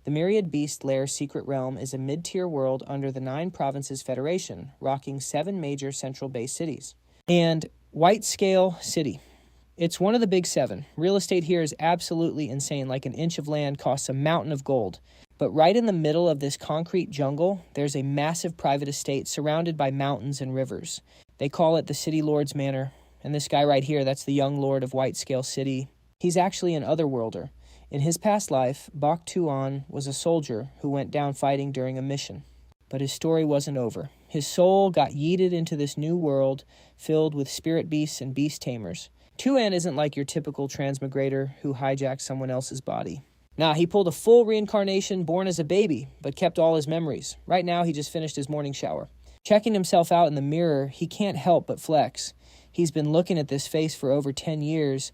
The Myriad Beast Lair Secret Realm is a mid-tier world under the 9 Provinces Federation, rocking 7 major central base cities. And White Scale City. It's one of the big 7. Real estate here is absolutely insane, like an inch of land costs a mountain of gold. But right in the middle of this concrete jungle, there's a massive private estate surrounded by mountains and rivers. They call it the City Lord's Manor. And this guy right here, that's the young lord of White Scale City. He's actually an otherworlder. In his past life, Bach Tu An was a soldier who went down fighting during a mission. But his story wasn't over. His soul got yeeted into this new world filled with spirit beasts and beast tamers. Tu An isn't like your typical transmigrator who hijacks someone else's body. Nah, he pulled a full reincarnation born as a baby, but kept all his memories. Right now, he just finished his morning shower. Checking himself out in the mirror, he can't help but flex. He's been looking at this face for over 10 years,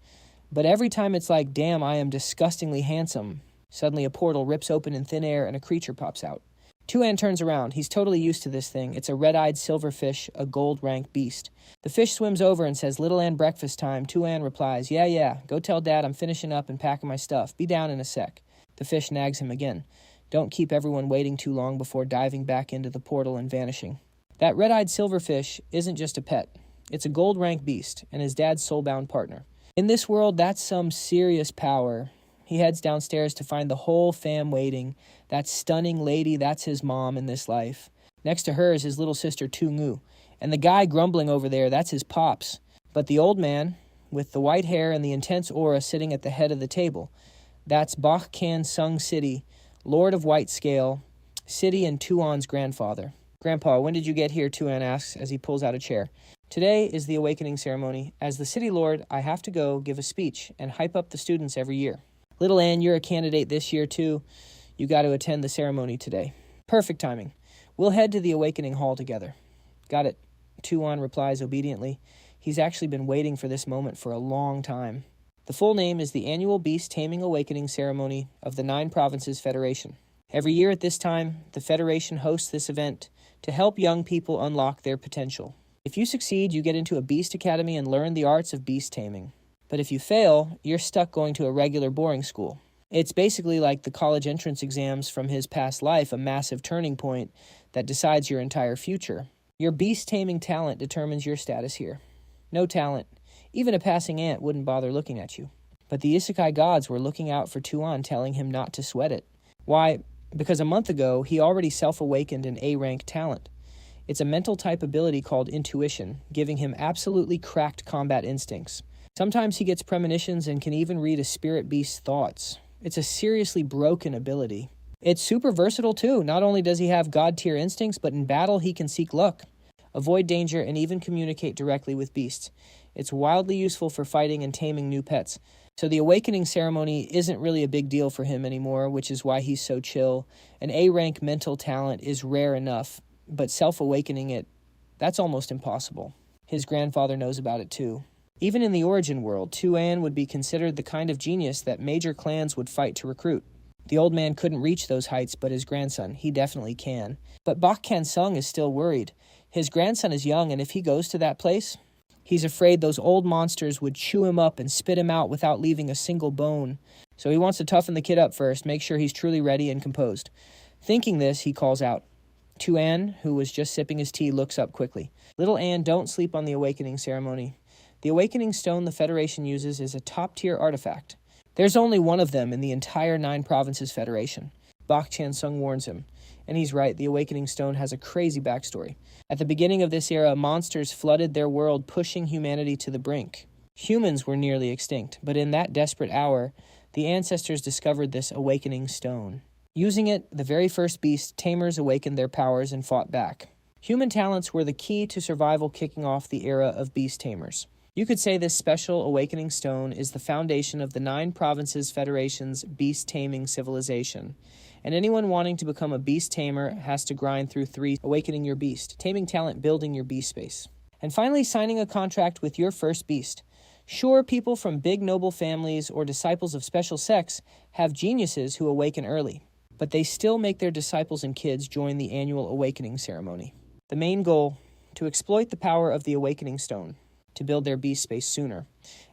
but every time it's like, damn, I am disgustingly handsome. Suddenly a portal rips open in thin air and a creature pops out. Tu An turns around. He's totally used to this thing. It's a red-eyed silverfish, a gold-rank beast. The fish swims over and says, "Little Ann, breakfast time." Tu An replies, Yeah, go tell Dad I'm finishing up and packing my stuff. Be down in a sec." The fish nags him again. Don't keep everyone waiting too long before diving back into the portal and vanishing. That red-eyed silverfish isn't just a pet. It's a gold-rank beast and his dad's soul-bound partner. In this world, that's some serious power. He heads downstairs to find the whole fam waiting. That stunning lady, that's his mom in this life. Next to her is his little sister, Tu Ngu. And the guy grumbling over there, that's his pops. But the old man, with the white hair and the intense aura sitting at the head of the table, that's Bach Tu An City, Lord of White Scale, City and Tu An's grandfather. "Grandpa, when did you get here?" Tu An asks as he pulls out a chair. "Today is the awakening ceremony. As the city lord, I have to go give a speech and hype up the students every year. Little Ann, you're a candidate this year too. You got to attend the ceremony today." "Perfect timing. We'll head to the awakening hall together." "Got it," Tu An replies obediently. He's actually been waiting for this moment for a long time. The full name is the Annual Beast Taming Awakening Ceremony of the 9 Provinces Federation. Every year at this time, the Federation hosts this event to help young people unlock their potential. If you succeed, you get into a beast academy and learn the arts of beast taming. But if you fail, you're stuck going to a regular boring school. It's basically like the college entrance exams from his past life, a massive turning point that decides your entire future. Your beast taming talent determines your status here. No talent. Even a passing ant wouldn't bother looking at you. But the isekai gods were looking out for Tu An, telling him not to sweat it. Why? Because a month ago, he already self-awakened an A-rank talent. It's a mental type ability called intuition, giving him absolutely cracked combat instincts. Sometimes he gets premonitions and can even read a spirit beast's thoughts. It's a seriously broken ability. It's super versatile too. Not only does he have god-tier instincts, but in battle he can seek luck, avoid danger, and even communicate directly with beasts. It's wildly useful for fighting and taming new pets. So the awakening ceremony isn't really a big deal for him anymore, which is why he's so chill. An A-rank mental talent is rare enough, but self-awakening it, that's almost impossible. His grandfather knows about it too. Even in the origin world, Tu An would be considered the kind of genius that major clans would fight to recruit. The old man couldn't reach those heights, but his grandson, he definitely can. But Bach Sung is still worried. His grandson is young, and if he goes to that place, he's afraid those old monsters would chew him up and spit him out without leaving a single bone. So he wants to toughen the kid up first, make sure he's truly ready and composed. Thinking this, he calls out. Tu An, who was just sipping his tea, looks up quickly. "Little Ann, don't sleep on the awakening ceremony. The awakening stone the Federation uses is a top-tier artifact. There's only one of them in the entire 9 Provinces Federation." Bach Sung warns him. And he's right, the awakening stone has a crazy backstory. At the beginning of this era, monsters flooded their world, pushing humanity to the brink. Humans were nearly extinct, but in that desperate hour, the ancestors discovered this awakening stone. Using it, the very first beast, Tamers, awakened their powers and fought back. Human talents were the key to survival, kicking off the era of beast tamers. You could say this special awakening stone is the foundation of the 9 Provinces Federation's beast taming civilization. And anyone wanting to become a beast tamer has to grind through 3: awakening your beast, taming talent, building your beast space, and finally signing a contract with your first beast. Sure, people from big noble families or disciples of special sects have geniuses who awaken early, but they still make their disciples and kids join the annual awakening ceremony. The main goal, to exploit the power of the awakening stone, to build their beast space sooner.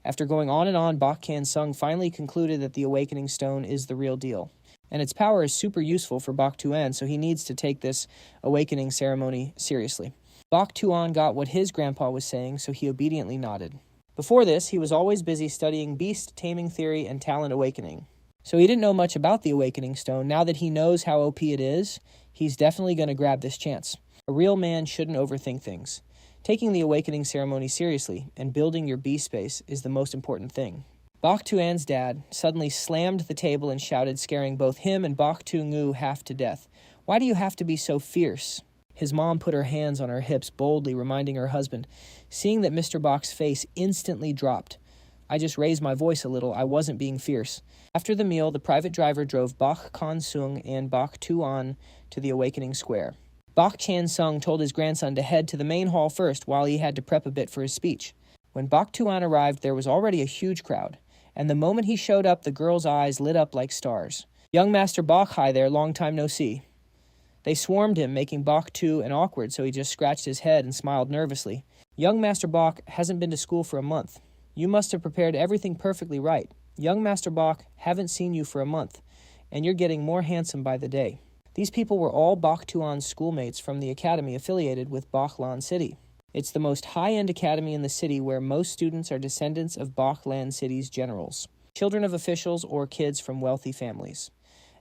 After going on and on, Bach Sung finally concluded that the awakening stone is the real deal. And its power is super useful for Bach Tu An, so he needs to take this awakening ceremony seriously. Bach Tu An got what his grandpa was saying, so he obediently nodded. Before this, he was always busy studying beast taming theory and talent awakening. So he didn't know much about the awakening stone. Now that he knows how OP it is, he's definitely going to grab this chance. A real man shouldn't overthink things. Taking the awakening ceremony seriously and building your beast space is the most important thing. Bach Tu An's dad suddenly slammed the table and shouted, scaring both him and Bach Tu Ngu half to death. "Why do you have to be so fierce?" His mom put her hands on her hips, boldly reminding her husband. Seeing that Mr. Bach's face instantly dropped. "I just raised my voice a little. I wasn't being fierce." After the meal, the private driver drove Bach Kan Sung and Bach Tu An to the Awakening Square. Bach Chan Sung told his grandson to head to the main hall first while he had to prep a bit for his speech. When Bach Tu An arrived, there was already a huge crowd, and the moment he showed up, the girls' eyes lit up like stars. "Young Master Bach, hi there, long time no see." They swarmed him, making Bach Tu An awkward, so he just scratched his head and smiled nervously. "Young Master Bach hasn't been to school for a month. You must have prepared everything perfectly right. Young Master Bach, haven't seen you for a month, and you're getting more handsome by the day." These people were all Bach Tu An's schoolmates from the academy affiliated with Bach Lan City. It's the most high-end academy in the city where most students are descendants of Bach Lan City's generals, children of officials or kids from wealthy families.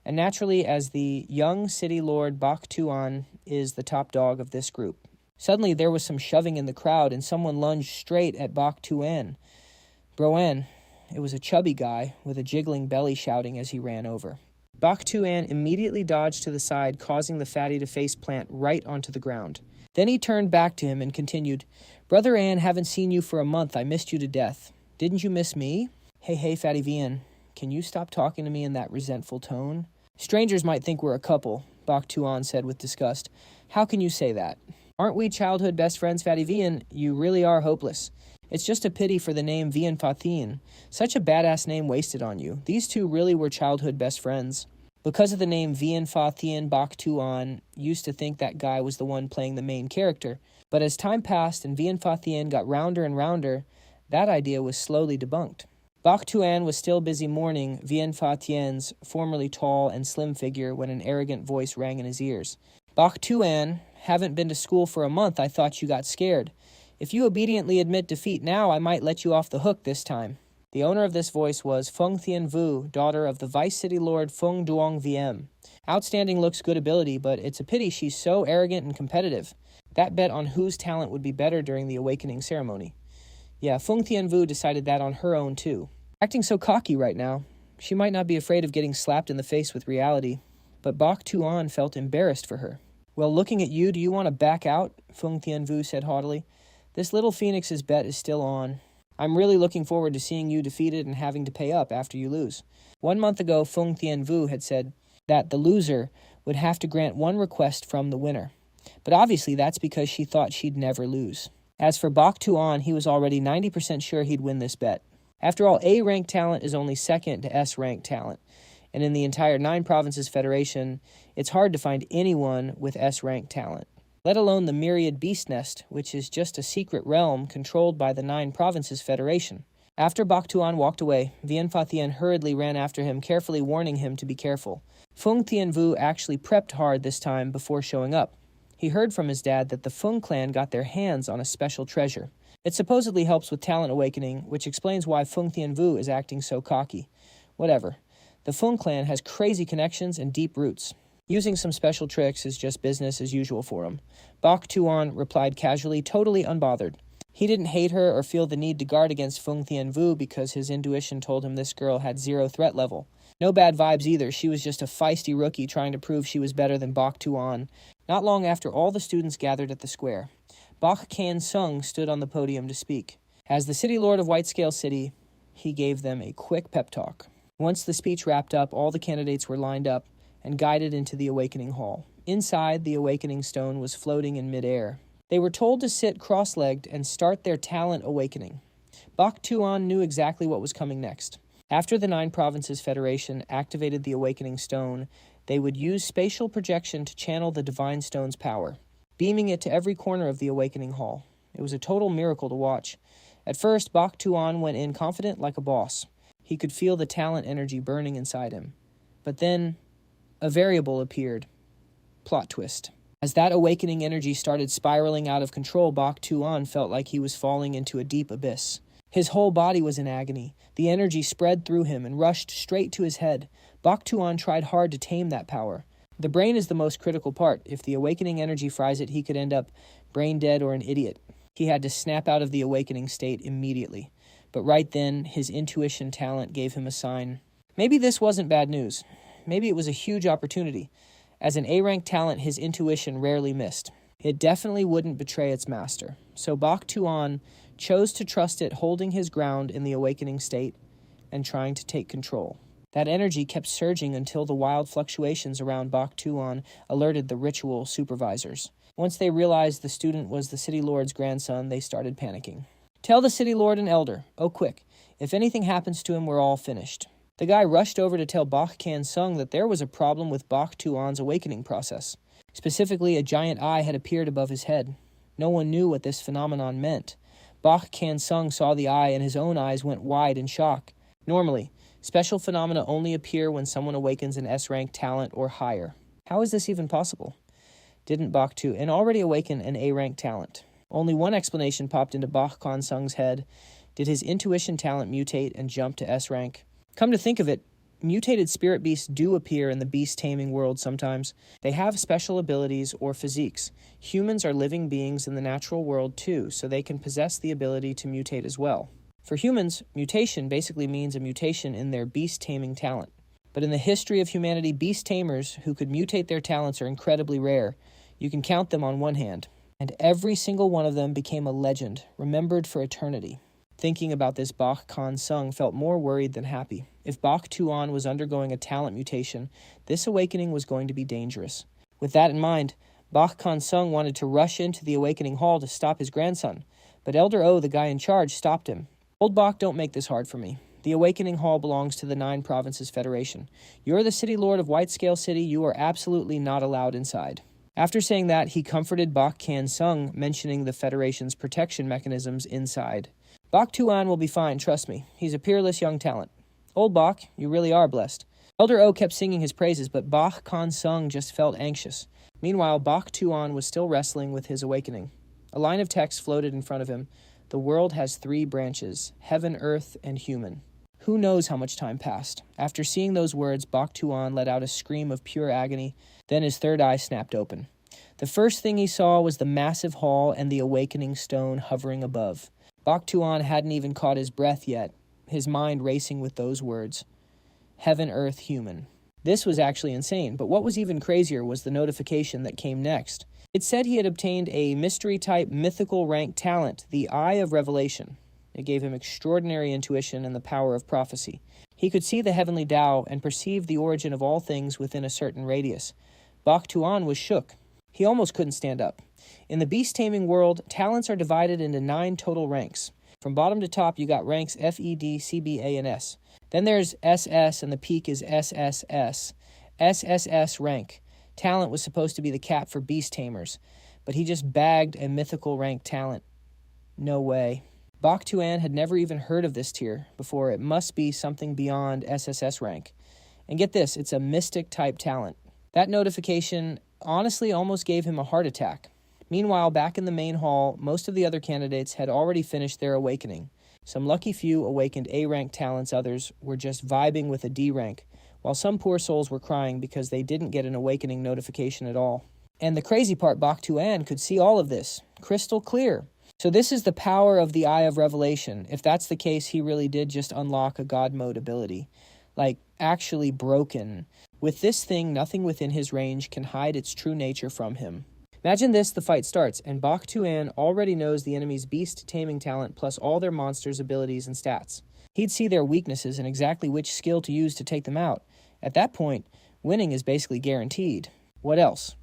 And naturally, as the young city lord, Bach Tu An is the top dog of this group. Suddenly, there was some shoving in the crowd, and someone lunged straight at Bach Tu An. "Broan." It was a chubby guy with a jiggling belly shouting as he ran over. Bach Tu An immediately dodged to the side, causing the fatty to face plant right onto the ground. Then he turned back to him and continued, "Brother An, haven't seen you for a month. I missed you to death. Didn't you miss me?" Hey, Fatty Vian, can you stop talking to me in that resentful tone?" "Strangers might think we're a couple," Bach Tu An said with disgust. "How can you say that? Aren't we childhood best friends, Fatty Vian? You really are hopeless. It's just a pity for the name Vian Fathin. Such a badass name wasted on you. These two really were childhood best friends." Because of the name Vian Fathin, Bach Tu An used to think that guy was the one playing the main character. But as time passed and Vian Fathin got rounder and rounder, that idea was slowly debunked. Bach Tu An was still busy mourning Vian Fathien's formerly tall and slim figure when an arrogant voice rang in his ears. "Bach Tu An, haven't been to school for a month. I thought you got scared. If you obediently admit defeat now, I might let you off the hook this time." The owner of this voice was Feng Thien Vu, daughter of the Vice City Lord Feng Duong Vm. Outstanding looks, good ability, but it's a pity she's so arrogant and competitive. That bet on whose talent would be better during the awakening ceremony. Yeah, Feng Thien Vu decided that on her own too. Acting so cocky right now. She might not be afraid of getting slapped in the face with reality, but Bach Tu An felt embarrassed for her. "Well, looking at you, do you want to back out?" Feng Thien Vu said haughtily. "This little phoenix's bet is still on. I'm really looking forward to seeing you defeated and having to pay up after you lose." 1 month ago, Feng Thien Vu had said that the loser would have to grant one request from the winner. But obviously that's because she thought she'd never lose. As for Bach Tu An, he was already 90% sure he'd win this bet. After all, A-rank talent is only second to S-rank talent. And in the entire 9 provinces federation, it's hard to find anyone with S-rank talent, let alone the myriad beast nest, which is just a secret realm controlled by the 9 provinces federation. After Bach Tu An walked away, Vian Fathian hurriedly ran after him, carefully warning him to be careful. Feng Thien Vu actually prepped hard this time before showing up. He heard from his dad that the Feng clan got their hands on a special treasure. It supposedly helps with talent awakening, which explains why Feng Thien Vu is acting so cocky. Whatever. The Feng clan has crazy connections and deep roots. Using some special tricks is just business as usual for him. Bach Tu An replied casually, totally unbothered. He didn't hate her or feel the need to guard against Feng Thien Vu because his intuition told him this girl had 0 threat level. No bad vibes either. She was just a feisty rookie trying to prove she was better than Bach Tu An. Not long after all the students gathered at the square, Bach Kan Sung stood on the podium to speak. As the city lord of Whitescale City, he gave them a quick pep talk. Once the speech wrapped up, all the candidates were lined up and guided into the Awakening Hall. Inside, the Awakening Stone was floating in midair. They were told to sit cross-legged and start their talent awakening. Bach Tu An knew exactly what was coming next. After the 9 Provinces Federation activated the Awakening Stone, they would use spatial projection to channel the Divine Stone's power, beaming it to every corner of the Awakening Hall. It was a total miracle to watch. At first, Bach Tu An went in confident like a boss. He could feel the talent energy burning inside him. But then, a variable appeared. Plot twist. As that awakening energy started spiraling out of control, Bach Tu An felt like he was falling into a deep abyss. His whole body was in agony. The energy spread through him and rushed straight to his head. Bach Tu An tried hard to tame that power. The brain is the most critical part. If the awakening energy fries it, he could end up brain dead or an idiot. He had to snap out of the awakening state immediately. But right then, his intuition talent gave him a sign. Maybe this wasn't bad news. Maybe it was a huge opportunity. As an A-rank talent, his intuition rarely missed. It definitely wouldn't betray its master. So Bach Tu An chose to trust it, holding his ground in the awakening state and trying to take control. That energy kept surging until the wild fluctuations around Bach Tu An alerted the ritual supervisors. Once they realized the student was the city lord's grandson, they started panicking. "Tell the city lord and elder, oh quick, if anything happens to him, we're all finished." The guy rushed over to tell Bach Kan Sung that there was a problem with Bach Tu An's awakening process. Specifically, a giant eye had appeared above his head. No one knew what this phenomenon meant. Bach Kan Sung saw the eye and his own eyes went wide in shock. Normally, special phenomena only appear when someone awakens an S-rank talent or higher. How is this even possible? Didn't Bach Tu An already awaken an A-rank talent? Only one explanation popped into Bach Kan Sung's head. Did his intuition talent mutate and jump to S-rank? Come to think of it, mutated spirit beasts do appear in the beast-taming world sometimes. They have special abilities or physiques. Humans are living beings in the natural world too, so they can possess the ability to mutate as well. For humans, mutation basically means a mutation in their beast-taming talent. But in the history of humanity, beast tamers who could mutate their talents are incredibly rare. You can count them on one hand. And every single one of them became a legend, remembered for eternity. Thinking about this, Bach Kan Sung felt more worried than happy. If Bach Tu An was undergoing a talent mutation, this awakening was going to be dangerous. With that in mind, Bach Kan Sung wanted to rush into the awakening hall to stop his grandson, but Elder O, the guy in charge, stopped him. "Old Bach, don't make this hard for me. The awakening hall belongs to the 9 Provinces Federation. You're the city lord of White Scale City. You are absolutely not allowed inside." After saying that, he comforted Bach Kan Sung, mentioning the Federation's protection mechanisms inside. "Bach Tu An will be fine, trust me. He's a peerless young talent." "Old Bach, you really are blessed." Elder O kept singing his praises, but Bach Kan Sung just felt anxious. Meanwhile, Bach Tu An was still wrestling with his awakening. A line of text floated in front of him. The world has 3 branches, heaven, earth, and human. Who knows how much time passed? After seeing those words, Bach Tu An let out a scream of pure agony. Then his third eye snapped open. The first thing he saw was the massive hall and the awakening stone hovering above. Bach Tu An hadn't even caught his breath yet, his mind racing with those words. Heaven, earth, human. This was actually insane, but what was even crazier was the notification that came next. It said he had obtained a mystery-type mythical rank talent, the Eye of Revelation. It gave him extraordinary intuition and the power of prophecy. He could see the heavenly Tao and perceive the origin of all things within a certain radius. Bach Tu An was shook. He almost couldn't stand up. In the beast-taming world, talents are divided into 9 total ranks. From bottom to top, you got ranks F, E, D, C, B, A, and S. Then there's SS, and the peak is SSS. SSS rank. Talent was supposed to be the cap for beast tamers, but he just bagged a mythical rank talent. No way. Bach Tu An had never even heard of this tier before. It must be something beyond SSS rank. And get this, it's a mystic-type talent. That notification honestly almost gave him a heart attack. Meanwhile, back in the main hall, most of the other candidates had already finished their awakening. Some lucky few awakened A-rank talents, others were just vibing with a D rank, while some poor souls were crying because they didn't get an awakening notification at all. And the crazy part, Bach Tu An could see all of this, crystal clear. So this is the power of the Eye of Revelation. If that's the case, he really did just unlock a God mode ability. Like, actually broken. With this thing, nothing within his range can hide its true nature from him. Imagine this, the fight starts, and Bach Tu An already knows the enemy's beast-taming talent plus all their monsters' abilities and stats. He'd see their weaknesses and exactly which skill to use to take them out. At that point, winning is basically guaranteed. What else?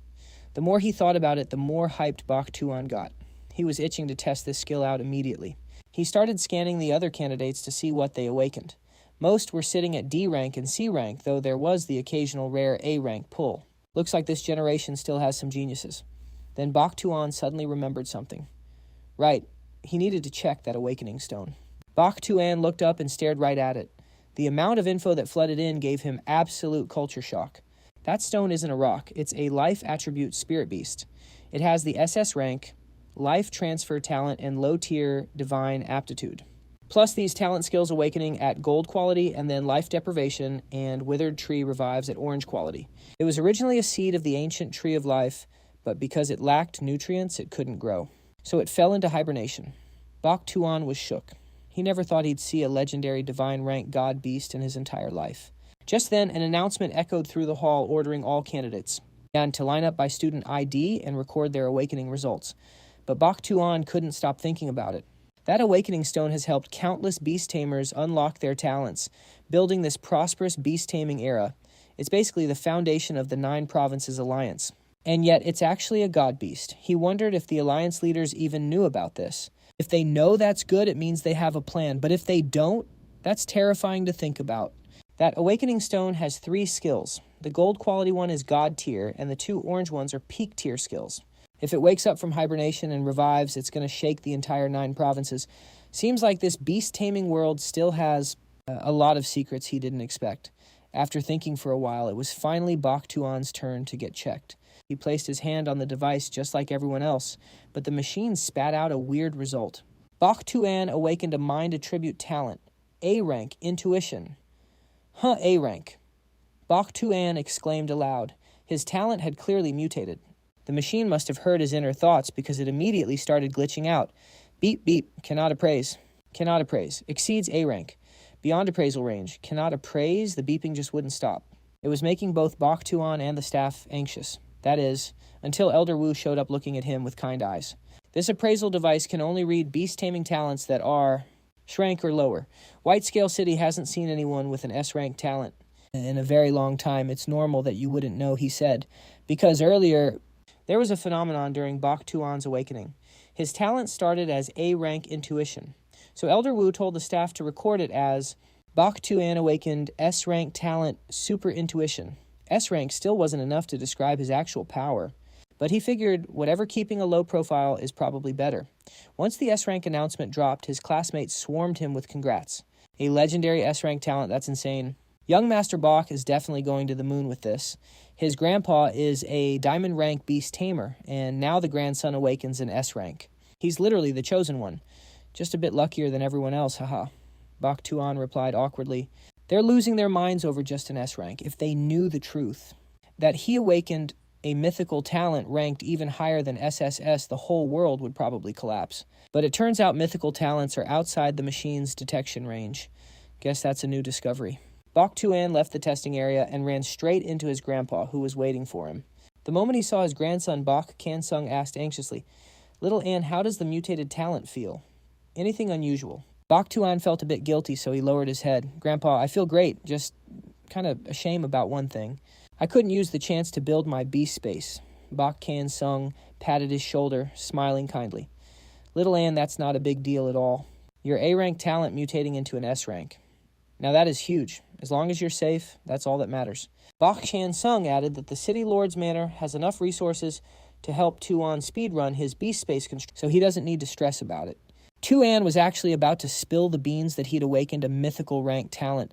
The more he thought about it, the more hyped Bach Tu An got. He was itching to test this skill out immediately. He started scanning the other candidates to see what they awakened. Most were sitting at D rank and C rank, though there was the occasional rare A rank pull. Looks like this generation still has some geniuses. Then Bach Tu An suddenly remembered something. Right, he needed to check that awakening stone. Bach Tu An looked up and stared right at it. The amount of info that flooded in gave him absolute culture shock. That stone isn't a rock. It's a life attribute spirit beast. It has the SS rank, life transfer talent, and low-tier divine aptitude. Plus these talent skills awakening at gold quality, and then life deprivation and withered tree revives at orange quality. It was originally a seed of the ancient tree of life, but because it lacked nutrients, it couldn't grow. So it fell into hibernation. Bach Tu An was shook. He never thought he'd see a legendary divine rank god beast in his entire life. Just then, an announcement echoed through the hall ordering all candidates and to line up by student ID and record their awakening results. But Bach Tu An couldn't stop thinking about it. That awakening stone has helped countless beast tamers unlock their talents, building this prosperous beast taming era. It's basically the foundation of the 9 Provinces Alliance. And yet, it's actually a god beast. He wondered if the Alliance leaders even knew about this. If they know that's good, it means they have a plan. But if they don't, that's terrifying to think about. That awakening stone has 3 skills. The gold quality one is god tier, and the 2 orange ones are peak tier skills. If it wakes up from hibernation and revives, it's going to shake the entire 9 provinces. Seems like this beast-taming world still has a lot of secrets he didn't expect. After thinking for a while, it was finally Bach Tu An's turn to get checked. He placed his hand on the device just like everyone else, but the machine spat out a weird result. Bach Tu An awakened a mind attribute talent, A rank, intuition. A rank. Bach Tu An exclaimed aloud. His talent had clearly mutated. The machine must have heard his inner thoughts because it immediately started glitching out. Beep, beep, cannot appraise. Cannot appraise. Exceeds A rank. Beyond appraisal range. Cannot appraise. The beeping just wouldn't stop. It was making both Bach Tu An and the staff anxious. That is, until Elder Wu showed up looking at him with kind eyes. This appraisal device can only read beast-taming talents that are rank or lower. White Scale City hasn't seen anyone with an S-rank talent in a very long time. It's normal that you wouldn't know, he said, because earlier there was a phenomenon during Bach Tu An's awakening. His talent started as A-rank intuition. So Elder Wu told the staff to record it as Bach Tu An awakened S-rank talent super intuition. S-rank still wasn't enough to describe his actual power, but he figured whatever keeping a low profile is probably better. Once the S-rank announcement dropped, his classmates swarmed him with congrats. A legendary S-rank talent, that's insane. Young Master Bach is definitely going to the moon with this. His grandpa is a diamond rank beast tamer, and now the grandson awakens an S-rank. He's literally the chosen one. Just a bit luckier than everyone else, haha. Bach Tu An replied awkwardly. They're losing their minds over just an S-rank. If they knew the truth, that he awakened a mythical talent ranked even higher than SSS, the whole world would probably collapse. But it turns out mythical talents are outside the machine's detection range. Guess that's a new discovery. Bach Tu An left the testing area and ran straight into his grandpa, who was waiting for him. The moment he saw his grandson, Bach Kan-sung asked anxiously, "Little An, how does the mutated talent feel? Anything unusual?" Bach Tu An felt a bit guilty, so he lowered his head. "Grandpa, I feel great, just kind of ashamed about one thing. I couldn't use the chance to build my beast space." Bach Kan-sung patted his shoulder, smiling kindly. "Little An, that's not a big deal at all. Your A-rank talent mutating into an S-rank. Now that is huge. As long as you're safe, that's all that matters." Bach Kan-sung added that the City Lord's Manor has enough resources to help Tu An speedrun his beast space construction, so he doesn't need to stress about it. Tu An was actually about to spill the beans that he'd awakened a mythical rank talent.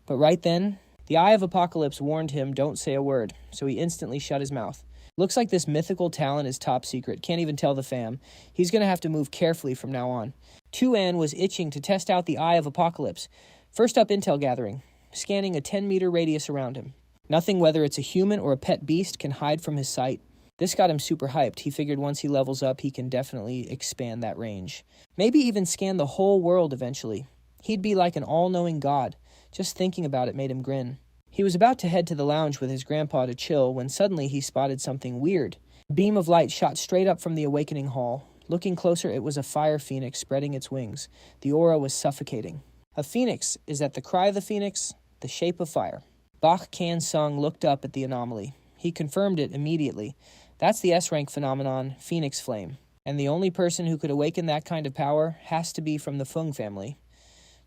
But right then, the Eye of Apocalypse warned him, don't say a word, so he instantly shut his mouth. Looks like this mythical talent is top secret. Can't even tell the fam. He's going to have to move carefully from now on. Tu An was itching to test out the Eye of Apocalypse. First up, intel gathering, scanning a 10-meter radius around him. Nothing, whether it's a human or a pet beast, can hide from his sight. This got him super hyped. He figured once he levels up, he can definitely expand that range. Maybe even scan the whole world eventually. He'd be like an all-knowing god. Just thinking about it made him grin. He was about to head to the lounge with his grandpa to chill when suddenly he spotted something weird. A beam of light shot straight up from the awakening hall. Looking closer, it was a fire phoenix spreading its wings. The aura was suffocating. A phoenix is at the cry of the phoenix, the shape of fire. Bach Kan-sung looked up at the anomaly. He confirmed it immediately. That's the S-rank phenomenon, Phoenix Flame. And the only person who could awaken that kind of power has to be from the Feng family.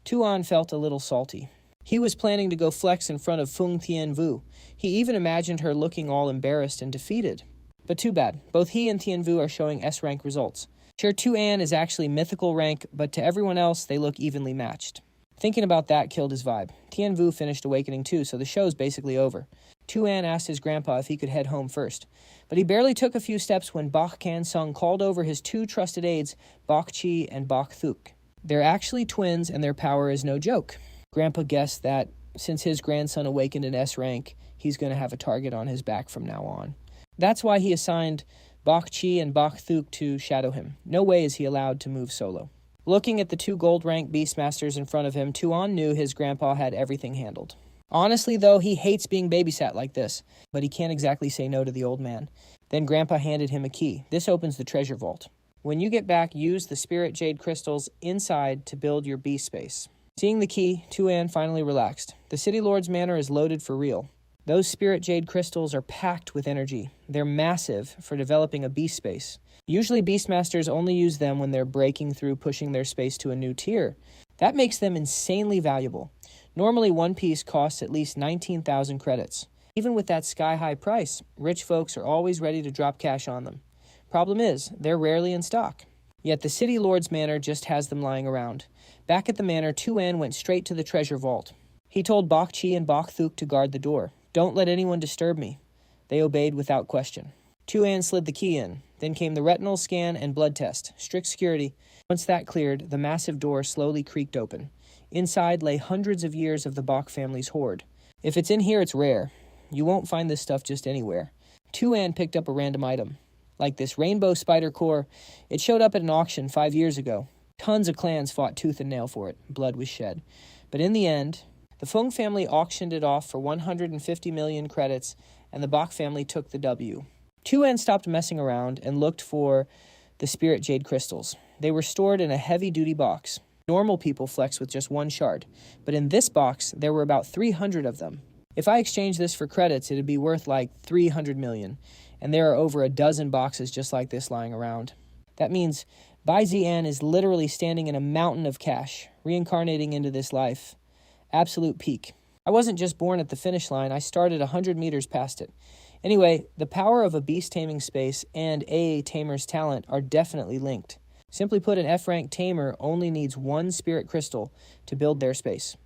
Tu An felt a little salty. He was planning to go flex in front of Feng Tianvu. He even imagined her looking all embarrassed and defeated. But too bad. Both he and Tianvu are showing S-rank results. Sure, Tu An is actually mythical rank, but to everyone else, they look evenly matched. Thinking about that killed his vibe. Tianvu finished awakening too, so the show's basically over. Tu An asked his grandpa if he could head home first, but he barely took a few steps when Bach Can Sung called over his two trusted aides, Bach Chi and Bach Tu An. They're actually twins, and their power is no joke. Grandpa guessed that since his grandson awakened in S rank, he's going to have a target on his back from now on. That's why he assigned Bach Chi and Bach Tu An to shadow him. No way is he allowed to move solo. Looking at the two gold-rank Beastmasters in front of him, Tu An knew his grandpa had everything handled. Honestly, though, he hates being babysat like this, but he can't exactly say no to the old man. Then Grandpa handed him a key. This opens the treasure vault. When you get back, use the spirit jade crystals inside to build your beast space. Seeing the key, Tu An finally relaxed. The City Lord's manor is loaded for real. Those spirit jade crystals are packed with energy. They're massive for developing a beast space. Usually Beastmasters only use them when they're breaking through, pushing their space to a new tier. That makes them insanely valuable. Normally, one piece costs at least 19,000 credits. Even with that sky-high price, rich folks are always ready to drop cash on them. Problem is, they're rarely in stock. Yet the City Lord's manor just has them lying around. Back at the manor, Tu An went straight to the treasure vault. He told Bach Chi and Bach Tu An to guard the door. "Don't let anyone disturb me." They obeyed without question. Tu An slid the key in. Then came the retinal scan and blood test. Strict security. Once that cleared, the massive door slowly creaked open. Inside lay hundreds of years of the Bach family's hoard. If it's in here, it's rare. You won't find this stuff just anywhere. Tu An picked up a random item. Like this rainbow spider core, it showed up at an auction 5 years ago. Tons of clans fought tooth and nail for it. Blood was shed. But in the end, the Fung family auctioned it off for 150 million credits, and the Bach family took the W. Tu An stopped messing around and looked for the spirit jade crystals. They were stored in a heavy-duty box. Normal people flex with just one shard, but in this box, there were about 300 of them. If I exchange this for credits, it'd be worth like 300 million, and there are over a dozen boxes just like this lying around. That means Bai Zian is literally standing in a mountain of cash, reincarnating into this life. Absolute peak. I wasn't just born at the finish line, I started 100 meters past it. Anyway, the power of a beast taming space and a Tamer's talent are definitely linked. Simply put, an F-rank Tamer only needs one spirit crystal to build their space.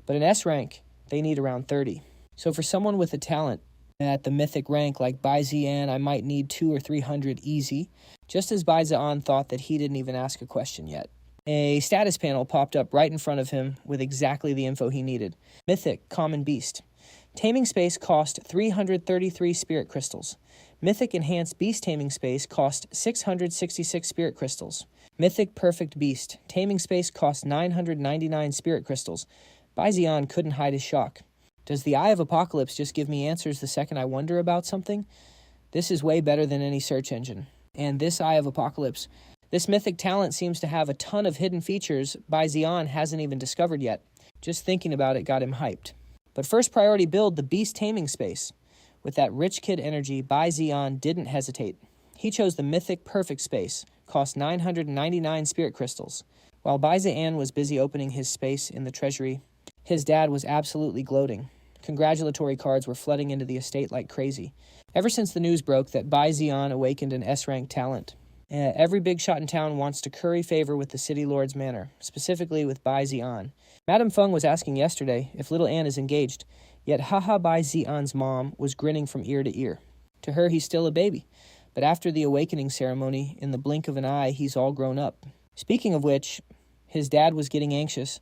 But in S-rank, they need around 30. So for someone with a talent at the mythic rank like Bai Zian, I might need 200 or 300 easy, just as Bai Zian thought that he didn't even ask a question yet. A status panel popped up right in front of him with exactly the info he needed. Mythic, common beast. Taming space cost 333 spirit crystals. Mythic enhanced beast taming space cost 666 spirit crystals. Mythic perfect beast. Taming space cost 999 spirit crystals. Bai Zian couldn't hide his shock. Does the Eye of Apocalypse just give me answers the second I wonder about something? This is way better than any search engine. And this Eye of Apocalypse, this mythic talent seems to have a ton of hidden features Bai Zian hasn't even discovered yet. Just thinking about it got him hyped. But first priority build the beast taming space. With that rich kid energy, Bai Zian didn't hesitate. He chose the mythic perfect space, cost 999 spirit crystals. While Bai Zian was busy opening his space in the treasury, his dad was absolutely gloating. Congratulatory cards were flooding into the estate like crazy. Ever since the news broke that Bai Zian awakened an S-rank talent, every big shot in town wants to curry favor with the City Lord's manor, specifically with Bai Zian. Madame Feng was asking yesterday if little Anne is engaged, yet Haha Bai Zian's mom was grinning from ear to ear. To her, he's still a baby, but after the awakening ceremony, in the blink of an eye, he's all grown up. Speaking of which, his dad was getting anxious.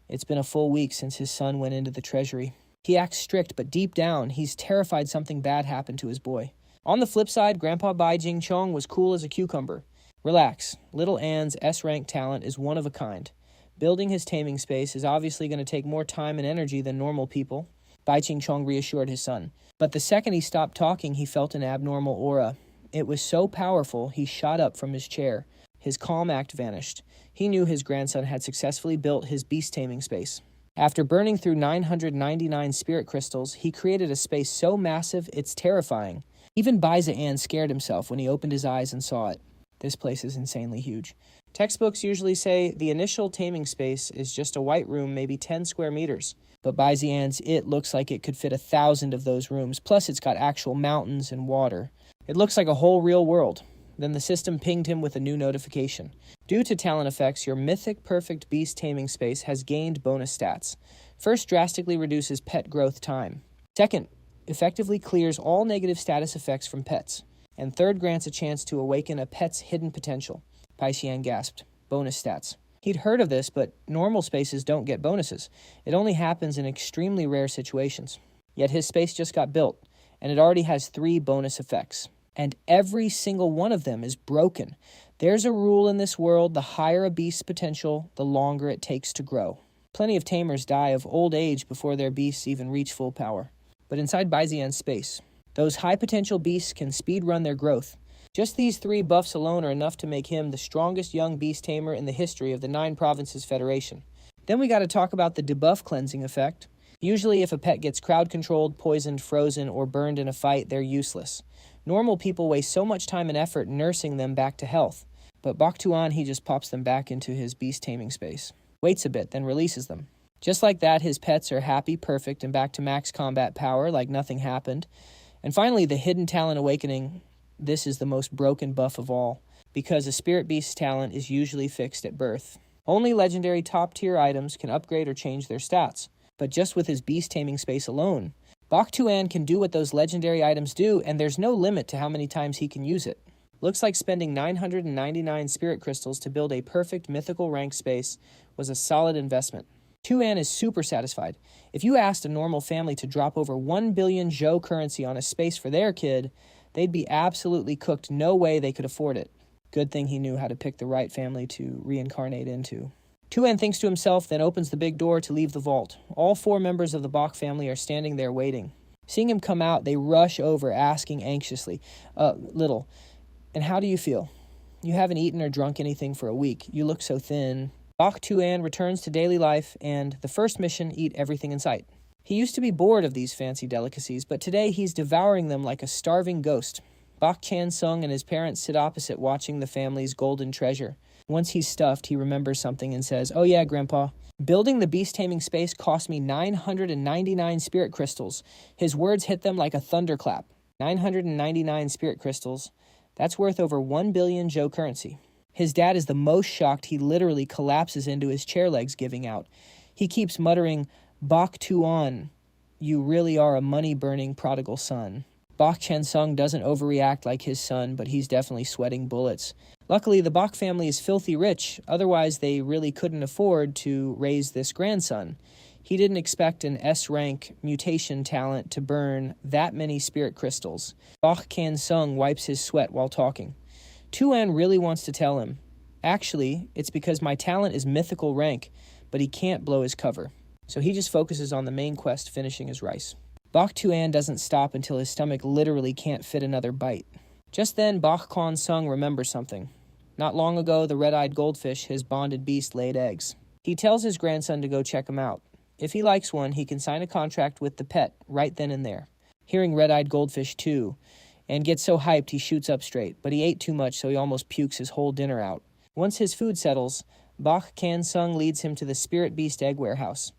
It's been a full week since his son went into the treasury. He acts strict, but deep down, he's terrified something bad happened to his boy. On the flip side, Grandpa Bai Jingchong was cool as a cucumber. Relax, little Anne's S-rank talent is one of a kind. Building his taming space is obviously going to take more time and energy than normal people, Bai Jingchong reassured his son. But the second he stopped talking, he felt an abnormal aura. It was so powerful, he shot up from his chair. His calm act vanished. He knew his grandson had successfully built his beast taming space. After burning through 999 spirit crystals, he created a space so massive it's terrifying. Even Bai Zian scared himself when he opened his eyes and saw it. This place is insanely huge. Textbooks usually say the initial taming space is just a white room, maybe 10 square meters. But Bai Zian's it looks like it could fit 1,000 of those rooms, plus it's got actual mountains and water. It looks like a whole real world. Then the system pinged him with a new notification. Due to talent effects, your mythic perfect beast taming space has gained bonus stats. First, drastically reduces pet growth time. Second, effectively clears all negative status effects from pets. And third grants a chance to awaken a pet's hidden potential. Bai Xian gasped. Bonus stats. He'd heard of this, but normal spaces don't get bonuses. It only happens in extremely rare situations. Yet his space just got built, and it already has 3 bonus effects. And every single one of them is broken. There's a rule in this world: the higher a beast's potential, the longer it takes to grow. Plenty of tamers die of old age before their beasts even reach full power. But inside Bai Xian's space, those high-potential beasts can speed-run their growth. Just these 3 buffs alone are enough to make him the strongest young beast tamer in the history of the 9 Provinces Federation. Then we got to talk about the debuff cleansing effect. Usually if a pet gets crowd-controlled, poisoned, frozen, or burned in a fight, they're useless. Normal people waste so much time and effort nursing them back to health. But Bach Tu An, he just pops them back into his beast taming space. Waits a bit, then releases them. Just like that, his pets are happy, perfect, and back to max combat power like nothing happened. And finally, the hidden talent awakening. This is the most broken buff of all, because a spirit beast's talent is usually fixed at birth. Only legendary top-tier items can upgrade or change their stats. But just with his beast taming space alone, Bach Tu An can do what those legendary items do, and there's no limit to how many times he can use it. Looks like spending 999 spirit crystals to build a perfect mythical rank space was a solid investment. Tu An is super satisfied. If you asked a normal family to drop over 1 billion Zhou currency on a space for their kid, they'd be absolutely cooked. No way they could afford it. Good thing he knew how to pick the right family to reincarnate into. Tu An thinks to himself, then opens the big door to leave the vault. All 4 members of the Bach family are standing there waiting. Seeing him come out, they rush over, asking anxiously, Little, and how do you feel? You haven't eaten or drunk anything for a week. You look so thin. Bach Tu An returns to daily life, and the first mission, eat everything in sight. He used to be bored of these fancy delicacies, but today he's devouring them like a starving ghost. Bach Chan Sung and his parents sit opposite, watching the family's golden treasure. Once he's stuffed, he remembers something and says, "Oh yeah, Grandpa, building the beast taming space cost me 999 spirit crystals." His words hit them like a thunderclap. 999 spirit crystals. That's worth over 1 billion Zhou currency. His dad is the most shocked. He literally collapses into his chair legs, giving out. He keeps muttering, "Bach Tu An, you really are a money-burning prodigal son." Bach Chen Sung doesn't overreact like his son, but he's definitely sweating bullets. Luckily, the Bach family is filthy rich. Otherwise, they really couldn't afford to raise this grandson. He didn't expect an S-rank mutation talent to burn that many spirit crystals. Bach Can Sung wipes his sweat while talking. Tu An really wants to tell him, "Actually, it's because my talent is mythical rank," but he can't blow his cover. So he just focuses on the main quest, finishing his rice. Bach Tu An doesn't stop until his stomach literally can't fit another bite. Just then, Bach Kan Sung remembers something. Not long ago, the red-eyed goldfish, his bonded beast, laid eggs. He tells his grandson to go check them out. If he likes one, he can sign a contract with the pet right then and there. Hearing red-eyed goldfish too, and gets so hyped he shoots up straight, but he ate too much so he almost pukes his whole dinner out. Once his food settles, Bach Kan Sung leads him to the Spirit Beast Egg Warehouse.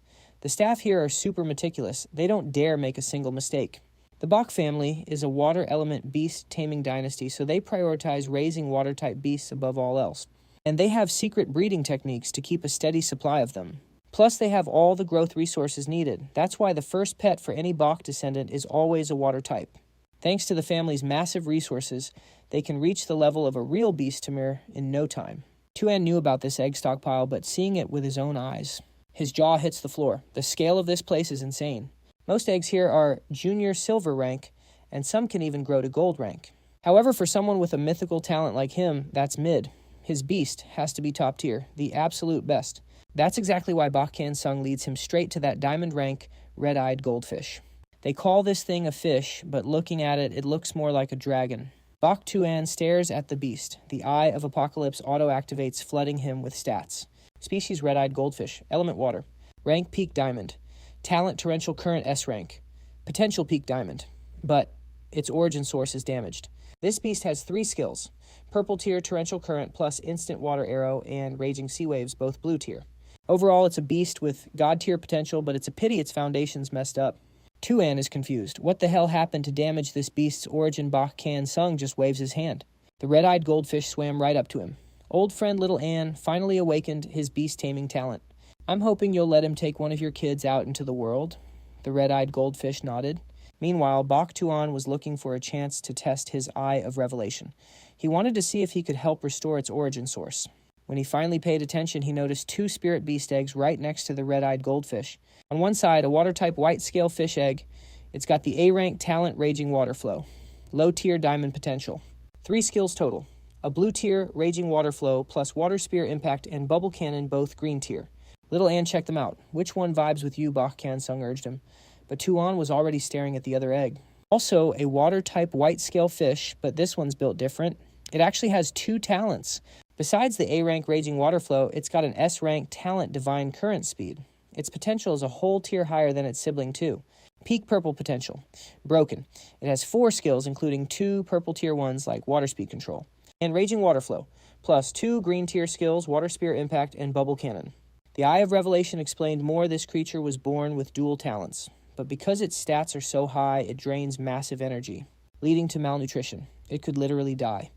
The staff here are super meticulous. They don't dare make a single mistake. The Bach family is a water element beast taming dynasty, so they prioritize raising water-type beasts above all else. And they have secret breeding techniques to keep a steady supply of them. Plus, they have all the growth resources needed. That's why the first pet for any Bach descendant is always a water type. Thanks to the family's massive resources, they can reach the level of a real beast tamer in no time. Tu An knew about this egg stockpile, but seeing it with his own eyes, his jaw hits the floor. The scale of this place is insane. Most eggs here are junior silver rank, and some can even grow to gold rank. However, for someone with a mythical talent like him, that's mid. His beast has to be top tier, the absolute best. That's exactly why Bach Kan Sung leads him straight to that diamond rank, red-eyed goldfish. They call this thing a fish, but looking at it, it looks more like a dragon. Bach Tu An stares at the beast. The Eye of Apocalypse auto-activates, flooding him with stats. Species red-eyed goldfish, element water, rank peak diamond, talent torrential current S rank, potential peak diamond, but its origin source is damaged. This beast has 3 skills, purple tier torrential current plus instant water arrow and raging sea waves, both blue tier. Overall, it's a beast with god-tier potential, but it's a pity its foundation's messed up. Tu An is confused. What the hell happened to damage this beast's origin? Bach Kan Sung just waves his hand. The red-eyed goldfish swam right up to him. Old friend Little Ann finally awakened his beast-taming talent. "I'm hoping you'll let him take one of your kids out into the world." The red-eyed goldfish nodded. Meanwhile, Bach Tu An was looking for a chance to test his Eye of Revelation. He wanted to see if he could help restore its origin source. When he finally paid attention, he noticed 2 spirit beast eggs right next to the red-eyed goldfish. On one side, a water-type white-scale fish egg. It's got the A-rank talent Raging Water Flow. Low-tier diamond potential. 3 skills total. A blue-tier Raging Water Flow plus Water Spear Impact and Bubble Cannon, both green-tier. Little Ann checked them out. Which one vibes with you, Bach Kan-sung urged him. But Tu An was already staring at the other egg. Also, a water-type white-scale fish, but this one's built different. It actually has 2 talents. Besides the A-rank Raging Water Flow, it's got an S-rank talent Divine Current Speed. Its potential is a whole tier higher than its sibling too. Peak purple potential. Broken. It has 4 skills, including 2 purple tier 1s like Water Speed Control and Raging Water Flow, plus 2 green tier skills, Water Spear Impact and Bubble Cannon. The Eye of Revelation explained more. This creature was born with dual talents, but because its stats are so high, it drains massive energy, leading to malnutrition. It could literally die.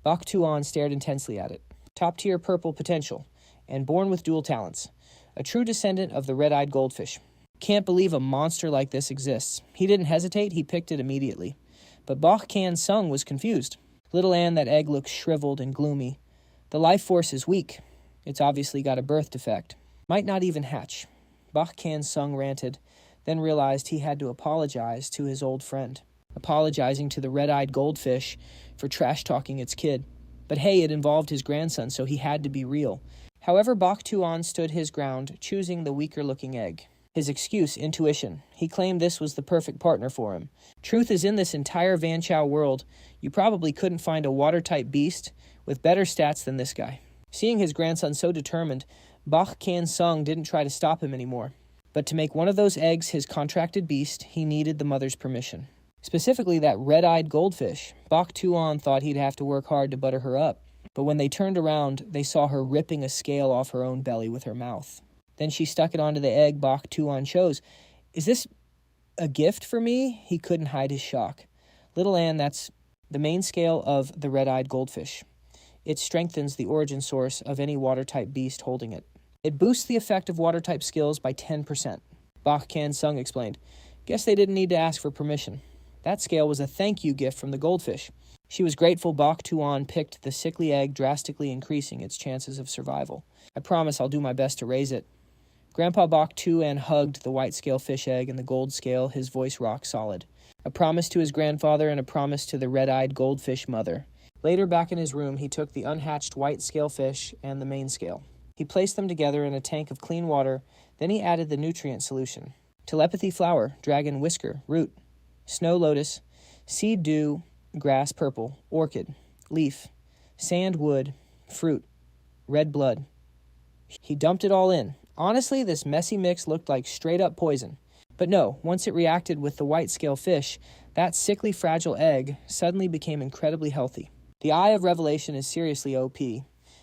Bach Tu An stared intensely at it. Top-tier purple potential, and born with dual talents. A true descendant of the red-eyed goldfish. Can't believe a monster like this exists. He didn't hesitate, he picked it immediately. But Bach Kan-sung was confused. Little Ann, that egg looks shriveled and gloomy. The life force is weak. It's obviously got a birth defect. Might not even hatch. Bach Kan-sung ranted, then realized he had to apologize to his old friend. Apologizing to the red-eyed goldfish for trash-talking its kid. But hey, it involved his grandson, so he had to be real. However, Bach Tu An stood his ground, choosing the weaker-looking egg. His excuse, intuition. He claimed this was the perfect partner for him. Truth is, in this entire Van Chow world, you probably couldn't find a water-type beast with better stats than this guy. Seeing his grandson so determined, Bach Kan-sung didn't try to stop him anymore. But to make one of those eggs his contracted beast, he needed the mother's permission. Specifically that red-eyed goldfish. Bach Tu An thought he'd have to work hard to butter her up. But when they turned around, they saw her ripping a scale off her own belly with her mouth. Then she stuck it onto the egg Bach Tu An chose. Is this a gift for me? He couldn't hide his shock. Little Ann, that's the main scale of the red-eyed goldfish. It strengthens the origin source of any water-type beast holding it. It boosts the effect of water-type skills by 10%. Bach Kan-sung explained. Guess they didn't need to ask for permission. That scale was a thank you gift from the goldfish. She was grateful Bach Tu An picked the sickly egg, drastically increasing its chances of survival. I promise I'll do my best to raise it. Grandpa Bach Tu An hugged the white scale fish egg and the gold scale, his voice rock solid. A promise to his grandfather and a promise to the red-eyed goldfish mother. Later, back in his room, he took the unhatched white scale fish and the main scale. He placed them together in a tank of clean water, then he added the nutrient solution. Telepathy flower, dragon whisker, root, snow lotus, seed dew, grass purple, orchid, leaf, sand wood, fruit, red blood. He dumped it all in. Honestly, this messy mix looked like straight-up poison. But no, once it reacted with the white-scale fish, that sickly fragile egg suddenly became incredibly healthy. The Eye of Revelation is seriously OP.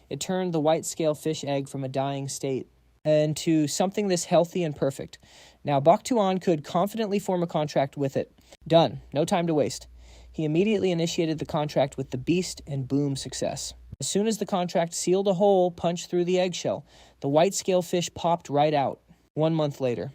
It turned the white-scale fish egg from a dying state into something this healthy and perfect. Now, Bach Tu An could confidently form a contract with it. Done. No time to waste. He immediately initiated the contract with the beast, and boom, success. As soon as the contract sealed a hole punched through the eggshell, the white-scale fish popped right out. 1 month later,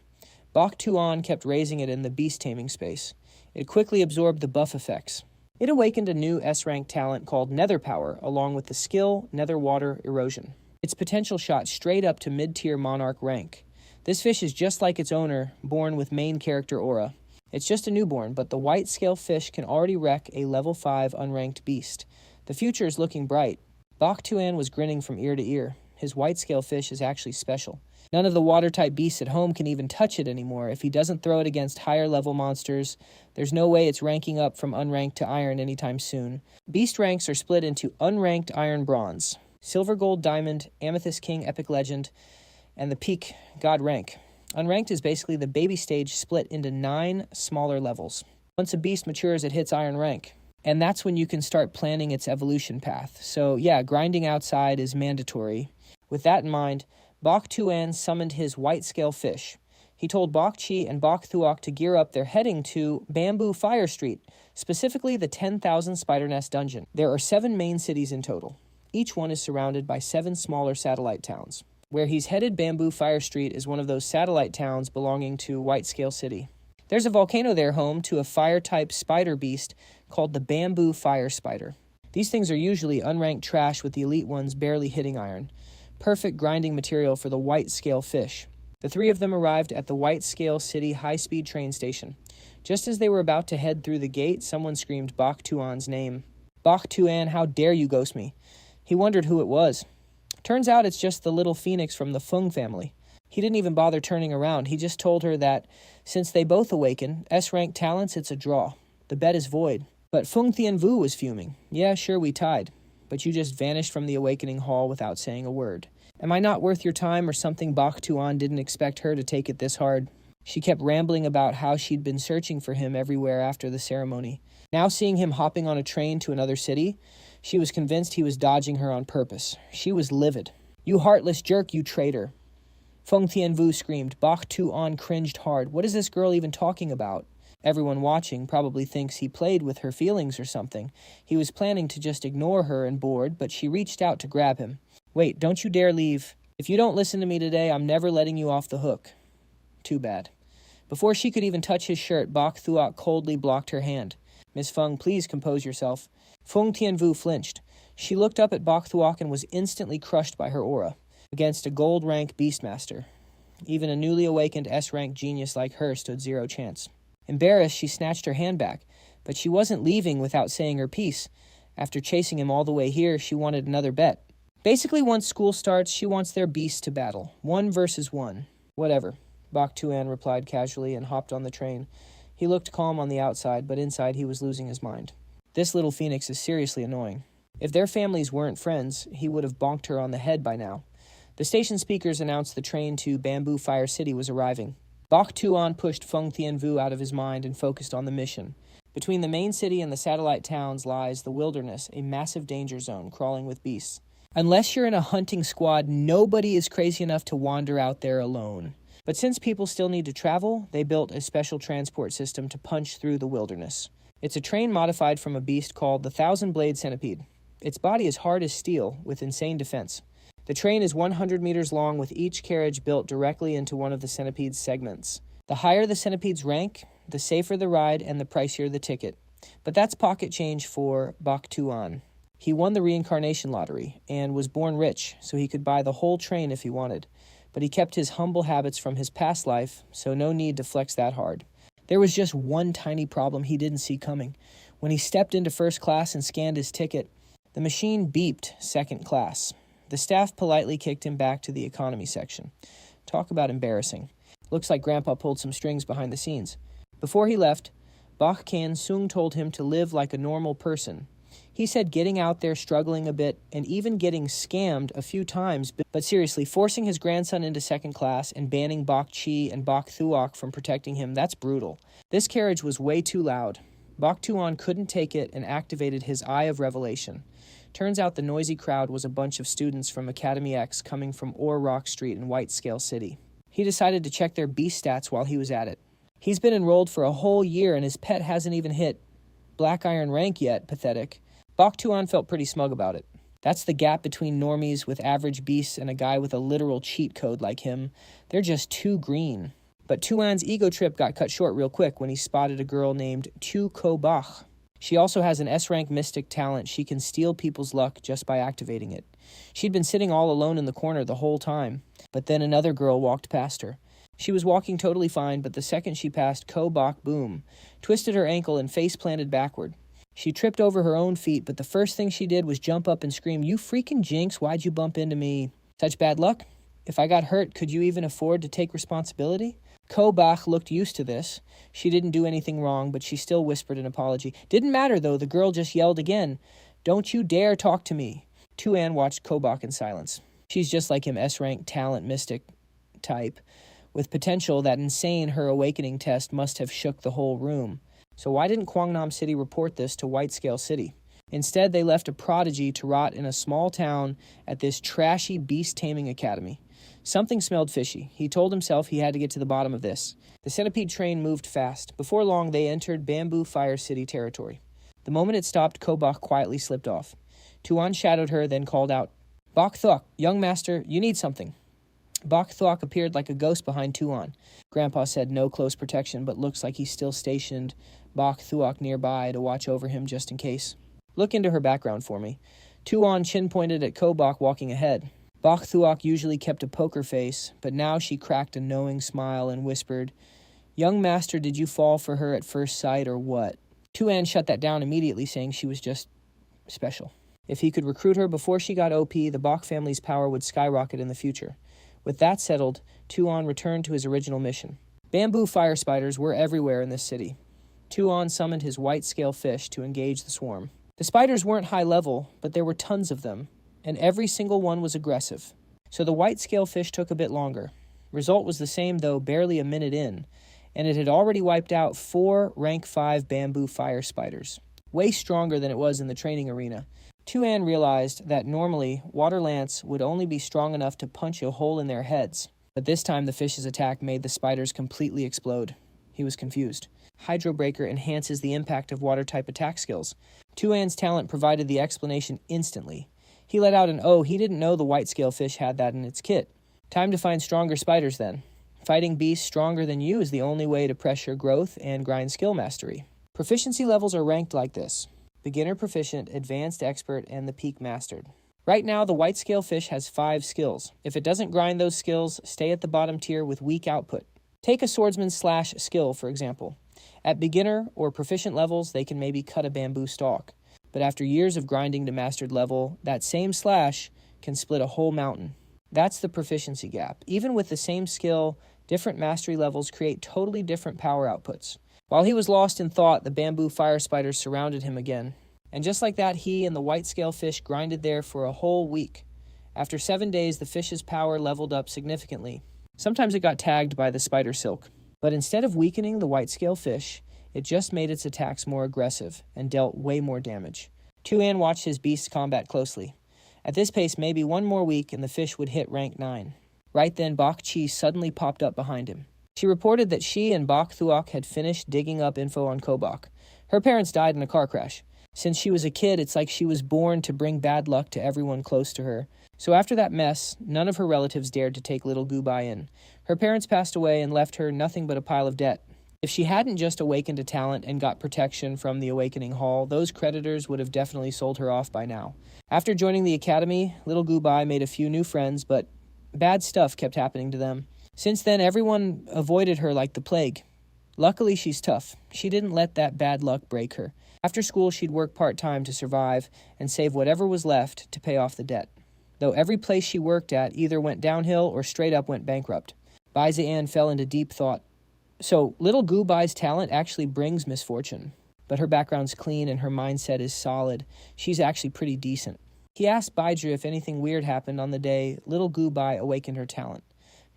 Bach Tu An kept raising it in the beast-taming space. It quickly absorbed the buff effects. It awakened a new S-rank talent called Nether Power, along with the skill Nether Water Erosion. Its potential shot straight up to mid-tier Monarch rank. This fish is just like its owner, born with main character aura. It's just a newborn, but the white-scale fish can already wreck a level 5 unranked beast. The future is looking bright. Bach Tu An was grinning from ear to ear. His white-scale fish is actually special. None of the water-type beasts at home can even touch it anymore. If he doesn't throw it against higher-level monsters, there's no way it's ranking up from unranked to iron anytime soon. Beast ranks are split into unranked iron bronze, silver gold diamond, amethyst king epic legend, and the peak god rank. Unranked is basically the baby stage split into 9 smaller levels. Once a beast matures, it hits iron rank. And that's when you can start planning its evolution path. So yeah, grinding outside is mandatory. With that in mind, Bach Tu An summoned his white-scale fish. He told Bach Chi and Bach Thuok to gear up. They're heading to Bamboo Fire Street, specifically the 10,000 Spider Nest Dungeon. There are 7 main cities in total. Each one is surrounded by 7 smaller satellite towns. Where he's headed, Bamboo Fire Street is one of those satellite towns belonging to White Scale City. There's a volcano there home to a fire-type spider beast called the bamboo fire spider. These things are usually unranked trash with the elite ones barely hitting iron. Perfect grinding material for the white-scale fish. The three of them arrived at the White-Scale City high-speed train station. Just as they were about to head through the gate, someone screamed Bach Tu An's name. Bach Tu An, how dare you ghost me? He wondered who it was. Turns out it's just the little phoenix from the Fung family. He didn't even bother turning around. He just told her that since they both awaken, S-rank talents, it's a draw. The bet is void. But Fung Thien Vu was fuming. Yeah, sure, we tied. But you just vanished from the awakening hall without saying a word. Am I not worth your time or something? Bach Tu An didn't expect her to take it this hard. She kept rambling about how she'd been searching for him everywhere after the ceremony. Now seeing him hopping on a train to another city, she was convinced he was dodging her on purpose. She was livid. You heartless jerk, you traitor. Fung Thien Vu screamed. Bach Tu An cringed hard. What is this girl even talking about? Everyone watching probably thinks he played with her feelings or something. He was planning to just ignore her and board, but she reached out to grab him. Wait, don't you dare leave. If you don't listen to me today, I'm never letting you off the hook. Too bad. Before she could even touch his shirt, Bach Tu An coldly blocked her hand. Miss Fung, please compose yourself. Fung Thien Vu flinched. She looked up at Bach Tu An and was instantly crushed by her aura. Against a gold-rank beastmaster. Even a newly awakened S-rank genius like her stood zero chance. Embarrassed, she snatched her hand back, but she wasn't leaving without saying her piece. After chasing him all the way here, she wanted another bet. Basically, once school starts, she wants their beasts to battle. 1 versus 1. Whatever, Bach Tu An replied casually and hopped on the train. He looked calm on the outside, but inside he was losing his mind. This little phoenix is seriously annoying. If their families weren't friends, he would have bonked her on the head by now. The station speakers announced the train to Bamboo Fire City was arriving. Bach Tu An pushed Fung Thien Vu out of his mind and focused on the mission. Between the main city and the satellite towns lies the wilderness, a massive danger zone crawling with beasts. Unless you're in a hunting squad, nobody is crazy enough to wander out there alone. But since people still need to travel, they built a special transport system to punch through the wilderness. It's a train modified from a beast called the Thousand-Blade Centipede. Its body is hard as steel, with insane defense. The train is 100 meters long, with each carriage built directly into one of the centipede's segments. The higher the centipede's rank, the safer the ride and the pricier the ticket. But that's pocket change for Bach Tu An. He won the reincarnation lottery and was born rich, so he could buy the whole train if he wanted. But he kept his humble habits from his past life, so no need to flex that hard. There was just one tiny problem he didn't see coming. When he stepped into first class and scanned his ticket, the machine beeped second class. The staff politely kicked him back to the economy section. Talk about embarrassing. Looks like Grandpa pulled some strings behind the scenes. Before he left, Bach Kan Sung told him to live like a normal person. He said getting out there, struggling a bit, and even getting scammed a few times, but seriously, forcing his grandson into second class and banning Bach Chi and Bach Thuok from protecting him, that's brutal. This carriage was way too loud. Bach Tu An couldn't take it and activated his Eye of Revelation. Turns out the noisy crowd was a bunch of students from Academy X coming from Ore Rock Street in White-Scale City. He decided to check their beast stats while he was at it. He's been enrolled for a whole year and his pet hasn't even hit Black Iron rank yet, pathetic. Bach Tu An felt pretty smug about it. That's the gap between normies with average beasts and a guy with a literal cheat code like him. They're just too green. But Tu An's ego trip got cut short real quick when he spotted a girl named Tu Ko Bach. She also has an S-rank mystic talent. She can steal people's luck just by activating it. She'd been sitting all alone in the corner the whole time, but then another girl walked past her. She was walking totally fine, but the second she passed Ko Bach, boom, twisted her ankle and face planted backward. She tripped over her own feet, but the first thing she did was jump up and scream, "You freaking jinx, why'd you bump into me? Such bad luck? If I got hurt, could you even afford to take responsibility?" Ko Bach looked used to this. She didn't do anything wrong, but she still whispered an apology. Didn't matter, though. The girl just yelled again, "Don't you dare talk to me." Tu An watched Ko Bach in silence. She's just like him, S-rank talent mystic type. With potential that insane her awakening test must have shook the whole room. So why didn't Kwangnam City report this to White-Scale City? Instead, they left a prodigy to rot in a small town at this trashy beast-taming academy. Something smelled fishy. He told himself he had to get to the bottom of this. The centipede train moved fast. Before long, they entered Bamboo Fire City territory. The moment it stopped, Ko Bach quietly slipped off. Tu An shadowed her, then called out, "Bach Thuok, young master, you need something." Bach Tu An appeared like a ghost behind Tu An. Grandpa said no close protection, but looks like he still stationed Bach Tu An nearby to watch over him just in case. Look into her background for me. Tu An chin pointed at Kobach walking ahead. Bach Tu An usually kept a poker face, but now she cracked a knowing smile and whispered, "Young master, did you fall for her at first sight or what?" Tu An shut that down immediately, saying she was just special. If he could recruit her before she got OP, the Bach family's power would skyrocket in the future. With that settled, Tu An returned to his original mission. Bamboo fire spiders were everywhere in this city. Tu An summoned his white-scale fish to engage the swarm. The spiders weren't high level, but there were tons of them, and every single one was aggressive. So the white-scale fish took a bit longer. Result was the same, though barely a minute in, and it had already wiped out 4 rank 5 bamboo fire spiders, way stronger than it was in the training arena. Tu An realized that normally water lance would only be strong enough to punch a hole in their heads, but this time the fish's attack made the spiders completely explode. He was confused. Hydro Breaker enhances the impact of water-type attack skills. Tu An's talent provided the explanation instantly. He let out an "oh, he didn't know the white-scale fish had that in its kit." Time to find stronger spiders then. Fighting beasts stronger than you is the only way to pressure growth and grind skill mastery. Proficiency levels are ranked like this: beginner proficient, advanced expert, and the peak mastered. Right now, the white-scale fish has 5 skills. If it doesn't grind those skills, stay at the bottom tier with weak output. Take a swordsman/skill, for example. At beginner or proficient levels, they can maybe cut a bamboo stalk. But after years of grinding to mastered level, that same slash can split a whole mountain. That's the proficiency gap. Even with the same skill, different mastery levels create totally different power outputs. While he was lost in thought, the bamboo fire spiders surrounded him again. And just like that, he and the white-scale fish grinded there for a whole week. After 7 days, the fish's power leveled up significantly. Sometimes it got tagged by the spider silk. But instead of weakening the white-scale fish, it just made its attacks more aggressive and dealt way more damage. Tu An watched his beast combat closely. At this pace, maybe one more week and the fish would hit rank 9. Right then, Bach Chi suddenly popped up behind him. She reported that she and Bach Tu An had finished digging up info on Kobach. Her parents died in a car crash. Since she was a kid, it's like she was born to bring bad luck to everyone close to her. So after that mess, none of her relatives dared to take little Gubai in. Her parents passed away and left her nothing but a pile of debt. If she hadn't just awakened a talent and got protection from the Awakening Hall, those creditors would have definitely sold her off by now. After joining the academy, little Gubai made a few new friends, but bad stuff kept happening to them. Since then, everyone avoided her like the plague. Luckily, she's tough. She didn't let that bad luck break her. After school, she'd work part-time to survive and save whatever was left to pay off the debt. Though every place she worked at either went downhill or straight up went bankrupt. Bai Zian fell into deep thought. So, little Gubai's talent actually brings misfortune. But her background's clean and her mindset is solid. She's actually pretty decent. He asked Baiju if anything weird happened on the day little Gubai awakened her talent.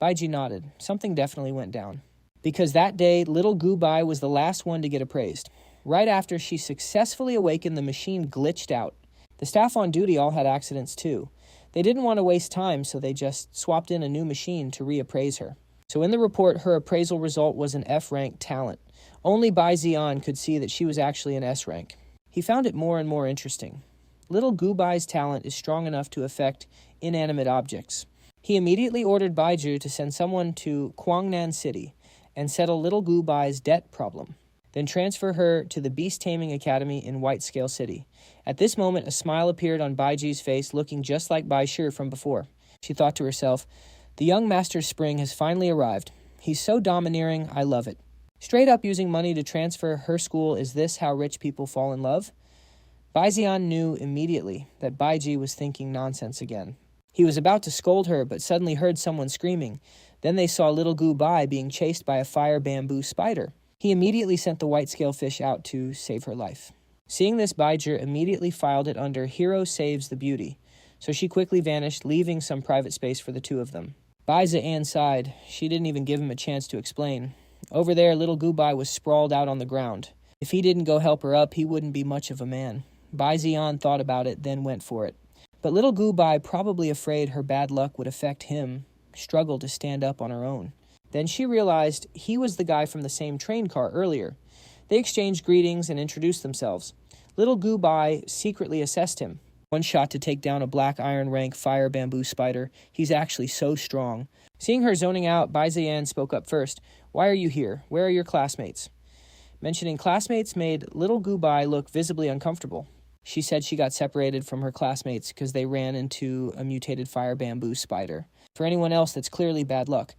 Baiju nodded. Something definitely went down. Because that day, little Gubai was the last one to get appraised. Right after she successfully awakened, the machine glitched out. The staff on duty all had accidents too. They didn't want to waste time, so they just swapped in a new machine to reappraise her. So in the report, her appraisal result was an F-rank talent. Only Bai Zian could see that she was actually an S-rank. He found it more and more interesting. Little Gubai's talent is strong enough to affect inanimate objects. He immediately ordered Baiju to send someone to Kwangnan City and settle little Gubai's debt problem. Then transfer her to the Beast Taming Academy in White Scale City. At this moment, a smile appeared on Baiju's face, looking just like Bai Shi from before. She thought to herself, "The young master's spring has finally arrived. He's so domineering, I love it." Straight up using money to transfer her school, is this how rich people fall in love? Bai Zian knew immediately that Baiji was thinking nonsense again. He was about to scold her, but suddenly heard someone screaming. Then they saw little Gubai being chased by a fire bamboo spider. He immediately sent the white-scale fish out to save her life. Seeing this, Baiju immediately filed it under Hero Saves the Beauty, so she quickly vanished, leaving some private space for the two of them. Bai Zian sighed. She didn't even give him a chance to explain. Over there, little Gubai was sprawled out on the ground. If he didn't go help her up, he wouldn't be much of a man. Bai Zian thought about it, then went for it. But little Gubai, probably afraid her bad luck would affect him, struggled to stand up on her own. Then she realized he was the guy from the same train car earlier. They exchanged greetings and introduced themselves. Little Gubai secretly assessed him. One shot to take down a black iron rank fire bamboo spider. He's actually so strong. Seeing her zoning out, Bai Ziyan spoke up first. Why are you here? Where are your classmates? Mentioning classmates made little Gu Bai look visibly uncomfortable. She said she got separated from her classmates because they ran into a mutated fire bamboo spider. For anyone else, that's clearly bad luck.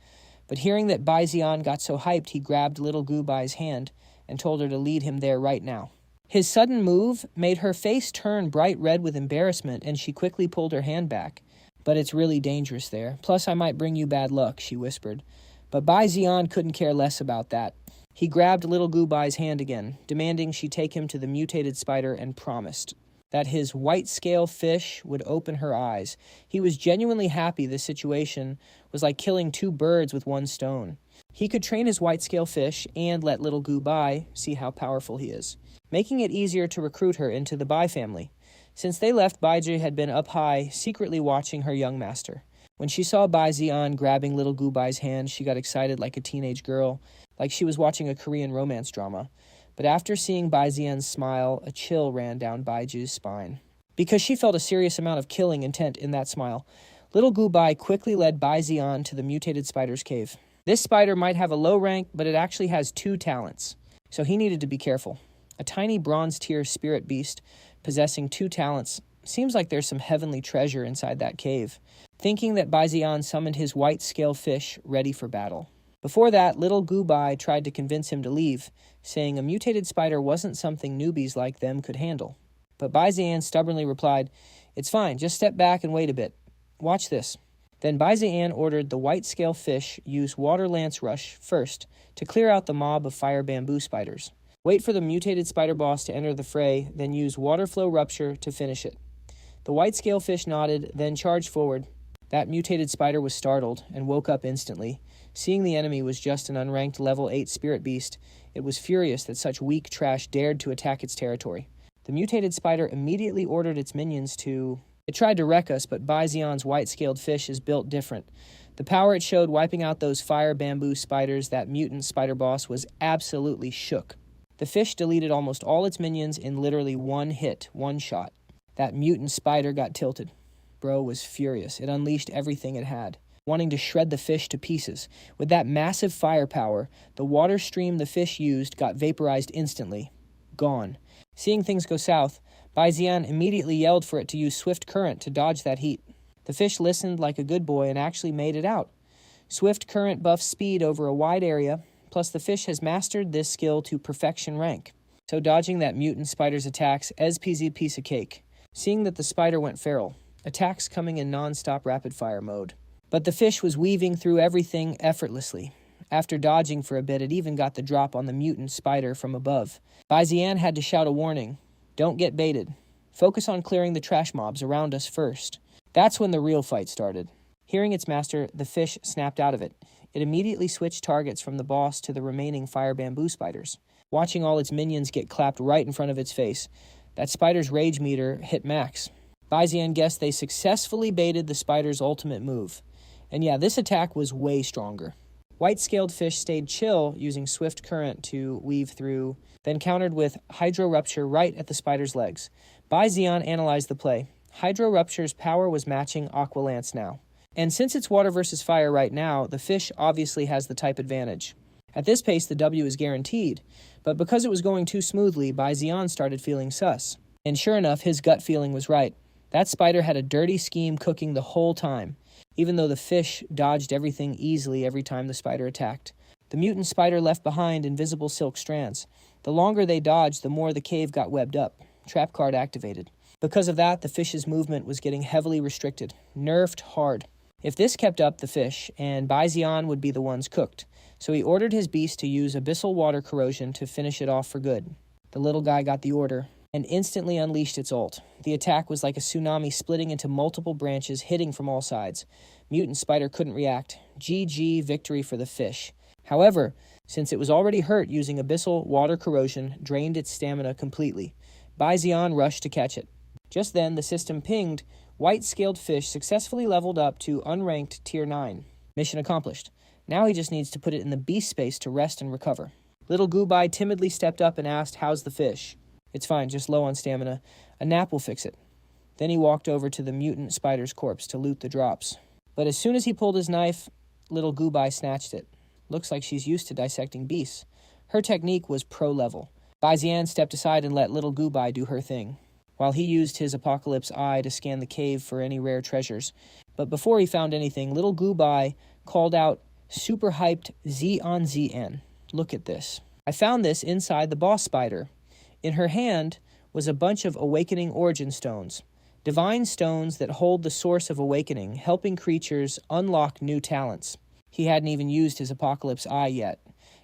But hearing that Bai Ziyan got so hyped, he grabbed little Gu Bai's hand and told her to lead him there right now. His sudden move made her face turn bright red with embarrassment, and she quickly pulled her hand back. But it's really dangerous there. Plus, I might bring you bad luck, she whispered. But Bai Ziyan couldn't care less about that. He grabbed little Gu Bai's hand again, demanding she take him to the mutated spider, and promised that his white scale fish would open her eyes. He was genuinely happy the situation was like killing two birds with one stone. He could train his white scale fish and let little Gu Bai see how powerful he is, making it easier to recruit her into the Bai family. Since they left, Baiji had been up high, secretly watching her young master. When she saw Bai Ziyan grabbing little Gu Bai's hand, she got excited like a teenage girl, like she was watching a Korean romance drama. But after seeing Bai Ziyan's smile, a chill ran down Baiju's spine. Because she felt a serious amount of killing intent in that smile, little Gu Bai quickly led Bai Ziyan to the mutated spider's cave. This spider might have a low rank, but it actually has 2 talents, so he needed to be careful. A tiny bronze-tier spirit beast possessing 2 talents. Seems like there's some heavenly treasure inside that cave. Thinking that Bai Ziyan summoned his white scale fish ready for battle. Before that, little Gu Bai tried to convince him to leave, saying a mutated spider wasn't something newbies like them could handle. But Bai Ziyan stubbornly replied, "It's fine, just step back and wait a bit. Watch this." Then Bai Ziyan ordered the white scale fish use water lance rush first to clear out the mob of fire bamboo spiders. Wait for the mutated spider boss to enter the fray, then use water flow rupture to finish it. The white scale fish nodded, then charged forward. That mutated spider was startled and woke up instantly. Seeing the enemy was just an unranked level 8 spirit beast, it was furious that such weak trash dared to attack its territory. The mutated spider immediately ordered its minions to... It tried to wreck us, but Bai Ziyan's white-scaled fish is built different. The power it showed wiping out those fire bamboo spiders, that mutant spider boss, was absolutely shook. The fish deleted almost all its minions in literally one hit, one shot. That mutant spider got tilted. Bro was furious. It unleashed everything it had, wanting to shred the fish to pieces. With that massive firepower, the water stream the fish used got vaporized instantly. Gone. Seeing things go south, Bai Ziyan immediately yelled for it to use swift current to dodge that heat. The fish listened like a good boy and actually made it out. Swift current buffs speed over a wide area, plus the fish has mastered this skill to perfection rank. So dodging that mutant spider's attacks, SPZ piece of cake. Seeing that the spider went feral, attacks coming in non-stop rapid-fire mode. But the fish was weaving through everything effortlessly. After dodging for a bit, it even got the drop on the mutant spider from above. Bai Ziyan had to shout a warning. Don't get baited. Focus on clearing the trash mobs around us first. That's when the real fight started. Hearing its master, the fish snapped out of it. It immediately switched targets from the boss to the remaining fire bamboo spiders. Watching all its minions get clapped right in front of its face, that spider's rage meter hit max. Bai Ziyan guessed they successfully baited the spider's ultimate move. And yeah, this attack was way stronger. White-scaled fish stayed chill, using swift current to weave through, then countered with hydro rupture right at the spider's legs. Bai Ziyan analyzed the play. Hydro rupture's power was matching Aqua Lance now. And since it's water versus fire right now, the fish obviously has the type advantage. At this pace, the W is guaranteed, but because it was going too smoothly, Bai Ziyan started feeling sus. And sure enough, his gut feeling was right. That spider had a dirty scheme cooking the whole time, even though the fish dodged everything easily every time the spider attacked. The mutant spider left behind invisible silk strands. The longer they dodged, the more the cave got webbed up. Trap card activated. Because of that, the fish's movement was getting heavily restricted, nerfed hard. If this kept up, the fish and Bai Ziyan would be the ones cooked, so he ordered his beast to use abyssal water corrosion to finish it off for good. The little guy got the order and instantly unleashed its ult. The attack was like a tsunami splitting into multiple branches, hitting from all sides. Mutant spider couldn't react. GG victory for the fish. However, since it was already hurt, using abyssal water corrosion drained its stamina completely. Bai Ziyan rushed to catch it. Just then, the system pinged, white-scaled fish successfully leveled up to unranked Tier 9. Mission accomplished. Now he just needs to put it in the beast space to rest and recover. Little Gu Bai timidly stepped up and asked, "How's the fish?" "It's fine, just low on stamina. A nap will fix it." Then he walked over to the mutant spider's corpse to loot the drops. But as soon as he pulled his knife, little Gubai snatched it. Looks like she's used to dissecting beasts. Her technique was pro-level. Bai Zian stepped aside and let little Gubai do her thing, while he used his apocalypse eye to scan the cave for any rare treasures. But before he found anything, little Gubai called out, super hyped, ZN. Look at this. I found this inside the boss spider. In her hand was a bunch of awakening origin stones. Divine stones that hold the source of awakening, helping creatures unlock new talents. He hadn't even used his apocalypse eye yet,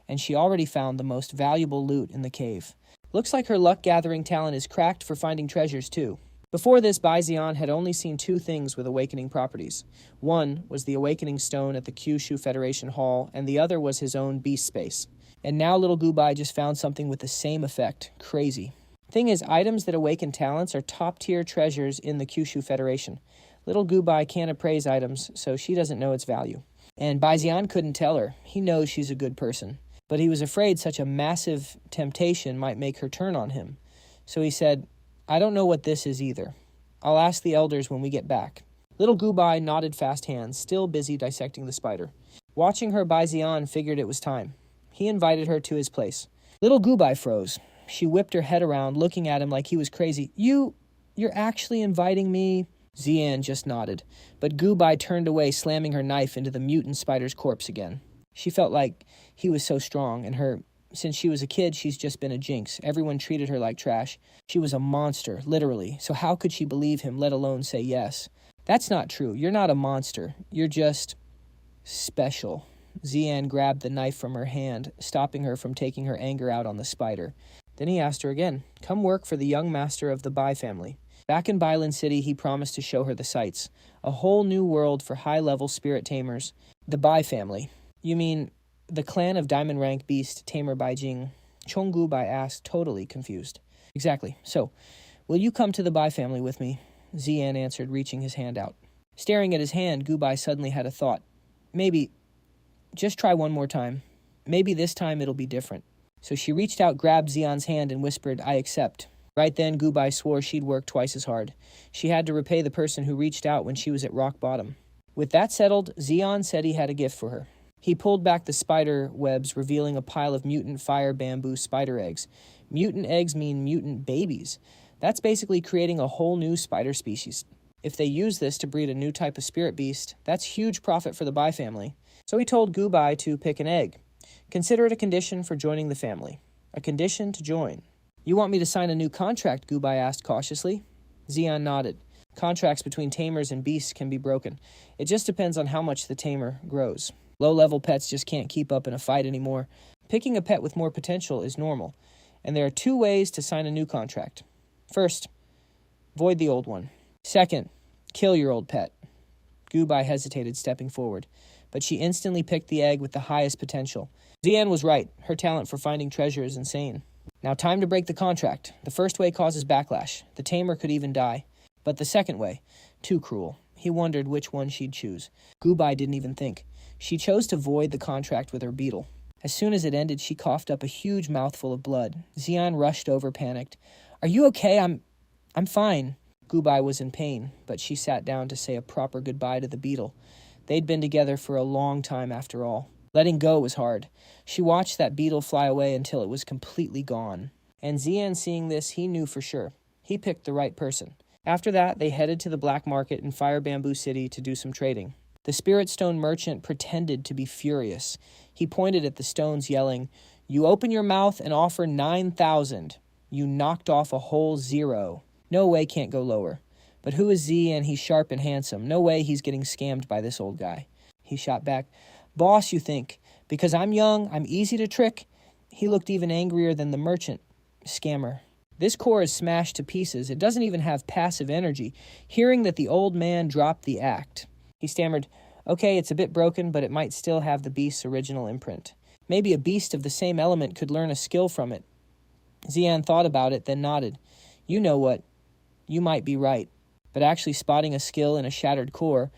and she already found the most valuable loot in the cave. Looks like her luck-gathering talent is cracked for finding treasures, too. Before this, Bai Zian had only seen two things with awakening properties. One was the awakening stone at the Kyushu Federation Hall, and the other was his own beast space. And now little Gubai just found something with the same effect. Crazy. Thing is, items that awaken talents are top-tier treasures in the Kyushu Federation. Little Gubai can't appraise items, so she doesn't know its value. And Bai Zian couldn't tell her. He knows she's a good person. But he was afraid such a massive temptation might make her turn on him. So he said, I don't know what this is either. I'll ask the elders when we get back. Little Gubai nodded fast hands, still busy dissecting the spider. Watching her, Bai Zian figured it was time. He invited her to his place. Little Gubai froze. She whipped her head around, looking at him like he was crazy. You're actually inviting me? Zian just nodded, but Gubai turned away, slamming her knife into the mutant spider's corpse again. She felt like he was so strong, and since she was a kid, she's just been a jinx. Everyone treated her like trash. She was a monster, literally, so how could she believe him, let alone say yes? That's not true. You're not a monster. You're just special. Zian grabbed the knife from her hand, stopping her from taking her anger out on the spider. Then he asked her again, come work for the young master of the Bai family. Back in Bailan City, he promised to show her the sights. A whole new world for high-level spirit tamers. The Bai family. You mean the clan of diamond rank beast Tamer Baijing? Chong Gubai asked, totally confused. Exactly. So, will you come to the Bai family with me? Zian answered, reaching his hand out. Staring at his hand, Gubai suddenly had a thought. Maybe, just try one more time. Maybe this time it'll be different. So she reached out, grabbed Zian's hand, and whispered, I accept. Right then, Gubai swore she'd work twice as hard. She had to repay the person who reached out when she was at rock bottom. With that settled, Zian said he had a gift for her. He pulled back the spider webs, revealing a pile of mutant fire bamboo spider eggs. Mutant eggs mean mutant babies. That's basically creating a whole new spider species. If they use this to breed a new type of spirit beast, that's huge profit for the Bai family. So he told Gubai to pick an egg. Consider it a condition for joining the family. A condition to join. You want me to sign a new contract? Gubai asked cautiously. Zian nodded. Contracts between tamers and beasts can be broken. It just depends on how much the tamer grows. Low-level pets just can't keep up in a fight anymore. Picking a pet with more potential is normal. And there are two ways to sign a new contract. First, void the old one. Second, kill your old pet. Gubai hesitated, stepping forward. But she instantly picked the egg with the highest potential. Zian was right. Her talent for finding treasure is insane. Now time to break the contract. The first way causes backlash. The tamer could even die. But the second way, too cruel. He wondered which one she'd choose. Gubai didn't even think. She chose to void the contract with her beetle. As soon as it ended, she coughed up a huge mouthful of blood. Zian rushed over, panicked. Are you okay? I'm fine. Gubai was in pain, but she sat down to say a proper goodbye to the beetle. They'd been together for a long time after all. Letting go was hard. She watched that beetle fly away until it was completely gone. And Zian, seeing this, he knew for sure. He picked the right person. After that, they headed to the black market in Fire Bamboo City to do some trading. The spirit stone merchant pretended to be furious. He pointed at the stones, yelling, You open your mouth and offer 9,000. You knocked off a whole 0. No way, can't go lower. But who is Zian? He's sharp and handsome. No way he's getting scammed by this old guy. He shot back, Boss, you think, because I'm young, I'm easy to trick? He looked even angrier than the merchant. Scammer. This core is smashed to pieces. It doesn't even have passive energy. Hearing that the old man dropped the act. He stammered, Okay, it's a bit broken, but it might still have the beast's original imprint. Maybe a beast of the same element could learn a skill from it. Zian thought about it, then nodded. You know what? You might be right. But actually spotting a skill in a shattered core,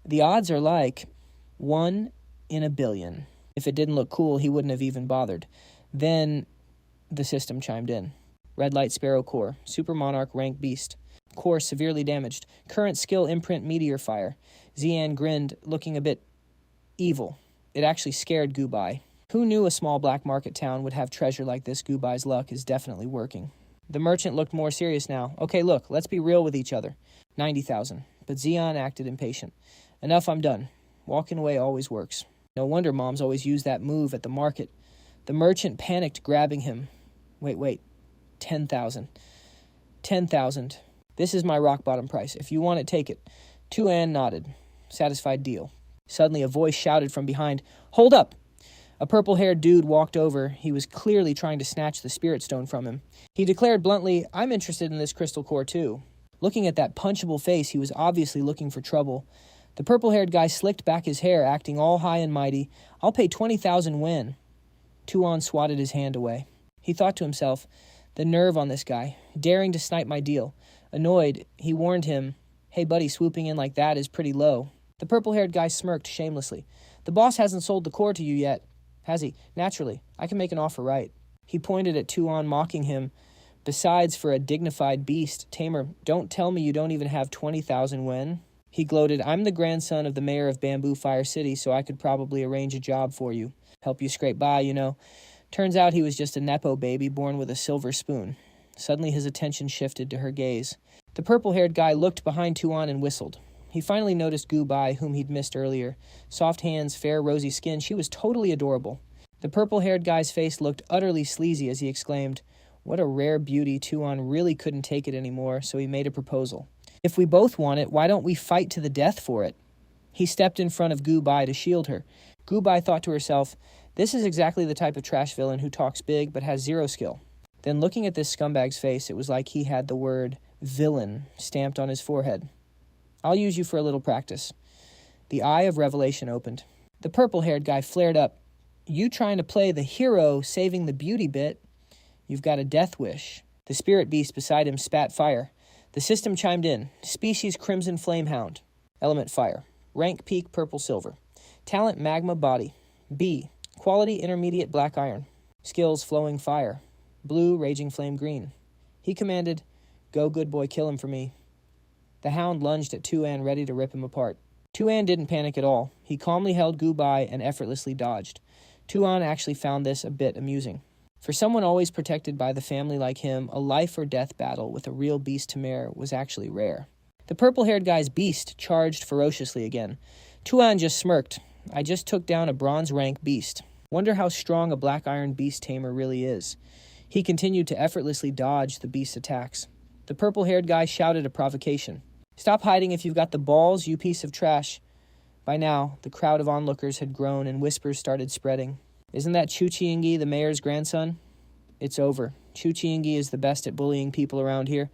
the odds are like 1 in a billion. If it didn't look cool, he wouldn't have even bothered. Then the system chimed in. Red Light Sparrow Core, Super Monarch Rank Beast. Core severely damaged. Current skill imprint meteor fire. Zian grinned, looking a bit evil. It actually scared Gubai. Who knew a small black market town would have treasure like this? Gubai's luck is definitely working. The merchant looked more serious now. Okay, look, let's be real with each other. 90,000. But Zian acted impatient. Enough, I'm done. Walking away always works. No wonder moms always use that move at the market. The merchant panicked, grabbing him. Wait. 10,000. 10,000. This is my rock bottom price. If you want it, take it. Tu An nodded. Satisfied deal. Suddenly a voice shouted from behind, "Hold up!" A purple-haired dude walked over. He was clearly trying to snatch the spirit stone from him. He declared bluntly, "I'm interested in this crystal core too." Looking at that punchable face, he was obviously looking for trouble. The purple-haired guy slicked back his hair, acting all high and mighty. "I'll pay 20,000 when." Tu An swatted his hand away. He thought to himself, the nerve on this guy, daring to snipe my deal. Annoyed, he warned him, "Hey buddy, swooping in like that is pretty low." The purple-haired guy smirked shamelessly. "The boss hasn't sold the core to you yet, has he? Naturally, I can make an offer right." He pointed at Tu An, mocking him. "Besides, for a dignified beast, Tamer, don't tell me you don't even have 20,000 when." He gloated, "I'm the grandson of the mayor of Bamboo Fire City, so I could probably arrange a job for you. Help you scrape by, you know." Turns out he was just a Nepo baby born with a silver spoon. Suddenly his attention shifted to her gaze. The purple-haired guy looked behind Tu An and whistled. He finally noticed Gubai, whom he'd missed earlier. Soft hands, fair rosy skin, she was totally adorable. The purple-haired guy's face looked utterly sleazy as he exclaimed, "What a rare beauty." Tu An really couldn't take it anymore, so he made a proposal. "If we both want it, why don't we fight to the death for it?" He stepped in front of Gubai to shield her. Gubai thought to herself, this is exactly the type of trash villain who talks big but has zero skill. Then looking at this scumbag's face, it was like he had the word villain stamped on his forehead. "I'll use you for a little practice." The eye of revelation opened. The purple-haired guy flared up. "You trying to play the hero saving the beauty bit? You've got a death wish." The spirit beast beside him spat fire. The system chimed in. Species Crimson Flamehound. Element fire. Rank peak purple silver. Talent magma body. B. Quality intermediate black iron. Skills flowing fire. Blue raging flame green. He commanded, "Go good boy, kill him for me." The hound lunged at Tu An, ready to rip him apart. Tu An didn't panic at all. He calmly held Gubai and effortlessly dodged. Tu An actually found this a bit amusing. For someone always protected by the family like him, a life or death battle with a real beast Tamer was actually rare. The purple-haired guy's beast charged ferociously again. Tu An just smirked. "I just took down a bronze rank beast. Wonder how strong a black iron beast tamer really is." He continued to effortlessly dodge the beast's attacks. The purple-haired guy shouted a provocation. "Stop hiding if you've got the balls, you piece of trash." By now, the crowd of onlookers had grown and whispers started spreading. "Isn't that Chuchiingi, the mayor's grandson?" "It's over. Chuchiingi is the best at bullying people around here.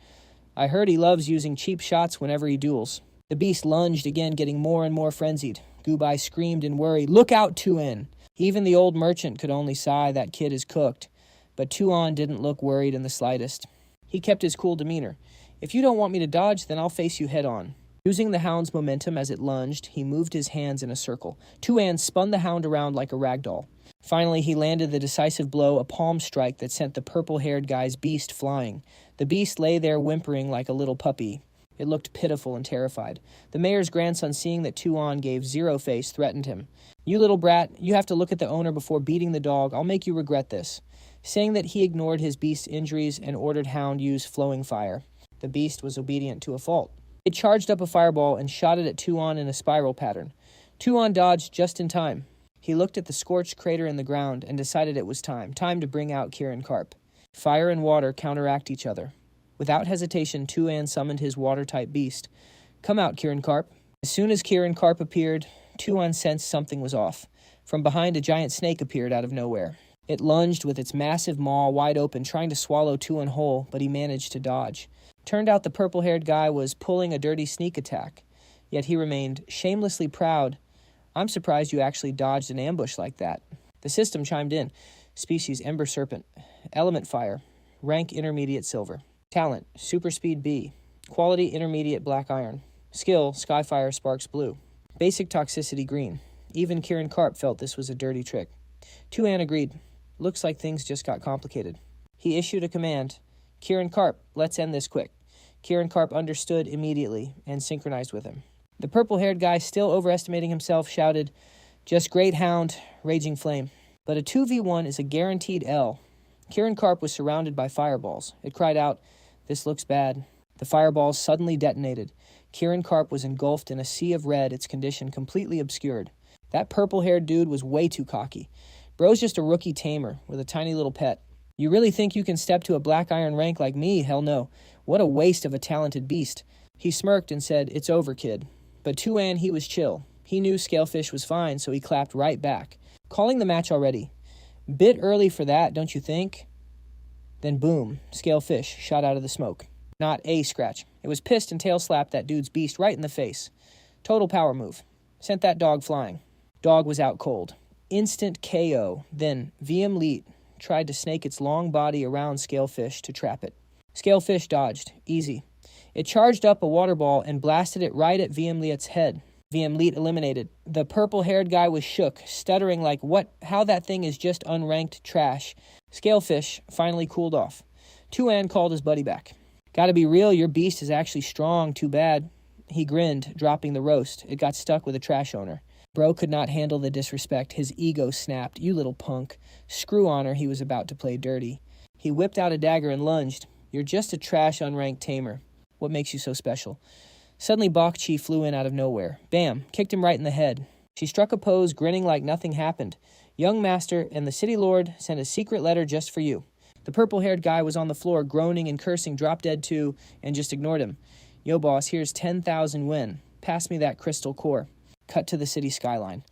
I heard he loves using cheap shots whenever he duels." The beast lunged again, getting more and more frenzied. Gubai screamed in worry, "Look out, Tu An!" Even the old merchant could only sigh, that kid is cooked. But Tu An didn't look worried in the slightest. He kept his cool demeanor. "If you don't want me to dodge, then I'll face you head on." Using the hound's momentum as it lunged, he moved his hands in a circle. Tu An spun the hound around like a rag doll. Finally, he landed the decisive blow, a palm strike that sent the purple-haired guy's beast flying. The beast lay there whimpering like a little puppy. It looked pitiful and terrified. The mayor's grandson, seeing that Tu An gave zero face, threatened him. "You little brat, you have to look at the owner before beating the dog. I'll make you regret this." Saying that he ignored his beast's injuries and ordered hound use flowing fire. The beast was obedient to a fault. It charged up a fireball and shot it at Tu An in a spiral pattern. Tu An dodged just in time. He looked at the scorched crater in the ground and decided it was time to bring out Kirin Karp. Fire and water counteract each other. Without hesitation, Tu An summoned his water-type beast. "Come out, Kirin Karp." As soon as Kirin Karp appeared, Tu An sensed something was off. From behind, a giant snake appeared out of nowhere. It lunged with its massive maw wide open, trying to swallow Tu An whole, but he managed to dodge. Turned out the purple-haired guy was pulling a dirty sneak attack. Yet he remained shamelessly proud. "I'm surprised you actually dodged an ambush like that." The system chimed in. Species Ember Serpent. Element Fire. Rank Intermediate Silver. Talent Super Speed B. Quality Intermediate Black Iron. Skill Skyfire Sparks Blue. Basic Toxicity Green. Even Kirin Karp felt this was a dirty trick. Tu An agreed. Looks like things just got complicated. He issued a command. "Kirin Karp, let's end this quick." Kieran Karp understood immediately and synchronized with him. The purple-haired guy, still overestimating himself, shouted, "Just great hound, raging flame." But a 2v1 is a guaranteed L. Kieran Karp was surrounded by fireballs. It cried out, "This looks bad." The fireballs suddenly detonated. Kieran Karp was engulfed in a sea of red, its condition completely obscured. That purple-haired dude was way too cocky. Bro's just a rookie tamer with a tiny little pet. You really think you can step to a black iron rank like me? Hell no. What a waste of a talented beast. He smirked and said, "It's over, kid." But Tu An, he was chill. He knew Scalefish was fine, so he clapped right back. Calling the match already. Bit early for that, don't you think? Then boom, Scalefish shot out of the smoke. Not a scratch. It was pissed and tail slapped that dude's beast right in the face. Total power move. Sent that dog flying. Dog was out cold. Instant KO. Then YEETED tried to snake its long body around Scalefish to trap it. Scalefish dodged. Easy. It charged up a water ball and blasted it right at YEETED's head. YEETED eliminated. The purple-haired guy was shook, stuttering like, how that thing is just unranked trash. Scalefish finally cooled off. Tu An called his buddy back. "Gotta be real, your beast is actually strong, too bad." He grinned, dropping the roast. It got stuck with a trash owner. Bro could not handle the disrespect. His ego snapped. "You little punk." Screw honor, he was about to play dirty. He whipped out a dagger and lunged. "You're just a trash unranked tamer. What makes you so special?" Suddenly Bach Tu flew in out of nowhere. Bam! Kicked him right in the head. She struck a pose, grinning like nothing happened. "Young master and the city lord sent a secret letter just for you." The purple-haired guy was on the floor, groaning and cursing, dropped dead too, and just ignored him. "Yo, boss, here's 10,000 win. Pass me that crystal core." Cut to the city skyline.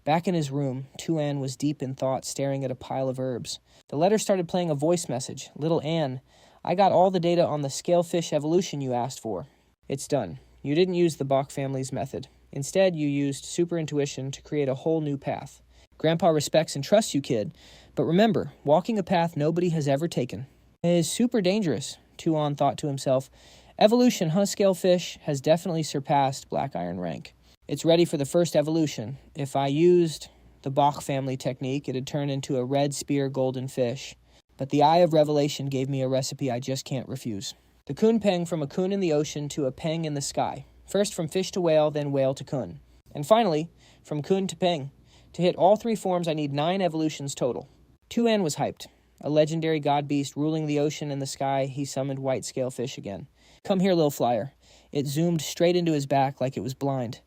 Back in his room, Tu An was deep in thought, staring at a pile of herbs. The letter started playing a voice message. "Little Anne, I got all the data on the Scalefish evolution you asked for. It's done. You didn't use the Bach family's method. Instead, you used super intuition to create a whole new path. Grandpa respects and trusts you, kid. But remember, walking a path nobody has ever taken is super dangerous," Tu An thought to himself. Evolution, huh, Scalefish, has definitely surpassed Black Iron rank. It's ready for the first evolution. If I used the Bach family technique, it'd turn into a red spear golden fish. But the Eye of Revelation gave me a recipe I just can't refuse. The kun peng from a kun in the ocean to a peng in the sky. First from fish to whale, then whale to kun. And finally, from kun to peng. To hit all three forms, I need 9 evolutions total. Tu An was hyped. A legendary god beast ruling the ocean and the sky, he summoned white Scalefish again. "Come here, little flyer." It zoomed straight into his back like it was blind.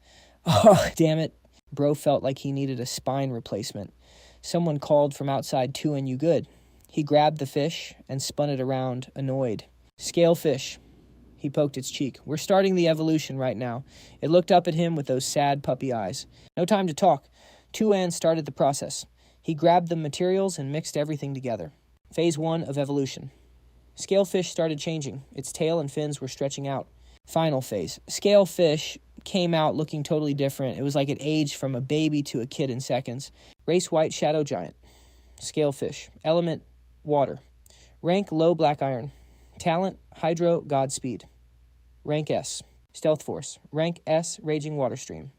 Oh, damn it. Bro felt like he needed a spine replacement. Someone called from outside, "Tu An, you good?" He grabbed the fish and spun it around, annoyed. "Scalefish." He poked its cheek. "We're starting the evolution right now." It looked up at him with those sad puppy eyes. No time to talk. Tu An started the process. He grabbed the materials and mixed everything together. Phase 1 of evolution. Scalefish started changing. Its tail and fins were stretching out. Final phase. Scalefish came out looking totally different. It was like it aged from a baby to a kid in seconds. Race white shadow giant. Scalefish. Element water. Rank low black iron. Talent hydro godspeed. Rank S. Stealth force. Rank S raging water stream.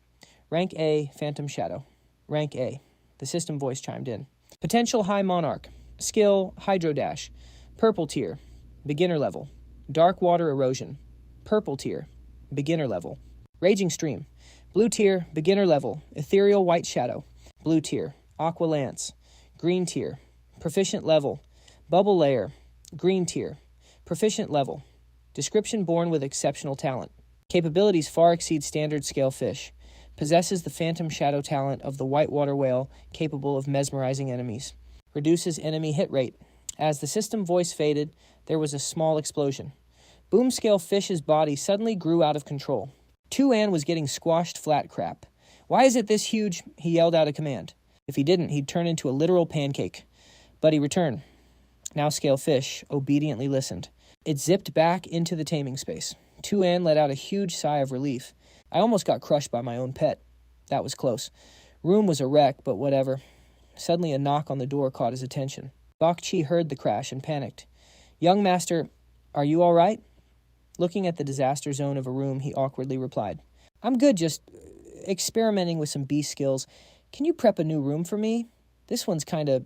Rank A phantom shadow. Rank A. The system voice chimed in. Potential high monarch. Skill hydro dash. Purple tier. Beginner level. Dark water erosion. Purple tier. Beginner level. Raging stream. Blue tier. Beginner level. Ethereal white shadow. Blue tier. Aqua lance. Green tier. Proficient level. Bubble layer. Green tier. Proficient level. Description: born with exceptional talent. Capabilities far exceed standard Scalefish. Possesses the phantom shadow talent of the whitewater whale, capable of mesmerizing enemies. Reduces enemy hit rate. As the system voice faded, there was a small explosion. Boom Scalefish's body suddenly grew out of control. Tu An was getting squashed flat crap. "Why is it this huge?" He yelled out a command. If he didn't, he'd turn into a literal pancake. But he returned. Now Scalefish obediently listened. It zipped back into the taming space. Tu An let out a huge sigh of relief. I almost got crushed by my own pet. That was close. Room was a wreck, but whatever. Suddenly a knock on the door caught his attention. Bach Tu heard the crash and panicked. "Young master, are you all right?" Looking at the disaster zone of a room, he awkwardly replied, "I'm good, just experimenting with some beast skills. Can you prep a new room for me? This one's kind of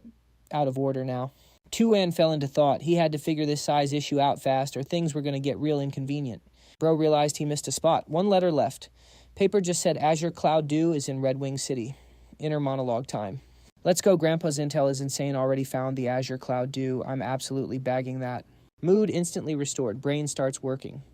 out of order now." Tu An fell into thought. He had to figure this size issue out fast, or things were going to get real inconvenient. Bro realized he missed a spot. One letter left. Paper just said Azure Cloud Dew is in Red Wing City. Inner monologue time. Let's go, Grandpa's intel is insane. Already found the Azure Cloud Dew. I'm absolutely bagging that. Mood instantly restored. Brain starts working.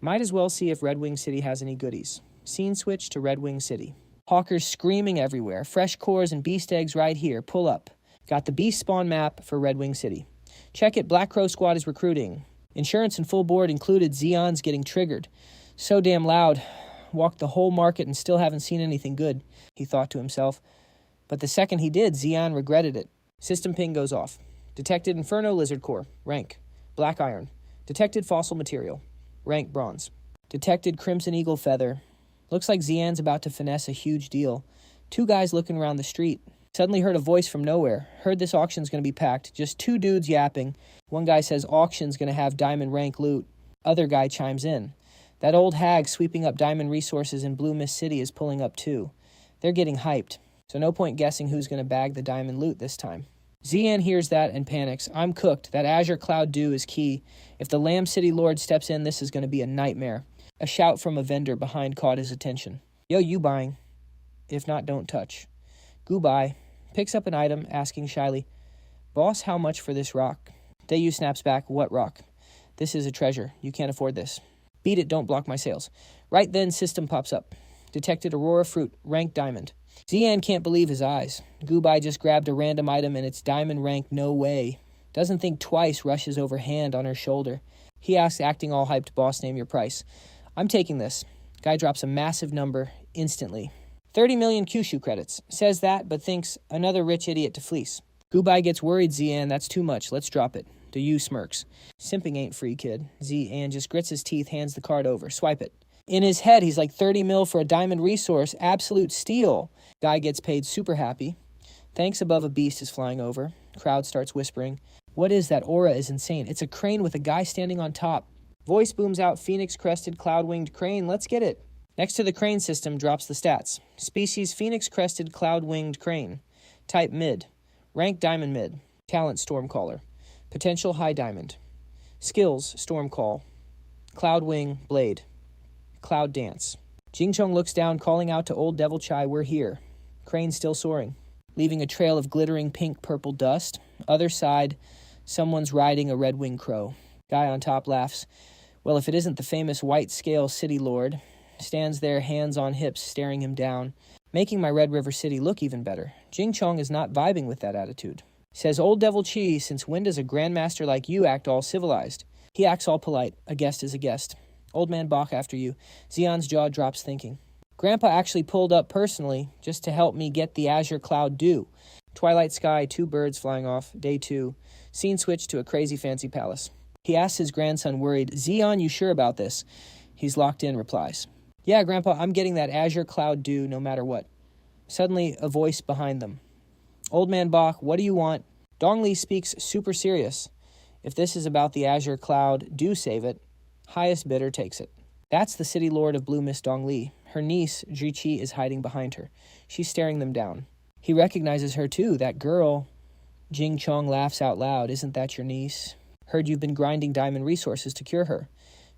Might as well see if Red Wing City has any goodies. Scene switch to Red Wing City. Hawkers screaming everywhere. Fresh cores and beast eggs right here. Pull up. Got the beast spawn map for Red Wing City. Check it. Black Crow Squad is recruiting. Insurance and full board included. Xeon's getting triggered. So damn loud. Walked the whole market and still haven't seen anything good, he thought to himself. But the second he did, Xeon regretted it. System ping goes off. Detected Inferno Lizard Core. Rank. Black Iron. Detected Fossil Material. Rank Bronze. Detected Crimson Eagle Feather. Looks like Xeon's about to finesse a huge deal. Two guys looking around the street. Suddenly heard a voice from nowhere. Heard this auction's going to be packed. Just two dudes yapping. One guy says auction's going to have diamond rank loot. Other guy chimes in. That old hag sweeping up diamond resources in Blue Mist City is pulling up too. They're getting hyped. So no point guessing who's going to bag the diamond loot this time. Xeon hears that and panics. I'm cooked. That Azure Cloud Dew is key. If the Lamb City Lord steps in, this is going to be a nightmare. A shout from a vendor behind caught his attention. Yo, you buying? If not, don't touch. Goodbye. Picks up an item, asking shyly, Boss, how much for this rock? Dayu snaps back, what rock? This is a treasure. You can't afford this. Beat it, don't block my sales. Right then, system pops up. Detected Aurora Fruit, rank diamond. Xeon can't believe his eyes. Goodbye just grabbed a random item and it's diamond rank, no way. Doesn't think twice, rushes over hand on her shoulder. He asks, acting all hyped, boss, name your price. I'm taking this. Guy drops a massive number instantly. 30 million Kyushu credits. Says that, but thinks another rich idiot to fleece. Goodbye gets worried, Xeon, that's too much. Let's drop it. Dayu smirks. Simping ain't free, kid. Xeon just grits his teeth, hands the card over. Swipe it. In his head, he's like 30 mil for a diamond resource. Absolute steal. Guy gets paid super happy. Thanks above a beast is flying over. Crowd starts whispering. What is that? Aura is insane. It's a crane with a guy standing on top. Voice booms out, phoenix-crested, cloud-winged crane. Let's get it. Next to the crane system drops the stats. Species phoenix-crested, cloud-winged crane. Type mid. Rank diamond mid. Talent stormcaller. Potential high diamond. Skills stormcall. Cloud wing blade. Cloud dance. Jingchong looks down, calling out to old Devil Chai, we're here. Crane still soaring, leaving a trail of glittering pink-purple dust. Other side, someone's riding a red-winged crow. Guy on top laughs. Well, if it isn't the famous white-scale city lord, stands there, hands on hips, staring him down, making my Red River City look even better. Jingchong is not vibing with that attitude. Says, old Devil Chi, since when does a grandmaster like you act all civilized? He acts all polite. A guest is a guest. Old man Bach after you. Xeon's jaw drops thinking. Grandpa actually pulled up personally just to help me get the Azure Cloud Dew. Twilight sky, two birds flying off. Day 2. Scene switch to a crazy fancy palace. He asks his grandson worried, Xeon, you sure about this? He's locked in, replies. Yeah, Grandpa, I'm getting that Azure Cloud Dew no matter what. Suddenly, a voice behind them. Old man Bach, what do you want? Dongli speaks super serious. If this is about the Azure Cloud, do save it. Highest bidder takes it. That's the city lord of Blue Mist Dongli. Her niece, Zhiqi, is hiding behind her. She's staring them down. He recognizes her too, that girl. Jing Chong laughs out loud. Isn't that your niece? Heard you've been grinding diamond resources to cure her.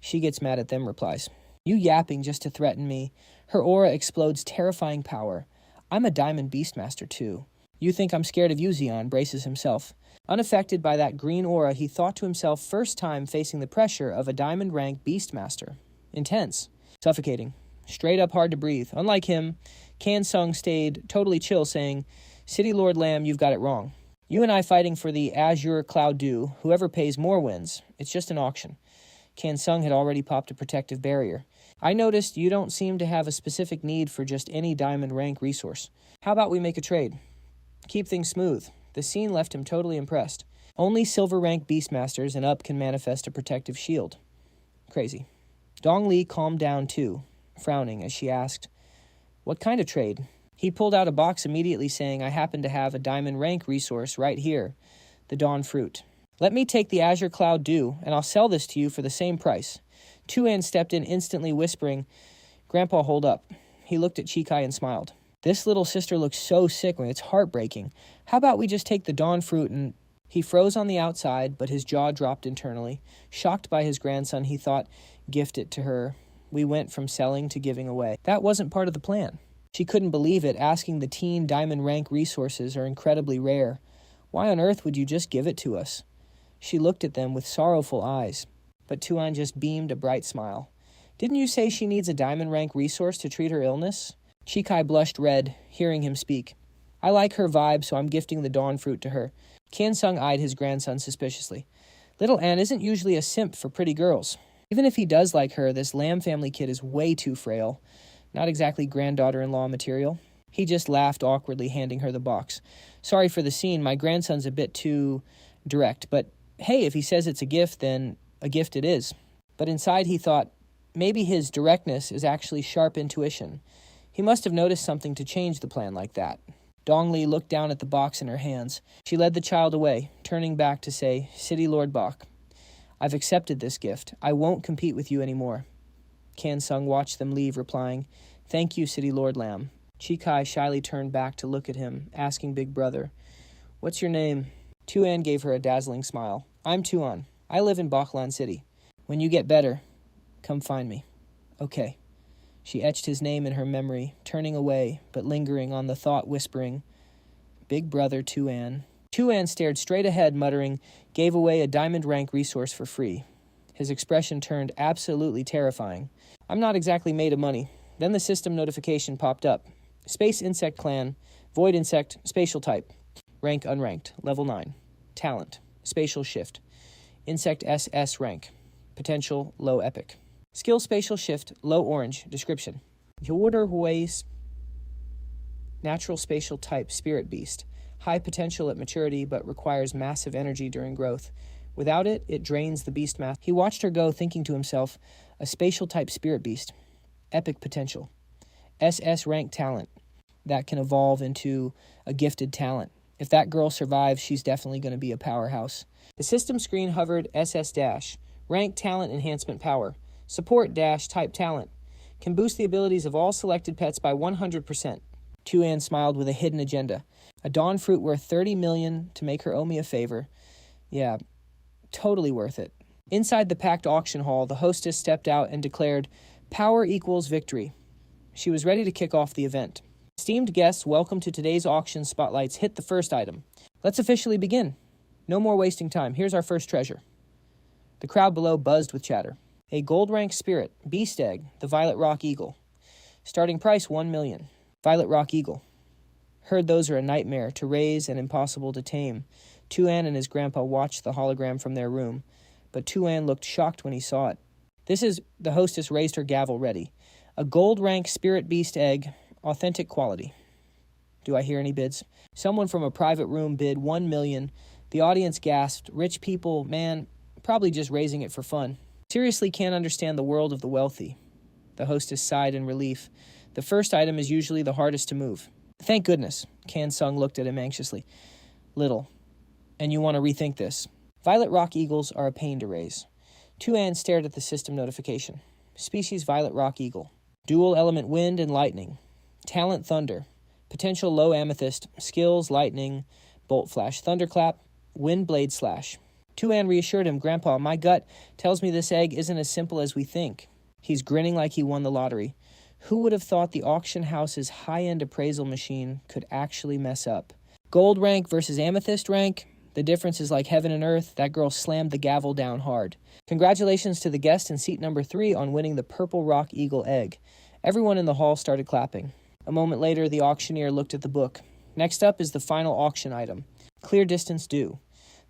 She gets mad at them, replies. You yapping just to threaten me. Her aura explodes terrifying power. I'm a diamond beastmaster too. You think I'm scared of you, Xeon, braces himself. Unaffected by that green aura, he thought to himself, first time facing the pressure of a diamond-rank beastmaster. Intense. Suffocating. Straight up hard to breathe. Unlike him, Kan Sung stayed totally chill, saying, City Lord Lamb, you've got it wrong. You and I fighting for the Azure Cloud Dew. Whoever pays more wins. It's just an auction. Kan Sung had already popped a protective barrier. I noticed you don't seem to have a specific need for just any diamond rank resource. How about we make a trade? Keep things smooth. The scene left him totally impressed. Only silver rank beastmasters and up can manifest a protective shield. Crazy. Dong Li calmed down too, frowning as she asked, What kind of trade? He pulled out a box immediately saying, I happen to have a diamond rank resource right here, the Dawn Fruit. Let me take the Azure Cloud Dew, and I'll sell this to you for the same price. Tu An stepped in instantly whispering, Grandpa, hold up. He looked at Chikai and smiled. This little sister looks so sick when it's heartbreaking. How about we just take the Dawn Fruit and... He froze on the outside, but his jaw dropped internally. Shocked by his grandson, he thought, gift it to her. We went from selling to giving away. That wasn't part of the plan. She couldn't believe it, asking the teen diamond rank resources are incredibly rare. Why on earth would you just give it to us? She looked at them with sorrowful eyes, but Tu An just beamed a bright smile. Didn't you say she needs a diamond rank resource to treat her illness? Chikai blushed red, hearing him speak. I like her vibe, so I'm gifting the dawn fruit to her. Kansung eyed his grandson suspiciously. Little Anne isn't usually a simp for pretty girls. Even if he does like her, this Lamb family kid is way too frail. Not exactly granddaughter-in-law material. He just laughed awkwardly, handing her the box. Sorry for the scene, my grandson's a bit too direct, but hey, if he says it's a gift, then a gift it is. But inside he thought, maybe his directness is actually sharp intuition. He must have noticed something to change the plan like that. Dongli looked down at the box in her hands. She led the child away, turning back to say, City Lord Bach, I've accepted this gift. I won't compete with you anymore. Kansung watched them leave, replying, Thank you, City Lord Lamb. Chikai shyly turned back to look at him, asking Big Brother, What's your name? Tu An gave her a dazzling smile. I'm Tu An. I live in Bachlan City. When you get better, come find me. Okay. She etched his name in her memory, turning away, but lingering on the thought, whispering, Big Brother Tu An. Tu An stared straight ahead, muttering, Gave away a diamond rank resource for free. His expression turned absolutely terrifying. I'm not exactly made of money. Then the system notification popped up. Space Insect Clan, Void Insect, Spatial Type. Rank unranked, Level 9. Talent, Spatial Shift. Insect SS rank. Potential, Low Epic. Skill Spatial Shift, Low Orange. Description. Yorder Ways. Natural Spatial Type, Spirit Beast. High potential at maturity, but requires massive energy during growth. Without it, it drains the beast mass. He watched her go, thinking to himself, a spatial type spirit beast. Epic potential. SS rank talent. That can evolve into a gifted talent. If that girl survives, she's definitely going to be a powerhouse. The system screen hovered SS dash. Rank talent enhancement power. Support dash type talent. Can boost the abilities of all selected pets by 100%. Tu An smiled with a hidden agenda. A dawn fruit worth 30 million to make her owe me a favor. Yeah, totally worth it. Inside the packed auction hall, the hostess stepped out and declared, Power equals victory. She was ready to kick off the event. Esteemed guests, welcome to today's auction spotlights. Hit the first item. Let's officially begin. No more wasting time. Here's our first treasure. The crowd below buzzed with chatter. A gold rank spirit, beast egg, the Violet Rock Eagle. Starting price 1 million. Violet Rock Eagle. Heard those are a nightmare to raise and impossible to tame. Tu An and his grandpa watched the hologram from their room, but Tu An looked shocked when he saw it. The hostess raised her gavel ready. A gold rank spirit beast egg, authentic quality. Do I hear any bids? Someone from a private room bid 1 million. The audience gasped, rich people, man, probably just raising it for fun. Seriously can't understand the world of the wealthy. The hostess sighed in relief. The first item is usually the hardest to move. Thank goodness. Kansung looked at him anxiously. Little. And you want to rethink this. Violet Rock Eagles are a pain to raise. Tu An stared at the system notification. Species Violet Rock Eagle. Dual element wind and lightning. Talent thunder. Potential low amethyst. Skills lightning. Bolt flash thunderclap. Wind blade slash. Tu An reassured him, Grandpa, my gut tells me this egg isn't as simple as we think. He's grinning like he won the lottery. Who would have thought the auction house's high-end appraisal machine could actually mess up? Gold rank versus amethyst rank? The difference is like heaven and earth. That girl slammed the gavel down hard. Congratulations to the guest in seat number 3 on winning the Purple Rock Eagle egg. Everyone in the hall started clapping. A moment later, the auctioneer looked at the book. Next up is the final auction item. Clear distance due.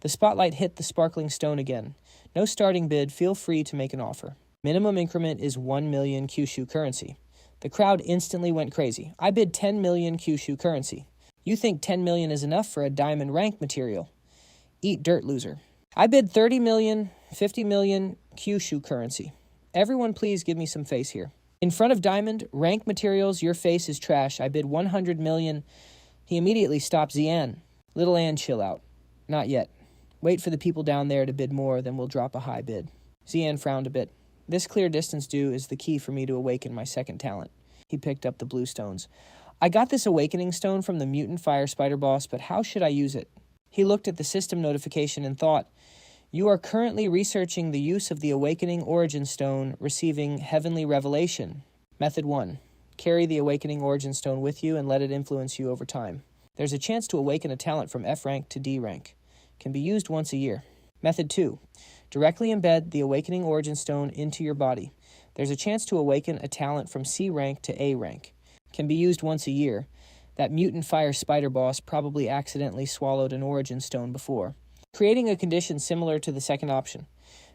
The spotlight hit the sparkling stone again. No starting bid. Feel free to make an offer. Minimum increment is 1 million Kyushu currency. The crowd instantly went crazy. I bid 10 million Kyushu currency. You think 10 million is enough for a diamond rank material? Eat dirt, loser. I bid 30 million, 50 million Kyushu currency. Everyone please give me some face here. In front of diamond, rank materials, your face is trash. I bid 100 million. He immediately stopped Zian. Little Ann, chill out. Not yet. Wait for the people down there to bid more, then we'll drop a high bid. Zian frowned a bit. This clear distance due is the key for me to awaken my second talent. He picked up the blue stones. I got this awakening stone from the mutant fire spider boss, but how should I use it? He looked at the system notification and thought, "You are currently researching the use of the Awakening Origin Stone, receiving heavenly revelation. Method 1. Carry the Awakening Origin Stone with you and let it influence you over time. There's a chance to awaken a talent from F rank to D rank. Can be used once a year. Method 2. Directly embed the Awakening Origin Stone into your body. There's a chance to awaken a talent from C rank to A rank. Can be used once a year. That mutant fire spider boss probably accidentally swallowed an Origin Stone before. Creating a condition similar to the second option.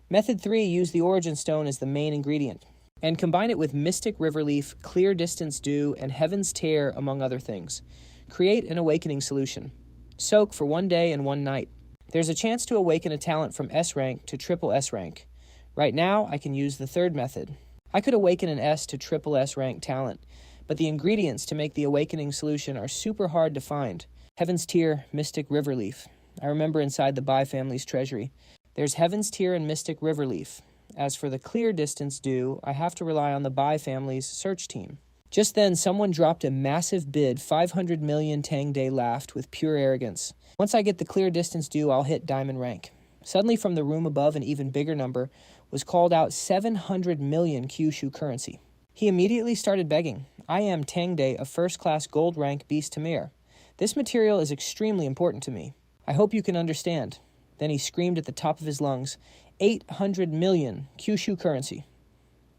Method 3. Use the Origin Stone as the main ingredient and combine it with Mystic River Leaf, Clear Distance Dew, and Heaven's Tear, among other things. Create an awakening solution. Soak for 1 day and 1 night. There's a chance to awaken a talent from S rank to triple S rank. Right now, I can use the third method. I could awaken an S to triple S rank talent, but the ingredients to make the awakening solution are super hard to find. Heaven's Tear, Mystic River Leaf. I remember inside the Bai family's treasury. There's Heaven's Tear and Mystic River Leaf. As for the Clear Distance Dew, I have to rely on the Bai family's search team. Just then, someone dropped a massive bid. 500 million Tang Day laughed with pure arrogance. Once I get the Clear Distance Dew, I'll hit diamond rank. Suddenly from the room above, an even bigger number was called out, 700 million Kyushu currency. He immediately started begging. I am Tang Day, a first-class gold rank beast Tamer. This material is extremely important to me. I hope you can understand. Then he screamed at the top of his lungs, 800 million Kyushu currency.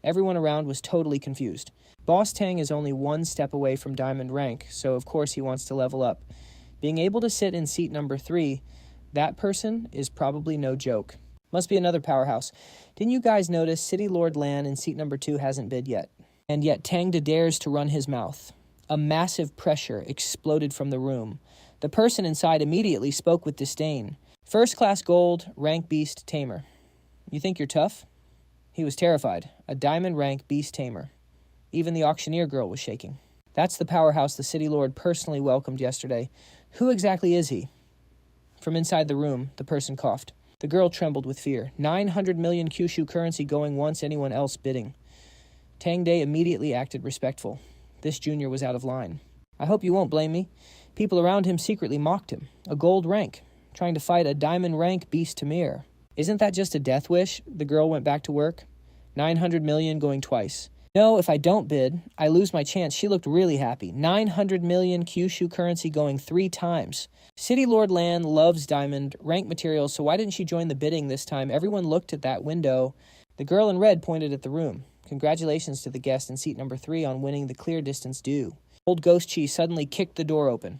Everyone around was totally confused. Boss Tang is only 1 step away from diamond rank, so of course he wants to level up. Being able to sit in seat number 3, that person is probably no joke. Must be another powerhouse. Didn't you guys notice City Lord Lan in seat number 2 hasn't bid yet? And yet Tang Da dares to run his mouth. A massive pressure exploded from the room. The person inside immediately spoke with disdain. First class gold, rank beast Tamer. You think you're tough? He was terrified. A diamond rank beast Tamer. Even the auctioneer girl was shaking. That's the powerhouse the city lord personally welcomed yesterday. Who exactly is he? From inside the room, the person coughed. The girl trembled with fear. 900 million Kyushu currency going once anyone else bidding. Tang Day immediately acted respectful. This junior was out of line. I hope you won't blame me. People around him secretly mocked him. A gold rank, trying to fight a diamond rank beast Tamer. Isn't that just a death wish? The girl went back to work. 900 million going twice. No, if I don't bid, I lose my chance. She looked really happy. 900 million Kyushu currency going 3 times. City Lord Lan loves diamond rank materials, so why didn't she join the bidding this time? Everyone looked at that window. The girl in red pointed at the room. Congratulations to the guest in seat number 3 on winning the Clear Distance Dew. Old Ghost Chi suddenly kicked the door open.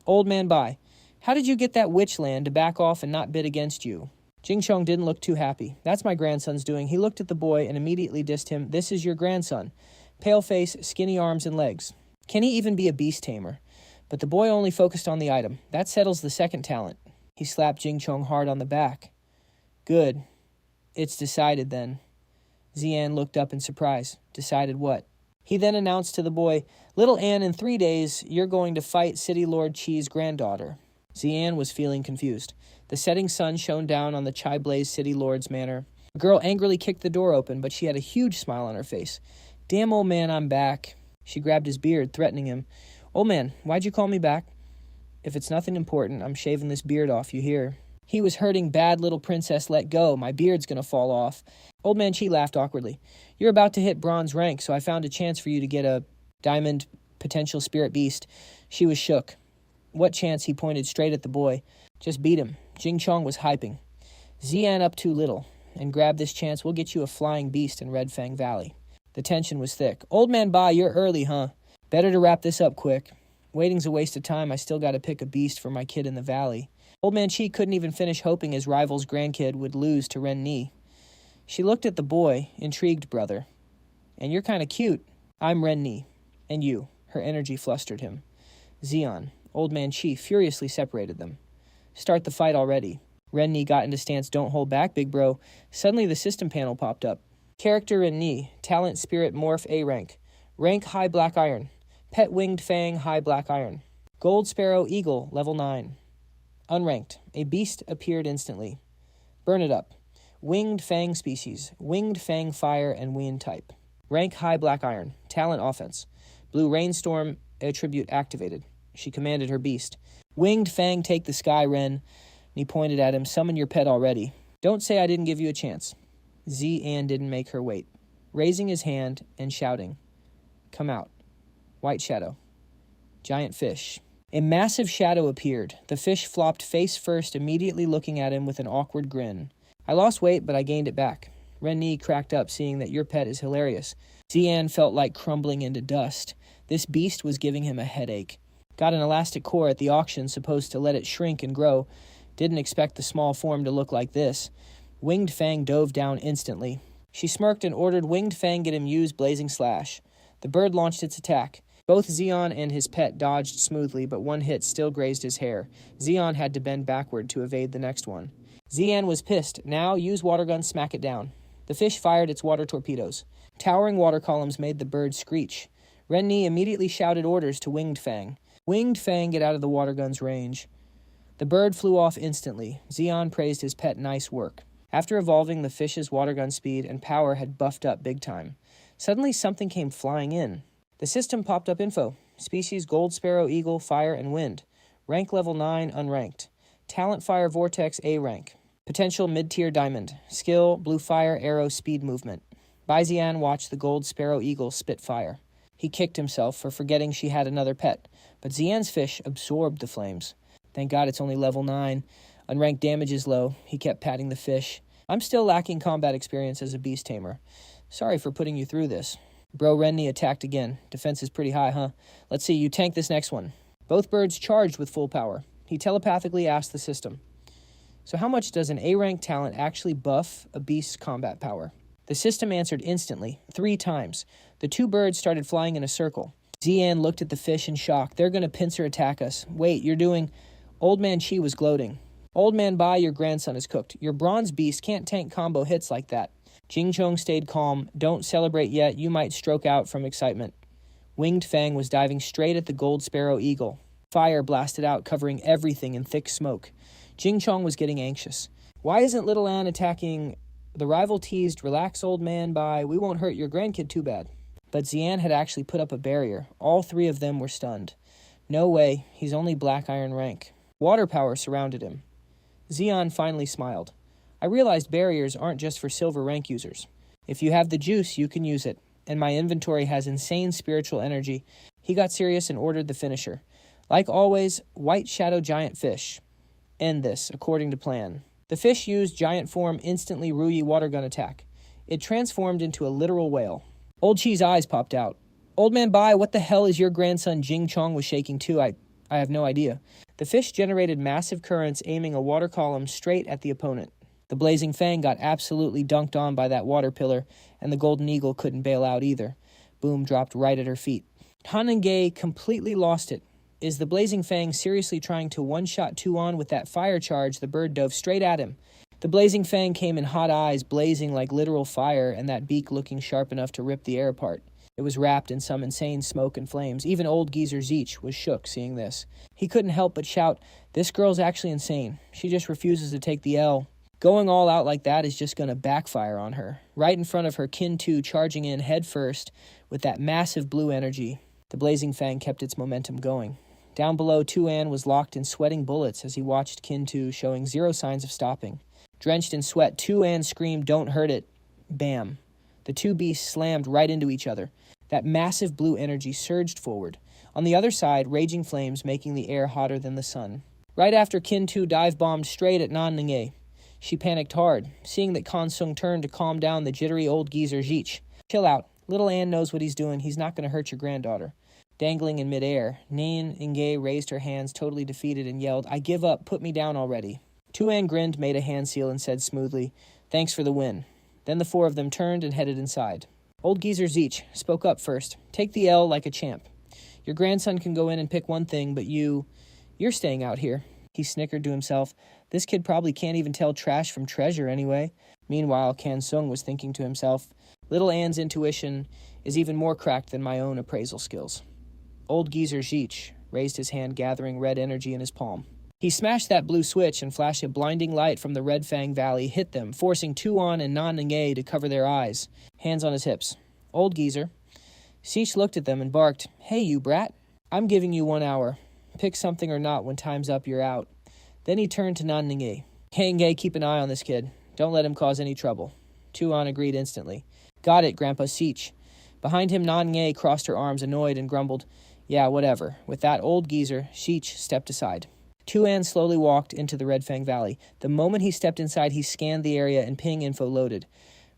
Old man Bai, how did you get that witch land to back off and not bid against you? Jing Chong didn't look too happy. That's my grandson's doing. He looked at the boy and immediately dissed him. This is your grandson. Pale face, skinny arms and legs. Can he even be a beast tamer? But the boy only focused on the item. That settles the second talent. He slapped Jing Chong hard on the back. Good. It's decided then. Xian looked up in surprise. Decided what? He then announced to the boy, Little Anne, in 3 days, you're going to fight City Lord Chi's granddaughter. Xian was feeling confused. The setting sun shone down on the Chai Blaze City Lord's manor. The girl angrily kicked the door open, but she had a huge smile on her face. Damn, old man, I'm back. She grabbed his beard, threatening him. Old man, why'd you call me back? If it's nothing important, I'm shaving this beard off, you hear? He was hurting bad little princess, let go. My beard's gonna fall off. Old man Chi laughed awkwardly. You're about to hit bronze rank, so I found a chance for you to get a diamond potential spirit beast. She was shook. What chance? He pointed straight at the boy. Just beat him. Jing Chong was hyping. Xian up too little. And grab this chance, we'll get you a flying beast in Red Fang Valley. The tension was thick. Old man Bai, you're early, huh? Better to wrap this up quick. Waiting's a waste of time. I still gotta pick a beast for my kid in the valley. Old man Chi couldn't even finish hoping his rival's grandkid would lose to Ren Ni. She looked at the boy, intrigued brother. And you're kinda cute. I'm Ren Ni. And you. Her energy flustered him. Xian. Old man Chi furiously separated them. Start the fight already. Ren Ni got into stance, don't hold back, big bro. Suddenly the system panel popped up. Character Ren Ni. Talent Spirit Morph A rank. Rank High Black Iron. Pet Winged Fang High Black Iron. Gold Sparrow Eagle level 9. Unranked. A beast appeared instantly. Burn it up. Winged Fang species. Winged Fang Fire and Wind type. Rank High Black Iron. Talent Offense. Blue Rainstorm attribute activated. She commanded her beast. Winged Fang, take the sky, Ren. And he pointed at him. Summon your pet already. Don't say I didn't give you a chance. An didn't make her wait, raising his hand and shouting, come out. White shadow. Giant fish. A massive shadow appeared. The fish flopped face first, immediately looking at him with an awkward grin. I lost weight, but I gained it back. Ren-Ni cracked up, seeing that your pet is hilarious. An felt like crumbling into dust. This beast was giving him a headache. Got an elastic core at the auction, supposed to let it shrink and grow. Didn't expect the small form to look like this. Winged Fang dove down instantly. She smirked and ordered Winged Fang get him use Blazing Slash. The bird launched its attack. Both Zeon and his pet dodged smoothly, but one hit still grazed his hair. Zeon had to bend backward to evade the next one. Zeon was pissed. Now, use water gun, smack it down. The fish fired its water torpedoes. Towering water columns made the bird screech. Ren-Ni immediately shouted orders to Winged Fang. Winged Fang, get out of the water gun's range. The bird flew off instantly. Zeon praised his pet, nice work. After evolving, the fish's water gun speed and power had buffed up big time. Suddenly, something came flying in. The system popped up info. Species Gold Sparrow, Eagle, Fire, and Wind. Rank level 9, unranked. Talent Fire Vortex, A rank. Potential mid-tier Diamond. Skill, Blue Fire, Arrow, Speed Movement. Baizian watched the Gold Sparrow Eagle spit fire. He kicked himself for forgetting she had another pet, but Zian's fish absorbed the flames. Thank God it's only level 9. Unranked damage is low. He kept patting the fish. I'm still lacking combat experience as a beast tamer. Sorry for putting you through this. Bro Ren-Ni attacked again. Defense is pretty high, huh? Let's see, you tank this next one. Both birds charged with full power. He telepathically asked the system, so how much does an A-rank talent actually buff a beast's combat power? The system answered instantly, 3 times. The 2 birds started flying in a circle. Zian looked at the fish in shock. They're going to pincer attack us. Wait, you're doing... Old Man Chi was gloating. Old Man Bai, your grandson is cooked. Your bronze beast can't tank combo hits like that. Jing Chong stayed calm. Don't celebrate yet. You might stroke out from excitement. Winged Fang was diving straight at the Gold Sparrow Eagle. Fire blasted out, covering everything in thick smoke. Jing Chong was getting anxious. Why isn't Little Ann attacking... The rival teased, relax, old man, Bai. We won't hurt your grandkid too bad. But Zian had actually put up a barrier. All 3 of them were stunned. No way. He's only Black Iron rank. Water power surrounded him. Zion finally smiled. I realized barriers aren't just for silver rank users. If you have the juice, you can use it. And my inventory has insane spiritual energy. He got serious and ordered the finisher. Like always, White Shadow Giant Fish. End this, according to plan. The fish used giant form instantly Ruyi water gun attack. It transformed into a literal whale. Old Chi's eyes popped out. Old Man Bai, what the hell is your grandson Jing Chong was shaking too? I have no idea. The fish generated massive currents aiming a water column straight at the opponent. The Blazing Fang got absolutely dunked on by that water pillar, and the Golden Eagle couldn't bail out either. Boom dropped right at her feet. Han and Gay completely lost it. Is the Blazing Fang seriously trying to one-shot Tu An with that fire charge? The bird dove straight at him. The Blazing Fang came in hot eyes, blazing like literal fire, and that beak looking sharp enough to rip the air apart. It was wrapped in some insane smoke and flames. Even old geezer Zeech was shook seeing this. He couldn't help but shout, this girl's actually insane. She just refuses to take the L. Going all out like that is just going to backfire on her. Right in front of her, Kin Tu charging in head first with that massive blue energy. The Blazing Fang kept its momentum going. Down below, Tu An was locked in sweating bullets as he watched Kin Tu showing 0 signs of stopping. Drenched in sweat, Tu An screamed, don't hurt it. Bam. The 2 beasts slammed right into each other. That massive blue energy surged forward. On the other side, raging flames making the air hotter than the sun. Right after Kin Tu dive-bombed straight at Nan Ningye. She panicked hard, seeing that Kan Sung turned to calm down the jittery old geezer Zeech. Chill out. Little Ann knows what he's doing. He's not going to hurt your granddaughter. Dangling in midair, Nan Ningye raised her hands, totally defeated, and yelled, I give up. Put me down already. Tu An grinned, made a hand seal, and said smoothly, thanks for the win. Then the 4 of them turned and headed inside. Old geezer Zeech spoke up first. Take the L like a champ. Your grandson can go in and pick one thing, but you're staying out here. He snickered to himself. This kid probably can't even tell trash from treasure anyway. Meanwhile, Kan Sung was thinking to himself, Little Ann's intuition is even more cracked than my own appraisal skills. Old geezer Zeech raised his hand, gathering red energy in his palm. He smashed that blue switch and flashed a blinding light from the Red Fang Valley, hit them, forcing Tu An and Nan Ningye to cover their eyes. Hands on his hips. Old geezer. Zeech looked at them and barked, hey, you brat. I'm giving you 1 hour. Pick something or not. When time's up, you're out. Then he turned to Nan Ningye. Hey, Nge, keep an eye on this kid. Don't let him cause any trouble. Tu An agreed instantly. Got it, Grandpa Seech. Behind him, Nan Nge crossed her arms, annoyed, and grumbled, Yeah, whatever. With that old geezer, Seech stepped aside. Tu An slowly walked into the Red Fang Valley. The moment he stepped inside, he scanned the area and ping info loaded.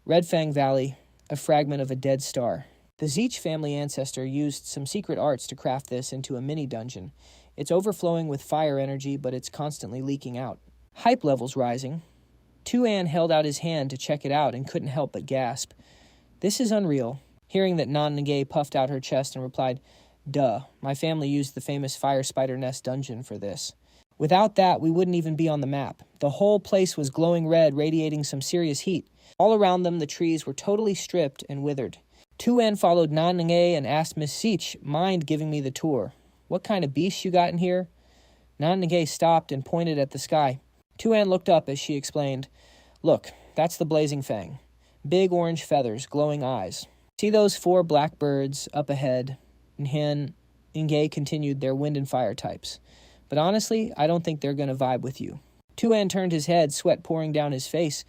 Red Fang Valley, a fragment of a dead star. The Zeech family ancestor used some secret arts to craft this into a mini-dungeon. It's overflowing with fire energy, but it's constantly leaking out. Hype levels rising. Tu An held out his hand to check it out and couldn't help but gasp. This is unreal. Hearing that Nan Nge puffed out her chest and replied, Duh, my family used the famous Fire Spider Nest dungeon for this. Without that, we wouldn't even be on the map. The whole place was glowing red, radiating some serious heat. All around them, the trees were totally stripped and withered. Tu An followed Nan Nge and asked Miss Seech, Mind giving me the tour? What kind of beast you got in here? Nan Nge stopped and pointed at the sky. Tu An looked up as she explained, Look, that's the blazing fang. Big orange feathers, glowing eyes. See those 4 black birds up ahead? And Nge continued their wind and fire types. But honestly, I don't think they're going to vibe with you. Tu An turned his head, sweat pouring down his face.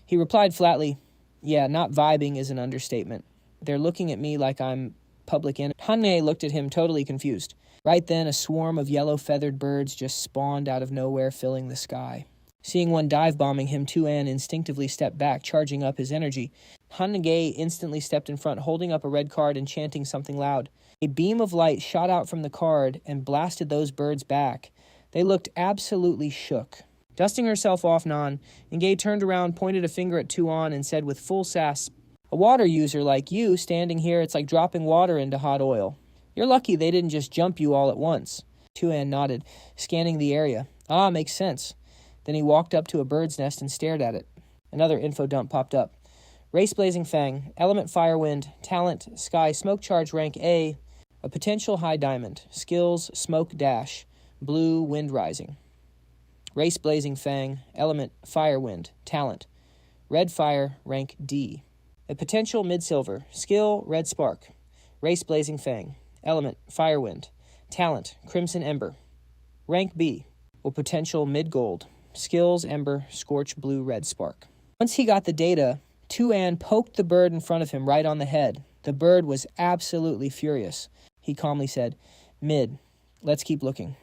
He replied flatly, Yeah, not vibing is an understatement. They're looking at me like I'm public enemy. Hanne looked at him totally confused. Right then, a swarm of yellow-feathered birds just spawned out of nowhere, filling the sky. Seeing one dive-bombing him, Tu An instinctively stepped back, charging up his energy. Han Nge instantly stepped in front, holding up a red card and chanting something loud. A beam of light shot out from the card and blasted those birds back. They looked absolutely shook. Dusting herself off Nan, Nge turned around, pointed a finger at Tu An, and said with full sass, A water user like you standing here, it's like dropping water into hot oil. You're lucky they didn't just jump you all at once. Tu An nodded, scanning the area. Ah, makes sense. Then he walked up to a bird's nest and stared at it. Another info dump popped up. Race Blazing Fang, Element Firewind, Talent, Sky, Smoke Charge Rank A, a potential high diamond, Skills, Smoke Dash, Blue, Wind Rising. Race Blazing Fang, Element Firewind, Talent, Red Fire, Rank D, a potential mid-silver, Skill, Red Spark. Race Blazing Fang, Element Firewind, Talent, Crimson Ember, Rank B, or potential mid-gold, Skills, Ember, Scorch, Blue, Red Spark. Once he got the data, Tu An poked the bird in front of him right on the head. The bird was absolutely furious. He calmly said, Mid, let's keep looking.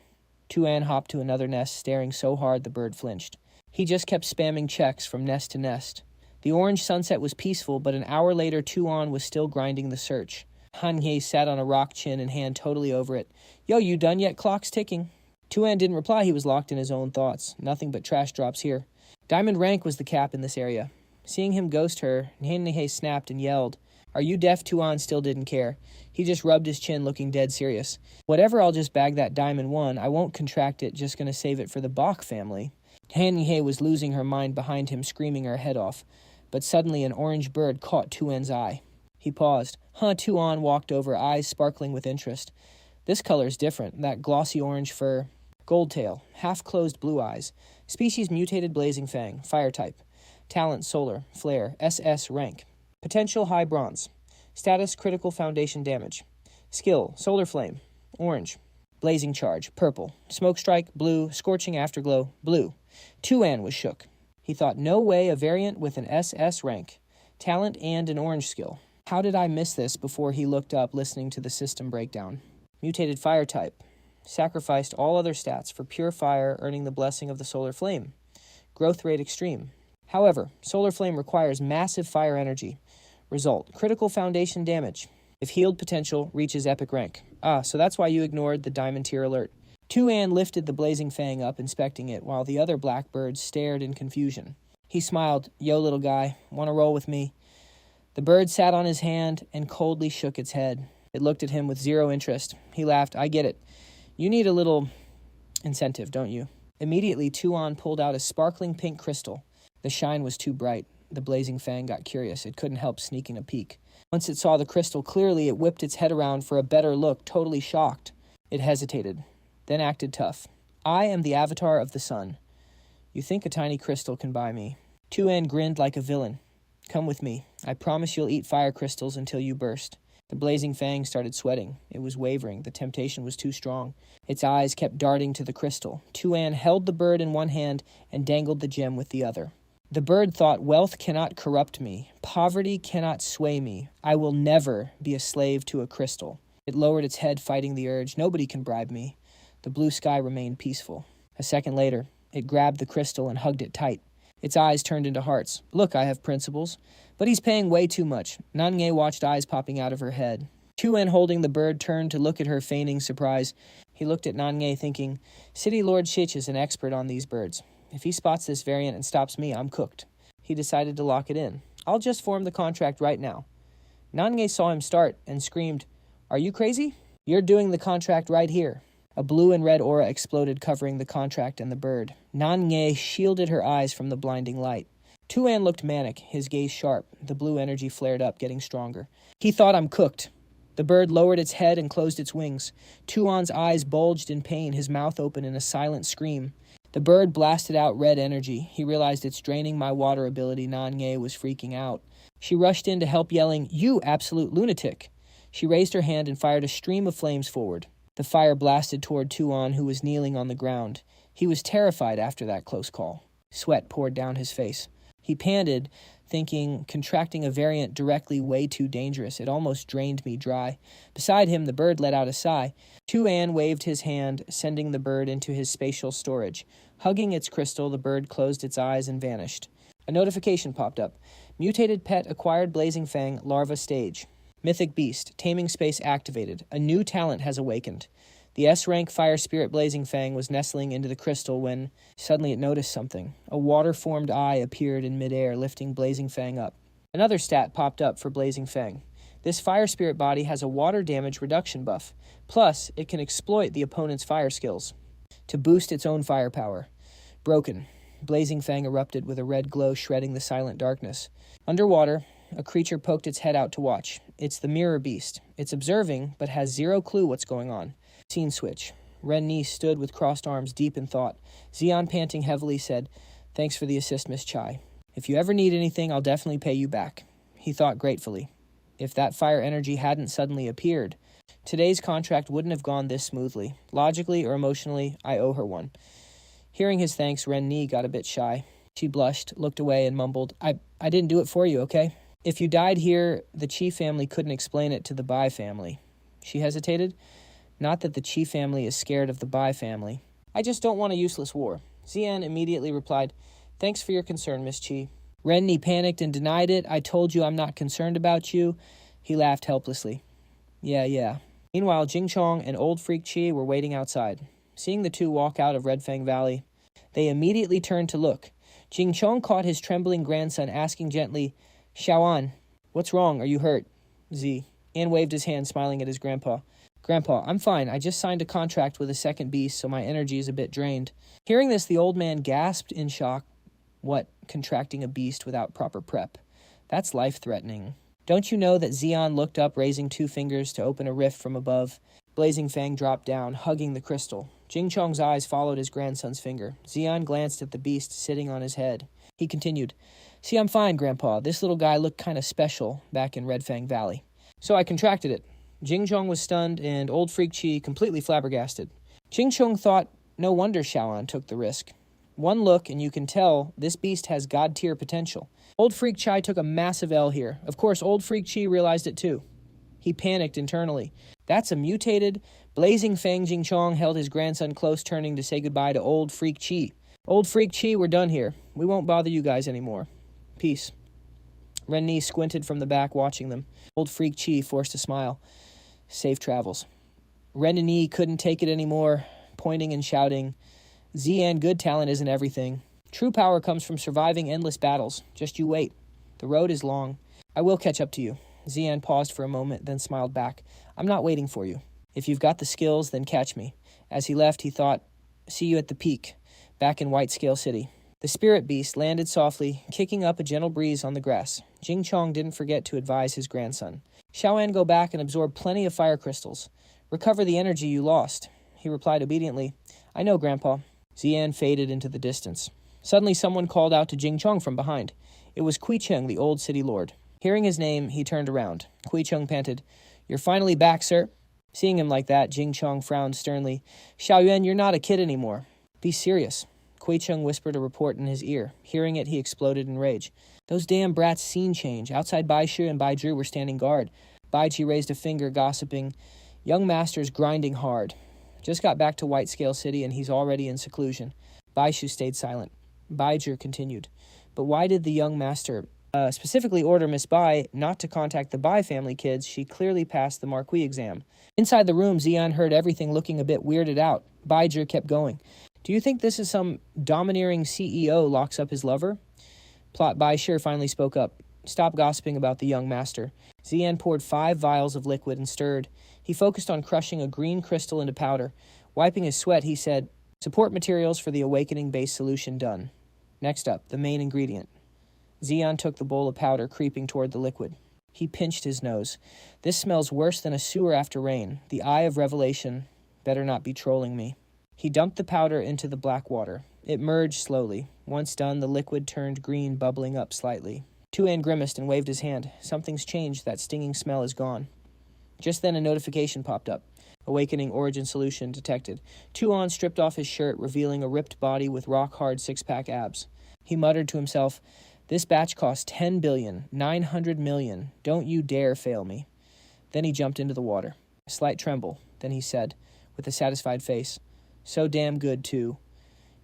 Tu An hopped to another nest, staring so hard the bird flinched. He just kept spamming checks from nest to nest. The orange sunset was peaceful, but an hour later Tu An was still grinding the search. Han Ye sat on a rock, chin and hand totally over it. Yo, you done yet? Clock's ticking. Tu An didn't reply. He was locked in his own thoughts. Nothing but trash drops here. Diamond rank was the cap in this area. Seeing him ghost her, Nhe snapped and yelled. Are you deaf? Tu An still didn't care. He just rubbed his chin, looking dead serious. Whatever, I'll just bag that diamond 1. I won't contract it, just gonna save it for the Bach family. Nhe was losing her mind behind him, screaming her head off. But suddenly an orange bird caught Tu An's eye. He paused. Tu An walked over, eyes sparkling with interest. This color's different, that glossy orange fur. Gold tail, half-closed blue eyes. Species mutated blazing fang, fire type. Talent solar, flare, SS rank. Potential high bronze. Status critical foundation damage. Skill, solar flame, orange. Blazing charge, purple. Smoke strike, blue. Scorching afterglow, blue. Tu An was shook. He thought, no way, a variant with an SS rank. Talent and an orange skill. How did I miss this before he looked up, listening to the system breakdown? Mutated fire type. Sacrificed all other stats for pure fire, earning the blessing of the solar flame. Growth rate extreme. However, solar flame requires massive fire energy. Result, critical foundation damage. If healed potential, reaches epic rank. So that's why you ignored the diamond tier alert. Tu An lifted the blazing fang up, inspecting it, while the other blackbirds stared in confusion. He smiled. Yo, little guy, want to roll with me? The bird sat on his hand and coldly shook its head. It looked at him with zero interest. He laughed. I get it. You need a little incentive, don't you? Immediately, Tu An pulled out a sparkling pink crystal. The shine was too bright. The blazing fang got curious. It couldn't help sneaking a peek. Once it saw the crystal clearly, it whipped its head around for a better look, totally shocked. It hesitated, then acted tough. I am the avatar of the sun. You think a tiny crystal can buy me? Tu An grinned like a villain. Come with me. I promise you'll eat fire crystals until you burst. The blazing fang started sweating. It was wavering. The temptation was too strong. Its eyes kept darting to the crystal. Tu An held the bird in one hand and dangled the gem with the other. The bird thought, wealth cannot corrupt me. Poverty cannot sway me. I will never be a slave to a crystal. It lowered its head, fighting the urge. Nobody can bribe me. The blue sky remained peaceful. A second later, it grabbed the crystal and hugged it tight. Its eyes turned into hearts. Look, I have principles. But he's paying way too much. Nanye watched eyes popping out of her head. Tu An, holding the bird, turned to look at her, feigning surprise. He looked at Nanye, thinking, City Lord Shich is an expert on these birds. If he spots this variant and stops me, I'm cooked. He decided to lock it in. I'll just form the contract right now. Nanye saw him start and screamed, Are you crazy? You're doing the contract right here. A blue and red aura exploded, covering the contract and the bird. Nanye shielded her eyes from the blinding light. Tu An looked manic, his gaze sharp. The blue energy flared up, getting stronger. He thought, I'm cooked. The bird lowered its head and closed its wings. Tu An's eyes bulged in pain, his mouth open in a silent scream. The bird blasted out red energy. He realized it's draining my water ability. Nanye was freaking out. She rushed in to help, yelling, You absolute lunatic. She raised her hand and fired a stream of flames forward. The fire blasted toward Tu An, who was kneeling on the ground. He was terrified after that close call. Sweat poured down his face. He panted, thinking, contracting a variant directly way too dangerous. It almost drained me dry. Beside him, the bird let out a sigh. Tu An waved his hand, sending the bird into his spatial storage. Hugging its crystal, the bird closed its eyes and vanished. A notification popped up. Mutated pet acquired blazing fang, larva stage. Mythic beast, taming space activated. A new talent has awakened. The S-rank fire spirit blazing fang was nestling into the crystal when suddenly it noticed something. A water-formed eye appeared in midair, lifting blazing fang up. Another stat popped up for blazing fang. This fire spirit body has a water damage reduction buff. Plus, it can exploit the opponent's fire skills to boost its own firepower. Broken. Blazing fang erupted with a red glow shredding the silent darkness. Underwater, a creature poked its head out to watch. It's the mirror beast. It's observing, but has zero clue what's going on. Scene switch. Ren Ni stood with crossed arms, deep in thought. Xian, panting heavily, said, Thanks for the assist, Miss Chai. If you ever need anything, I'll definitely pay you back. He thought gratefully. If that fire energy hadn't suddenly appeared, today's contract wouldn't have gone this smoothly. Logically or emotionally, I owe her one. Hearing his thanks, Ren Ni got a bit shy. She blushed, looked away, and mumbled, I didn't do it for you, okay? If you died here, the Chi family couldn't explain it to the Bai family. She hesitated. Not that the Chi family is scared of the Bai family. I just don't want a useless war. Xian immediately replied, Thanks for your concern, Miss Chi. Ren Ni panicked and denied it. I told you I'm not concerned about you. He laughed helplessly. Yeah. Meanwhile, Jing Chong and Old Freak Chi were waiting outside. Seeing the two walk out of Red Fang Valley, they immediately turned to look. Jing Chong caught his trembling grandson, asking gently, Xiaoan, what's wrong? Are you hurt? Z. An waved his hand, smiling at his grandpa. Grandpa, I'm fine. I just signed a contract with a second beast, so my energy is a bit drained. Hearing this, the old man gasped in shock. What, contracting a beast without proper prep? That's life-threatening. Don't you know that Xian looked up, raising 2 fingers to open a rift from above? Blazing Fang dropped down, hugging the crystal. Jing Chong's eyes followed his grandson's finger. Xian glanced at the beast sitting on his head. He continued, See, I'm fine, Grandpa. This little guy looked kind of special back in Red Fang Valley. So I contracted it. Jing Chong was stunned, and Old Freak Chi completely flabbergasted. Jing Chong thought, no wonder Xiaoan took the risk. One look, and you can tell this beast has god-tier potential. Old Freak Chi took a massive L here. Of course, Old Freak Chi realized it too. He panicked internally. That's a mutated, blazing Fang. Jing Chong held his grandson close, turning to say goodbye to Old Freak Chi. Old Freak Chi, we're done here. We won't bother you guys anymore. Peace. Ren Ni squinted from the back, watching them. Old Freak Chi forced a smile. Safe travels. Ren Ni couldn't take it anymore, pointing and shouting, Xian, good talent isn't everything. True power comes from surviving endless battles. Just you wait. The road is long. I will catch up to you. Xian paused for a moment, then smiled back. I'm not waiting for you. If you've got the skills, then catch me. As he left, he thought, See you at the peak, back in White Scale City. The spirit beast landed softly, kicking up a gentle breeze on the grass. Jing Chong didn't forget to advise his grandson. Xiaoan, go back and absorb plenty of fire crystals. Recover the energy you lost. He replied obediently, I know, Grandpa. Xian faded into the distance. Suddenly someone called out to Jing Chong from behind. It was Kui Cheng, the old city lord. Hearing his name, he turned around. Kui Cheng panted, "You're finally back, sir." Seeing him like that, Jing Chong frowned sternly. "Xiaoyuan, you're not a kid anymore. Be serious." Kui Cheng whispered a report in his ear. Hearing it, he exploded in rage. "Those damn brats scene change. Outside Bai Shu and Bai Zhu were standing guard. Bai Ji raised a finger, gossiping. Young master's grinding hard. Just got back to White Scale City and he's already in seclusion." Bai Shu stayed silent. Bai Zhu continued. "But why did the young master specifically order Miss Bai not to contact the Bai family kids? She clearly passed the Marquis exam." Inside the room, Xian heard everything, looking a bit weirded out. Bai Zhu kept going. "Do you think this is some domineering CEO locks up his lover?" Plot Bai Shi finally spoke up. "Stop gossiping about the young master." Xian poured 5 vials of liquid and stirred. He focused on crushing a green crystal into powder. Wiping his sweat, he said, "Support materials for the awakening-based solution done. Next up, the main ingredient." Xian took the bowl of powder, creeping toward the liquid. He pinched his nose. "This smells worse than a sewer after rain. The eye of revelation. Better not be trolling me." He dumped the powder into the black water. It merged slowly. Once done, the liquid turned green, bubbling up slightly. Tu An grimaced and waved his hand. "Something's changed. That stinging smell is gone." Just then a notification popped up. Awakening origin solution detected. Tu An stripped off his shirt, revealing a ripped body with rock-hard 6-pack abs. He muttered to himself, "This batch cost 10,900 million. Don't you dare fail me." Then he jumped into the water. A slight tremble. Then he said, with a satisfied face, "So damn good, too."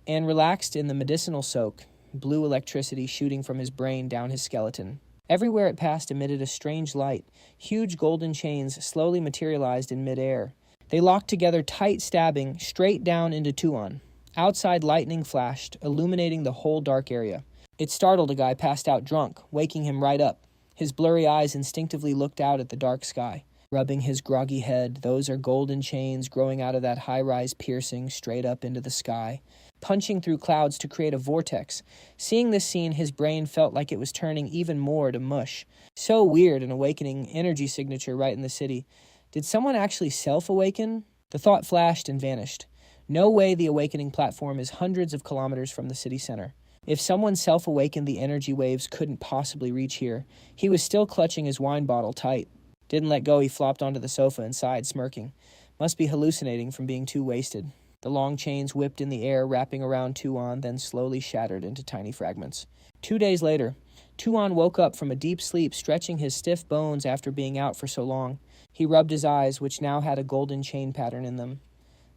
And relaxed in the medicinal soak, blue electricity shooting from his brain down his skeleton. Everywhere it passed emitted a strange light. Huge golden chains slowly materialized in midair. They locked together tight, stabbing straight down into Tu An. Outside, lightning flashed, illuminating the whole dark area. It startled a guy passed out drunk, waking him right up. His blurry eyes instinctively looked out at the dark sky. Rubbing his groggy head, "Those are golden chains growing out of that high-rise piercing straight up into the sky, punching through clouds to create a vortex." Seeing this scene, his brain felt like it was turning even more to mush. So weird, an awakening energy signature right in the city. Did someone actually self-awaken? The thought flashed and vanished. No way the awakening platform is hundreds of kilometers from the city center. If someone self-awakened, the energy waves couldn't possibly reach here. He was still clutching his wine bottle tight. Didn't let go, he flopped onto the sofa and sighed, smirking. Must be hallucinating from being too wasted. The long chains whipped in the air, wrapping around Tu An, then slowly shattered into tiny fragments. 2 days later, Tu An woke up from a deep sleep, stretching his stiff bones after being out for so long. He rubbed his eyes, which now had a golden chain pattern in them.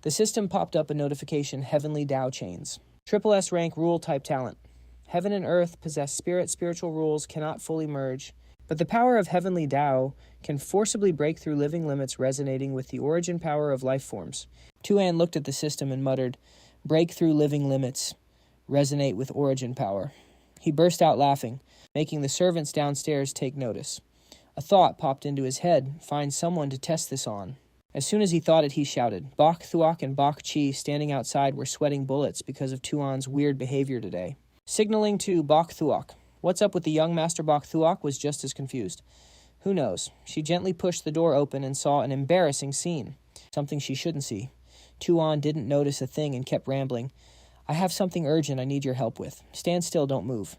The system popped up a notification, Heavenly Tao Chains. Triple S rank rule type talent. Heaven and earth possess spiritual rules cannot fully merge, but the power of Heavenly Tao can forcibly break through living limits, resonating with the origin power of life forms. Tu An looked at the system and muttered, "Break through living limits, resonate with origin power." He burst out laughing, making the servants downstairs take notice. A thought popped into his head, find someone to test this on. As soon as he thought it, he shouted. Bach Tu An and Bach Chi, standing outside, were sweating bullets because of Tu An's weird behavior today. Signaling to Bach Tu An. What's up with the young master? Bach Tu An was just as confused. Who knows? She gently pushed the door open and saw an embarrassing scene. Something she shouldn't see. Tu An didn't notice a thing and kept rambling. "I have something urgent I need your help with. Stand still, don't move."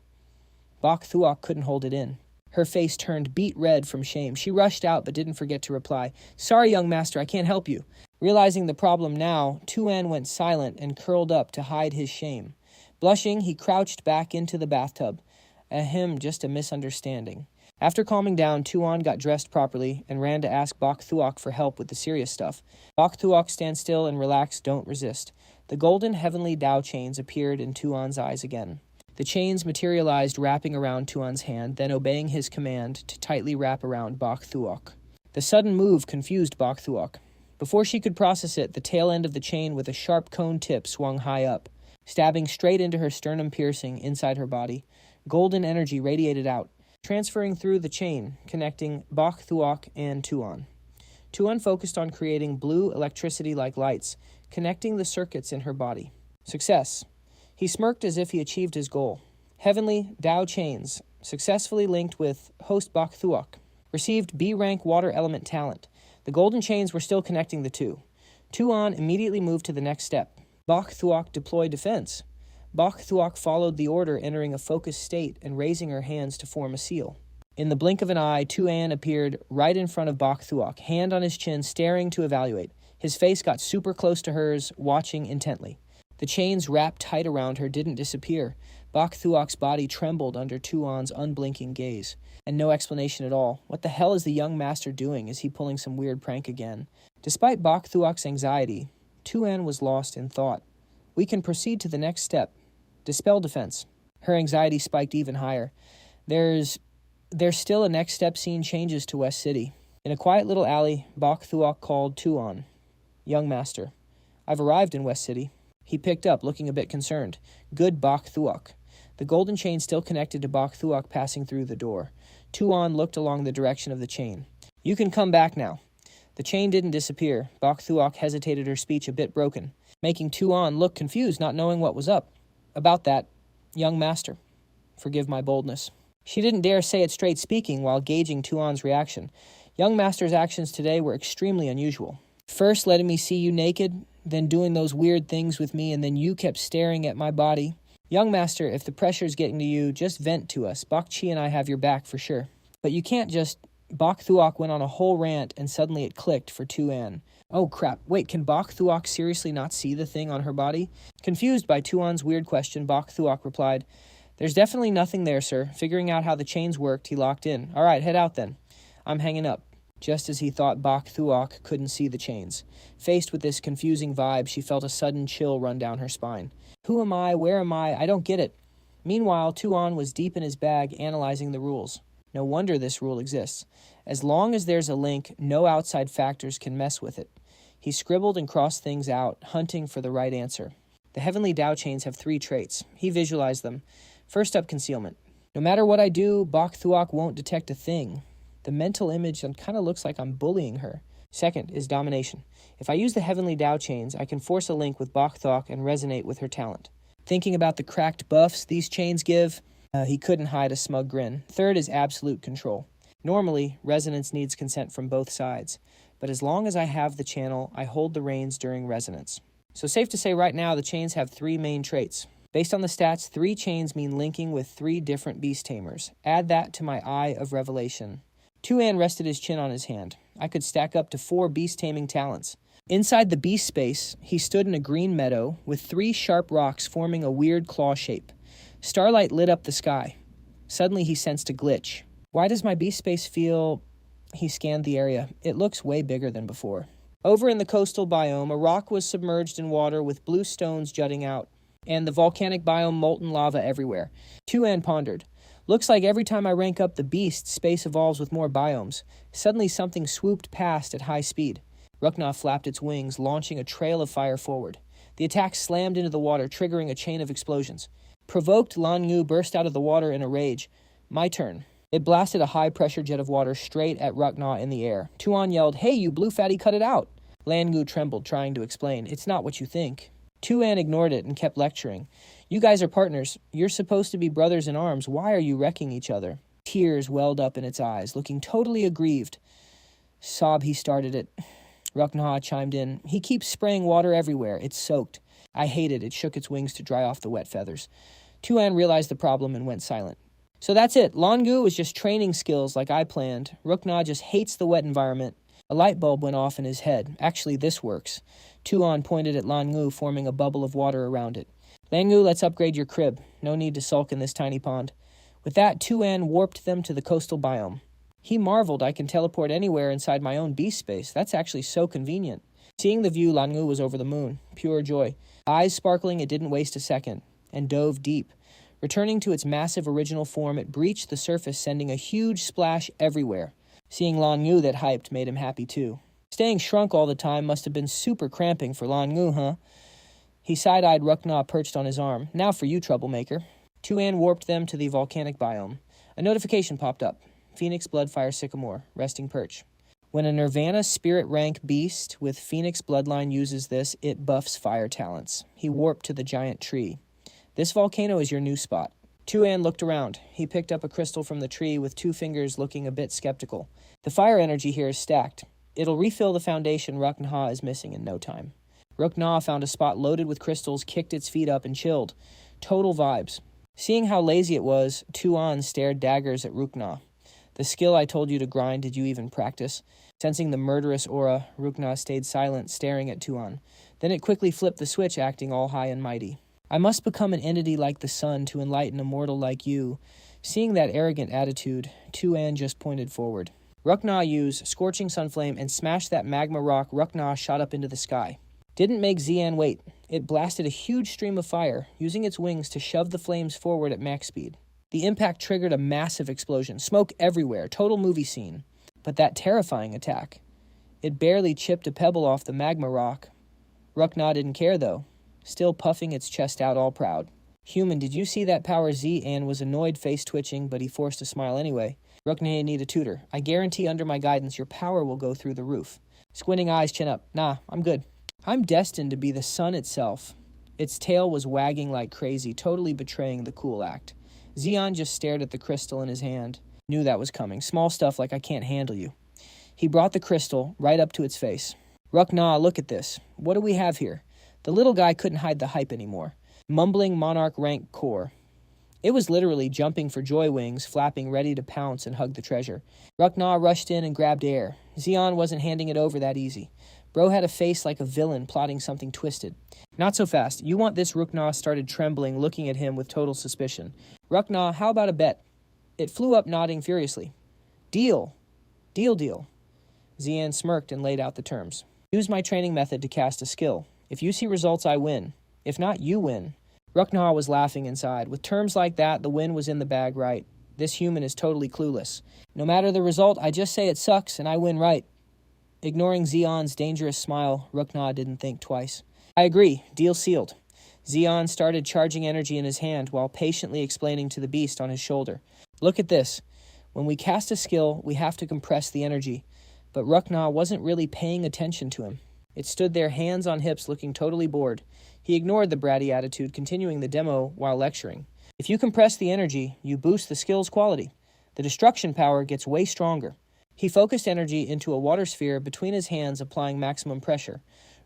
Bach Tu An couldn't hold it in. Her face turned beet red from shame. She rushed out but didn't forget to reply, "Sorry, young master, I can't help you." Realizing the problem now, Tu An went silent and curled up to hide his shame. Blushing, he crouched back into the bathtub. Just a misunderstanding. After calming down, Tu An got dressed properly and ran to ask Bach Tu An for help with the serious stuff. Bach Tu An, stand still and relax, don't resist. The golden heavenly Tao chains appeared in Tu An's eyes again. The chains materialized, wrapping around Tu An's hand, then obeying his command to tightly wrap around Bach Tu An. The sudden move confused Bach Tu An. Before she could process it, the tail end of the chain with a sharp cone tip swung high up, stabbing straight into her sternum, piercing inside her body. Golden energy radiated out, transferring through the chain, connecting Bach Tu An and Tu An. Tu An focused on creating blue electricity-like lights, connecting the circuits in her body. Success. He smirked as if he achieved his goal. Heavenly Tao chains, successfully linked with host Bach Tu An. Received B-rank water element talent. The golden chains were still connecting the two. Tu An immediately moved to the next step. Bach Tu An deployed defense. Bach Tu An followed the order, entering a focused state and raising her hands to form a seal. In the blink of an eye, Tu An appeared right in front of Bach Tu An, hand on his chin, staring to evaluate. His face got super close to hers, watching intently. The chains wrapped tight around her didn't disappear. Bach Tu An's body trembled under Tu An's unblinking gaze. And no explanation at all. What the hell is the young master doing? Is he pulling some weird prank again? Despite Bach Tu An's anxiety, Tu An was lost in thought. We can proceed to the next step. Dispel defense. Her anxiety spiked even higher. There's still a next step. Scene changes to West City. In a quiet little alley, Bach Tu An called Tu An. Young master, I've arrived in West City. He picked up, looking a bit concerned. Good Bach Tu An. The golden chain still connected to Bach Tu An passing through the door. Tu An looked along the direction of the chain. You can come back now. The chain didn't disappear. Bach Tu An hesitated, her speech a bit broken, making Tu An look confused, not knowing what was up. About that, young master, forgive my boldness. She didn't dare say it straight, speaking while gauging Tu An's reaction. Young master's actions today were extremely unusual. First letting me see you naked, then doing those weird things with me, and then you kept staring at my body. Young master, if the pressure's getting to you, just vent to us. Bach Chi and I have your back for sure. But you can't just... Bach Tu An went on a whole rant, and suddenly it clicked for Tu An. Oh crap, wait, can Bach Tu An seriously not see the thing on her body? Confused by Tu An's weird question, Bach Tu An replied, There's definitely nothing there, sir. Figuring out how the chains worked, he locked in. All right, head out then. I'm hanging up. Just as he thought Bach Tu An couldn't see the chains. Faced with this confusing vibe, she felt a sudden chill run down her spine. Who am I? Where am I? I don't get it. Meanwhile, Tu An was deep in his bag, analyzing the rules. No wonder this rule exists. As long as there's a link, no outside factors can mess with it. He scribbled and crossed things out, hunting for the right answer. The heavenly Tao chains have 3 traits. He visualized them. First up, concealment. No matter what I do, Bach Tu An won't detect a thing. The mental image kind of looks like I'm bullying her. Second is domination. If I use the heavenly Tao chains, I can force a link with Bach Tu An and resonate with her talent. Thinking about the cracked buffs these chains give, he couldn't hide a smug grin. Third is absolute control. Normally, resonance needs consent from both sides, but as long as I have the channel, I hold the reins during resonance. So safe to say right now, the chains have 3 main traits. Based on the stats, 3 chains mean linking with 3 different beast tamers. Add that to my eye of revelation. Tu An rested his chin on his hand. I could stack up to 4 beast-taming talents. Inside the beast space, he stood in a green meadow with 3 sharp rocks forming a weird claw shape. Starlight lit up the sky. Suddenly he sensed a glitch. Why does my beast space feel... He scanned the area. It looks way bigger than before. Over in the coastal biome, a rock was submerged in water with blue stones jutting out, and the volcanic biome molten lava everywhere. Tu An pondered. Looks like every time I rank up the beast, space evolves with more biomes. Suddenly something swooped past at high speed. Rukna flapped its wings, launching a trail of fire forward. The attack slammed into the water, triggering a chain of explosions. Provoked, Lan Yu burst out of the water in a rage. My turn. It blasted a high-pressure jet of water straight at Rukna in the air. Tu An yelled, Hey, you blue fatty, cut it out! Lan Yu trembled, trying to explain. It's not what you think. Tu An ignored it and kept lecturing. You guys are partners. You're supposed to be brothers in arms. Why are you wrecking each other? Tears welled up in its eyes, looking totally aggrieved. Sob, he started it. Rukna chimed in. He keeps spraying water everywhere. It's soaked. I hate it. It shook its wings to dry off the wet feathers. Tu An realized the problem and went silent. So that's it. Lan Yu was just training skills like I planned. Rukna just hates the wet environment. A light bulb went off in his head. Actually, this works. Tu An pointed at Lan Yu, forming a bubble of water around it. Lan Yu, let's upgrade your crib. No need to sulk in this tiny pond. With that, Tu An warped them to the coastal biome. He marveled I can teleport anywhere inside my own beast space. That's actually so convenient. Seeing the view, Lan Yu was over the moon. Pure joy. Eyes sparkling, it didn't waste a second, and dove deep. Returning to its massive original form, it breached the surface, sending a huge splash everywhere. Seeing Lan Yu that hyped made him happy too. Staying shrunk all the time must have been super cramping for Lan Yu, huh? He side-eyed Rukna perched on his arm. Now for you, troublemaker. Tu An warped them to the volcanic biome. A notification popped up. Phoenix Bloodfire Sycamore, resting perch. When a Nirvana spirit rank beast with Phoenix bloodline uses this, it buffs fire talents. He warped to the giant tree. This volcano is your new spot. Tu An looked around. He picked up a crystal from the tree with 2 fingers, looking a bit skeptical. The fire energy here is stacked. It'll refill the foundation Rukna is missing in no time. Rukna found a spot loaded with crystals, kicked its feet up, and chilled. Total vibes. Seeing how lazy it was, Tu An stared daggers at Rukna. The skill I told you to grind, did you even practice? Sensing the murderous aura, Rukna stayed silent, staring at Tu An. Then it quickly flipped the switch, acting all high and mighty. I must become an entity like the sun to enlighten a mortal like you. Seeing that arrogant attitude, Tu An just pointed forward. Rukna used Scorching Sunflame and smashed that magma rock. Rukna shot up into the sky. Didn't make Xian wait. It blasted a huge stream of fire, using its wings to shove the flames forward at max speed. The impact triggered a massive explosion, smoke everywhere, total movie scene. But that terrifying attack, it barely chipped a pebble off the magma rock. Rukna didn't care though, still puffing its chest out all proud. Human, did you see that power? Xian was annoyed, face twitching, but he forced a smile anyway. Rukna, need a tutor. I guarantee under my guidance your power will go through the roof. Squinting eyes, chin up. Nah, I'm good. I'm destined to be the sun itself. Its tail was wagging like crazy, totally betraying the cool act. Xian just stared at the crystal in his hand. Knew that was coming. Small stuff like I can't handle you. He brought the crystal right up to its face. Rukna, look at this. What do we have here? The little guy couldn't hide the hype anymore. Mumbling monarch rank core. It was literally jumping for joy wings, flapping ready to pounce and hug the treasure. Rukna rushed in and grabbed air. Xian wasn't handing it over that easy. Bro had a face like a villain plotting something twisted. Not so fast. You want this? Rukna started trembling, looking at him with total suspicion. Rukna, how about a bet? It flew up, nodding furiously. Deal. Deal. Xian smirked and laid out the terms. Use my training method to cast a skill. If you see results, I win. If not, you win. Rukna was laughing inside. With terms like that, the win was in the bag, right? This human is totally clueless. No matter the result, I just say it sucks and I win, right? Ignoring Xian's dangerous smile, Rukna didn't think twice. I agree. Deal sealed. Xian started charging energy in his hand while patiently explaining to the beast on his shoulder. Look at this. When we cast a skill, we have to compress the energy. But Rukna wasn't really paying attention to him. It stood there, hands on hips, looking totally bored. He ignored the bratty attitude, continuing the demo while lecturing. If you compress the energy, you boost the skill's quality. The destruction power gets way stronger. He focused energy into a water sphere between his hands, applying maximum pressure.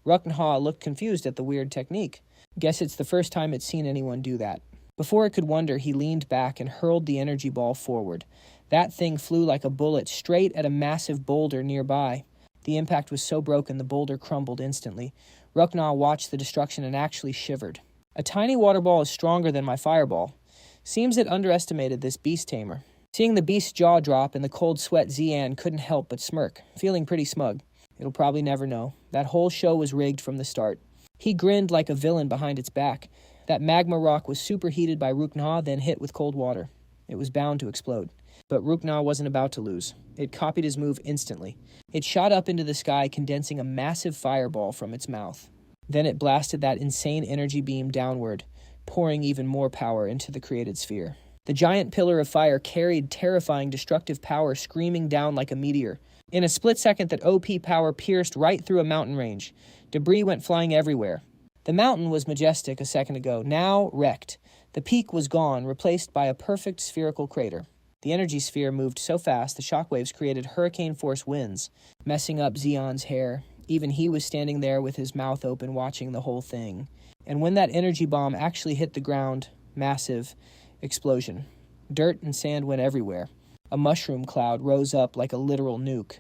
Rukna looked confused at the weird technique. Guess it's the first time it's seen anyone do that. Before it could wonder, he leaned back and hurled the energy ball forward. That thing flew like a bullet straight at a massive boulder nearby. The impact was so broken the boulder crumbled instantly. Rukna watched the destruction and actually shivered. A tiny water ball is stronger than my fireball. Seems it underestimated this beast tamer. Seeing the beast's jaw drop and the cold sweat, Xian couldn't help but smirk, feeling pretty smug. It'll probably never know. That whole show was rigged from the start. He grinned like a villain behind its back. That magma rock was superheated by Rukna, then hit with cold water. It was bound to explode. But Rukna wasn't about to lose. It copied his move instantly. It shot up into the sky, condensing a massive fireball from its mouth. Then it blasted that insane energy beam downward, pouring even more power into the created sphere. The giant pillar of fire carried terrifying destructive power, screaming down like a meteor. In a split second, that OP power pierced right through a mountain range. Debris went flying everywhere. The mountain was majestic a second ago, now wrecked. The peak was gone, replaced by a perfect spherical crater. The energy sphere moved so fast the shockwaves created hurricane-force winds, messing up Xian's hair. Even he was standing there with his mouth open, watching the whole thing. And when that energy bomb actually hit the ground, massive explosion. Dirt and sand went everywhere. A mushroom cloud rose up like a literal nuke.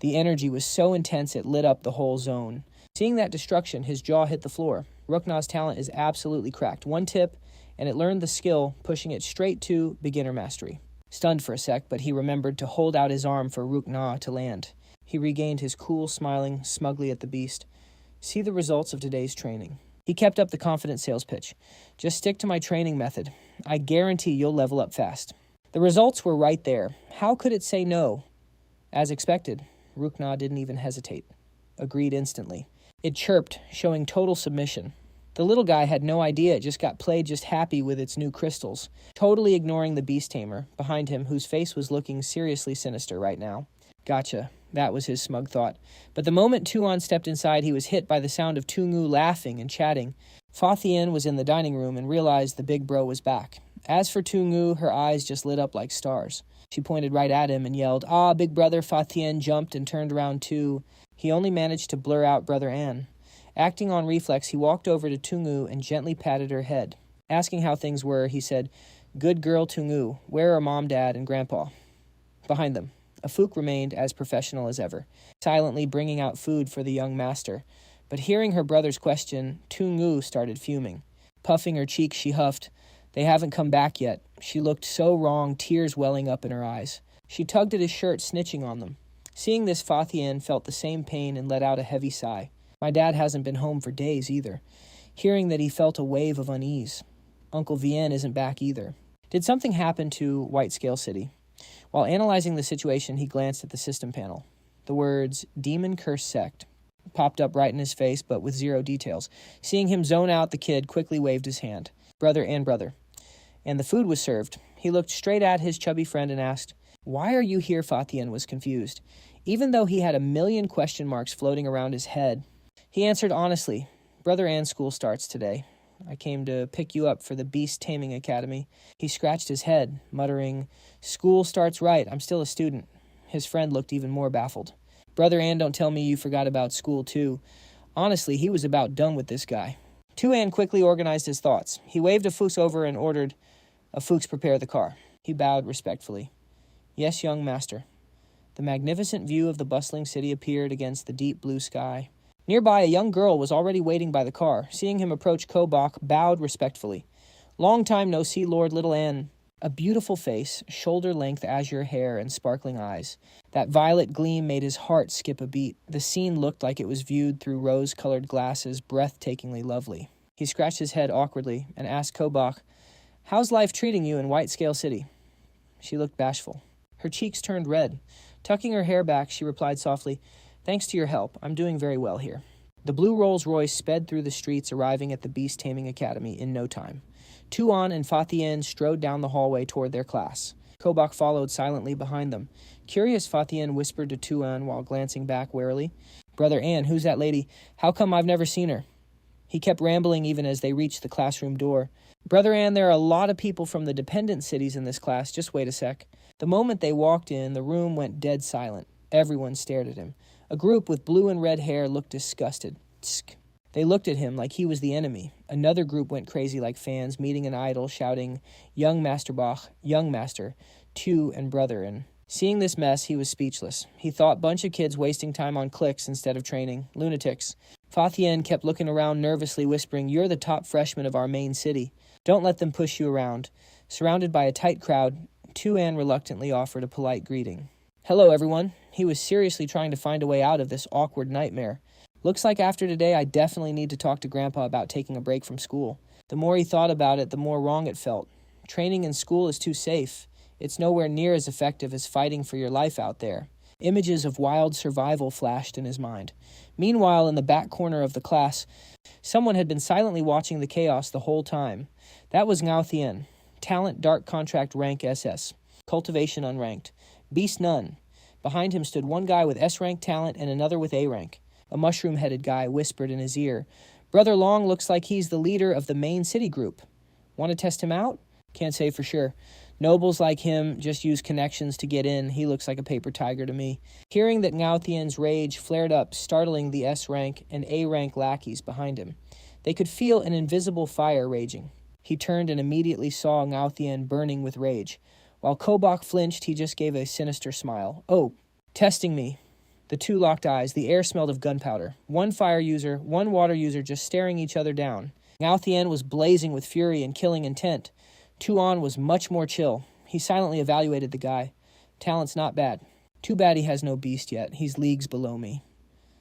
The energy was so intense it lit up the whole zone. Seeing that destruction, his jaw hit the floor. Rukna's talent is absolutely cracked. One tip, and it learned the skill, pushing it straight to beginner mastery. Stunned for a sec, but he remembered to hold out his arm for Rukna to land. He regained his cool, smiling smugly at the beast. See the results of today's training. He kept up the confident sales pitch. Just stick to my training method. I guarantee you'll level up fast. The results were right there. How could it say no? As expected, Rukna didn't even hesitate. Agreed instantly. It chirped, showing total submission. The little guy had no idea it just got played, just happy with its new crystals, totally ignoring the beast tamer behind him, whose face was looking seriously sinister right now. Gotcha. That was his smug thought. But the moment Tu An stepped inside, he was hit by the sound of Tu Ngu laughing and chatting. Fa Thien was in the dining room and realized the big bro was back. As for Tu Ngu, her eyes just lit up like stars. She pointed right at him and yelled, "Ah, big brother!" Fa Thien jumped and turned around too. He only managed to blur out Brother An. Acting on reflex, he walked over to Tu Ngu and gently patted her head. Asking how things were, he said, "Good girl, Tu Ngu. Where are Mom, Dad, and Grandpa?" Behind them, a Fook remained as professional as ever, silently bringing out food for the young master. But hearing her brother's question, Tu Ngu started fuming. Puffing her cheeks, she huffed, "They haven't come back yet." She looked so wrong, tears welling up in her eyes. She tugged at his shirt, snitching on them. Seeing this, Fa Thien felt the same pain and let out a heavy sigh. My dad hasn't been home for days either. Hearing that, he felt a wave of unease. Uncle Vien isn't back either. Did something happen to White Scale City? While analyzing the situation, he glanced at the system panel. The words, "Demon Curse Sect," popped up right in his face, but with zero details. Seeing him zone out, the kid quickly waved his hand. "Brother and brother." And the food was served. He looked straight at his chubby friend and asked, "Why are you here?" Fa Thien was confused. Even though he had a million question marks floating around his head, he answered honestly, "Brother and school starts today. I came to pick you up for the Beast Taming Academy." He scratched his head, muttering, "School starts right. I'm still a student." His friend looked even more baffled. "Brother Ann, don't tell me you forgot about school too." Honestly, he was about done with this guy. Tu An quickly organized his thoughts. He waved a Fuchs over and ordered a Fuchs prepare the car. He bowed respectfully. "Yes, young master." The magnificent view of the bustling city appeared against the deep blue sky. Nearby, a young girl was already waiting by the car. Seeing him approach, Bach bowed respectfully. "Long time no see, Lord Little Ann." A beautiful face, shoulder-length azure hair, and sparkling eyes. That violet gleam made his heart skip a beat. The scene looked like it was viewed through rose-colored glasses, breathtakingly lovely. He scratched his head awkwardly and asked Bach, "How's life treating you in White Scale City?" She looked bashful. Her cheeks turned red. Tucking her hair back, she replied softly, "Thanks to your help, I'm doing very well here." The blue Rolls-Royce sped through the streets, arriving at the Beast Taming Academy in no time. Tu An and Fa Thien strode down the hallway toward their class. Bach followed silently behind them. Curious, Fa Thien whispered to Tu An while glancing back warily, "Brother Ann, who's that lady? How come I've never seen her?" He kept rambling even as they reached the classroom door. "Brother Ann, there are a lot of people from the dependent cities in this class. Just wait a sec." The moment they walked in, the room went dead silent. Everyone stared at him. A group with blue and red hair looked disgusted. Tsk. They looked at him like he was the enemy. Another group went crazy like fans, meeting an idol, shouting, "Young Master Bach, young master, Tu and brother." And seeing this mess, he was speechless. He thought bunch of kids wasting time on clicks instead of training. Lunatics. Fa Thien kept looking around nervously, whispering, "You're the top freshman of our main city. Don't let them push you around." Surrounded by a tight crowd, Tu An reluctantly offered a polite greeting. "Hello, everyone." He was seriously trying to find a way out of this awkward nightmare. "Looks like after today, I definitely need to talk to Grandpa about taking a break from school." The more he thought about it, the more wrong it felt. Training in school is too safe. It's nowhere near as effective as fighting for your life out there. Images of wild survival flashed in his mind. Meanwhile, in the back corner of the class, someone had been silently watching the chaos the whole time. That was Ngao Thien. Talent, dark contract, rank SS. Cultivation, unranked. Beast, none. Behind him stood one guy with S-rank talent and another with A-rank. A mushroom-headed guy whispered in his ear, "Brother Long looks like he's the leader of the main city group. Want to test him out?" "Can't say for sure. Nobles like him just use connections to get in. He looks like a paper tiger to me." Hearing that, Ngao Thien's rage flared up, startling the S-rank and A-rank lackeys behind him. They could feel an invisible fire raging. He turned and immediately saw Ngao Thien burning with rage. While Bach flinched, he just gave a sinister smile. "Oh, testing me." The two locked eyes. The air smelled of gunpowder. One fire user, one water user just staring each other down. Ngao Thien was blazing with fury and killing intent. Tu An was much more chill. He silently evaluated the guy. "Talent's not bad. Too bad he has no beast yet. He's leagues below me."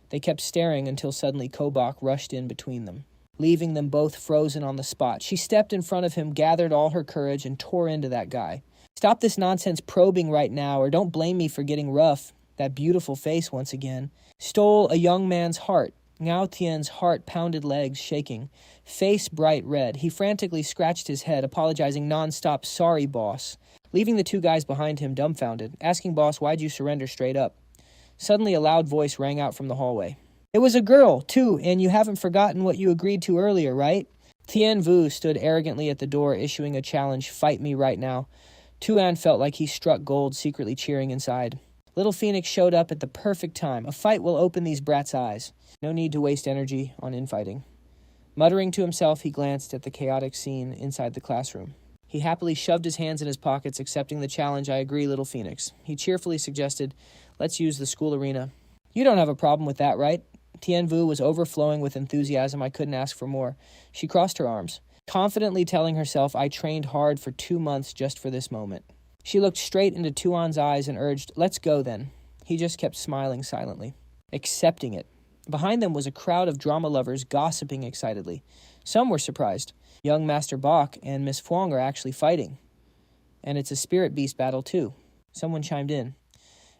They kept staring until suddenly Bach rushed in between them, leaving them both frozen on the spot. She stepped in front of him, gathered all her courage, and tore into that guy. "Stop this nonsense probing right now, or don't blame me for getting rough." That beautiful face once again stole a young man's heart. Ngao Thien's heart pounded, legs shaking, face bright red. He frantically scratched his head, apologizing nonstop, "Sorry, boss," leaving the two guys behind him dumbfounded, asking boss, "Why'd you surrender straight up?" Suddenly, a loud voice rang out from the hallway. "It was a girl, too, and you haven't forgotten what you agreed to earlier, right?" Thien Vu stood arrogantly at the door, issuing a challenge, "Fight me right now." Tu An felt like he struck gold, secretly cheering inside. Little Phoenix showed up at the perfect time. A fight will open these brats' eyes. No need to waste energy on infighting. Muttering to himself, he glanced at the chaotic scene inside the classroom. He happily shoved his hands in his pockets, accepting the challenge. I agree, little Phoenix. He cheerfully suggested, let's use the school arena. You don't have a problem with that, right? Tien Vu was overflowing with enthusiasm. I couldn't ask for more. She crossed her arms, confidently telling herself, I trained hard for 2 months just for this moment. She looked straight into Tu An's eyes and urged, let's go then. He just kept smiling silently, accepting it. Behind them was a crowd of drama lovers gossiping excitedly. Some were surprised. Young Master Bach and Miss Fuang are actually fighting. And it's a spirit beast battle too. Someone chimed in.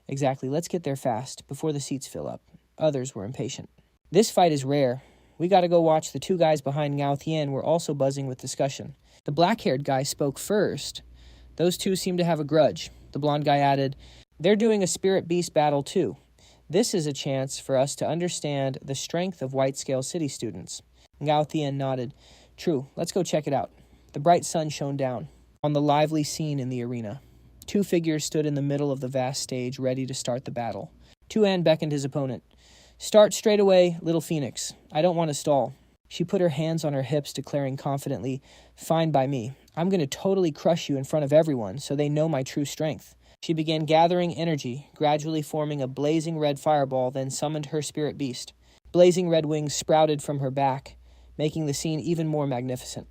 Exactly, let's get there fast, before the seats fill up. Others were impatient. This fight is rare. We gotta go watch. The 2 guys behind Ngao Thien were also buzzing with discussion. The black-haired guy spoke first. Those 2 seemed to have a grudge. The blonde guy added, they're doing a spirit beast battle too. This is a chance for us to understand the strength of White-Scale City students. Ngao Thien nodded. True, let's go check it out. The bright sun shone down on the lively scene in the arena. 2 figures stood in the middle of the vast stage, ready to start the battle. Tu An beckoned his opponent. Start straight away, little Phoenix. I don't want to stall. She put her hands on her hips, declaring confidently, fine by me. I'm going to totally crush you in front of everyone, so they know my true strength. She began gathering energy, gradually forming a blazing red fireball, then summoned her spirit beast. Blazing red wings sprouted from her back, making the scene even more magnificent.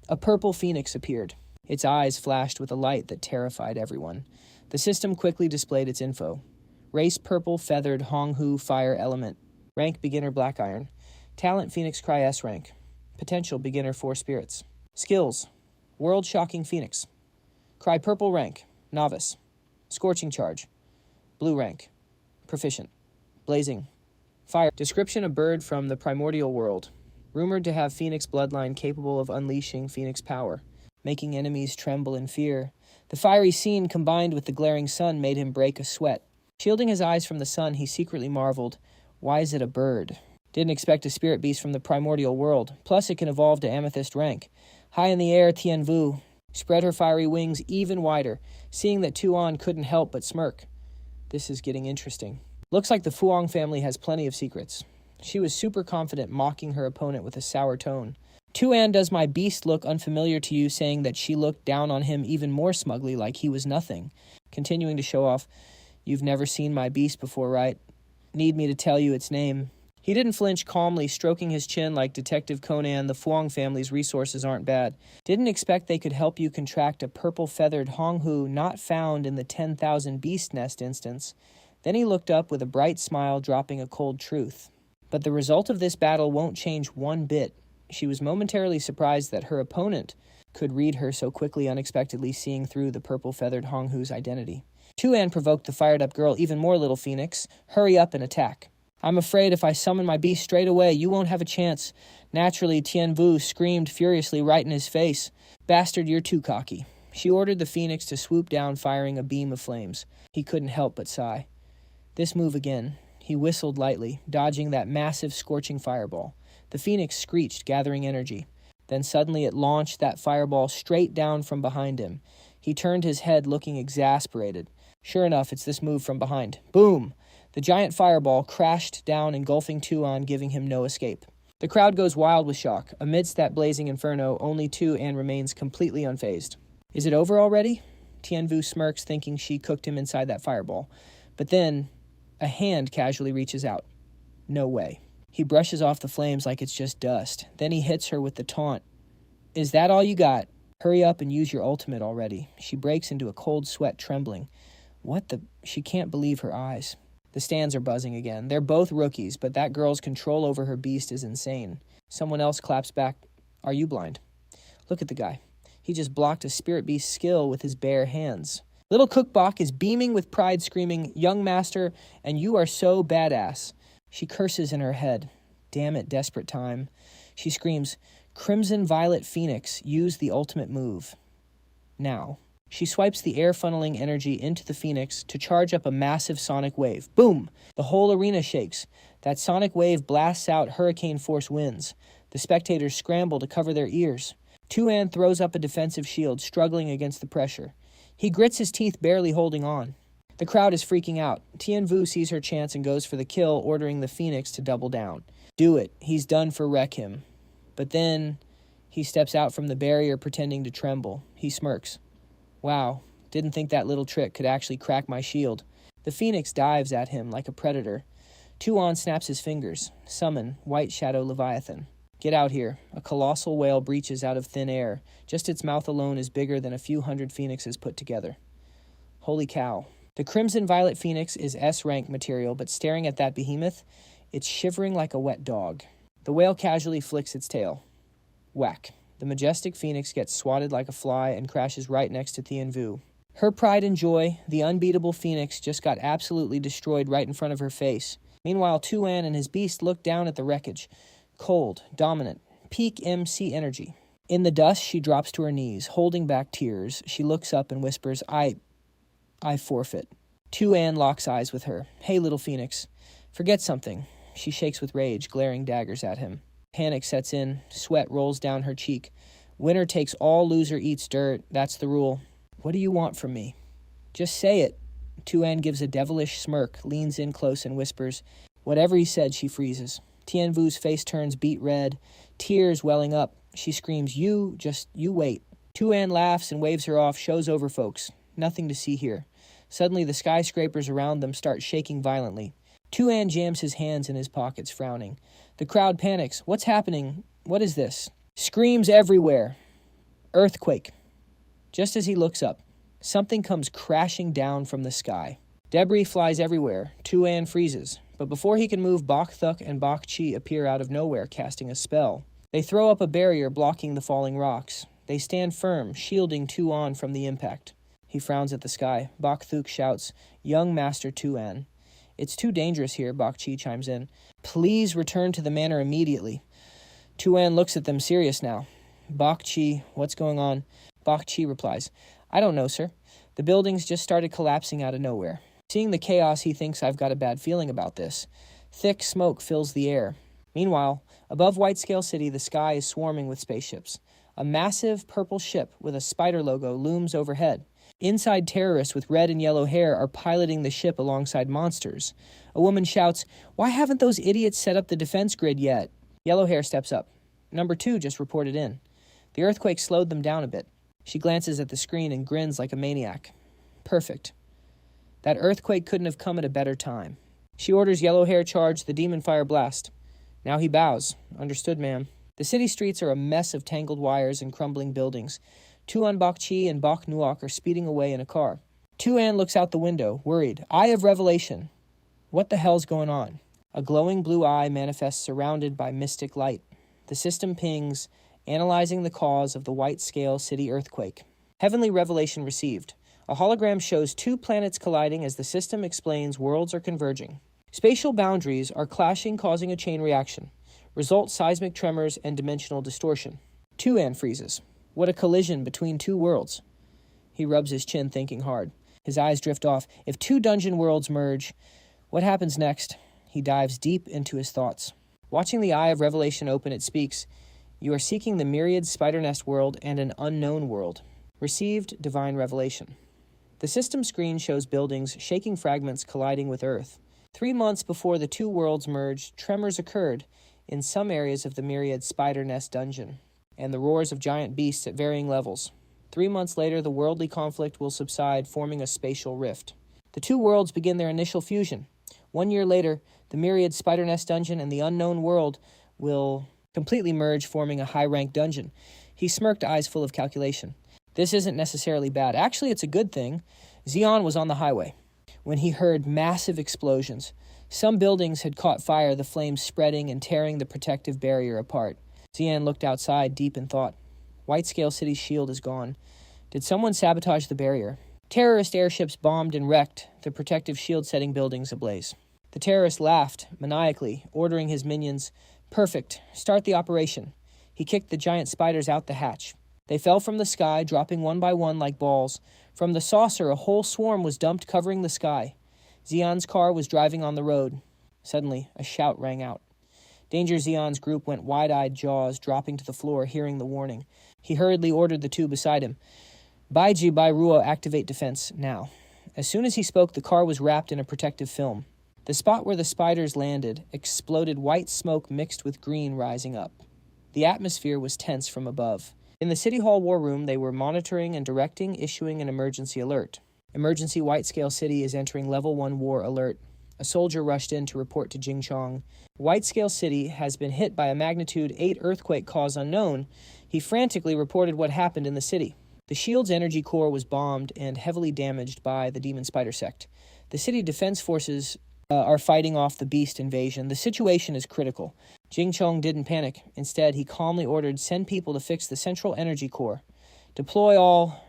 A purple phoenix appeared. Its eyes flashed with a light that terrified everyone. The system quickly displayed its info. Race purple feathered Honghu fire element. Rank beginner black iron. Talent Phoenix Cry S rank. Potential beginner 4 spirits. Skills. World shocking Phoenix. Cry purple rank. Novice. Scorching charge. Blue rank. Proficient. Blazing. Fire. Description: a bird from the primordial world. Rumored to have Phoenix bloodline capable of unleashing Phoenix power, making enemies tremble in fear. The fiery scene combined with the glaring sun made him break a sweat. Shielding his eyes from the sun, he secretly marveled, why is it a bird? Didn't expect a spirit beast from the primordial world. Plus it can evolve to amethyst rank. High in the air, Tien Vu spread her fiery wings even wider, seeing that Tu An couldn't help but smirk. This is getting interesting. Looks like the Fuang family has plenty of secrets. She was super confident, mocking her opponent with a sour tone. Tu An, does my beast look unfamiliar to you? Saying that she looked down on him even more smugly, like he was nothing. Continuing to show off, you've never seen my beast before, right? Need me to tell you its name? He didn't flinch, calmly stroking his chin like Detective Conan. The Fuang family's resources aren't bad. Didn't expect they could help you contract a purple-feathered Honghu not found in the 10,000 beast nest instance. Then he looked up with a bright smile, dropping a cold truth. But the result of this battle won't change one bit. She was momentarily surprised that her opponent could read her so quickly, unexpectedly seeing through the purple-feathered Honghu's identity. Tu An provoked the fired-up girl even more. Little Phoenix, hurry up and attack. I'm afraid if I summon my beast straight away, you won't have a chance. Naturally, Tien Vu screamed furiously right in his face. Bastard, you're too cocky. She ordered the phoenix to swoop down, firing a beam of flames. He couldn't help but sigh. This move again. He whistled lightly, dodging that massive scorching fireball. The phoenix screeched, gathering energy. Then suddenly it launched that fireball straight down from behind him. He turned his head, looking exasperated. Sure enough, it's this move from behind. Boom! The giant fireball crashed down, engulfing Tu An, giving him no escape. The crowd goes wild with shock. Amidst that blazing inferno, only Tu An remains completely unfazed. Is it over already? Tien Vu smirks, thinking she cooked him inside that fireball. But then, a hand casually reaches out. No way. He brushes off the flames like it's just dust. Then he hits her with the taunt. Is that all you got? Hurry up and use your ultimate already. She breaks into a cold sweat, trembling. What the? She can't believe her eyes. The stands are buzzing again. They're both rookies, but that girl's control over her beast is insane. Someone else claps back. Are you blind? Look at the guy. He just blocked a spirit beast skill with his bare hands. Little Cook Bach is beaming with pride, screaming, Young master, and you are so badass. She curses in her head. Damn it, desperate time. She screams, Crimson Violet Phoenix, use the ultimate move. Now. She swipes the air-funneling energy into the phoenix to charge up a massive sonic wave. Boom! The whole arena shakes. That sonic wave blasts out hurricane-force winds. The spectators scramble to cover their ears. Tu An throws up a defensive shield, struggling against the pressure. He grits his teeth, barely holding on. The crowd is freaking out. Tien Vu sees her chance and goes for the kill, ordering the phoenix to double down. Do it. He's done for wreck him. But then He steps out from the barrier pretending to tremble. He smirks. Wow, didn't think that little trick could actually crack my shield. The phoenix dives at him like a predator. Tu An snaps his fingers. Summon, White Shadow Leviathan. Get out here. A colossal whale breaches out of thin air. Just its mouth alone is bigger than a few hundred phoenixes put together. Holy cow. The Crimson Violet Phoenix is S-rank material, but staring at that behemoth, it's shivering like a wet dog. The whale casually flicks its tail. Whack. The majestic phoenix gets swatted like a fly and crashes right next to Thien Vu. Her pride and joy, the unbeatable phoenix, just got absolutely destroyed right in front of her face. Meanwhile, Tu An and his beast look down at the wreckage. Cold, dominant, peak MC energy. In the dust, she drops to her knees, holding back tears. She looks up and whispers, I forfeit. Tu An locks eyes with her. Hey, little phoenix. Forget something. She shakes with rage, glaring daggers at him. Panic sets in. Sweat rolls down her cheek. Winner takes all, loser eats dirt. That's the rule. What do you want from me? Just say it. Tu An gives a devilish smirk, leans in close and whispers. Whatever he said, she freezes. Thien Vu's face turns beet red, tears welling up. She screams, you wait. Tu An laughs and waves her off, shows over folks. Nothing to see here. Suddenly, the skyscrapers around them start shaking violently. Tu An jams his hands in his pockets, frowning. The crowd panics. What's happening? What is this? Screams everywhere. Earthquake. Just as he looks up, something comes crashing down from the sky. Debris flies everywhere. Tu An freezes. But before he can move, Bach Thuk and Bach Chi appear out of nowhere, casting a spell. They throw up a barrier blocking the falling rocks. They stand firm, shielding Tu An from the impact. He frowns at the sky. Bach Thuk shouts, Young Master Tu An. It's too dangerous here, Bach Chi chimes in. Please return to the manor immediately. Tu An looks at them serious now. Bach Chi, what's going on? Bach Chi replies, I don't know, sir. The buildings just started collapsing out of nowhere. Seeing the chaos, he thinks I've got a bad feeling about this. Thick smoke fills the air. Meanwhile, above White Scale City, the sky is swarming with spaceships. A massive purple ship with a spider logo looms overhead. Inside, terrorists with red and yellow hair are piloting the ship alongside monsters. A woman shouts, Why haven't those idiots set up the defense grid yet? Yellow hair steps up. Number 2 just reported in. The earthquake slowed them down a bit. She glances at the screen and grins like a maniac. Perfect. That earthquake couldn't have come at a better time. She orders Yellow Hair charge the demon fire blast. Now he bows. Understood, ma'am. The city streets are a mess of tangled wires and crumbling buildings. Tu An Bach Chi and Bach Nuok are speeding away in a car. Tu An looks out the window, worried. Eye of revelation. What the hell's going on? A glowing blue eye manifests surrounded by mystic light. The system pings, analyzing the cause of the White Scale City earthquake. Heavenly revelation received. A hologram shows 2 planets colliding as the system explains worlds are converging. Spatial boundaries are clashing, causing a chain reaction. Result seismic tremors and dimensional distortion. Tu An freezes. What a collision between 2 worlds. He rubs his chin, thinking hard. His eyes drift off. If 2 dungeon worlds merge, what happens next? He dives deep into his thoughts. Watching the eye of revelation open, it speaks. You are seeking the myriad spider nest world and an unknown world. Received divine revelation. The system screen shows buildings, shaking fragments colliding with Earth. 3 months before the 2 worlds merged, tremors occurred in some areas of the myriad spider nest dungeon, and the roars of giant beasts at varying levels. 3 months later, the worldly conflict will subside, forming a spatial rift. The 2 worlds begin their initial fusion. 1 year later, the myriad spider nest dungeon and the unknown world will completely merge, forming a high-ranked dungeon. He smirked, eyes full of calculation. This isn't necessarily bad. Actually, it's a good thing. Xian was on the highway when he heard massive explosions. Some buildings had caught fire, the flames spreading and tearing the protective barrier apart. Xian looked outside, deep in thought. White Scale City's shield is gone. Did someone sabotage the barrier? Terrorist airships bombed and wrecked the protective shield-setting buildings ablaze. The terrorist laughed maniacally, ordering his minions, Perfect. Start the operation. He kicked the giant spiders out the hatch. They fell from the sky, dropping one by one like balls. From the saucer, a whole swarm was dumped, covering the sky. Xian's car was driving on the road. Suddenly, a shout rang out. Danger Xian's group went wide-eyed, jaws dropping to the floor, hearing the warning. He hurriedly ordered the 2 beside him. Baiji Bai Ruo, activate defense, now. As soon as he spoke, the car was wrapped in a protective film. The spot where the spiders landed exploded, white smoke mixed with green rising up. The atmosphere was tense from above. In the City Hall war room, they were monitoring and directing, issuing an emergency alert. Emergency Whitescale City is entering Level 1 war alert. A soldier rushed in to report to Jingchong. Whitescale City has been hit by a magnitude 8 earthquake cause unknown. He frantically reported what happened in the city. The shield's energy core was bombed and heavily damaged by the Demon Spider sect. The city defense forces are fighting off the beast invasion. The situation is critical. Jingchong didn't panic. Instead, he calmly ordered, send people to fix the central energy core. Deploy all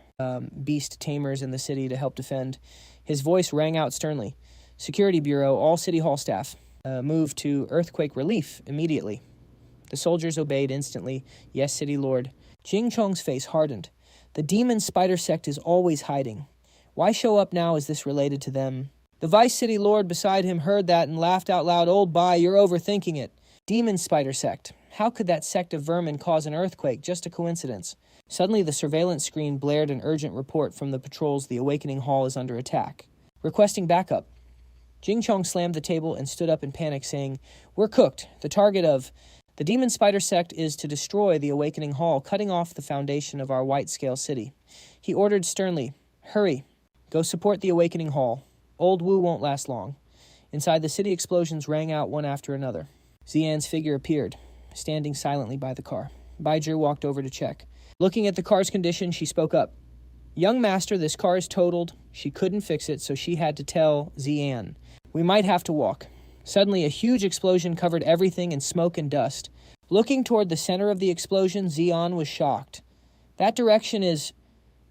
beast tamers in the city to help defend. His voice rang out sternly. Security Bureau, all City Hall staff, move to earthquake relief immediately. The soldiers obeyed instantly. Yes, City Lord. Jingchong's face hardened. The Demon Spider sect is always hiding. Why show up now? Is this related to them? The Vice City Lord beside him heard that and laughed out loud. Old Bai, you're overthinking it. Demon Spider sect. How could that sect of vermin cause an earthquake? Just a coincidence. Suddenly, the surveillance screen blared an urgent report from the patrols. The Awakening Hall is under attack. Requesting backup. Jingchong slammed the table and stood up in panic, saying, we're cooked. The target of the Demon Spider sect is to destroy the Awakening Hall, cutting off the foundation of our Whitescale City. He ordered sternly, hurry. Go support the Awakening Hall. Old Wu won't last long. Inside the city, explosions rang out one after another. Xian's figure appeared, standing silently by the car. Baizhi walked over to check. Looking at the car's condition, she spoke up. Young master, this car is totaled. She couldn't fix it, so she had to tell Xian. We might have to walk. Suddenly, a huge explosion covered everything in smoke and dust. Looking toward the center of the explosion, Xian was shocked. That direction is...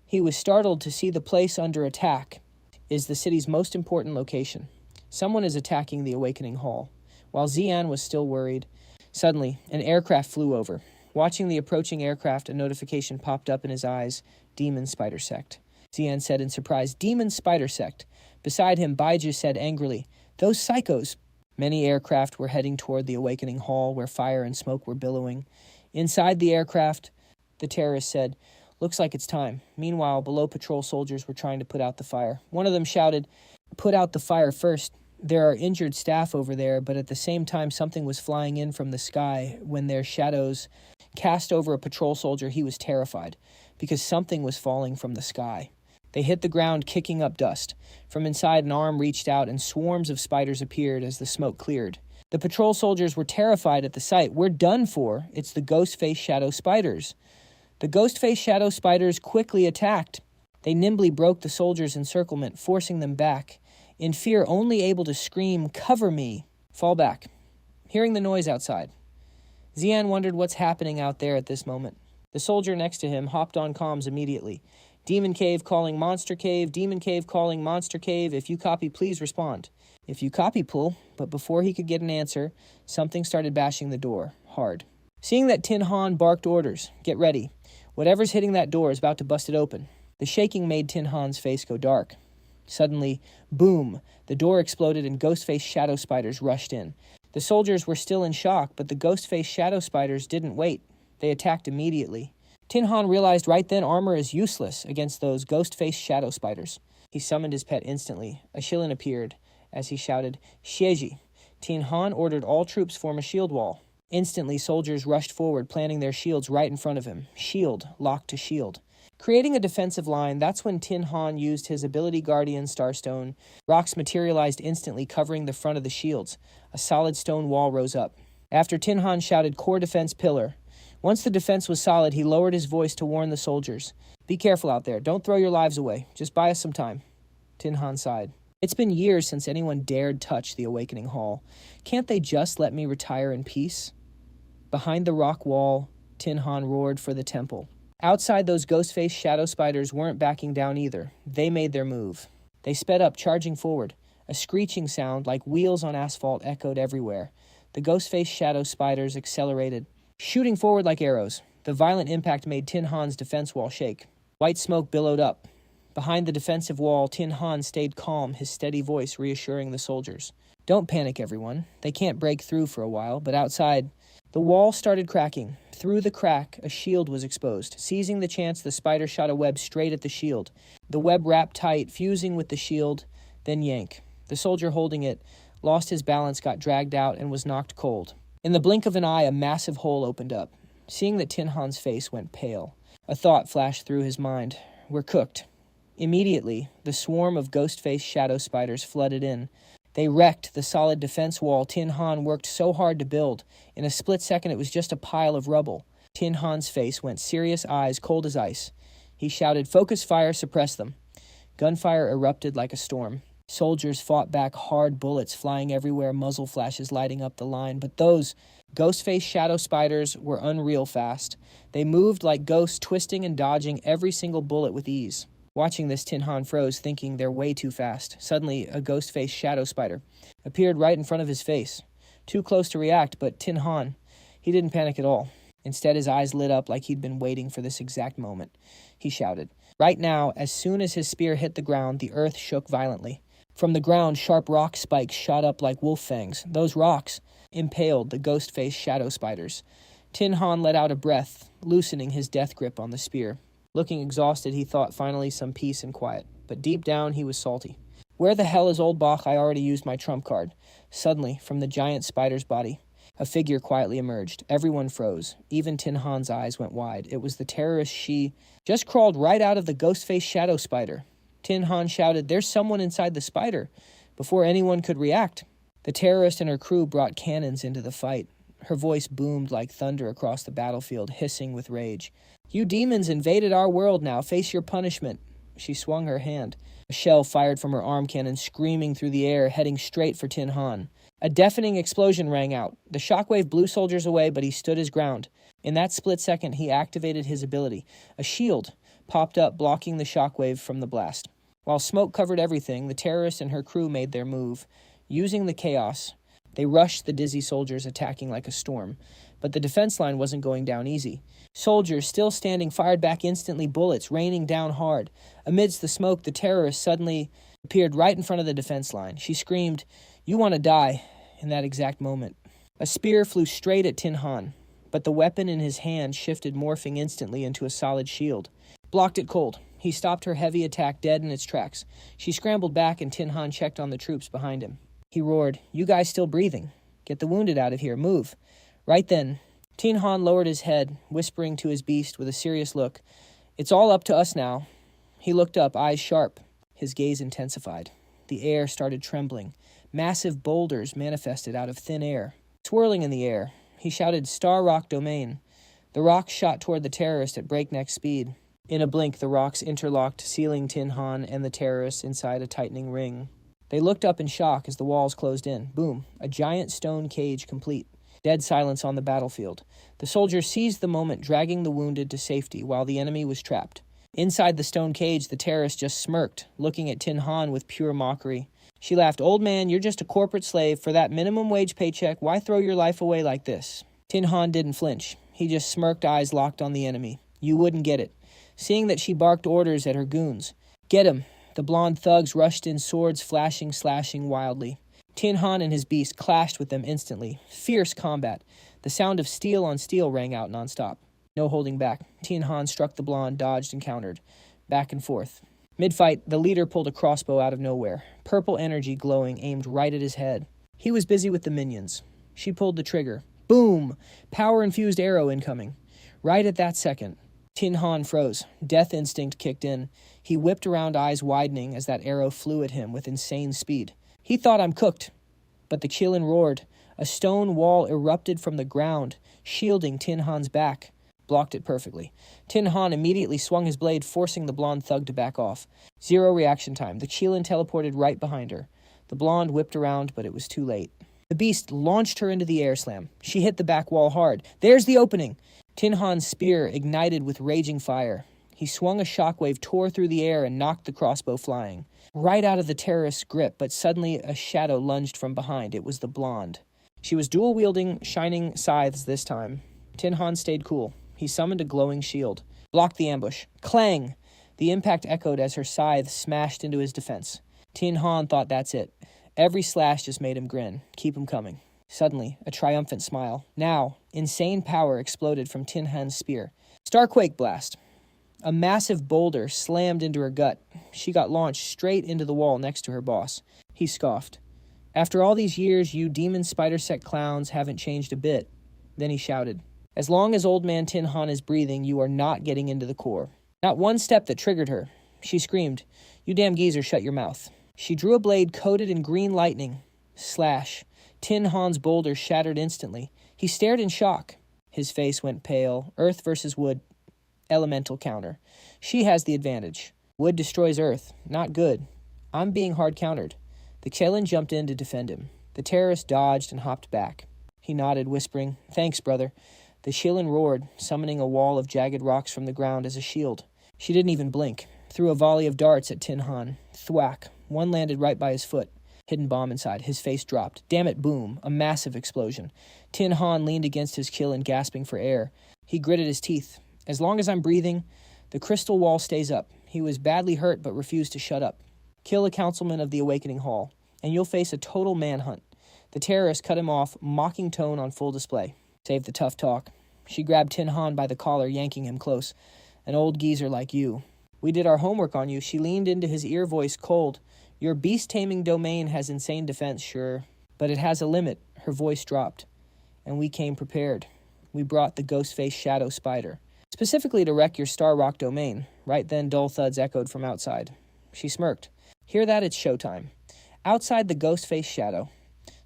He was startled to see the place under attack is the city's most important location. Someone is attacking the Awakening Hall. While Xian was still worried, suddenly, an aircraft flew over. Watching the approaching aircraft, a notification popped up in his eyes. Demon Spider sect. Xian said in surprise, Demon Spider sect. Beside him, Baizhi said angrily, those psychos. Many aircraft were heading toward the Awakening Hall, where fire and smoke were billowing. Inside the aircraft, the terrorist said, looks like it's time. Meanwhile, below, patrol soldiers were trying to put out the fire. One of them shouted, put out the fire first. There are injured staff over there, but at the same time something was flying in from the sky. When their shadows cast over a patrol soldier, he was terrified, because something was falling from the sky. They hit the ground, kicking up dust. From inside, an arm reached out, and swarms of spiders appeared as the smoke cleared. The patrol soldiers were terrified at the sight. We're done for. It's the ghost-faced shadow spiders. The ghost-faced shadow spiders quickly attacked. They nimbly broke the soldiers' encirclement, forcing them back. In fear, only able to scream, cover me. Fall back. Hearing the noise outside. Xian wondered what's happening out there at this moment. The soldier next to him hopped on comms immediately. Demon Cave calling Monster Cave, Demon Cave calling Monster Cave. If you copy, please respond. If you copy, pull. But before he could get an answer, something started bashing the door, hard. Seeing that Tin Han barked orders, get ready. Whatever's hitting that door is about to bust it open. The shaking made Tin Han's face go dark. Suddenly, boom, the door exploded and ghost-faced shadow spiders rushed in. The soldiers were still in shock, but the ghost-faced shadow spiders didn't wait. They attacked immediately. Tin Han realized right then armor is useless against those ghost-faced shadow spiders. He summoned his pet instantly. A Shilin appeared as he shouted, Xieji. Tin Han ordered all troops form a shield wall. Instantly, soldiers rushed forward, planting their shields right in front of him. Shield, locked to shield. Creating a defensive line, that's when Tin Han used his ability Guardian Starstone. Rocks materialized instantly, covering the front of the shields. A solid stone wall rose up. After Tin Han shouted, core defense pillar. Once the defense was solid, he lowered his voice to warn the soldiers. Be careful out there. Don't throw your lives away. Just buy us some time. Tin Han sighed. It's been years since anyone dared touch the Awakening Hall. Can't they just let me retire in peace? Behind the rock wall, Tin Han roared for the temple. Outside, those ghost-faced shadow spiders weren't backing down either. They made their move. They sped up, charging forward. A screeching sound like wheels on asphalt echoed everywhere. The ghost-faced shadow spiders accelerated, shooting forward like arrows. The violent impact made Tin Han's defense wall shake. White smoke billowed up. Behind the defensive wall, Tin Han stayed calm, his steady voice reassuring the soldiers. Don't panic, everyone. They can't break through for a while, but outside, the wall started cracking. Through the crack, a shield was exposed. Seizing the chance, the spider shot a web straight at the shield. The web wrapped tight, fusing with the shield, then yank. The soldier holding it lost his balance, got dragged out, and was knocked cold. In the blink of an eye, a massive hole opened up. Seeing that Tin Han's face went pale, a thought flashed through his mind. We're cooked. Immediately, the swarm of ghost-faced shadow spiders flooded in. They wrecked the solid defense wall Tin Han worked so hard to build. In a split second, it was just a pile of rubble. Tin Han's face went serious, eyes cold as ice. He shouted, "Focus fire, suppress them." Gunfire erupted like a storm. Soldiers fought back, hard bullets flying everywhere, muzzle flashes lighting up the line. But those ghost-faced shadow spiders were unreal fast. They moved like ghosts, twisting and dodging every single bullet with ease. Watching this, Tin Han froze, thinking they're way too fast. Suddenly, a ghost-faced shadow spider appeared right in front of his face. Too close to react, but Tin Han, he didn't panic at all. Instead, his eyes lit up like he'd been waiting for this exact moment. He shouted. Right now, as soon as his spear hit the ground, the earth shook violently. From the ground, sharp rock spikes shot up like wolf fangs. Those rocks impaled the ghost-faced shadow spiders. Tin Han let out a breath, loosening his death grip on the spear. Looking exhausted, he thought finally some peace and quiet. But deep down, he was salty. Where the hell is old Bach? I already used my trump card. Suddenly, from the giant spider's body, a figure quietly emerged. Everyone froze. Even Tin Han's eyes went wide. It was the terrorist she just crawled right out of the ghost-faced shadow spider. Tin Han shouted, "There's someone inside the spider," before anyone could react. The terrorist and her crew brought cannons into the fight. Her voice boomed like thunder across the battlefield, hissing with rage. "You demons invaded our world now. Face your punishment." She swung her hand. A shell fired from her arm cannon, screaming through the air, heading straight for Tin Han. A deafening explosion rang out. The shockwave blew soldiers away, but he stood his ground. In that split second, he activated his ability. A shield popped up, blocking the shockwave from the blast. While smoke covered everything, the terrorist and her crew made their move. Using the chaos, they rushed the dizzy soldiers, attacking like a storm. But the defense line wasn't going down easy. Soldiers, still standing, fired back instantly, bullets raining down hard. Amidst the smoke, the terrorist suddenly appeared right in front of the defense line. She screamed, "You want to die," in that exact moment. A spear flew straight at Tin Han, but the weapon in his hand shifted, morphing instantly into a solid shield. Blocked it cold. He stopped her heavy attack dead in its tracks. She scrambled back, and Tin Han checked on the troops behind him. He roared, "You guys still breathing? Get the wounded out of here. Move." Right then, Tin Han lowered his head, whispering to his beast with a serious look, "It's all up to us now." He looked up, eyes sharp. His gaze intensified. The air started trembling. Massive boulders manifested out of thin air, swirling in the air. He shouted, "Star Rock Domain." The rocks shot toward the terrorist at breakneck speed. In a blink, the rocks interlocked, sealing Tin Han and the terrorists inside a tightening ring. They looked up in shock as the walls closed in. Boom, a giant stone cage complete. Dead silence on the battlefield. The soldiers seized the moment, dragging the wounded to safety while the enemy was trapped. Inside the stone cage, the terrorist just smirked, looking at Tin Han with pure mockery. She laughed, "Old man, you're just a corporate slave. For that minimum wage paycheck, why throw your life away like this?" Tin Han didn't flinch. He just smirked, eyes locked on the enemy. "You wouldn't get it." Seeing that she barked orders at her goons. "Get him!" The blonde thugs rushed in, swords flashing, slashing wildly. Tin Han and his beast clashed with them instantly. Fierce combat. The sound of steel on steel rang out nonstop. No holding back. Tin Han struck the blonde, dodged and countered. Back and forth. Mid-fight, the leader pulled a crossbow out of nowhere. Purple energy glowing, aimed right at his head. He was busy with the minions. She pulled the trigger. Boom! Power-infused arrow incoming. Right at that second, Tin Han froze. Death instinct kicked in. He whipped around, eyes widening as that arrow flew at him with insane speed. He thought, "I'm cooked." But the Qilin roared. A stone wall erupted from the ground, shielding Tin Han's back. Blocked it perfectly. Tin Han immediately swung his blade, forcing the blonde thug to back off. Zero reaction time. The Qilin teleported right behind her. The blonde whipped around, but it was too late. The beast launched her into the air slam. She hit the back wall hard. There's the opening! Tin Han's spear ignited with raging fire. He swung a shockwave, tore through the air, and knocked the crossbow flying. Right out of the terrorist's grip, but suddenly a shadow lunged from behind. It was the blonde. She was dual-wielding shining scythes this time. Tin Han stayed cool. He summoned a glowing shield. Blocked the ambush. Clang! The impact echoed as her scythe smashed into his defense. Tin Han thought that's it. Every slash just made him grin. Keep him coming. Suddenly, a triumphant smile. Now, insane power exploded from Tin Han's spear. Starquake blast. A massive boulder slammed into her gut. She got launched straight into the wall next to her boss. He scoffed. "After all these years, you demon spider sect clowns haven't changed a bit." Then he shouted, As long as old man Tin Han is breathing, you are not getting into the core. Not one step that triggered her. She screamed, "You damn geezer, shut your mouth." She drew a blade coated in green lightning. Slash. Tin Han's boulder shattered instantly. He stared in shock. His face went pale. Earth versus wood. Elemental counter. She has the advantage. Wood destroys earth. Not good. I'm being hard countered. The Kellen jumped in to defend him. The terrorist dodged and hopped back. He nodded, whispering, "Thanks, brother." The Shilin roared, summoning a wall of jagged rocks from the ground as a shield. She didn't even blink. Threw a volley of darts at Tin Han. Thwack. One landed right by his foot. Hidden bomb inside. His face dropped. Damn it, boom. A massive explosion. Tin Han leaned against his Killin, gasping for air. He gritted his teeth. As long as I'm breathing, the crystal wall stays up. He was badly hurt but refused to shut up. Kill a councilman of the Awakening Hall, and you'll face a total manhunt. The terrorist cut him off, mocking tone on full display. Save the tough talk. She grabbed Tin Han by the collar, yanking him close. An old geezer like you. We did our homework on you. She leaned into his ear voice cold. Your beast-taming domain has insane defense, sure, but it has a limit. Her voice dropped. And we came prepared. We brought the ghost-faced shadow spider. Specifically to wreck your Star Rock domain. Right then, dull thuds echoed from outside. She smirked. Hear that? It's showtime. Outside the ghost-faced shadow,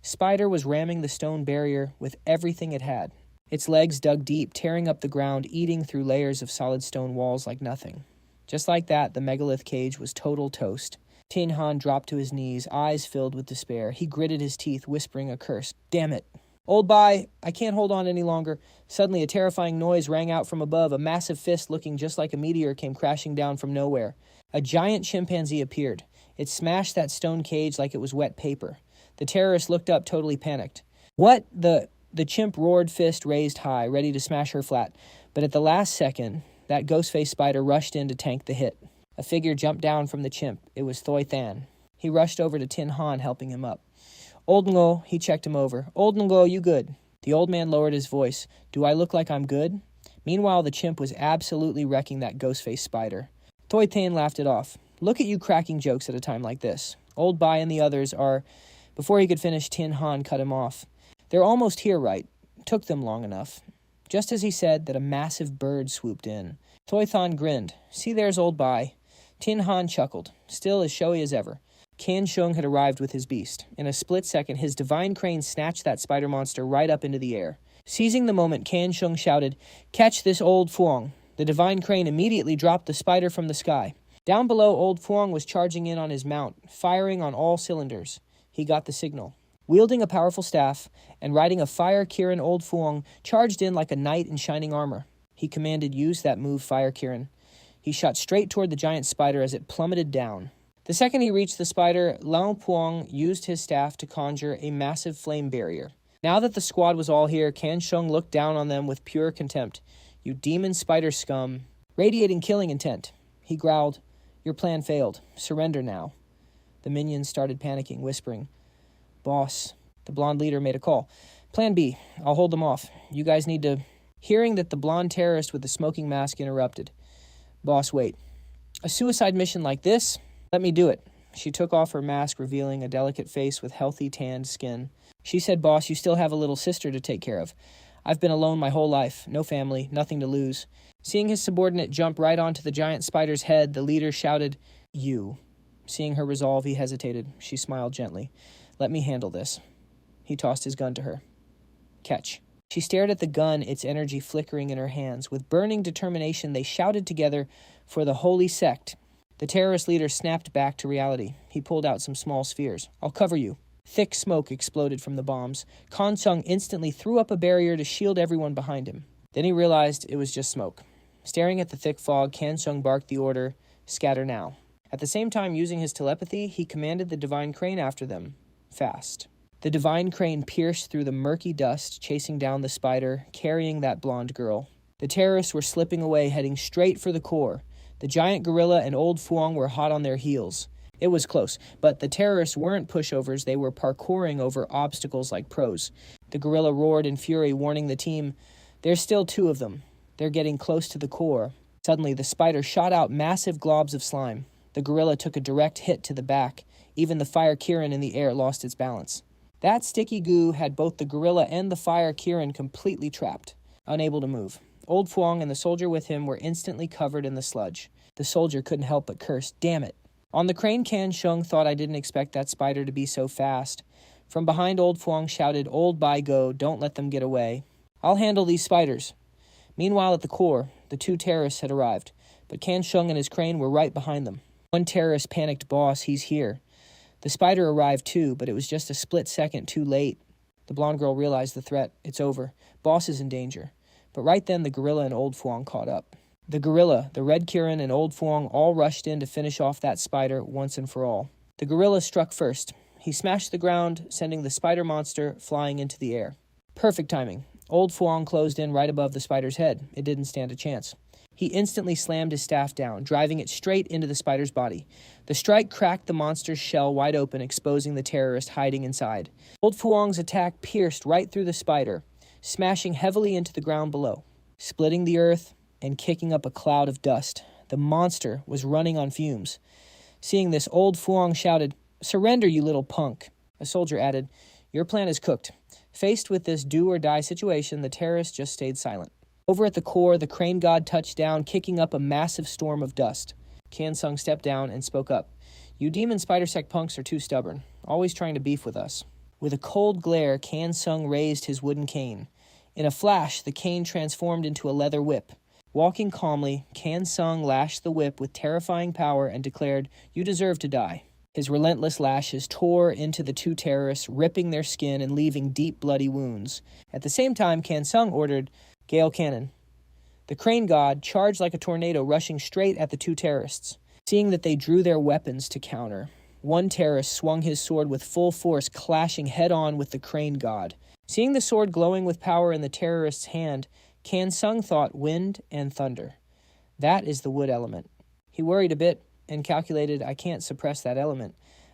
Spider was ramming the stone barrier with everything it had. Its legs dug deep, tearing up the ground, eating through layers of solid stone walls like nothing. Just like that, the megalith cage was total toast. Tin Han dropped to his knees, eyes filled with despair. He gritted his teeth, whispering a curse. Damn it. Old Bai, I can't hold on any longer. Suddenly, a terrifying noise rang out from above. A massive fist looking just like a meteor came crashing down from nowhere. A giant chimpanzee appeared. It smashed that stone cage like it was wet paper. The terrorist looked up, totally panicked. What? The chimp roared, fist raised high, ready to smash her flat. But at the last second, that ghost-faced spider rushed in to tank the hit. A figure jumped down from the chimp. It was Thoi Than. He rushed over to Tin Han, helping him up. Old Ngo, he checked him over. Old Ngo, you good? The old man lowered his voice. Do I look like I'm good? Meanwhile, the chimp was absolutely wrecking that ghost-faced spider. Thoi Than laughed it off. Look at you cracking jokes at a time like this. Old Bai and the others are... Before he could finish, Tin Han cut him off. They're almost here, right? Took them long enough. Just as he said that, a massive bird swooped in. Thoi Than grinned. See, there's Old Bai. Tin Han chuckled, still as showy as ever. Kan Shung had arrived with his beast. In a split second, his divine crane snatched that spider monster right up into the air. Seizing the moment, Kan Shung shouted, "Catch this old Fuang." The divine crane immediately dropped the spider from the sky. Down below, old Fuang was charging in on his mount, firing on all cylinders. He got the signal. Wielding a powerful staff and riding a fire Kirin, old Fuang charged in like a knight in shining armor. He commanded, use that move, fire Kirin. He shot straight toward the giant spider as it plummeted down. The second he reached the spider, Lao Puang used his staff to conjure a massive flame barrier. Now that the squad was all here, Kan Shung looked down on them with pure contempt. You demon spider scum. Radiating killing intent. He growled, your plan failed. Surrender now. The minions started panicking, whispering, Boss. The blonde leader made a call. Plan B. I'll hold them off. You guys need to... Hearing that, the blonde terrorist with the smoking mask interrupted. Boss, wait. A suicide mission like this? Let me do it. She took off her mask, revealing a delicate face with healthy tanned skin. She said, Boss, you still have a little sister to take care of. I've been alone my whole life. No family. Nothing to lose. Seeing his subordinate jump right onto the giant spider's head, the leader shouted, You. Seeing her resolve, he hesitated. She smiled gently. Let me handle this. He tossed his gun to her. Catch. She stared at the gun, its energy flickering in her hands. With burning determination, they shouted together for the holy sect. The terrorist leader snapped back to reality. He pulled out some small spheres. I'll cover you. Thick smoke exploded from the bombs. Kan Sung instantly threw up a barrier to shield everyone behind him. Then he realized it was just smoke. Staring at the thick fog, Kan Sung barked the order, scatter now. At the same time, using his telepathy, he commanded the divine crane after them. Fast. The divine crane pierced through the murky dust, chasing down the spider, carrying that blonde girl. The terrorists were slipping away, heading straight for the core. The giant gorilla and old Fuang were hot on their heels. It was close, but the terrorists weren't pushovers, they were parkouring over obstacles like pros. The gorilla roared in fury, warning the team, There's still two of them. They're getting close to the core. Suddenly, the spider shot out massive globs of slime. The gorilla took a direct hit to the back. Even the fire Kirin in the air lost its balance. That sticky goo had both the gorilla and the fire Kirin completely trapped. unable to move. Old Fuang and the soldier with him were instantly covered in the sludge. The soldier couldn't help but curse, "Damn it." On the crane, Kan Shung thought, "I didn't expect that spider to be so fast." From behind, Old Fuang shouted, "Old Bai Go, don't let them get away. I'll handle these spiders." Meanwhile, at the core, the two terrorists had arrived, but Kan Shung and his crane were right behind them. One terrorist panicked, "Boss, he's here." The spider arrived too, but it was just a split second too late. The blonde girl realized the threat. It's over. Boss is in danger. But right then, the gorilla and Old Fuang caught up. The gorilla, the Red Kirin, and Old Fuang all rushed in to finish off that spider once and for all. The gorilla struck first. He smashed the ground, sending the spider monster flying into the air. Perfect timing. Old Fuang closed in right above the spider's head. It didn't stand a chance. He instantly slammed his staff down, driving it straight into the spider's body. The strike cracked the monster's shell wide open, exposing the terrorist hiding inside. Old Fuang's attack pierced right through the spider, smashing heavily into the ground below, splitting the earth and kicking up a cloud of dust. The monster was running on fumes. Seeing this, Old Fuang shouted, "Surrender, you little punk." A soldier added, "Your plan is cooked." Faced with this do-or-die situation, the terrorists just stayed silent. Over at the core, the crane god touched down, kicking up a massive storm of dust. Kan Sung stepped down and spoke up. "You demon spider sect punks are too stubborn, always trying to beef with us." With a cold glare, Kan Sung raised his wooden cane. In a flash, the cane transformed into a leather whip. Walking calmly, Kan Sung lashed the whip with terrifying power and declared, "You deserve to die." His relentless lashes tore into the two terrorists, ripping their skin and leaving deep bloody wounds. At the same time, Kan Sung ordered, "Gale cannon." The crane god charged like a tornado, rushing straight at the two terrorists. Seeing that they drew their weapons to counter, one terrorist swung his sword with full force, clashing head-on with the crane god. Seeing the sword glowing with power in the terrorist's hand, Kan Sung thought wind and thunder. That is the wood element. He worried a bit and calculated, "I can't suppress that element.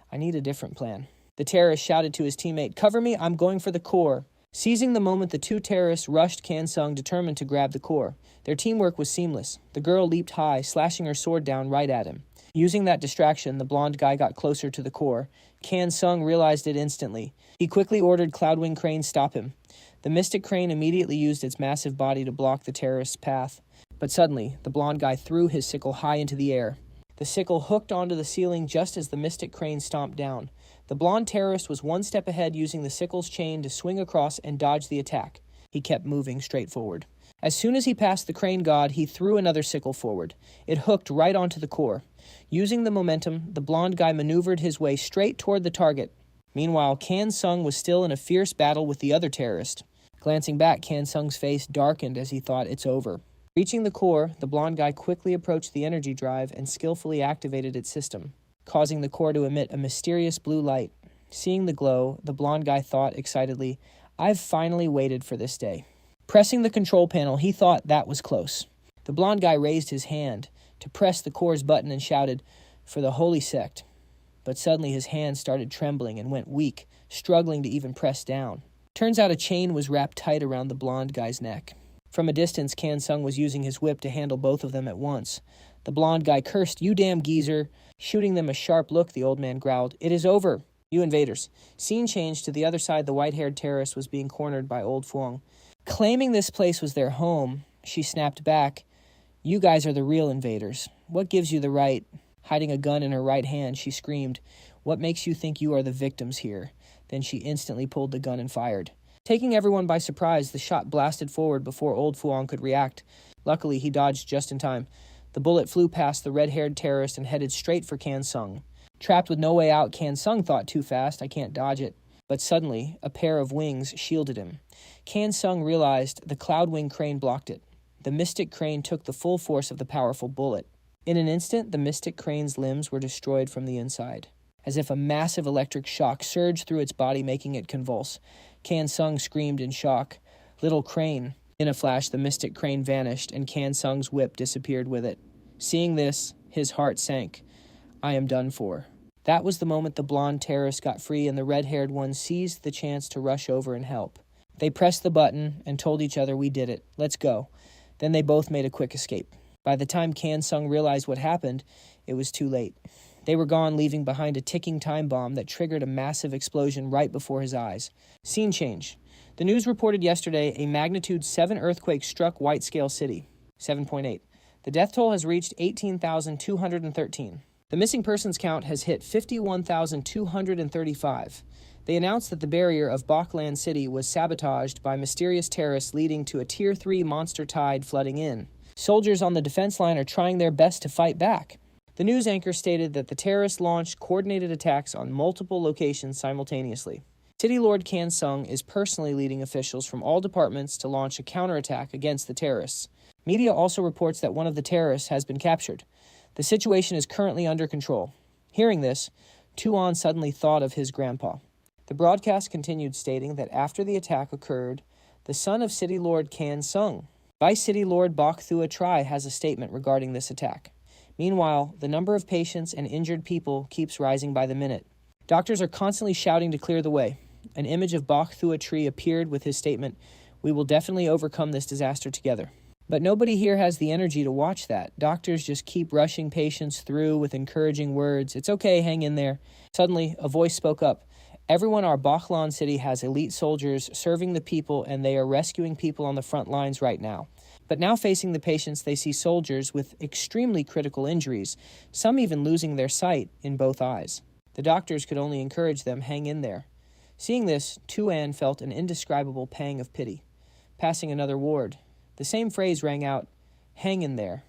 I need a different plan." The terrorist shouted to his teammate, "Cover me, I'm going for the core." Seizing the moment, the two terrorists rushed Kan Sung, determined to grab the core. Their teamwork was seamless. The girl leaped high, slashing her sword down right at him. Using that distraction, the blonde guy got closer to the core. Kan Sung realized it instantly. He quickly ordered Cloudwing Crane stop him. The Mystic Crane immediately used its massive body to block the terrorist's path. But suddenly, the blonde guy threw his sickle high into the air. The sickle hooked onto the ceiling just as the Mystic Crane stomped down. The blonde terrorist was one step ahead, using the sickle's chain to swing across and dodge the attack. He kept moving straight forward. As soon as he passed the crane god, he threw another sickle forward. It hooked right onto the core. Using the momentum, the blonde guy maneuvered his way straight toward the target. Meanwhile, Kan Sung was still in a fierce battle with the other terrorist. Glancing back, Kan Sung's face darkened as he thought, "It's over." Reaching the core, the blonde guy quickly approached the energy drive and skillfully activated its system, causing the core to emit a mysterious blue light. Seeing the glow, the blonde guy thought excitedly, "I've finally waited for this day." Pressing the control panel, he thought that was close. The blonde guy raised his hand to press the core's button and shouted, "For the holy sect." But suddenly his hand started trembling and went weak, struggling to even press down. Turns out a chain was wrapped tight around the blonde guy's neck. From a distance, Kan Sung was using his whip to handle both of them at once. The blonde guy cursed, "You damn geezer." Shooting them a sharp look, the old man growled, "It is over, you invaders." Scene changed to the other side. The white-haired terrorist was being cornered by Old Fuang. Claiming this place was their home, she snapped back, "You guys are the real invaders. What gives you the right?" Hiding a gun in her right hand, she screamed, "What makes you think you are the victims here?" Then she instantly pulled the gun and fired. Taking everyone by surprise, the shot blasted forward before Old Fuang could react. Luckily, he dodged just in time. The bullet flew past the red-haired terrorist and headed straight for Kan Sung. Trapped with no way out, Kan Sung thought, "Too fast, I can't dodge it." But suddenly, a pair of wings shielded him. Kan Sung realized the Cloudwing Crane blocked it. The Mystic Crane took the full force of the powerful bullet. In an instant, the Mystic Crane's limbs were destroyed from the inside. As if a massive electric shock surged through its body, making it convulse. Kan Sung screamed in shock, "Little Crane." In a flash, the Mystic Crane vanished, and Kan Sung's whip disappeared with it. Seeing this, his heart sank. "I am done for." That was the moment the blonde terrorist got free, and the red-haired one seized the chance to rush over and help. They pressed the button and told each other, "We did it. Let's go." Then they both made a quick escape. By the time Kan Sung realized what happened, it was too late. They were gone, leaving behind a ticking time bomb that triggered a massive explosion right before his eyes. Scene change. The The news reported yesterday a magnitude 7 earthquake struck Whitescale City, 7.8. The death toll has reached 18,213. The missing persons count has hit 51,235. They announced that the barrier of Bachland City was sabotaged by mysterious terrorists, leading to a Tier 3 monster tide flooding in. Soldiers on the defense line are trying their best to fight back. The news anchor stated that the terrorists launched coordinated attacks on multiple locations simultaneously. City Lord Kan Sung is personally leading officials from all departments to launch a counterattack against the terrorists. Media also reports that one of the terrorists has been captured. The situation is currently under control. Hearing this, Tu An suddenly thought of his grandpa. The broadcast continued, stating that after the attack occurred, the son of City Lord Kan Sung, Vice City Lord Bach Tu An, has a statement regarding this attack. Meanwhile, the number of patients and injured people keeps rising by the minute. Doctors are constantly shouting to clear the way. An image of Bach Tu An appeared with his statement, "We will definitely overcome this disaster together." But nobody here has the energy to watch that. Doctors just keep rushing patients through with encouraging words. "It's okay, hang in there." Suddenly, a voice spoke up. "Everyone, our Bachlan city has elite soldiers serving the people, and they are rescuing people on the front lines right now." But now facing the patients, they see soldiers with extremely critical injuries, some even losing their sight in both eyes. The doctors could only encourage them, "Hang in there." Seeing this, Tu An felt an indescribable pang of pity. Passing another ward, the same phrase rang out, "Hang in there."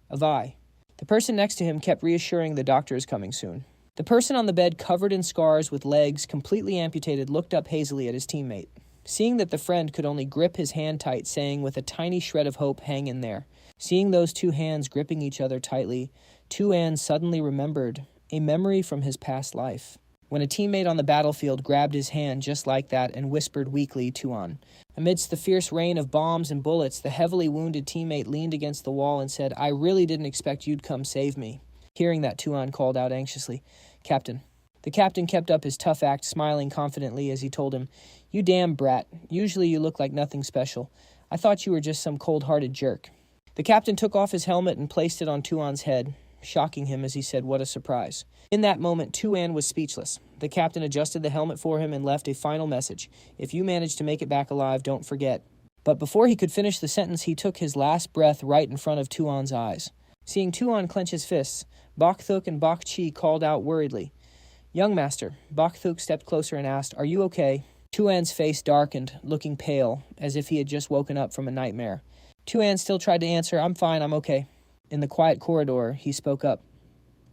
Avai. The person next to him kept reassuring the doctor is coming soon. The person on the bed, covered in scars with legs completely amputated, looked up hazily at his teammate. Seeing that the friend could only grip his hand tight, saying with a tiny shred of hope, "Hang in there." Seeing those two hands gripping each other tightly, Tu An suddenly remembered a memory from his past life, when a teammate on the battlefield grabbed his hand just like that and whispered weakly, "Tu An." Amidst the fierce rain of bombs and bullets, the heavily wounded teammate leaned against the wall and said, "I really didn't expect you'd come save me." Hearing that, Tu An called out anxiously, "Captain." The captain kept up his tough act, smiling confidently as he told him, "You damn brat. Usually you look like nothing special. I thought you were just some cold-hearted jerk." The captain took off his helmet and placed it on Tu An's head, shocking him as he said, "What a surprise." In that moment, Tu An was speechless. The captain adjusted the helmet for him and left a final message. "If you manage to make it back alive, don't forget." But before he could finish the sentence, he took his last breath right in front of Tu An's eyes. Seeing Tu An clench his fists, Bach Thuk and Bach Chi called out worriedly, "Young master." Bach Thuk stepped closer and asked, "Are you okay?" Tu An's face darkened, looking pale, as if he had just woken up from a nightmare. Tu An still tried to answer, "I'm fine, I'm okay." In the quiet corridor, he spoke up,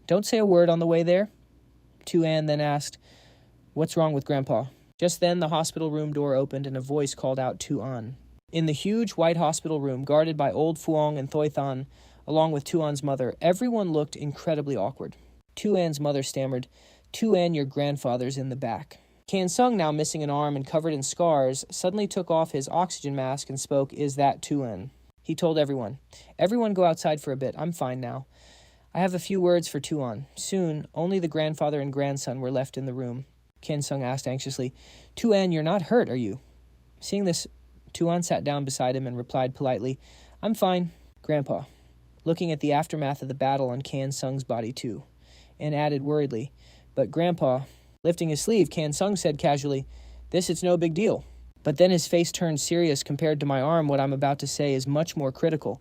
"Don't say a word on the way there." Tu An then asked, "What's wrong with Grandpa?" Just then, the hospital room door opened and a voice called out Tu An. In the huge white hospital room, guarded by old Phuong and Thoi Than, along with Tu An's mother, everyone looked incredibly awkward. Tu An's mother stammered, "Tu An, your grandfather's in the back." Kan Sung, now missing an arm and covered in scars, suddenly took off his oxygen mask and spoke, "Is that Tu An?" He told everyone, "Everyone go outside for a bit. I'm fine now. I have a few words for Tu An." Soon, only the grandfather and grandson were left in the room. Kan Sung asked anxiously, "Tu An, you're not hurt, are you?" Seeing this, Tu An sat down beside him and replied politely, "I'm fine, Grandpa," looking at the aftermath of the battle on Kan Sung's body too, and added worriedly, "But Grandpa," lifting his sleeve, Kan Sung said casually, It's no big deal." But then his face turned serious. "Compared to my arm, what I'm about to say is much more critical."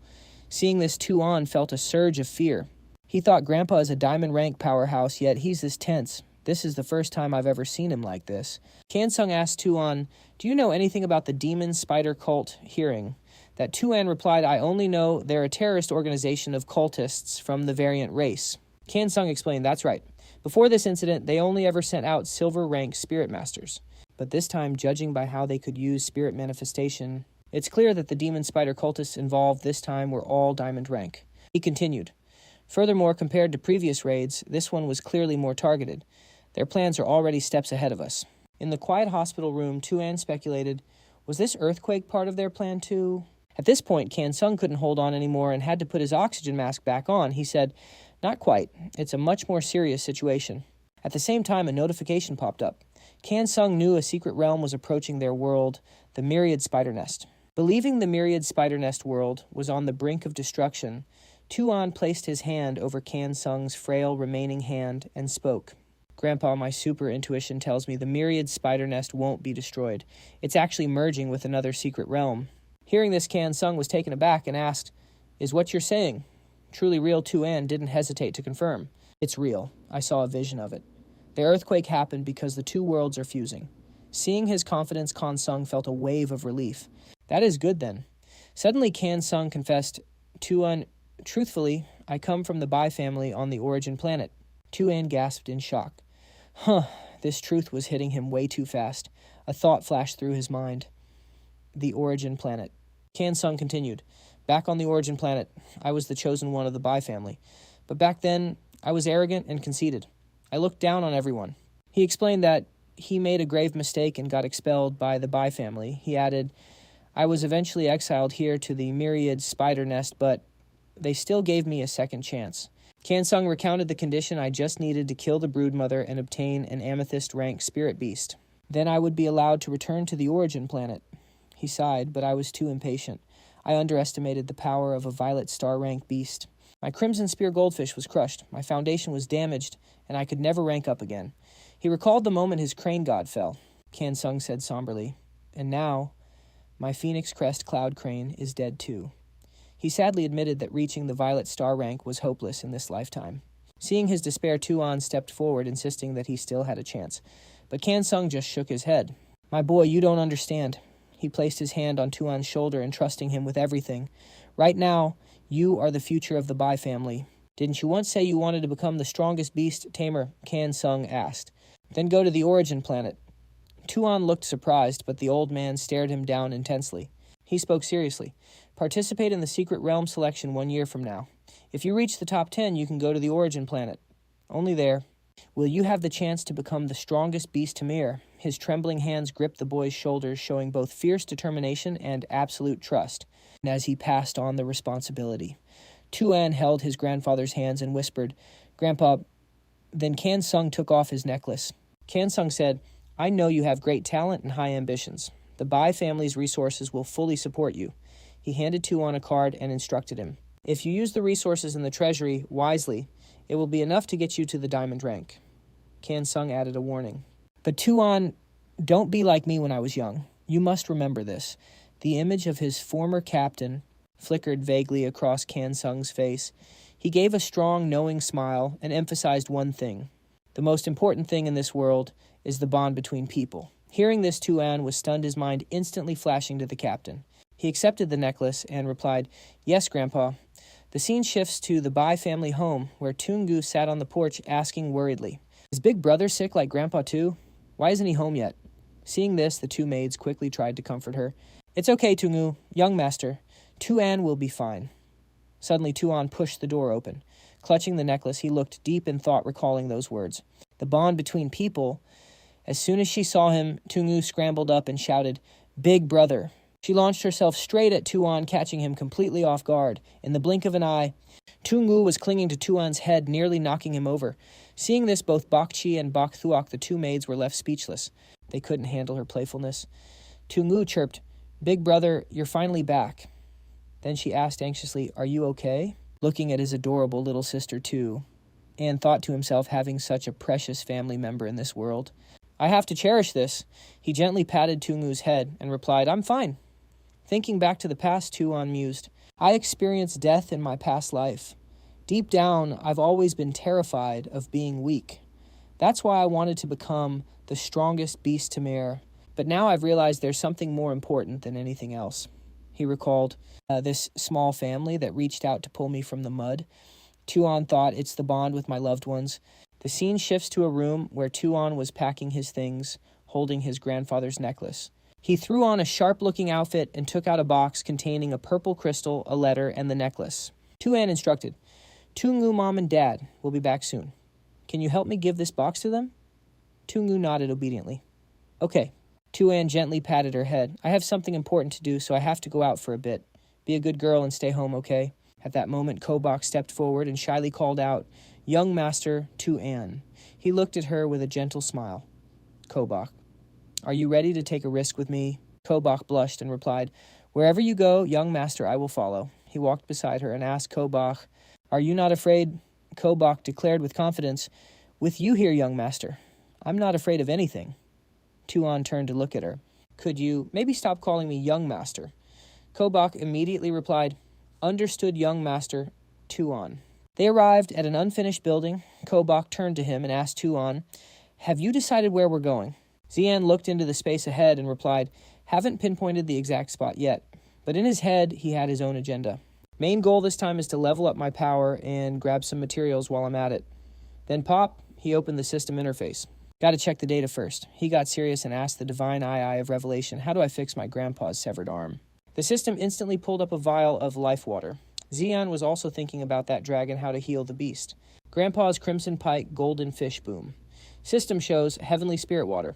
Seeing this, Tu An felt a surge of fear. He thought Grandpa is a diamond rank powerhouse, yet he's this tense. This is the first time I've ever seen him like this. Kan Sung asked Tu An, "Do you know anything about the demon spider cult?" Hearing that, Tu An replied, "I only know they're a terrorist organization of cultists from the variant race." Kan Sung explained, "That's right. Before this incident, they only ever sent out silver rank spirit masters. But this time, judging by how they could use spirit manifestation, it's clear that the demon spider cultists involved this time were all diamond rank." He continued, "Furthermore, compared to previous raids, this one was clearly more targeted. Their plans are already steps ahead of us." In the quiet hospital room, Tu An speculated, was this earthquake part of their plan too? At this point, Kan Sung couldn't hold on anymore and had to put his oxygen mask back on. He said, "Not quite. It's a much more serious situation." At the same time, a notification popped up. Kan Sung knew a secret realm was approaching their world, the Myriad Spider Nest. Believing the Myriad Spider Nest world was on the brink of destruction, Tu An placed his hand over Kan Sung's frail remaining hand and spoke. Grandpa, my super intuition tells me the myriad spider nest won't be destroyed. It's actually merging with another secret realm. Hearing this, Kan Sung was taken aback and asked, "Is what you're saying truly real?" Tu An didn't hesitate to confirm. "It's real. I saw a vision of it. The earthquake happened because the two worlds are fusing." Seeing his confidence, Kan Sung felt a wave of relief. "That is good then." Suddenly, Kan Sung confessed, "Tu An, truthfully, I come from the Bai family on the origin planet." Tu An gasped in shock. This truth was hitting him way too fast. A thought flashed through his mind. The origin planet. Kan Sung continued, "Back on the origin planet, I was the chosen one of the Bai family. But back then, I was arrogant and conceited. I looked down on everyone." He explained that he made a grave mistake and got expelled by the Bai family. He added, "I was eventually exiled here to the myriad spider nest, but they still gave me a second chance." Kan Sung recounted the condition: "I just needed to kill the broodmother and obtain an amethyst rank spirit beast. Then I would be allowed to return to the origin planet." He sighed, "But I was too impatient. I underestimated the power of a violet star rank beast. My crimson spear goldfish was crushed, my foundation was damaged, and I could never rank up again." He recalled the moment his crane god fell. Kan Sung said somberly, "And now, my phoenix crest cloud crane is dead too." He sadly admitted that reaching the violet star rank was hopeless in this lifetime. Seeing his despair, Tu An stepped forward, insisting that he still had a chance. But Kan Sung just shook his head. "My boy, you don't understand." He placed his hand on Tu An's shoulder, entrusting him with everything. "Right now, you are the future of the Bai family. Didn't you once say you wanted to become the strongest beast tamer?" Kan Sung asked. "Then go to the origin planet." Tu An looked surprised, but the old man stared him down intensely. He spoke seriously. "Participate in the secret realm selection 1 year from now. If you reach the top 10, you can go to the origin planet. Only there will you have the chance to become the strongest beast Tamir." His trembling hands gripped the boy's shoulders, showing both fierce determination and absolute trust. And as he passed on the responsibility, Tu An held his grandfather's hands and whispered, "Grandpa." Then Kan Sung took off his necklace. Kan Sung said, "I know you have great talent and high ambitions. The Bai family's resources will fully support you." He handed Tu An a card and instructed him, "If you use the resources in the treasury wisely, it will be enough to get you to the diamond rank." Kan Sung added a warning. "But Tu An, don't be like me when I was young. You must remember this." The image of his former captain flickered vaguely across Kan Sung's face. He gave a strong, knowing smile and emphasized one thing. "The most important thing in this world is the bond between people." Hearing this, Tu An was stunned, his mind instantly flashing to the captain. He accepted the necklace and replied, "Yes, Grandpa." The scene shifts to the Bai family home, where Tungu sat on the porch asking worriedly, "Is Big Brother sick like Grandpa too? Why isn't he home yet?" Seeing this, the two maids quickly tried to comfort her. "It's okay, Tungu, young master. Tu An will be fine." Suddenly, Tu An pushed the door open. Clutching the necklace, he looked deep in thought, recalling those words. The bond between people. As soon as she saw him, Tungu scrambled up and shouted, "Big Brother." She launched herself straight at Tu An, catching him completely off guard. In the blink of an eye, Tungu was clinging to Tu An's head, nearly knocking him over. Seeing this, both Bach Tu and Bach Tu An, the two maids, were left speechless. They couldn't handle her playfulness. Tungu chirped, "Big Brother, you're finally back." Then she asked anxiously, "Are you okay?" Looking at his adorable little sister too, and thought to himself, having such a precious family member in this world. "I have to cherish this." He gently patted Tungu's head and replied, "I'm fine." Thinking back to the past, Tu An mused, "I experienced death in my past life. Deep down, I've always been terrified of being weak. That's why I wanted to become the strongest beast Tamir. But now I've realized there's something more important than anything else." He recalled this small family that reached out to pull me from the mud. Tu An thought, "It's the bond with my loved ones." The scene shifts to a room where Tu An was packing his things, holding his grandfather's necklace. He threw on a sharp-looking outfit and took out a box containing a purple crystal, a letter, and the necklace. Tu An instructed, "Tungu, Mom, and Dad will be back soon. Can you help me give this box to them?" Tungu nodded obediently. "Okay." Tu An gently patted her head. "I have something important to do, so I have to go out for a bit. Be a good girl and stay home, okay?" At that moment, Kobach stepped forward and shyly called out, "Young Master Tu An." He looked at her with a gentle smile. "Kobach, are you ready to take a risk with me?" Kobach blushed and replied, "Wherever you go, young master, I will follow." He walked beside her and asked Kobach, "Are you not afraid?" Kobach declared with confidence, With you here, young master. I'm not afraid of anything. Tu An turned to look at her. Could you maybe stop calling me young master? Bach immediately replied, Understood, young master, Tu An. They arrived at an unfinished building. Bach turned to him and asked Tu An, Have you decided where we're going? An looked into the space ahead and replied, Haven't pinpointed the exact spot yet. But in his head, he had his own agenda. Main goal this time is to level up my power and grab some materials while I'm at it. Then pop, he opened the system interface. Got to check the data first. He got serious and asked the divine eye of revelation, how do I fix my grandpa's severed arm? The system instantly pulled up a vial of life water. An was also thinking about that dragon, how to heal the beast. Grandpa's crimson pike golden fish boom. System shows heavenly spirit water.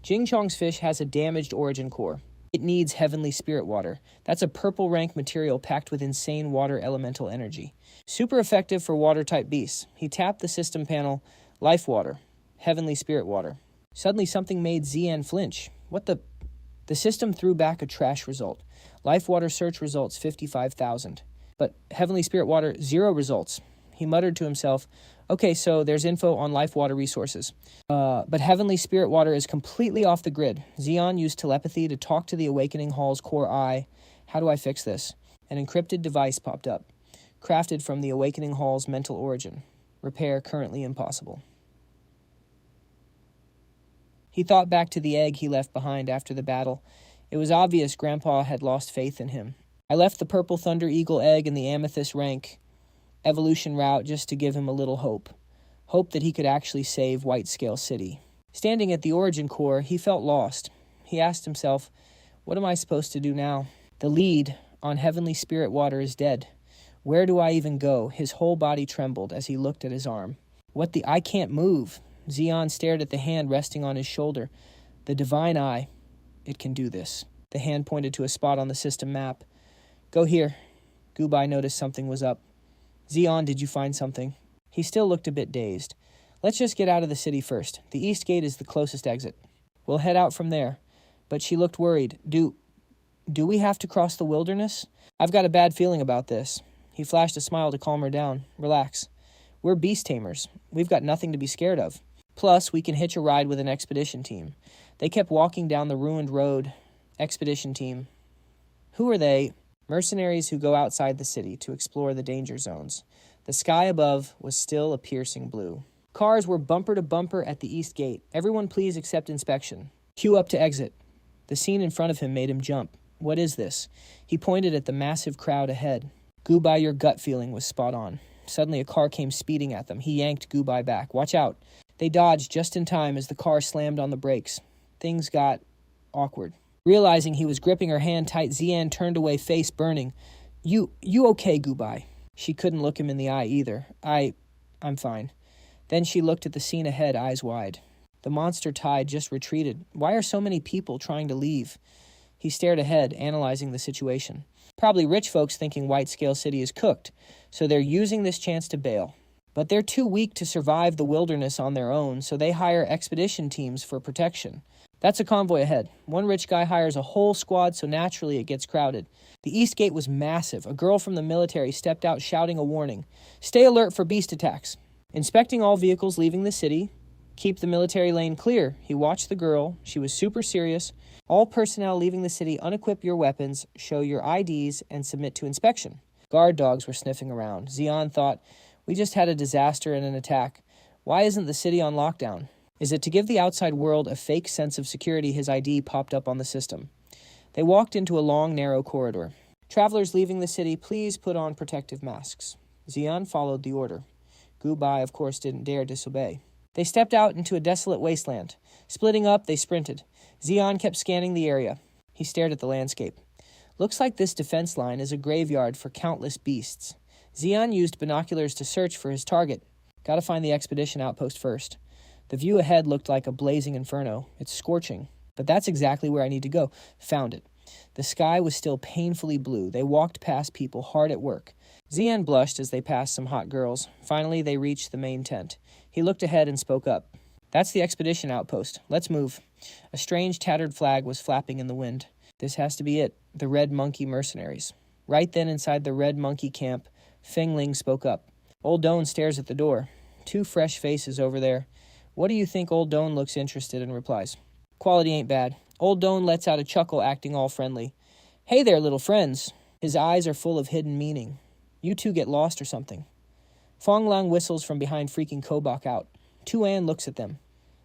Jing Chong's fish has a damaged origin core. It needs heavenly spirit water. That's a purple rank material packed with insane water elemental energy. Super effective for water-type beasts. He tapped the system panel, life water, heavenly spirit water. Suddenly something made An flinch. What the? The system threw back a trash result. Life water search results 55,000. But heavenly spirit water, 0 results. He muttered to himself, okay, so there's info on life water resources. But heavenly spirit water is completely off the grid. An used telepathy to talk to the Awakening Hall's core eye. How do I fix this? An encrypted device popped up. Crafted from the Awakening Hall's mental origin. Repair currently impossible. He thought back to the egg he left behind after the battle. It was obvious Grandpa had lost faith in him. I left the purple Thunder Eagle egg in the amethyst rank evolution route just to give him a little hope. Hope that he could actually save White Scale City. Standing at the origin core, he felt lost. He asked himself, what am I supposed to do now? The lead on heavenly spirit water is dead. Where do I even go? His whole body trembled as he looked at his arm. I can't move. An stared at the hand resting on his shoulder. The divine eye. It can do this. The hand pointed to a spot on the system map. Go here. Gubai noticed something was up. An, did you find something? He still looked a bit dazed. Let's just get out of the city first. The east gate is the closest exit. We'll head out from there. But she looked worried. Do we have to cross the wilderness? I've got a bad feeling about this. He flashed a smile to calm her down. Relax. We're beast tamers. We've got nothing to be scared of. Plus, we can hitch a ride with an expedition team. They kept walking down the ruined road. Expedition team. Who are they? Mercenaries who go outside the city to explore the danger zones. The sky above was still a piercing blue. Cars were bumper to bumper at the east gate. Everyone please accept inspection. Queue up to exit. The scene in front of him made him jump. What is this? He pointed at the massive crowd ahead. Gubai, your gut feeling was spot on. Suddenly a car came speeding at them. He yanked Gubai back. Watch out. They dodged just in time as the car slammed on the brakes. Things got awkward. Realizing he was gripping her hand tight, An turned away, face burning. You okay, Gubai? She couldn't look him in the eye either. I'm fine. Then she looked at the scene ahead, eyes wide. The monster tide just retreated. Why are so many people trying to leave? He stared ahead, analyzing the situation. Probably rich folks thinking White Scale City is cooked, so they're using this chance to bail. But they're too weak to survive the wilderness on their own, so they hire expedition teams for protection. That's a convoy ahead. One rich guy hires a whole squad, so naturally it gets crowded. The east gate was massive. A girl from the military stepped out shouting a warning. Stay alert for beast attacks. Inspecting all vehicles leaving the city. Keep the military lane clear. He watched the girl. She was super serious. All personnel leaving the city, unequip your weapons, show your IDs, and submit to inspection. Guard dogs were sniffing around. An thought, we just had a disaster and an attack. Why isn't the city on lockdown? Is it to give the outside world a fake sense of security? His ID popped up on the system. They walked into a long, narrow corridor. Travelers leaving the city, please put on protective masks. An followed the order. Gubai, of course, didn't dare disobey. They stepped out into a desolate wasteland. Splitting up, they sprinted. An kept scanning the area. He stared at the landscape. Looks like this defense line is a graveyard for countless beasts. An used binoculars to search for his target. Gotta find the expedition outpost first. The view ahead looked like a blazing inferno. It's scorching. But that's exactly where I need to go. Found it. The sky was still painfully blue. They walked past people hard at work. An blushed as they passed some hot girls. Finally, they reached the main tent. He looked ahead and spoke up. That's the expedition outpost. Let's move. A strange tattered flag was flapping in the wind. This has to be it. The Red Monkey mercenaries. Right then inside the Red Monkey camp, Feng Ling spoke up. Old Doan stares at the door. 2 fresh faces over there. What do you think? Old Doan looks interested and replies. Quality ain't bad. Old Doan lets out a chuckle, acting all friendly. Hey there, little friends. His eyes are full of hidden meaning. You two get lost or something. Fong Lang whistles from behind, freaking Kobach out. Tu An looks at them.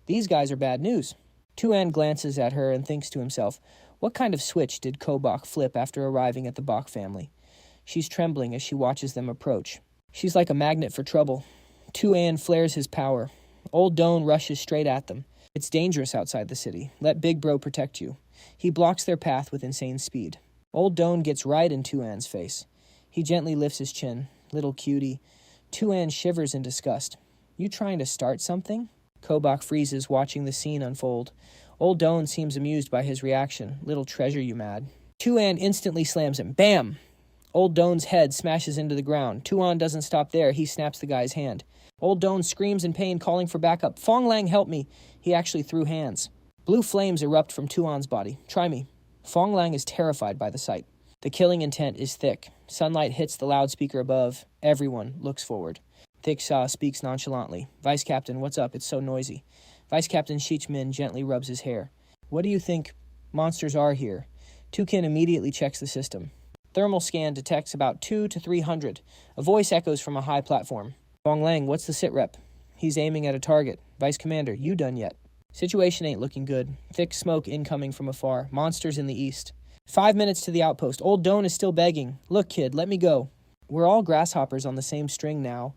These guys are bad news. Tu An glances at her and thinks to himself, what kind of switch did Kobach flip after arriving at the Bach family? She's trembling as she watches them approach. She's like a magnet for trouble. Tu An flares his power. Old Doan rushes straight at them. It's dangerous outside the city. Let Big Bro protect you. He blocks their path with insane speed. Old Doan gets right in Tu An's face. He gently lifts his chin. Little cutie. Tu An shivers in disgust. You trying to start something? Kobach freezes, watching the scene unfold. Old Doan seems amused by his reaction. Little treasure, you mad. Tu An instantly slams him. Bam! Old Doan's head smashes into the ground. Tu An doesn't stop there. He snaps the guy's hand. Old Doan screams in pain, calling for backup. Fong Lang, help me. He actually threw hands. Blue flames erupt from Tu An's body. Try me. Fong Lang is terrified by the sight. The killing intent is thick. Sunlight hits the loudspeaker above. Everyone looks forward. Thick Sha speaks nonchalantly. Vice Captain, what's up? It's so noisy. Vice Captain Sheech Min gently rubs his hair. What do you think monsters are here? Tukin immediately checks the system. Thermal scan detects about 200 to 300. A voice echoes from a high platform. Fong Lang, what's the sit rep? He's aiming at a target. Vice Commander, you done yet? Situation ain't looking good. Thick smoke incoming from afar. Monsters in the east. 5 minutes to the outpost. Old Doan is still begging. Look, kid, let me go. We're all grasshoppers on the same string now.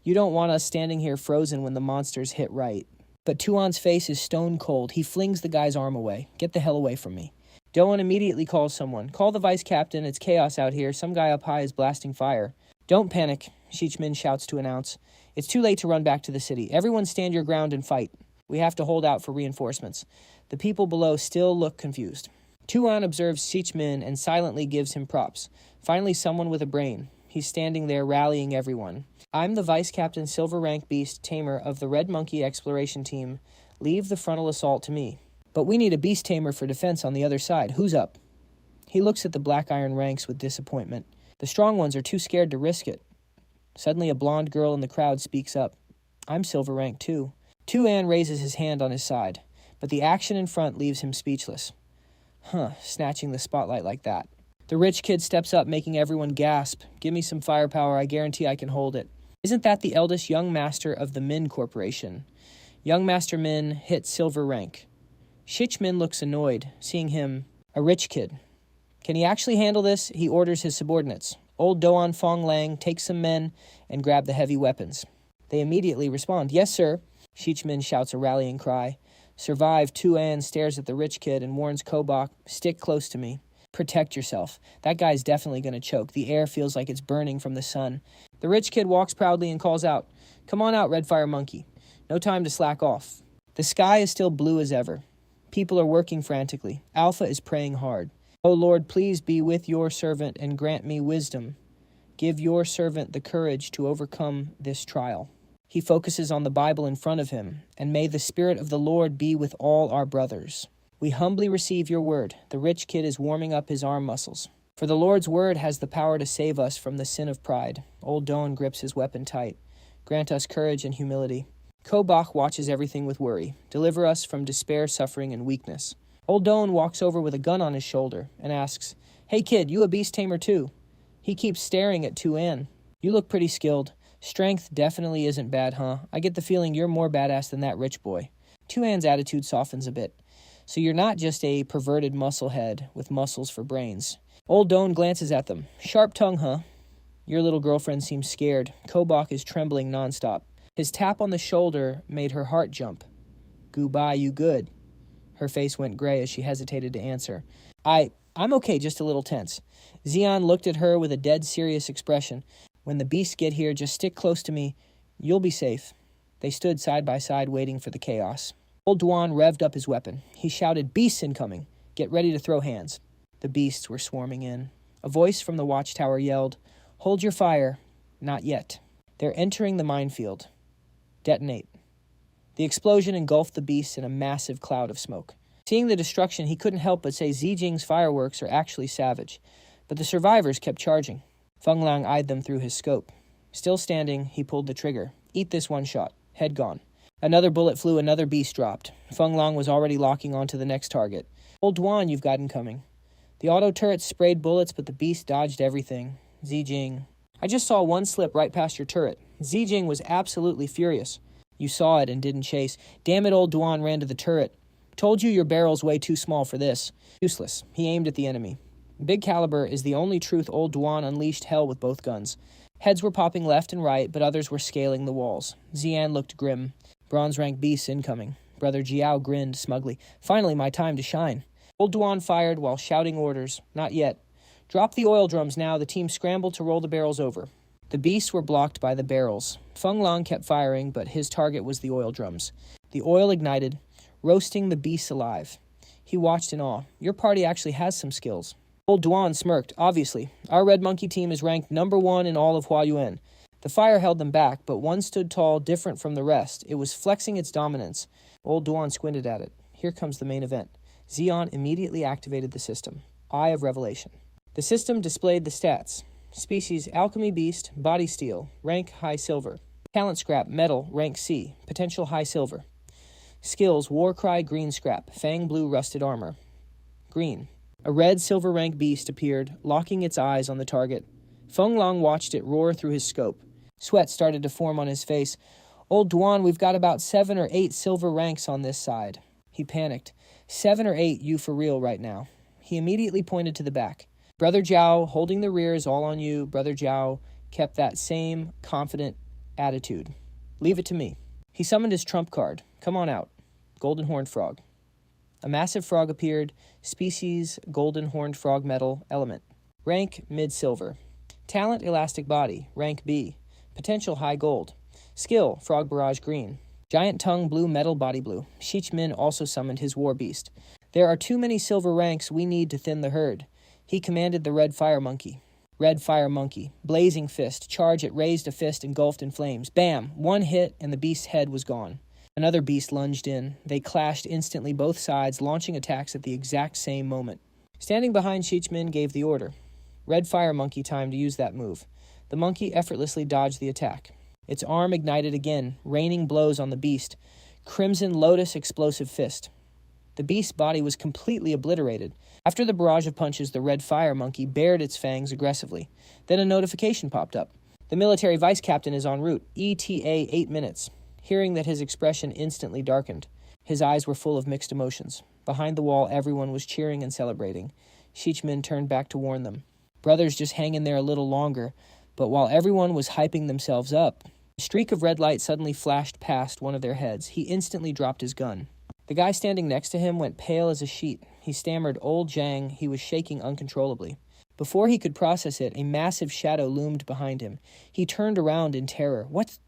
You don't want us standing here frozen when the monsters hit right. But Tu An's face is stone cold. He flings the guy's arm away. Get the hell away from me. Doan immediately calls someone. Call the vice captain. It's chaos out here. Some guy up high is blasting fire. Don't panic, Sheech Min shouts to announce. It's too late to run back to the city. Everyone stand your ground and fight. We have to hold out for reinforcements. The people below still look confused. Tu An observes Sheech Min and silently gives him props. Finally, someone with a brain. He's standing there rallying everyone. I'm the Vice Captain Silver Rank Beast Tamer of the Red Monkey Exploration Team. Leave the frontal assault to me. But we need a Beast Tamer for defense on the other side. Who's up? He looks at the Black Iron ranks with disappointment. The strong ones are too scared to risk it. Suddenly, a blonde girl in the crowd speaks up. I'm Silver Rank too. Tu An raises his hand on his side, but the action in front leaves him speechless. Snatching the spotlight like that. The rich kid steps up, making everyone gasp. Give me some firepower, I guarantee I can hold it. Isn't that the eldest young master of the Min Corporation? Young Master Min hits Silver Rank. Sheech Min looks annoyed, seeing him, a rich kid. Can he actually handle this? He orders his subordinates. Old Doan Fong Lang takes some men and grab the heavy weapons. They immediately respond. Yes, sir. Sheech Min shouts a rallying cry. Survive. Tu An stares at the rich kid and warns Kobach, stick close to me. Protect yourself. That guy's definitely going to choke. The air feels like it's burning from the sun. The rich kid walks proudly and calls out, Come on out, Redfire Monkey. No time to slack off. The sky is still blue as ever. People are working frantically. Alpha is praying hard. O Lord, please be with your servant and grant me wisdom. Give your servant the courage to overcome this trial. He focuses on the Bible in front of him, and may the Spirit of the Lord be with all our brothers. We humbly receive your word. The rich kid is warming up his arm muscles. For the Lord's word has the power to save us from the sin of pride. Old Doan grips his weapon tight. Grant us courage and humility. Kobach watches everything with worry. Deliver us from despair, suffering, and weakness. Old Doan walks over with a gun on his shoulder and asks, Hey kid, you a beast tamer too? He keeps staring at Tu An. You look pretty skilled. Strength definitely isn't bad, huh? I get the feeling you're more badass than that rich boy. Tu An's attitude softens a bit. So you're not just a perverted musclehead with muscles for brains. Old Doan glances at them. Sharp tongue, huh? Your little girlfriend seems scared. Kobach is trembling nonstop. His tap on the shoulder made her heart jump. Goodbye, you good. Her face went gray as she hesitated to answer. I'm okay, just a little tense. Xian looked at her with a dead serious expression. When the beasts get here, just stick close to me. You'll be safe. They stood side by side waiting for the chaos. Old Duan revved up his weapon. He shouted, Beasts incoming. Get ready to throw hands. The beasts were swarming in. A voice from the watchtower yelled, Hold your fire. Not yet. They're entering the minefield. Detonate. The explosion engulfed the beasts in a massive cloud of smoke. Seeing the destruction, he couldn't help but say Zijing's fireworks are actually savage. But the survivors kept charging. Feng Lang eyed them through his scope. Still standing, he pulled the trigger. Eat this one shot. Head gone. Another bullet flew, another beast dropped. Feng Long was already locking onto the next target. Old Duan, you've got incoming. The auto turrets sprayed bullets, but the beast dodged everything. Zijing. I just saw one slip right past your turret. Zijing was absolutely furious. You saw it and didn't chase. Damn it, old Duan ran to the turret. Told you your barrel's way too small for this. Useless. He aimed at the enemy. Big caliber is the only truth old Duan unleashed hell with both guns. Heads were popping left and right, but others were scaling the walls. Xian looked grim. Bronze rank beasts incoming. Brother Jiao grinned smugly. Finally, my time to shine. Old Duan fired while shouting orders. Not yet. Drop the oil drums now. The team scrambled to roll the barrels over. The beasts were blocked by the barrels. Feng Long kept firing, but his target was the oil drums. The oil ignited, roasting the beasts alive. He watched in awe. Your party actually has some skills. Old Duan smirked. Obviously, our Red Monkey team is ranked #1 in all of Huayuan. The fire held them back, but one stood tall, different from the rest. It was flexing its dominance. Old Duan squinted at it. Here comes the main event. Xian immediately activated the system. Eye of Revelation. The system displayed the stats. Species Alchemy Beast, Body Steel, rank High Silver. Talent Scrap, Metal, rank C, potential High Silver. Skills Warcry Green Scrap, Fang Blue Rusted Armor. Green. A red silver rank beast appeared, locking its eyes on the target. Feng Long watched it roar through his scope. Sweat started to form on his face. Old Duan, we've got about 7 or 8 silver ranks on this side. He panicked. 7 or 8, you for real right now. He immediately pointed to the back. Brother Jiao, holding the rear is all on you. Brother Jiao kept that same confident attitude. Leave it to me. He summoned his trump card. Come on out. Golden Horned Frog. A massive frog appeared. Species Golden Horned Frog Metal Element. Rank Mid-Silver. Talent Elastic Body. Rank B. Potential High Gold. Skill Frog Barrage Green. Giant Tongue Blue Metal Body Blue. Shichmin also summoned his War Beast. There are too many silver ranks we need to thin the herd. He commanded the Red Fire Monkey. Red Fire Monkey. Blazing Fist. Charge it raised a fist engulfed in flames. Bam! One hit and the beast's head was gone. Another beast lunged in. They clashed instantly, both sides launching attacks at the exact same moment. Standing behind Shichmin gave the order. Red Fire Monkey time to use that move. The monkey effortlessly dodged the attack. Its arm ignited again, raining blows on the beast. Crimson Lotus Explosive Fist. The beast's body was completely obliterated. After the barrage of punches, the Red Fire Monkey bared its fangs aggressively. Then a notification popped up. The military vice captain is en route. ETA 8 minutes. Hearing that, his expression instantly darkened. His eyes were full of mixed emotions. Behind the wall, everyone was cheering and celebrating. Shichmin turned back to warn them. Brothers, just hang in there a little longer. But while everyone was hyping themselves up, a streak of red light suddenly flashed past one of their heads. He instantly dropped his gun. The guy standing next to him went pale as a sheet. He stammered, "Old Zhang." He was shaking uncontrollably. Before he could process it, a massive shadow loomed behind him. He turned around in terror. What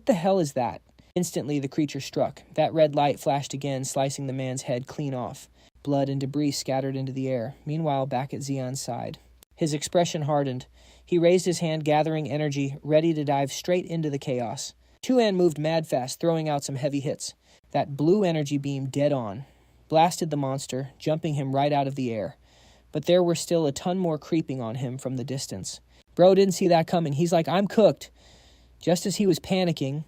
the hell is that? Instantly, the creature struck. That red light flashed again, slicing the man's head clean off. Blood and debris scattered into the air. Meanwhile, back at Xian's side. His expression hardened. He raised his hand, gathering energy, ready to dive straight into the chaos. Tu An moved mad fast, throwing out some heavy hits. That blue energy beam dead on. Blasted the monster, jumping him right out of the air. But there were still a ton more creeping on him from the distance. Bro didn't see that coming. He's like, "I'm cooked." Just as he was panicking,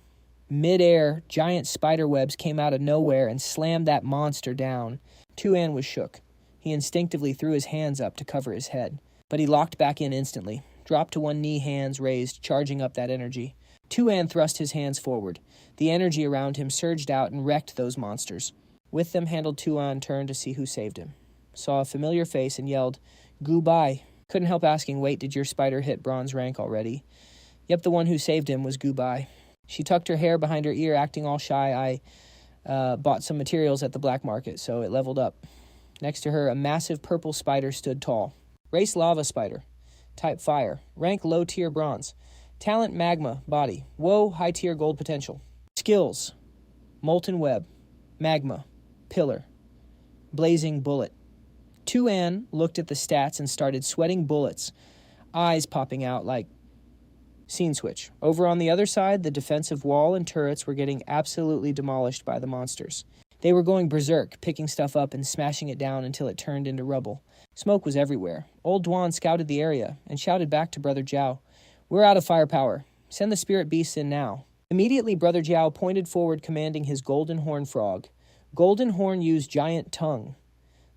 mid-air, giant spider webs came out of nowhere and slammed that monster down. Tu An was shook. He instinctively threw his hands up to cover his head. But he locked back in instantly. Dropped to one knee, hands raised, charging up that energy. Tu An thrust his hands forward. The energy around him surged out and wrecked those monsters. With them handled, Tu An turned to see who saved him. Saw a familiar face and yelled, "Goodbye." Couldn't help asking, "Wait, did your spider hit bronze rank already?" Yep, the one who saved him was Goodbye. She tucked her hair behind her ear, acting all shy. I bought some materials at the black market, so it leveled up. Next to her, a massive purple spider stood tall. Race Lava Spider. Type Fire. Rank Low Tier Bronze. Talent Magma. Body. Whoa, High Tier Gold Potential. Skills. Molten Web. Magma. Pillar. Blazing Bullet. Tu An looked at the stats and started sweating bullets, eyes popping out like scene switch. Over on the other side, the defensive wall and turrets were getting absolutely demolished by the monsters. They were going berserk, picking stuff up and smashing it down until it turned into rubble. Smoke was everywhere. Old Duan scouted the area and shouted back to Brother Jiao, "We're out of firepower. Send the spirit beasts in now." Immediately, Brother Jiao pointed forward, commanding his golden horn frog. Golden horn used giant tongue.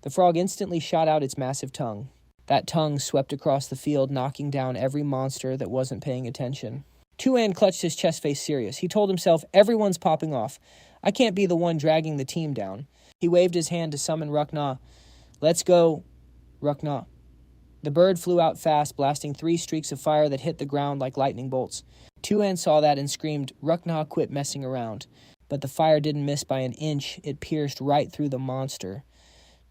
The frog instantly shot out its massive tongue. That tongue swept across the field, knocking down every monster that wasn't paying attention. Tu An clutched his chest, face serious. He told himself, everyone's popping off. I can't be the one dragging the team down. He waved his hand to summon Rukna. Let's go, Rukna. The bird flew out fast, blasting 3 streaks of fire that hit the ground like lightning bolts. Tu An saw that and screamed, Rukna, quit messing around. But the fire didn't miss by an inch. It pierced right through the monster.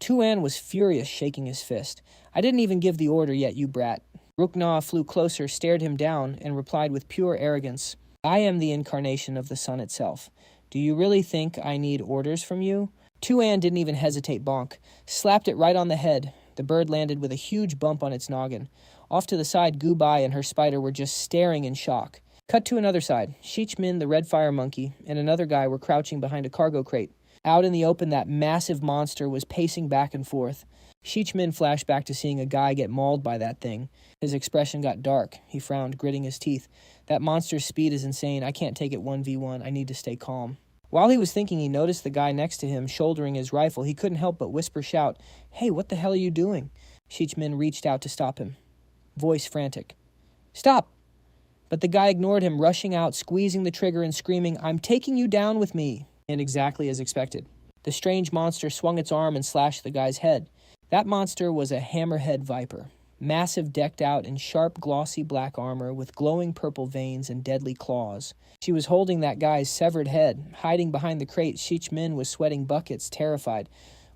Tu An was furious, shaking his fist. I didn't even give the order yet, you brat. Rukna flew closer, stared him down, and replied with pure arrogance, I am the incarnation of the sun itself. Do you really think I need orders from you? Tu An didn't even hesitate, bonk. Slapped it right on the head. The bird landed with a huge bump on its noggin. Off to the side, Gu Bai and her spider were just staring in shock. Cut to another side. Sheech Min, the red fire monkey, and another guy were crouching behind a cargo crate. Out in the open, that massive monster was pacing back and forth. Sheech Min flashed back to seeing a guy get mauled by that thing. His expression got dark. He frowned, gritting his teeth. That monster's speed is insane. I can't take it 1v1. I need to stay calm. While he was thinking, he noticed the guy next to him shouldering his rifle. He couldn't help but shout, Hey, what the hell are you doing? Sheech Min reached out to stop him. Voice frantic. Stop! But the guy ignored him, rushing out, squeezing the trigger and screaming, I'm taking you down with me. And exactly as expected. The strange monster swung its arm and slashed the guy's head. That monster was a hammerhead viper. Massive, decked out in sharp, glossy black armor with glowing purple veins and deadly claws. She was holding that guy's severed head. Hiding behind the crate, Sheech Min was sweating buckets, terrified.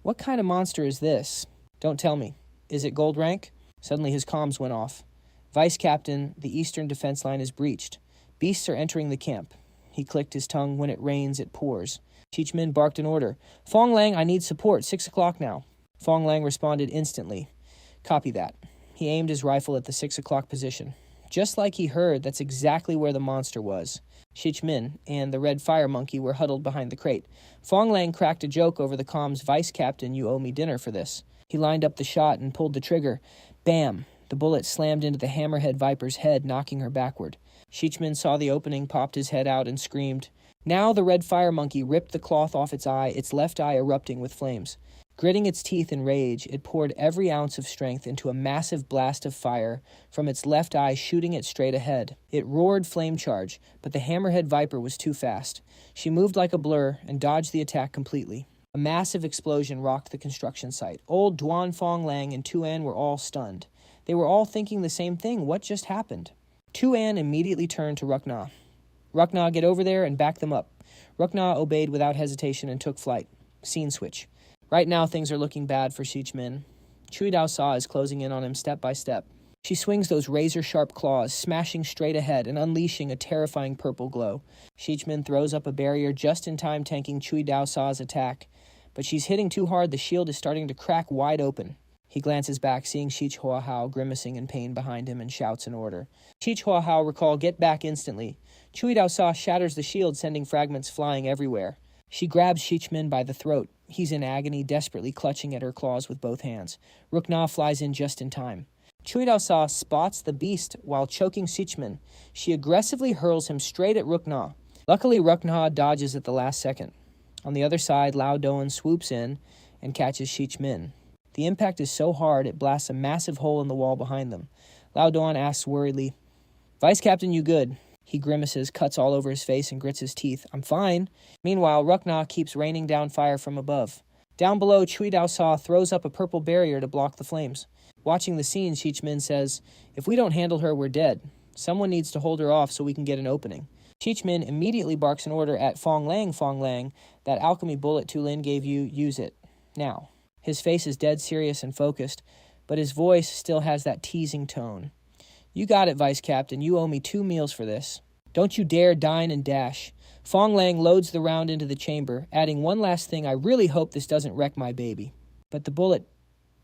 What kind of monster is this? Don't tell me. Is it gold rank? Suddenly his comms went off. Vice Captain, the eastern defense line is breached. Beasts are entering the camp. He clicked his tongue. When it rains, it pours. Sheech Min barked an order. Fong Lang, I need support. 6 o'clock now. Fong Lang responded instantly. Copy that. He aimed his rifle at the 6 o'clock position. Just like he heard, that's exactly where the monster was. Sheech Min and the red fire monkey were huddled behind the crate. Fong Lang cracked a joke over the comms. Vice Captain, you owe me dinner for this. He lined up the shot and pulled the trigger. Bam! The bullet slammed into the hammerhead viper's head, knocking her backward. Sheech Min saw the opening, popped his head out, and screamed. Now the red fire monkey ripped the cloth off its eye, its left eye erupting with flames. Gritting its teeth in rage, it poured every ounce of strength into a massive blast of fire from its left eye, shooting it straight ahead. It roared flame charge, but the hammerhead viper was too fast. She moved like a blur and dodged the attack completely. A massive explosion rocked the construction site. Old Duan Fong Lang and Tu An were all stunned. They were all thinking the same thing. What just happened? Tu An immediately turned to Rukna. Rukna, get over there and back them up. Rukna obeyed without hesitation and took flight. Scene switch. Right now, things are looking bad for Sheech Min. Chui Dao Sa is closing in on him step by step. She swings those razor-sharp claws, smashing straight ahead and unleashing a terrifying purple glow. Sheech Min throws up a barrier just in time, tanking Chui Dao Sa's attack. But she's hitting too hard, the shield is starting to crack wide open. He glances back, seeing Sheech Hua Hao grimacing in pain behind him, and shouts an order. Sheech Hua Hao recall, get back instantly. Chui Dao Sa shatters the shield, sending fragments flying everywhere. She grabs Sheech Min by the throat. He's in agony, desperately clutching at her claws with both hands. Rukna flies in just in time. Chui Dao Sa spots the beast while choking Sheech Min. She aggressively hurls him straight at Rukna. Luckily, Rukna dodges at the last second. On the other side, Lao Doan swoops in and catches Sheech Min. The impact is so hard, it blasts a massive hole in the wall behind them. Lao Doan asks worriedly, Vice Captain, you good? He grimaces, cuts all over his face, and grits his teeth. I'm fine. Meanwhile, Rukna keeps raining down fire from above. Down below, Chui Dao Sa throws up a purple barrier to block the flames. Watching the scene, Sheech Min says, if we don't handle her, we're dead. Someone needs to hold her off so we can get an opening. Sheech Min immediately barks an order at Fong Lang, that alchemy bullet Tu Lin gave you, use it. Now. His face is dead serious and focused, but his voice still has that teasing tone. You got it, Vice Captain. You owe me 2 meals for this. Don't you dare dine and dash. Fong Lang loads the round into the chamber, adding one last thing. I really hope this doesn't wreck my baby. But the bullet,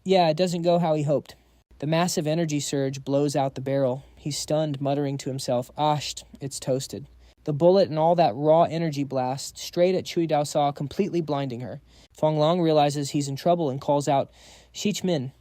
it doesn't go how he hoped. The massive energy surge blows out the barrel. He's stunned, muttering to himself, Asht, it's toasted. The bullet and all that raw energy blast straight at Chui Dao Sa, completely blinding her. Fong Lang realizes he's in trouble and calls out, Sheech Min,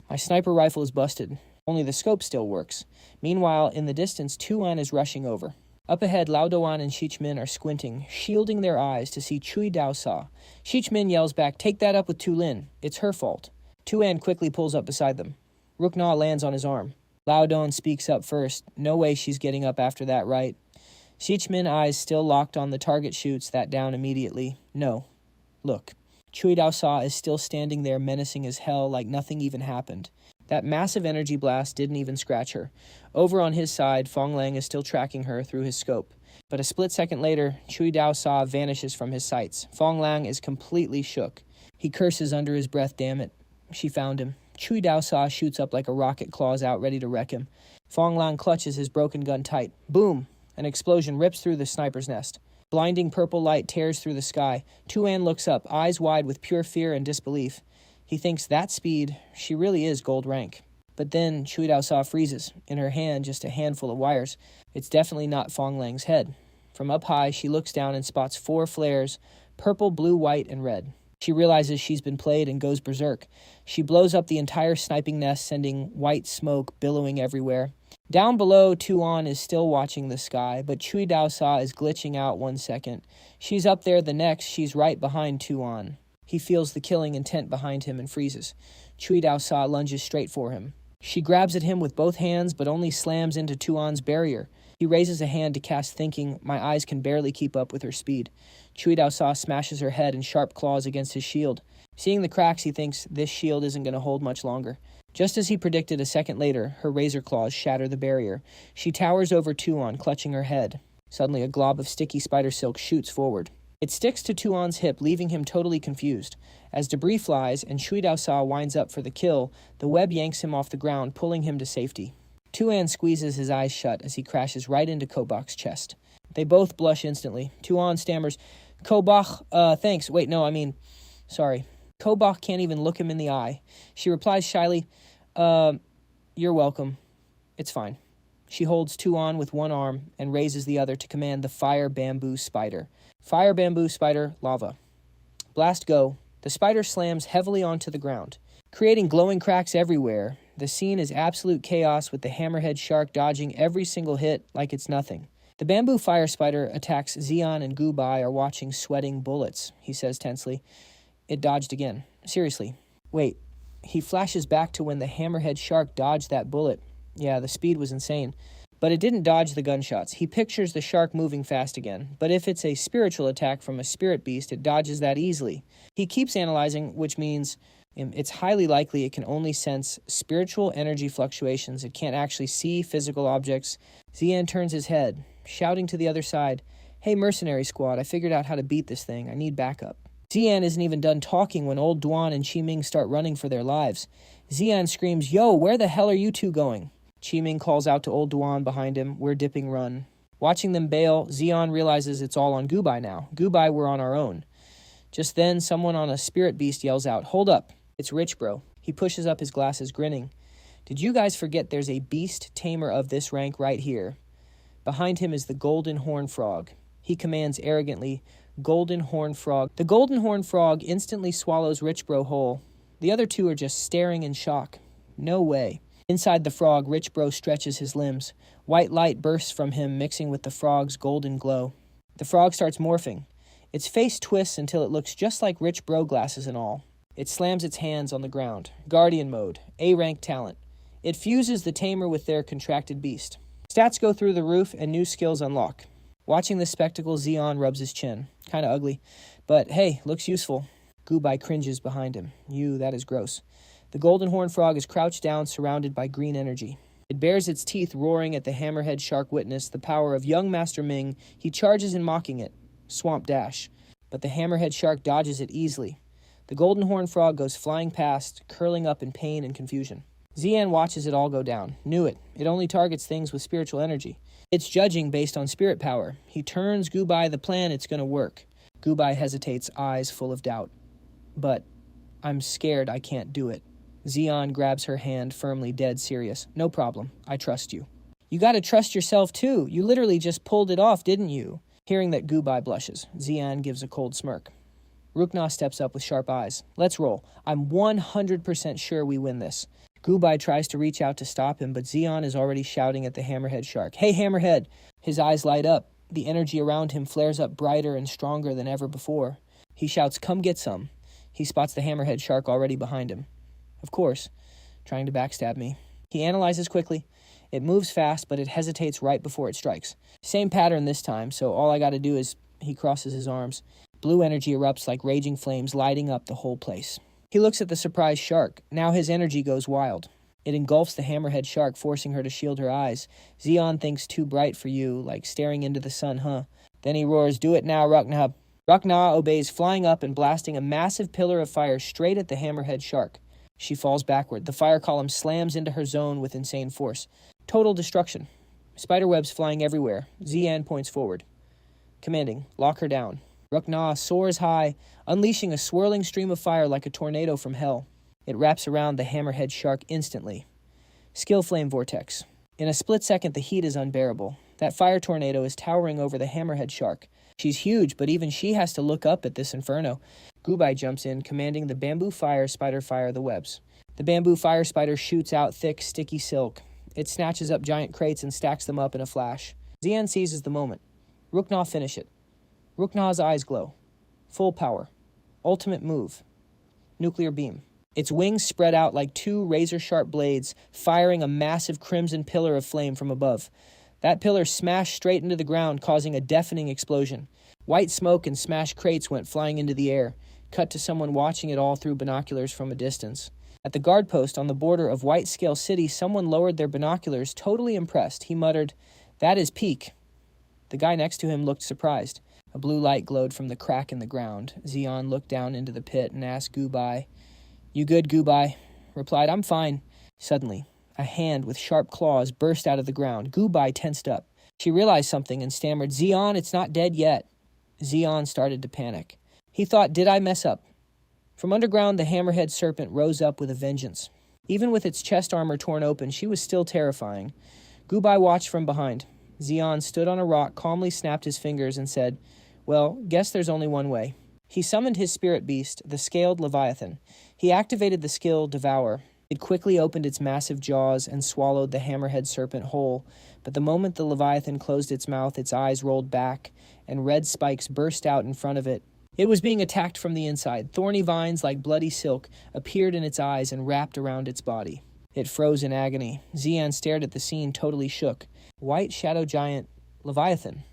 my sniper rifle is busted. Only the scope still works. Meanwhile, in the distance, Tu An is rushing over. Up ahead, Lao Doan and Shichmin are squinting, shielding their eyes to see Chui Dao Sa. Shichmin yells back, "Take that up with Tu Lin. It's her fault." Tu An quickly pulls up beside them. Rukna lands on his arm. Lao Don speaks up first. No way she's getting up after that, right? Shichmin, eyes still locked on the target, shoots that down immediately. No. Look. Chui Dao Sa is still standing there menacing as hell like nothing even happened. That massive energy blast didn't even scratch her. Over on his side, Fong Lang is still tracking her through his scope. But a split second later, Chui Dao Sa vanishes from his sights. Fong Lang is completely shook. He curses under his breath, damn it. She found him. Chui Dao Sa shoots up like a rocket, claws out, ready to wreck him. Fong Lang clutches his broken gun tight. Boom! An explosion rips through the sniper's nest. Blinding purple light tears through the sky. Tu An looks up, eyes wide with pure fear and disbelief. He thinks that speed, she really is gold rank. But then Chui Dao Sa freezes. In her hand, just a handful of wires. It's definitely not Fong Lang's head. From up high, she looks down and spots 4 flares, purple, blue, white, and red. She realizes she's been played and goes berserk. She blows up the entire sniping nest, sending white smoke billowing everywhere. Down below, Tu An is still watching the sky, but Chui Dao Sa is glitching out 1 second. She's up there the next, she's right behind Tu An. He feels the killing intent behind him and freezes. Chui Dao Sa lunges straight for him. She grabs at him with both hands, but only slams into Tu An's barrier. He raises a hand to cast thinking. My eyes can barely keep up with her speed. Chui Dao Sa smashes her head and sharp claws against his shield. Seeing the cracks, he thinks this shield isn't going to hold much longer. Just as he predicted a second later, her razor claws shatter the barrier. She towers over Tu An, clutching her head. Suddenly, a glob of sticky spider silk shoots forward. It sticks to Tu An's hip, leaving him totally confused. As debris flies and Chui Dao Sa winds up for the kill, the web yanks him off the ground, pulling him to safety. Tu An squeezes his eyes shut as he crashes right into Kobach's chest. They both blush instantly. Tu An stammers, "Kobach, thanks. Wait, no, sorry." Kobach can't even look him in the eye. She replies shyly, "You're welcome. It's fine." She holds Tu An with one arm and raises the other to command the Fire Bamboo Spider. Fire Bamboo Spider, lava. Blast go. The spider slams heavily onto the ground, creating glowing cracks everywhere. The scene is absolute chaos with the hammerhead shark dodging every single hit like it's nothing. The bamboo fire spider attacks. Xian and Gu Bai are watching, sweating bullets, he says tensely. It dodged again. Seriously. Wait. He flashes back to when the hammerhead shark dodged that bullet. Yeah, the speed was insane. But it didn't dodge the gunshots. He pictures the shark moving fast again. But if it's a spiritual attack from a spirit beast, it dodges that easily. He keeps analyzing, which means it's highly likely it can only sense spiritual energy fluctuations. It can't actually see physical objects. Xian turns his head, shouting to the other side, "Hey, mercenary squad, I figured out how to beat this thing. I need backup." Xian isn't even done talking when old Duan and Qiming start running for their lives. Xian screams, "Yo, where the hell are you two going?" Qiming calls out to old Duan behind him, "We're dipping run." Watching them bail, Xian realizes it's all on Gu Bai now. Gu Bai, we're on our own. Just then, someone on a spirit beast yells out, "Hold up, it's Rich Bro." He pushes up his glasses, grinning. "Did you guys forget there's a beast tamer of this rank right here?" Behind him is the Golden Horn Frog. He commands arrogantly, "Golden Horn Frog." The Golden Horn Frog instantly swallows Rich Bro whole. The other two are just staring in shock. No way. Inside the frog, Rich Bro stretches his limbs. White light bursts from him, mixing with the frog's golden glow. The frog starts morphing. Its face twists until it looks just like Rich Bro glasses and all. It slams its hands on the ground. Guardian mode. A-rank talent. It fuses the tamer with their contracted beast. Stats go through the roof and new skills unlock. Watching this spectacle, Xian rubs his chin. Kinda ugly. But hey, looks useful. Gu Bai cringes behind him. That is gross. The Golden Horn Frog is crouched down, surrounded by green energy. It bares its teeth, roaring at the hammerhead shark witness the power of young Master Ming. He charges in, mocking it. Swamp dash. But the hammerhead shark dodges it easily. The Golden Horn Frog goes flying past, curling up in pain and confusion. Xian watches it all go down. Knew it. It only targets things with spiritual energy. It's judging based on spirit power. He turns Gu Bai the plan, it's gonna work. Gu Bai hesitates, eyes full of doubt. But I'm scared I can't do it. Xian grabs her hand firmly, dead serious. "No problem. I trust you." "You gotta trust yourself too. You literally just pulled it off, didn't you?" Hearing that, Gu Bai blushes. Xian gives a cold smirk. Rukna steps up with sharp eyes. "Let's roll. I'm 100% sure we win this." Gubai tries to reach out to stop him, but Xian is already shouting at the hammerhead shark. Hey, hammerhead! His eyes light up. The energy around him flares up brighter and stronger than ever before. He shouts, come get some. He spots the hammerhead shark already behind him. Of course, trying to backstab me. He analyzes quickly. It moves fast, but it hesitates right before it strikes. Same pattern this time, so all I gotta do is... He crosses his arms. Blue energy erupts like raging flames, lighting up the whole place. He looks at the surprised shark. Now his energy goes wild. It engulfs the hammerhead shark, forcing her to shield her eyes. Xian thinks too bright for you, like staring into the sun, huh? Then he roars, do it now, Rukna. Rukna obeys, flying up and blasting a massive pillar of fire straight at the hammerhead shark. She falls backward. The fire column slams into her zone with insane force. Total destruction. Spiderwebs flying everywhere. Xian points forward, commanding, lock her down. Rukna soars high, unleashing a swirling stream of fire like a tornado from hell. It wraps around the hammerhead shark instantly. Skill flame vortex. In a split second, the heat is unbearable. That fire tornado is towering over the hammerhead shark. She's huge, but even she has to look up at this inferno. Gubai jumps in, commanding the bamboo fire spider fire the webs. The bamboo fire spider shoots out thick, sticky silk. It snatches up giant crates and stacks them up in a flash. Xian seizes the moment. Rukna finish it. Rukna's eyes glow. Full power. Ultimate move. Nuclear beam. Its wings spread out like two razor-sharp blades, firing a massive crimson pillar of flame from above. That pillar smashed straight into the ground, causing a deafening explosion. White smoke and smashed crates went flying into the air, cut to someone watching it all through binoculars from a distance. At the guard post on the border of White Scale City, someone lowered their binoculars, totally impressed. He muttered, that is peak. The guy next to him looked surprised. A blue light glowed from the crack in the ground. Xian looked down into the pit and asked Gubai. You good, Gubai? Replied, I'm fine. Suddenly, a hand with sharp claws burst out of the ground. Gubai tensed up. She realized something and stammered, Xian, it's not dead yet. Xian started to panic. He thought, did I mess up? From underground, the hammerhead serpent rose up with a vengeance. Even with its chest armor torn open, she was still terrifying. Gubai watched from behind. Xian stood on a rock, calmly snapped his fingers, and said, well, guess there's only one way. He summoned his spirit beast, the scaled Leviathan. He activated the skill Devour. It quickly opened its massive jaws and swallowed the hammerhead serpent whole, but the moment the Leviathan closed its mouth, its eyes rolled back, and red spikes burst out in front of it. It was being attacked from the inside. Thorny vines like bloody silk appeared in its eyes and wrapped around its body. It froze in agony. Xian stared at the scene, totally shook. White shadow giant Leviathan.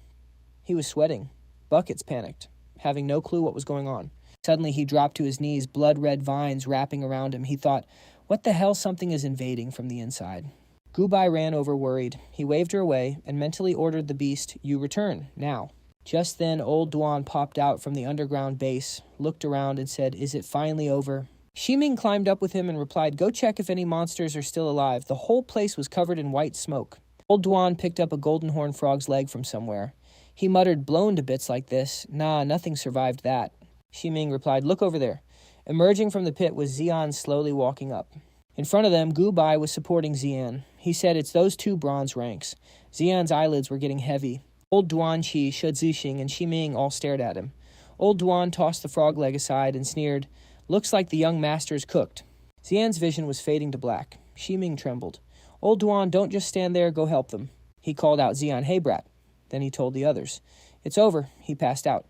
He was sweating. Buckets panicked, having no clue what was going on. Suddenly he dropped to his knees, blood-red vines wrapping around him. He thought, what the hell, something is invading from the inside. Gubai ran over worried. He waved her away and mentally ordered the beast, you return, now. Just then, old Duan popped out from the underground base, looked around and said, is it finally over? Shiming climbed up with him and replied, go check if any monsters are still alive. The whole place was covered in white smoke. Old Duan picked up a golden horn frog's leg from somewhere. He muttered, blown to bits like this. Nah, nothing survived that. Shiming replied, look over there. Emerging from the pit was Xian slowly walking up. In front of them, Gubai was supporting Xian. He said, it's those two bronze ranks. Xian's eyelids were getting heavy. Old Duan Qi, Shi Zixing, and Shiming all stared at him. Old Duan tossed the frog leg aside and sneered, looks like the young master's cooked. Xian's vision was fading to black. Shiming trembled. Old Duan, don't just stand there, go help them. He called out, Xian, hey brat. Then he told the others. It's over. He passed out.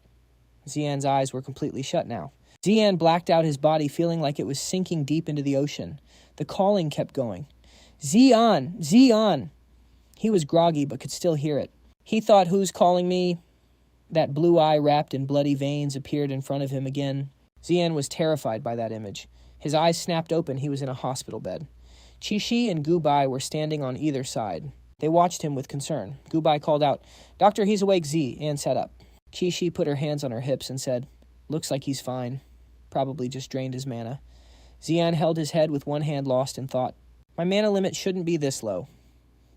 Xian's eyes were completely shut now. Xian blacked out his body, feeling like it was sinking deep into the ocean. The calling kept going. Xian! Xian! He was groggy, but could still hear it. He thought, who's calling me? That blue eye wrapped in bloody veins appeared in front of him again. Xian was terrified by that image. His eyes snapped open. He was in a hospital bed. Qixi and Gubai were standing on either side. They watched him with concern. Gubai called out, Doctor, he's awake, Z, and sat up. Qixi put her hands on her hips and said, looks like he's fine. Probably just drained his mana. Xian held his head with one hand lost in thought. My mana limit shouldn't be this low.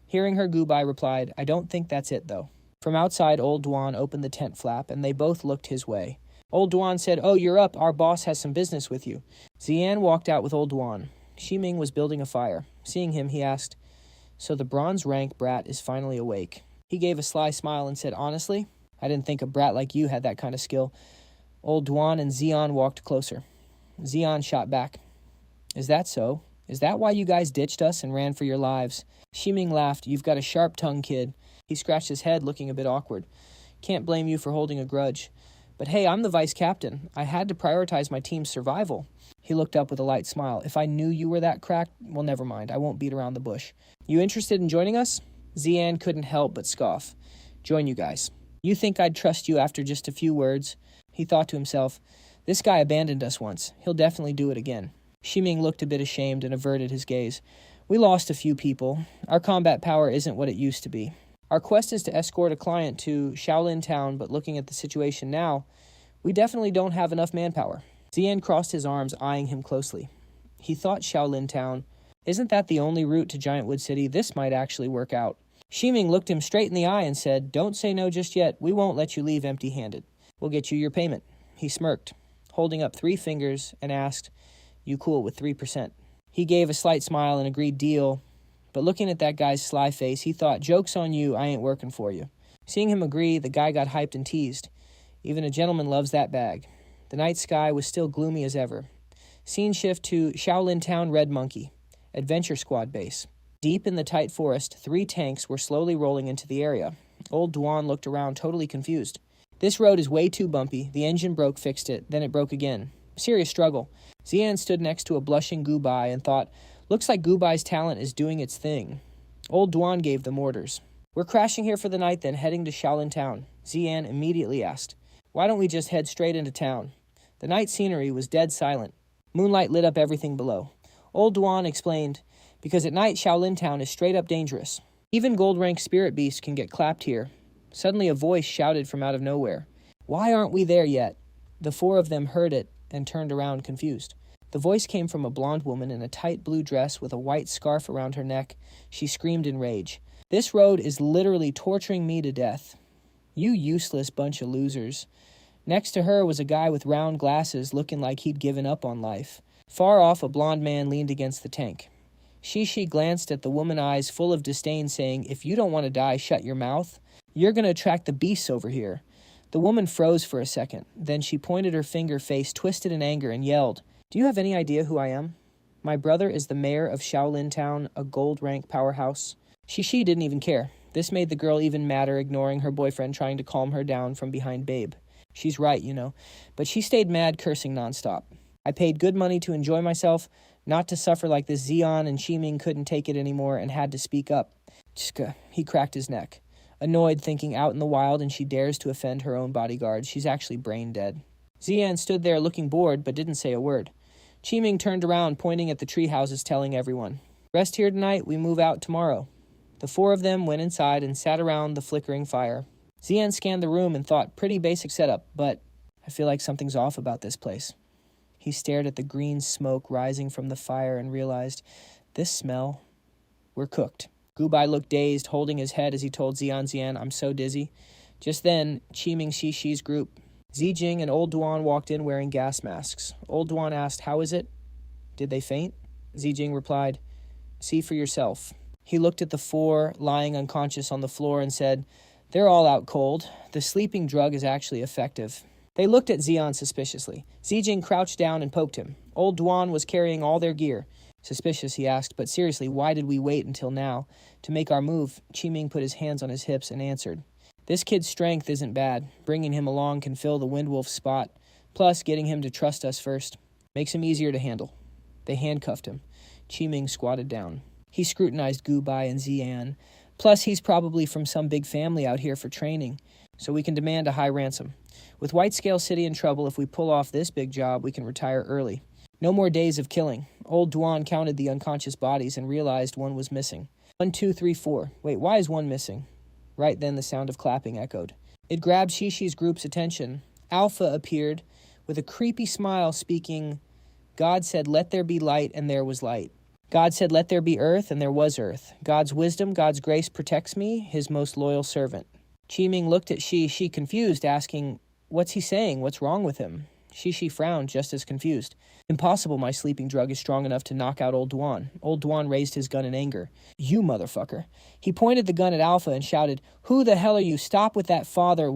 Hearing her, Gubai replied, I don't think that's it, though. From outside, Old Duan opened the tent flap, and they both looked his way. Old Duan said, oh, you're up. Our boss has some business with you. Xian walked out with Old Duan. Shiming was building a fire. Seeing him, he asked, so the bronze rank brat is finally awake. He gave a sly smile and said, honestly, I didn't think a brat like you had that kind of skill. Old Duan and Xian walked closer. Xian shot back. Is that so? Is that why you guys ditched us and ran for your lives? Shiming laughed. You've got a sharp tongue, kid. He scratched his head, looking a bit awkward. Can't blame you for holding a grudge. But hey, I'm the vice captain. I had to prioritize my team's survival. He looked up with a light smile. If I knew you were that cracked, well, never mind. I won't beat around the bush. You interested in joining us? Zian couldn't help but scoff. Join you guys. You think I'd trust you after just a few words? He thought to himself, this guy abandoned us once. He'll definitely do it again. Shiming looked a bit ashamed and averted his gaze. We lost a few people. Our combat power isn't what it used to be. Our quest is to escort a client to Shaolin Town, but looking at the situation now, we definitely don't have enough manpower. Zian crossed his arms, eyeing him closely. He thought Shaolin Town. Isn't that the only route to Giantwood City? This might actually work out. Shiming looked him straight in the eye and said, don't say no just yet. We won't let you leave empty-handed. We'll get you your payment. He smirked, holding up 3 fingers, and asked, you cool with 3%? He gave a slight smile and agreed deal, but looking at that guy's sly face, he thought, joke's on you, I ain't working for you. Seeing him agree, the guy got hyped and teased. Even a gentleman loves that bag. The night sky was still gloomy as ever. Scene shift to Shaolin Town Red Monkey, Adventure Squad base. Deep in the tight forest, 3 tanks were slowly rolling into the area. Old Duan looked around, totally confused. This road is way too bumpy. The engine broke, fixed it, then it broke again. Serious struggle. Zian stood next to a blushing Gubai and thought, looks like Gubai's talent is doing its thing. Old Duan gave them orders. We're crashing here for the night, then heading to Shaolin Town. Zian immediately asked, why don't we just head straight into town? The night scenery was dead silent. Moonlight lit up everything below. Old Duan explained, because at night Shaolin Town is straight up dangerous. Even gold-rank spirit beasts can get clapped here. Suddenly a voice shouted from out of nowhere. Why aren't we there yet? The 4 of them heard it and turned around confused. The voice came from a blonde woman in a tight blue dress with a white scarf around her neck. She screamed in rage. This road is literally torturing me to death. You useless bunch of losers. Next to her was a guy with round glasses looking like he'd given up on life. Far off, a blonde man leaned against the tank. Shishi glanced at the woman, eyes full of disdain, saying, if you don't want to die, shut your mouth. You're going to attract the beasts over here. The woman froze for a second. Then she pointed her finger, face twisted in anger, and yelled, do you have any idea who I am? My brother is the mayor of Shaolin Town, a gold-rank powerhouse. Shishi didn't even care. This made the girl even madder, ignoring her boyfriend trying to calm her down from behind Babe. She's right, you know. But she stayed mad, cursing nonstop. I paid good money to enjoy myself, not to suffer like this. Zian and Shiming couldn't take it anymore and had to speak up. Chka, he cracked his neck. Annoyed, thinking out in the wild and she dares to offend her own bodyguard. She's actually brain dead. Zian stood there looking bored but didn't say a word. Shiming turned around, pointing at the tree houses, telling everyone, rest here tonight, we move out tomorrow. The 4 of them went inside and sat around the flickering fire. Zian scanned the room and thought, pretty basic setup, but I feel like something's off about this place. He stared at the green smoke rising from the fire and realized, this smell, we're cooked. Gubai looked dazed, holding his head as he told Zian, I'm so dizzy. Just then, Qiming Shishi's group, Zijing and Old Duan, walked in wearing gas masks. Old Duan asked, how is it? Did they faint? Zijing replied, see for yourself. He looked at the 4 lying unconscious on the floor and said, they're all out cold. The sleeping drug is actually effective. They looked at Zian suspiciously. Zijing crouched down and poked him. Old Duan was carrying all their gear. Suspicious, he asked, but seriously, why did we wait until now to make our move? Qiming put his hands on his hips and answered, this kid's strength isn't bad. Bringing him along can fill the Windwolf's spot. Plus, getting him to trust us first makes him easier to handle. They handcuffed him. Qiming squatted down. He scrutinized Gubai and Zian. Plus, he's probably from some big family out here for training, so we can demand a high ransom. With Whitescale City in trouble, if we pull off this big job, we can retire early. No more days of killing. Old Duan counted the unconscious bodies and realized one was missing. 1, 2, 3, 4. Wait, why is one missing? Right then, the sound of clapping echoed. It grabbed Shishi's group's attention. Alpha appeared with a creepy smile, speaking, God said, let there be light, and there was light. God said, let there be earth, and there was earth. God's wisdom, God's grace protects me, his most loyal servant. Qiming looked at Shishi, confused, asking, what's he saying? What's wrong with him? Shishi frowned, just as confused. Impossible my sleeping drug is strong enough to knock out Old Duan. Old Duan raised his gun in anger. You motherfucker. He pointed the gun at Alpha and shouted, who the hell are you? Stop with that father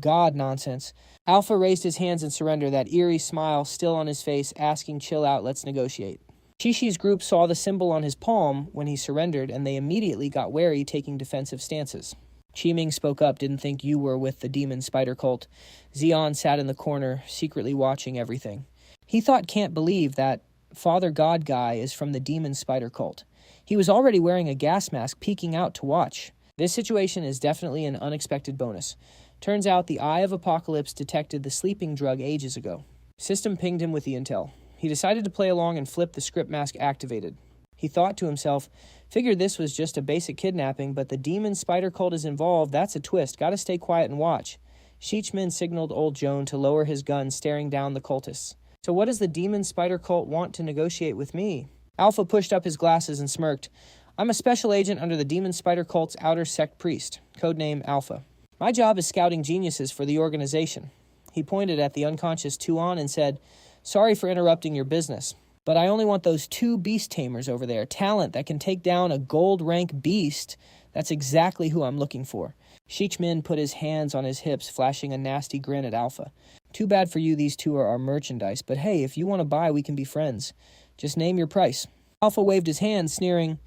God nonsense. Alpha raised his hands in surrender, that eerie smile still on his face, asking, chill out, let's negotiate. Shishi's group saw the symbol on his palm when he surrendered, and they immediately got wary, taking defensive stances. Qiming spoke up, didn't think you were with the demon spider cult. Xian sat in the corner, secretly watching everything. He thought can't believe that Father God guy is from the demon spider cult. He was already wearing a gas mask, peeking out to watch. This situation is definitely an unexpected bonus. Turns out the Eye of Apocalypse detected the sleeping drug ages ago. System pinged him with the intel. He decided to play along and flip the script mask activated. He thought to himself, figured this was just a basic kidnapping, but the demon spider cult is involved. That's a twist. Gotta stay quiet and watch. Sheechman signaled old Joan to lower his gun, staring down the cultists. So what does the demon spider cult want to negotiate with me? Alpha pushed up his glasses and smirked. I'm a special agent under the demon spider cult's outer sect priest, codename Alpha. My job is scouting geniuses for the organization. He pointed at the unconscious Tu An and said, sorry for interrupting your business, but I only want those 2 beast tamers over there. Talent that can take down a gold rank beast. That's exactly who I'm looking for. Sheechmin put his hands on his hips, flashing a nasty grin at Alpha. Too bad for you these 2 are our merchandise, but hey, if you want to buy, we can be friends. Just name your price. Alpha waved his hand, sneering,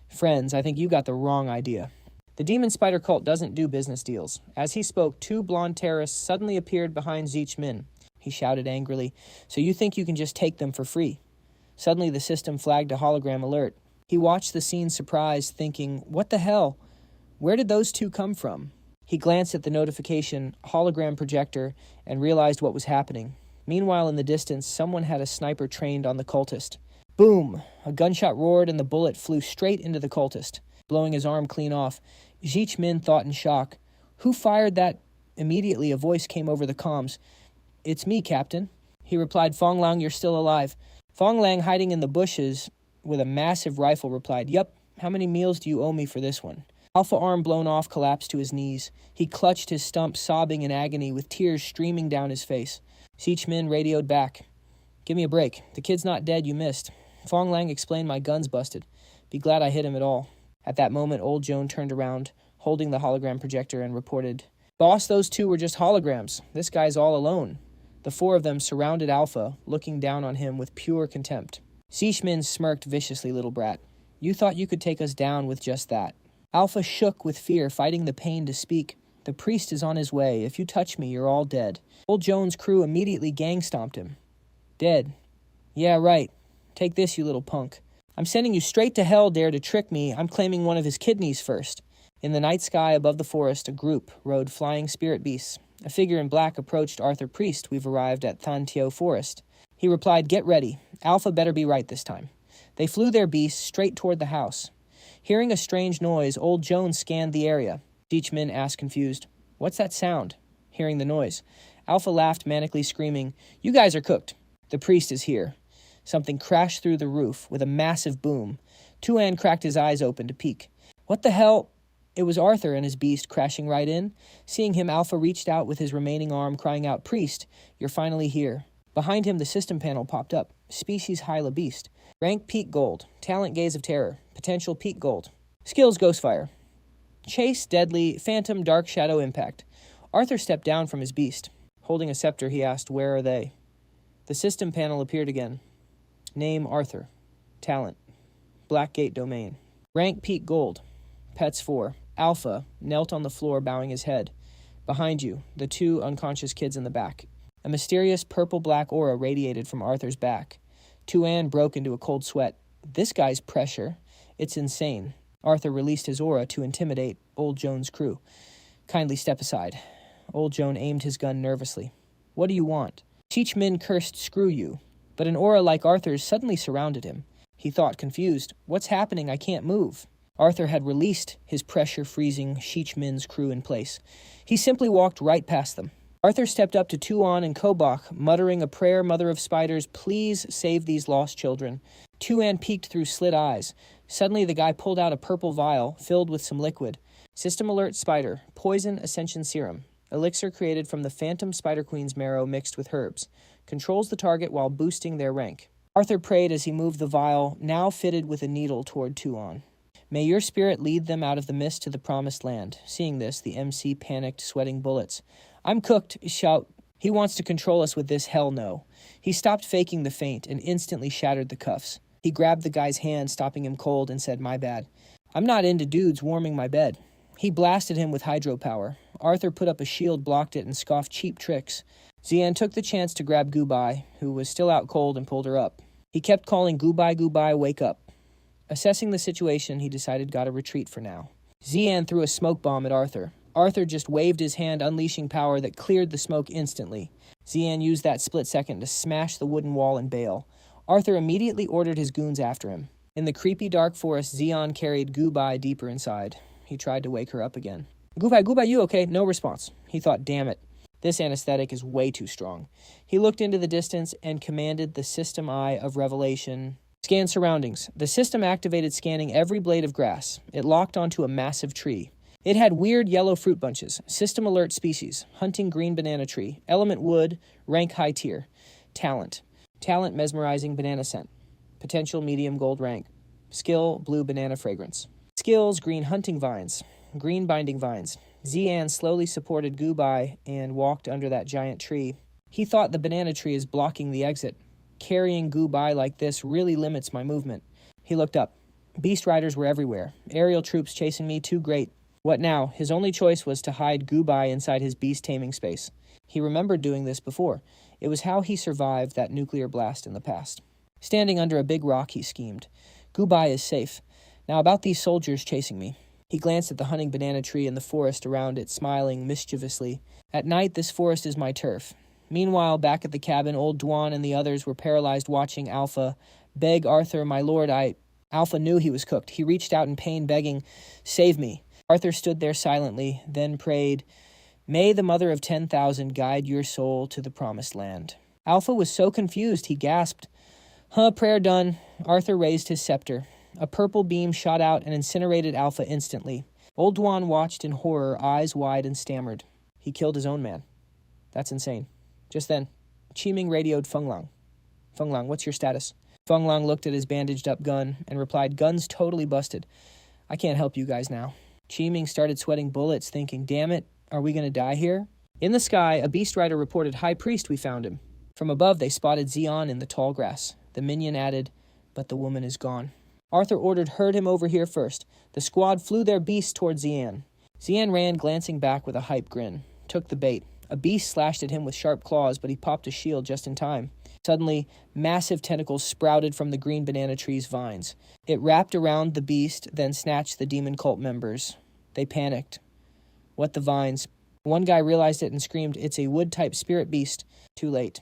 friends, I think you got the wrong idea. The demon spider cult doesn't do business deals. As he spoke, 2 blonde terrorists suddenly appeared behind Zeechmin. He shouted angrily, so you think you can just take them for free? Suddenly the system flagged a hologram alert. He watched the scene surprised, thinking, what the hell? Where did those 2 come from? He glanced at the notification hologram projector and realized what was happening. Meanwhile, in the distance, someone had a sniper trained on the cultist. Boom! A gunshot roared and the bullet flew straight into the cultist, blowing his arm clean off. Zeechmin thought in shock. Who fired that? Immediately, a voice came over the comms. It's me, Captain. He replied, Fong Lang, you're still alive. Fong Lang, hiding in the bushes with a massive rifle, replied, Yup, how many meals do you owe me for this one? Alpha arm blown off collapsed to his knees. He clutched his stump, sobbing in agony, with tears streaming down his face. Zeechmin radioed back. Give me a break. The kid's not dead, you missed. Fong Lang explained, my gun's busted. Be glad I hit him at all. At that moment, old Joan turned around, holding the hologram projector, and reported, Boss, those 2 were just holograms. This guy's all alone. The 4 of them surrounded Alpha, looking down on him with pure contempt. Zeechmin smirked viciously, little brat. You thought you could take us down with just that. Alpha shook with fear, fighting the pain to speak. The priest is on his way. If you touch me, you're all dead. Old Joan's crew immediately gang-stomped him. Dead. Yeah, right. Take this, you little punk. I'm sending you straight to hell, dare to trick me. I'm claiming one of his kidneys first. In the night sky above the forest, a group rode flying spirit beasts. A figure in black approached Arthur Priest. We've arrived at Than Tio Forest. He replied, get ready. Alpha better be right this time. They flew their beasts straight toward the house. Hearing a strange noise, old Joan scanned the area. Zeechmin asked confused, what's that sound? Hearing the noise, Alpha laughed, manically screaming, you guys are cooked. The priest is here. Something crashed through the roof with a massive boom. Tu An cracked his eyes open to peek. What the hell? It was Arthur and his beast crashing right in. Seeing him, Alpha reached out with his remaining arm, crying out, Priest, you're finally here. Behind him, the system panel popped up. Species Hyla Beast. Rank Peak Gold. Talent Gaze of Terror. Potential Peak Gold. Skills Ghostfire. Chase Deadly Phantom Dark Shadow Impact. Arthur stepped down from his beast. Holding a scepter, he asked, where are they? The system panel appeared again. Name Arthur. Talent. Blackgate Domain. Rank Peak Gold. Pets 4. Alpha knelt on the floor, bowing his head. Behind you, the 2 unconscious kids in the back. A mysterious purple-black aura radiated from Arthur's back. Tu An broke into a cold sweat. This guy's pressure. It's insane. Arthur released his aura to intimidate old Joan's crew. Kindly step aside. Old Joan aimed his gun nervously. What do you want? Cheechmin cursed, screw you. But an aura like Arthur's suddenly surrounded him. He thought, confused, what's happening? I can't move. Arthur had released his pressure-freezing Sheechmin's crew in place. He simply walked right past them. Arthur stepped up to Tu An and Kobach, muttering a prayer, Mother of Spiders, please save these lost children. Tu An peeked through slit eyes. Suddenly the guy pulled out a purple vial filled with some liquid. System alert spider, poison ascension serum. Elixir created from the phantom spider queen's marrow mixed with herbs. Controls the target while boosting their rank. Arthur prayed as he moved the vial, now fitted with a needle, toward Tu An. May your spirit lead them out of the mist to the promised land. Seeing this, the MC panicked, sweating bullets. I'm cooked, shout. He wants to control us with this, hell no. He stopped faking the feint and instantly shattered the cuffs. He grabbed the guy's hand, stopping him cold, and said, "My bad. I'm not into dudes warming my bed." He blasted him with hydropower. Arthur put up a shield, blocked it, and scoffed cheap tricks. Zian took the chance to grab Gubai, who was still out cold, and pulled her up. He kept calling, "Gubai, Gubai, wake up." Assessing the situation, he decided gotta retreat for now. Zian threw a smoke bomb at Arthur. Arthur just waved his hand, unleashing power that cleared the smoke instantly. Zian used that split second to smash the wooden wall and bail. Arthur immediately ordered his goons after him. In the creepy dark forest, Zian carried Gubai deeper inside. He tried to wake her up again. "Gubai, Gubai, you okay?" No response. He thought, damn it, this anesthetic is way too strong. He looked into the distance and commanded the system eye of revelation. Scan surroundings. The system activated, scanning every blade of grass. It locked onto a massive tree. It had weird yellow fruit bunches. System alert species. Hunting green banana tree. Element wood. Rank high tier. Talent. Talent mesmerizing banana scent. Potential medium gold rank. Skill blue banana fragrance. Skills green hunting vines. Green binding vines. Zian slowly supported Gubai and walked under that giant tree. He thought the banana tree is blocking the exit. Carrying Gubai like this really limits my movement. He looked up. Beast riders were everywhere. Aerial troops chasing me, too great. What now? His only choice was to hide Gubai inside his beast taming space. He remembered doing this before. It was how he survived that nuclear blast in the past. Standing under a big rock, he schemed. Gubai is safe. Now about these soldiers chasing me. He glanced at the hunting banana tree and the forest around it, smiling mischievously. At night, this forest is my turf. Meanwhile, back at the cabin, old Duan and the others were paralyzed, watching Alpha beg Arthur, "My lord, Alpha knew he was cooked. He reached out in pain, begging, "Save me." Arthur stood there silently, then prayed, "May the mother of 10,000 guide your soul to the promised land." Alpha was so confused, he gasped. Prayer done. Arthur raised his scepter. A purple beam shot out and incinerated Alpha instantly. Old Duan watched in horror, eyes wide, and stammered. He killed his own man. That's insane. Just then, Qiming radioed Feng Lang. "Feng Lang, what's your status?" Feng Lang looked at his bandaged-up gun and replied, "Gun's totally busted. I can't help you guys now." Qiming started sweating bullets, thinking, damn it, are we going to die here? In the sky, a beast rider reported, "High Priest, we found him." From above, they spotted Zian in the tall grass. The minion added, "But the woman is gone." Arthur ordered, "Herd him over here first." The squad flew their beasts toward Zian. Zian ran, glancing back with a hype grin. Took the bait. A beast slashed at him with sharp claws, but he popped a shield just in time. Suddenly, massive tentacles sprouted from the green banana tree's vines. It wrapped around the beast, then snatched the demon cult members. They panicked. What the vines? One guy realized it and screamed, "It's a wood-type spirit beast." Too late.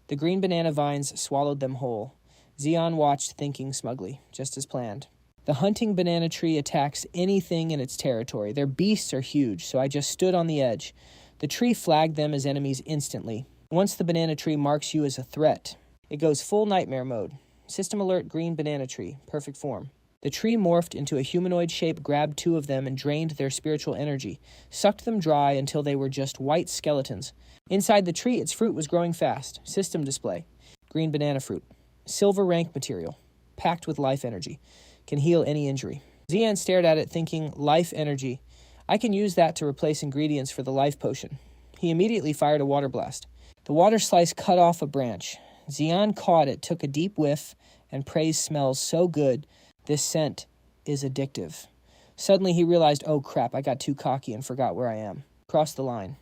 The green banana vines swallowed them whole. Zian watched, thinking smugly, just as planned. The hunting banana tree attacks anything in its territory. Their beasts are huge, so I just stood on the edge. The tree flagged them as enemies instantly. Once the banana tree marks you as a threat, it goes full nightmare mode. System alert green banana tree, perfect form. The tree morphed into a humanoid shape, grabbed two of them, and drained their spiritual energy, sucked them dry until they were just white skeletons. Inside the tree, its fruit was growing fast. System display. Green banana fruit. Silver rank material. Packed with life energy. Can heal any injury. Zian stared at it, thinking, life energy. I can use that to replace ingredients for the life potion. He immediately fired a water blast. The water slice cut off a branch. Zian caught it, took a deep whiff, and praise smells so good. This scent is addictive. Suddenly he realized, oh crap, I got too cocky and forgot where I am. Crossed the line.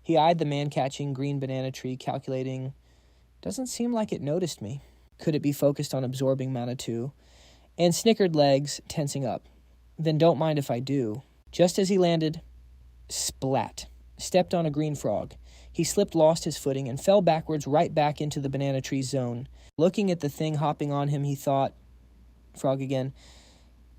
He eyed the man-catching green banana tree, calculating, doesn't seem like it noticed me. Could it be focused on absorbing mana too? And snickered legs, tensing up. Then don't mind if I do. Just as he landed, splat, stepped on a green frog. He slipped, lost his footing, and fell backwards right back into the banana tree zone. Looking at the thing hopping on him, he thought, frog again,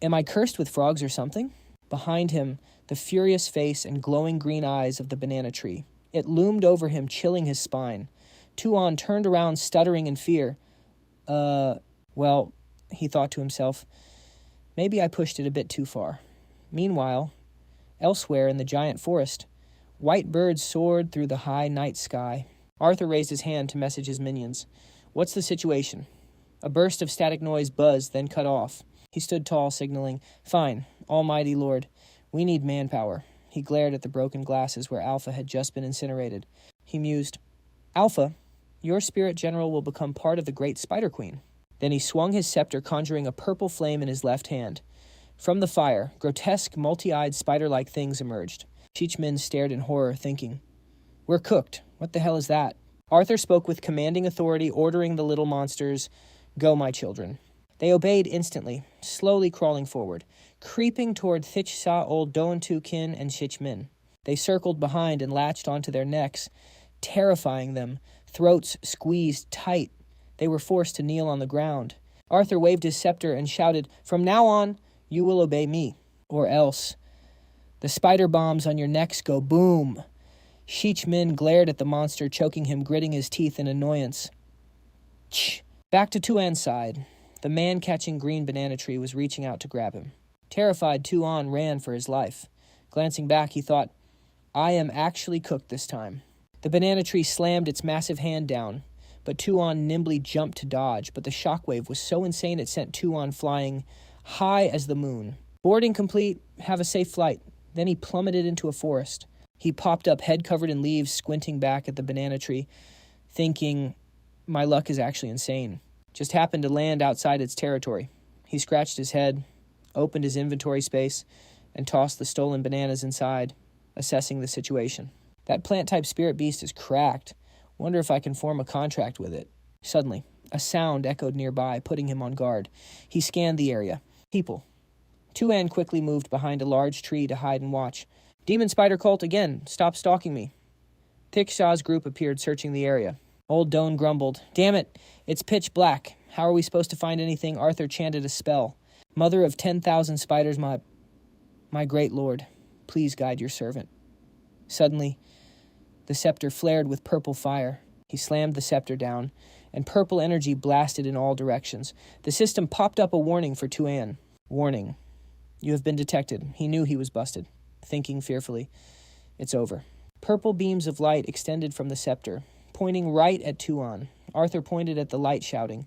am I cursed with frogs or something? Behind him, the furious face and glowing green eyes of the banana tree. It loomed over him, chilling his spine. Tu An turned around, stuttering in fear. Well, he thought to himself, maybe I pushed it a bit too far. Meanwhile, elsewhere in the giant forest, white birds soared through the high night sky. Arthur raised his hand to message his minions. What's the situation? A burst of static noise buzzed, then cut off. He stood tall, signaling, Fine, Almighty Lord, we need manpower. He glared at the broken glasses where Alpha had just been incinerated. He mused, Alpha, your spirit general will become part of the Great Spider Queen. Then he swung his scepter, conjuring a purple flame in his left hand. From the fire, grotesque, multi-eyed, spider-like things emerged. Cheechmin stared in horror, thinking, "We're cooked. What the hell is that?" Arthur spoke with commanding authority, ordering the little monsters, "Go, my children." They obeyed instantly, slowly crawling forward, creeping toward Thichsa, Old Doan Tu Kin, and Cheechmin. They circled behind and latched onto their necks, terrifying them, throats squeezed tight. They were forced to kneel on the ground. Arthur waved his scepter and shouted, "From now on, you will obey me, or else. The spider bombs on your necks go boom." Cheechmin glared at the monster, choking him, gritting his teeth in annoyance. Tch! Back to Tu An's side. The man catching green banana tree was reaching out to grab him. Terrified, Tu An ran for his life. Glancing back, he thought, "I am actually cooked this time." The banana tree slammed its massive hand down, but Tu An nimbly jumped to dodge, but the shockwave was so insane it sent Tu An flying high as the moon. Boarding complete, have a safe flight. Then he plummeted into a forest. He popped up, head covered in leaves, squinting back at the banana tree, thinking, "My luck is actually insane. Just happened to land outside its territory." He scratched his head, opened his inventory space, and tossed the stolen bananas inside, assessing the situation. That plant-type spirit beast is cracked. Wonder if I can form a contract with it. Suddenly, a sound echoed nearby, putting him on guard. He scanned the area. People. Tu An quickly moved behind a large tree to hide and watch. "Demon spider cult again. Stop stalking me." Thichsa's group appeared, searching the area. Old Doan grumbled, "Damn it, it's pitch black. How are we supposed to find anything?" Arthur chanted a spell. "Mother of 10,000 spiders, my great lord, please guide your servant." Suddenly, the scepter flared with purple fire. He slammed the scepter down, and purple energy blasted in all directions. The system popped up a warning for Tu An. "Warning. You have been detected." He knew he was busted. Thinking fearfully, "It's over." Purple beams of light extended from the scepter, pointing right at Tu An. Arthur pointed at the light, shouting.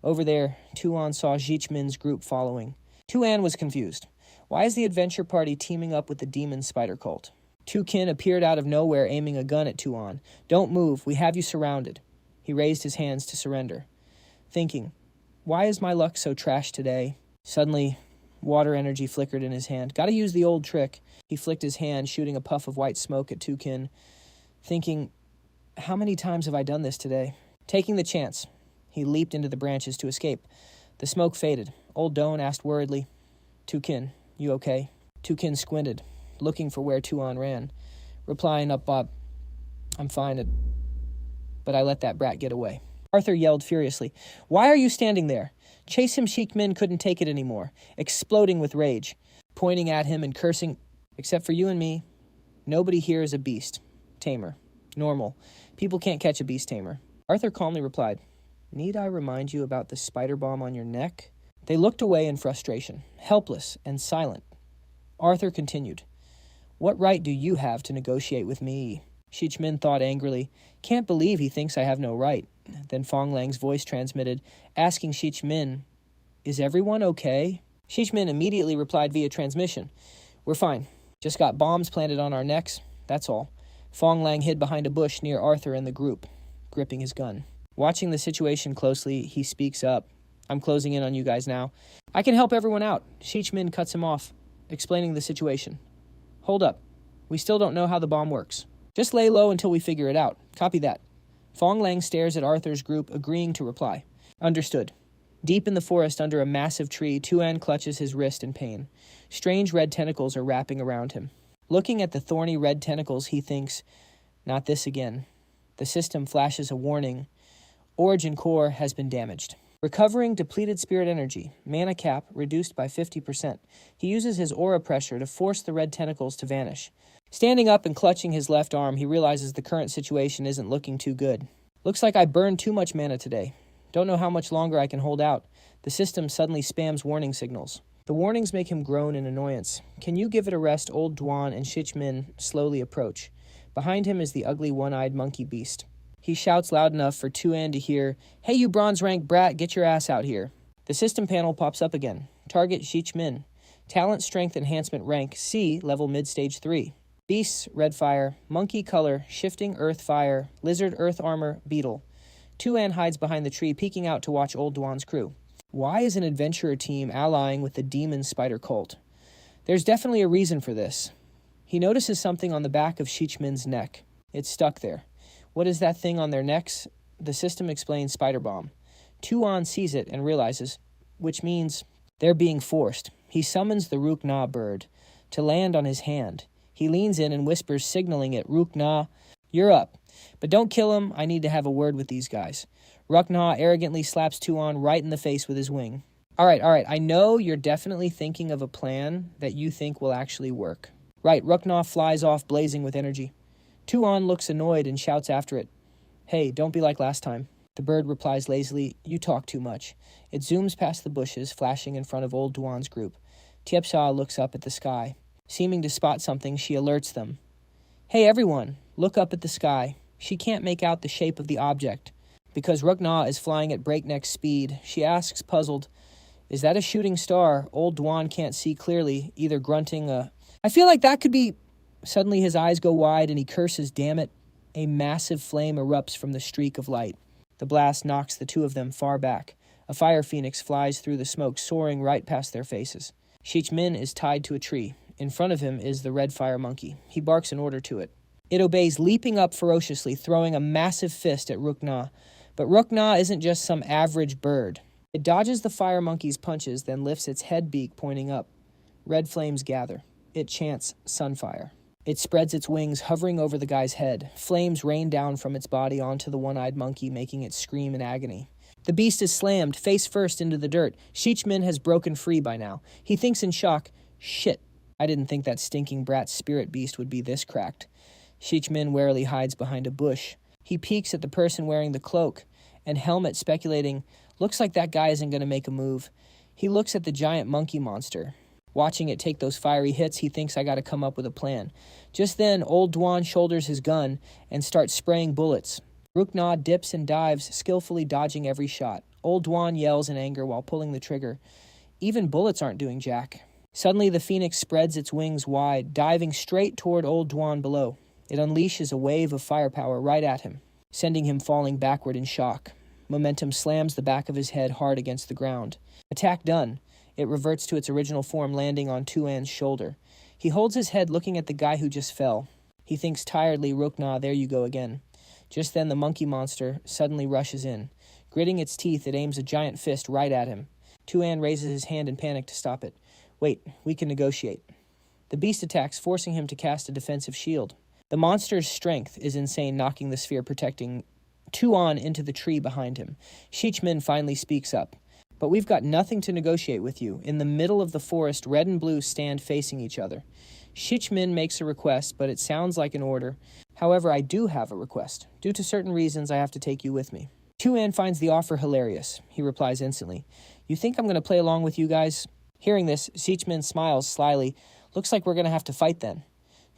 Over there, Tu An saw Cheechmin's group following. Tu An was confused. Why is the adventure party teaming up with the demon spider cult? Tu Kin appeared out of nowhere, aiming a gun at Tu An. "Don't move, we have you surrounded." He raised his hands to surrender. Thinking, "Why is my luck so trash today?" Suddenly, water energy flickered in his hand. Gotta use the old trick. He flicked his hand, shooting a puff of white smoke at Tu Kin. Thinking, "How many times have I done this today?" Taking the chance, he leaped into the branches to escape. The smoke faded. Old Doan asked worriedly, "Tu Kin, you okay?" Tu Kin squinted, looking for where Tu An ran, replying up, "Bob, I'm fine, but I let that brat get away." Arthur yelled furiously, "Why are you standing there? Chase him." Cheechmin couldn't take it anymore, exploding with rage, pointing at him and cursing, "Except for you and me, nobody here is a beast. Tamer. Normal. People can't catch a beast tamer." Arthur calmly replied, "Need I remind you about the spider bomb on your neck?" They looked away in frustration, helpless and silent. Arthur continued, "What right do you have to negotiate with me?" Cheechmin thought angrily, "Can't believe he thinks I have no right." Then Fong Lang's voice transmitted, asking Cheechmin, "Is everyone okay?" Cheechmin immediately replied via transmission, "We're fine. Just got bombs planted on our necks. That's all." Fong Lang hid behind a bush near Arthur and the group, gripping his gun. Watching the situation closely, he speaks up. "I'm closing in on you guys now. I can help everyone out." Cheechmin cuts him off, explaining the situation. "Hold up. We still don't know how the bomb works. Just lay low until we figure it out. Copy that." Fong Lang stares at Arthur's group, agreeing to reply. "Understood." Deep in the forest under a massive tree, Tu An clutches his wrist in pain. Strange red tentacles are wrapping around him. Looking at the thorny red tentacles, he thinks, "Not this again." The system flashes a warning. Origin core has been damaged. Recovering depleted spirit energy. Mana cap reduced by 50%. He uses his aura pressure to force the red tentacles to vanish. Standing up and clutching his left arm, he realizes the current situation isn't looking too good. "Looks like I burned too much mana today. Don't know how much longer I can hold out." The system suddenly spams warning signals. The warnings make him groan in annoyance. "Can you give it a rest?" Old Duan and Cheechmin slowly approach. Behind him is the ugly one-eyed monkey beast. He shouts loud enough for Tu An to hear, "Hey, you bronze rank brat, get your ass out here." The system panel pops up again. Target Cheechmin. Talent strength enhancement rank C, level mid-stage 3. Beasts, red fire. Monkey color, shifting earth fire. Lizard, earth armor, beetle. Tu An hides behind the tree, peeking out to watch Old Duan's crew. Why is an adventurer team allying with the demon spider cult? There's definitely a reason for this. He notices something on the back of Shichmin's neck. It's stuck there. What is that thing on their necks? The system explains spider bomb. Tu An sees it and realizes, which means they're being forced. He summons the Ruk-Na bird to land on his hand. He leans in and whispers, signaling it, Ruk-Na, you're up. But don't kill him. I need to have a word with these guys. Ruk-Na arrogantly slaps Tu An right in the face with his wing. All right. I know you're definitely thinking of a plan that you think will actually work. Right, Ruk-Na flies off blazing with energy. Tu An looks annoyed and shouts after it. Hey, don't be like last time. The bird replies lazily, you talk too much. It zooms past the bushes, flashing in front of Old Duan's group. Tiepsa looks up at the sky. Seeming to spot something, she alerts them. Hey everyone, look up at the sky. She can't make out the shape of the object. Because Ruk-Na is flying at breakneck speed, she asks, puzzled, is that a shooting star? Old Duan can't see clearly, either grunting I feel like that could be... Suddenly his eyes go wide and he curses, damn it. A massive flame erupts from the streak of light. The blast knocks the two of them far back. A fire phoenix flies through the smoke, soaring right past their faces. Shichmin is tied to a tree. In front of him is the red fire monkey. He barks an order to it. It obeys, leaping up ferociously, throwing a massive fist at Ruk-Na. But Ruk-Na isn't just some average bird. It dodges the fire monkey's punches, then lifts its head beak pointing up. Red flames gather. It chants, Sunfire. It spreads its wings, hovering over the guy's head. Flames rain down from its body onto the one-eyed monkey, making it scream in agony. The beast is slammed, face first, into the dirt. Shichmin has broken free by now. He thinks in shock, shit, I didn't think that stinking brat spirit beast would be this cracked. Shichmin warily hides behind a bush. He peeks at the person wearing the cloak and helmet, speculating, looks like that guy isn't going to make a move. He looks at the giant monkey monster. Watching it take those fiery hits, he thinks I got to come up with a plan. Just then, Old Duan shoulders his gun and starts spraying bullets. Ruk-Na dips and dives, skillfully dodging every shot. Old Duan yells in anger while pulling the trigger. Even bullets aren't doing jack. Suddenly, the phoenix spreads its wings wide, diving straight toward Old Duan below. It unleashes a wave of firepower right at him, sending him falling backward in shock. Momentum slams the back of his head hard against the ground. Attack done. It reverts to its original form, landing on Tu An's shoulder. He holds his head looking at the guy who just fell. He thinks tiredly, Ruk-Na, there you go again. Just then the monkey monster suddenly rushes in. Gritting its teeth, it aims a giant fist right at him. Tu An raises his hand in panic to stop it. Wait, we can negotiate. The beast attacks, forcing him to cast a defensive shield. The monster's strength is insane, knocking the sphere protecting Tu An into the tree behind him. Shichmin finally speaks up. But we've got nothing to negotiate with you. In the middle of the forest, red and blue stand facing each other. Shichmin makes a request, but it sounds like an order. However, I do have a request. Due to certain reasons, I have to take you with me. Tu An finds the offer hilarious. He replies instantly, you think I'm going to play along with you guys? Hearing this, Shichmin smiles slyly. Looks like we're going to have to fight then.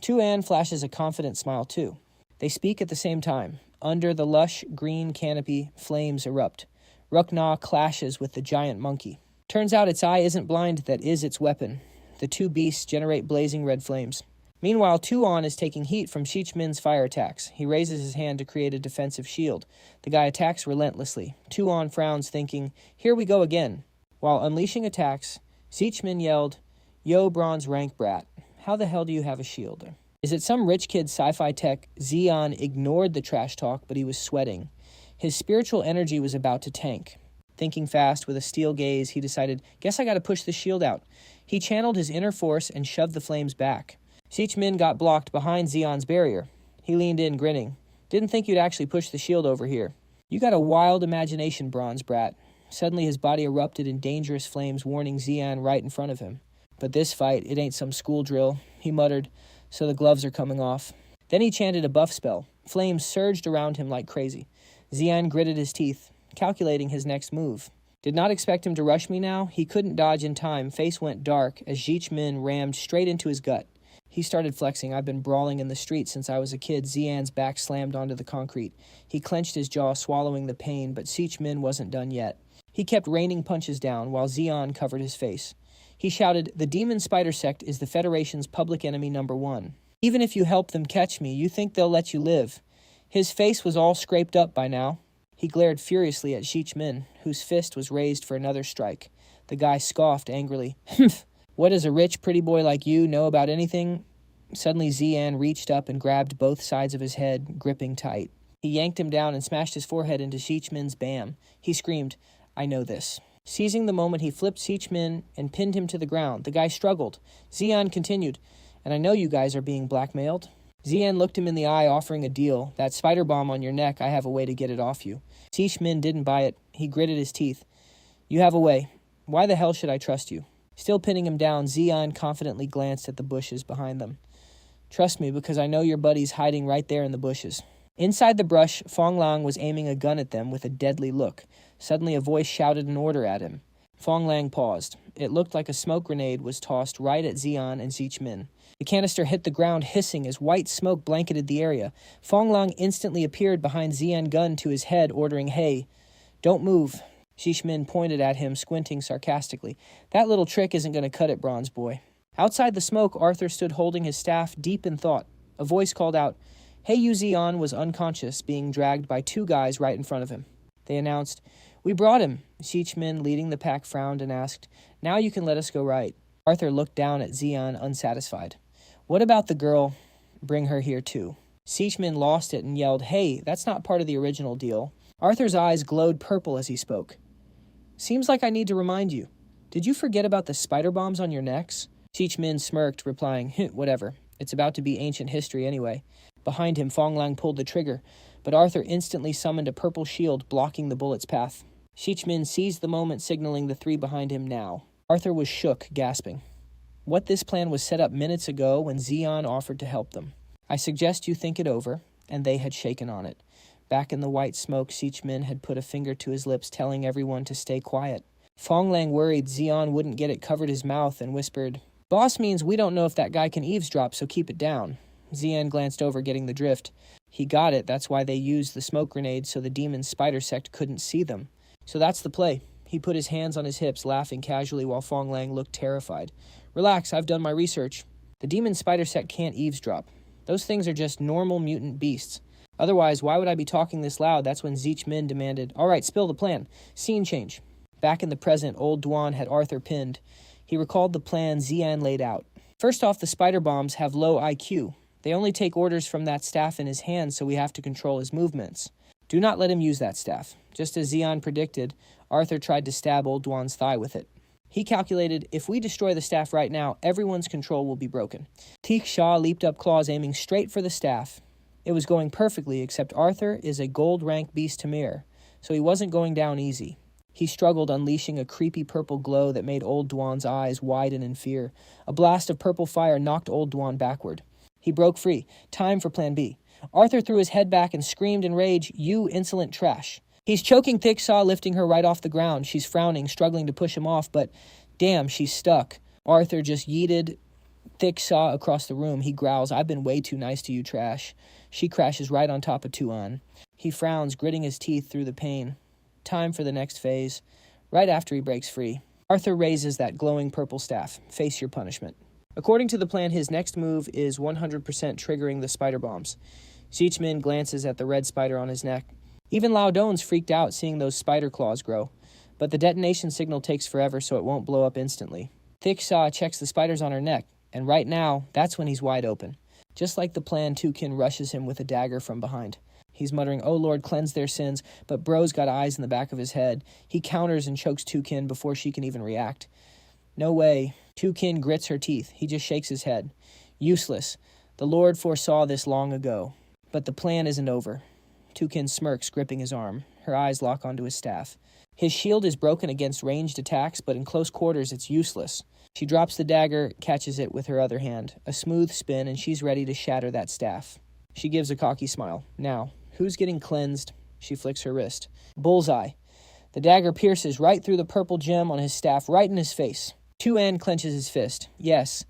Tu An flashes a confident smile too. They speak at the same time. Under the lush green canopy, flames erupt. Ruk-Na clashes with the giant monkey. Turns out its eye isn't blind, that is its weapon. The two beasts generate blazing red flames. Meanwhile, Tu An is taking heat from Shichmin's fire attacks. He raises his hand to create a defensive shield. The guy attacks relentlessly. Tu An frowns, thinking, here we go again. While unleashing attacks, Shichmin yelled, yo, bronze rank brat, how the hell do you have a shield? Is it some rich kid sci-fi tech? Xian ignored the trash talk, but he was sweating. His spiritual energy was about to tank. Thinking fast, with a steel gaze, he decided, guess I gotta push the shield out. He channeled his inner force and shoved the flames back. Shichmin got blocked behind Xian's barrier. He leaned in, grinning. Didn't think you'd actually push the shield over here. You got a wild imagination, bronze brat. Suddenly his body erupted in dangerous flames, warning Xian right in front of him. But this fight, it ain't some school drill, he muttered, so the gloves are coming off. Then he chanted a buff spell. Flames surged around him like crazy. Xian gritted his teeth, calculating his next move. Did not expect him to rush me now. He couldn't dodge in time. Face went dark as Shichmin rammed straight into his gut. He started flexing. I've been brawling in the street since I was a kid. Xian's back slammed onto the concrete. He clenched his jaw, swallowing the pain, but Shichmin wasn't done yet. He kept raining punches down while Xian covered his face. He shouted, the demon spider sect is the Federation's public enemy #1. Even if you help them catch me, you think they'll let you live. His face was all scraped up by now. He glared furiously at Min, whose fist was raised for another strike. The guy scoffed angrily. Humph! What does a rich, pretty boy like you know about anything? Suddenly Zian reached up and grabbed both sides of his head, gripping tight. He yanked him down and smashed his forehead into Min's bam. He screamed, "I know this." Seizing the moment, he flipped Min and pinned him to the ground. The guy struggled. Zian continued, "And I know you guys are being blackmailed." Zian looked him in the eye, offering a deal. "That spider bomb on your neck, I have a way to get it off you." Min didn't buy it. He gritted his teeth. "You have a way. Why the hell should I trust you?" Still pinning him down, Zian confidently glanced at the bushes behind them. "Trust me, because I know your buddy's hiding right there in the bushes." Inside the brush, Fong Lang was aiming a gun at them with a deadly look. Suddenly a voice shouted an order at him. Fong Lang paused. It looked like a smoke grenade was tossed right at Zian and Min. The canister hit the ground hissing as white smoke blanketed the area. Fong Lang instantly appeared behind Zian gun to his head, ordering, "Hey, don't move." Min pointed at him, squinting sarcastically. "That little trick isn't going to cut it, Bronze Boy." Outside the smoke, Arthur stood holding his staff, deep in thought. A voice called out, "Hey, Yu Zian was unconscious, being dragged by two guys right in front of him." They announced, "We brought him." Min, leading the pack, frowned and asked, "Now you can let us go right." Arthur looked down at Zian, unsatisfied. "What about the girl? Bring her here too." Min lost it and yelled, "Hey, that's not part of the original deal." Arthur's eyes glowed purple as he spoke. "Seems like I need to remind you. Did you forget about the spider bombs on your necks?" Min smirked, replying, "Whatever. It's about to be ancient history anyway." Behind him, Fong Lang pulled the trigger, but Arthur instantly summoned a purple shield, blocking the bullet's path. Min seized the moment, signaling the three behind him now. Arthur was shook, gasping. What this plan was set up minutes ago when Zian offered to help them. "I suggest you think it over," and they had shaken on it. Back in the white smoke, Min had put a finger to his lips, telling everyone to stay quiet. Fong Lang worried Zian wouldn't get it, covered his mouth, and whispered, "Boss means we don't know if that guy can eavesdrop, so keep it down." Zian glanced over, getting the drift. He got it. That's why they used the smoke grenades so the demon spider sect couldn't see them. So that's the play. He put his hands on his hips, laughing casually while Fong Lang looked terrified. "Relax, I've done my research. The demon spider sect can't eavesdrop. Those things are just normal mutant beasts. Otherwise, why would I be talking this loud?" That's when Min demanded, "All right, spill the plan. Scene change." Back in the present, old Duan had Arthur pinned. He recalled the plan Zian laid out. First off, the spider bombs have low IQ. They only take orders from that staff in his hand, so we have to control his movements. Do not let him use that staff. Just as Zian predicted, Arthur tried to stab old Duan's thigh with it. He calculated, if we destroy the staff right now, everyone's control will be broken. Teek Shah leaped up, claws aiming straight for the staff. It was going perfectly, except Arthur is a gold-rank beast Tamer, so he wasn't going down easy. He struggled, unleashing a creepy purple glow that made old Duan's eyes widen in fear. A blast of purple fire knocked old Duan backward. He broke free. Time for plan B. Arthur threw his head back and screamed in rage, "You insolent trash." He's choking Thick Saw, lifting her right off the ground. She's frowning, struggling to push him off, but damn, she's stuck. Arthur just yeeted Thick Saw across the room. He growls, "I've been way too nice to you, trash." She crashes right on top of Tu An. He frowns, gritting his teeth through the pain. Time for the next phase. Right after he breaks free, Arthur raises that glowing purple staff. Face your punishment. According to the plan, his next move is 100% triggering the spider bombs. Min glances at the red spider on his neck. Even Lao Don's freaked out seeing those spider claws grow. But the detonation signal takes forever, so it won't blow up instantly. Thick Saw checks the spiders on her neck, and right now, that's when he's wide open. Just like the plan, Tukin rushes him with a dagger from behind. He's muttering, "Oh Lord, cleanse their sins," but Bro's got eyes in the back of his head. He counters and chokes Tukin before she can even react. No way. Tukin grits her teeth. He just shakes his head. Useless. The Lord foresaw this long ago. But the plan isn't over. Tukin smirks, gripping his arm. Her eyes lock onto his staff. His shield is broken against ranged attacks, but in close quarters it's useless. She drops the dagger, catches it with her other hand. A smooth spin, and she's ready to shatter that staff. She gives a cocky smile. Now, who's getting cleansed? She flicks her wrist. Bullseye. The dagger pierces right through the purple gem on his staff, right in his face. Tu An clenches his fist. Yes,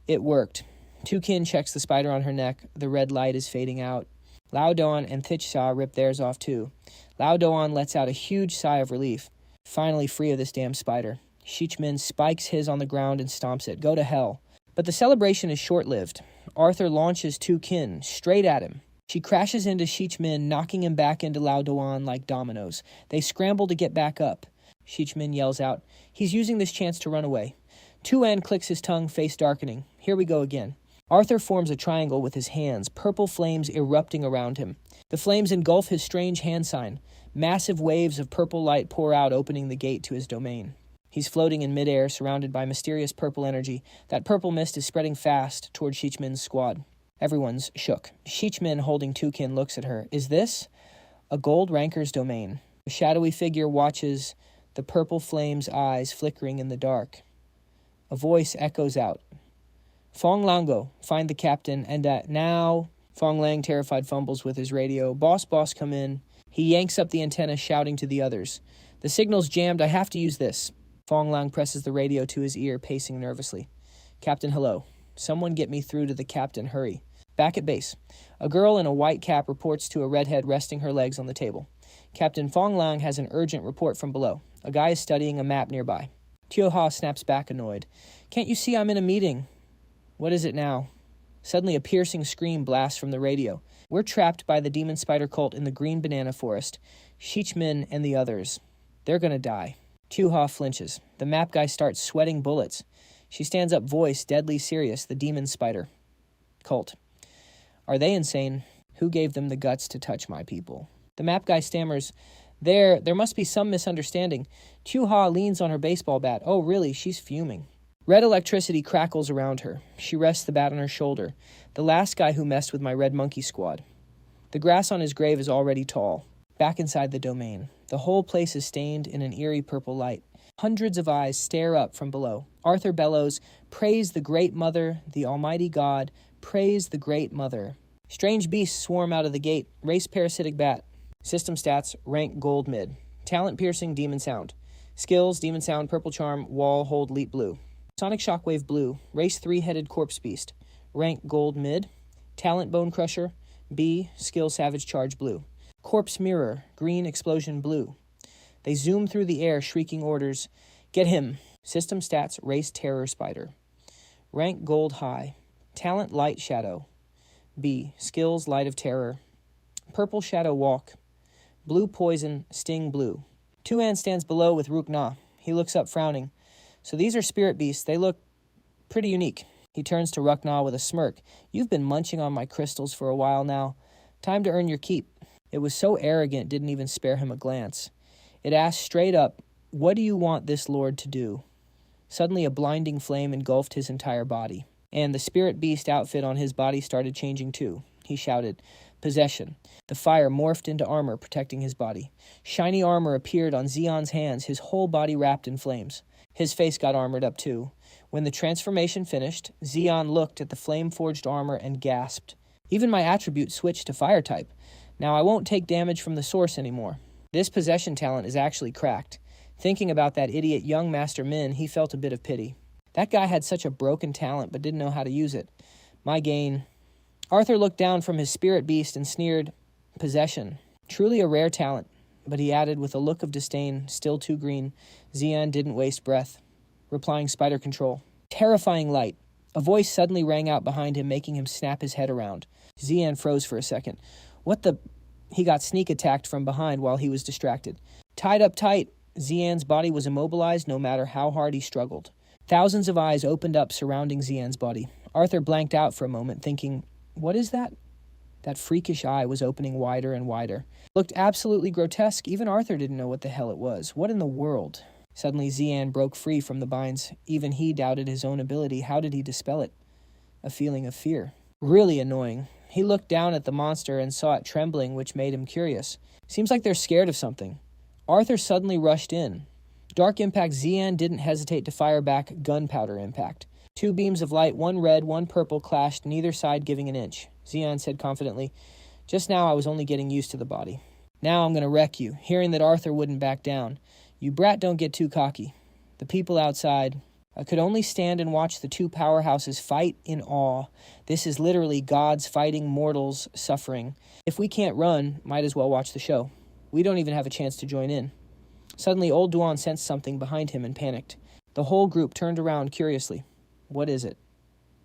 it worked. Tukin checks the spider on her neck. The red light is fading out. Lao Doan and Thich Sa rip theirs off too. Lao Doan lets out a huge sigh of relief. Finally free of this damn spider. Min spikes his on the ground and stomps it. Go to hell. But the celebration is short-lived. Arthur launches Tukin straight at him. She crashes into Shichmin, knocking him back into Lao Duan like dominoes. They scramble to get back up. Shichmin yells out. He's using this chance to run away. Tu An clicks his tongue, face darkening. Here we go again. Arthur forms a triangle with his hands, purple flames erupting around him. The flames engulf his strange hand sign. Massive waves of purple light pour out, opening the gate to his domain. He's floating in midair, surrounded by mysterious purple energy. That purple mist is spreading fast toward Shichmin's squad. Everyone's shook. Shichmin, holding Tukin, looks at her. Is this a gold ranker's domain? A shadowy figure watches the purple flame's eyes flickering in the dark. A voice echoes out. Fong Lango, find the captain, and now... Fong Lang, terrified, fumbles with his radio. Boss, come in. He yanks up the antenna, shouting to the others. The signal's jammed, I have to use this. Fong Lang presses the radio to his ear, pacing nervously. Captain, hello. Someone get me through to the captain, hurry. Back at base. A girl in a white cap reports to a redhead resting her legs on the table. Captain Fong Lang has an urgent report from below. A guy is studying a map nearby. Tio Ha snaps back, annoyed. Can't you see I'm in a meeting? What is it now? Suddenly a piercing scream blasts from the radio. We're trapped by the demon spider cult in the green banana forest. Shichmin and the others. They're gonna die. Tio Ha flinches. The map guy starts sweating bullets. She stands up, voice deadly serious, the demon spider cult. Are they insane? Who gave them the guts to touch my people? The map guy stammers. There must be some misunderstanding. Tio Ha leans on her baseball bat. Oh, really? She's fuming. Red electricity crackles around her. She rests the bat on her shoulder. The last guy who messed with my red monkey squad. The grass on his grave is already tall. Back inside the domain. The whole place is stained in an eerie purple light. Hundreds of eyes stare up from below. Arthur bellows, praise the great mother, the almighty God, praise the great mother. Strange beasts swarm out of the gate. Race parasitic bat. System stats, rank gold mid. Talent piercing, demon sound. Skills, demon sound, purple charm, wall, hold, leap blue. Sonic shockwave blue. Race three-headed corpse beast. Rank gold mid. Talent bone crusher. B, skill savage charge blue. Corpse mirror, green explosion blue. They zoom through the air, shrieking orders. Get him. System stats, race terror spider. Rank gold high. Talent light shadow. B, skills light of terror. Purple shadow walk. Blue poison, sting blue. Tu An stands below with Rook Na. He looks up, frowning. So these are spirit beasts. They look pretty unique. He turns to Rook Na with a smirk. You've been munching on my crystals for a while now. Time to earn your keep. It was so arrogant, didn't even spare him a glance. It asked straight up, what do you want this lord to do? Suddenly a blinding flame engulfed his entire body. And the spirit beast outfit on his body started changing too. He shouted, possession. The fire morphed into armor, protecting his body. Shiny armor appeared on Xian's hands, his whole body wrapped in flames. His face got armored up too. When the transformation finished, Xian looked at the flame-forged armor and gasped. Even my attribute switched to fire type. Now I won't take damage from the source anymore. This possession talent is actually cracked. Thinking about that idiot young Master Min, he felt a bit of pity. That guy had such a broken talent but didn't know how to use it. My gain. Arthur looked down from his spirit beast and sneered, possession. Truly a rare talent. But he added with a look of disdain, still too green, Xian didn't waste breath. Replying spider control. Terrifying light. A voice suddenly rang out behind him, making him snap his head around. Xian froze for a second. What the... He got sneak attacked from behind while he was distracted. Tied up tight, Xian's body was immobilized no matter how hard he struggled. Thousands of eyes opened up surrounding Xian's body. Arthur blanked out for a moment, thinking, what is that? That freakish eye was opening wider and wider. Looked absolutely grotesque. Even Arthur didn't know what the hell it was. What in the world? Suddenly Xian broke free from the binds. Even he doubted his own ability. How did he dispel it? A feeling of fear. Really annoying. He looked down at the monster and saw it trembling, which made him curious. Seems like they're scared of something. Arthur suddenly rushed in. Dark impact. Xian didn't hesitate to fire back gunpowder impact. Two beams of light, one red, one purple, clashed, neither side giving an inch. Xian said confidently, just now I was only getting used to the body. Now I'm going to wreck you, hearing that Arthur wouldn't back down. You brat don't get too cocky. The people outside... I could only stand and watch the two powerhouses fight in awe. This is literally gods fighting mortals suffering. If we can't run, might as well watch the show. We don't even have a chance to join in. Suddenly, old Duan sensed something behind him and panicked. The whole group turned around curiously. What is it?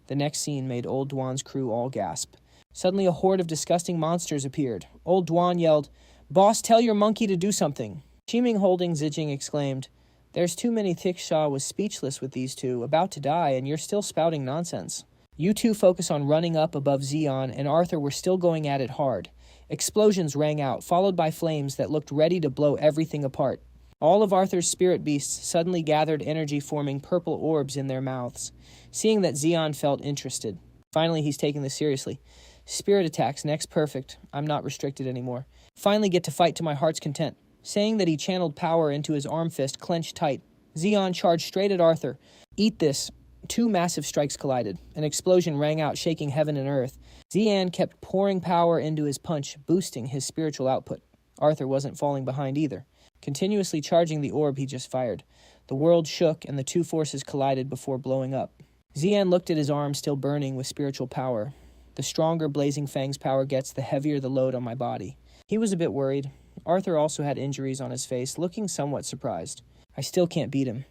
The next scene made old Duan's crew all gasp. Suddenly a horde of disgusting monsters appeared. Old Duan yelled, "Boss, tell your monkey to do something." Shiming holding Zijing exclaimed, "There's too many." Thickshaw was speechless with these two, about to die, and you're still spouting nonsense. You two focus on running up above Xian and Arthur were still going at it hard. Explosions rang out, followed by flames that looked ready to blow everything apart. All of Arthur's spirit beasts suddenly gathered energy, forming purple orbs in their mouths. Seeing that Xian felt interested. Finally, he's taking this seriously. Spirit attacks, next perfect. I'm not restricted anymore. Finally get to fight to my heart's content. Saying that he channeled power into his arm fist clenched tight. Xian charged straight at Arthur. Eat this. Two massive strikes collided. An explosion rang out, shaking heaven and earth. Xian kept pouring power into his punch, boosting his spiritual output. Arthur wasn't falling behind either, continuously charging the orb he just fired. The world shook and the two forces collided before blowing up. Xian looked at his arm still burning with spiritual power. The stronger Blazing Fang's power gets, the heavier the load on my body. He was a bit worried. Arthur also had injuries on his face, looking somewhat surprised. I still can't beat him.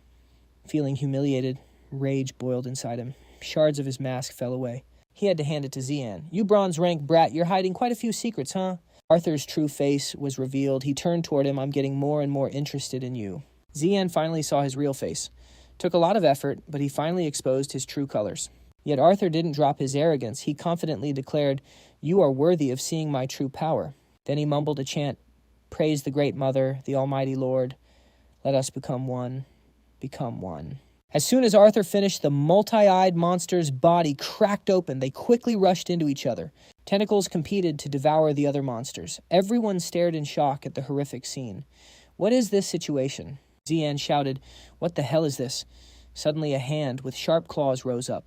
Feeling humiliated, rage boiled inside him. Shards of his mask fell away. He had to hand it to Xian. "You bronze rank brat, you're hiding quite a few secrets, huh?" Arthur's true face was revealed. He turned toward him. "I'm getting more and more interested in you." Xian finally saw his real face. Took a lot of effort, but he finally exposed his true colors. Yet Arthur didn't drop his arrogance. He confidently declared, "You are worthy of seeing my true power." Then he mumbled a chant, "Praise the Great Mother, the Almighty Lord. Let us become one, become one." As soon as Arthur finished, the multi-eyed monster's body cracked open. They quickly rushed into each other. Tentacles competed to devour the other monsters. Everyone stared in shock at the horrific scene. "What is this situation?" Xian shouted, "What the hell is this?" Suddenly a hand with sharp claws rose up.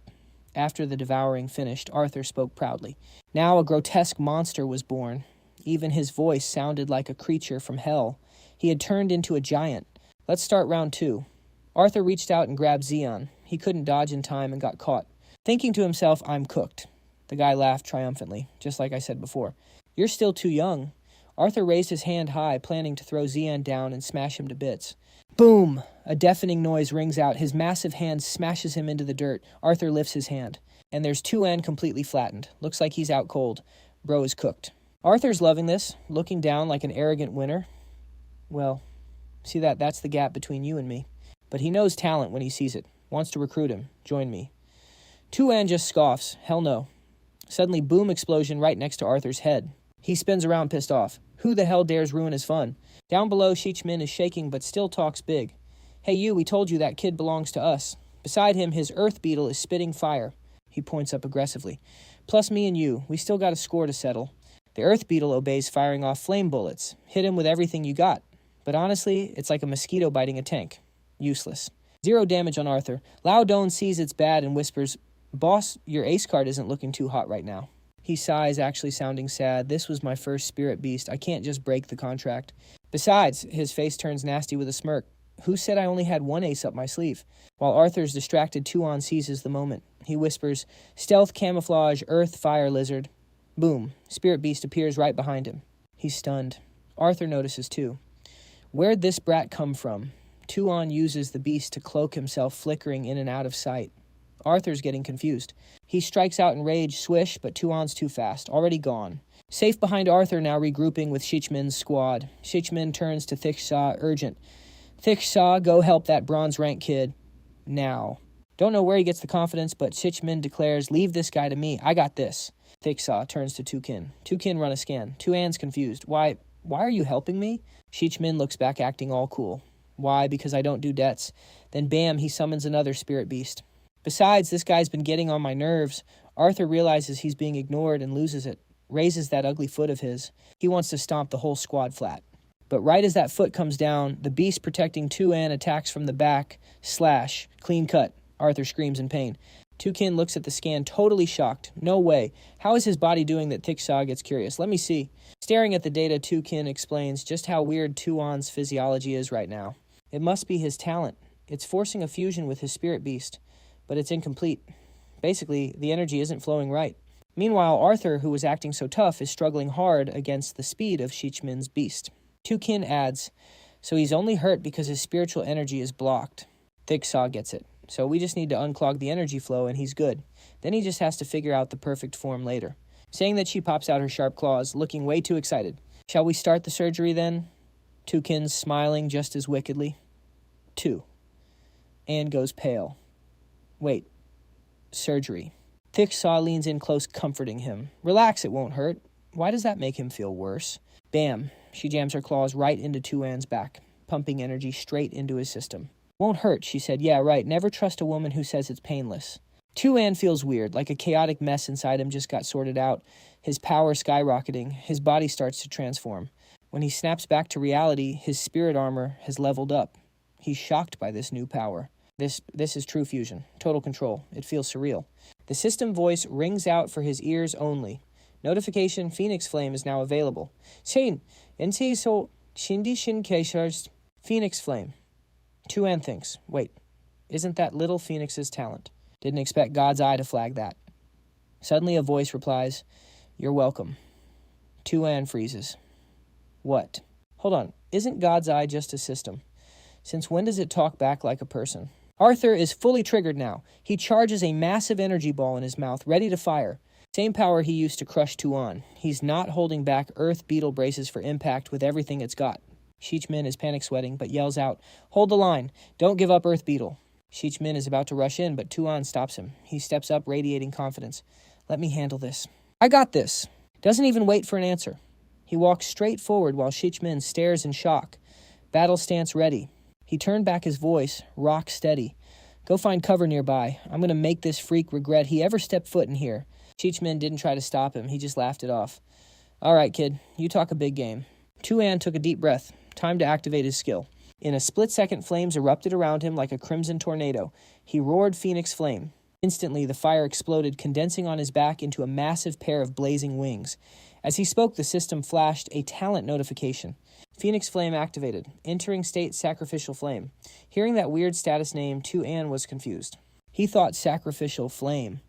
After the devouring finished, Arthur spoke proudly. Now a grotesque monster was born. Even his voice sounded like a creature from hell. He had turned into a giant. "Let's start round 2. Arthur reached out and grabbed Xian. He couldn't dodge in time and got caught. Thinking to himself, "I'm cooked." The guy laughed triumphantly, just like I said before. "You're still too young." Arthur raised his hand high, planning to throw Xian down and smash him to bits. Boom! A deafening noise rings out. His massive hand smashes him into the dirt. Arthur lifts his hand. And there's Tu An completely flattened. Looks like he's out cold. Bro is cooked. Arthur's loving this, looking down like an arrogant winner. Well, see that's the gap between you and me. But he knows talent when he sees it. Wants to recruit him. Join me. Tu An just scoffs. Hell no. Suddenly, boom explosion right next to Arthur's head. He spins around pissed off. Who the hell dares ruin his fun? Down below, Shichmin is shaking but still talks big. "Hey you, we told you that kid belongs to us." Beside him, his earth beetle is spitting fire. He points up aggressively. "Plus me and you. We still got a score to settle." The earth beetle obeys, firing off flame bullets. Hit him with everything you got. But honestly, it's like a mosquito biting a tank. Useless. 0 damage on Arthur. Lao Don sees it's bad and whispers, "Boss, your ace card isn't looking too hot right now." He sighs, actually sounding sad. "This was my first spirit beast. I can't just break the contract." Besides, his face turns nasty with a smirk. "Who said I only had 1 ace up my sleeve?" While Arthur's distracted, Tu An seizes the moment. He whispers, "Stealth, camouflage, earth, fire, lizard." Boom. Spirit beast appears right behind him. He's stunned. Arthur notices too. Where'd this brat come from? Tu An uses the beast to cloak himself, flickering in and out of sight. Arthur's getting confused. He strikes out in rage, swish, but Tu An's too fast, already gone. Safe behind Arthur, now regrouping with Shichmin's squad. Shichmin turns to Thickshaw, urgent. "Thickshaw, go help that bronze rank kid. Now." Don't know where he gets the confidence, but Shichmin declares, "Leave this guy to me. I got this." Thickshaw turns to Tukin. Tukin, run a scan. Tu An's confused. Why are you helping me?" Shichmin looks back, acting all cool. "Why? Because I don't do debts." Then bam, he summons another spirit beast. Besides, this guy's been getting on my nerves. Arthur realizes he's being ignored and loses it. Raises that ugly foot of his. He wants to stomp the whole squad flat. But right as that foot comes down, the beast protecting Tu An attacks from the back. Slash. Clean cut. Arthur screams in pain. Tukin looks at the scan, totally shocked. No way. How is his body doing that? Thickshaw gets curious. "Let me see." Staring at the data, Tukin explains just how weird Tu An's physiology is right now. It must be his talent. It's forcing a fusion with his spirit beast. But it's incomplete. Basically, the energy isn't flowing right. Meanwhile, Arthur, who was acting so tough, is struggling hard against the speed of Shichmin's beast. Tukin adds, "So he's only hurt because his spiritual energy is blocked." Thickshaw gets it. "So we just need to unclog the energy flow and he's good. Then he just has to figure out the perfect form later." Saying that, she pops out her sharp claws, looking way too excited. Shall we start the surgery then? Tu Kin's smiling just as wickedly. Tu. Anne goes pale. Wait. Surgery. Thick Saw leans in close, comforting him. Relax, it won't hurt. Why does that make him feel worse? Bam. She jams her claws right into Tu An's back, pumping energy straight into his system. Won't hurt, she said. Yeah, right. Never trust a woman who says it's painless. Tu An feels weird, like a chaotic mess inside him just got sorted out. His power skyrocketing, his body starts to transform. When he snaps back to reality, his spirit armor has leveled up. He's shocked by this new power. This is true fusion, total control. It feels surreal. The system voice rings out for his ears only. Notification: Phoenix Flame is now available. Shin, NC so Shindi Shin Keishar's Phoenix Flame. Tu An thinks, wait, isn't that little Phoenix's talent? Didn't expect God's eye to flag that. Suddenly a voice replies, you're welcome. Tu An freezes. What? Hold on, isn't God's eye just a system? Since when does it talk back like a person? Arthur is fully triggered now. He charges a massive energy ball in his mouth, ready to fire. Same power he used to crush Tu An. He's not holding back. Earth Beetle braces for impact with everything it's got. Sheechmin is panic sweating, but yells out, hold the line. Don't give up, Earth Beetle. Sheechmin is about to rush in, but Tu An stops him. He steps up, radiating confidence. Let me handle this. I got this. Doesn't even wait for an answer. He walks straight forward while Sheechmin stares in shock. Battle stance ready. He turned back his voice, rock steady. Go find cover nearby. I'm going to make this freak regret he ever stepped foot in here. Cheechman didn't try to stop him. He just laughed it off. All right, kid. You talk a big game. Tu An took a deep breath. Time to activate his skill. In a split second, flames erupted around him like a crimson tornado. He roared Phoenix Flame. Instantly, the fire exploded, condensing on his back into a massive pair of blazing wings. As he spoke, the system flashed a talent notification. Phoenix Flame activated. Entering state Sacrificial Flame. Hearing that weird status name, Tu An was confused. He thought Sacrificial Flame.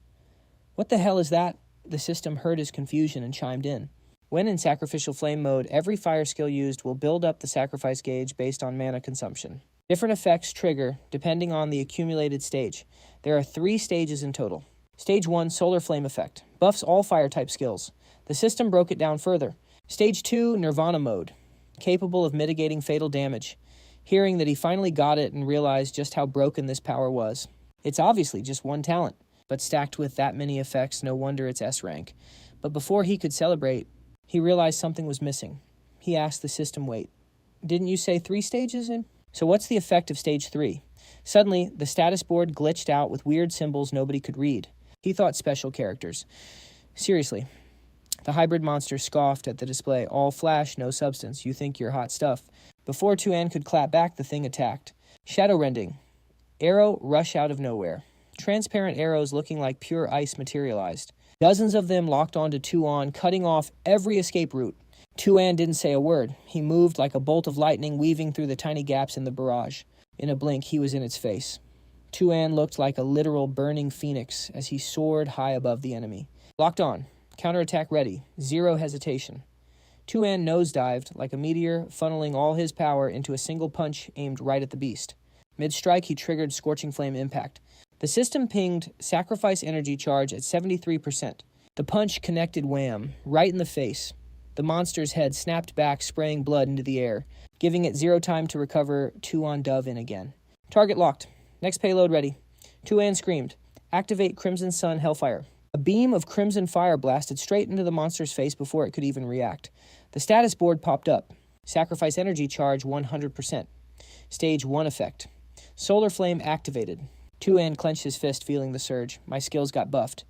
What the hell is that? The system heard his confusion and chimed in. When in Sacrificial Flame mode, every fire skill used will build up the sacrifice gauge based on mana consumption. Different effects trigger depending on the accumulated stage. There are 3 stages in total. Stage 1, Solar Flame Effect. Buffs all fire-type skills. The system broke it down further. Stage 2, Nirvana Mode. Capable of mitigating fatal damage. Hearing that he finally got it and realized just how broken this power was. It's obviously just one talent, but stacked with that many effects, no wonder it's S rank. But before he could celebrate, he realized something was missing. He asked the system, wait, didn't you say 3 stages in? So what's the effect of stage 3? Suddenly, the status board glitched out with weird symbols nobody could read. He thought special characters. Seriously. The hybrid monster scoffed at the display. All flash, no substance. You think you're hot stuff. Before Tu An could clap back, the thing attacked. Shadow Rending. Arrow rush out of nowhere. Transparent arrows looking like pure ice materialized. Dozens of them locked onto Tu An, cutting off every escape route. Tu An didn't say a word. He moved like a bolt of lightning, weaving through the tiny gaps in the barrage. In a blink, he was in its face. Tu An looked like a literal burning phoenix as he soared high above the enemy. Locked on. Counterattack ready. 0 hesitation. Tu An nosedived like a meteor, funneling all his power into a single punch aimed right at the beast. Mid-strike, he triggered Scorching Flame Impact. The system pinged Sacrifice Energy Charge at 73%. The punch connected wham, right in the face. The monster's head snapped back, spraying blood into the air, giving it 0 time to recover. Tu An dove in again. Target locked. Next payload ready. Tu An screamed. Activate Crimson Sun Hellfire. A beam of crimson fire blasted straight into the monster's face before it could even react. The status board popped up. Sacrifice Energy Charge 100%. Stage 1 effect. Solar Flame activated. Tu An clenched his fist, feeling the surge. My skills got buffed.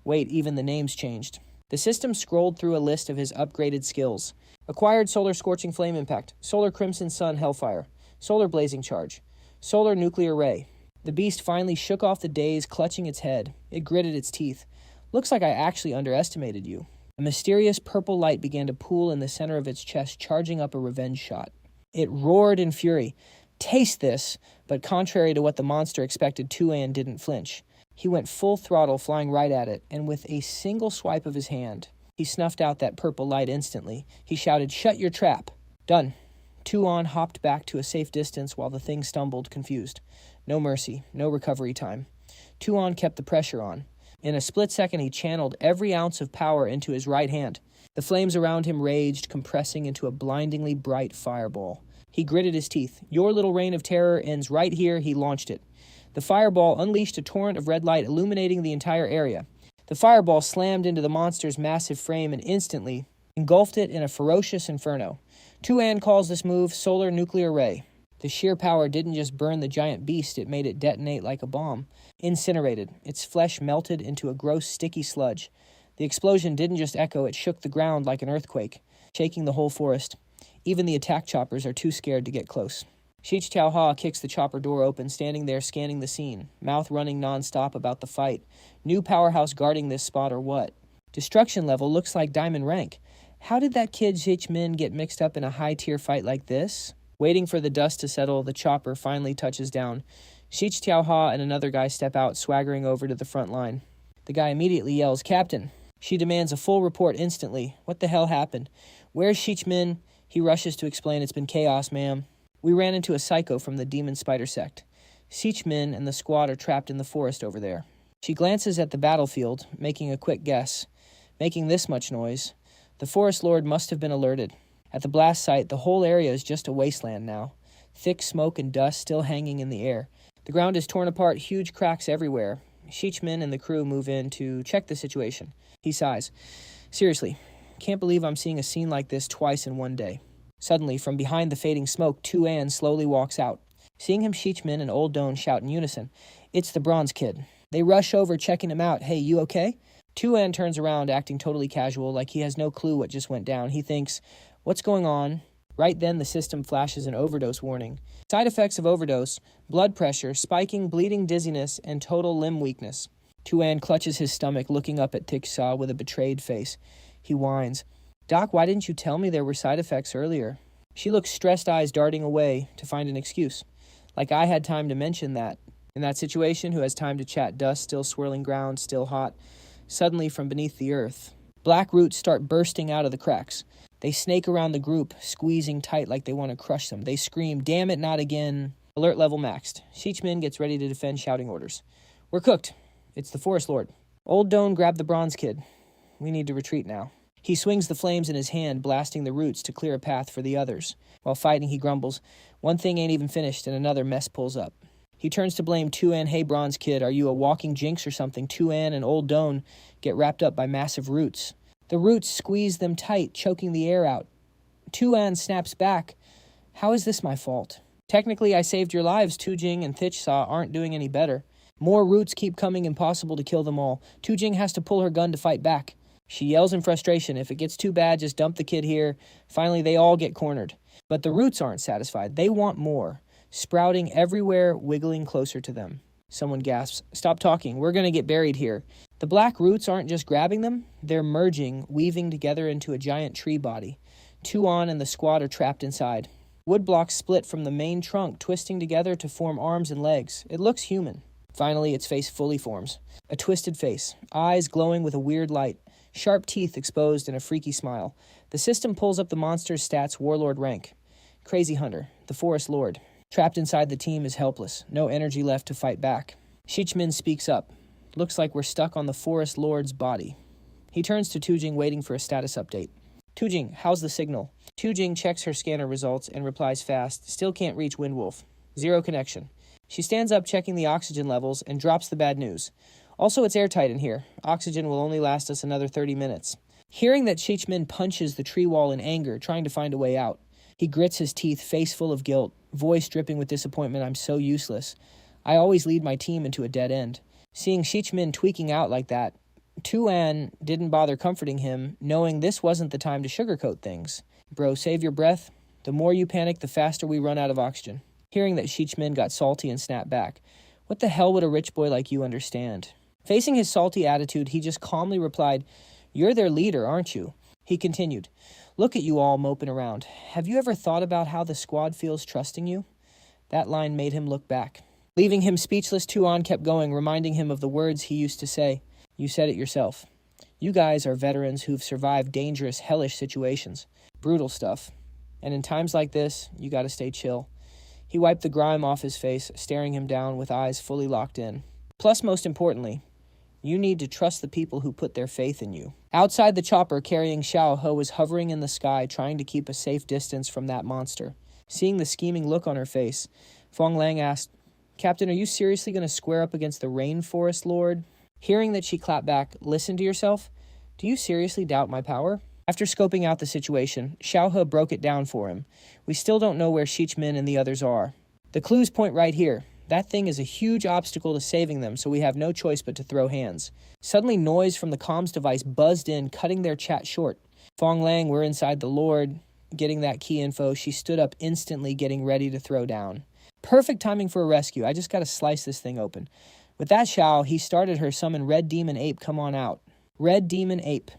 Wait, even the names changed. The system scrolled through a list of his upgraded skills. Acquired Solar Scorching Flame Impact. Solar Crimson Sun Hellfire. Solar Blazing Charge. Solar Nuclear Ray. The beast finally shook off the daze, clutching its head. It gritted its teeth. Looks like I actually underestimated you. A mysterious purple light began to pool in the center of its chest, charging up a revenge shot. It roared in fury. Taste this, but contrary to what the monster expected, Tu An didn't flinch. He went full throttle, flying right at it, and with a single swipe of his hand, he snuffed out that purple light instantly. He shouted, "Shut your trap!" Done. Tu An hopped back to a safe distance while the thing stumbled, confused. No mercy, no recovery time. Tu An kept the pressure on. In a split second, he channeled every ounce of power into his right hand. The flames around him raged, compressing into a blindingly bright fireball. He gritted his teeth. Your little reign of terror ends right here, he launched it. The fireball unleashed a torrent of red light, illuminating the entire area. The fireball slammed into the monster's massive frame and instantly engulfed it in a ferocious inferno. Tu An calls this move solar nuclear ray. The sheer power didn't just burn the giant beast, it made it detonate like a bomb. Incinerated, its flesh melted into a gross, sticky sludge. The explosion didn't just echo, it shook the ground like an earthquake, shaking the whole forest. Even the attack choppers are too scared to get close. Shich Tiao Ha kicks the chopper door open, standing there scanning the scene, mouth running non-stop about the fight. New powerhouse guarding this spot or what? Destruction level looks like diamond rank. How did that kid Zich Min get mixed up in a high-tier fight like this? Waiting for the dust to settle, the chopper finally touches down. Shich Tiao Ha and another guy step out, swaggering over to the front line. The guy immediately yells, "Captain!" She demands a full report instantly. What the hell happened? Where's Zich Min? He rushes to explain, it's been chaos, ma'am. We ran into a psycho from the demon spider sect. Zich Min and the squad are trapped in the forest over there. She glances at the battlefield, making a quick guess. Making this much noise. The forest lord must have been alerted. At the blast site, the whole area is just a wasteland now. Thick smoke and dust still hanging in the air. The ground is torn apart, huge cracks everywhere. Zich Min and the crew move in to check the situation. He sighs. Seriously, can't believe I'm seeing a scene like this twice in one day. Suddenly, from behind the fading smoke, Tu An slowly walks out. Seeing him, Zich Min and Old Doan shout in unison, "It's the bronze kid." They rush over, checking him out. "Hey, you okay?" Tu An turns around, acting totally casual, like he has no clue what just went down. He thinks, what's going on? Right then, the system flashes an overdose warning. Side effects of overdose: blood pressure, spiking, bleeding, dizziness, and total limb weakness. Tu An clutches his stomach, looking up at Tiksha with a betrayed face. He whines, "Doc, why didn't you tell me there were side effects earlier?" She looks stressed, eyes darting away to find an excuse. Like I had time to mention that. In that situation, who has time to chat? Dust still swirling, ground still hot. Suddenly, from beneath the earth, black roots start bursting out of the cracks. They snake around the group, squeezing tight like they want to crush them. They scream, "Damn it, not again." Alert level maxed. Zich Min gets ready to defend, shouting orders. "We're cooked. It's the Forest Lord." Old Doan grabbed the bronze kid. "We need to retreat now." He swings the flames in his hand, blasting the roots to clear a path for the others. While fighting, he grumbles, "One thing ain't even finished, and another mess pulls up." He turns to blame Tu An. "Hey, bronze kid, are you a walking jinx or something?" Tu An and Old Doan get wrapped up by massive roots. The roots squeeze them tight, choking the air out. Tu An snaps back. "How is this my fault? Technically, I saved your lives. Tu Jing and Thich aren't doing any better. More roots keep coming, impossible to kill them all. Tu Jing has to pull her gun to fight back." She yells in frustration, "If it gets too bad, just dump the kid here." Finally, they all get cornered. But the roots aren't satisfied. They want more, sprouting everywhere, wiggling closer to them. Someone gasps, "Stop talking. We're going to get buried here." The black roots aren't just grabbing them. They're merging, weaving together into a giant tree body. Tu An and the squad are trapped inside. Wood blocks split from the main trunk, twisting together to form arms and legs. It looks human. Finally, its face fully forms. A twisted face, eyes glowing with a weird light, sharp teeth exposed in a freaky smile. The system pulls up the monster's stats: warlord rank. Crazy hunter, the forest lord. Trapped inside, the team is helpless. No energy left to fight back. Zich Min speaks up. "Looks like we're stuck on the forest lord's body." He turns to Tu Jing, waiting for a status update. "Tu Jing, how's the signal?" Tu Jing checks her scanner results and replies fast, "Still can't reach Windwolf. Zero connection." She stands up, checking the oxygen levels, and drops the bad news. "Also, it's airtight in here. Oxygen will only last us another 30 minutes. Hearing that, Zich Min punches the tree wall in anger, trying to find a way out. He grits his teeth, face full of guilt, voice dripping with disappointment. "I'm so useless. I always lead my team into a dead end." Seeing Zich Min tweaking out like that, Tu An didn't bother comforting him, knowing this wasn't the time to sugarcoat things. "Bro, save your breath. The more you panic, the faster we run out of oxygen." Hearing that, Zich Min got salty and snapped back. "What the hell would a rich boy like you understand?" Facing his salty attitude, he just calmly replied, "You're their leader, aren't you?" He continued, "Look at you all moping around. Have you ever thought about how the squad feels trusting you?" That line made him look back. Leaving him speechless, Tu An kept going, reminding him of the words he used to say. "You said it yourself. You guys are veterans who've survived dangerous, hellish situations. Brutal stuff. And in times like this, you gotta stay chill." He wiped the grime off his face, staring him down with eyes fully locked in. "Plus, most importantly, You need to trust the people who put their faith in you. Outside the chopper carrying Xiao He was hovering in the sky, trying to keep a safe distance from that monster. Seeing the scheming look on her face, Fong Lang asked, "Captain, are you seriously going to square up against the Rainforest Lord?" Hearing that she clapped back, "Listen to yourself. Do you seriously doubt my power?" After scoping out the situation, Xiao He broke it down for him. "We still don't know where Shichmin and the others are. The clues point right here. That thing is a huge obstacle to saving them, so we have no choice but to throw hands." Suddenly, noise from the comms device buzzed in, cutting their chat short. Fong Lang, we're inside the Lord. Getting that key info, she stood up instantly, getting ready to throw down. Perfect timing for a rescue. I just got to slice this thing open. With that, Xiao, he started her summon Red Demon Ape, come on out. Red Demon Ape.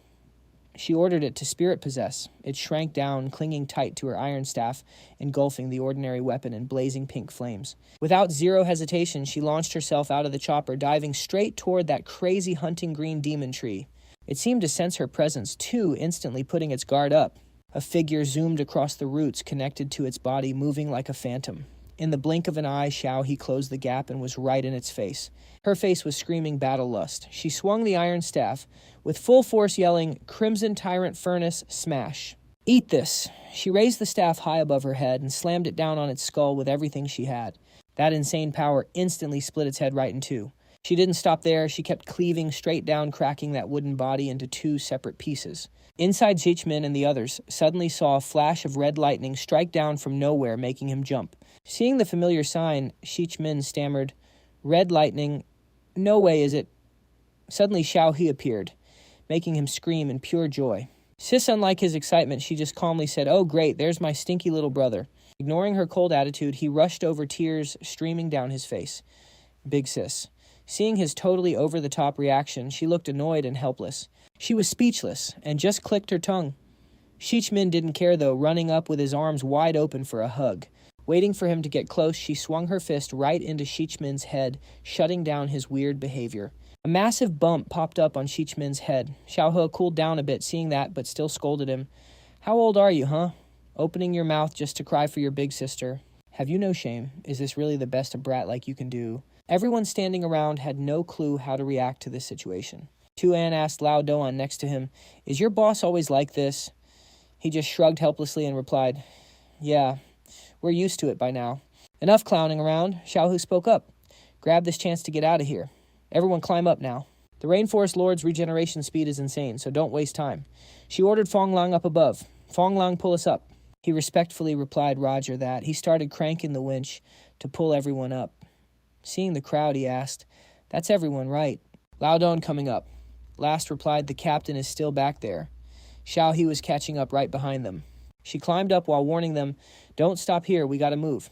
She ordered it to spirit possess. It shrank down, clinging tight to her iron staff, engulfing the ordinary weapon in blazing pink flames. Without zero hesitation, she launched herself out of the chopper, diving straight toward that crazy hunting green demon tree. It seemed to sense her presence, too, instantly putting its guard up. A figure zoomed across the roots, connected to its body, moving like a phantom. In the blink of an eye, Xiao He closed the gap and was right in its face. Her face was screaming battle lust. She swung the iron staff, with full force yelling, "Crimson Tyrant Furnace, smash." "Eat this." She raised the staff high above her head and slammed it down on its skull with everything she had. That insane power instantly split its head right in two. She didn't stop there. She kept cleaving straight down, cracking that wooden body into two separate pieces. Inside, Shichmin and the others suddenly saw a flash of red lightning strike down from nowhere, making him jump. Seeing the familiar sign, Shichmin stammered, "Red lightning, no way is it." Suddenly, Xiao He appeared, making him scream in pure joy. Sis, unlike his excitement, she just calmly said, "Oh great, there's my stinky little brother." Ignoring her cold attitude, he rushed over, tears streaming down his face. Big Sis. Seeing his totally over-the-top reaction, she looked annoyed and helpless. She was speechless and just clicked her tongue. Shichmin didn't care, though, running up with his arms wide open for a hug. Waiting for him to get close, she swung her fist right into Shichmin's head, shutting down his weird behavior. A massive bump popped up on Shichmin's head. Xiao He cooled down a bit, seeing that, but still scolded him. "How old are you, huh? Opening your mouth just to cry for your big sister. Have you no shame? Is this really the best a brat like you can do?" Everyone standing around had no clue how to react to this situation. Tu An asked Lao Doan next to him, "Is your boss always like this?" He just shrugged helplessly and replied, "Yeah, we're used to it by now." "Enough clowning around." Xiao He spoke up. "Grab this chance to get out of here. Everyone climb up now. The Rainforest Lord's regeneration speed is insane, so don't waste time." She ordered Fong Lang up above. "Fong Lang, pull us up." He respectfully replied Roger that. He started cranking the winch to pull everyone up. Seeing the crowd, he asked, "That's everyone, right?" "Lao Don coming up." Last replied, "The captain is still back there." Xiao He was catching up right behind them. She climbed up while warning them, "Don't stop here, we gotta move."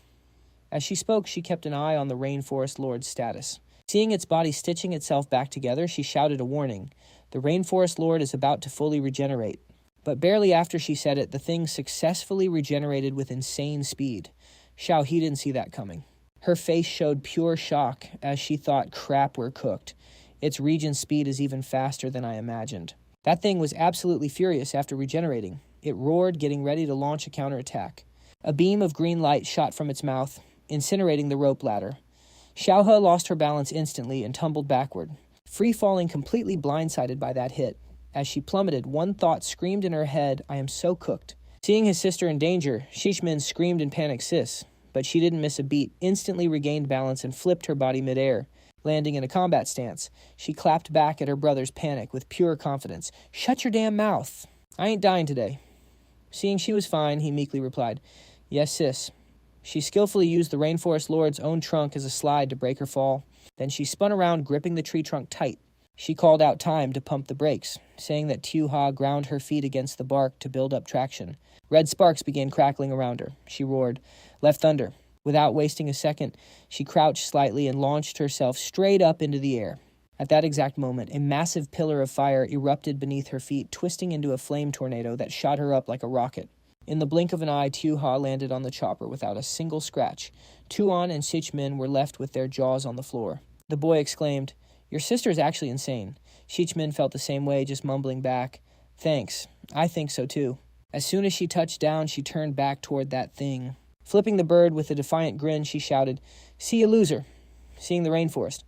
As she spoke, she kept an eye on the Rainforest Lord's status. Seeing its body stitching itself back together, she shouted a warning. The Rainforest Lord is about to fully regenerate. But barely after she said it, the thing successfully regenerated with insane speed. Xiao He didn't see that coming. Her face showed pure shock as she thought, "Crap, we're cooked. Its regen speed is even faster than I imagined." That thing was absolutely furious after regenerating. It roared, getting ready to launch a counterattack. A beam of green light shot from its mouth, incinerating the rope ladder. Xiao He lost her balance instantly and tumbled backward, free-falling completely blindsided by that hit. As she plummeted, one thought screamed in her head, "I am so cooked." Seeing his sister in danger, Shichmin screamed in panic, "Sis." But she didn't miss a beat, instantly regained balance and flipped her body midair. Landing in a combat stance, she clapped back at her brother's panic with pure confidence. "Shut your damn mouth. I ain't dying today." Seeing she was fine, he meekly replied, "Yes, sis." She skillfully used the Rainforest Lord's own trunk as a slide to break her fall. Then she spun around, gripping the tree trunk tight. She called out time to pump the brakes, saying that Tu Ha ground her feet against the bark to build up traction. Red sparks began crackling around her. She roared, "Left thunder." Without wasting a second, she crouched slightly and launched herself straight up into the air. At that exact moment, a massive pillar of fire erupted beneath her feet, twisting into a flame tornado that shot her up like a rocket. In the blink of an eye, Tu Ha landed on the chopper without a single scratch. Tu An and Shichmin were left with their jaws on the floor. The boy exclaimed, "Your sister is actually insane." Shichmin felt the same way, just mumbling back, "Thanks. I think so too." As soon as she touched down, she turned back toward that thing. Flipping the bird with a defiant grin, she shouted, "See you, loser." Seeing the rainforest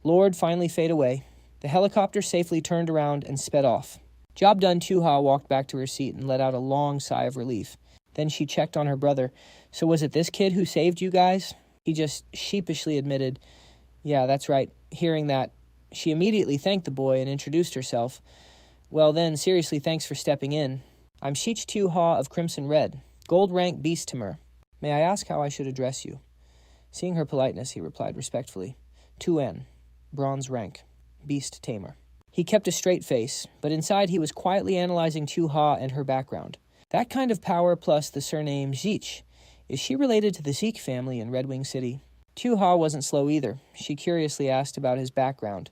Lord finally fade away, The helicopter safely turned around and sped off. Job done, Tu-ha walked back to her seat and let out a long sigh of relief. Then she checked on her brother. So was it this kid who saved you guys? He just sheepishly admitted, yeah, that's right. Hearing that, she immediately thanked the boy and introduced herself. Well then, seriously, thanks for stepping in. I'm Sheech Tu-ha of Crimson Red, gold rank beast tamer. May I ask how I should address you? Seeing her politeness, he replied respectfully. Tu An, bronze rank, beast tamer. He kept a straight face, but inside he was quietly analyzing Tu-ha and her background. That kind of power plus the surname Zeech. Is she related to the Zeke family in Red Wing City? Tu-ha wasn't slow either. She curiously asked about his background.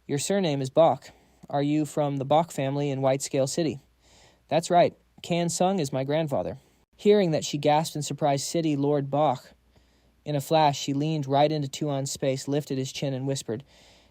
Your surname is Bach. Are you from the Bach family in White Scale City? That's right. Kan Sung is my grandfather. Hearing that, she gasped in surprise, City Lord Bach. In a flash, she leaned right into Tu An's space, lifted his chin, and whispered,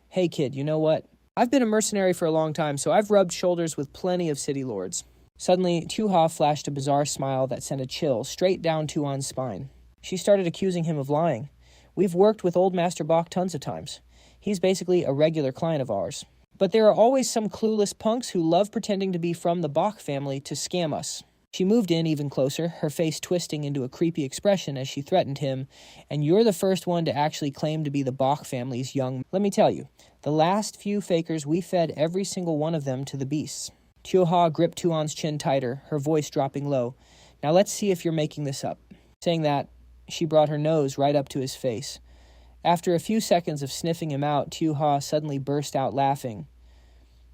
Hey kid, you know what? I've been a mercenary for a long time, so I've rubbed shoulders with plenty of city lords. Suddenly, Tu-ha flashed a bizarre smile that sent a chill straight down Tu An's spine. She started accusing him of lying. We've worked with Old Master Bach tons of times. He's basically a regular client of ours. But there are always some clueless punks who love pretending to be from the Bach family to scam us. She moved in even closer, her face twisting into a creepy expression as she threatened him, and you're the first one to actually claim to be the Bach family's young... Let me tell you, the last few fakers, we fed every single one of them to the beasts. Tu-ha gripped Tu An's chin tighter, her voice dropping low. Now let's see if you're making this up. Saying that, she brought her nose right up to his face. After a few seconds of sniffing him out, Tu-ha suddenly burst out laughing.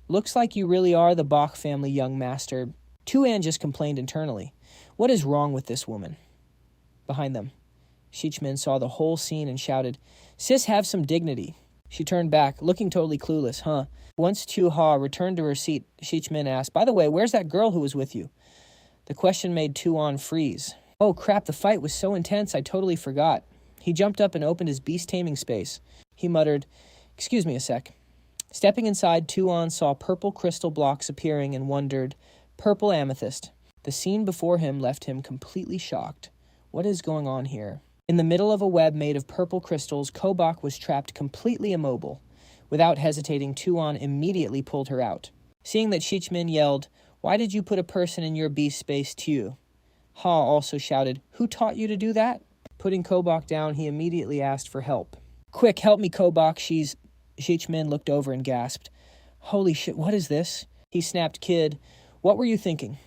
Looks like you really are the Bach family, young master. Tu An just complained internally. What is wrong with this woman? Behind them, Sheechmin saw the whole scene and shouted, Sis, have some dignity. She turned back, looking totally clueless, huh? Once Tu-ha returned to her seat, Sheechmin asked, By the way, where's that girl who was with you? The question made Tu An freeze. Oh crap, the fight was so intense I totally forgot. He jumped up and opened his beast-taming space. He muttered, Excuse me a sec. Stepping inside, Tu An saw purple crystal blocks appearing and wondered, Purple amethyst. The scene before him left him completely shocked. What is going on here? In the middle of a web made of purple crystals, Kobach was trapped completely immobile. Without hesitating, Tu An immediately pulled her out. Seeing that Sheechmin yelled, Why did you put a person in your beast space too? Ha also shouted, Who taught you to do that? Putting Kobach down, he immediately asked for help. Quick, help me, Kobach, Sheechmin looked over and gasped. Holy shit, what is this? He snapped, Kid, what were you thinking?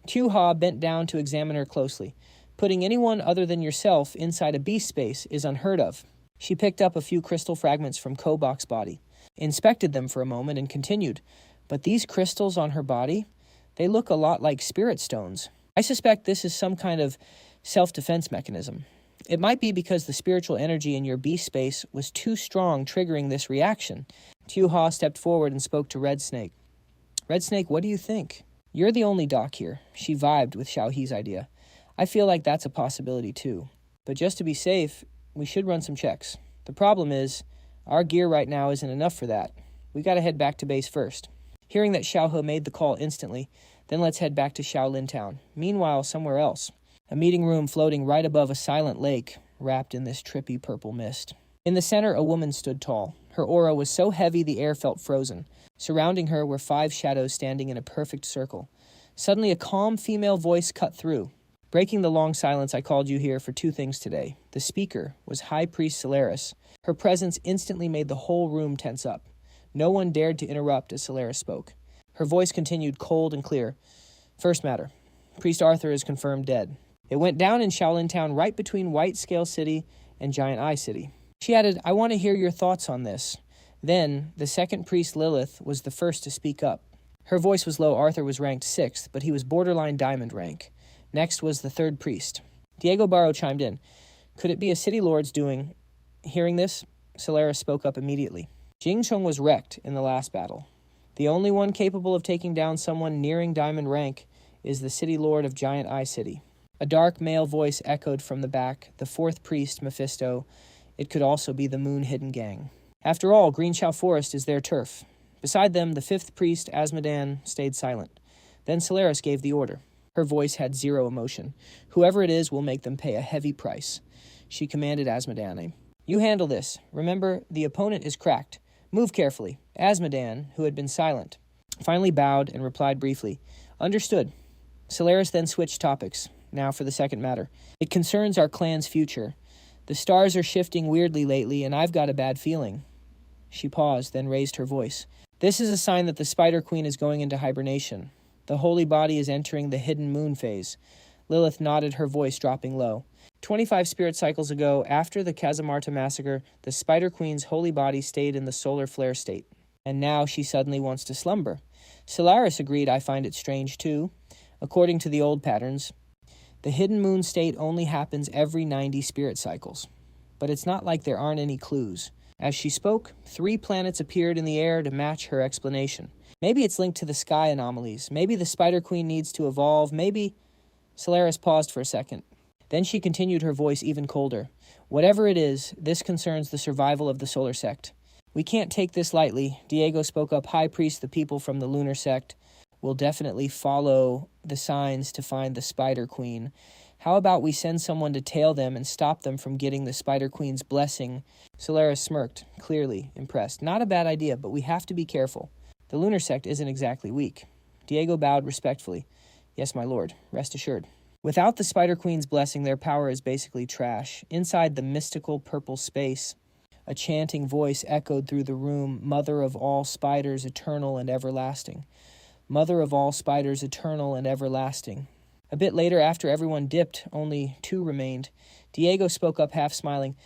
Tu-ha bent down to examine her closely. Putting anyone other than yourself inside a beast space is unheard of. She picked up a few crystal fragments from Kobach's body, inspected them for a moment, and continued. But these crystals on her body, they look a lot like spirit stones. I suspect this is some kind of self-defense mechanism. It might be because the spiritual energy in your beast space was too strong, triggering this reaction. Tu-ha stepped forward and spoke to Red Snake. Red Snake, what do you think? You're the only doc here. She vibed with Xiao He's idea. I feel like that's a possibility too. But just to be safe, we should run some checks. The problem is, our gear right now isn't enough for that. We gotta head back to base first. Hearing that Xiao He made the call instantly, then let's head back to Shaolin Town. Meanwhile, somewhere else. A meeting room floating right above a silent lake, wrapped in this trippy purple mist. In the center, a woman stood tall. Her aura was so heavy the air felt frozen. Surrounding her were 5 shadows standing in a perfect circle. Suddenly, a calm female voice cut through. Breaking the long silence, I called you here for 2 things today. The speaker was High Priest Solaris. Her presence instantly made the whole room tense up. No one dared to interrupt as Solaris spoke. Her voice continued cold and clear. First matter. Priest Arthur is confirmed dead. It went down in Shaolin Town right between White Scale City and Giant Eye City. She added, I want to hear your thoughts on this. Then, the second priest Lilith was the first to speak up. Her voice was low. Arthur was ranked 6th, but he was borderline diamond rank. Next was the third priest. Diego Barro chimed in. Could it be a city lord's doing? Hearing this, Solaris spoke up immediately. Jingchong was wrecked in the last battle. The only one capable of taking down someone nearing diamond rank is the city lord of Giant Eye City. A dark male voice echoed from the back, the 4th priest, Mephisto. It could also be the Moon Hidden Gang. After all, Greenshao Forest is their turf. Beside them, the 5th priest, Asmodan, stayed silent. Then Solaris gave the order. Her voice had zero emotion. Whoever it is will make them pay a heavy price. She commanded Asmodan, You handle this. Remember, the opponent is cracked. Move carefully. Asmodan, who had been silent, finally bowed and replied briefly, Understood. Solaris then switched topics. Now for the second matter. It concerns our clan's future. The stars are shifting weirdly lately, and I've got a bad feeling. She paused, then raised her voice. This is a sign that the Spider Queen is going into hibernation. The holy body is entering the hidden moon phase. Lilith nodded, her voice dropping low. 25 spirit cycles ago, after the Casamarta massacre, the Spider Queen's holy body stayed in the solar flare state. And now she suddenly wants to slumber. Solaris agreed. I find it strange, too. According to the old patterns, the hidden moon state only happens every 90 spirit cycles. But it's not like there aren't any clues. As she spoke, 3 planets appeared in the air to match her explanation. Maybe it's linked to the sky anomalies. Maybe the Spider Queen needs to evolve. Maybe... Solaris paused for a second. Then she continued, her voice even colder. Whatever it is, this concerns the survival of the solar sect. We can't take this lightly. Diego spoke up. High Priest, the people from the lunar sect will definitely follow the signs to find the Spider Queen. How about we send someone to tail them and stop them from getting the Spider Queen's blessing? Solaris smirked, clearly impressed. Not a bad idea, but we have to be careful. The lunar sect isn't exactly weak. Diego bowed respectfully. Yes, my lord. Rest assured. Without the Spider Queen's blessing, their power is basically trash. Inside the mystical purple space, a chanting voice echoed through the room, Mother of all spiders, eternal and everlasting. Mother of all spiders, eternal and everlasting. A bit later, after everyone dipped, only 2 remained. Diego spoke up, half smiling.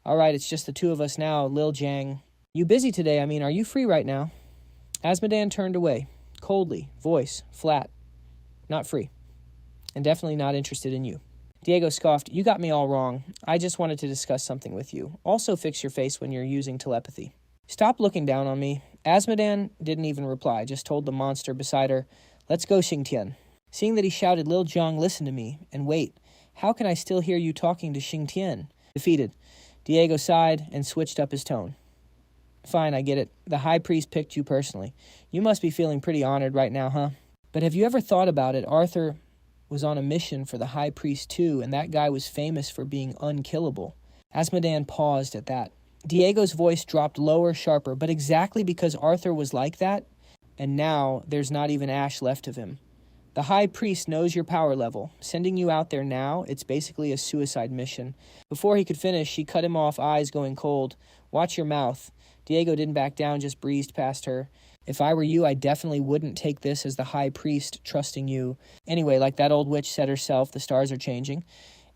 All right, it's just the 2 of us now, Lil Jang. You busy today? Are you free right now? Asmodan turned away, coldly, voice flat. Not free. And definitely not interested in you. Diego scoffed. You got me all wrong. I just wanted to discuss something with you. Also fix your face when you're using telepathy. Stop looking down on me. Asmodan didn't even reply, just told the monster beside her, Let's go, Xingtian. Seeing that he shouted, Lil Jiang, listen to me. And wait, how can I still hear you talking to Xingtian? Defeated. Diego sighed and switched up his tone. Fine, I get it. The High Priest picked you personally. You must be feeling pretty honored right now, huh? But have you ever thought about it? Arthur was on a mission for the High Priest too, and that guy was famous for being unkillable. Asmodan paused at that. Diego's voice dropped lower, sharper, but exactly because Arthur was like that, and now there's not even ash left of him. The High Priest knows your power level. Sending you out there now, it's basically a suicide mission. Before he could finish, she cut him off, eyes going cold. Watch your mouth. Diego didn't back down, just breezed past her. If I were you, I definitely wouldn't take this as the High Priest trusting you. Anyway, like that old witch said herself, the stars are changing.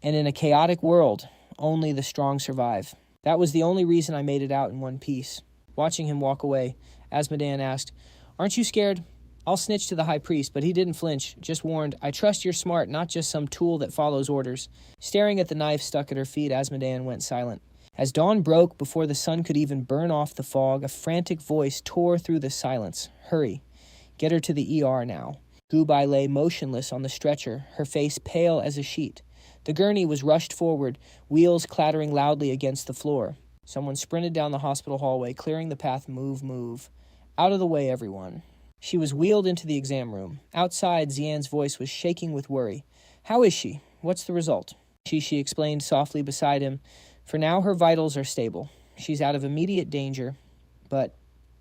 And in a chaotic world, only the strong survive. That was the only reason I made it out in one piece. Watching him walk away, Asmodan asked, Aren't you scared? I'll snitch to the High Priest, but he didn't flinch, just warned, I trust you're smart, not just some tool that follows orders. Staring at the knife stuck at her feet, Asmodan went silent. As dawn broke, before the sun could even burn off the fog, a frantic voice tore through the silence. Hurry. Get her to the ER now. Gubai lay motionless on the stretcher, her face pale as a sheet. The gurney was rushed forward, wheels clattering loudly against the floor. Someone sprinted down the hospital hallway, clearing the path. Move, move. Out of the way, everyone. She was wheeled into the exam room. Outside, Xian's voice was shaking with worry. How is she? What's the result? She explained softly beside him. For now, her vitals are stable. She's out of immediate danger, but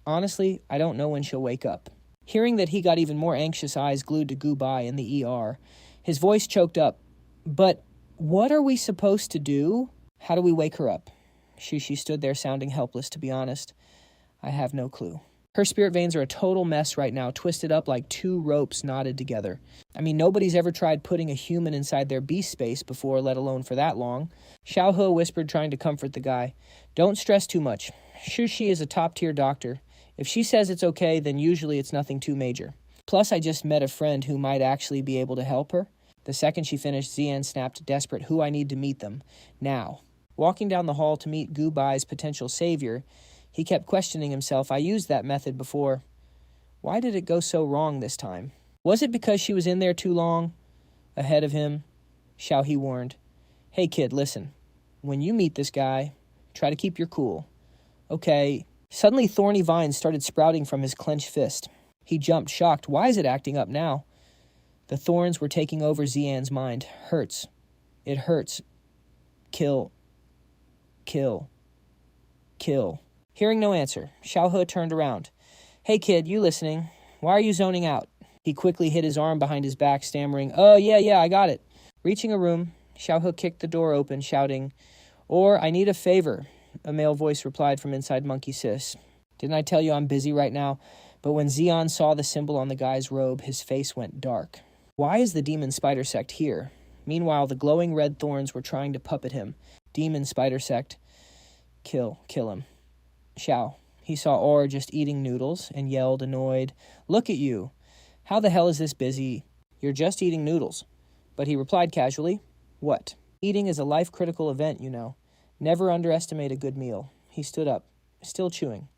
honestly, I don't know when she'll wake up. Hearing that, he got even more anxious, eyes glued to Gubai in the ER. His voice choked up. But what are we supposed to do? How do we wake her up? She stood there sounding helpless, to be honest. I have no clue. Her spirit veins are a total mess right now, twisted up like 2 ropes knotted together. Nobody's ever tried putting a human inside their beast space before, let alone for that long. Xiao He whispered, trying to comfort the guy. Don't stress too much. Shi is a top-tier doctor. If she says it's okay, then usually it's nothing too major. Plus, I just met a friend who might actually be able to help her. The second she finished, Xian snapped, desperate, who I need to meet them. Now. Walking down the hall to meet Gubai's potential savior, he kept questioning himself. I used that method before. Why did it go so wrong this time? Was it because she was in there too long? Ahead of him, Xiao He warned. Hey kid, listen. When you meet this guy, try to keep your cool. Okay. Suddenly thorny vines started sprouting from his clenched fist. He jumped, shocked. Why is it acting up now? The thorns were taking over Xian's mind. Hurts. It hurts. Kill. Kill. Kill. Hearing no answer, Xiao He turned around. Hey kid, you listening? Why are you zoning out? He quickly hid his arm behind his back, stammering, Oh, yeah, I got it. Reaching a room, Xiao He kicked the door open, shouting, Or, I need a favor, a male voice replied from inside Monkey Sis. Didn't I tell you I'm busy right now? But when Xian saw the symbol on the guy's robe, his face went dark. Why is the demon spider sect here? Meanwhile, the glowing red thorns were trying to puppet him. Demon spider sect. Kill him. Xiao. He saw Or just eating noodles and yelled, annoyed, Look at you. How the hell is this busy? You're just eating noodles. But he replied casually, What? Eating is a life-critical event, you know. Never underestimate a good meal. He stood up, still chewing.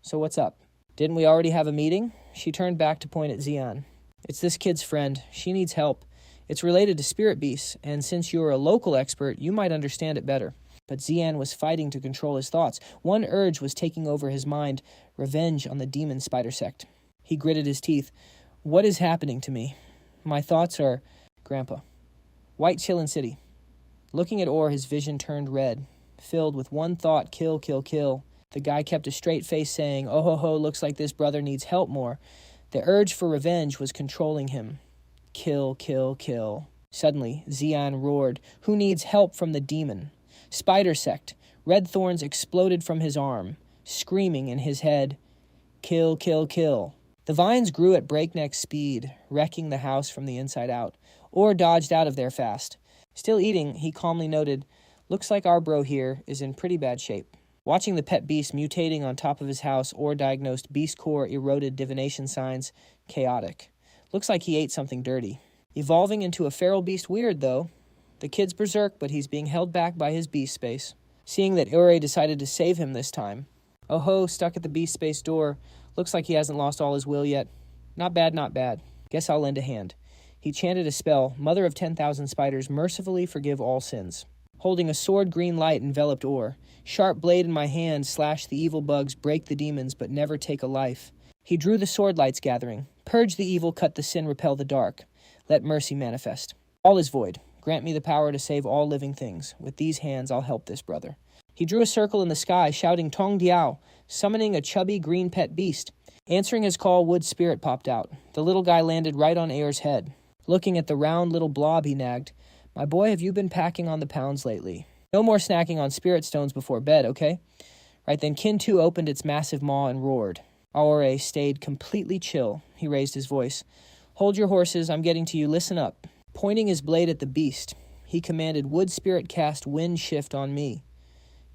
So what's up? Didn't we already have a meeting? She turned back to point at Xian. It's this kid's friend. She needs help. It's related to spirit beasts, and since you're a local expert, you might understand it better. But Xian was fighting to control his thoughts. One urge was taking over his mind, revenge on the demon spider sect. He gritted his teeth. What is happening to me? My thoughts are, Grandpa. White Chillin' City. Looking at Or, his vision turned red, filled with one thought, kill. The guy kept a straight face saying, Oh ho, looks like this brother needs help more. The urge for revenge was controlling him. Kill. Suddenly, Xian roared, Who needs help from the demon? Spider sect. Red thorns exploded from his arm, screaming in his head, Kill. The vines grew at breakneck speed, wrecking the house from the inside out. Or dodged out of there fast. Still eating, he calmly noted, Looks like our bro here is in pretty bad shape. Watching the pet beast mutating on top of his house, Or diagnosed beast core eroded divination signs, chaotic. Looks like he ate something dirty. Evolving into a feral beast weird, though. The kid's berserk, but he's being held back by his beast space. Seeing that Ure decided to save him this time. Oh ho, stuck at the beast space door. Looks like he hasn't lost all his will yet. Not bad. Guess I'll lend a hand. He chanted a spell, Mother of 10,000 Spiders, mercifully forgive all sins. Holding a sword, green light enveloped Or. Sharp blade in my hand, slash the evil bugs, break the demons, but never take a life. He drew the sword lights gathering. Purge the evil, cut the sin, repel the dark. Let mercy manifest. All is void. Grant me the power to save all living things. With these hands, I'll help this brother. He drew a circle in the sky, shouting Tong Diao, summoning a chubby green pet beast. Answering his call, Wood Spirit popped out. The little guy landed right on Air's head. Looking at the round little blob, he nagged, My boy, have you been packing on the pounds lately? No more snacking on spirit stones before bed, okay? Right then, Kin Tu opened its massive maw and roared. Aure stayed completely chill. He raised his voice. Hold your horses, I'm getting to you, listen up. Pointing his blade at the beast, he commanded Wood Spirit cast Wind Shift on me.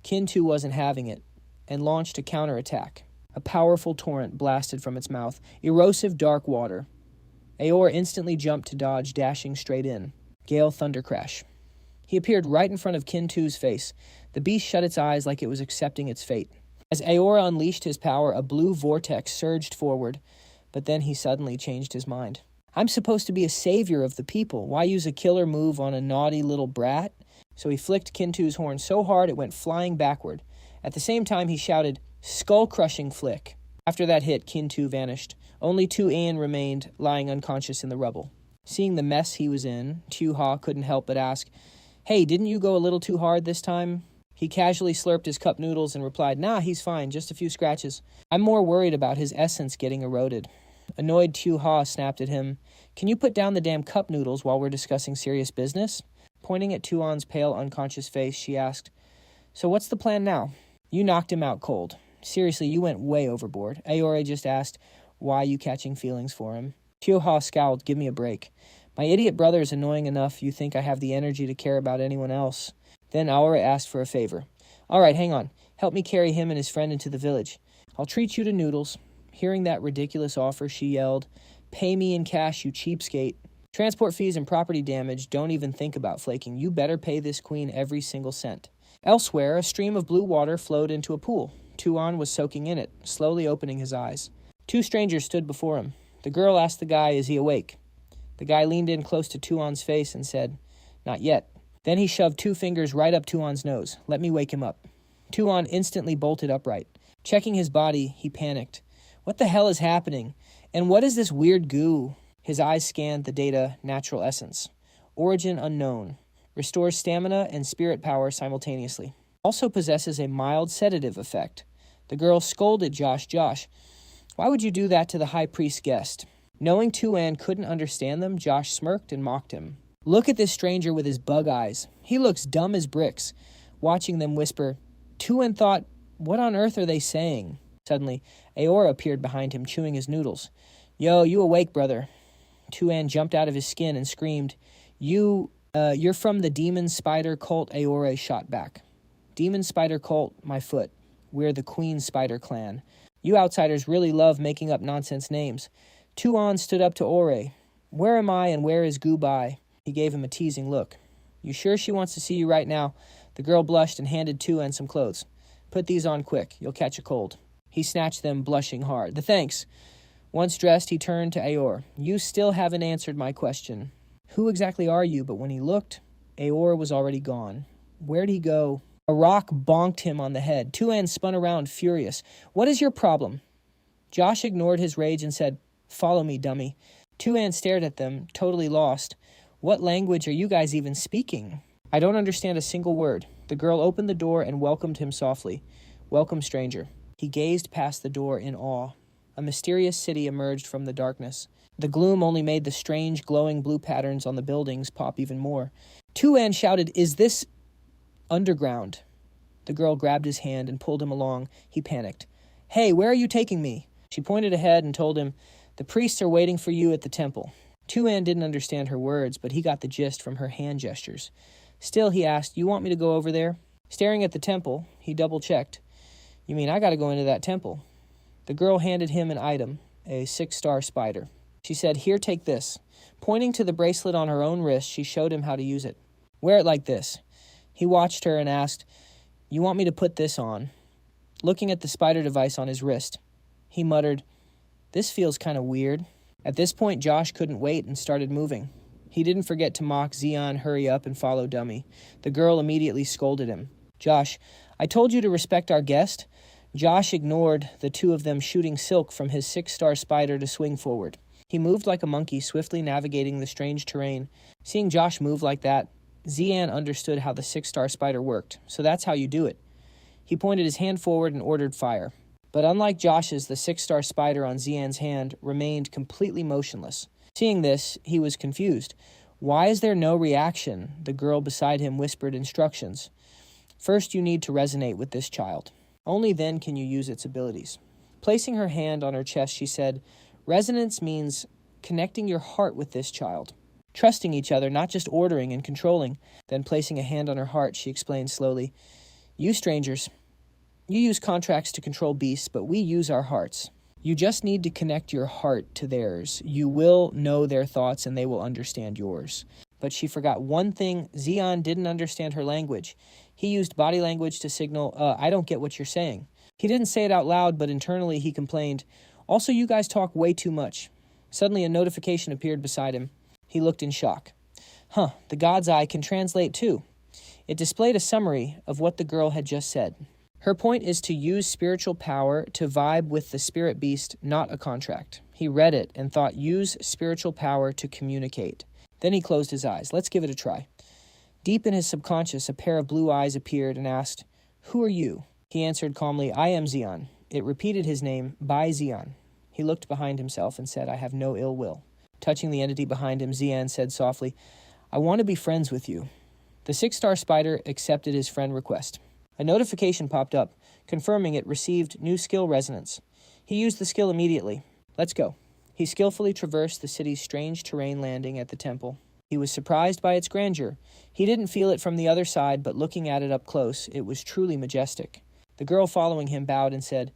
Kin Tu wasn't having it, and launched a counterattack. A powerful torrent blasted from its mouth, erosive dark water. Aor instantly jumped to dodge, dashing straight in. Gale Thunder Crash. He appeared right in front of Kin Tu's face. The beast shut its eyes like it was accepting its fate. As Aora unleashed his power, a blue vortex surged forward, but then he suddenly changed his mind. I'm supposed to be a savior of the people. Why use a killer move on a naughty little brat? So he flicked Kin Tu's horn so hard it went flying backward. At the same time, he shouted, Skull-crushing flick. After that hit, Kin Tu vanished. Only Tu An remained, lying unconscious in the rubble. Seeing the mess he was in, Tu Ha couldn't help but ask, Hey, didn't you go a little too hard this time? He casually slurped his cup noodles and replied, Nah, he's fine, just a few scratches. I'm more worried about his essence getting eroded. Annoyed Tu Ha snapped at him, Can you put down the damn cup noodles while we're discussing serious business? Pointing at Tu An's pale, unconscious face, she asked, So what's the plan now? You knocked him out cold. Seriously, you went way overboard. Aore just asked, Why are you catching feelings for him? Tu Ha scowled, Give me a break. My idiot brother is annoying enough you think I have the energy to care about anyone else. Then Aure asked for a favor. All right, hang on. Help me carry him and his friend into the village. I'll treat you to noodles. Hearing that ridiculous offer, she yelled, Pay me in cash, you cheapskate. Transport fees and property damage, don't even think about flaking. You better pay this queen every single cent. Elsewhere, a stream of blue water flowed into a pool. Tu An was soaking in it, slowly opening his eyes. Two strangers stood before him. The girl asked the guy, Is he awake? The guy leaned in close to Tu An's face and said, Not yet. Then he shoved two fingers right up Tu An's nose. Let me wake him up. Tu An instantly bolted upright. Checking his body, he panicked. What the hell is happening? And what is this weird goo? His eyes scanned the data, natural essence. Origin unknown. Restores stamina and spirit power simultaneously. Also possesses a mild sedative effect. The girl scolded Josh. Josh, why would you do that to the high priest's guest? Knowing Tu An couldn't understand them, Josh smirked and mocked him. Look at this stranger with his bug eyes. He looks dumb as bricks. Watching them whisper, Tu An thought, what on earth are they saying? Suddenly, Aora appeared behind him, chewing his noodles. Yo, you awake, brother? Tu An jumped out of his skin and screamed, you're from the demon spider cult. Aora shot back. Demon spider cult, my foot. We're the Queen Spider clan. You outsiders really love making up nonsense names. Tu An stood up to Ore. Where am I and where is Gubai? He gave him a teasing look. You sure she wants to see you right now? The girl blushed and handed Tu An some clothes. Put these on quick. You'll catch a cold. He snatched them, blushing hard. The thanks. Once dressed, he turned to Aor. You still haven't answered my question. Who exactly are you? But when he looked, Aor was already gone. Where'd he go? A rock bonked him on the head. Tu An spun around, furious. What is your problem? Josh ignored his rage and said, Follow me, dummy. Tu An stared at them, totally lost. What language are you guys even speaking? I don't understand a single word. The girl opened the door and welcomed him softly. Welcome, stranger. He gazed past the door in awe. A mysterious city emerged from the darkness. The gloom only made the strange, glowing blue patterns on the buildings pop even more. Tu An shouted, Is this underground? The girl grabbed his hand and pulled him along. He panicked. Hey, where are you taking me? She pointed ahead and told him, The priests are waiting for you at the temple. Tu An didn't understand her words, but he got the gist from her hand gestures. Still, he asked, You want me to go over there? Staring at the temple, he double-checked. You mean I gotta go into that temple? The girl handed him an item, a 6-star spider. She said, Here, take this. Pointing to the bracelet on her own wrist, she showed him how to use it. Wear it like this. He watched her and asked, You want me to put this on? Looking at the spider device on his wrist, he muttered, This feels kind of weird. At this point, Josh couldn't wait and started moving. He didn't forget to mock Xian, hurry up and follow dummy. The girl immediately scolded him. Josh, I told you to respect our guest. Josh ignored the two of them shooting silk from his 6-star spider to swing forward. He moved like a monkey, swiftly navigating the strange terrain. Seeing Josh move like that, Xian understood how the 6-star spider worked, so that's how you do it. He pointed his hand forward and ordered fire. But unlike Josh's, the 6-star spider on Xian's hand remained completely motionless. Seeing this, he was confused. Why is there no reaction? The girl beside him whispered instructions. First, you need to resonate with this child. Only then can you use its abilities. Placing her hand on her chest, she said, Resonance means connecting your heart with this child. Trusting each other, not just ordering and controlling. Then placing a hand on her heart, she explained slowly, You strangers, you use contracts to control beasts, but we use our hearts. You just need to connect your heart to theirs. You will know their thoughts and they will understand yours. But she forgot one thing. Xian didn't understand her language. He used body language to signal, I don't get what you're saying. He didn't say it out loud, but internally he complained, Also, you guys talk way too much. Suddenly a notification appeared beside him. He looked in shock. The God's Eye can translate too. It displayed a summary of what the girl had just said. Her point is to use spiritual power to vibe with the spirit beast, not a contract. He read it and thought, use spiritual power to communicate. Then he closed his eyes. Let's give it a try. Deep in his subconscious, a pair of blue eyes appeared and asked, Who are you? He answered calmly, I am Xian. It repeated his name, by Xian. He looked behind himself and said, I have no ill will. Touching the entity behind him, Xian said softly, I want to be friends with you. The 6-star spider accepted his friend request. A notification popped up, confirming it received new skill resonance. He used the skill immediately. Let's go. He skillfully traversed the city's strange terrain, landing at the temple. He was surprised by its grandeur. He didn't feel it from the other side, but looking at it up close, it was truly majestic. The girl following him bowed and said,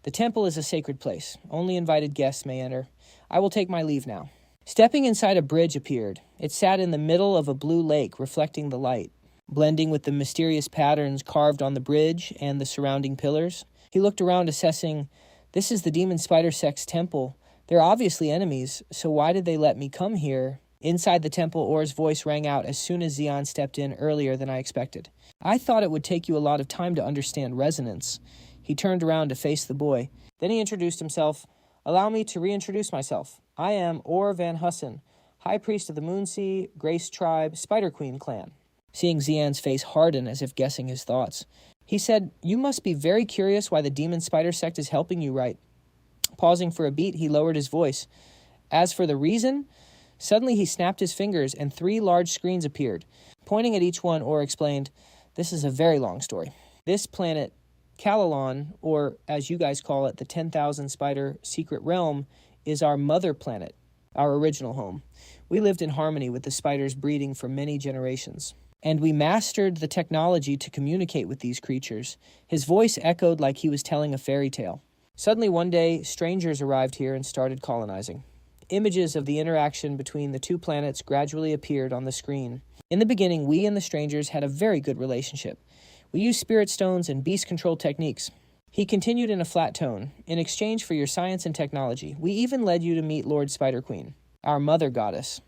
The temple is a sacred place. Only invited guests may enter. I will take my leave now. Stepping inside, a bridge appeared. It sat in the middle of a blue lake, reflecting the light. Blending with the mysterious patterns carved on the bridge and the surrounding pillars. He looked around, assessing, This is the demon spider sect's temple. They're obviously enemies, so why did they let me come here? Inside the temple, Or's voice rang out as soon as Xian stepped in, earlier than I expected. I thought it would take you a lot of time to understand resonance. He turned around to face the boy. Then he introduced himself. Allow me to reintroduce myself. I am Or Van Hussen, High Priest of the Moonsea, Grace Tribe, Spider Queen clan. Seeing Xian's face harden as if guessing his thoughts, He said, "You must be very curious why the demon spider sect is helping you, right?" Pausing for a beat, he lowered his voice. As for the reason, suddenly he snapped his fingers and 3 large screens appeared. Pointing at each one, Or explained, "This is a very long story. This planet, Kalalon, or as you guys call it, the 10,000 Spider Secret Realm, is our mother planet, our original home. We lived in harmony with the spiders breeding for many generations. And we mastered the technology to communicate with these creatures." His voice echoed like he was telling a fairy tale. Suddenly one day, strangers arrived here and started colonizing. Images of the interaction between the 2 planets gradually appeared on the screen. In the beginning, we and the strangers had a very good relationship. We used spirit stones and beast control techniques. He continued in a flat tone. "In exchange for your science and technology, we even led you to meet Lord Spider Queen, our mother goddess.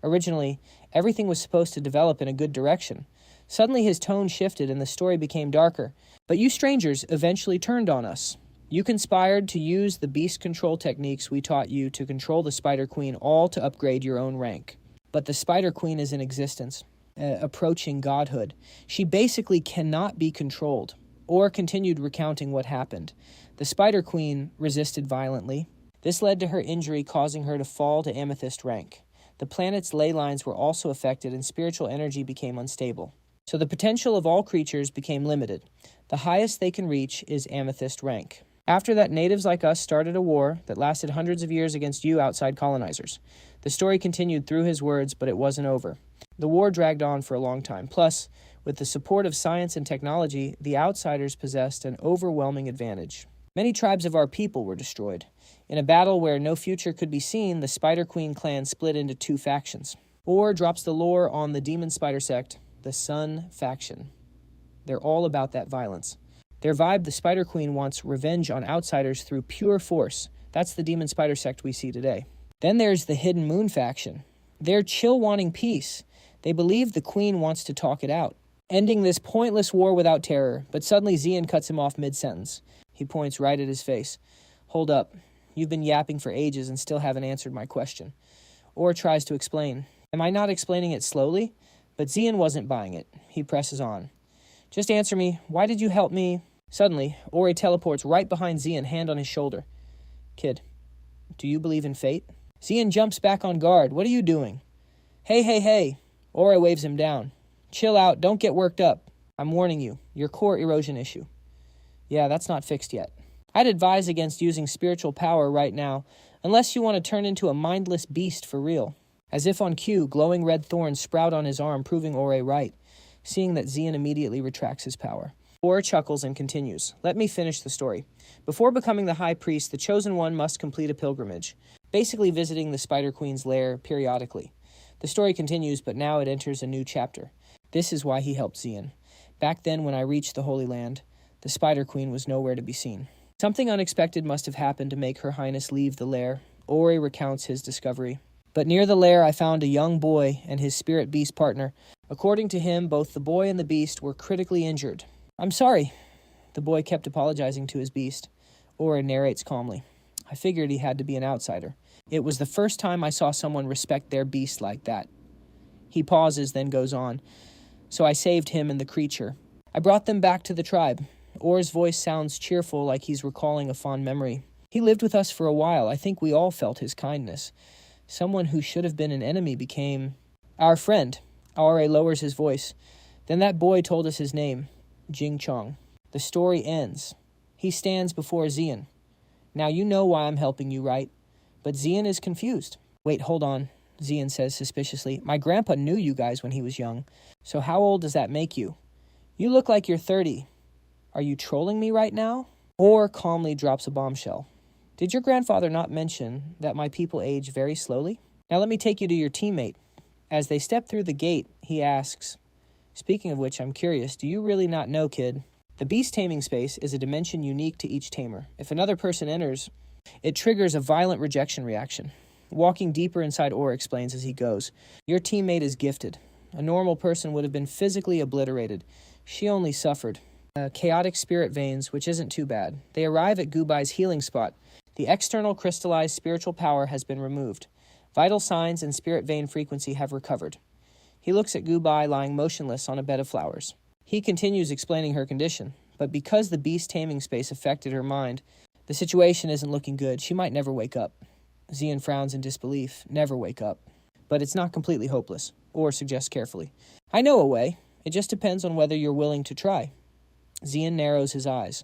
Originally, everything was supposed to develop in a good direction. Suddenly his tone shifted and the story became darker. But you strangers eventually turned on us. You conspired to use the beast control techniques we taught you to control the Spider Queen, all to upgrade your own rank. But the Spider Queen is in existence, approaching godhood. She basically cannot be controlled." Or continued recounting what happened. The Spider Queen resisted violently. This led to her injury, causing her to fall to amethyst rank. The planet's ley lines were also affected and spiritual energy became unstable. So the potential of all creatures became limited. The highest they can reach is amethyst rank. After that, natives like us started a war that lasted hundreds of years against you outside colonizers. The story continued through his words, but it wasn't over. The war dragged on for a long time. Plus, with the support of science and technology, the outsiders possessed an overwhelming advantage. Many tribes of our people were destroyed. In a battle where no future could be seen, the Spider Queen clan split into 2 factions. Or drops the lore on the demon spider sect, the Sun faction. They're all about that violence. Their vibe, the Spider Queen wants revenge on outsiders through pure force. That's the demon spider sect we see today. Then there's the Hidden Moon faction. They're chill wanting peace. They believe the Queen wants to talk it out, ending this pointless war without terror. But suddenly Xian cuts him off mid-sentence. He points right at his face. "Hold up. You've been yapping for ages and still haven't answered my question." Or tries to explain. Am I not explaining it slowly? But Xian wasn't buying it. He presses on. "Just answer me. Why did you help me?" Suddenly, Ori teleports right behind Xian, hand on his shoulder. "Kid, do you believe in fate?" Xian jumps back on guard. "What are you doing?" Hey. Ori waves him down. "Chill out. Don't get worked up. I'm warning you. Your core erosion issue." "Yeah, that's not fixed yet. I'd advise against using spiritual power right now, unless you want to turn into a mindless beast for real." As if on cue, glowing red thorns sprout on his arm, proving Ori right. Seeing that, Xian immediately retracts his power. Ori chuckles and continues. "Let me finish the story. Before becoming the high priest, the chosen one must complete a pilgrimage, basically visiting the Spider Queen's lair periodically. The story continues, but now it enters a new chapter. This is why he helped Xian. Back then, when I reached the Holy Land, the Spider Queen was nowhere to be seen. Something unexpected must have happened to make Her Highness leave the lair." Ori recounts his discovery. "But near the lair I found a young boy and his spirit beast partner. According to him, both the boy and the beast were critically injured. I'm sorry." The boy kept apologizing to his beast. Ori narrates calmly. "I figured he had to be an outsider. It was the first time I saw someone respect their beast like that." He pauses, then goes on. "So I saved him and the creature. I brought them back to the tribe." Or's voice sounds cheerful, like he's recalling a fond memory. "He lived with us for a while. I think we all felt his kindness. Someone who should have been an enemy became our friend." Ori lowers his voice. "Then that boy told us his name, Jing Chong." The story ends. He stands before Xian. "Now you know why I'm helping you, right?" But Xian is confused. "Wait, hold on," Xian says suspiciously. "My grandpa knew you guys when he was young. So how old does that make you? You look like you're 30. Are you trolling me right now?" Or calmly drops a bombshell. "Did your grandfather not mention that my people age very slowly? Now let me take you to your teammate." As they step through the gate, he asks, "Speaking of which, I'm curious, do you really not know, kid? The beast taming space is a dimension unique to each tamer. If another person enters, it triggers a violent rejection reaction." Walking deeper inside, Or explains as he goes, "Your teammate is gifted. A normal person would have been physically obliterated. She only suffered chaotic spirit veins, which isn't too bad. They arrive at Gubai's healing spot. The external crystallized spiritual power has been removed. Vital signs and spirit vein frequency have recovered." He looks at Gubai lying motionless on a bed of flowers. He continues explaining her condition. but because the beast taming space affected her mind, the situation isn't looking good. She might never wake up. Xian frowns in disbelief. Never wake up. But it's not completely hopeless, or suggests carefully. I know a way. It just depends on whether you're willing to try. Xian narrows his eyes.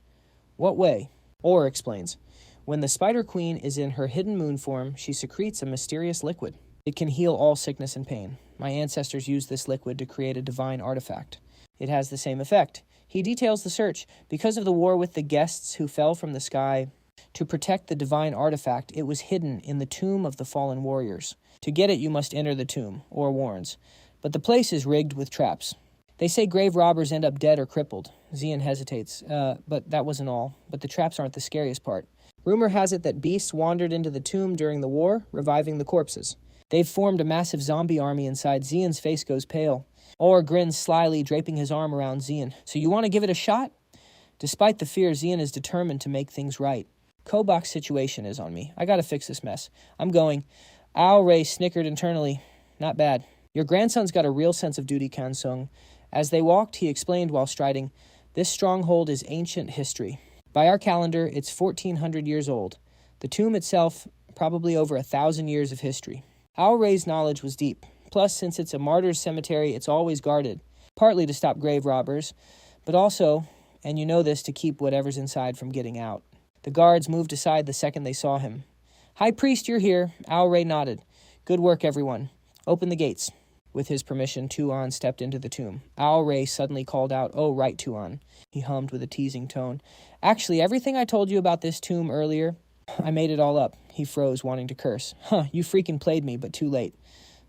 What way? Or explains. When the Spider Queen is in her hidden moon form, she secretes a mysterious liquid. It can heal all sickness and pain. My ancestors used this liquid to create a divine artifact. It has the same effect. He details the search. Because of the war with the guests who fell from the sky, to protect the divine artifact, it was hidden in the tomb of the fallen warriors. To get it, you must enter the tomb, or warrens. But the place is rigged with traps. They say grave robbers end up dead or crippled. Xian hesitates. But that wasn't all. But the traps aren't the scariest part. Rumor has it that beasts wandered into the tomb during the war, reviving the corpses. They've formed a massive zombie army inside. Xian's face goes pale. Or grins slyly, draping his arm around Xian. So you want to give it a shot? Despite the fear, Xian is determined to make things right. Kobach's situation is on me. I gotta fix this mess. I'm going. Ao Rei snickered internally. Not bad. Your grandson's got a real sense of duty, Kansung. As they walked, he explained while striding, this stronghold is ancient history. By our calendar, it's 1,400 years old. The tomb itself, probably over 1,000 years of history. Ao Rei's knowledge was deep. Plus, since it's a martyr's cemetery, it's always guarded. Partly to stop grave robbers, but also, and you know this, to keep whatever's inside from getting out. The guards moved aside the second they saw him. High Priest, you're here. Ao Rei nodded. Good work, everyone. Open the gates. With his permission, Tu An stepped into the tomb. Ao Rei suddenly called out, "Oh, right, Tu An." He hummed with a teasing tone. Actually, everything I told you about this tomb earlier, I made it all up. He froze, wanting to curse. You freaking played me, but too late.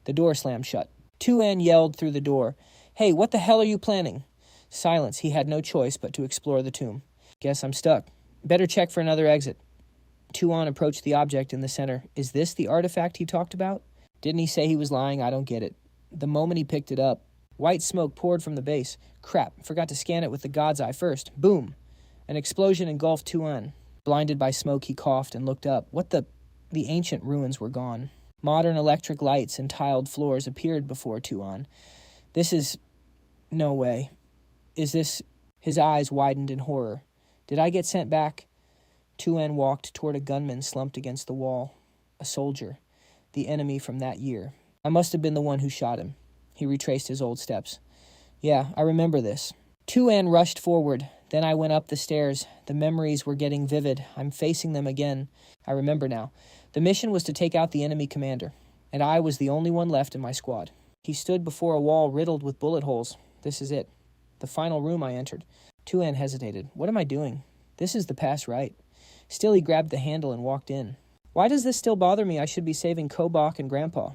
The door slammed shut. Tu An yelled through the door. Hey, what the hell are you planning? Silence. He had no choice but to explore the tomb. Guess I'm stuck. Better check for another exit. Tu An approached the object in the center. Is this the artifact he talked about? Didn't he say he was lying? I don't get it. The moment he picked it up, white smoke poured from the base. Crap, forgot to scan it with the God's eye first. Boom! An explosion engulfed Tu An. Blinded by smoke, he coughed and looked up. What the... The ancient ruins were gone. Modern electric lights and tiled floors appeared before Tu An. This is... No way. Is this... His eyes widened in horror. Did I get sent back? Tu An walked toward a gunman slumped against the wall. A soldier. The enemy from that year. I must have been the one who shot him. He retraced his old steps. Yeah, I remember this. Tu An rushed forward. Then I went up the stairs. The memories were getting vivid. I'm facing them again. I remember now. The mission was to take out the enemy commander, and I was the only one left in my squad. He stood before a wall riddled with bullet holes. This is it. The final room I entered. Tu An hesitated. What am I doing? This is the pass right. Still, he grabbed the handle and walked in. Why does this still bother me? I should be saving Kobach and Grandpa.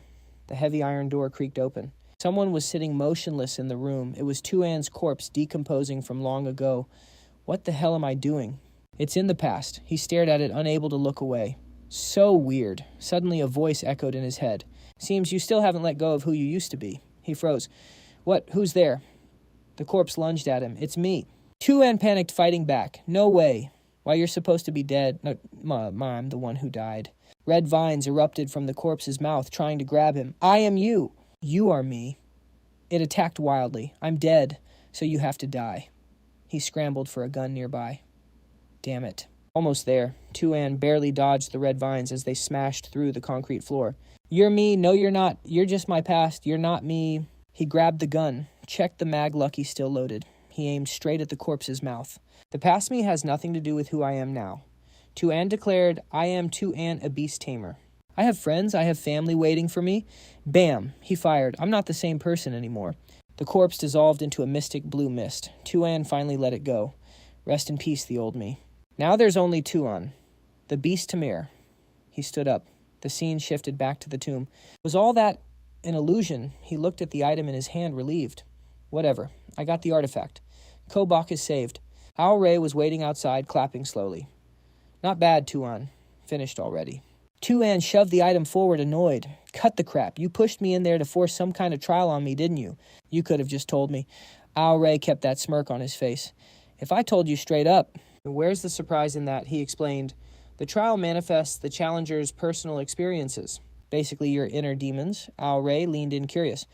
The heavy iron door creaked open. Someone was sitting motionless in the room. It was Tu An's corpse decomposing from long ago. What the hell am I doing? It's in the past. He stared at it, unable to look away. So weird. Suddenly a voice echoed in his head. Seems you still haven't let go of who you used to be. He froze. What? Who's there? The corpse lunged at him. It's me. Tu An panicked, fighting back. No way. Why, you're supposed to be dead. No, I'm the one who died. Red vines erupted from the corpse's mouth, trying to grab him. I am you. You are me. It attacked wildly. I'm dead, so you have to die. He scrambled for a gun nearby. Damn it. Almost there. Tu An barely dodged the red vines as they smashed through the concrete floor. You're me. No, you're not. You're just my past. You're not me. He grabbed the gun, checked the mag lucky still loaded. He aimed straight at the corpse's mouth. The past me has nothing to do with who I am now. Tu An declared, I am Tu An, a beast tamer. I have friends, I have family waiting for me. Bam! He fired. I'm not the same person anymore. The corpse dissolved into a mystic blue mist. Tu An finally let it go. Rest in peace, the old me. Now there's only Tu An, the beast Tamer. He stood up. The scene shifted back to the tomb. Was all that an illusion? He looked at the item in his hand, relieved. Whatever. I got the artifact. Kobach is saved. Ao Rei was waiting outside, clapping slowly. Not bad, Tu An. Finished already. Tu An shoved the item forward, annoyed. Cut the crap. You pushed me in there to force some kind of trial on me, didn't you? You could have just told me. Ao Rei kept that smirk on his face. If I told you straight up... Where's the surprise in that? He explained. The trial manifests the challenger's personal experiences. Basically your inner demons. Ao Rei leaned in curious.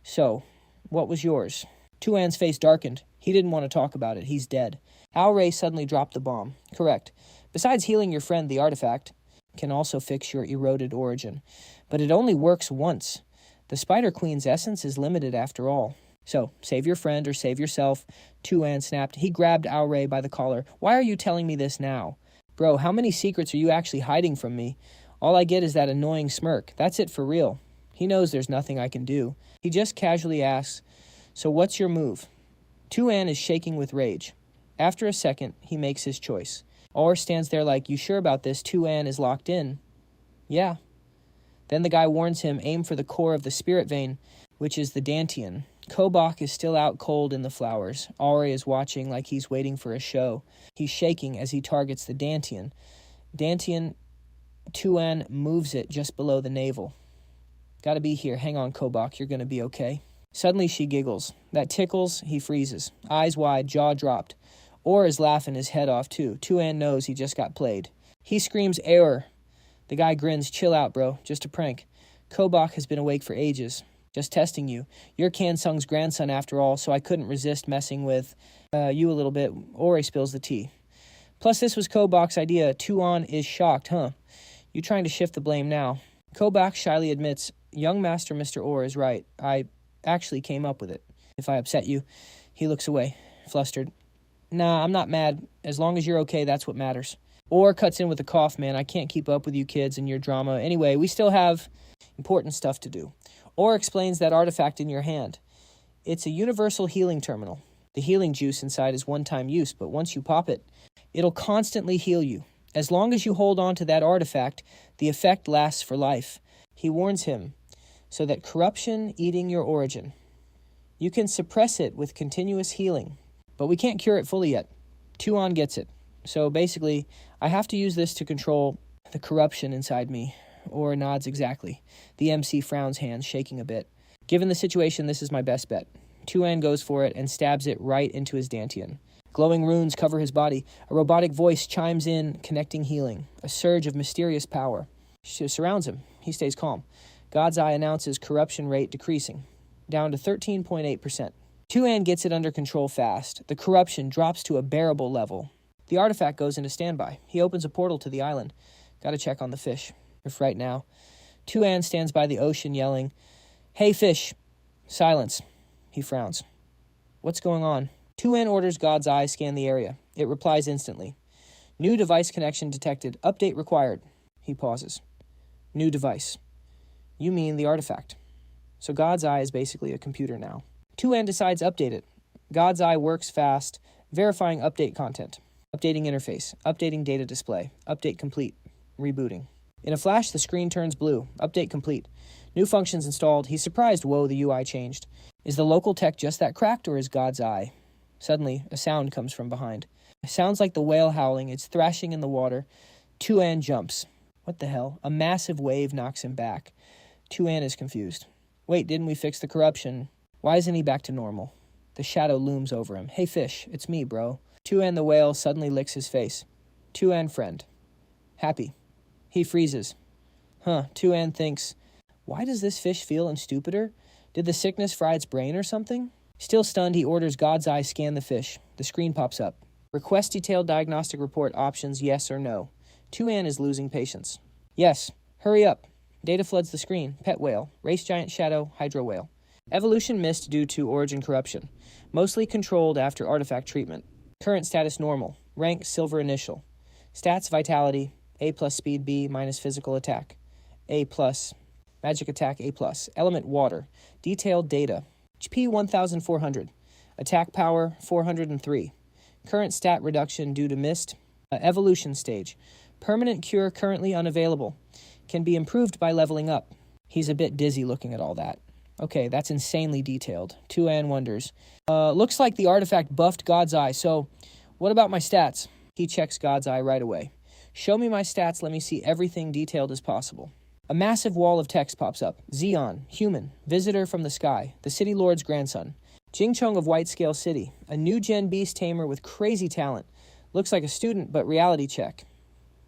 So, what was yours? Tu An's face darkened. He didn't want to talk about it. He's dead. Al-Ray suddenly dropped the bomb. Correct. Besides healing your friend, the artifact can also fix your eroded origin. But it only works once. The Spider Queen's essence is limited after all. So, save your friend or save yourself. Tu An snapped. He grabbed Al-Ray by the collar. Why are you telling me this now? Bro, how many secrets are you actually hiding from me? All I get is that annoying smirk. That's it for real. He knows there's nothing I can do. He just casually asks, so what's your move? Tu An is shaking with rage. After a second, he makes his choice. Or stands there like, you sure about this? Tu An is locked in. Yeah. Then the guy warns him, aim for the core of the spirit vein, which is the Dantian. Kobach is still out cold in the flowers. Ari is watching like he's waiting for a show. He's shaking as he targets the Dantian. Tu An moves it just below the navel. Gotta be here. Hang on, Kobach. You're gonna be okay. Suddenly she giggles. That tickles. He freezes. Eyes wide, jaw dropped. Or is laughing his head off too. Tu An knows he just got played. He screams, error. The guy grins, chill out, bro. Just a prank. Kobach has been awake for ages. Just testing you. You're Kansung's grandson after all, so I couldn't resist messing with you a little bit. Ori spills the tea. Plus, this was Kobach's idea. Tu An is shocked, huh? You trying to shift the blame now. Kobach shyly admits, young master Mr. Orr is right. I actually came up with it. If I upset you. He looks away, flustered. Nah, I'm not mad. As long as you're okay, that's what matters. Orr cuts in with a cough, man. I can't keep up with you kids and your drama. Anyway, we still have important stuff to do. Orr explains that artifact in your hand. It's a universal healing terminal. The healing juice inside is one-time use, but once you pop it, it'll constantly heal you. As long as you hold on to that artifact, the effect lasts for life. He warns him, so that corruption eating your origin. You can suppress it with continuous healing, but we can't cure it fully yet. Tu An gets it. So basically, I have to use this to control the corruption inside me. Or nods exactly. The MC frowns, hands shaking a bit. Given the situation, this is my best bet. Tu An goes for it and stabs it right into his Dantian. Glowing runes cover his body. A robotic voice chimes in, connecting healing. A surge of mysterious power surrounds him. He stays calm. God's Eye announces corruption rate decreasing, down to 13.8%. Tu An gets it under control fast. The corruption drops to a bearable level. The artifact goes into standby. He opens a portal to the island. Gotta check on the fish. If right now. Tu An stands by the ocean yelling, hey fish. Silence. He frowns. What's going on? Tu An orders God's Eye scan the area. It replies instantly. New device connection detected. Update required. He pauses. New device. You mean the artifact. So God's Eye is basically a computer now. Tu An decides update it. God's Eye works fast, verifying update content. Updating interface. Updating data display. Update complete. Rebooting. In a flash, the screen turns blue. Update complete. New functions installed. He's surprised, whoa, the UI changed. Is the local tech just that cracked, or is God's Eye? Suddenly, a sound comes from behind. It sounds like the whale howling. It's thrashing in the water. Tu An jumps. What the hell? A massive wave knocks him back. Tu An is confused. Wait, didn't we fix the corruption? Why isn't he back to normal? The shadow looms over him. Hey fish, it's me, bro. Tu An the whale suddenly licks his face. Tu An friend. Happy. He freezes. Tu An thinks, why does this fish feel stupider? Did the sickness fry its brain or something? Still stunned, he orders God's Eye scan the fish. The screen pops up. Request detailed diagnostic report options, yes or no. Tu An is losing patience. Yes. Hurry up. Data floods the screen. Pet whale. Race giant shadow. Hydro whale. Evolution missed due to origin corruption. Mostly controlled after artifact treatment. Current status normal. Rank silver initial. Stats vitality. A plus speed B minus physical attack. A plus. Magic attack A plus. Element water. Detailed data. HP 1400. Attack power 403. Current stat reduction due to missed. Evolution stage. Permanent cure currently unavailable. Can be improved by leveling up. He's a bit dizzy looking at all that. Okay, that's insanely detailed. Tu An wonders. Looks like the artifact buffed God's Eye, so what about my stats? He checks God's Eye right away. Show me my stats, let me see everything detailed as possible. A massive wall of text pops up. Xeon, human, visitor from the sky, the city lord's grandson. Jingchong of White Scale City, a new gen beast tamer with crazy talent. Looks like a student, but reality check.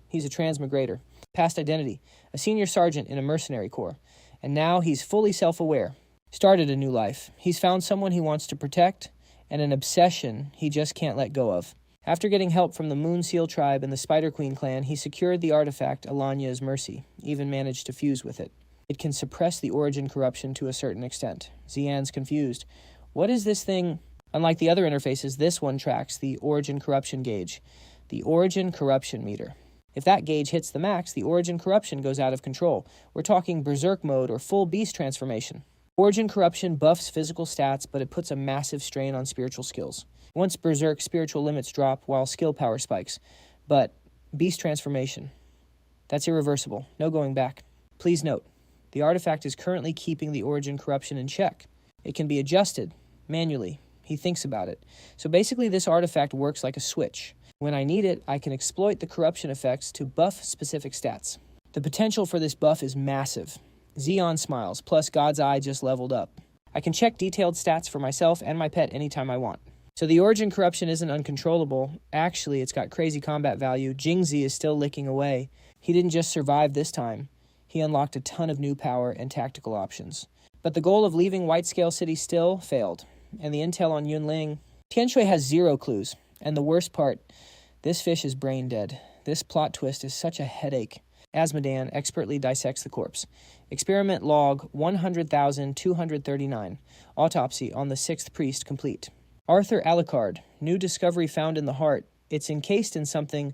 He's a transmigrator. Past identity, a senior sergeant in a mercenary corps. And now he's fully self-aware. Started a new life. He's found someone he wants to protect and an obsession he just can't let go of. After getting help from the Moon Seal tribe and the Spider Queen clan, he secured the artifact Alanya's Mercy, even managed to fuse with it. It can suppress the origin corruption to a certain extent. Xian's confused. What is this thing? Unlike the other interfaces, this one tracks the origin corruption gauge, the origin corruption meter. If that gauge hits the max, the origin corruption goes out of control. We're talking berserk mode or full beast transformation. Origin corruption buffs physical stats, but it puts a massive strain on spiritual skills. Once berserk, spiritual limits drop while skill power spikes. But beast transformation, that's irreversible. No going back. Please note, the artifact is currently keeping the origin corruption in check. It can be adjusted manually. He thinks about it. So basically this artifact works like a switch. When I need it, I can exploit the corruption effects to buff specific stats. The potential for this buff is massive. Xian smiles, plus God's Eye just leveled up. I can check detailed stats for myself and my pet anytime I want. So the origin corruption isn't uncontrollable. Actually, it's got crazy combat value. Jingzi is still licking away. He didn't just survive this time. He unlocked a ton of new power and tactical options. But the goal of leaving White Scale City still failed. And the intel on Yunling, Tianshui has 0 clues. And the worst part, this fish is brain dead. This plot twist is such a headache. Asmodan expertly dissects the corpse. Experiment log 100,239. Autopsy on the 6th priest complete. Arthur Alucard, new discovery found in the heart. It's encased in something,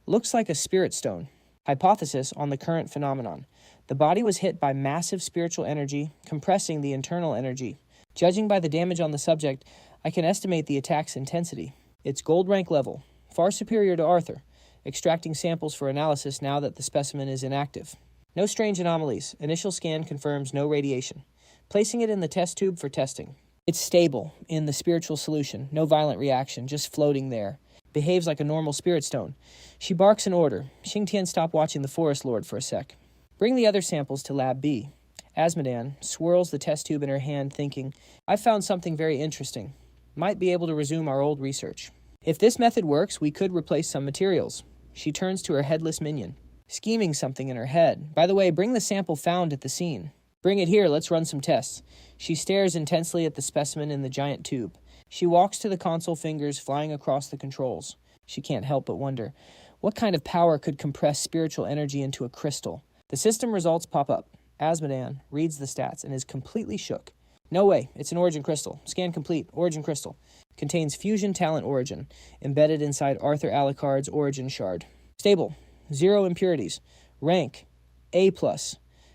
looks like a spirit stone. Hypothesis on the current phenomenon. The body was hit by massive spiritual energy, compressing the internal energy. Judging by the damage on the subject, I can estimate the attack's intensity. It's gold rank level, far superior to Arthur, extracting samples for analysis now that the specimen is inactive. No strange anomalies. Initial scan confirms no radiation. Placing it in the test tube for testing. It's stable in the spiritual solution, no violent reaction, just floating there. Behaves like a normal spirit stone. She barks an order. Xingtian stopped watching the Forest Lord for a sec. Bring the other samples to Lab B. Asmodan swirls the test tube in her hand, thinking, I found something very interesting. Might be able to resume our old research. If this method works, we could replace some materials. She turns to her headless minion, scheming something in her head. By the way, bring the sample found at the scene. Bring it here, let's run some tests. She stares intensely at the specimen in the giant tube. She walks to the console, fingers flying across the controls. She can't help but wonder, what kind of power could compress spiritual energy into a crystal? The system results pop up. Asmodan reads the stats and is completely shook. No way, it's an origin crystal. Scan complete, origin crystal. Contains fusion talent origin, embedded inside Arthur Alucard's origin shard. Stable, 0 impurities. Rank, A+.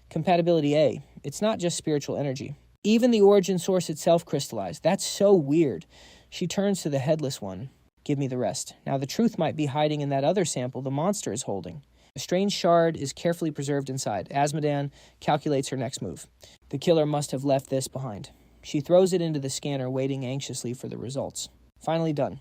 Compatibility A. It's not just spiritual energy. Even the origin source itself crystallized. That's so weird. She turns to the headless one. Give me the rest. Now the truth might be hiding in that other sample the monster is holding. A strange shard is carefully preserved inside. Asmodan calculates her next move. The killer must have left this behind. She throws it into the scanner, waiting anxiously for the results. Finally done.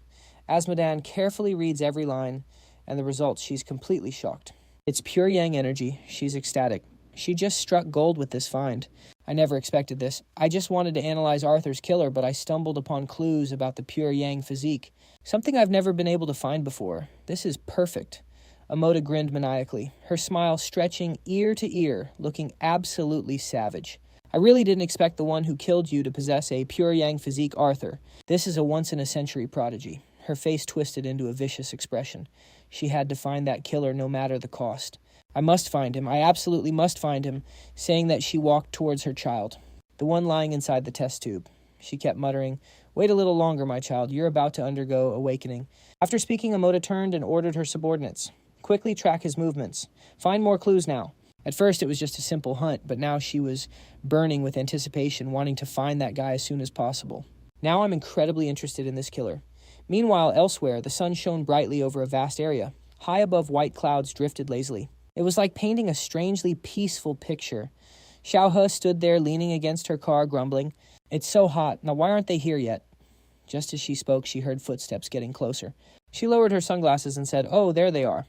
Asmodan carefully reads every line, and the results, she's completely shocked. It's pure yang energy. She's ecstatic. She just struck gold with this find. I never expected this. I just wanted to analyze Arthur's killer, but I stumbled upon clues about the pure yang physique. Something I've never been able to find before. This is perfect. Amoda grinned maniacally, her smile stretching ear to ear, looking absolutely savage. I really didn't expect the one who killed you to possess a pure yang physique, Arthur. This is a once-in-a-century prodigy. Her face twisted into a vicious expression. She had to find that killer no matter the cost. I must find him. I absolutely must find him, saying that she walked towards her child, the one lying inside the test tube. She kept muttering, Wait a little longer, my child. You're about to undergo awakening. After speaking, Amoda turned and ordered her subordinates. Quickly track his movements. Find more clues now. At first, it was just a simple hunt, but now she was burning with anticipation, wanting to find that guy as soon as possible. Now I'm incredibly interested in this killer. Meanwhile, elsewhere, the sun shone brightly over a vast area. High above, white clouds drifted lazily. It was like painting a strangely peaceful picture. Xiao He stood there leaning against her car, grumbling, It's so hot. Now why aren't they here yet? Just as she spoke, she heard footsteps getting closer. She lowered her sunglasses and said, Oh, there they are.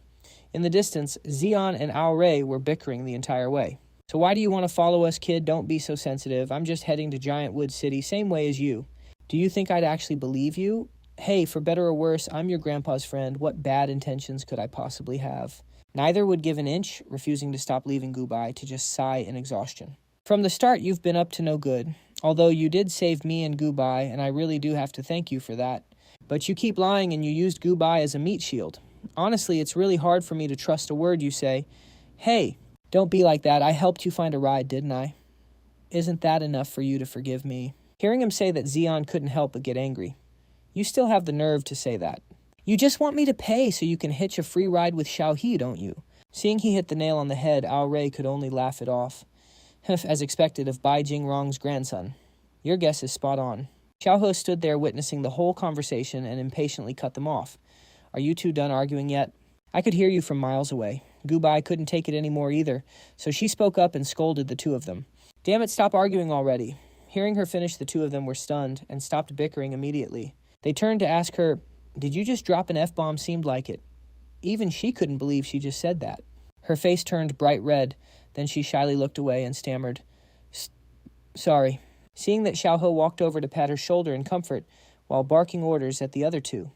In the distance, Xian and Ao Rei were bickering the entire way. So why do you want to follow us, kid? Don't be so sensitive. I'm just heading to Giant Wood City, same way as you. Do you think I'd actually believe you? Hey, for better or worse, I'm your grandpa's friend. What bad intentions could I possibly have? Neither would give an inch, refusing to stop leaving Gubai to just sigh in exhaustion. From the start, you've been up to no good. Although you did save me and Gubai, and I really do have to thank you for that. But you keep lying and you used Gubai as a meat shield. Honestly, it's really hard for me to trust a word you say. Hey, don't be like that. I helped you find a ride, didn't I? Isn't that enough for you to forgive me? Hearing him say that, Xian couldn't help but get angry. You still have the nerve to say that. You just want me to pay so you can hitch a free ride with Xiaohe, don't you? Seeing he hit the nail on the head, Ao Rei could only laugh it off. As expected of Bai Jingrong's grandson. Your guess is spot on. Xiaohe stood there witnessing the whole conversation and impatiently cut them off. Are you two done arguing yet? I could hear you from miles away. Gubai couldn't take it anymore either, so she spoke up and scolded the two of them. Damn it, stop arguing already. Hearing her finish, the two of them were stunned and stopped bickering immediately. They turned to ask her, did you just drop an F-bomb? Seemed like it. Even she couldn't believe she just said that. Her face turned bright red, then she shyly looked away and stammered, sorry. Seeing that Xiaohe walked over to pat her shoulder in comfort while barking orders at the other two.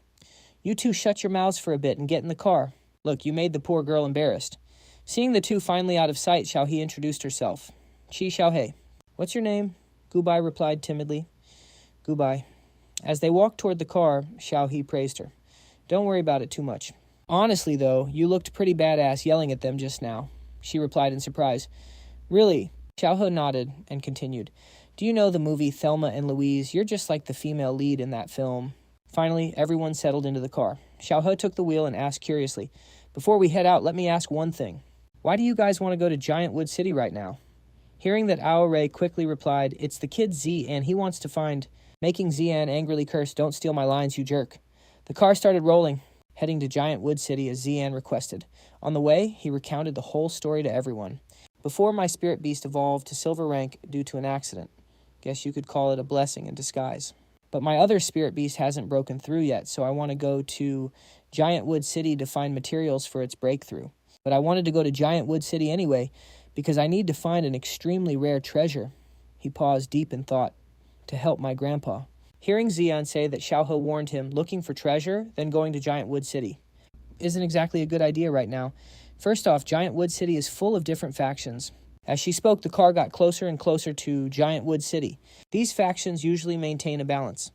You two shut your mouths for a bit and get in the car. Look, you made the poor girl embarrassed. Seeing the two finally out of sight, Xiaohe introduced herself. Chi Xiaohe. What's your name? Gubai replied timidly. Gubai. As they walked toward the car, Xiaohe praised her. Don't worry about it too much. Honestly, though, you looked pretty badass yelling at them just now, she replied in surprise. Really? Xiaohe nodded and continued. Do you know the movie Thelma and Louise? You're just like the female lead in that film. Finally, everyone settled into the car. Xiaohe took the wheel and asked curiously, before we head out, let me ask one thing. Why do you guys want to go to Giant Wood City right now? Hearing that, Ao Rei quickly replied, it's the kid Z, and he wants to find... Making Xian angrily curse, don't steal my lines, you jerk. The car started rolling, heading to Giant Wood City as Xian requested. On the way, he recounted the whole story to everyone. Before my spirit beast evolved to silver rank due to an accident. Guess you could call it a blessing in disguise. But my other spirit beast hasn't broken through yet, so I want to go to Giant Wood City to find materials for its breakthrough. But I wanted to go to Giant Wood City anyway, because I need to find an extremely rare treasure. He paused deep in thought. To help my grandpa. Hearing Xian say that Xiaohe warned him looking for treasure, then going to Giant Wood City. Isn't exactly a good idea right now. First off, Giant Wood City is full of different factions. As she spoke, the car got closer and closer to Giant Wood City. These factions usually maintain a balance.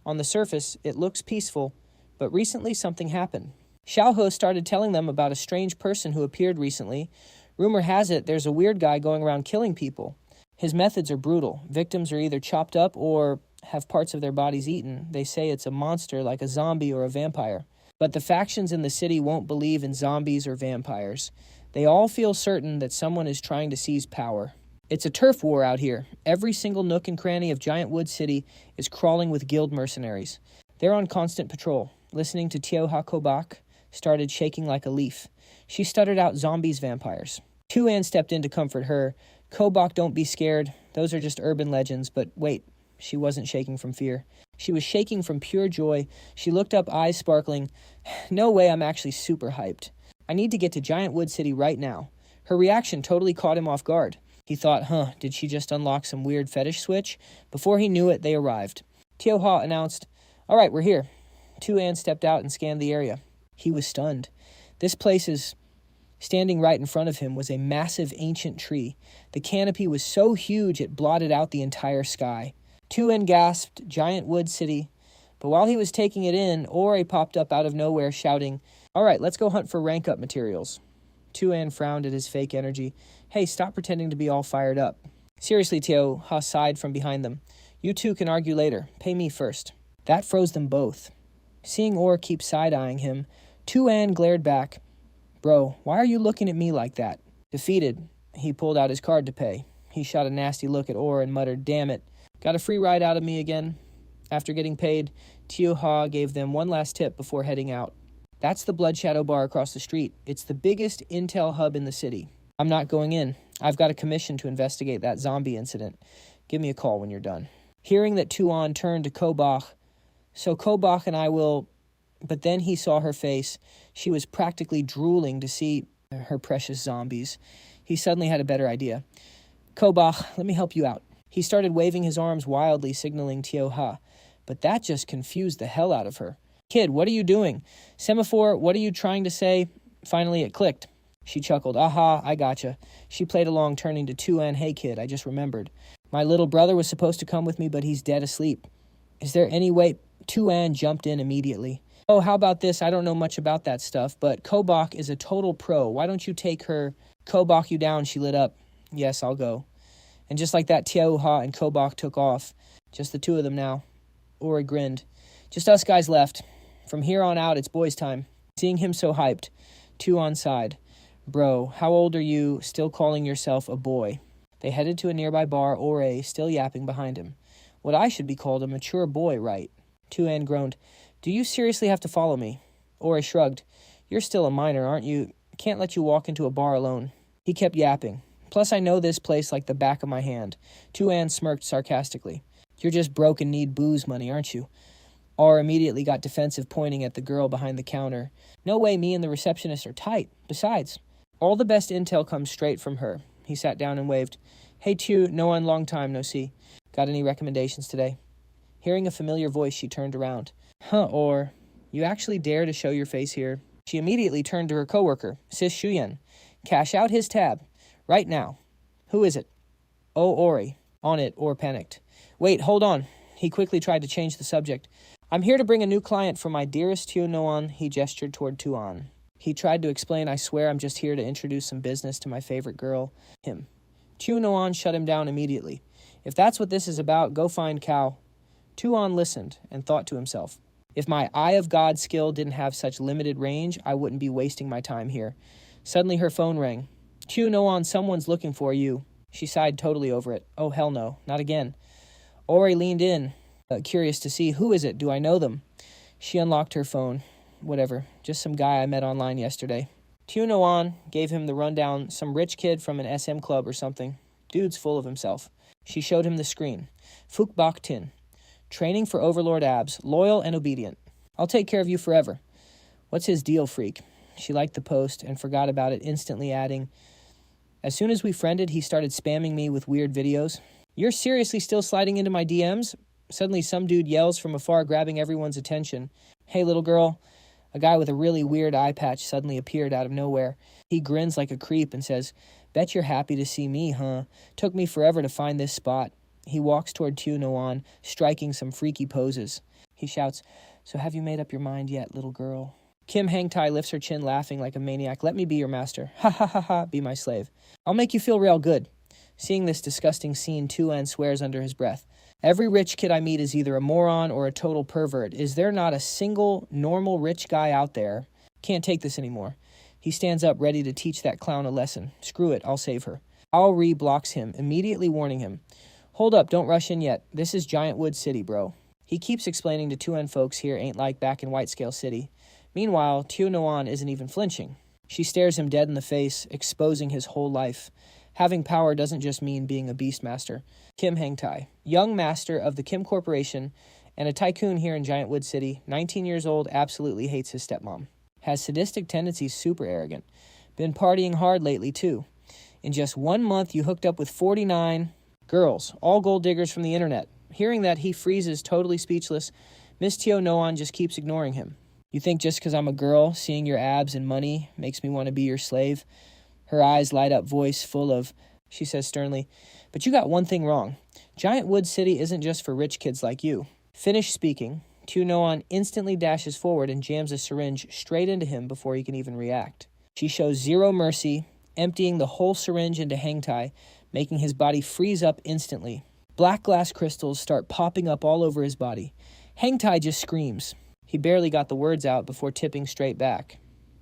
On the surface, it looks peaceful, but recently something happened. Xiaohe started telling them about a strange person who appeared recently. Rumor has it there's a weird guy going around killing people. His methods are brutal. Victims are either chopped up or have parts of their bodies eaten. They say it's a monster like a zombie or a vampire. But the factions in the city won't believe in zombies or vampires. They all feel certain that someone is trying to seize power. It's a turf war out here. Every single nook and cranny of Giant Wood City is crawling with guild mercenaries. They're on constant patrol. Listening to Tioha Kobak started shaking like a leaf. She stuttered out zombies, vampires. Tu An stepped in to comfort her. Kobak, don't be scared. Those are just urban legends. But wait, she wasn't shaking from fear. She was shaking from pure joy. She looked up, eyes sparkling. No way, I'm actually super hyped. I need to get to Giant Wood City right now. Her reaction totally caught him off guard. He thought, did she just unlock some weird fetish switch? Before he knew it, they arrived. Tioha announced, all right, we're here. Tu An stepped out and scanned the area. He was stunned. This place is... Standing right in front of him was a massive ancient tree. The canopy was so huge it blotted out the entire sky. Tu An gasped, Giant Wood City. But while he was taking it in, Ore popped up out of nowhere shouting, all right, let's go hunt for rank-up materials. Tu An frowned at his fake energy. Hey, stop pretending to be all fired up. Seriously, Tioha sighed from behind them. You two can argue later. Pay me first. That froze them both. Seeing Ore keep side-eyeing him, Tu An glared back. Bro, why are you looking at me like that? Defeated, he pulled out his card to pay. He shot a nasty look at Ore and muttered, damn it. Got a free ride out of me again? After getting paid, Tioha gave them one last tip before heading out. That's the Blood Shadow Bar across the street. It's the biggest intel hub in the city. I'm not going in. I've got a commission to investigate that zombie incident. Give me a call when you're done. Hearing that Tu An turned to Kobach, so Kobach and I will... But then he saw her face. She was practically drooling to see her precious zombies. He suddenly had a better idea. Kobach, let me help you out. He started waving his arms wildly, signaling Tioha. But that just confused the hell out of her. Kid, what are you doing? Semaphore, what are you trying to say? Finally, it clicked. She chuckled. Aha, I gotcha. She played along, turning to Tu An. Hey, kid, I just remembered. My little brother was supposed to come with me, but he's dead asleep. Is there any way? Tu An jumped in immediately. Oh, how about this? I don't know much about that stuff, but Bach is a total pro. Why don't you take her? Bach you down, she lit up. Yes, I'll go. And just like that, Tiauha and Bach took off. Just the two of them now. Ori grinned. Just us guys left. From here on out, it's boys' time. Seeing him so hyped, Tu An sighed. Bro, how old are you, still calling yourself a boy? They headed to a nearby bar, Ore still yapping behind him. What I should be called a mature boy, right? Tu An groaned. Do you seriously have to follow me? Ore shrugged. You're still a minor, aren't you? Can't let you walk into a bar alone. He kept yapping. Plus, I know this place like the back of my hand. Tu An smirked sarcastically. You're just broke and need booze money, aren't you? R immediately got defensive, pointing at the girl behind the counter. No way me and the receptionist are tight. Besides, all the best intel comes straight from her. He sat down and waved. Hey, Tu, no one, long time, no see. Got any recommendations today? Hearing a familiar voice, she turned around. Huh, Or, you actually dare to show your face here? She immediately turned to her coworker, Sis Shuyen. Cash out his tab. Right now. Who is it? Oh, Ori. On it, Or panicked. Wait, hold on. He quickly tried to change the subject. I'm here to bring a new client for my dearest Tu An. He gestured toward Tu An. He tried to explain, I swear I'm just here to introduce some business to my favorite girl. Him. Tu An shut him down immediately. If that's what this is about, go find Cow. Tu An listened and thought to himself. If my Eye of God skill didn't have such limited range, I wouldn't be wasting my time here. Suddenly her phone rang. Tu An, someone's looking for you. She sighed totally over it. Oh, hell no, not again. Ori leaned in, curious to see, who is it? Do I know them? She unlocked her phone. Whatever, just some guy I met online yesterday. Tu An gave him the rundown, some rich kid from an SM club or something. Dude's full of himself. She showed him the screen. Phuc Bach Tin. Training for Overlord abs, loyal and obedient. I'll take care of you forever. What's his deal, freak? She liked the post and forgot about it, instantly adding, as soon as we friended, he started spamming me with weird videos. You're seriously still sliding into my DMs? Suddenly some dude yells from afar, grabbing everyone's attention. Hey, little girl. A guy with a really weird eye patch suddenly appeared out of nowhere. He grins like a creep and says, bet you're happy to see me, huh? Took me forever to find this spot. He walks toward Tu An, striking some freaky poses. He shouts, so have you made up your mind yet, little girl? Kim Hangtai lifts her chin, laughing like a maniac. Let me be your master. Ha ha ha ha, be my slave. I'll make you feel real good. Seeing this disgusting scene, Tu An swears under his breath. Every rich kid I meet is either a moron or a total pervert. Is there not a single normal rich guy out there? Can't take this anymore. He stands up, ready to teach that clown a lesson. Screw it, I'll save her. Al-Ri blocks him, immediately warning him. Hold up, don't rush in yet. This is Giant Wood City, bro. He keeps explaining to Tu An folks here ain't like back in Whitescale City. Meanwhile, Tu An isn't even flinching. She stares him dead in the face, exposing his whole life. Having power doesn't just mean being a beastmaster. Kim Hangtai, young master of the Kim Corporation and a tycoon here in Giant Wood City, 19 years old, absolutely hates his stepmom. Has sadistic tendencies, super arrogant. Been partying hard lately, too. In just 1 month, you hooked up with 49 girls, all gold diggers from the internet. Hearing that, he freezes, totally speechless. Miss Tu An just keeps ignoring him. You think just because I'm a girl, seeing your abs and money makes me want to be your slave? Her eyes light up, voice full of, she says sternly, but you got one thing wrong. Giant Wood City isn't just for rich kids like you. Finished speaking, Tu An instantly dashes forward and jams a syringe straight into him before he can even react. She shows zero mercy, emptying the whole syringe into Hangtai, making his body freeze up instantly. Black glass crystals start popping up all over his body. Hangtai just screams. He barely got the words out before tipping straight back.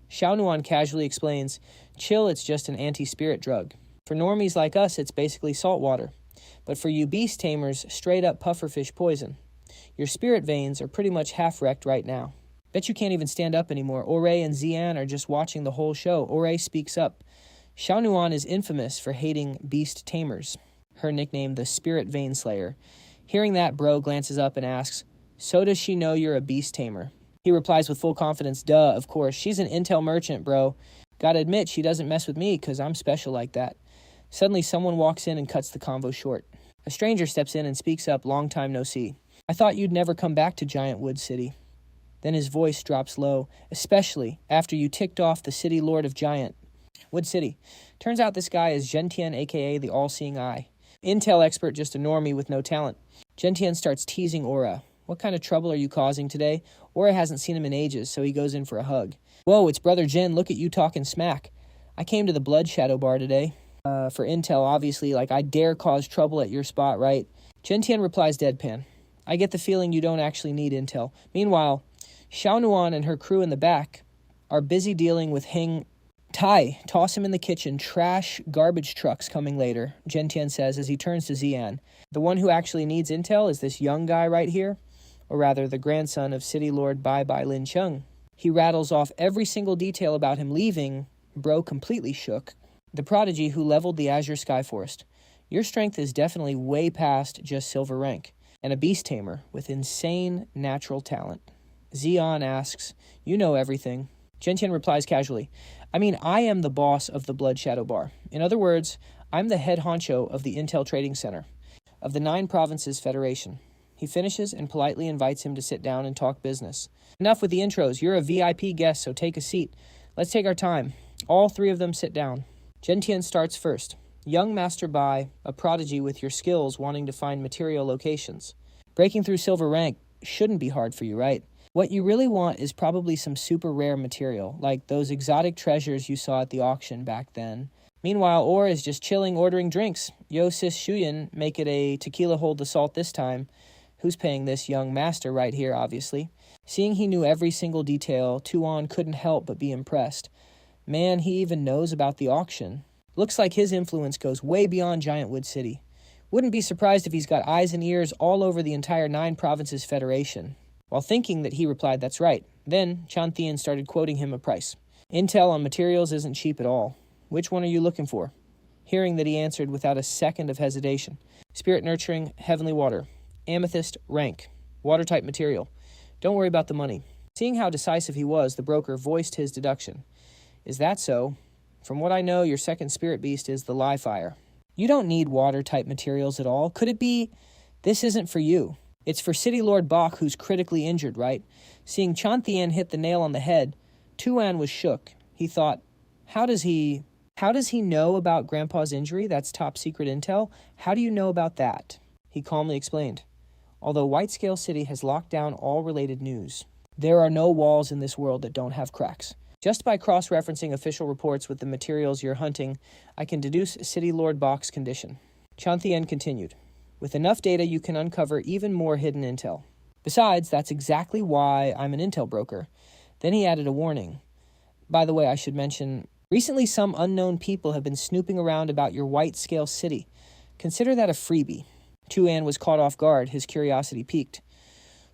Xiao Nuan casually explains, chill, it's just an anti-spirit drug. For normies like us, it's basically salt water. But for you beast tamers, straight up pufferfish poison. Your spirit veins are pretty much half-wrecked right now. Bet you can't even stand up anymore. Ore and Xian are just watching the whole show. Ore speaks up. Xiao Nuan is infamous for hating beast tamers. Her nickname, the Spirit Vein Slayer. Hearing that, Bro glances up and asks, so does she know you're a beast tamer? He replies with full confidence, duh, of course. She's an intel merchant, bro. Gotta admit, she doesn't mess with me because I'm special like that. Suddenly, someone walks in and cuts the convo short. A stranger steps in and speaks up, long time no see. I thought you'd never come back to Giant Wood City. Then his voice drops low, especially after you ticked off the city lord of Giant Wood City. Turns out this guy is Zhentian, a.k.a. the All-Seeing Eye. Intel expert, just a normie with no talent. Gentian starts teasing Aura. What kind of trouble are you causing today? Aura hasn't seen him in ages, so he goes in for a hug. Whoa, it's Brother Jen. Look at you talking smack. I came to the Blood Shadow Bar today. For intel, obviously, like I dare cause trouble at your spot, right? Gentian replies deadpan. I get the feeling you don't actually need intel. Meanwhile, Xiao Nuan and her crew in the back are busy dealing with Tai, toss him in the kitchen. Trash garbage trucks coming later, Gentian says as he turns to Xian. The one who actually needs intel is this young guy right here, or rather the grandson of City Lord Bai Bai Lin Chung. He rattles off every single detail about him leaving. Bro completely shook. The prodigy who leveled the Azure Sky Forest. Your strength is definitely way past just silver rank, and a beast tamer with insane natural talent. Xian asks, you know everything. Gentian replies casually, I mean, I am the boss of the Blood Shadow Bar. In other words, I'm the head honcho of the Intel Trading Center, of the 9 Provinces Federation. He finishes and politely invites him to sit down and talk business. Enough with the intros. You're a VIP guest, so take a seat. Let's take our time. All 3 of them sit down. Gentian starts first. Young Master Bai, a prodigy with your skills wanting to find material locations. Breaking through silver rank shouldn't be hard for you, right? What you really want is probably some super rare material, like those exotic treasures you saw at the auction back then. Meanwhile, Or is just chilling, ordering drinks. Yo sis Shuyan, make it a tequila hold the salt this time. Who's paying this young master right here, obviously. Seeing he knew every single detail, Tu An couldn't help but be impressed. Man, he even knows about the auction. Looks like his influence goes way beyond Giantwood City. Wouldn't be surprised if he's got eyes and ears all over the entire 9 Provinces Federation. While thinking that he replied, that's right. Then, Chan Thien started quoting him a price. Intel on materials isn't cheap at all. Which one are you looking for? Hearing that he answered without a second of hesitation. Spirit nurturing, heavenly water. Amethyst, rank. Water-type material. Don't worry about the money. Seeing how decisive he was, the broker voiced his deduction. Is that so? From what I know, your second spirit beast is the Lie Fire. You don't need water-type materials at all. Could it be, this isn't for you? It's for City Lord Bach, who's critically injured, right? Seeing Chan Thien hit the nail on the head, Tu An was shook. He thought, how does he know about Grandpa's injury? That's top secret intel. How do you know about that? He calmly explained. Although Whitescale City has locked down all related news, there are no walls in this world that don't have cracks. Just by cross-referencing official reports with the materials you're hunting, I can deduce City Lord Bach's condition. Chan Thien continued. With enough data, you can uncover even more hidden intel. Besides, that's exactly why I'm an intel broker. Then he added a warning. By the way, I should mention, recently some unknown people have been snooping around about your Whitescale City. Consider that a freebie. Tu An was caught off guard, his curiosity piqued.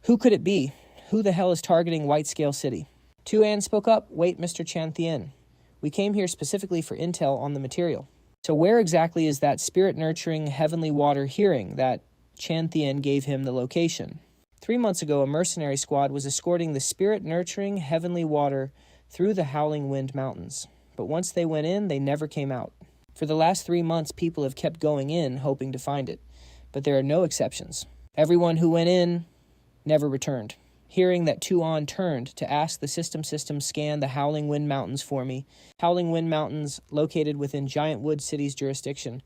Who could it be? Who the hell is targeting Whitescale City? Tu An spoke up. Wait, Mr. Chan Thien. We came here specifically for intel on the material. So where exactly is that spirit-nurturing heavenly water hearing that Chan Thien gave him the location? 3 months ago, a mercenary squad was escorting the spirit-nurturing heavenly water through the Howling Wind Mountains. But once they went in, they never came out. For the last 3 months, people have kept going in, hoping to find it. But there are no exceptions. Everyone who went in never returned. Hearing that Tu An turned to ask the system scan the Howling Wind Mountains for me. Howling Wind Mountains, located within Giantwood City's jurisdiction.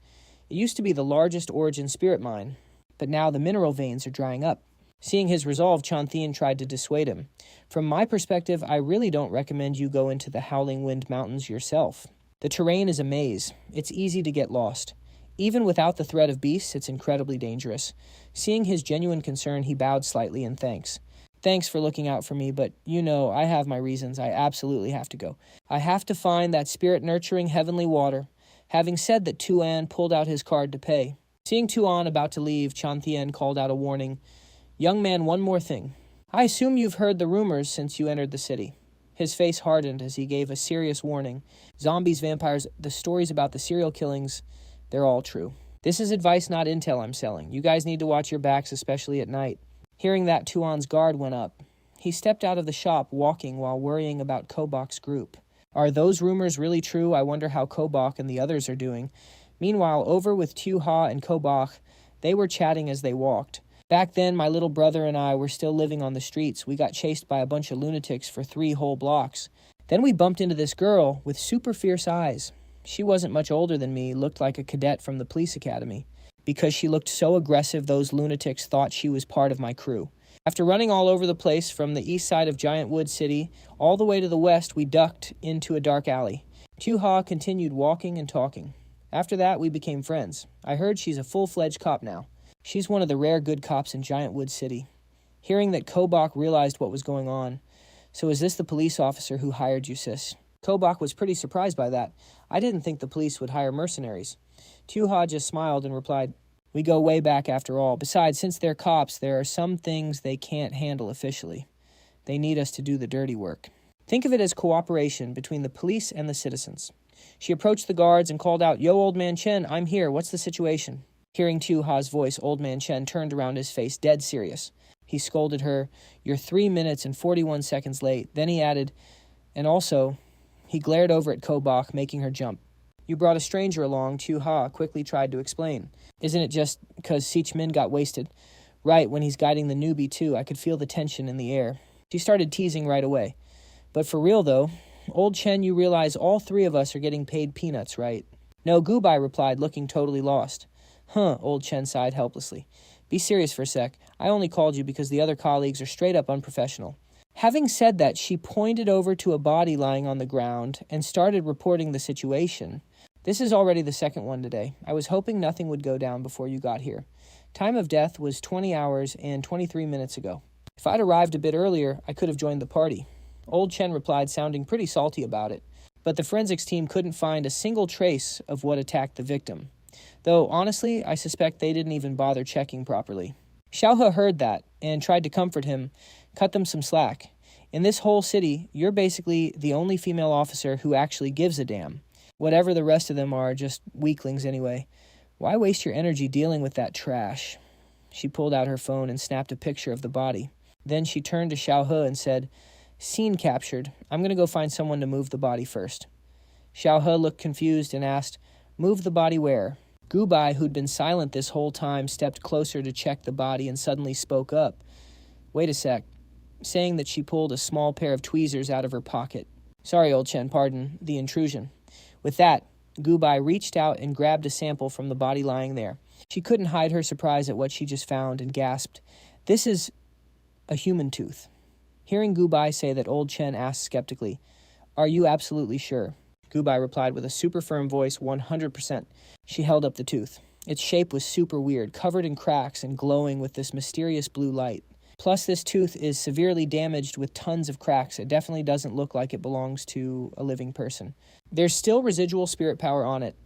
It used to be the largest origin spirit mine, but now the mineral veins are drying up. Seeing his resolve, Chan Thien tried to dissuade him. From my perspective, I really don't recommend you go into the Howling Wind Mountains yourself. The terrain is a maze. It's easy to get lost. Even without the threat of beasts, it's incredibly dangerous. Seeing his genuine concern, he bowed slightly in thanks. Thanks for looking out for me, but you know, I have my reasons. I absolutely have to go. I have to find that spirit-nurturing heavenly water. Having said that, Tu An pulled out his card to pay. Seeing Tu An about to leave, Chan Thien called out a warning. Young man, one more thing. I assume you've heard the rumors since you entered the city. His face hardened as he gave a serious warning. Zombies, vampires, the stories about the serial killings, they're all true. This is advice, not intel I'm selling. You guys need to watch your backs, especially at night. Hearing that, Tu An's guard went up. He stepped out of the shop, walking while worrying about Kobach's group. Are those rumors really true? I wonder how Kobach and the others are doing. Meanwhile, over with Tu Ha and Kobach, they were chatting as they walked. Back then, my little brother and I were still living on the streets. We got chased by a bunch of lunatics for 3 whole blocks. Then we bumped into this girl with super fierce eyes. She wasn't much older than me, looked like a cadet from the police academy. Because she looked so aggressive, those lunatics thought she was part of my crew. After running all over the place from the east side of Giant Wood City all the way to the west, we ducked into a dark alley. Tu-ha continued walking and talking. After that, we became friends. I heard she's a full-fledged cop now. She's one of the rare good cops in Giant Wood City. Hearing that Bach realized what was going on. So is this the police officer who hired you, sis? Bach was pretty surprised by that. I didn't think the police would hire mercenaries. Tu-ha just smiled and replied, we go way back after all. Besides, since they're cops, there are some things they can't handle officially. They need us to do the dirty work. Think of it as cooperation between the police and the citizens. She approached the guards and called out, yo, old man Chen, I'm here. What's the situation? Hearing Tu-ha's voice, old man Chen turned around, his face dead serious. He scolded her, you're 3 minutes and 41 seconds late. Then he added, and also, he glared over at Bach, making her jump. You brought a stranger along, Tu-ha quickly tried to explain. Isn't it just because Sich-min got wasted? Right, when he's guiding the newbie too, I could feel the tension in the air. She started teasing right away. But for real though, old Chen, you realize all 3 of us are getting paid peanuts, right? No, Gubai replied, looking totally lost. Huh, old Chen sighed helplessly. Be serious for a sec. I only called you because the other colleagues are straight up unprofessional. Having said that, she pointed over to a body lying on the ground and started reporting the situation. This is already the second one today. I was hoping nothing would go down before you got here. Time of death was 20 hours and 23 minutes ago. If I'd arrived a bit earlier, I could have joined the party. Old Chen replied, sounding pretty salty about it. But the forensics team couldn't find a single trace of what attacked the victim. Though, honestly, I suspect they didn't even bother checking properly. Xiaohe heard that and tried to comfort him, cut them some slack. In this whole city, you're basically the only female officer who actually gives a damn. Whatever the rest of them are, just weaklings anyway. Why waste your energy dealing with that trash? She pulled out her phone and snapped a picture of the body. Then she turned to Xiaohe and said, scene captured. I'm going to go find someone to move the body first. Xiaohe looked confused and asked, move the body where? Gubai, who'd been silent this whole time, stepped closer to check the body and suddenly spoke up. Wait a sec, saying that she pulled a small pair of tweezers out of her pocket. Sorry, old Chen, pardon the intrusion. With that, Gubai reached out and grabbed a sample from the body lying there. She couldn't hide her surprise at what she just found and gasped, this is a human tooth. Hearing Gubai say that, old Chen asked skeptically, are you absolutely sure? Gubai replied with a super firm voice, 100%. She held up the tooth. Its shape was super weird, covered in cracks and glowing with this mysterious blue light. Plus, this tooth is severely damaged with tons of cracks. It definitely doesn't look like it belongs to a living person. There's still residual spirit power on it.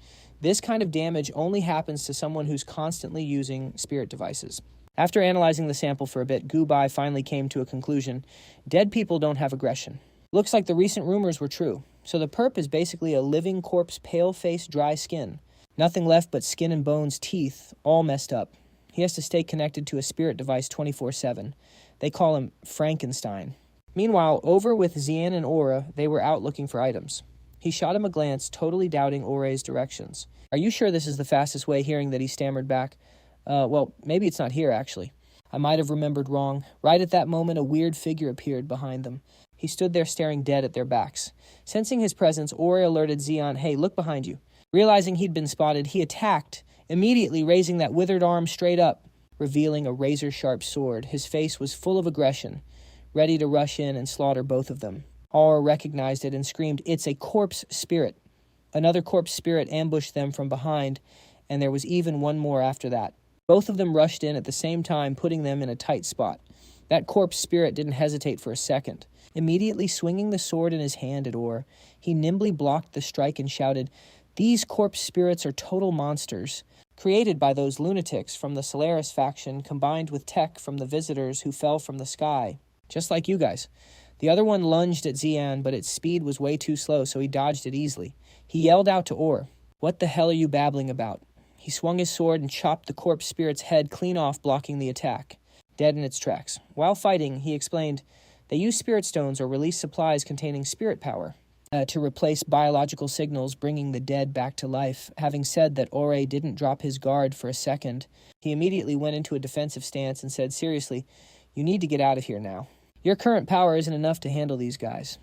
This kind of damage only happens to someone who's constantly using spirit devices. After analyzing the sample for a bit, Gubai finally came to a conclusion. Dead people don't have aggression. Looks like the recent rumors were true. So the perp is basically a living corpse, pale face, dry skin. Nothing left but skin and bones, teeth, all messed up. He has to stay connected to a spirit device 24/7. They call him Frankenstein. Meanwhile, over with Xian and Aura, they were out looking for items. He shot him a glance, totally doubting Aura's directions. Are you sure this is the fastest way? Hearing that, he stammered back. Well, maybe it's not here, actually. I might have remembered wrong. Right at that moment, a weird figure appeared behind them. He stood there staring dead at their backs. Sensing his presence, Aura alerted Xian, hey, look behind you. Realizing he'd been spotted, he attacked, immediately raising that withered arm straight up, revealing a razor-sharp sword. His face was full of aggression, ready to rush in and slaughter both of them. Aura recognized it and screamed, it's a corpse spirit. Another corpse spirit ambushed them from behind, and there was even one more after that. Both of them rushed in at the same time, putting them in a tight spot. That corpse spirit didn't hesitate for a second. Immediately swinging the sword in his hand at Aura, he nimbly blocked the strike and shouted, these corpse spirits are total monsters, created by those lunatics from the Solaris faction combined with tech from the visitors who fell from the sky. Just like you guys. The other one lunged at Xian, but its speed was way too slow, so he dodged it easily. He yelled out to Aura, what the hell are you babbling about? He swung his sword and chopped the corpse spirit's head clean off, blocking the attack. Dead in its tracks. While fighting, he explained, they use spirit stones or release supplies containing spirit power to replace biological signals, bringing the dead back to life. Having said that, Aura didn't drop his guard for a second. He immediately went into a defensive stance and said, seriously, you need to get out of here now. Your current power isn't enough to handle these guys.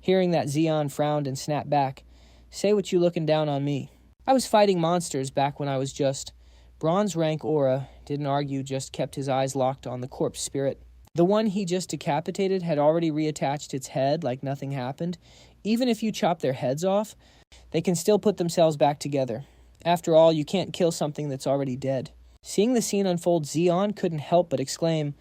Hearing that, Xian frowned and snapped back. Say what you looking down on me. I was fighting monsters back when I was just Bronze rank Aura didn't argue, just kept his eyes locked on the corpse spirit. The one he just decapitated had already reattached its head like nothing happened. Even if you chop their heads off, they can still put themselves back together. After all, you can't kill something that's already dead. Seeing the scene unfold, Xeon couldn't help but exclaim,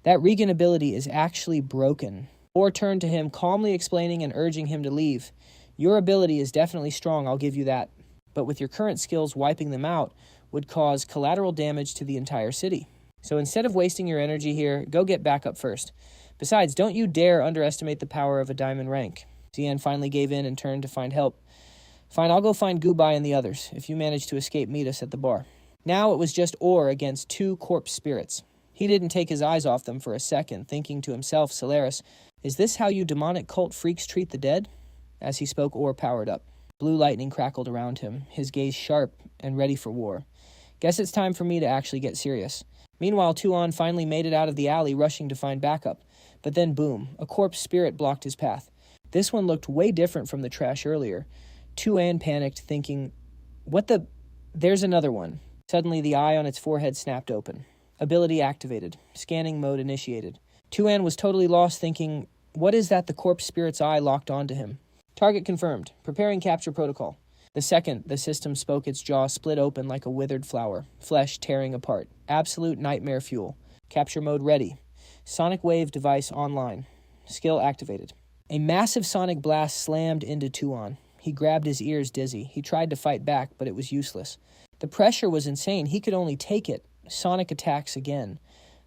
"That Regan ability is actually broken." Or turned to him, calmly explaining and urging him to leave. "Your ability is definitely strong, I'll give you that. But with your current skills, wiping them out would cause collateral damage to the entire city. So instead of wasting your energy here, go get backup first. Besides, don't you dare underestimate the power of a diamond rank." Xeon finally gave in and turned to find help. "Fine, I'll go find Gubai and the others. If you manage to escape, meet us at the bar." Now it was just Orr against two corpse spirits. He didn't take his eyes off them for a second, thinking to himself, "Solaris, is this how you demonic cult freaks treat the dead?" As he spoke, Orr powered up. Blue lightning crackled around him, his gaze sharp and ready for war. "Guess it's time for me to actually get serious." Meanwhile, Tu An finally made it out of the alley, rushing to find backup. But then, boom, a corpse spirit blocked his path. This one looked way different from the trash earlier. Tu An panicked, thinking, "What the? There's another one." Suddenly, the eye on its forehead snapped open. Ability activated. Scanning mode initiated. Tu An was totally lost, thinking, "What is that the corpse spirit's eye locked onto him?" Target confirmed. Preparing capture protocol. The second the system spoke, its jaw split open like a withered flower, flesh tearing apart. Absolute nightmare fuel. Capture mode ready. Sonic wave device online. Skill activated. A massive sonic blast slammed into Tu An. He grabbed his ears dizzy. He tried to fight back, but it was useless. The pressure was insane. He could only take it. Sonic attacks again.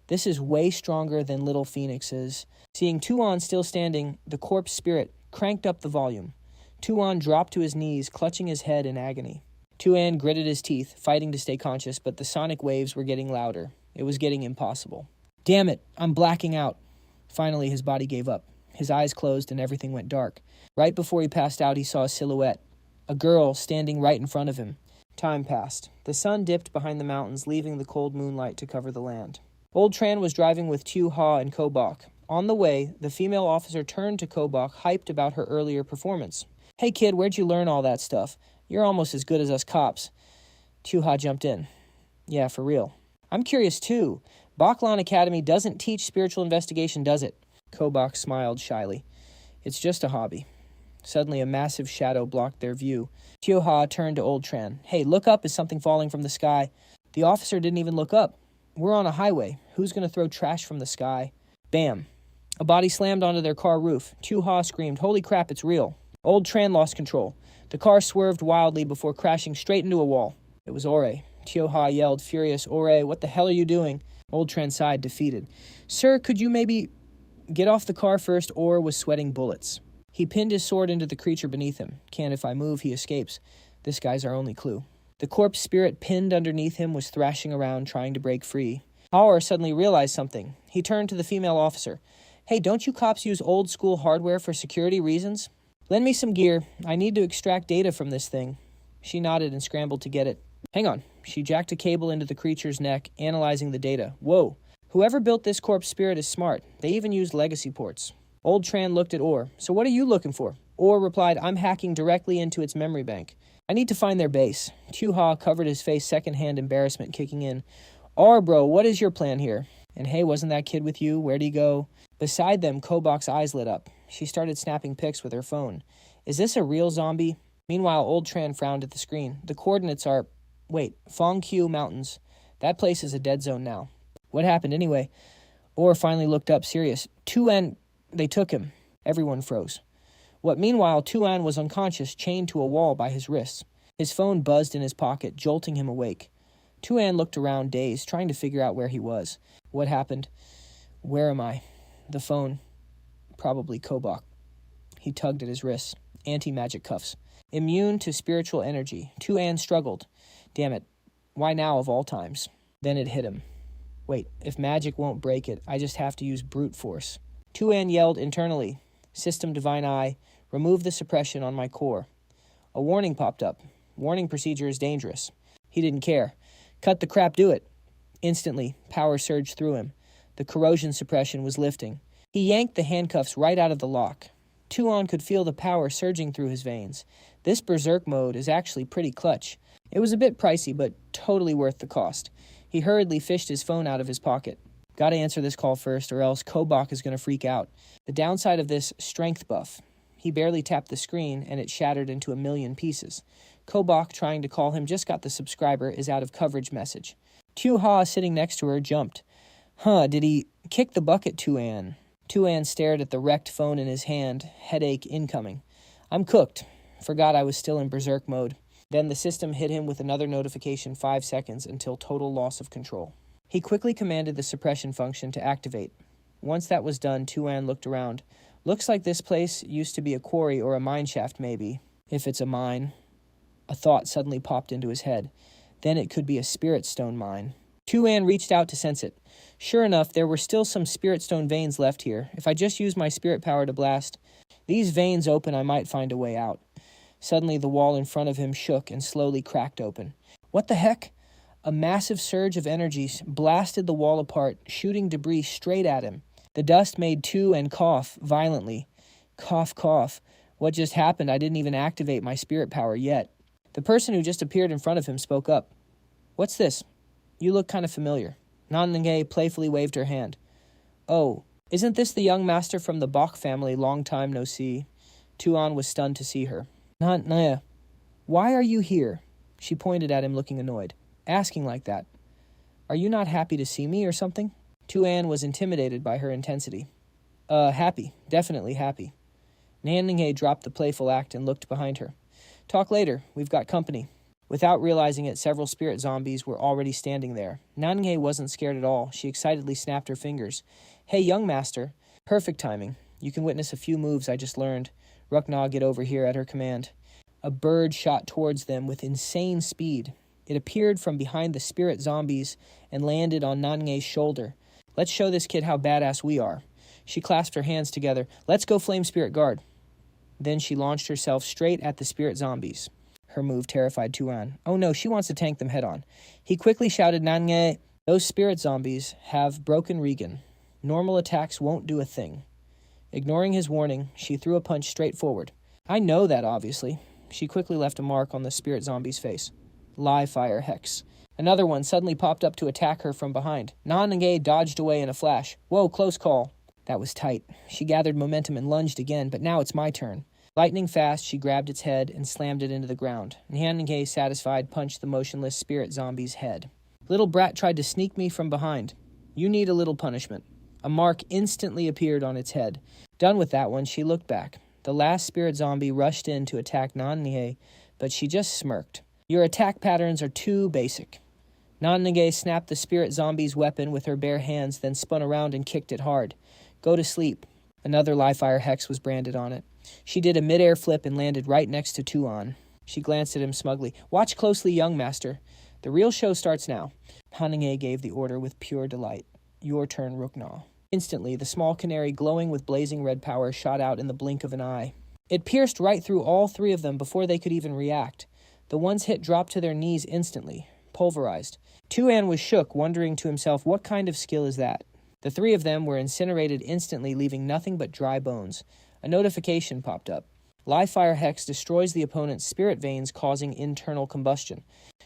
This is way stronger than Little Phoenix's. Seeing Tu An still standing, the corpse spirit cranked up the volume. Tu An dropped to his knees, clutching his head in agony. Tu An gritted his teeth, fighting to stay conscious, but the sonic waves were getting louder. It was getting impossible. "Damn it, I'm blacking out." Finally, his body gave up. His eyes closed and everything went dark. Right before he passed out, he saw a silhouette. A girl standing right in front of him. Time passed. The sun dipped behind the mountains, leaving the cold moonlight to cover the land. Old Tran was driving with Tu Ha and Ko Bach. On the way, the female officer turned to Ko Bach, hyped about her earlier performance. "Hey kid, where'd you learn all that stuff? You're almost as good as us cops." Tu Ha jumped in. "Yeah, for real. I'm curious too. Baklan Academy doesn't teach spiritual investigation, does it?" Ko Bach smiled shyly. "It's just a hobby." Suddenly, a massive shadow blocked their view. Tu Ha turned to Old Tran. "Hey, look up, is something falling from the sky?" The officer didn't even look up. "We're on a highway. Who's going to throw trash from the sky?" Bam. A body slammed onto their car roof. Tu Ha screamed, "Holy crap, it's real." Old Tran lost control. The car swerved wildly before crashing straight into a wall. It was Ore. Tu Ha yelled, furious, "Ore, what the hell are you doing?" Old Tran sighed, defeated. "Sir, could you maybe get off the car first?" Ore was sweating bullets. He pinned his sword into the creature beneath him. "Can't if I move, he escapes. This guy's our only clue." The corpse spirit pinned underneath him was thrashing around, trying to break free. Hauer suddenly realized something. He turned to the female officer. "Hey, don't you cops use old-school hardware for security reasons? Lend me some gear. I need to extract data from this thing." She nodded and scrambled to get it. "Hang on." She jacked a cable into the creature's neck, analyzing the data. "Whoa. Whoever built this corpse spirit is smart. They even used legacy ports." Old Tran looked at Orr. "So what are you looking for?" Orr replied, "I'm hacking directly into its memory bank. I need to find their base." Tu Ha covered his face, secondhand embarrassment kicking in. "Orr, bro, what is your plan here? And hey, wasn't that kid with you? Where'd he go?" Beside them, Ko Bach's eyes lit up. She started snapping pics with her phone. "Is this a real zombie?" Meanwhile, Old Tran frowned at the screen. "The coordinates are... Wait, Fongqiu Mountains. That place is a dead zone now. What happened anyway?" Orr finally looked up, serious. "Tu An... They took him." Everyone froze. Meanwhile, Tu An was unconscious, chained to a wall by his wrists. His phone buzzed in his pocket, jolting him awake. Tu An looked around, dazed, trying to figure out where he was. What happened? Where am I? The phone. Probably Ko Bach. He tugged at his wrists. Anti-magic cuffs. Immune to spiritual energy. Tu An struggled. Damn it. Why now of all times? Then it hit him. Wait, if magic won't break it, I just have to use brute force. Tu An yelled internally. System Divine Eye, remove the suppression on my core. A warning popped up. Warning procedure is dangerous. He didn't care. Cut the crap, do it. Instantly, power surged through him. The corrosion suppression was lifting. He yanked the handcuffs right out of the lock. Tu An could feel the power surging through his veins. This berserk mode is actually pretty clutch. It was a bit pricey, but totally worth the cost. He hurriedly fished his phone out of his pocket. Gotta answer this call first, or else Bach is gonna freak out. The downside of this strength buff. He barely tapped the screen, and it shattered into a million pieces. Bach, trying to call him, just got the subscriber is out of coverage message. Tu Ha, sitting next to her, jumped. Did he kick the bucket, Tu An? Tu An stared at the wrecked phone in his hand, headache incoming. I'm cooked. Forgot I was still in berserk mode. Then the system hit him with another notification 5 seconds until total loss of control. He quickly commanded the suppression function to activate. Once that was done, Tu An looked around. Looks like this place used to be a quarry or a mine shaft, maybe. If it's a mine. A thought suddenly popped into his head. Then it could be a spirit stone mine. Tu An reached out to sense it. Sure enough, there were still some spirit stone veins left here. If I just use my spirit power to blast these veins open, I might find a way out. Suddenly, the wall in front of him shook and slowly cracked open. What the heck? A massive surge of energy blasted the wall apart, shooting debris straight at him. The dust made Tu An cough violently. Cough, cough. What just happened? I didn't even activate my spirit power yet. The person who just appeared in front of him spoke up. What's this? You look kind of familiar. Nan playfully waved her hand. Oh, isn't this the young master from the Bach family? Long time no see. Tu An was stunned to see her. Nan, why are you here? She pointed at him, looking annoyed. Asking like that. Are you not happy to see me or something? Tu An was intimidated by her intensity. Happy. Definitely happy. Nan dropped the playful act and looked behind her. Talk later. We've got company. Without realizing it, several spirit zombies were already standing there. Nan wasn't scared at all. She excitedly snapped her fingers. Hey, young master. Perfect timing. You can witness a few moves I just learned. Rukna, get over here at her command. A bird shot towards them with insane speed. It appeared from behind the spirit zombies and landed on Nange's shoulder. Let's show this kid how badass we are. She clasped her hands together. Let's go Flame Spirit Guard. Then she launched herself straight at the spirit zombies. Her move terrified Tu An. Oh no, she wants to tank them head on. He quickly shouted, Nange, those spirit zombies have broken Regan. Normal attacks won't do a thing. Ignoring his warning, she threw a punch straight forward. I know that, obviously. She quickly left a mark on the spirit zombie's face. Live fire hex. Another one suddenly popped up to attack her from behind. Nange dodged away in a flash. Whoa, close call. That was tight. She gathered momentum and lunged again, but now it's my turn. Lightning fast, she grabbed its head and slammed it into the ground. Nange, satisfied, punched the motionless spirit zombie's head. Little brat tried to sneak me from behind. You need a little punishment. A mark instantly appeared on its head. Done with that one, she looked back. The last spirit zombie rushed in to attack Nange, but she just smirked. Your attack patterns are too basic. Nange snapped the spirit zombie's weapon with her bare hands, then spun around and kicked it hard. Go to sleep. Another live fire hex was branded on it. She did a mid-air flip and landed right next to Tu An. She glanced at him smugly. Watch closely, young master. The real show starts now. Nange gave the order with pure delight. Your turn, Rukna. Instantly, the small canary glowing with blazing red power shot out in the blink of an eye. It pierced right through all three of them before they could even react. The ones hit dropped to their knees instantly, pulverized. Tu An was shook, wondering to himself, what kind of skill is that? The three of them were incinerated instantly, leaving nothing but dry bones. A notification popped up. Live fire hex destroys the opponent's spirit veins, causing internal combustion.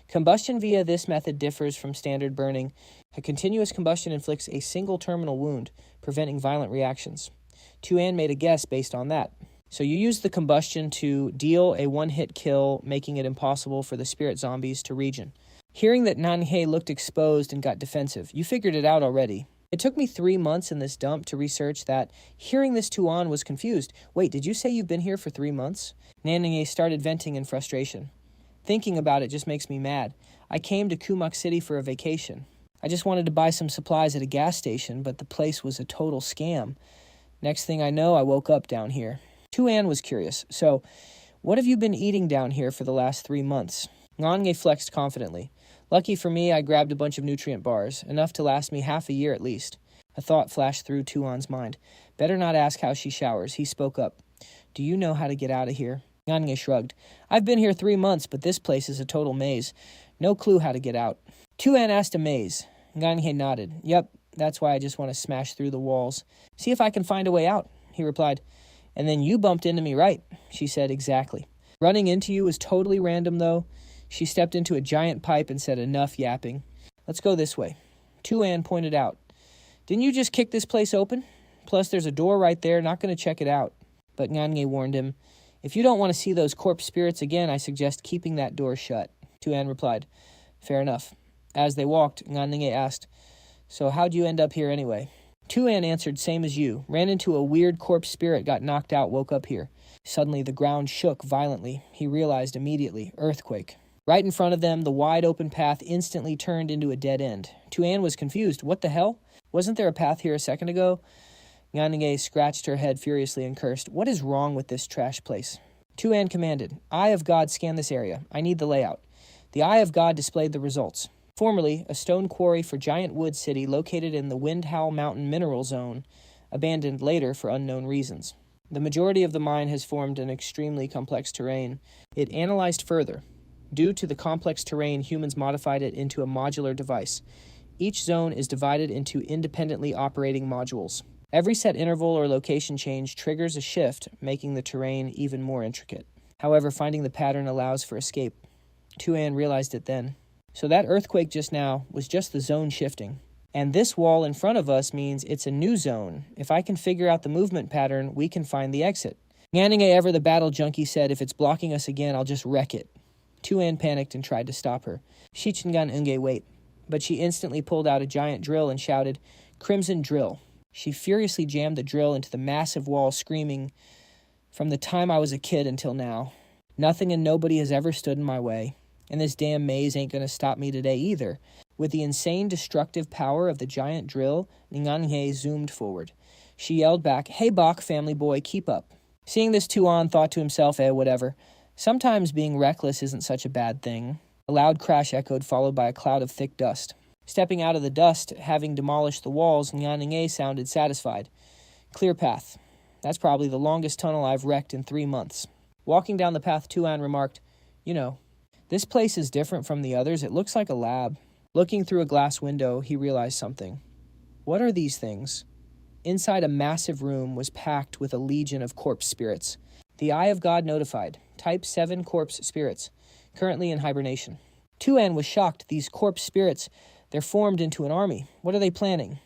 Combustion via this method differs from standard burning. A continuous combustion inflicts a single terminal wound, preventing violent reactions. Tu An made a guess based on that. So you use the combustion to deal a one-hit kill, making it impossible for the spirit zombies to regen. Hearing that Nange looked exposed and got defensive, you figured it out already. It took me 3 months in this dump to research that. Hearing this, Tu An was confused. Wait, did you say you've been here for 3 months? Nange started venting in frustration. Thinking about it just makes me mad. I came to Kumuk City for a vacation. I just wanted to buy some supplies at a gas station, but the place was a total scam. Next thing I know, I woke up down here. Tu An was curious. So, what have you been eating down here for the last 3 months? Nange flexed confidently. Lucky for me, I grabbed a bunch of nutrient bars, enough to last me half a year at least. A thought flashed through Tu An's mind. Better not ask how she showers. He spoke up. Do you know how to get out of here? Nange shrugged. I've been here 3 months, but this place is a total maze. No clue how to get out. Tu An asked a maze. Nange nodded. Yep, that's why I just want to smash through the walls. See if I can find a way out, he replied. And then you bumped into me, right? She said, exactly. Running into you was totally random, though. She stepped into a giant pipe and said, enough yapping. Let's go this way. Tu An pointed out. Didn't you just kick this place open? Plus, there's a door right there, not going to check it out. But Ngange warned him, if you don't want to see those corpse spirits again, I suggest keeping that door shut. Tu An replied, fair enough. As they walked, Ngange asked, so how'd you end up here anyway? Tu An answered, same as you. Ran into a weird corpse spirit, got knocked out, woke up here. Suddenly, the ground shook violently. He realized immediately, earthquake. Right in front of them, the wide-open path instantly turned into a dead end. Tu An was confused. What the hell? Wasn't there a path here a second ago? Ngange scratched her head furiously and cursed. What is wrong with this trash place? Tu An commanded, Eye of God, scan this area. I need the layout. The Eye of God displayed the results. Formerly, a stone quarry for Giant Wood City located in the Windhowl Mountain Mineral Zone, abandoned later for unknown reasons. The majority of the mine has formed an extremely complex terrain. It analyzed further. Due to the complex terrain, humans modified it into a modular device. Each zone is divided into independently operating modules. Every set interval or location change triggers a shift, making the terrain even more intricate. However, finding the pattern allows for escape. Tu An realized it then. So that earthquake just now was just the zone shifting. And this wall in front of us means it's a new zone. If I can figure out the movement pattern, we can find the exit. Ngange Ever the battle junkie said, if it's blocking us again, I'll just wreck it. Tu An panicked and tried to stop her. Shichingan Unge, wait. But she instantly pulled out a giant drill and shouted, Crimson Drill. She furiously jammed the drill into the massive wall, screaming, from the time I was a kid until now. Nothing and nobody has ever stood in my way. And this damn maze ain't gonna stop me today either. With the insane destructive power of the giant drill, Ngange zoomed forward. She yelled back, hey Bach, family boy, keep up. Seeing this, Tu An thought to himself, whatever. Sometimes being reckless isn't such a bad thing. A loud crash echoed, followed by a cloud of thick dust. Stepping out of the dust, having demolished the walls, Ngange sounded satisfied. Clear path. That's probably the longest tunnel I've wrecked in 3 months. Walking down the path, Tu An remarked, this place is different from the others. It looks like a lab. Looking through a glass window, he realized something. What are these things? Inside a massive room was packed with a legion of corpse spirits. The Eye of God notified. Type 7 corpse spirits. Currently in hibernation. Tu An was shocked. These corpse spirits, they're formed into an army. What are they planning?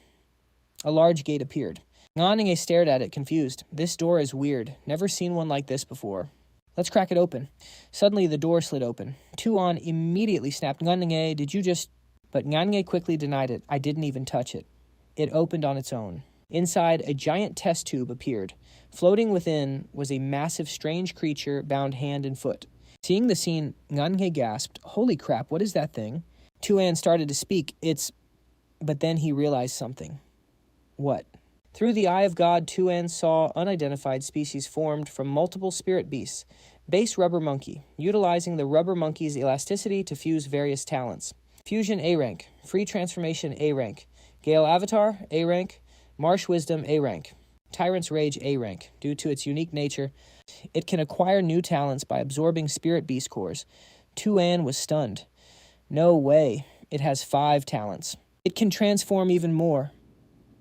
A large gate appeared. Ngange stared at it, confused. This door is weird. Never seen one like this before. Let's crack it open. Suddenly, the door slid open. Tu An immediately snapped, Ngange, did you just... But Ngange quickly denied it. I didn't even touch it. It opened on its own. Inside, a giant test tube appeared. Floating within was a massive, strange creature bound hand and foot. Seeing the scene, Ngange gasped, holy crap, what is that thing? Tu An started to speak, But then he realized something. What? Through the Eye of God, Tu An saw unidentified species formed from multiple spirit beasts. Base rubber monkey, utilizing the rubber monkey's elasticity to fuse various talents. Fusion A rank, free transformation A rank, Gale Avatar A rank, Marsh Wisdom A rank, Tyrant's Rage A rank. Due to its unique nature, it can acquire new talents by absorbing spirit beast cores. Tu An was stunned. No way. It has 5 talents. It can transform even more.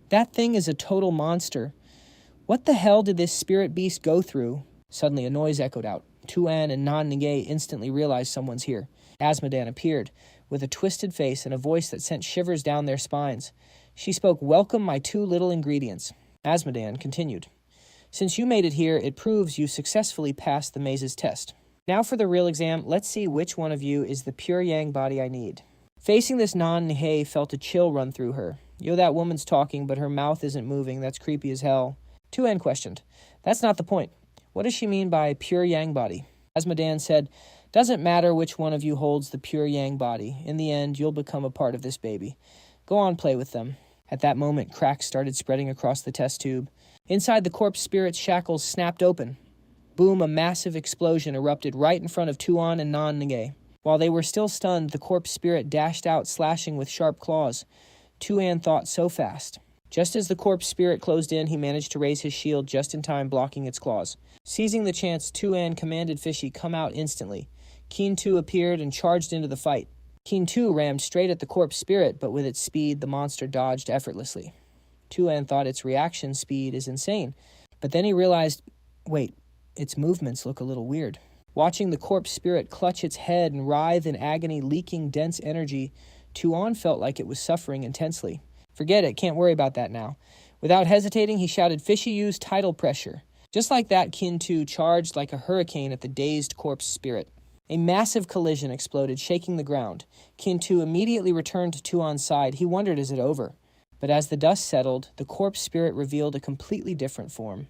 That thing is a total monster. What the hell did this spirit beast go through? Suddenly a noise echoed out. Tu An and Ngange instantly realized someone's here. Azmodan appeared, with a twisted face and a voice that sent shivers down their spines. She spoke, welcome my 2 little ingredients. Azmodan continued. Since you made it here, it proves you successfully passed the maze's test. Now for the real exam, let's see which one of you is the pure yang body I need. Facing this Ngange felt a chill run through her. That woman's talking, but her mouth isn't moving. That's creepy as hell. Tu An questioned. That's not the point. What does she mean by pure yang body? Azmodan said, doesn't matter which one of you holds the pure yang body. In the end, you'll become a part of this baby. Go on, play with them. At that moment, cracks started spreading across the test tube. Inside, the corpse spirit's shackles snapped open. Boom, a massive explosion erupted right in front of Tu An and Ngange. While they were still stunned, the corpse spirit dashed out, slashing with sharp claws. Tu An thought so fast. Just as the corpse spirit closed in, he managed to raise his shield just in time, blocking its claws. Seizing the chance, Tu An commanded Fishy come out instantly. Keen Tu appeared and charged into the fight. Keen Tu rammed straight at the corpse spirit, but with its speed, the monster dodged effortlessly. Tu An thought its reaction speed is insane, but then he realized Wait, its movements look a little weird. Watching the corpse spirit clutch its head and writhe in agony, leaking dense energy, Tu An felt like it was suffering intensely. Forget it, can't worry about that now. Without hesitating, he shouted, "Fishy use tidal pressure." Just like that, Kin Tu charged like a hurricane at the dazed corpse spirit. A massive collision exploded, shaking the ground. Kin Tu immediately returned to Tu An's side. He wondered, is it over? But as the dust settled, the corpse spirit revealed a completely different form.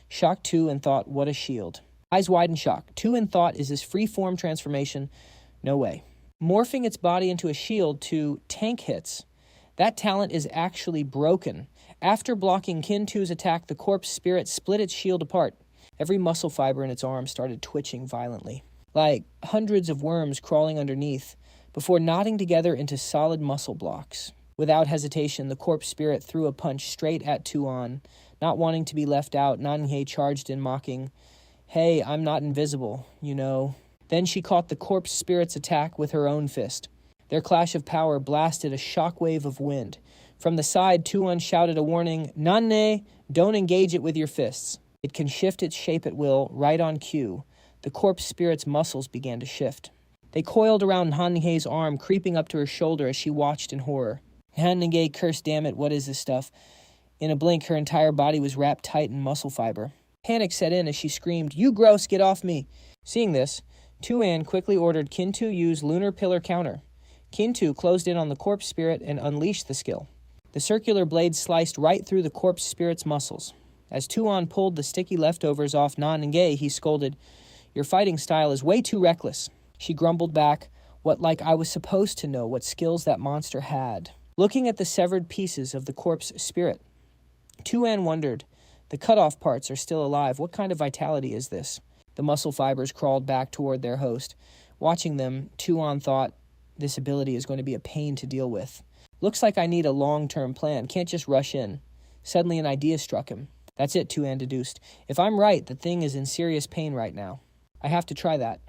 Shocked Tu An thought, what a shield. Eyes wide in shock. Tu An thought, is this free-form transformation? No way. Morphing its body into a shield to tank hits. That talent is actually broken. After blocking Kin Tu's attack, the corpse spirit split its shield apart. Every muscle fiber in its arm started twitching violently, like hundreds of worms crawling underneath, before knotting together into solid muscle blocks. Without hesitation, the corpse spirit threw a punch straight at Tu An. Not wanting to be left out, Nanhe charged in, mocking, "Hey, I'm not invisible, you know." Then she caught the corpse spirit's attack with her own fist. Their clash of power blasted a shockwave of wind. From the side, Tu An shouted a warning, "Nanhe, don't engage it with your fists. It can shift its shape at will, right on cue." The corpse spirit's muscles began to shift. They coiled around Nanhe's arm, creeping up to her shoulder as she watched in horror. Nanhe cursed, "Damn it, what is this stuff?" In a blink, her entire body was wrapped tight in muscle fiber. Panic set in as she screamed, "You gross, get off me!" Seeing this, Tu An quickly ordered Kin Tu use Lunar Pillar Counter. Kin Tu closed in on the corpse spirit and unleashed the skill. The circular blade sliced right through the corpse spirit's muscles. As Tu An pulled the sticky leftovers off Nange, he scolded, "Your fighting style is way too reckless." She grumbled back, "What, like I was supposed to know what skills that monster had?" Looking at the severed pieces of the corpse spirit, Tu An wondered, the cut-off parts are still alive. What kind of vitality is this? The muscle fibers crawled back toward their host. Watching them, Tu An thought, this ability is going to be a pain to deal with. Looks like I need a long-term plan. Can't just rush in. Suddenly an idea struck him. That's it, Tu An deduced. If I'm right, the thing is in serious pain right now. I have to try that.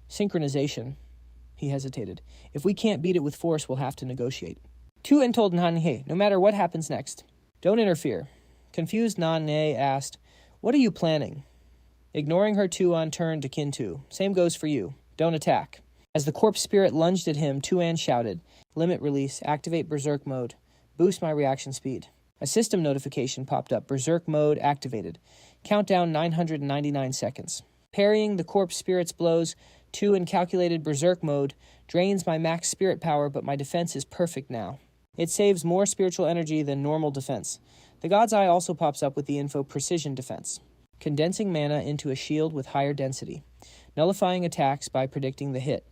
Synchronization. He hesitated. If we can't beat it with force, we'll have to negotiate. Tu An told Nanhe, no matter what happens next, don't interfere. Confused, Nanhe asked, "What are you planning?" Ignoring her, Tu An turned to Kin Tu. "Same goes for you. Don't attack." As the corpse spirit lunged at him, Tu An shouted, "Limit release, activate berserk mode, boost my reaction speed." A system notification popped up, berserk mode activated. Countdown 999 seconds. Parrying the corpse spirit's blows, Tu An calculated berserk mode, drains my max spirit power, but my defense is perfect now. It saves more spiritual energy than normal defense. The God's Eye also pops up with the info precision defense, condensing mana into a shield with higher density, nullifying attacks by predicting the hit.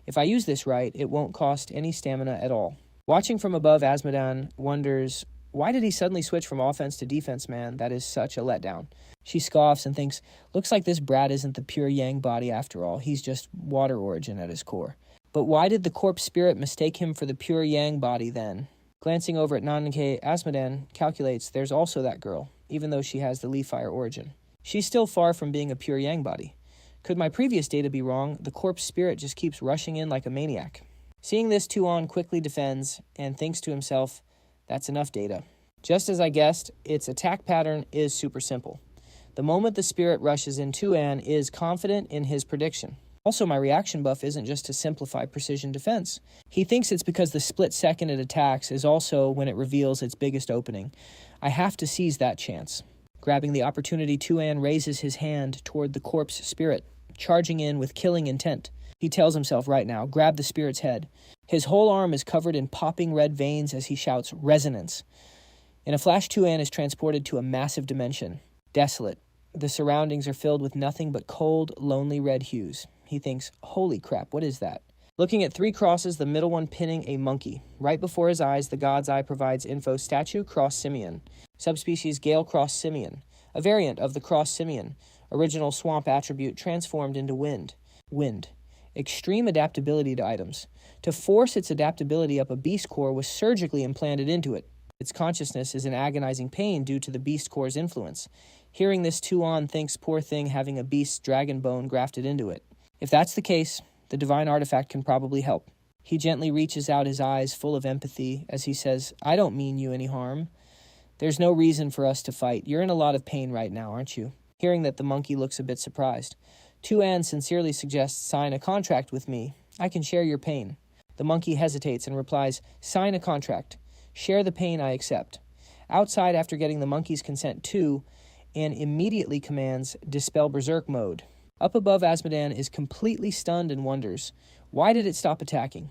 If I use this right, it won't cost any stamina at all. Watching from above, Azmodan wonders, why did he suddenly switch from offense to defense, man? That is such a letdown. She scoffs and thinks, looks like this brat isn't the pure yang body after all. He's just water origin at his core. But why did the corpse spirit mistake him for the pure yang body then? Glancing over at Nanke, Azmodan calculates there's also that girl, even though she has the Lee Fire origin. She's still far from being a pure yang body. Could my previous data be wrong? The corpse spirit just keeps rushing in like a maniac. Seeing this, Tu An quickly defends and thinks to himself, that's enough data. Just as I guessed, its attack pattern is super simple. The moment the spirit rushes in, Tu An is confident in his prediction. Also, my reaction buff isn't just to simplify precision defense. He thinks it's because the split second it attacks is also when it reveals its biggest opening. I have to seize that chance. Grabbing the opportunity, Tu An raises his hand toward the corpse spirit, charging in with killing intent. He tells himself right now, grab the spirit's head. His whole arm is covered in popping red veins as he shouts, resonance. In a flash, Tu An is transported to a massive dimension. Desolate. The surroundings are filled with nothing but cold, lonely red hues. He thinks, holy crap, what is that? Looking at 3 crosses, the middle one pinning a monkey. Right before his eyes, the God's Eye provides info statue cross simian. Subspecies Gale cross simian. A variant of the cross simian. Original swamp attribute transformed into wind. Wind. Extreme adaptability to items. To force its adaptability up, a beast core was surgically implanted into it. Its consciousness is in agonizing pain due to the beast core's influence. Hearing this, Tu An thinks poor thing having a beast's dragon bone grafted into it. If that's the case, the divine artifact can probably help. He gently reaches out his eyes full of empathy as he says, I don't mean you any harm. There's no reason for us to fight. You're in a lot of pain right now, aren't you? Hearing that, the monkey looks a bit surprised. Tu An sincerely suggests, sign a contract with me. I can share your pain. The monkey hesitates and replies, sign a contract. Share the pain, I accept. Outside, after getting the monkey's consent, Tu An immediately commands, dispel berserk mode. Up above, Azmodan is completely stunned and wonders, why did it stop attacking?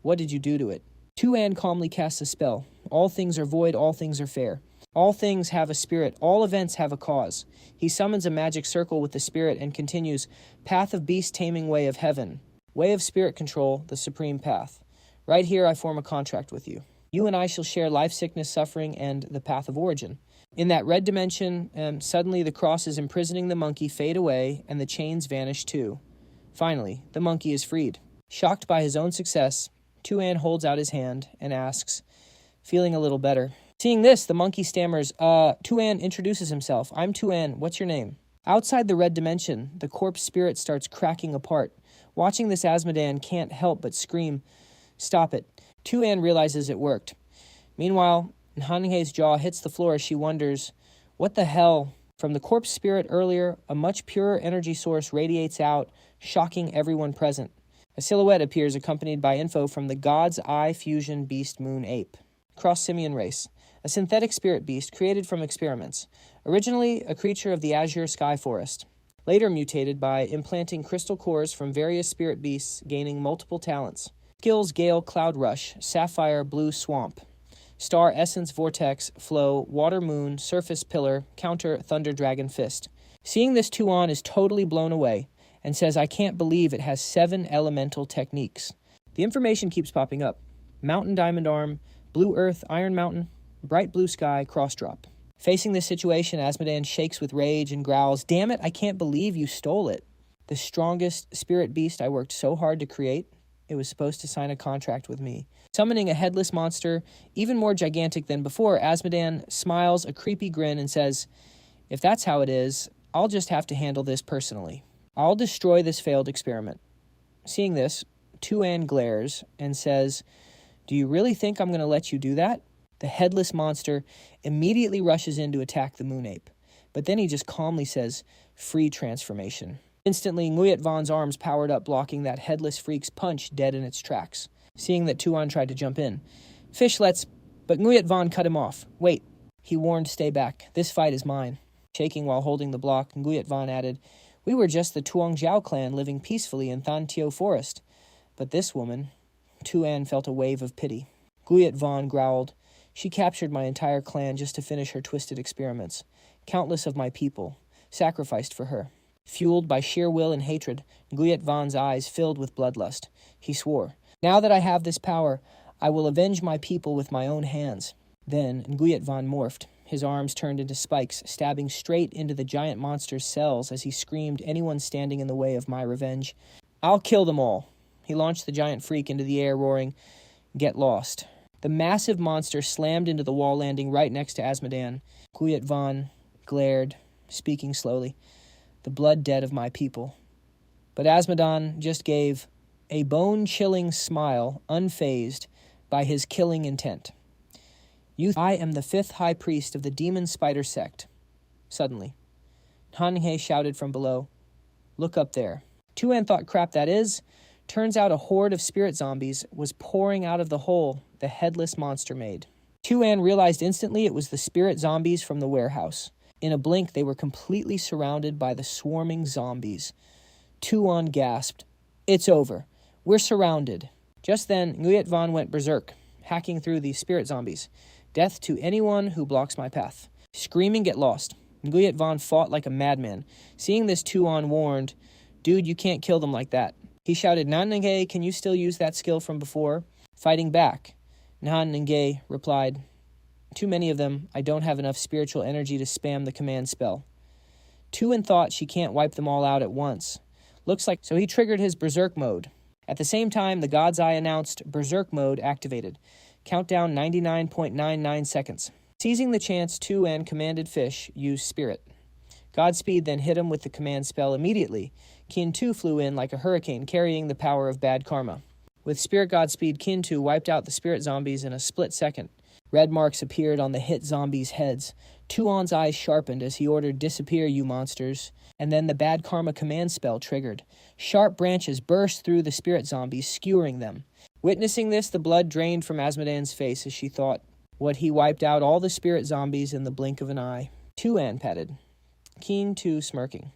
What did you do to it? Tu An calmly casts a spell. All things are void, all things are fair. All things have a spirit, all events have a cause. He summons a magic circle with the spirit and continues, path of beast taming, way of heaven. Way of spirit control, the supreme path. Right here I form a contract with you. You and I shall share life, sickness, suffering, and the path of origin. In that red dimension, suddenly the crosses imprisoning the monkey fade away and the chains vanish too. Finally, the monkey is freed. Shocked by his own success, Tu An holds out his hand and asks, feeling a little better. Seeing this, the monkey stammers, Tu An introduces himself. I'm Tu An, what's your name? Outside the red dimension, the corpse spirit starts cracking apart. Watching this, Azmodan can't help but scream, stop it. Tu An realizes it worked. Meanwhile, Nhanhe's jaw hits the floor as she wonders, what the hell? From the corpse spirit earlier, a much purer energy source radiates out, shocking everyone present. A silhouette appears accompanied by info from the God's Eye Fusion Beast Moon Ape. Cross-simian race. A synthetic spirit beast created from experiments. Originally a creature of the azure sky forest. Later mutated by implanting crystal cores from various spirit beasts, gaining multiple talents. Skills: Gale, Cloud Rush, Sapphire, Blue Swamp. Star, Essence, Vortex, Flow, Water Moon, Surface Pillar, Counter, Thunder Dragon Fist. Seeing this, Tu An is totally blown away and says, I can't believe it has 7 elemental techniques. The information keeps popping up. Mountain Diamond Arm, Blue Earth, Iron Mountain, Bright Blue Sky, Cross Drop. Facing this situation, Azmodan shakes with rage and growls, damn it, I can't believe you stole it. The strongest spirit beast I worked so hard to create, it was supposed to sign a contract with me. Summoning a headless monster, even more gigantic than before, Azmodan smiles a creepy grin and says, if that's how it is, I'll just have to handle this personally. I'll destroy this failed experiment. Seeing this, Tu An glares and says, do you really think I'm going to let you do that? The headless monster immediately rushes in to attack the moon ape, but then he just calmly says, free transformation. Instantly, Nguyet Von's arms powered up, blocking that headless freak's punch dead in its tracks. Seeing that Tu An tried to jump in. Fish but Nguyet Von cut him off. Wait, he warned, stay back. This fight is mine. Shaking while holding the block, Nguyet Von added, we were just the Tuong Jiao clan living peacefully in Than Tio Forest. But this woman, Tu An felt a wave of pity. Nguyet Von growled, she captured my entire clan just to finish her twisted experiments. Countless of my people sacrificed for her. Fueled by sheer will and hatred, Nguyet Von's eyes filled with bloodlust. He swore, now that I have this power, I will avenge my people with my own hands. Then Nguyet Von morphed. His arms turned into spikes, stabbing straight into the giant monster's cells as he screamed, anyone standing in the way of my revenge, I'll kill them all. He launched the giant freak into the air, roaring, get lost. The massive monster slammed into the wall, landing right next to Azmodan. Nguyet Von glared, speaking slowly, the blood debt of my people. But Azmodan just gave a bone-chilling smile, unfazed by his killing intent. I am the 5th high priest of the demon spider sect. Suddenly, Nhanhe shouted from below, look up there. Tu An thought, crap, that is. Turns out a horde of spirit zombies was pouring out of the hole the headless monster made. Tu An realized instantly it was the spirit zombies from the warehouse. In a blink, they were completely surrounded by the swarming zombies. Tu An gasped, it's over. We're surrounded. Just then, Nguyet Von went berserk, hacking through the spirit zombies. Death to anyone who blocks my path. Screaming, get lost. Nguyet Von fought like a madman. Seeing this, Tu An warned, dude, you can't kill them like that. He shouted, Nhanhe, can you still use that skill from before? Fighting back. Nhanhe replied, too many of them, I don't have enough spiritual energy to spam the command spell. Tu An thought she can't wipe them all out at once. Looks like, so he triggered his berserk mode. At the same time, the God's Eye announced berserk mode activated. Countdown 99.99 seconds. Seizing the chance, Tu An commanded Fish use Spirit. Godspeed then hit him with the command spell immediately. Kin-Tu flew in like a hurricane, carrying the power of bad karma. With Spirit Godspeed, Kin-Tu wiped out the spirit zombies in a split second. Red marks appeared on the hit zombies' heads. Tu An's eyes sharpened as he ordered, "Disappear, you monsters." And then the bad karma command spell triggered. Sharp branches burst through the spirit zombies, skewering them. Witnessing this, the blood drained from Azmodan's face as she thought what he wiped out all the spirit zombies in the blink of an eye. Tu An patted, keen to smirking.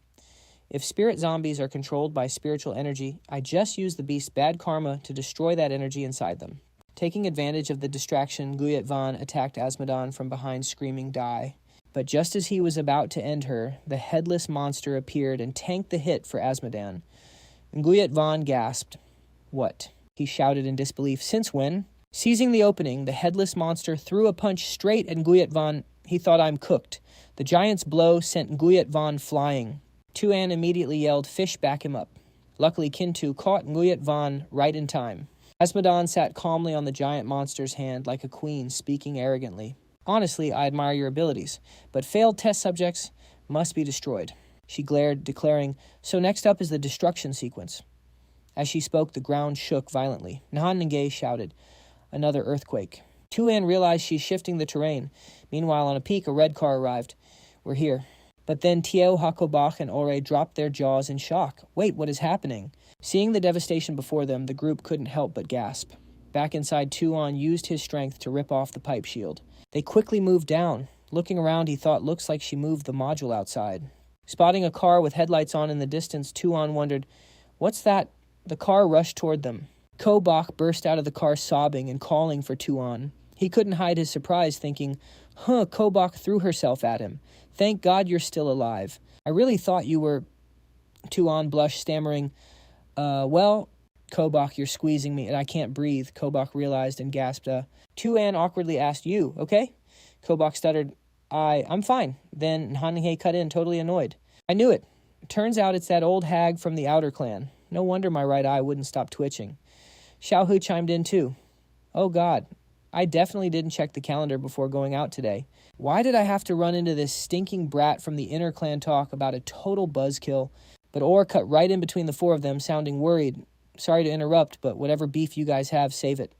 If spirit zombies are controlled by spiritual energy, I just use the beast's bad karma to destroy that energy inside them. Taking advantage of the distraction, Guyet Van attacked Azmodan from behind, screaming, "Die." But just as he was about to end her, the headless monster appeared and tanked the hit for Azmodan. Guyet Van gasped. "What?" he shouted in disbelief. "Since when?" Seizing the opening, the headless monster threw a punch straight at Guyet Van. He thought, "I'm cooked." The giant's blow sent Guyet Van flying. Tu An immediately yelled, "Fish, back him up." Luckily, Kintu caught Guyet Van right in time. Azmodan sat calmly on the giant monster's hand like a queen, speaking arrogantly. "Honestly, I admire your abilities, but failed test subjects must be destroyed." She glared, declaring, "So next up is the destruction sequence." As she spoke, the ground shook violently. Nahan Nge shouted, "Another earthquake." Tu An realized she's shifting the terrain. Meanwhile, on a peak, a red car arrived. "We're here." But then Tieo, Hakobach, and Ore dropped their jaws in shock. "Wait, what is happening?" Seeing the devastation before them, the group couldn't help but gasp. Back inside, Tu An used his strength to rip off the pipe shield. They quickly moved down. Looking around, he thought, "Looks like she moved the module outside." Spotting a car with headlights on in the distance, Tu An wondered, "What's that?" The car rushed toward them. Kobach burst out of the car sobbing and calling for Tu An. He couldn't hide his surprise, thinking, Kobach threw herself at him. "Thank God you're still alive. I really thought you were—" Tu An blushed, stammering, well, Kobach, you're squeezing me, and I can't breathe," Kobach realized and gasped. Tu An awkwardly asked, "You, okay?" Kobach stuttered, I'm fine." Then Hanhe cut in, totally annoyed. "I knew it. Turns out it's that old hag from the Outer Clan. No wonder my right eye wouldn't stop twitching." Xiaohu chimed in too. "Oh God, I definitely didn't check the calendar before going out today. Why did I have to run into this stinking brat from the Inner Clan talk about a total buzzkill?" But Orr cut right in between the four of them, sounding worried. "Sorry to interrupt, but whatever beef you guys have, save it.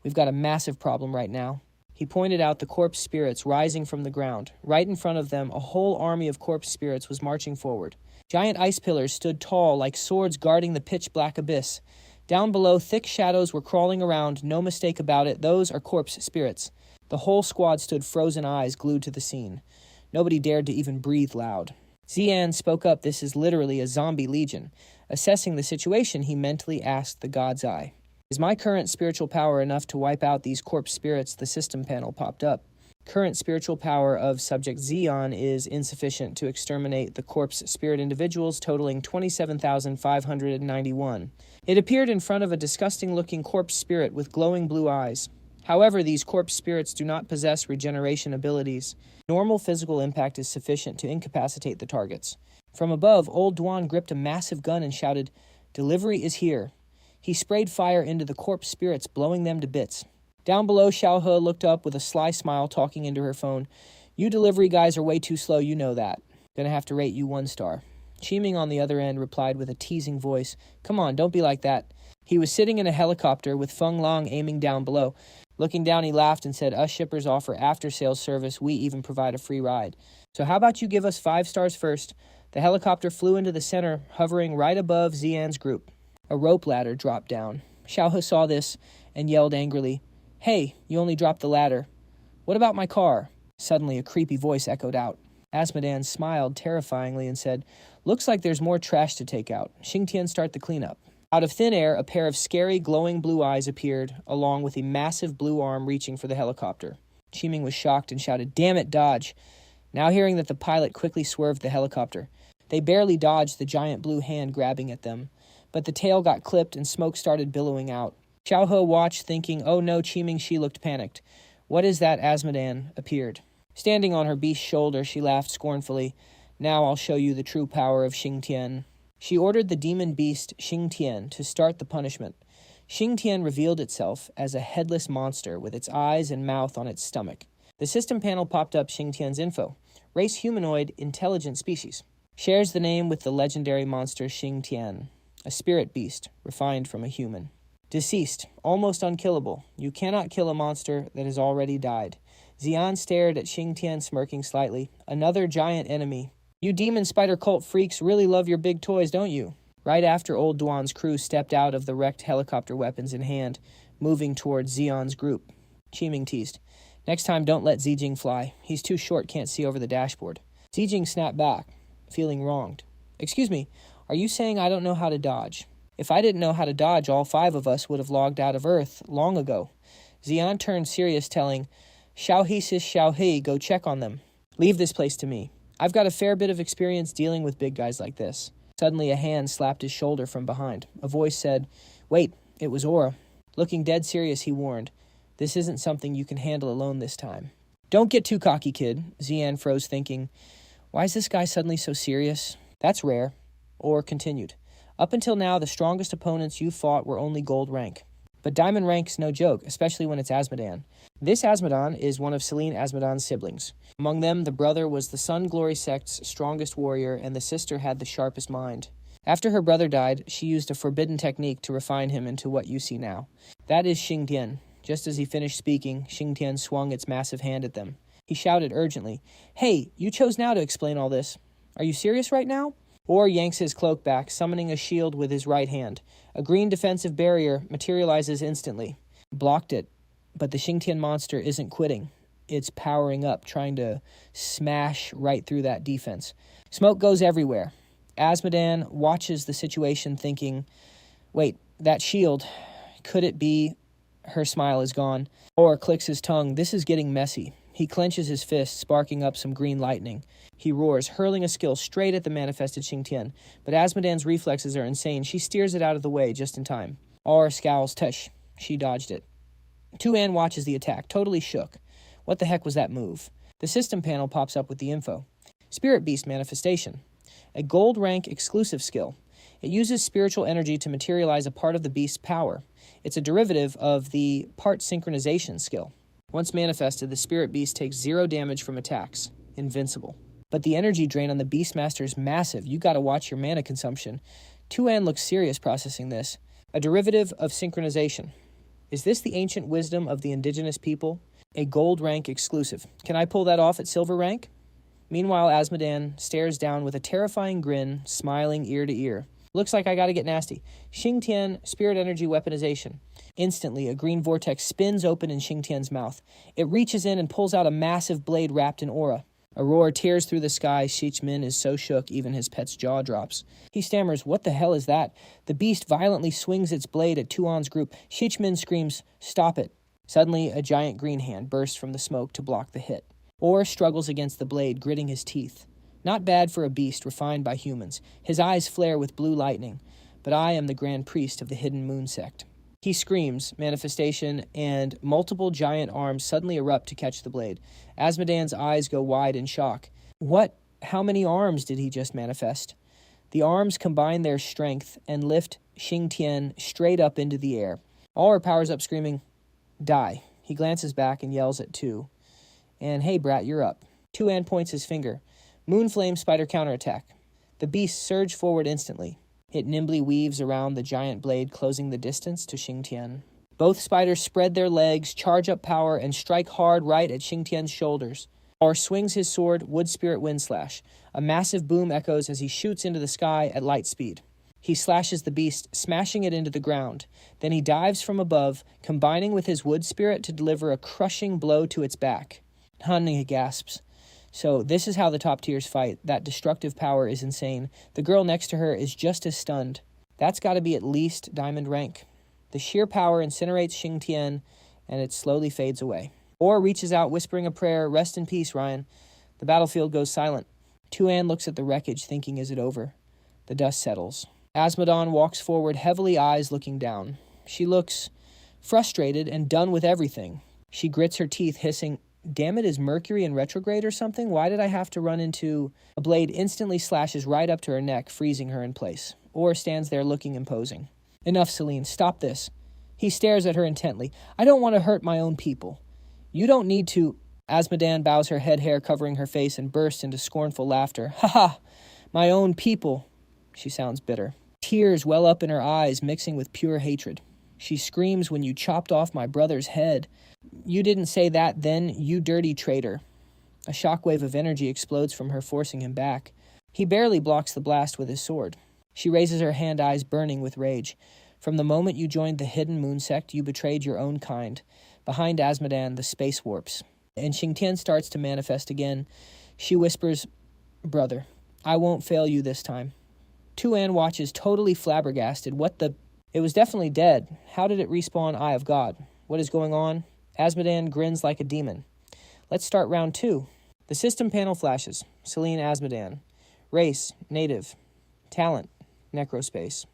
We've got a massive problem right now." He pointed out the corpse spirits rising from the ground. Right in front of them, a whole army of corpse spirits was marching forward. Giant ice pillars stood tall like swords guarding the pitch-black abyss. Down below, thick shadows were crawling around, no mistake about it, those are corpse spirits. The whole squad stood frozen eyes glued to the scene. Nobody dared to even breathe loud. Xian spoke up, "This is literally a zombie legion." Assessing the situation, he mentally asked the God's Eye, "Is my current spiritual power enough to wipe out these corpse spirits?" The system panel popped up. Current spiritual power of subject Xian is insufficient to exterminate the corpse spirit individuals, totaling 27,591. It appeared in front of a disgusting-looking corpse spirit with glowing blue eyes. However, these corpse spirits do not possess regeneration abilities. Normal physical impact is sufficient to incapacitate the targets. From above, Old Duan gripped a massive gun and shouted, "Delivery is here." He sprayed fire into the corpse spirits, blowing them to bits. Down below, Xiaohe looked up with a sly smile, talking into her phone. "You delivery guys are way too slow, you know that. Gonna have to rate you 1 star. Chiming on the other end replied with a teasing voice, "Come on, don't be like that." He was sitting in a helicopter with Feng Long aiming down below. Looking down, he laughed and said, "Us shippers offer after-sales service. We even provide a free ride. So how about you give us 5 stars first?" The helicopter flew into the center, hovering right above Xian's group. A rope ladder dropped down. Xiaohe saw this and yelled angrily, "Hey, you only dropped the ladder. What about my car?" Suddenly, a creepy voice echoed out. Azmodan smiled terrifyingly and said, "Looks like there's more trash to take out. Xingtian, start the cleanup." Out of thin air, a pair of scary, glowing blue eyes appeared, along with a massive blue arm reaching for the helicopter. Qiming was shocked and shouted, "Damn it, dodge!" Now hearing that the pilot quickly swerved the helicopter. They barely dodged the giant blue hand grabbing at them, but the tail got clipped and smoke started billowing out. Xiaohe watched, thinking, "Oh no, Qiming," she looked panicked. "What is that?" Azmodan appeared. Standing on her beast's shoulder, she laughed scornfully. "Now I'll show you the true power of Xingtian." She ordered the demon beast Xingtian to start the punishment. Xingtian revealed itself as a headless monster with its eyes and mouth on its stomach. The system panel popped up Xingtian's info. Race humanoid, intelligent species. Shares the name with the legendary monster Xingtian, a spirit beast refined from a human. Deceased, almost unkillable. You cannot kill a monster that has already died. Xian stared at Xingtian, smirking slightly. Another giant enemy. You demon spider cult freaks really love your big toys, don't you? Right after Old Duan's crew stepped out of the wrecked helicopter, weapons in hand, moving towards Xian's group. Qiming teased. Next time, don't let Zijing fly. He's too short, can't see over the dashboard. Zijing snapped back, feeling wronged. Excuse me, are you saying I don't know how to dodge? If I didn't know how to dodge, all 5 of us would have logged out of Earth long ago. Xian turned serious, telling, Xiaohe sis Xiaohe, go check on them. Leave this place to me. I've got a fair bit of experience dealing with big guys like this. Suddenly a hand slapped his shoulder from behind. A voice said, Wait, it was Aura. Looking dead serious, he warned, This isn't something you can handle alone this time. Don't get too cocky, kid, Xian froze, thinking, Why is this guy suddenly so serious? That's rare. Or continued, Up until now, the strongest opponents you fought were only gold rank. But diamond rank's no joke, especially when it's Azmodan. This Azmodan is one of Selene Azmodan's siblings. Among them, the brother was the Sun Glory sect's strongest warrior, and the sister had the sharpest mind. After her brother died, she used a forbidden technique to refine him into what you see now. That is Xingtian. Just as he finished speaking, Xingtian swung its massive hand at them. He shouted urgently, Hey, you chose now to explain all this. Are you serious right now? Or yanks his cloak back, summoning a shield with his right hand. A green defensive barrier materializes instantly. Blocked it, but the Xingtian monster isn't quitting. It's powering up, trying to smash right through that defense. Smoke goes everywhere. Azmodan watches the situation, thinking, Wait, that shield, could it be? Her smile is gone. Or clicks his tongue. This is getting messy. He clenches his fist, sparking up some green lightning. He roars, hurling a skill straight at the manifested Xingtian. But Azmodan's reflexes are insane. She steers it out of the way just in time. Aura scowls. Tush. She dodged it. Tu An watches the attack, totally shook. What the heck was that move? The system panel pops up with the info. Spirit Beast Manifestation. A gold rank exclusive skill. It uses spiritual energy to materialize a part of the beast's power. It's a derivative of the part synchronization skill. Once manifested, the spirit beast takes 0 damage from attacks. Invincible. But the energy drain on the Beastmaster is massive. You gotta watch your mana consumption. Tu An looks serious processing this. A derivative of synchronization. Is this the ancient wisdom of the indigenous people? A gold rank exclusive. Can I pull that off at silver rank? Meanwhile, Azmodan stares down with a terrifying grin, smiling ear to ear. Looks like I gotta get nasty. Xingtian, spirit energy weaponization. Instantly, a green vortex spins open in Xingtian's mouth. It reaches in and pulls out a massive blade wrapped in aura. A roar tears through the sky. Xichmin is so shook, even his pet's jaw drops. He stammers, What the hell is that? The beast violently swings its blade at Tu An's group. Xichmin screams, Stop it. Suddenly, a giant green hand bursts from the smoke to block the hit. Or struggles against the blade, gritting his teeth. Not bad for a beast refined by humans. His eyes flare with blue lightning. But I am the grand priest of the hidden moon sect. He screams, manifestation, and multiple giant arms suddenly erupt to catch the blade. Azmodan's eyes go wide in shock. What? How many arms did he just manifest? The arms combine their strength and lift Xingtian straight up into the air. Aura powers up, screaming, Die. He glances back and yells at Tu. And hey, brat, you're up. Tu An points his finger. Moonflame spider counterattack. The beast surged forward instantly. It nimbly weaves around the giant blade, closing the distance to Xingtian. Both spiders spread their legs, charge up power, and strike hard right at Xingtian's shoulders. Or swings his sword, Wood Spirit Wind Slash. A massive boom echoes as he shoots into the sky at light speed. He slashes the beast, smashing it into the ground. Then he dives from above, combining with his Wood Spirit to deliver a crushing blow to its back. Honey gasps. So this is how the top tiers fight. That destructive power is insane. The girl next to her is just as stunned. That's got to be at least diamond rank. The sheer power incinerates Xingtian, and it slowly fades away. Or reaches out, whispering a prayer, Rest in peace, Ryan. The battlefield goes silent. Tu An looks at the wreckage, thinking, is it over? The dust settles. Azmodan walks forward, heavily eyes looking down. She looks frustrated and done with everything. She grits her teeth, hissing, Damn it, is Mercury in retrograde or something? Why did I have to run into... A blade instantly slashes right up to her neck, freezing her in place. Or stands there looking imposing. Enough, Selene. Stop this. He stares at her intently. I don't want to hurt my own people. You don't need to... Azmodan bows her head hair covering her face and bursts into scornful laughter. Ha ha! My own people. She sounds bitter. Tears well up in her eyes, mixing with pure hatred. She screams, when you chopped off my brother's head. You didn't say that then, you dirty traitor. A shockwave of energy explodes from her, forcing him back. He barely blocks the blast with his sword. She raises her hand, eyes burning with rage. From the moment you joined the hidden moon sect, you betrayed your own kind. Behind Azmodan, the space warps. And Xingtian starts to manifest again. She whispers, brother, I won't fail you this time. Tu An watches, totally flabbergasted. What the... It was definitely dead. How did it respawn Eye of God? What is going on? Azmodan grins like a demon. Let's start round 2. The system panel flashes. Celine Azmodan. Race, native. Talent, necrospace.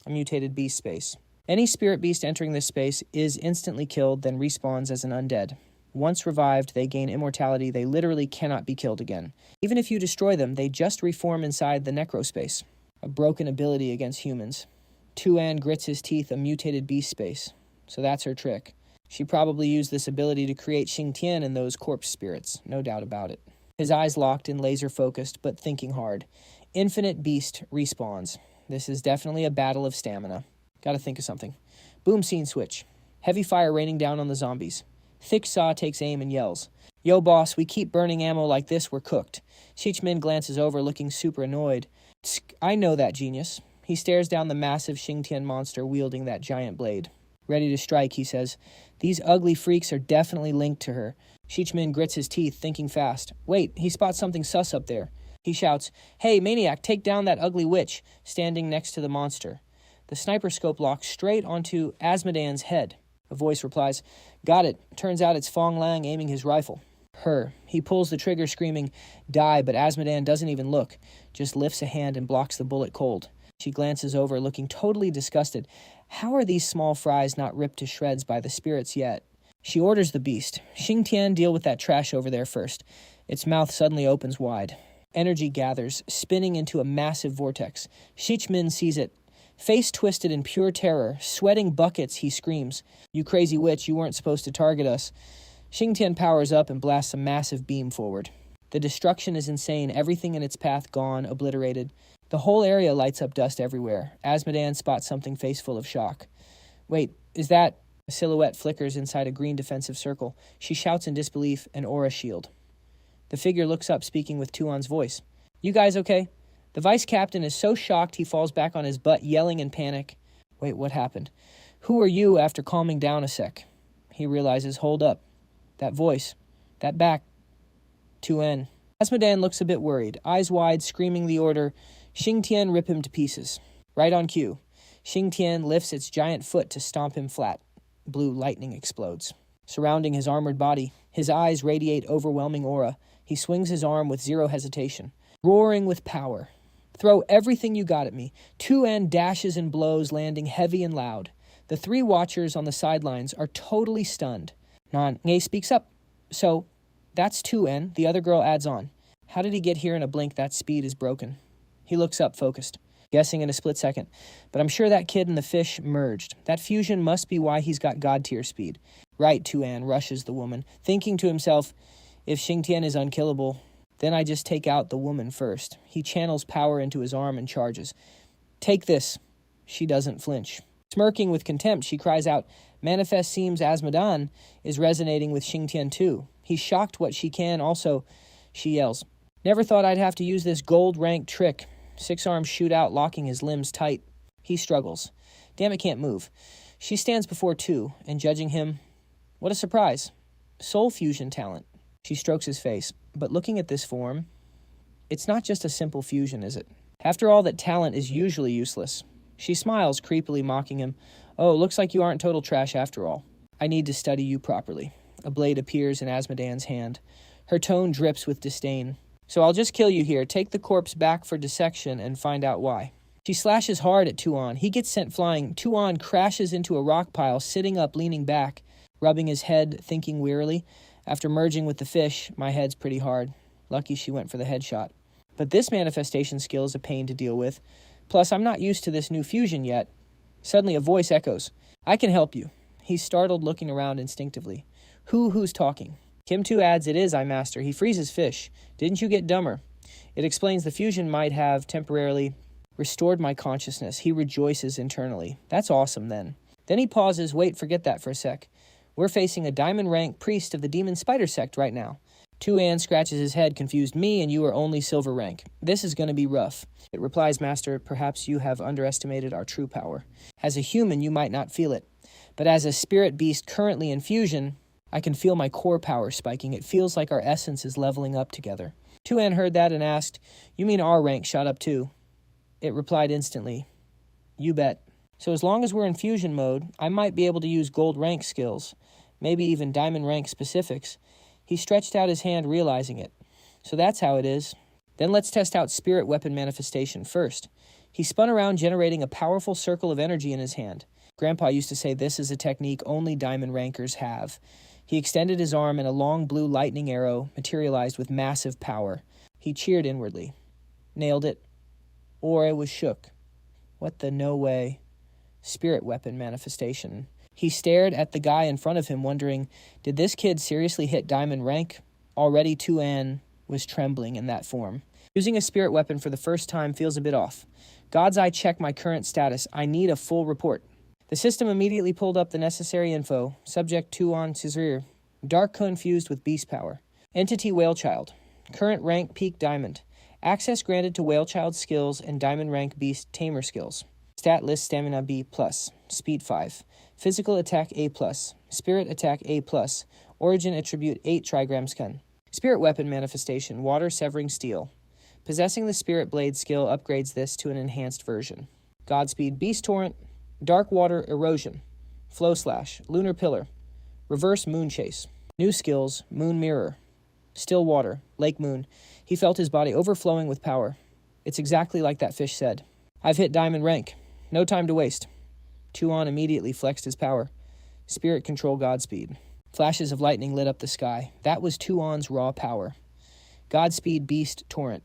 A mutated beast space. Any spirit beast entering this space is instantly killed, then respawns as an undead. Once revived, they gain immortality. They literally cannot be killed again. Even if you destroy them, they just reform inside the necrospace. A broken ability against humans. Tu An grits his teeth, a mutated beast space. So that's her trick. She probably used this ability to create Xingtian and those corpse spirits, no doubt about it. His eyes locked and laser-focused, but thinking hard. Infinite beast respawns. This is definitely a battle of stamina. Gotta think of something. Boom scene switch. Heavy fire raining down on the zombies. Thick Saw takes aim and yells. Yo, boss, we keep burning ammo like this, we're cooked. Shichmin glances over, looking super annoyed. Tsk, I know that, genius. He stares down the massive Xingtian monster wielding that giant blade. Ready to strike, he says. These ugly freaks are definitely linked to her. Shichmin grits his teeth, thinking fast. Wait, he spots something sus up there. He shouts, Hey, maniac, take down that ugly witch, standing next to the monster. The sniper scope locks straight onto Azmodan's head. A voice replies, Got it. Turns out it's Fong Lang aiming his rifle. Her. He pulls the trigger, screaming, Die, but Azmodan doesn't even look, just lifts a hand and blocks the bullet cold. She glances over, looking totally disgusted. How are these small fries not ripped to shreds by the spirits yet? She orders the beast. Xingtian, deal with that trash over there first. Its mouth suddenly opens wide. Energy gathers, spinning into a massive vortex. Shichmin sees it. Face twisted in pure terror, sweating buckets, he screams. You crazy witch, you weren't supposed to target us. Xingtian powers up and blasts a massive beam forward. The destruction is insane, everything in its path gone, obliterated. The whole area lights up, dust everywhere. Azmodan spots something, face full of shock. Wait, is that... A silhouette flickers inside a green defensive circle. She shouts in disbelief, an aura shield. The figure looks up, speaking with Tu An's voice. You guys okay? The vice captain is so shocked he falls back on his butt, yelling in panic. Wait, what happened? Who are you after calming down a sec? He realizes, hold up. That voice. That back. Tu An. Azmodan looks a bit worried, eyes wide, screaming the order, Xingtian, rip him to pieces. Right on cue. Xingtian lifts its giant foot to stomp him flat. Blue lightning explodes. Surrounding his armored body, his eyes radiate overwhelming aura. He swings his arm with zero hesitation, roaring with power. Throw everything you got at me. Tu An dashes and blows, landing heavy and loud. The 3 watchers on the sidelines are totally stunned. Nan-Ngay speaks up. So, that's Tu An, the other girl adds on. How did he get here in a blink? That speed is broken. He looks up, focused. Guessing in a split second. But I'm sure that kid and the fish merged. That fusion must be why he's got god-tier speed. Right, Tu An, rushes the woman, thinking to himself, if Xingtian is unkillable, then I just take out the woman first. He channels power into his arm and charges. Take this. She doesn't flinch. Smirking with contempt, she cries out, Manifest seems Azmodan is resonating with Xingtian too. He's shocked what she can also. She yells, Never thought I'd have to use this gold-ranked trick. 6 arms shoot out, locking his limbs tight. He struggles. Damn it, can't move. She stands before Tu, and judging him, what a surprise. Soul fusion talent. She strokes his face. But looking at this form, it's not just a simple fusion, is it? After all, that talent is usually useless. She smiles, creepily mocking him. Oh, looks like you aren't total trash after all. I need to study you properly. A blade appears in Azmodan's hand. Her tone drips with disdain. So I'll just kill you here, take the corpse back for dissection, and find out why. She slashes hard at Tu An. He gets sent flying. Tu An crashes into a rock pile, sitting up, leaning back, rubbing his head, thinking wearily. After merging with the fish, my head's pretty hard. Lucky she went for the headshot. But this manifestation skill is a pain to deal with. Plus, I'm not used to this new fusion yet. Suddenly, a voice echoes. I can help you. He's startled, looking around instinctively. Who's talking? Kim Tu adds, it is, I master. He freezes fish. Didn't you get dumber? It explains the fusion might have temporarily restored my consciousness. He rejoices internally. That's awesome, then. Then he pauses. Wait, forget that for a sec. We're facing a diamond rank priest of the demon spider sect right now. Tu An scratches his head, confused. Me and you are only silver rank. This is going to be rough. It replies, Master, perhaps you have underestimated our true power. As a human, you might not feel it. But as a spirit beast currently in fusion, I can feel my core power spiking. It feels like our essence is leveling up together. Tu An heard that and asked, You mean our rank shot up too? It replied instantly, You bet. So as long as we're in fusion mode, I might be able to use gold rank skills, maybe even diamond rank specifics. He stretched out his hand, realizing it. So that's how it is. Then let's test out spirit weapon manifestation first. He spun around, generating a powerful circle of energy in his hand. Grandpa used to say this is a technique only diamond rankers have. He extended his arm and a long blue lightning arrow materialized with massive power. He cheered inwardly. Nailed it. Aura was shook. What the no way? Spirit weapon manifestation. He stared at the guy in front of him, wondering, did this kid seriously hit diamond rank? Already Tu An was trembling in that form. Using a spirit weapon for the first time feels a bit off. God's eye check my current status. I need a full report. The system immediately pulled up the necessary info. Subject Tu An Caesar. Dark confused with beast power. Entity Whale Child. Current rank peak diamond. Access granted to Whale Child skills and diamond rank beast tamer skills. Stat list stamina B+, speed 5, physical attack A+, spirit attack A+, origin attribute 8 trigrams Kun. Spirit weapon manifestation, water severing steel. Possessing the spirit blade skill upgrades this to an enhanced version. Godspeed beast torrent, dark water erosion, flow slash, lunar pillar, reverse moon chase. New skills, moon mirror, still water, lake moon. He felt his body overflowing with power. It's exactly like that fish said. I've hit diamond rank. No time to waste. Tu An immediately flexed his power. Spirit control Godspeed. Flashes of lightning lit up the sky. That was Tu An's raw power. Godspeed beast torrent.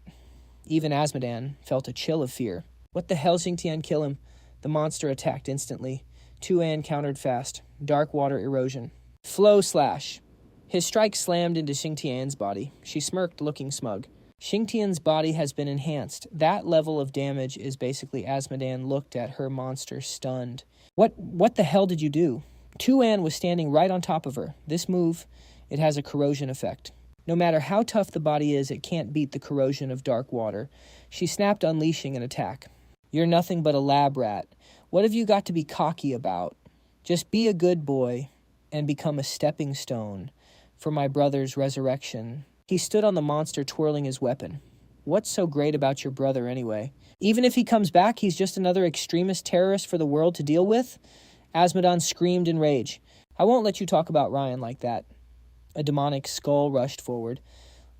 Even Azmodan felt a chill of fear. What the hell, Xingtian, kill him? The monster attacked instantly. Tu An countered fast. Dark water erosion. Flow slash. His strike slammed into Xingtian's body. She smirked, looking smug. Xingtian's body has been enhanced. That level of damage is basically Azmodan looked at her monster stunned. What the hell did you do? Tu An was standing right on top of her. This move, it has a corrosion effect. No matter how tough the body is, it can't beat the corrosion of dark water. She snapped, unleashing an attack. You're nothing but a lab rat. What have you got to be cocky about? Just be a good boy and become a stepping stone for my brother's resurrection. He stood on the monster, twirling his weapon. What's so great about your brother, anyway? Even if he comes back, he's just another extremist terrorist for the world to deal with? Azmodan screamed in rage. I won't let you talk about Ryan like that. A demonic skull rushed forward.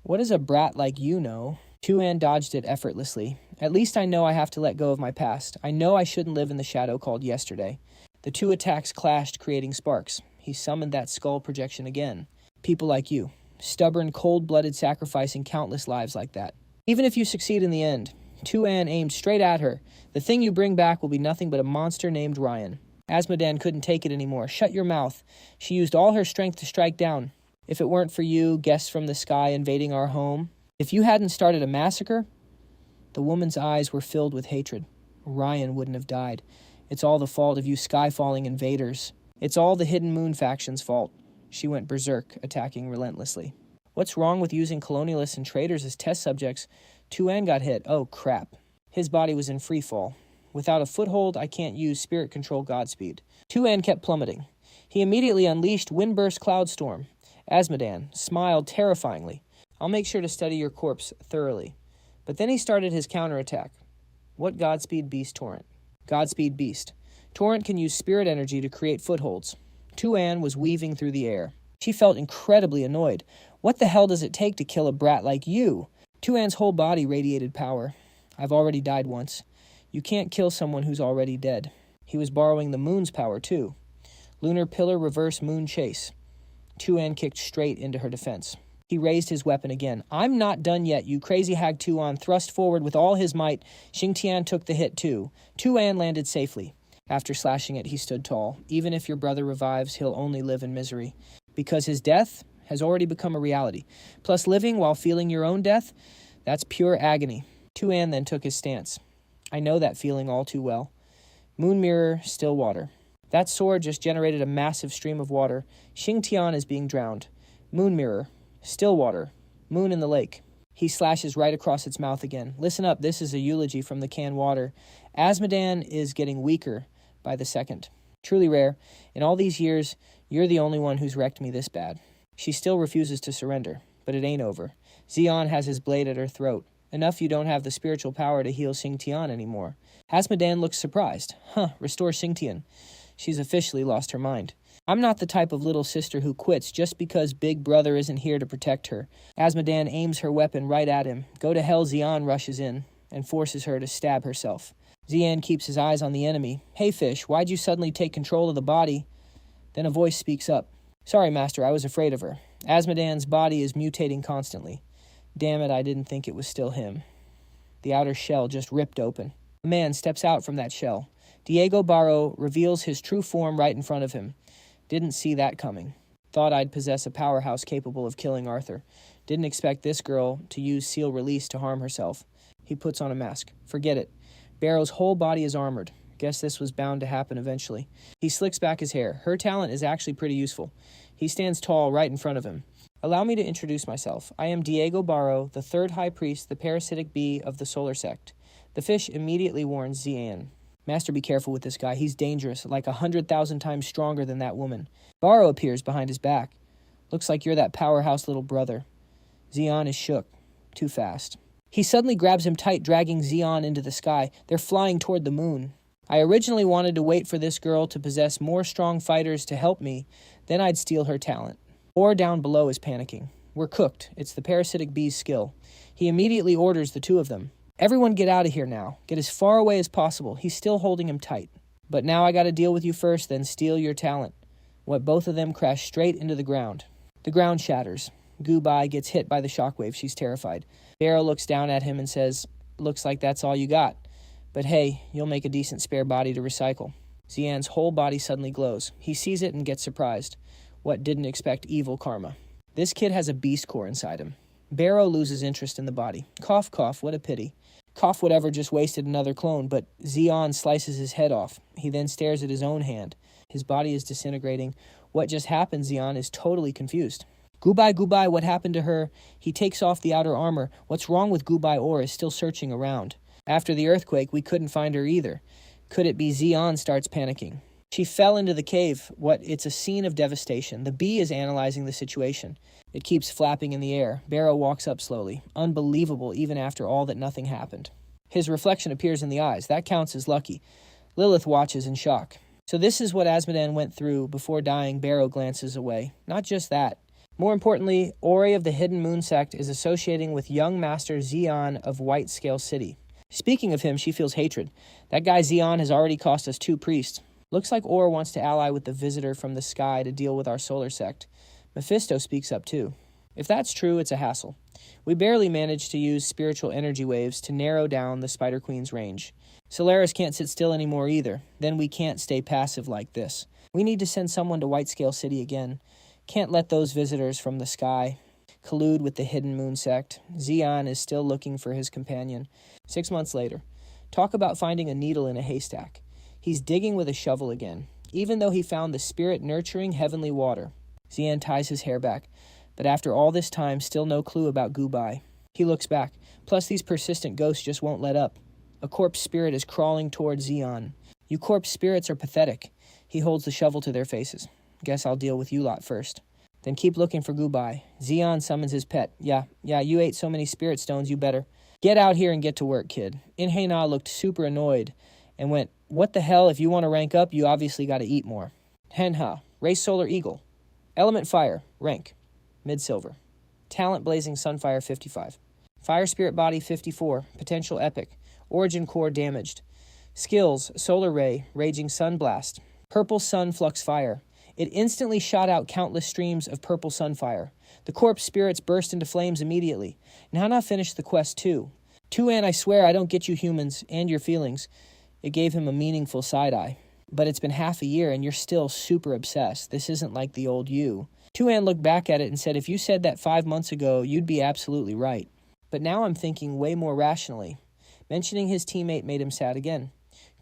What does a brat like you know? Tu An dodged it effortlessly. At least I know I have to let go of my past. I know I shouldn't live in the shadow called yesterday. The two attacks clashed, creating sparks. He summoned that skull projection again. People like you. Stubborn, cold-blooded, sacrificing countless lives like that. Even if you succeed in the end, Tu An aimed straight at her. The thing you bring back will be nothing but a monster named Ryan. Azmodan couldn't take it anymore. Shut your mouth. She used all her strength to strike down. If it weren't for you, guests from the sky invading our home, if you hadn't started a massacre, the woman's eyes were filled with hatred. Ryan wouldn't have died. It's all the fault of you sky-falling invaders. It's all the Hidden Moon faction's fault. She went berserk, attacking relentlessly. What's wrong with using colonialists and traitors as test subjects? Tu An got hit. Oh, crap. His body was in free fall. Without a foothold, I can't use spirit control Godspeed. Tu An kept plummeting. He immediately unleashed Windburst Cloudstorm. Azmodan smiled terrifyingly. I'll make sure to study your corpse thoroughly. But then he started his counterattack. What Godspeed Beast Torrent? Godspeed Beast. Torrent can use spirit energy to create footholds. Tu An was weaving through the air. She felt incredibly annoyed. What the hell does it take to kill a brat like you? Tu An's whole body radiated power. I've already died once. You can't kill someone who's already dead. He was borrowing the moon's power, too. Lunar pillar reverse moon chase. Tu An kicked straight into her defense. He raised his weapon again. I'm not done yet, you crazy hag. Tu An thrust forward with all his might. Xingtian took the hit, too. Tu An landed safely. After slashing it, he stood tall. Even if your brother revives, he'll only live in misery. Because his death has already become a reality. Plus living while feeling your own death, that's pure agony. Tu An then took his stance. I know that feeling all too well. Moon mirror, still water. That sword just generated a massive stream of water. Xing Tian is being drowned. Moon mirror. Still water. Moon in the lake. He slashes right across its mouth again. Listen up, this is a eulogy from the canned water. Azmodan is getting weaker by the second. Truly rare. In all these years, you're the only one who's wrecked me this bad. She still refuses to surrender, but it ain't over. Xian has his blade at her throat. Enough you don't have the spiritual power to heal Xing Tian anymore. Azmodan looks surprised. Restore Xing Tian. She's officially lost her mind. I'm not the type of little sister who quits just because Big Brother isn't here to protect her. Azmodan aims her weapon right at him. Go to hell, Xian rushes in and forces her to stab herself. Xian keeps his eyes on the enemy. Hey, Fish, why'd you suddenly take control of the body? Then a voice speaks up. Sorry, Master, I was afraid of her. Azmodan's body is mutating constantly. Damn it, I didn't think it was still him. The outer shell just ripped open. A man steps out from that shell. Diego Barro reveals his true form right in front of him. Didn't see that coming. Thought I'd possess a powerhouse capable of killing Arthur. Didn't expect this girl to use seal release to harm herself. He puts on a mask. Forget it. Barrow's whole body is armored. Guess this was bound to happen eventually. He slicks back his hair. Her talent is actually pretty useful. He stands tall right in front of him. Allow me to introduce myself. I am Diego Barro, the third high priest, the parasitic bee of the solar sect. The fish immediately warns Xian. Master, be careful with this guy. He's dangerous, like 100,000 times stronger than that woman. Barro appears behind his back. Looks like you're that powerhouse little brother. Xian is shook. Too fast. He suddenly grabs him tight, dragging Xian into the sky. They're flying toward the moon. I originally wanted to wait for this girl to possess more strong fighters to help me, then I'd steal her talent. Or down below is panicking. We're cooked. It's the parasitic bee's skill. He immediately orders the two of them. Everyone get out of here now. Get as far away as possible. He's still holding him tight. But now I gotta deal with you first, then steal your talent. What both of them crash straight into the ground. The ground shatters. Gubai gets hit by the shockwave. She's terrified. Barrow looks down at him and says, looks like that's all you got. But hey, you'll make a decent spare body to recycle. Xian's whole body suddenly glows. He sees it and gets surprised. What didn't expect evil karma. This kid has a beast core inside him. Barrow loses interest in the body. Cough, cough, what a pity. Cough whatever just wasted another clone, but Xian slices his head off. He then stares at his own hand. His body is disintegrating. What just happened? Xian is totally confused. Gubai, what happened to her? He takes off the outer armor. What's wrong with Gubai Or is still searching around. After the earthquake, we couldn't find her either. Could it be Xian starts panicking? She fell into the cave. It's a scene of devastation. The bee is analyzing the situation. It keeps flapping in the air. Barrow walks up slowly. Unbelievable, even after all that nothing happened. His reflection appears in the eyes. That counts as lucky. Lilith watches in shock. So this is what Azmodan went through before dying. Barrow glances away. Not just that. More importantly, Ori of the Hidden Moon Sect is associating with young Master Xian of White Scale City. Speaking of him, she feels hatred. That guy Xian has already cost us 2 priests. Looks like Or wants to ally with the visitor from the sky to deal with our solar sect. Mephisto speaks up too. If that's true, it's a hassle. We barely managed to use spiritual energy waves to narrow down the Spider Queen's range. Solaris can't sit still anymore either. Then we can't stay passive like this. We need to send someone to White Scale City again. Can't let those visitors from the sky collude with the Hidden Moon Sect. Xian is still looking for his companion. 6 months later. Talk about finding a needle in a haystack. He's digging with a shovel again, even though he found the spirit-nurturing heavenly water. Xian ties his hair back, but after all this time, still no clue about Gubai. He looks back, plus these persistent ghosts just won't let up. A corpse spirit is crawling towards Xian. You corpse spirits are pathetic. He holds the shovel to their faces. Guess I'll deal with you lot first. Then keep looking for Gubai. Xian summons his pet. Yeah, you ate so many spirit stones, you better. Get out here and get to work, kid. Inhena looked super annoyed and went, what the hell, if you want to rank up, you obviously got to eat more. Henha, race solar eagle. Element fire, rank, mid-silver. Talent blazing sunfire 55. Fire spirit body 54, potential epic. Origin core damaged. Skills, solar ray, raging sun blast. Purple sun flux fire. It instantly shot out countless streams of purple sunfire. The corpse spirits burst into flames immediately. Nana finished the quest too. Tu An, I swear I don't get you humans and your feelings. It gave him a meaningful side-eye. But it's been half a year and you're still super obsessed. This isn't like the old you. Tu An looked back at it and said, if you said that 5 months ago, you'd be absolutely right. But now I'm thinking way more rationally. Mentioning his teammate made him sad again.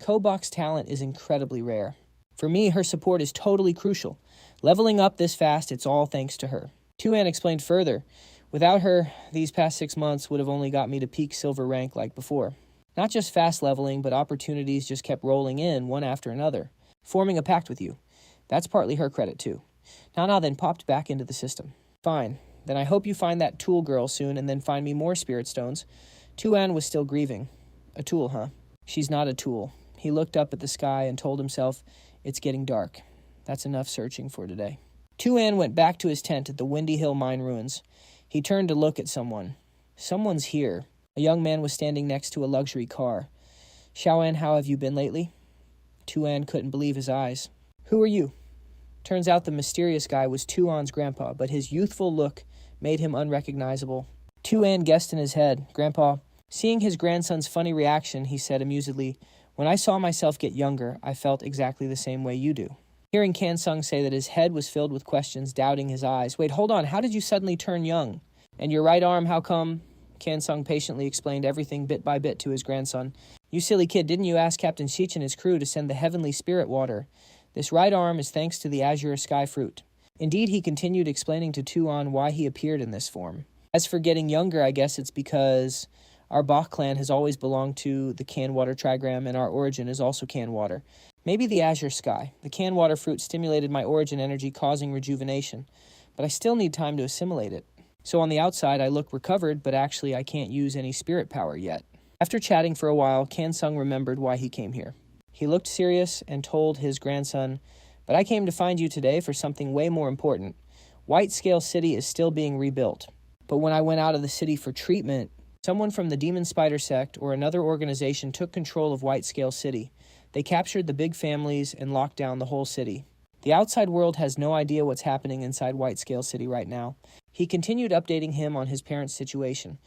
Kobach's talent is incredibly rare. For me, her support is totally crucial. Leveling up this fast, it's all thanks to her. Tu An explained further, without her, these past 6 months would have only got me to peak silver rank like before. Not just fast leveling, but opportunities just kept rolling in one after another, forming a pact with you. That's partly her credit too. Nana then popped back into the system. Fine, then I hope you find that tool girl soon and then find me more spirit stones. Tu An was still grieving. A tool, huh? She's not a tool. He looked up at the sky and told himself, it's getting dark. That's enough searching for today. Tu An went back to his tent at the Windy Hill mine ruins. He turned to look at someone. Someone's here. A young man was standing next to a luxury car. Xiao An, how have you been lately? Tu An couldn't believe his eyes. Who are you? Turns out the mysterious guy was Tu An's grandpa, but his youthful look made him unrecognizable. Tu An guessed in his head, Grandpa. Seeing his grandson's funny reaction, he said amusedly, when I saw myself get younger, I felt exactly the same way you do. Hearing Kan Sung say that his head was filled with questions, doubting his eyes. Wait, hold on, how did you suddenly turn young? And your right arm, how come? Kan Sung patiently explained everything bit by bit to his grandson. You silly kid, didn't you ask Captain Sheech and his crew to send the heavenly spirit water? This right arm is thanks to the azure sky fruit. Indeed, he continued explaining to Tu An why he appeared in this form. As for getting younger, I guess it's because our Bach clan has always belonged to the can water trigram, and our origin is also can water. Maybe the azure sky. The can water fruit stimulated my origin energy, causing rejuvenation. But I still need time to assimilate it. So on the outside, I look recovered, but actually I can't use any spirit power yet. After chatting for a while, Kan Sung remembered why he came here. He looked serious and told his grandson, but I came to find you today for something way more important. White Scale City is still being rebuilt. But when I went out of the city for treatment, someone from the Demon Spider sect or another organization took control of White Scale City. They captured the big families and locked down the whole city. The outside world has no idea what's happening inside White Scale City right now. He continued updating him on his parents' situation.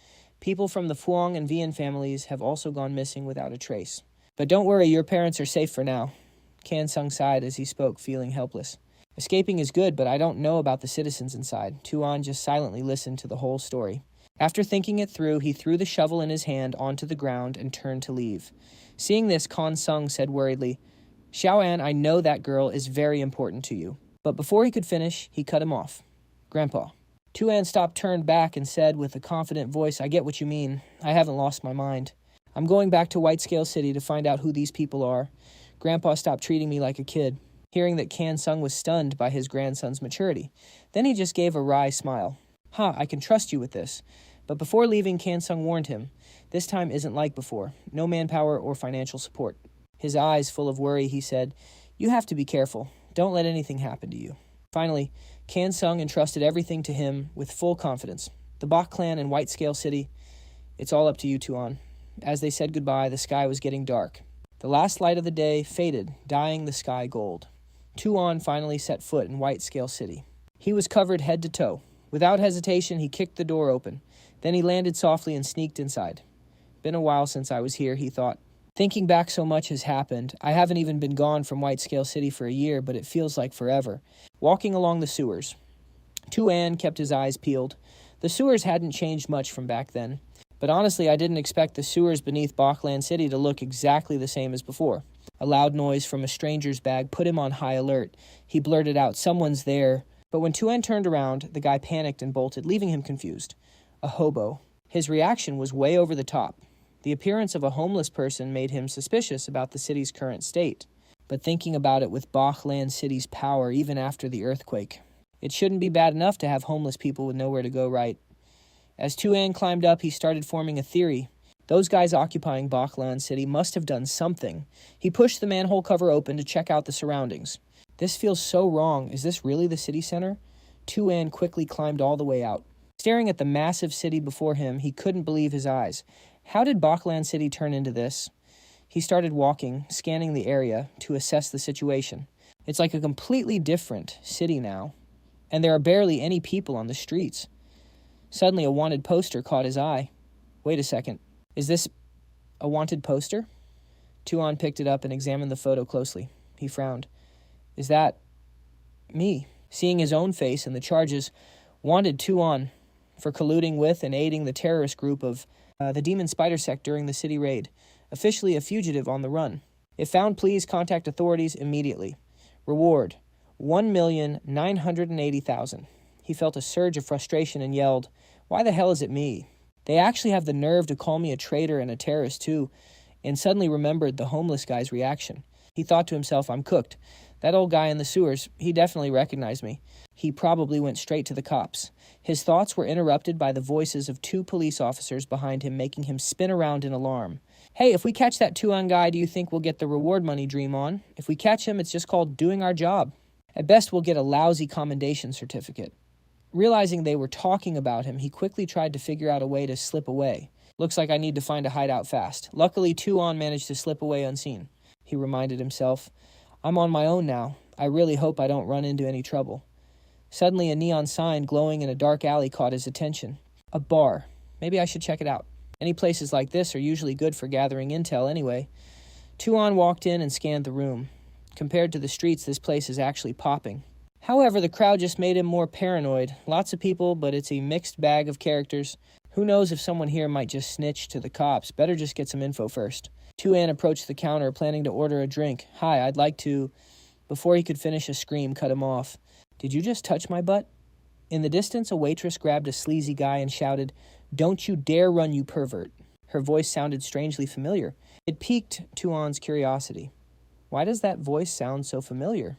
People from the Fuang and Vian families have also gone missing without a trace. But don't worry, your parents are safe for now. Kan Sung sighed as he spoke, feeling helpless. Escaping is good, but I don't know about the citizens inside. Tu An just silently listened to the whole story. After thinking it through, he threw the shovel in his hand onto the ground and turned to leave. Seeing this, Kan Sung said worriedly, Xiao An, I know that girl is very important to you. But before he could finish, he cut him off. Grandpa. Tu An stopped, turned back, and said with a confident voice, I get what you mean. I haven't lost my mind. I'm going back to White Scale City to find out who these people are. Grandpa stopped treating me like a kid. Hearing that Kan Sung was stunned by his grandson's maturity. Then he just gave a wry smile. I can trust you with this. But before leaving, Kan Sung warned him. This time isn't like before. No manpower or financial support. His eyes full of worry, he said, You have to be careful. Don't let anything happen to you. Finally, Kan Sung entrusted everything to him with full confidence. The Bach clan in White Scale City, it's all up to you, Tu An. As they said goodbye, the sky was getting dark. The last light of the day faded, dyeing the sky gold. Tu An finally set foot in White Scale City. He was covered head to toe. Without hesitation, he kicked the door open. Then he landed softly and sneaked inside. Been a while since I was here, he thought. Thinking back, so much has happened. I haven't even been gone from White Scale City for a year, but it feels like forever. Walking along the sewers. Tu An kept his eyes peeled. The sewers hadn't changed much from back then. But honestly, I didn't expect the sewers beneath Bachland City to look exactly the same as before. A loud noise from a stranger's bag put him on high alert. He blurted out, Someone's there. But when Tu An turned around, the guy panicked and bolted, leaving him confused. A hobo. His reaction was way over the top. The appearance of a homeless person made him suspicious about the city's current state. But thinking about it with Bachland City's power even after the earthquake, it shouldn't be bad enough to have homeless people with nowhere to go, right? As Tu An climbed up, he started forming a theory. Those guys occupying Bachland City must have done something. He pushed the manhole cover open to check out the surroundings. This feels so wrong. Is this really the city center? Tu An quickly climbed all the way out. Staring at the massive city before him, he couldn't believe his eyes. How did Bachland City turn into this? He started walking, scanning the area to assess the situation. It's like a completely different city now, and there are barely any people on the streets. Suddenly, a wanted poster caught his eye. Wait a second. Is this a wanted poster? Tu An picked it up and examined the photo closely. He frowned. Is that me? Seeing his own face and the charges, wanted Tu An for colluding with and aiding the terrorist group of the Demon Spider sect during the city raid. Officially a fugitive on the run. If found, please contact authorities immediately. Reward, 1,980,000. He felt a surge of frustration and yelled, "Why the hell is it me? They actually have the nerve to call me a traitor and a terrorist too," and suddenly remembered the homeless guy's reaction. He thought to himself, "I'm cooked. That old guy in the sewers, he definitely recognized me. He probably went straight to the cops." His thoughts were interrupted by the voices of 2 police officers behind him, making him spin around in alarm. "Hey, if we catch that Tu An guy, do you think we'll get the reward money, dream on? If we catch him, it's just called doing our job. At best, we'll get a lousy commendation certificate." Realizing they were talking about him, he quickly tried to figure out a way to slip away. "Looks like I need to find a hideout fast. Luckily, Tu An managed to slip away unseen," he reminded himself. "I'm on my own now. I really hope I don't run into any trouble." Suddenly, a neon sign glowing in a dark alley caught his attention. A bar. Maybe I should check it out. Any places like this are usually good for gathering intel anyway. Tu An walked in and scanned the room. Compared to the streets, this place is actually popping. However, the crowd just made him more paranoid. Lots of people, but it's a mixed bag of characters. Who knows if someone here might just snitch to the cops. Better just get some info first. Tu An approached the counter, planning to order a drink. "Hi, I'd like to..." Before he could finish, a scream cut him off. "Did you just touch my butt?" In the distance, a waitress grabbed a sleazy guy and shouted, "Don't you dare run, you pervert." Her voice sounded strangely familiar. It piqued Tu An's curiosity. Why does that voice sound so familiar?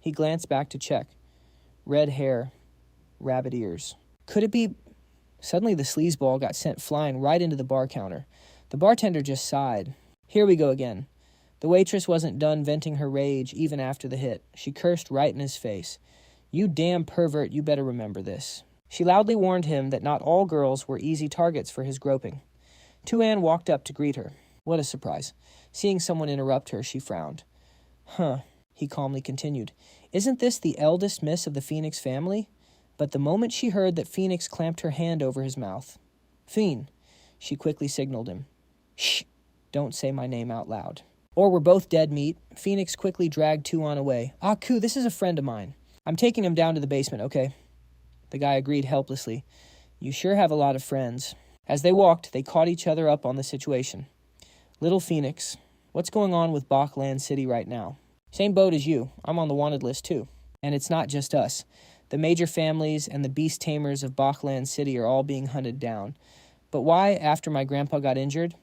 He glanced back to check. Red hair, rabbit ears. Could it be... Suddenly the sleazeball got sent flying right into the bar counter. The bartender just sighed. Here we go again. The waitress wasn't done venting her rage even after the hit. She cursed right in his face. "You damn pervert, you better remember this." She loudly warned him that not all girls were easy targets for his groping. Tu An walked up to greet her. What a surprise. Seeing someone interrupt her, she frowned. "Huh," he calmly continued. "Isn't this the eldest miss of the Phoenix family?" But the moment she heard that Phoenix clamped her hand over his mouth. "Fiend," she quickly signaled him. "Shh, don't say my name out loud. Or we're both dead meat." Phoenix quickly dragged Tu An away. "Ah, Ku, this is a friend of mine. I'm taking him down to the basement, okay?" The guy agreed helplessly. "You sure have a lot of friends." As they walked, they caught each other up on the situation. "Little Phoenix, what's going on with Bach City right now?" "Same boat as you. I'm on the wanted list too. And it's not just us. The major families and the beast tamers of Bach City are all being hunted down. But why after my grandpa got injured?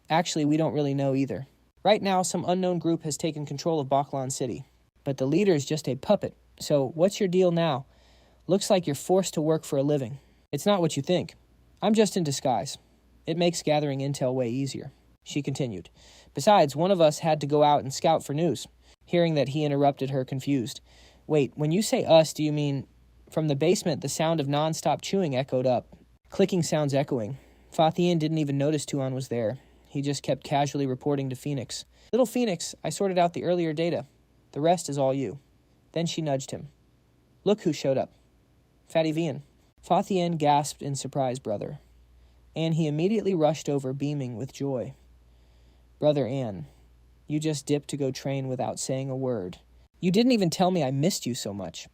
Actually, we don't really know either. Right now, some unknown group has taken control of Bach City. But the leader is just a puppet. So what's your deal now? Looks like you're forced to work for a living. It's not what you think. I'm just in disguise. It makes gathering intel way easier." She continued. "Besides, one of us had to go out and scout for news." Hearing that, he interrupted her, confused. "Wait, when you say us, do you mean..." From the basement, the sound of non-stop chewing echoed up. Clicking sounds echoing. Fathian didn't even notice Tu An was there. He just kept casually reporting to Phoenix. "Little Phoenix, I sorted out the earlier data. The rest is all you." Then she nudged him. "Look who showed up. Fatty Vian." Fathian gasped in surprise, "Brother." And he immediately rushed over, beaming with joy. "Brother Ann, you just dipped to go train without saying a word. You didn't even tell me I missed you so much."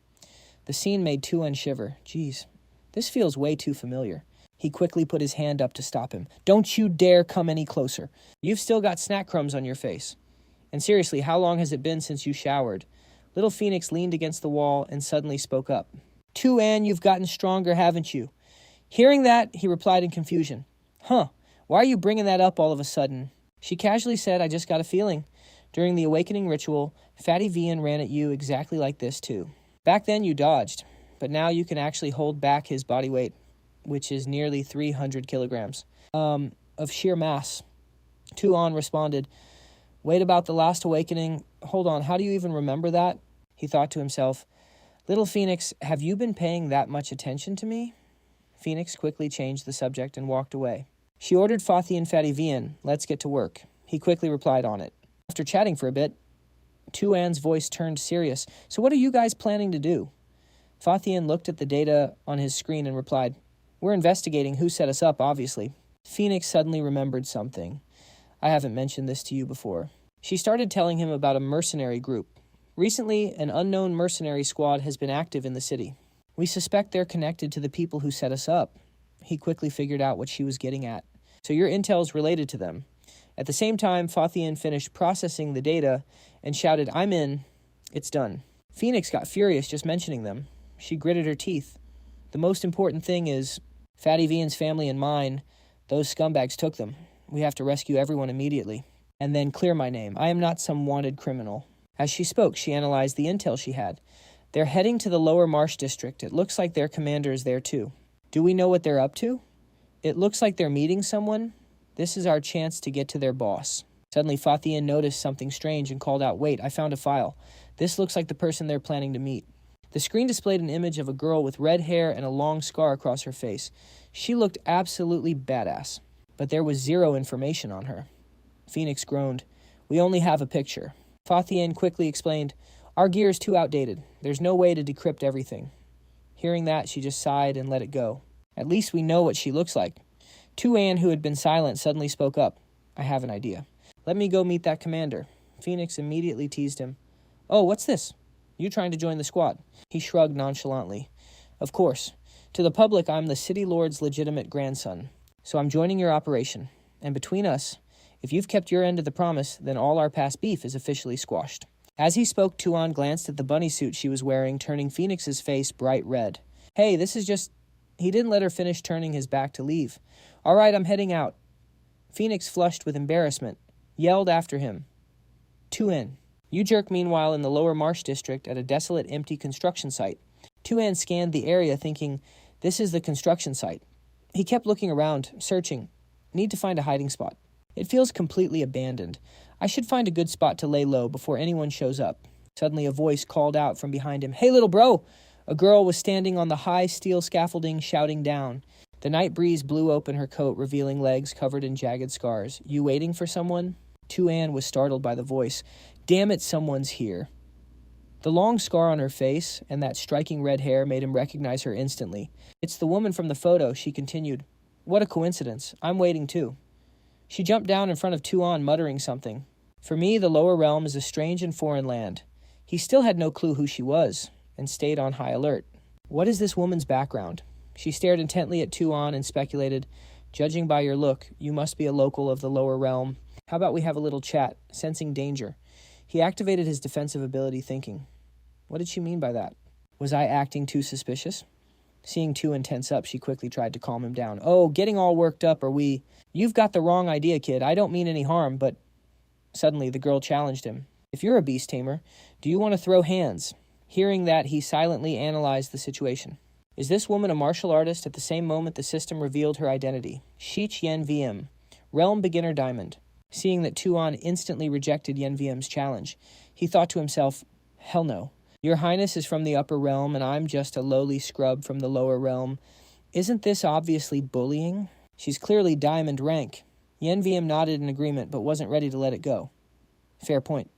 The scene made Tu An shiver. Geez, this feels way too familiar. He quickly put his hand up to stop him. "Don't you dare come any closer. You've still got snack crumbs on your face. And seriously, how long has it been since you showered?" Little Phoenix leaned against the wall and suddenly spoke up. "Tu An, you've gotten stronger, haven't you?" Hearing that, he replied in confusion. "Huh, why are you bringing that up all of a sudden?" She casually said, "I just got a feeling. During the awakening ritual, Fatty Vian ran at you exactly like this too. Back then you dodged, but now you can actually hold back his body weight, which is nearly 300 kilograms, of sheer mass." Tu An responded, "Wait, about the last awakening? Hold on, how do you even remember that?" He thought to himself, "Little Phoenix, have you been paying that much attention to me?" Phoenix quickly changed the subject and walked away. She ordered Fathi and Fatty Vian, "Let's get to work." He quickly replied on it. After chatting for a bit, Tu An's voice turned serious. "So what are you guys planning to do?" Fathian looked at the data on his screen and replied, "We're investigating who set us up, obviously." Phoenix suddenly remembered something. "I haven't mentioned this to you before." She started telling him about a mercenary group. Recently, an unknown mercenary squad has been active in the city. We suspect they're connected to the people who set us up. He quickly figured out what she was getting at. "So your intel's related to them." At the same time, Fathian finished processing the data and shouted, "I'm in." It's done. Phoenix got furious just mentioning them. She gritted her teeth. The most important thing is, Fatty Vian's family and mine, those scumbags took them. We have to rescue everyone immediately. And then clear my name. I am not some wanted criminal. As she spoke, she analyzed the intel she had. They're heading to the Lower Marsh District. It looks like their commander is there too. Do we know what they're up to? It looks like they're meeting someone. This is our chance to get to their boss. Suddenly, Fathian noticed something strange and called out, "Wait, I found a file. This looks like the person they're planning to meet." The screen displayed an image of a girl with red hair and a long scar across her face. She looked absolutely badass, but there was zero information on her. Phoenix groaned. "We only have a picture." Fathian quickly explained, "Our gear is too outdated. There's no way to decrypt everything." Hearing that, she just sighed and let it go. At least we know what she looks like. Tu An, who had been silent, suddenly spoke up. "I have an idea. Let me go meet that commander." Phoenix immediately teased him. "Oh, what's this? You trying to join the squad?" He shrugged nonchalantly. "Of course. To the public, I'm the city lord's legitimate grandson. So I'm joining your operation. And between us, if you've kept your end of the promise, then all our past beef is officially squashed." As he spoke, Tu An glanced at the bunny suit she was wearing, turning Phoenix's face bright red. "Hey, this is just..." He didn't let her finish, turning his back to leave. "All right, I'm heading out." Phoenix, flushed with embarrassment, yelled after him, "Tu An." You jerk, meanwhile, in the Lower Marsh District at a desolate, empty construction site. Tu An scanned the area, thinking, this is the construction site. He kept looking around, searching. Need to find a hiding spot. It feels completely abandoned. I should find a good spot to lay low before anyone shows up. Suddenly a voice called out from behind him, "Hey, little bro!" A girl was standing on the high steel scaffolding, shouting down. The night breeze blew open her coat, revealing legs covered in jagged scars. "You waiting for someone?" Tu An was startled by the voice. "Damn it, someone's here." The long scar on her face and that striking red hair made him recognize her instantly. "It's the woman from the photo," she continued. "What a coincidence. I'm waiting too." She jumped down in front of Tu An, muttering something. For me, the lower realm is a strange and foreign land. He still had no clue who she was, and stayed on high alert. What is this woman's background? She stared intently at Tu An and speculated, "Judging by your look, you must be a local of the lower realm. How about we have a little chat?" Sensing danger, he activated his defensive ability, thinking, what did she mean by that? Was I acting too suspicious? Seeing Tu An tense up, she quickly tried to calm him down. "Oh, getting all worked up, are we? You've got the wrong idea, kid. I don't mean any harm, but..." Suddenly, the girl challenged him. "If you're a beast tamer, do you want to throw hands?" Hearing that, he silently analyzed the situation. Is this woman a martial artist? At the same moment, the system revealed her identity. Sheech Yen VM, Realm Beginner Diamond. Seeing that Tu An instantly rejected Yen VM's challenge, he thought to himself, hell no. Your Highness is from the upper realm, and I'm just a lowly scrub from the lower realm. Isn't this obviously bullying? She's clearly diamond rank. Yen VM nodded in agreement, but wasn't ready to let it go. Fair point.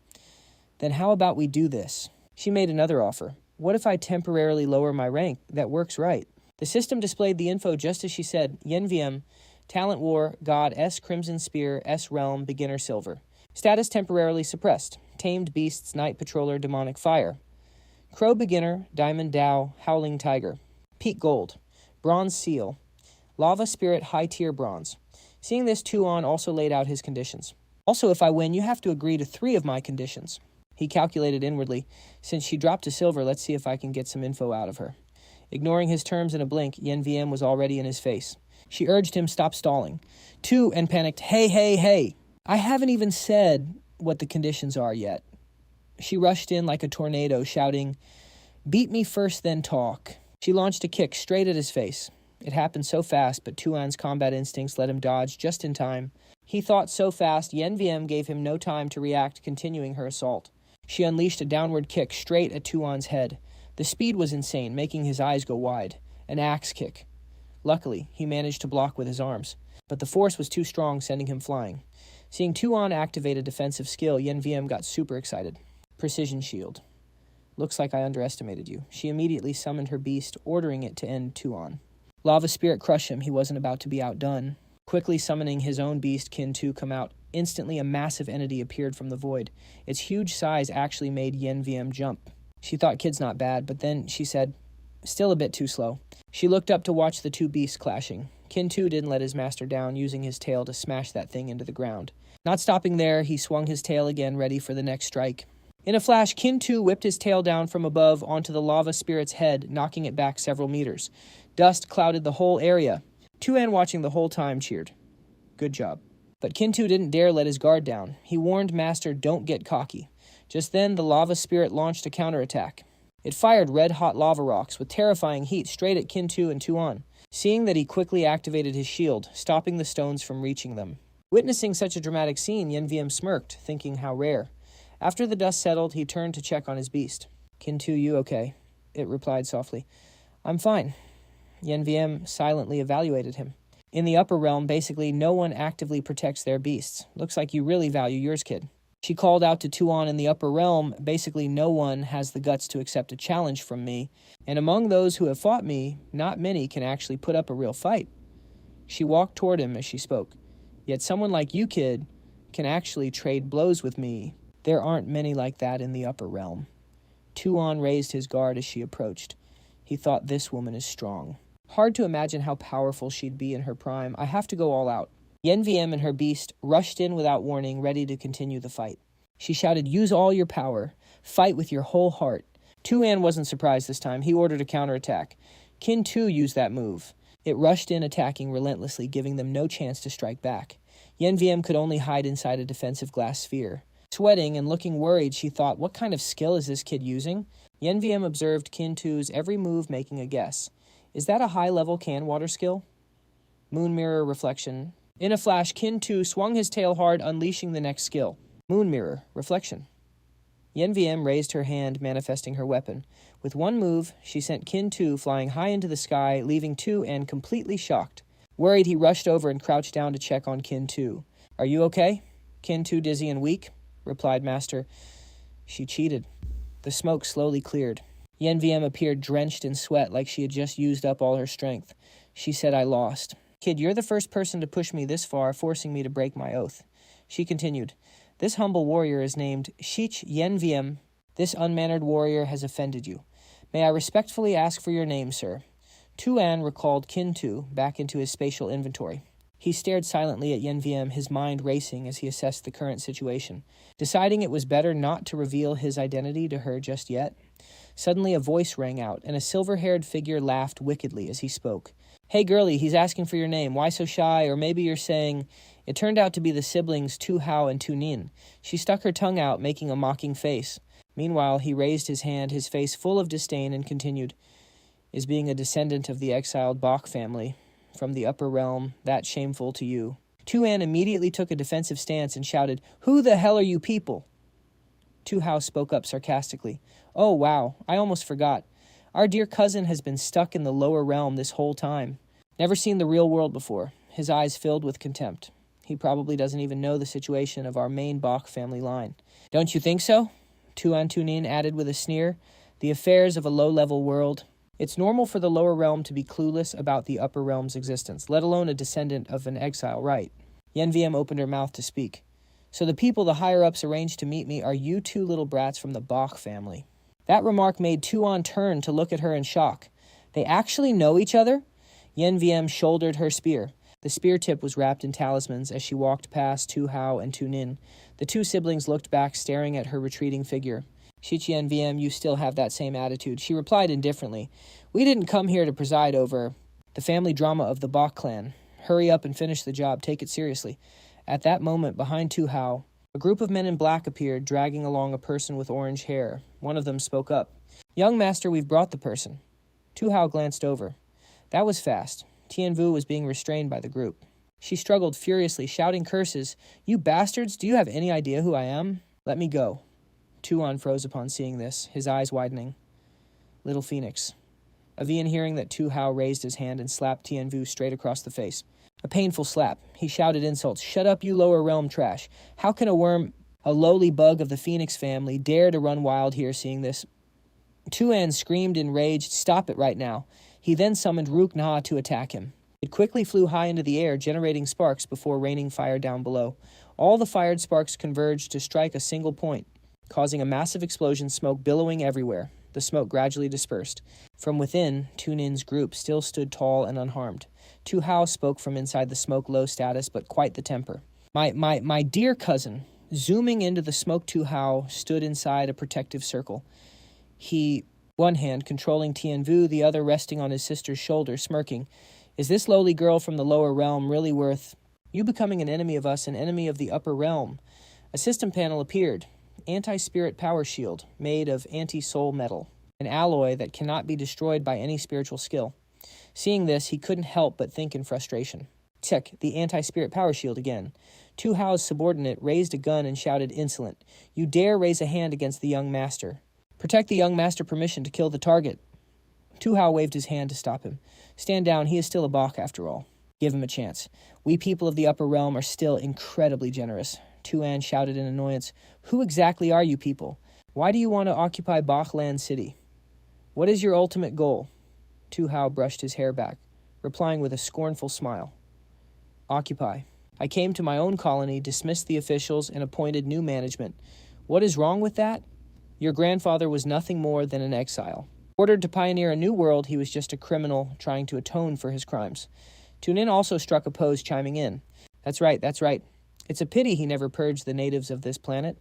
Then how about we do this? She made another offer. What if I temporarily lower my rank? That works, right? The system displayed the info just as she said. Yen VM, Talent War, God S Crimson Spear, S Realm, Beginner Silver. Status temporarily suppressed. Tamed Beasts, Night Patroller, Demonic Fire. Crow Beginner, Diamond Dow, Howling Tiger. Peak Gold. Bronze Seal. Lava Spirit, High Tier Bronze. Seeing this, Tu An also laid out his conditions. Also, if I win, you have to agree to 3 of my conditions. He calculated inwardly. Since she dropped to silver, let's see if I can get some info out of her. Ignoring his terms in a blink, Yen VM was already in his face. She urged him stop stalling. Tu An panicked, hey. I haven't even said what the conditions are yet. She rushed in like a tornado, shouting, beat me first, then talk. She launched a kick straight at his face. It happened so fast, but Tu An's combat instincts let him dodge just in time. He thought so fast, Yen VM gave him no time to react, continuing her assault. She unleashed a downward kick straight at Tu An's head. The speed was insane, making his eyes go wide. An axe kick. Luckily, he managed to block with his arms, but the force was too strong, sending him flying. Seeing Tu An activate a defensive skill, Yen VM got super excited. Precision shield. Looks like I underestimated you. She immediately summoned her beast, ordering it to end Tu An. Lava Spirit crushed him. He wasn't about to be outdone. Quickly summoning his own beast, Kin 2 come out. Instantly, a massive entity appeared from the void. Its huge size actually made Yen VM jump. She thought kid's not bad, but then she said, still a bit too slow. She looked up to watch the 2 beasts clashing. Kin 2 didn't let his master down, using his tail to smash that thing into the ground. Not stopping there, he swung his tail again, ready for the next strike. In a flash, Kin Tu whipped his tail down from above onto the lava spirit's head, knocking it back several meters. Dust clouded the whole area. Tu An, watching the whole time, cheered. Good job. But Kin Tu didn't dare let his guard down. He warned Master, don't get cocky. Just then, the lava spirit launched a counterattack. It fired red-hot lava rocks with terrifying heat straight at Kin Tu and Tu An. Seeing that, he quickly activated his shield, stopping the stones from reaching them. Witnessing such a dramatic scene, Yen Wiem smirked, thinking how rare. After the dust settled, he turned to check on his beast. Kin Tu, you okay? It replied softly. I'm fine. Yen Wiem silently evaluated him. In the upper realm, basically no one actively protects their beasts. Looks like you really value yours, kid. She called out to Tu An in the upper realm, basically no one has the guts to accept a challenge from me, and among those who have fought me, not many can actually put up a real fight. She walked toward him as she spoke. Yet someone like you, kid, can actually trade blows with me. There aren't many like that in the upper realm. Tu An raised his guard as she approached. He thought, this woman is strong. Hard to imagine how powerful she'd be in her prime. I have to go all out. Yen Wiem and her beast rushed in without warning, ready to continue the fight. She shouted, use all your power. Fight with your whole heart. Tu An wasn't surprised this time. He ordered a counterattack. Kin Tu used that move. It rushed in, attacking relentlessly, giving them no chance to strike back. Yen Wiem could only hide inside a defensive glass sphere. Sweating and looking worried, she thought, what kind of skill is this kid using? Yen Wiem observed Kin Tu's every move, making a guess. Is that a high-level can water skill? Moon mirror reflection. In a flash, Kin Tu swung his tail hard, unleashing the next skill. Moon mirror reflection. Yen Wiem raised her hand, manifesting her weapon. With one move, she sent Kin Tu flying high into the sky, leaving Tu An completely shocked. Worried, he rushed over and crouched down to check on Kin Tu. Are you okay? Kin Tu, dizzy and weak, replied Master. She cheated. The smoke slowly cleared. Yen Wiem appeared drenched in sweat like she had just used up all her strength. She said, I lost. Kid, you're the first person to push me this far, forcing me to break my oath. She continued, this humble warrior is named Shich Yen Wiem. This unmannered warrior has offended you. May I respectfully ask for your name, sir? Tu An recalled Kin Tu back into his spatial inventory. He stared silently at Yen Wiem, his mind racing as he assessed the current situation, deciding it was better not to reveal his identity to her just yet. Suddenly a voice rang out, and a silver-haired figure laughed wickedly as he spoke. Hey, girlie, he's asking for your name. Why so shy? Or maybe you're saying... It turned out to be the siblings Tu Hao and Tu Nin. She stuck her tongue out, making a mocking face. Meanwhile, he raised his hand, his face full of disdain, and continued, Is being a descendant of the exiled Bach family from the upper realm that shameful to you? Tu An immediately took a defensive stance and shouted, Who the hell are you people? Tu Hao spoke up sarcastically. Oh, wow, I almost forgot. Our dear cousin has been stuck in the lower realm this whole time. Never seen the real world before. His eyes filled with contempt. He probably doesn't even know the situation of our main Bach family line. Don't you think so? Tu An Tu Nin added with a sneer. The affairs of a low-level world. It's normal for the lower realm to be clueless about the upper realm's existence, let alone a descendant of an exile, right? Yen Wiem opened her mouth to speak. So the people the higher-ups arranged to meet me are you two little brats from the Bach family. That remark made Tu An turn to look at her in shock. They actually know each other? Yen Wiem shouldered her spear. The spear tip was wrapped in talismans as she walked past Tu Hao and Tu Nin. The two siblings looked back, staring at her retreating figure. Shich Yen Wiem, you still have that same attitude. She replied indifferently. We didn't come here to preside over the family drama of the Bach clan. Hurry up and finish the job. Take it seriously. At that moment, behind Tu Hao, a group of men in black appeared, dragging along a person with orange hair. One of them spoke up. Young master, we've brought the person. Tu Hao glanced over. That was fast. Tian Vu was being restrained by the group. She struggled furiously, shouting curses. You bastards, do you have any idea who I am? Let me go. Tu An froze upon seeing this, his eyes widening. Little Phoenix. Avian, hearing that Tu Hao raised his hand and slapped Tian Vu straight across the face. A painful slap. He shouted insults. Shut up, you lower realm trash. How can a worm, a lowly bug of the Phoenix family, dare to run wild here seeing this? Tu An screamed enraged, stop it right now. He then summoned Rook Na to attack him. It quickly flew high into the air, generating sparks before raining fire down below. All the fired sparks converged to strike a single point, causing a massive explosion, smoke billowing everywhere. The smoke gradually dispersed. From within, Tu Nin's group still stood tall and unharmed. Tu Hao spoke from inside the smoke, low status, but quite the temper. My dear cousin, Zooming into the smoke, Tu Hao stood inside a protective circle. He, one hand controlling Tian Vu, the other resting on his sister's shoulder, smirking. Is this lowly girl from the lower realm really worth you becoming an enemy of us, an enemy of the upper realm? A system panel appeared. Anti-spirit power shield, made of anti-soul metal, an alloy that cannot be destroyed by any spiritual skill. Seeing this, he couldn't help but think in frustration. Check, the anti-spirit power shield again. Tu Hao's subordinate raised a gun and shouted, insolent. You dare raise a hand against the young master. Protect the young master permission to kill the target. Tu Hao waved his hand to stop him. Stand down, he is still a Bach after all. Give him a chance. We people of the upper realm are still incredibly generous. Tu An shouted in annoyance. Who exactly are you people? Why do you want to occupy Bachland City? What is your ultimate goal? Tu Hao brushed his hair back, replying with a scornful smile. Occupy. I came to my own colony, dismissed the officials, and appointed new management. What is wrong with that? Your grandfather was nothing more than an exile. Ordered to pioneer a new world, he was just a criminal trying to atone for his crimes. Tu An also struck a pose, chiming in. That's right. It's a pity he never purged the natives of this planet.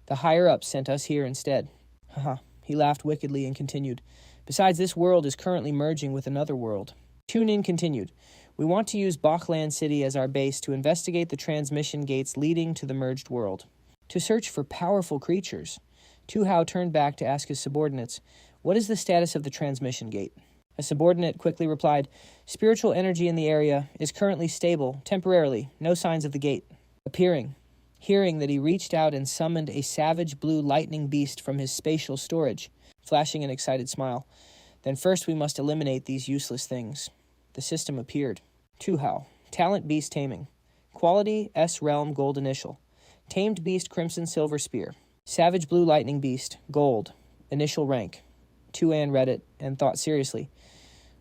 The higher-ups sent us here instead. Haha. He laughed wickedly and continued. Besides, this world is currently merging with another world. Tu An continued. We want to use Bachland City as our base to investigate the transmission gates leading to the merged world. To search for powerful creatures. Tu Hao turned back to ask his subordinates, what is the status of the transmission gate? A subordinate quickly replied, spiritual energy in the area is currently stable, temporarily, no signs of the gate. Appearing. Hearing that he reached out and summoned a savage blue lightning beast from his spatial storage, flashing an excited smile. Then first we must eliminate these useless things. The system appeared. Tu Hao. Talent beast taming. Quality S realm gold initial. Tamed beast crimson silver spear. Savage blue lightning beast gold. Initial rank. Tu An read it and thought seriously.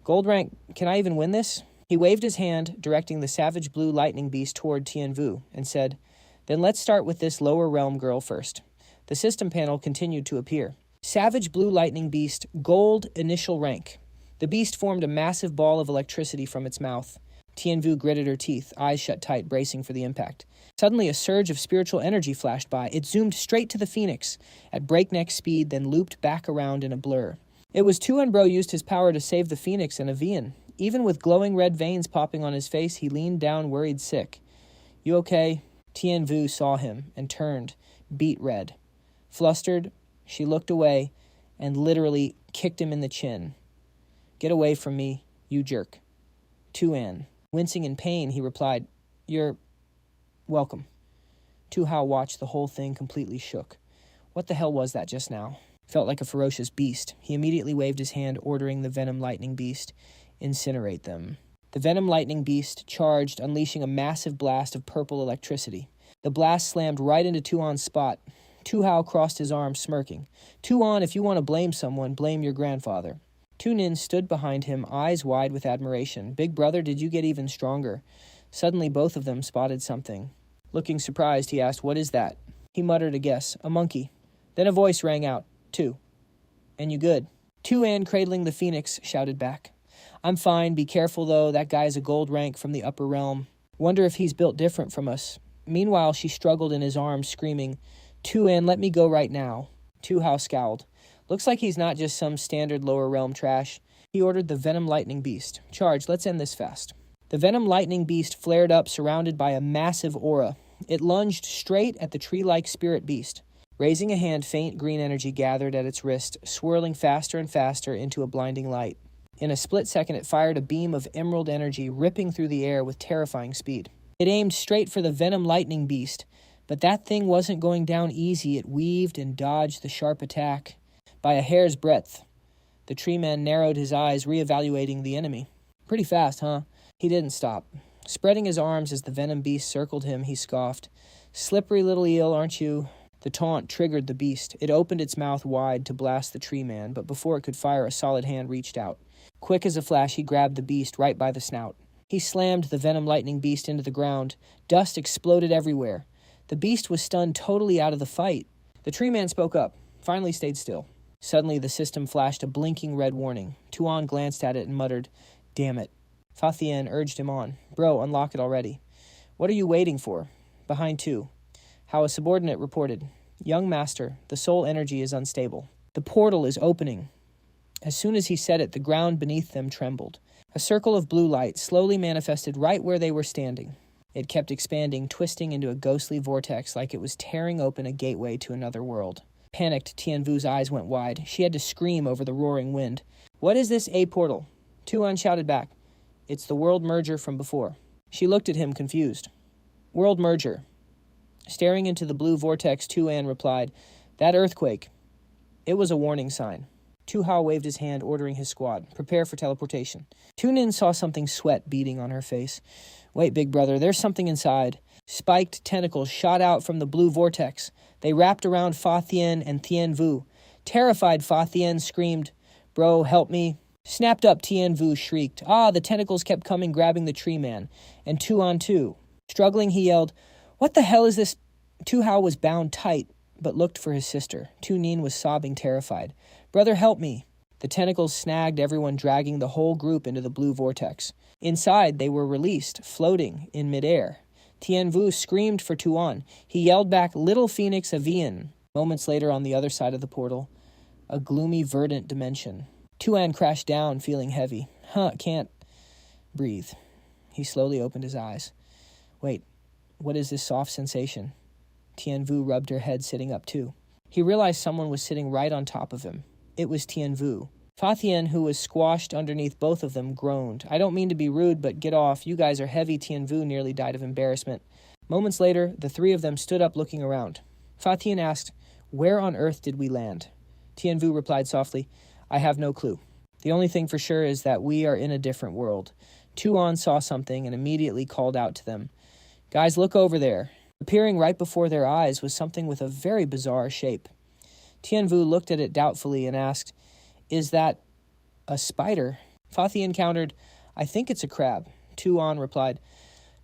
Gold rank, can I even win this? He waved his hand, directing the savage blue lightning beast toward Tian Vu, and said, then let's start with this lower realm girl first. The system panel continued to appear. Savage blue lightning beast, gold initial rank. The beast formed a massive ball of electricity from its mouth. Tian Vu gritted her teeth, eyes shut tight, bracing for the impact. Suddenly, a surge of spiritual energy flashed by. It zoomed straight to the phoenix, at breakneck speed, then looped back around in a blur. It was Tu An Bro used his power to save the phoenix and Avian. Even with glowing red veins popping on his face, he leaned down, worried sick. You okay? Tian Vu saw him and turned, beet red. Flustered, she looked away and literally kicked him in the chin. Get away from me, you jerk. Tu An. Wincing in pain, he replied, You're welcome. Tu Hao watched the whole thing, completely shook. What the hell was that just now? Felt like a ferocious beast. He immediately waved his hand, ordering the Venom Lightning Beast, incinerate them. The Venom Lightning Beast charged, unleashing a massive blast of purple electricity. The blast slammed right into Tu An's spot. Tu Hao crossed his arms, smirking. Tu An, if you want to blame someone, blame your grandfather. Tu Nin stood behind him, eyes wide with admiration. Big brother, did you get even stronger? Suddenly, both of them spotted something. Looking surprised, he asked, what is that? He muttered a guess. A monkey. Then a voice rang out. Tu. And you good? Tu An, cradling the phoenix, shouted back. I'm fine. Be careful, though. That guy's a gold rank from the upper realm. Wonder if he's built different from us. Meanwhile, she struggled in his arms, screaming, Tu An, let me go right now. Tu Hao scowled. Looks like he's not just some standard lower realm trash. He ordered the Venom Lightning Beast. Charge, let's end this fast. The Venom Lightning Beast flared up, surrounded by a massive aura. It lunged straight at the tree-like spirit beast. Raising a hand, faint green energy gathered at its wrist, swirling faster and faster into a blinding light. In a split second, it fired a beam of emerald energy, ripping through the air with terrifying speed. It aimed straight for the Venom Lightning Beast, but that thing wasn't going down easy. It weaved and dodged the sharp attack by a hair's breadth. The tree man narrowed his eyes, reevaluating the enemy. Pretty fast, huh? He didn't stop. Spreading his arms as the venom beast circled him, he scoffed. Slippery little eel, aren't you? The taunt triggered the beast. It opened its mouth wide to blast the tree man, but before it could fire, a solid hand reached out. Quick as a flash, he grabbed the beast right by the snout. He slammed the Venom Lightning Beast into the ground. Dust exploded everywhere. The beast was stunned totally out of the fight. The tree man spoke up, finally stayed still. Suddenly, the system flashed a blinking red warning. Tu An glanced at it and muttered, Damn it. Fa Thien urged him on. Bro, unlock it already. What are you waiting for? Behind Tu. How a subordinate reported, "Young master, the soul energy is unstable. The portal is opening." As soon as he said it, the ground beneath them trembled. A circle of blue light slowly manifested right where they were standing. It kept expanding, twisting into a ghostly vortex like it was tearing open a gateway to another world. Panicked, Tien Vu's eyes went wide. She had to scream over the roaring wind. "What is this portal?" Tu An shouted back. "It's the world merger from before." She looked at him, confused. "World merger." Staring into the blue vortex, Tu An replied, "That earthquake. It was a warning sign." Tu Hao waved his hand, ordering his squad, "Prepare for teleportation." Tu Nin saw something, sweat beading on her face. "Wait, big brother, there's something inside." Spiked tentacles shot out from the blue vortex. They wrapped around Fa Thien and Tien Vu. Terrified, Fa Thien screamed, "Bro, help me." Snapped up, Tien Vu shrieked. The tentacles kept coming, grabbing the tree man. And Tu An too. Struggling, he yelled, "What the hell is this?" Tu Hao was bound tight, but looked for his sister. Tu Nin was sobbing, terrified. "Brother, help me." The tentacles snagged everyone, dragging the whole group into the blue vortex. Inside, they were released, floating in midair. Tien Vu screamed for Tu An. He yelled back, "Little Phoenix Avian." Moments later, on the other side of the portal, a gloomy, verdant dimension. Tu An crashed down, feeling heavy. Can't breathe. He slowly opened his eyes. Wait, what is this soft sensation? Tien Vu rubbed her head, sitting up too. He realized someone was sitting right on top of him. It was Tien Vu. Fa Thien, who was squashed underneath both of them, groaned. "I don't mean to be rude, but get off. You guys are heavy." Tien Vu nearly died of embarrassment. Moments later, the three of them stood up, looking around. Fa Thien asked, "Where on earth did we land?" Tien Vu replied softly, "I have no clue. The only thing for sure is that we are in a different world." Tu An saw something and immediately called out to them, "Guys, look over there." Appearing right before their eyes was something with a very bizarre shape. Tien Vu looked at it doubtfully and asked, "Is that a spider?" Fa Thien countered, "I think it's a crab." Tu An replied,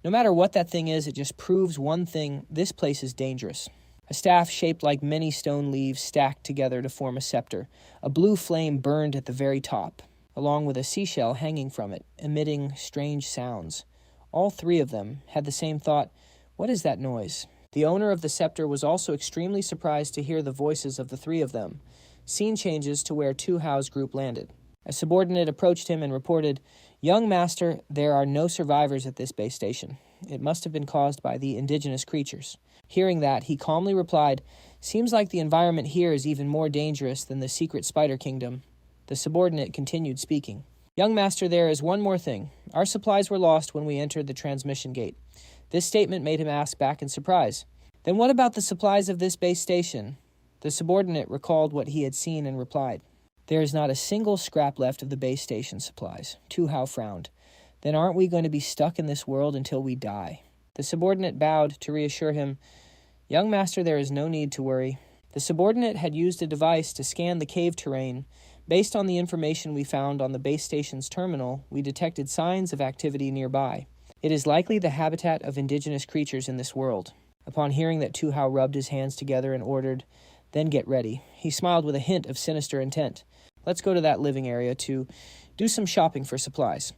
"No matter what that thing is, it just proves one thing: this place is dangerous." A staff shaped like many stone leaves stacked together to form a scepter. A blue flame burned at the very top, along with a seashell hanging from it, emitting strange sounds. All three of them had the same thought, "What is that noise?" The owner of the scepter was also extremely surprised to hear the voices of the three of them. Scene changes to where Tu Hao's group landed. A subordinate approached him and reported, "Young master, there are no survivors at this base station. It must have been caused by the indigenous creatures." Hearing that, he calmly replied, "Seems like the environment here is even more dangerous than the secret spider kingdom." The subordinate continued speaking. "Young master, there is one more thing. Our supplies were lost when we entered the transmission gate." This statement made him ask back in surprise, "Then what about the supplies of this base station?" The subordinate recalled what he had seen and replied, "There is not a single scrap left of the base station supplies." Tu Hao frowned. "Then aren't we going to be stuck in this world until we die?" The subordinate bowed to reassure him, "Young master, there is no need to worry." The subordinate had used a device to scan the cave terrain. Based on the information we found on the base station's terminal, we detected signs of activity nearby. It is likely the habitat of indigenous creatures in this world. Upon hearing that, Tu Hao rubbed his hands together and ordered, "Then get ready." He smiled with a hint of sinister intent. "Let's go to that living area to do some shopping for supplies."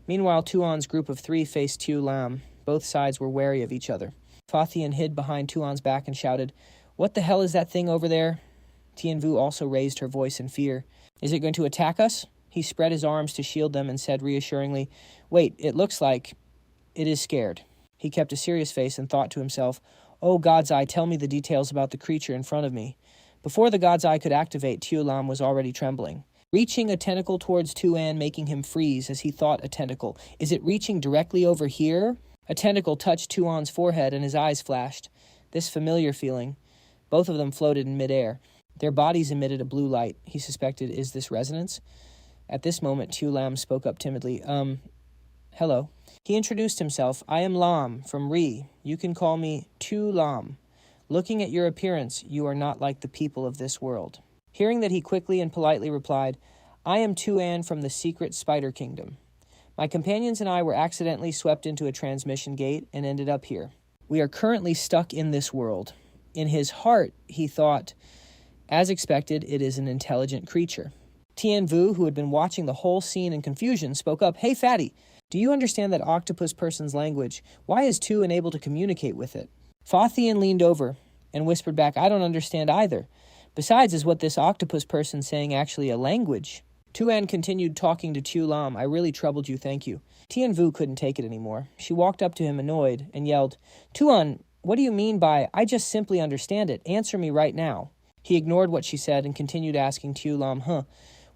Meanwhile, Tu An's group of three faced Tu Lam. Both sides were wary of each other. Fa Thien hid behind Tu An's back and shouted, "What the hell is that thing over there?" Tien Vu also raised her voice in fear. "Is it going to attack us?" He spread his arms to shield them and said reassuringly, "Wait, it looks like it is scared." He kept a serious face and thought to himself, "Oh, God's Eye, tell me the details about the creature in front of me." Before the God's Eye could activate, Tu Lam was already trembling. Reaching a tentacle towards Tu An, making him freeze as he thought a tentacle. Is it reaching directly over here? A tentacle touched Tu An's forehead and his eyes flashed. This familiar feeling. Both of them floated in midair. Their bodies emitted a blue light. He suspected, is this resonance? At this moment, Tu Lam spoke up timidly. Hello." He introduced himself. "I am Lam, from Re. You can call me Tu Lam. Looking at your appearance, you are not like the people of this world." Hearing that, he quickly and politely replied, "I am Tu An from the secret spider kingdom. My companions and I were accidentally swept into a transmission gate and ended up here. We are currently stuck in this world." In his heart, he thought, as expected, it is an intelligent creature. Tien Vu, who had been watching the whole scene in confusion, spoke up, "Hey, fatty, do you understand that octopus person's language? Why is Tu unable to communicate with it?" Fa Thien leaned over. and whispered back, I don't understand either. Besides, is what this octopus person saying actually a language? Tu An continued talking to Tu Lam. I really troubled you, thank you. Tien Vu couldn't take it anymore. She walked up to him annoyed and yelled, Tu An, what do you mean by, I just simply understand it. Answer me right now. He ignored what she said and continued asking Tu Lam,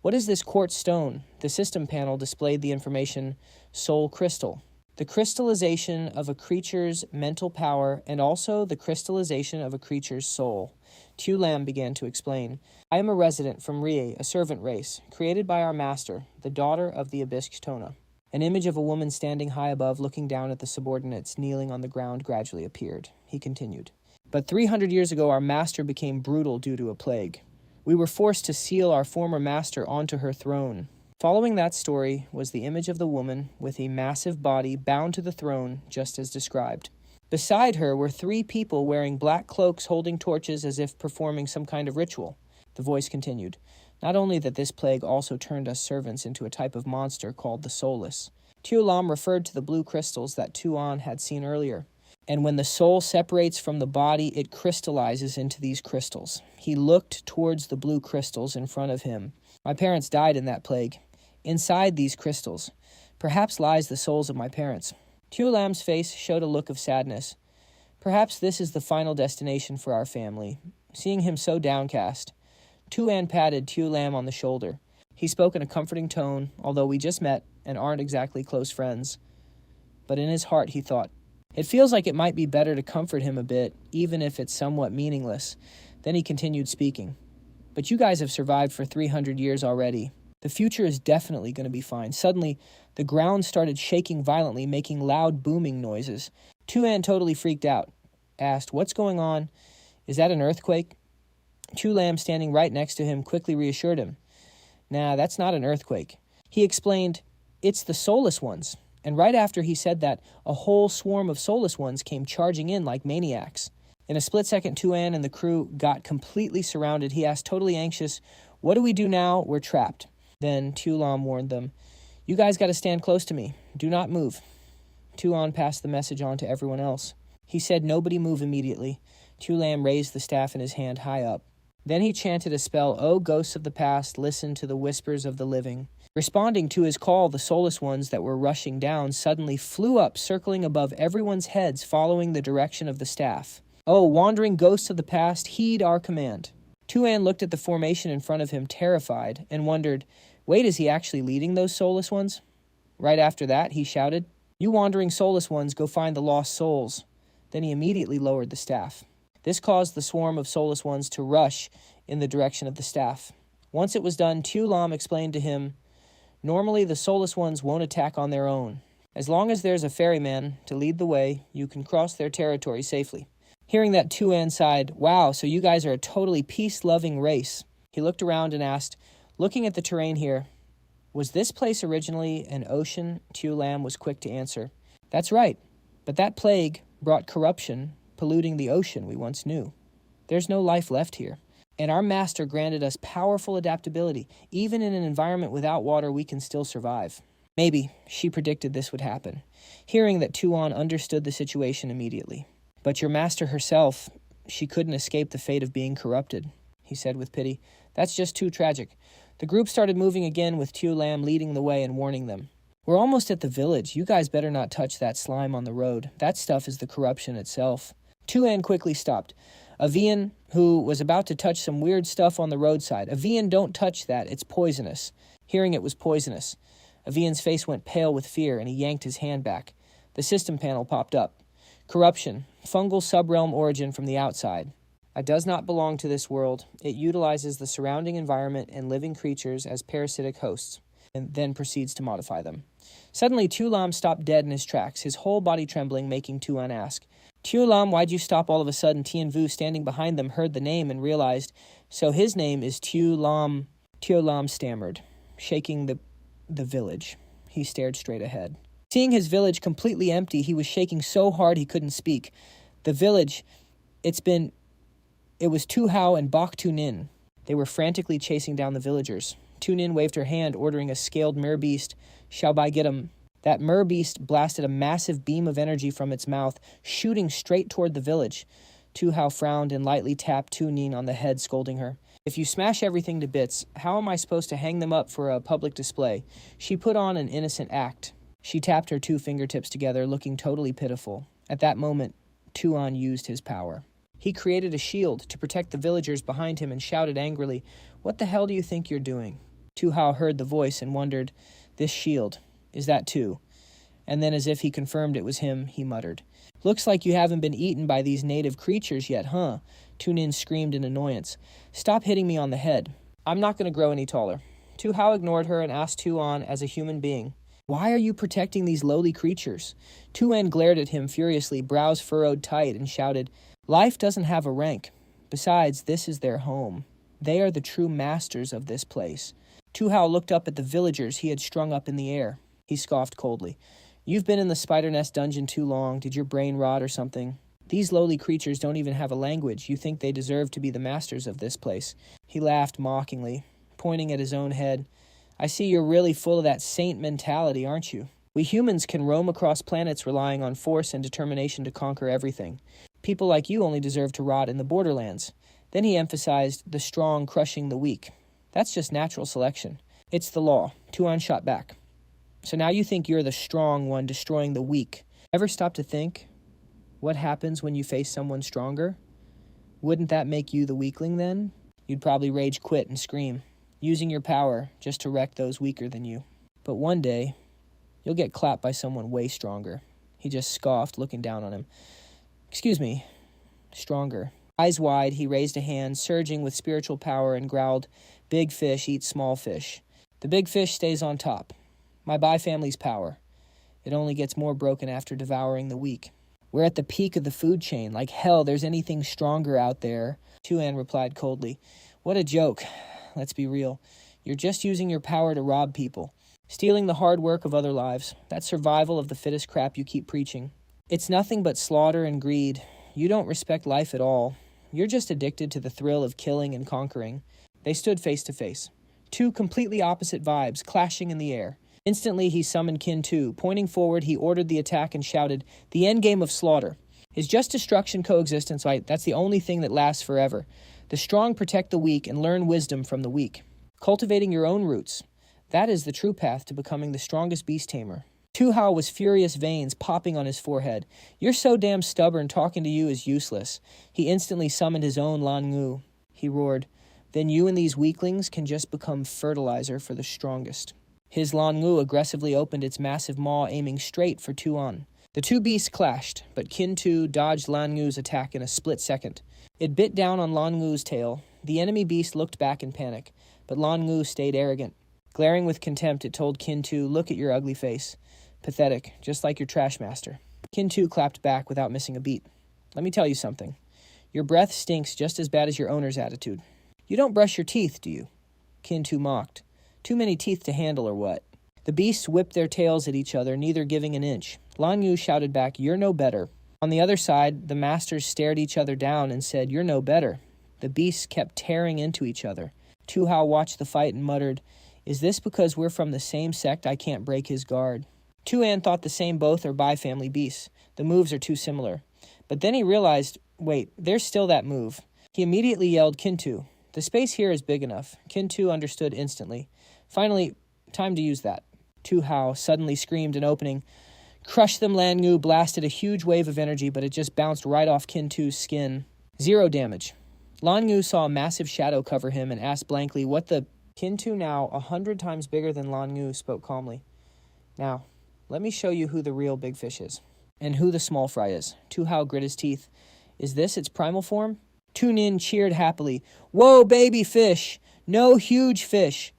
what is this quartz stone? The system panel displayed the information, soul crystal. The crystallization of a creature's mental power and also the crystallization of a creature's soul. Tu Lam began to explain. I am a resident from Rie, a servant race, created by our master, the daughter of the Abyss Tona. An image of a woman standing high above, looking down at the subordinates kneeling on the ground gradually appeared. He continued. But 300 years ago, our master became brutal due to a plague. We were forced to seal our former master onto her throne. Following that story was the image of the woman with a massive body bound to the throne, just as described. Beside her were 3 people wearing black cloaks holding torches as if performing some kind of ritual. The voice continued. Not only that this plague also turned us servants into a type of monster called the Soulless. Tu Lam referred to the blue crystals that Tu An had seen earlier. And when the soul separates from the body, it crystallizes into these crystals. He looked towards the blue crystals in front of him. My parents died in that plague. Inside these crystals, perhaps lies the souls of my parents. Tu Lam's face showed a look of sadness. Perhaps this is the final destination for our family. Seeing him so downcast, Tu An patted Tu Lam on the shoulder. He spoke in a comforting tone, although we just met and aren't exactly close friends. But in his heart he thought, it feels like it might be better to comfort him a bit, even if it's somewhat meaningless. Then he continued speaking. But you guys have survived for 300 years already. The future is definitely going to be fine. Suddenly, the ground started shaking violently, making loud booming noises. Tu An totally freaked out. Asked, what's going on? Is that an earthquake? Tu Lam, standing right next to him, quickly reassured him. Nah, that's not an earthquake. He explained, it's the soulless ones. And right after he said that, a whole swarm of soulless ones came charging in like maniacs. In a split second, Tu An and the crew got completely surrounded. He asked, totally anxious, what do we do now? We're trapped. Then Tu Lam warned them, you guys got to stand close to me. Do not move. Tu An passed the message on to everyone else. He said nobody move immediately. Tu Lam raised the staff in his hand high up. Then he chanted a spell, O ghosts of the past, listen to the whispers of the living. Responding to his call, the soulless ones that were rushing down suddenly flew up, circling above everyone's heads, following the direction of the staff. Oh, wandering ghosts of the past, heed our command. Tu An looked at the formation in front of him, terrified, and wondered, wait, is he actually leading those soulless ones? Right after that, he shouted, you wandering soulless ones, go find the lost souls. Then he immediately lowered the staff. This caused the swarm of soulless ones to rush in the direction of the staff. Once it was done, Tu Lam explained to him, normally the soulless ones won't attack on their own. As long as there's a ferryman to lead the way, you can cross their territory safely. Hearing that, Tu An sighed, wow, so you guys are a totally peace-loving race. He looked around and asked, looking at the terrain here, was this place originally an ocean? Tu Lam was quick to answer. That's right, but that plague brought corruption, polluting the ocean we once knew. There's no life left here. And our master granted us powerful adaptability. Even in an environment without water, we can still survive. Maybe she predicted this would happen, hearing that Tu An understood the situation immediately. But your master herself, she couldn't escape the fate of being corrupted, he said with pity. That's just too tragic. The group started moving again with Tu Lam leading the way and warning them. We're almost at the village. You guys better not touch that slime on the road. That stuff is the corruption itself. Tu An quickly stopped. Avian, who was about to touch some weird stuff on the roadside. Avian, don't touch that. It's poisonous. Hearing it was poisonous, Avian's face went pale with fear, and he yanked his hand back. The system panel popped up. Corruption, fungal subrealm origin from the outside. It does not belong to this world. It utilizes the surrounding environment and living creatures as parasitic hosts, and then proceeds to modify them. Suddenly, Tu Lam stopped dead in his tracks, his whole body trembling, making Tu An ask, Tu Lam, why'd you stop all of a sudden? Tien Vu, standing behind them, heard the name and realized, so his name is Tu Lam. Tu Lam stammered, shaking the village. He stared straight ahead. Seeing his village completely empty, he was shaking so hard he couldn't speak. The village, it was Tu Hao and Bach Tu An. They were frantically chasing down the villagers. Tu An waved her hand, ordering a scaled mer beast. Shall I get him? That mer beast blasted a massive beam of energy from its mouth, shooting straight toward the village. Tu Hao frowned and lightly tapped Tu Nin on the head, scolding her. If you smash everything to bits, how am I supposed to hang them up for a public display? She put on an innocent act. She tapped her 2 fingertips together, looking totally pitiful. At that moment, Tu An used his power. He created a shield to protect the villagers behind him and shouted angrily, "What the hell do you think you're doing?" Tu Hao heard the voice and wondered, "This shield, is that too?" And then, as if he confirmed it was him, he muttered, "Looks like you haven't been eaten by these native creatures yet, huh?" Tu Nin screamed in annoyance. "Stop hitting me on the head. I'm not going to grow any taller." Tu Hao ignored her and asked Tu An as a human being, "Why are you protecting these lowly creatures?" Tu An glared at him furiously, brows furrowed tight, and shouted, "Life doesn't have a rank. Besides, this is their home. They are the true masters of this place." Tu Hao looked up at the villagers he had strung up in the air. He scoffed coldly. "You've been in the spider nest dungeon too long. Did your brain rot or something? These lowly creatures don't even have a language. You think they deserve to be the masters of this place." He laughed mockingly, pointing at his own head. "I see you're really full of that saint mentality, aren't you? We humans can roam across planets relying on force and determination to conquer everything. People like you only deserve to rot in the borderlands." Then he emphasized the strong crushing the weak. "That's just natural selection. It's the law." Tu An shot back. "So now you think you're the strong one destroying the weak. Ever stop to think what happens when you face someone stronger? Wouldn't that make you the weakling then? You'd probably rage quit and scream, using your power just to wreck those weaker than you. But one day, you'll get clapped by someone way stronger." He just scoffed, looking down on him. "Excuse me, stronger." Eyes wide, he raised a hand, surging with spiritual power, and growled, "Big fish eat small fish. The big fish stays on top. My Bai family's power. It only gets more broken after devouring the weak. We're at the peak of the food chain. Like hell, there's anything stronger out there." Tu An replied coldly. "What a joke. Let's be real. You're just using your power to rob people, stealing the hard work of other lives. That survival of the fittest crap you keep preaching. It's nothing but slaughter and greed. You don't respect life at all. You're just addicted to the thrill of killing and conquering." They stood face to face. 2 completely opposite vibes clashing in the air. Instantly, he summoned Kin Tu. Pointing forward, he ordered the attack and shouted, "The end game of slaughter is just destruction coexistence, right? That's the only thing that lasts forever. The strong protect the weak and learn wisdom from the weak. Cultivating your own roots. That is the true path to becoming the strongest beast tamer." Tu Hao was furious, veins popping on his forehead. "You're so damn stubborn, talking to you is useless." He instantly summoned his own Lan Ngu. He roared, "Then you and these weaklings can just become fertilizer for the strongest." His Lan Ngu aggressively opened its massive maw, aiming straight for Tu An. The 2 beasts clashed, but Kin Tu dodged Lan Ngu's attack in a split second. It bit down on Lan Ngu's tail. The enemy beast looked back in panic, but Lan Ngu stayed arrogant. Glaring with contempt, it told Kin Tu, "Look at your ugly face. Pathetic, just like your trash master." Kin Tu clapped back without missing a beat. "Let me tell you something. Your breath stinks just as bad as your owner's attitude. You don't brush your teeth, do you?" Kin Tu mocked. "Too many teeth to handle or what?" The beasts whipped their tails at each other, neither giving an inch. Lan Ngu shouted back, "You're no better." On the other side, the masters stared each other down and said, "You're no better." The beasts kept tearing into each other. Tu Hao watched the fight and muttered, "Is this because we're from the same sect I can't break his guard?" Tu An thought the same, both are Bai family beasts. The moves are too similar. But then he realized, wait, there's still that move. He immediately yelled, "Kin Tu. The space here is big enough." Kin Tu understood instantly. "Finally, time to use that." Tu Hao suddenly screamed an opening. "Crush them!" Lan Ngu blasted a huge wave of energy, but it just bounced right off Kin Tu's skin. 0 damage. Lan Ngu saw a massive shadow cover him and asked blankly, "What the—" Kin Tu, now 100 times bigger than Lan Ngu, spoke calmly. "Now, let me show you who the real big fish is, and who the small fry is." Tu Hao grit his teeth. "Is this its primal form?" Tu Nin cheered happily. "Whoa, baby fish! No huge fish!"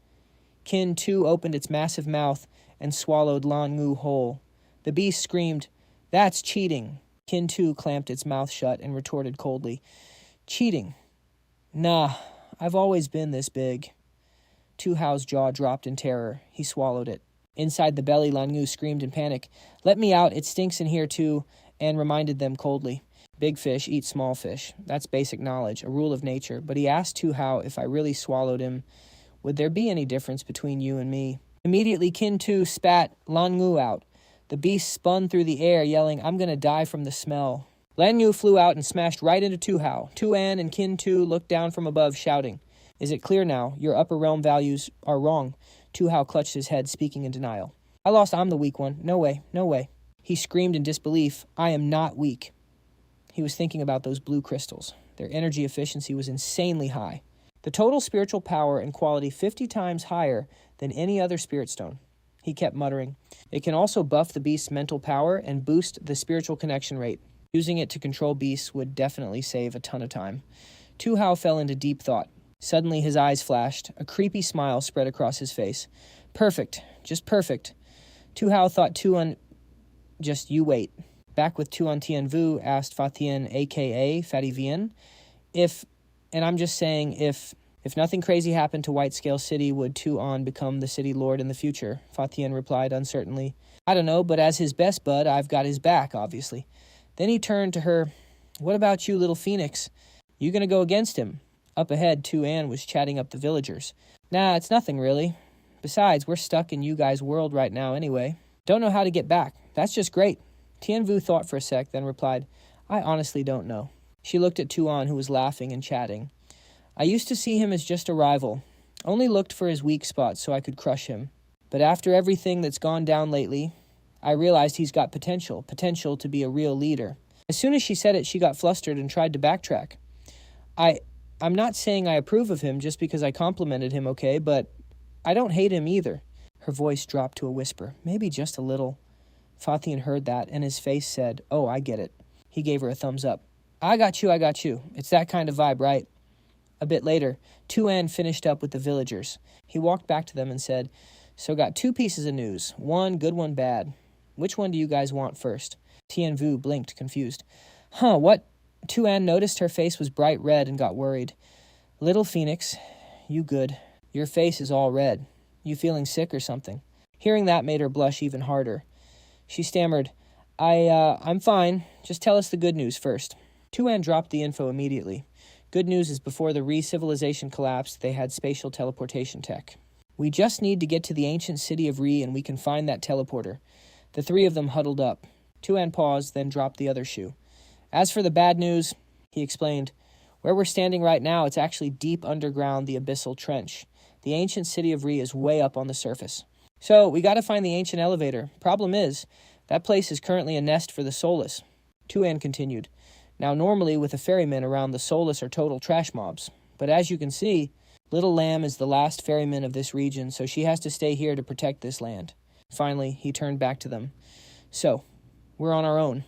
Kin Tu opened its massive mouth and swallowed Lan Ngu whole. The beast screamed, "That's cheating." Kin Tu clamped its mouth shut and retorted coldly, "Cheating? Nah, I've always been this big." Tu Hao's jaw dropped in terror. He swallowed it. Inside the belly, Lan Ngu screamed in panic, "Let me out, it stinks in here too," and reminded them coldly, "Big fish eat small fish. That's basic knowledge, a rule of nature." But he asked Tu Hao, "If I really swallowed him, would there be any difference between you and me?" Immediately, Kin Tu spat Lan Ngu out. The beast spun through the air, yelling, "I'm going to die from the smell." Lan Yu flew out and smashed right into Tu Hao. Tu An and Kin Tu looked down from above, shouting, "Is it clear now? Your upper realm values are wrong." Tu Hao clutched his head, speaking in denial. "I lost. I'm the weak one. No way. No way." He screamed in disbelief. "I am not weak." He was thinking about those blue crystals. Their energy efficiency was insanely high. The total spiritual power and quality 50 times higher than any other spirit stone. He kept muttering. It can also buff the beast's mental power and boost the spiritual connection rate. Using it to control beasts would definitely save a ton of time. Tu Hao fell into deep thought. Suddenly his eyes flashed. A creepy smile spread across his face. Perfect. Just perfect. Tu Hao thought Tu An... Just you wait. Back with Tu An Tien Vu, asked Fa Tien, a.k.a. Fatty Vien, and I'm just saying, if nothing crazy happened to White Scale City, would Tu An become the city lord in the future? Fa Tien replied uncertainly. I don't know, but as his best bud, I've got his back, obviously. Then he turned to her. What about you, little phoenix? You gonna go against him? Up ahead, Tu An was chatting up the villagers. Nah, it's nothing really. Besides, we're stuck in you guys' world right now anyway. Don't know how to get back. That's just great. Tien Vu thought for a sec, then replied, I honestly don't know. She looked at Tu An, who was laughing and chatting. I used to see him as just a rival. Only looked for his weak spots so I could crush him. But after everything that's gone down lately, I realized he's got potential to be a real leader. As soon as she said it, she got flustered and tried to backtrack. I'm not saying I approve of him just because I complimented him, okay, but I don't hate him either. Her voice dropped to a whisper, maybe just a little. Fa Tien heard that, and his face said, oh, I get it. He gave her a thumbs up. I got you. It's that kind of vibe, right? A bit later, Tu An finished up with the villagers. He walked back to them and said, so got 2 pieces of news. One good, one bad. Which one do you guys want first? Tien Vu blinked, confused. What? Tu An noticed her face was bright red and got worried. Little Phoenix, you good. Your face is all red. You feeling sick or something? Hearing that made her blush even harder. She stammered, I'm fine. Just tell us the good news first. Tu An dropped the info immediately. Good news is before the Re-civilization collapsed, they had spatial teleportation tech. We just need to get to the ancient city of Re and we can find that teleporter. The 3 of them huddled up. Tu An paused, then dropped the other shoe. As for the bad news, he explained, where we're standing right now, it's actually deep underground the abyssal trench. The ancient city of Re is way up on the surface. So, we gotta find the ancient elevator. Problem is, that place is currently a nest for the soulless. Tu An continued. Now, normally with the ferrymen around, the soulless are total trash mobs. But as you can see, Little Lamb is the last ferryman of this region, so she has to stay here to protect this land. Finally, he turned back to them. So, we're on our own.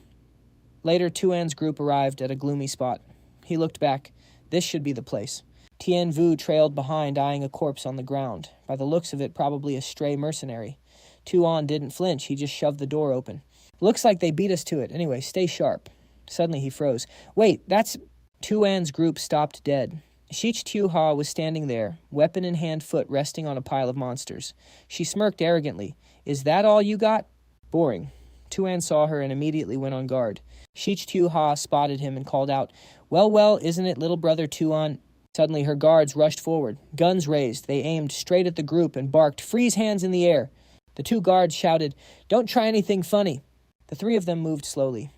Later, Tu An's group arrived at a gloomy spot. He looked back. This should be the place. Tien Vu trailed behind, eyeing a corpse on the ground. By the looks of it, probably a stray mercenary. Tu An didn't flinch. He just shoved the door open. Looks like they beat us to it. Anyway, stay sharp. Suddenly he froze. Wait, that's... Tu An's group stopped dead. Shich Tu Ha was standing there, weapon in hand, foot resting on a pile of monsters. She smirked arrogantly. Is that all you got? Boring. Tu An saw her and immediately went on guard. Shich Tu Ha spotted him and called out, Well, isn't it little brother Tu An? Suddenly her guards rushed forward. Guns raised, they aimed straight at the group and barked, Freeze hands in the air. The 2 guards shouted, Don't try anything funny. The 3 of them moved slowly.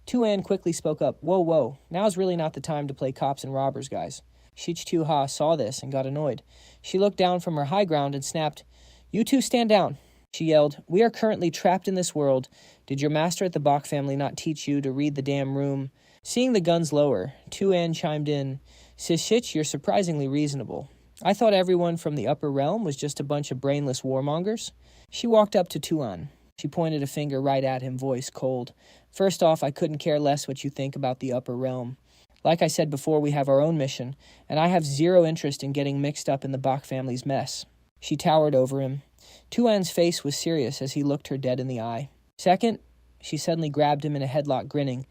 Tu An quickly spoke up, Whoa, now's really not the time to play cops and robbers, guys. Shich Tu Ha saw this and got annoyed. She looked down from her high ground and snapped, You 2 stand down. She yelled, We are currently trapped in this world. Did your master at the Bach family not teach you to read the damn room? Seeing the guns lower, Tu An chimed in, Shich, you're surprisingly reasonable. I thought everyone from the upper realm was just a bunch of brainless warmongers. She walked up to Tu An. She pointed a finger right at him, voice cold. First off, I couldn't care less what you think about the upper realm. Like I said before, we have our own mission, and I have 0 interest in getting mixed up in the Bach family's mess. She towered over him. Tu An's face was serious as he looked her dead in the eye. Second, she suddenly grabbed him in a headlock, grinning.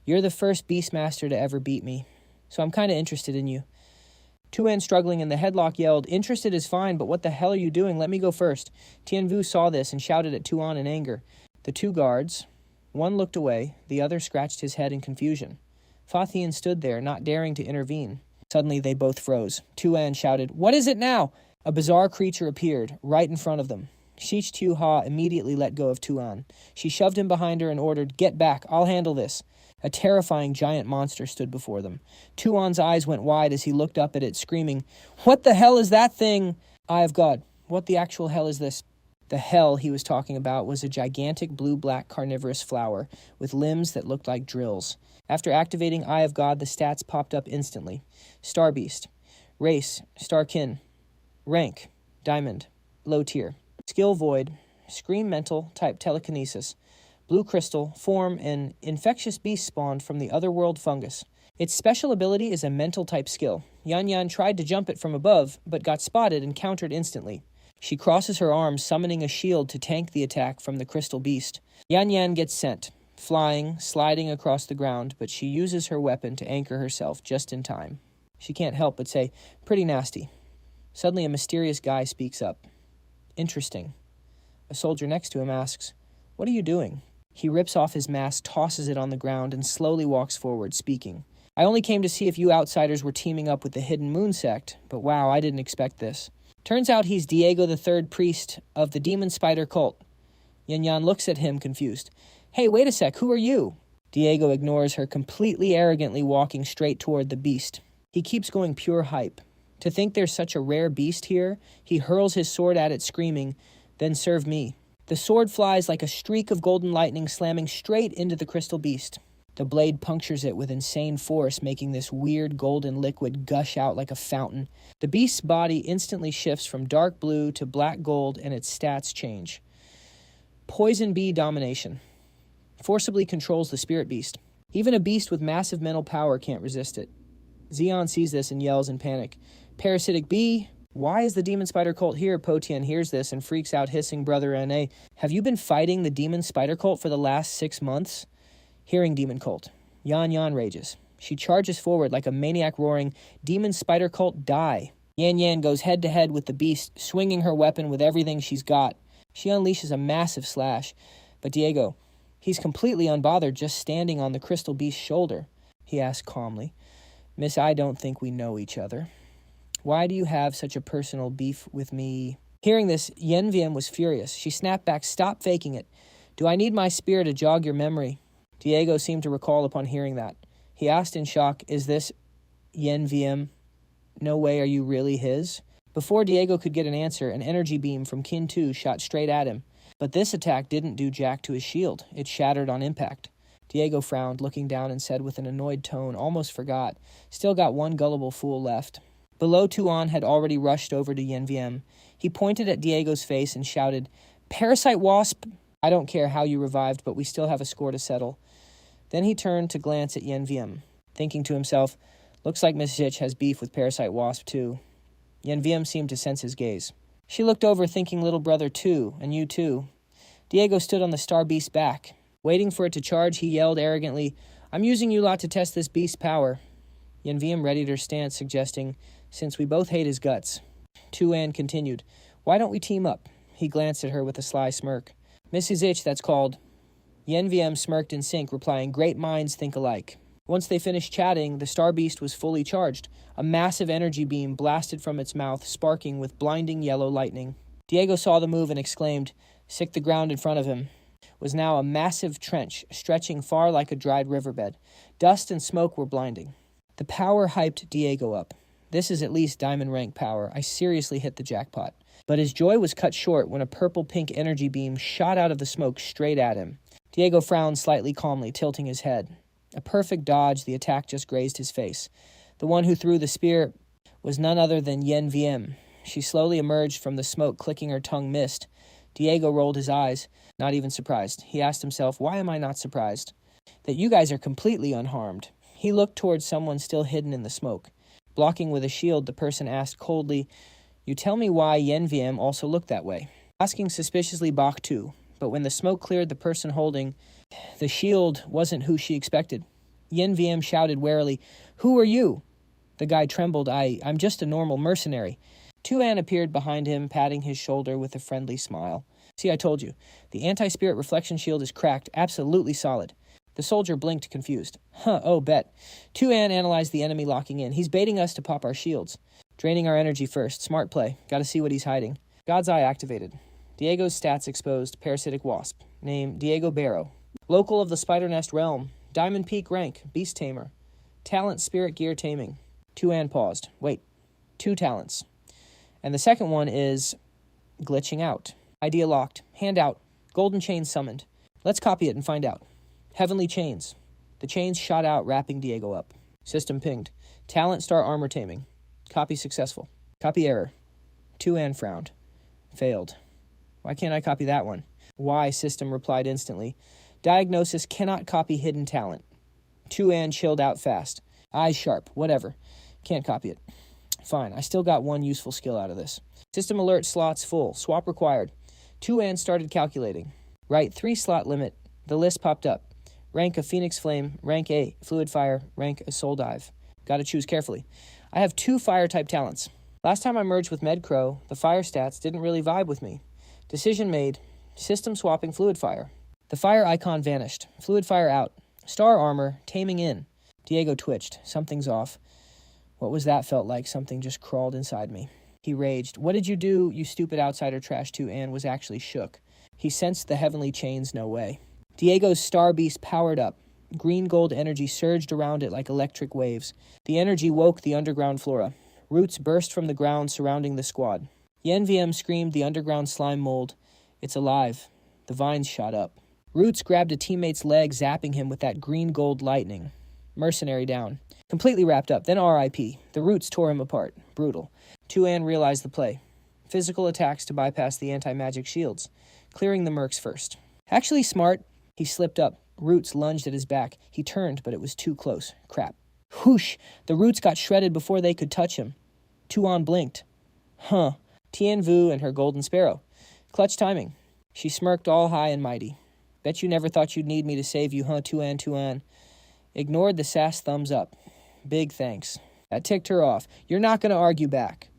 You're the first Beastmaster to ever beat me, so I'm kind of interested in you. Tu An, struggling in the headlock, yelled, Interested is fine, but what the hell are you doing? Let me go first. Tien Vu saw this and shouted at Tu An in anger. The 2 guards, one looked away, the other scratched his head in confusion. Fa Tien stood there, not daring to intervene. Suddenly they both froze. Tu An shouted, What is it now? A bizarre creature appeared, right in front of them. Shich Tu Ha immediately let go of Tu An. She shoved him behind her and ordered, Get back, I'll handle this. A terrifying giant monster stood before them. Tu An's eyes went wide as he looked up at it, screaming, "What the hell is that thing?" Eye of God. What the actual hell is this? The hell he was talking about was a gigantic blue-black carnivorous flower with limbs that looked like drills. After activating Eye of God, the stats popped up instantly. Star Beast. Race, Starkin. Rank, Diamond. Low tier. Skill Void. Scream Mental, type Telekinesis. Blue Crystal, form an infectious beast spawned from the otherworld fungus. Its special ability is a mental type skill. Yan Yan tried to jump it from above, but got spotted and countered instantly. She crosses her arms, summoning a shield to tank the attack from the crystal beast. Yan Yan gets sent, flying, sliding across the ground, but she uses her weapon to anchor herself just in time. She can't help but say, "Pretty nasty." Suddenly a mysterious guy speaks up. "Interesting." A soldier next to him asks, "What are you doing?" He rips off his mask, tosses it on the ground, and slowly walks forward, speaking. "I only came to see if you outsiders were teaming up with the Hidden Moon sect, but wow, I didn't expect this." Turns out he's Diego the Third Priest of the Demon Spider cult. Yan Yan looks at him confused. "Hey, wait a sec, who are you?" Diego ignores her, completely arrogantly walking straight toward the beast. He keeps going pure hype. To think there's such a rare beast here, he hurls his sword at it, screaming, "Then serve me." The sword flies like a streak of golden lightning, slamming straight into the crystal beast. The blade punctures it with insane force, making this weird golden liquid gush out like a fountain. The beast's body instantly shifts from dark blue to black gold, and its stats change. Poison Bee Domination. Forcibly controls the spirit beast. Even a beast with massive mental power can't resist it. Xeon sees this and yells in panic. "Parasitic bee? Why is the demon spider cult here?" Po Tien hears this and freaks out, hissing, "Brother N.A., have you been fighting the demon spider cult for the last 6 months? Hearing demon cult. Yan Yan rages. She charges forward like a maniac, roaring, "Demon spider cult, die." Yan Yan goes head to head with the beast, swinging her weapon with everything she's got. She unleashes a massive slash. But Diego, he's completely unbothered, just standing on the crystal beast's shoulder. He asks calmly, "Miss, I don't think we know each other. Why do you have such a personal beef with me?" Hearing this, Yen Wiem was furious. She snapped back, "Stop faking it. Do I need my spear to jog your memory?" Diego seemed to recall upon hearing that. He asked in shock, "Is this Yen Wiem? No way, are you really his?" Before Diego could get an answer, an energy beam from Kin Tu shot straight at him. But this attack didn't do jack to his shield. It shattered on impact. Diego frowned, looking down, and said with an annoyed tone, "Almost forgot. Still got one gullible fool left." Below, Tu An had already rushed over to Yen Wiem. He pointed at Diego's face and shouted, "Parasite wasp! I don't care how you revived, but we still have a score to settle." Then he turned to glance at Yen Wiem, thinking to himself, "Looks like Miss Zitch has beef with Parasite Wasp, too." Yen Wiem seemed to sense his gaze. She looked over, thinking, "Little brother, too, and you, too." Diego stood on the star beast's back. Waiting for it to charge, he yelled arrogantly, "I'm using you lot to test this beast's power." Yen Wiem readied her stance, suggesting, "Since we both hate his guts." Tu An continued, "Why don't we team up?" He glanced at her with a sly smirk. "Mrs. Itch, that's called." Yen Wiem smirked in sync, replying, "Great minds think alike." Once they finished chatting, the star beast was fully charged. A massive energy beam blasted from its mouth, sparking with blinding yellow lightning. Diego saw the move and exclaimed, sick the ground in front of him was now a massive trench, stretching far like a dried riverbed. Dust and smoke were blinding. The power hyped Diego up. This is at least diamond rank power. I seriously hit the jackpot. But his joy was cut short when a purple-pink energy beam shot out of the smoke straight at him. Diego frowned slightly calmly, tilting his head. A perfect dodge, the attack just grazed his face. The one who threw the spear was none other than Yen Wiem. She slowly emerged from the smoke, clicking her tongue mist. Diego rolled his eyes, not even surprised. He asked himself, why am I not surprised? That you guys are completely unharmed. He looked towards someone still hidden in the smoke. Blocking with a shield, the person asked coldly, you tell me why Yen Wiem also looked that way. Asking suspiciously Bach Tu, but when the smoke cleared, the person holding the shield wasn't who she expected. Yen Wiem shouted warily, who are you? The guy trembled. I'm just a normal mercenary. Tu An appeared behind him, patting his shoulder with a friendly smile. See, I told you. The anti-spirit reflection shield is cracked, absolutely solid. The soldier blinked, confused. Oh, bet. Tu An analyzed the enemy locking in. He's baiting us to pop our shields. Draining our energy first. Smart play. Gotta see what he's hiding. God's Eye activated. Diego's stats exposed. Parasitic Wasp. Name, Diego Barrow. Local of the Spider Nest realm. Diamond Peak rank, Beast Tamer. Talent, Spirit Gear Taming. Tu An paused. Wait, 2 talents. And the second one is glitching out. Idea locked. Hand out. Golden chains summoned. Let's copy it and find out. Heavenly chains. The chains shot out, wrapping Diego up. System pinged. Talent, Star Armor Taming. Copy successful. Copy error. Tu An frowned. Failed. Why can't I copy that one? Why? System replied instantly. Diagnosis, cannot copy hidden talent. Tu An chilled out fast. Eyes sharp. Whatever. Can't copy it. Fine. I still got one useful skill out of this. System alert, slots full. Swap required. Tu An started calculating. Right, 3 slot limit. The list popped up. Rank a Phoenix Flame. Rank A, Fluid Fire. Rank a Soul Dive. Gotta choose carefully. I have 2 fire-type talents. Last time I merged with MedCrow, the fire stats didn't really vibe with me. Decision made. System swapping Fluid Fire. The fire icon vanished. Fluid Fire out. Star Armor, Taming in. Diego twitched. Something's off. What was that felt like? Something just crawled inside me. He raged. What did you do, you stupid outsider trash? Tu An was actually shook. He sensed the heavenly chains no way. Diego's Star Beast powered up. Green-gold energy surged around it like electric waves. The energy woke the underground flora. Roots burst from the ground surrounding the squad. YenVM screamed the underground slime mold. It's alive. The vines shot up. Roots grabbed a teammate's leg, zapping him with that green-gold lightning. Mercenary down. Completely wrapped up. Then R.I.P. The Roots tore him apart. Brutal. Tu An realized the play. Physical attacks to bypass the anti-magic shields. Clearing the mercs first. Actually smart. He slipped up. Roots lunged at his back. He turned, but it was too close. Crap. Whoosh! The Roots got shredded before they could touch him. Tu An blinked. Huh. Tien Vu and her golden sparrow. Clutch timing. She smirked all high and mighty. Bet you never thought you'd need me to save you, huh, Tu An, Tu An? Ignored the sass thumbs up. Big thanks. That ticked her off. You're not going to argue back.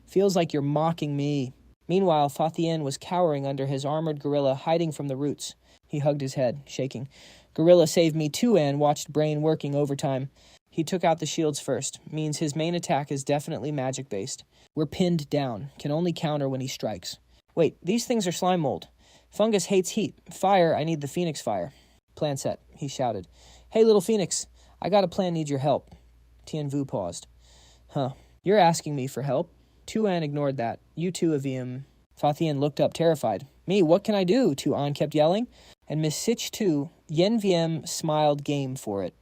Feels like you're mocking me. Meanwhile, Fathien was cowering under his armored gorilla, hiding from the Roots. He hugged his head, shaking. Gorilla saved me. Tu An watched brain working overtime. He took out the shields first. Means his main attack is definitely magic-based. We're pinned down. Can only counter when he strikes. Wait, these things are slime mold. Fungus hates heat. Fire, I need the Phoenix Fire. Plan set, he shouted. Hey, little Phoenix, I got a plan, need your help. Tien Vu paused. Huh, you're asking me for help? Tu An ignored that. You too, Avium. Fathien looked up, terrified. Me, what can I do? Tu An kept yelling. And Miss Sitch too. YenVM smiled game for it.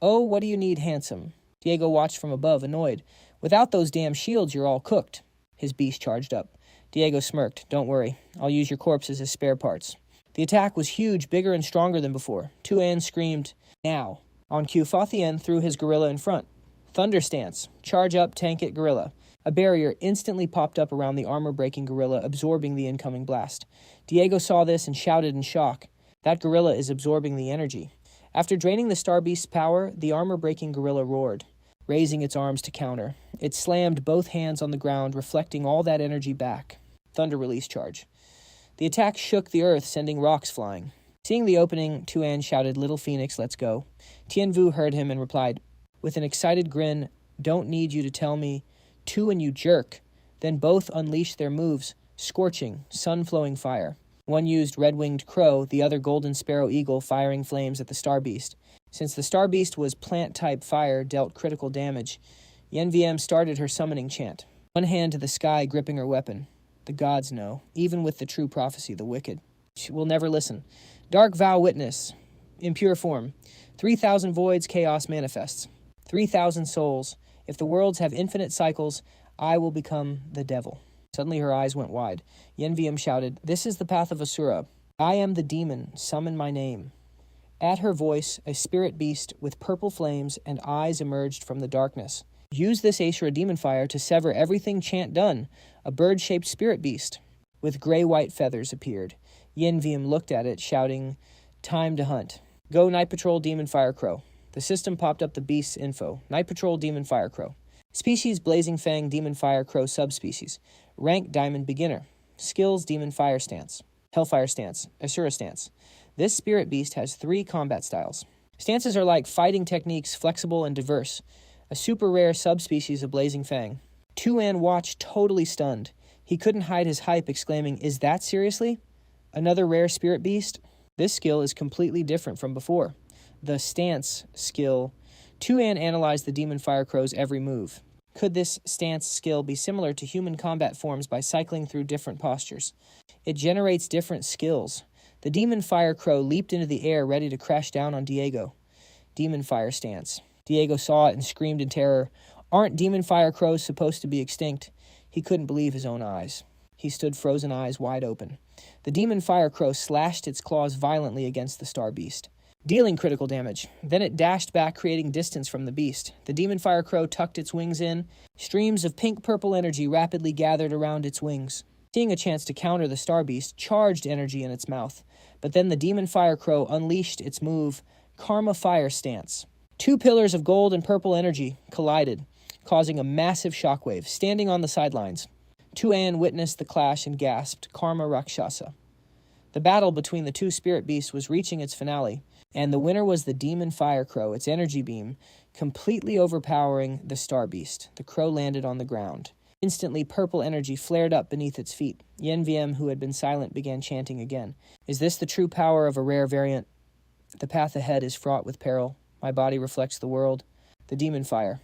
Oh, what do you need, handsome? Diego watched from above, annoyed. Without those damn shields, you're all cooked. His beast charged up. Diego smirked. Don't worry. I'll use your corpses as spare parts. The attack was huge, bigger and stronger than before. Tu An screamed, now. On cue, Fathien threw his gorilla in front. Thunder stance. Charge up, tank it, gorilla. A barrier instantly popped up around the armor-breaking gorilla, absorbing the incoming blast. Diego saw this and shouted in shock. That gorilla is absorbing the energy. After draining the Star Beast's power, the armor-breaking gorilla roared, raising its arms to counter. It slammed both hands on the ground, reflecting all that energy back. Thunder release charge. The attack shook the earth, sending rocks flying. Seeing the opening, Tu An shouted, Little Phoenix, let's go. Tien Vu heard him and replied, with an excited grin, don't need you to tell me. Tu and you jerk. Then both unleashed their moves, scorching, sun-flowing fire. One used red-winged crow, the other golden sparrow eagle, firing flames at the Star Beast. Since the Star Beast was plant-type fire, dealt critical damage, YenVM started her summoning chant. One hand to the sky, gripping her weapon. The gods know, even with the true prophecy, the wicked. She will never listen. Dark vow witness. Impure form. 3,000 voids, chaos manifests. 3,000 souls. If the worlds have infinite cycles, I will become the devil. Suddenly her eyes went wide. YenVM shouted, This is the path of Asura. I am the demon. Summon my name. At her voice, a spirit beast with purple flames and eyes emerged from the darkness. Use this Asura demon fire to sever everything chant done. A bird-shaped spirit beast with gray-white feathers appeared. YenVM looked at it, shouting, Time to hunt. Go Night Patrol Demon Fire Crow. The system popped up the beast's info. Night Patrol Demon Fire Crow. Species Blazing Fang Demon Fire Crow subspecies. Rank Diamond Beginner. Skills Demon Fire Stance. Hellfire Stance. Asura Stance. This spirit beast has 3 combat styles. Stances are like fighting techniques, flexible and diverse. A super rare subspecies of Blazing Fang. Tu An watched, totally stunned. He couldn't hide his hype, exclaiming, Is that seriously? Another rare spirit beast? This skill is completely different from before. the stance skill, Tu An analyzed the demon fire crow's every move. Could this stance skill be similar to human combat forms by cycling through different postures? It generates different skills. The demon fire crow leaped into the air, ready to crash down on Diego. Demon fire stance. Diego saw it and screamed in terror. Aren't demon fire crows supposed to be extinct? He couldn't believe his own eyes. He stood frozen eyes wide open. The demon fire crow slashed its claws violently against the star beast, dealing critical damage. Then it dashed back, creating distance from the beast. The demon fire crow tucked its wings in. Streams of pink-purple energy rapidly gathered around its wings. Seeing a chance to counter the star beast, charged energy in its mouth. But then the demon fire crow unleashed its move, Karma Fire Stance. 2 pillars of gold and purple energy collided, causing a massive shockwave. Standing on the sidelines, Tu An witnessed the clash and gasped, Karma Rakshasa. The battle between the 2 spirit beasts was reaching its finale, and the winner was the demon fire crow, its energy beam completely overpowering the star beast. The crow landed on the ground. Instantly, purple energy flared up beneath its feet. Yenviem, who had been silent, began chanting again. Is this the true power of a rare variant? The path ahead is fraught with peril. My body reflects the world. The demon fire.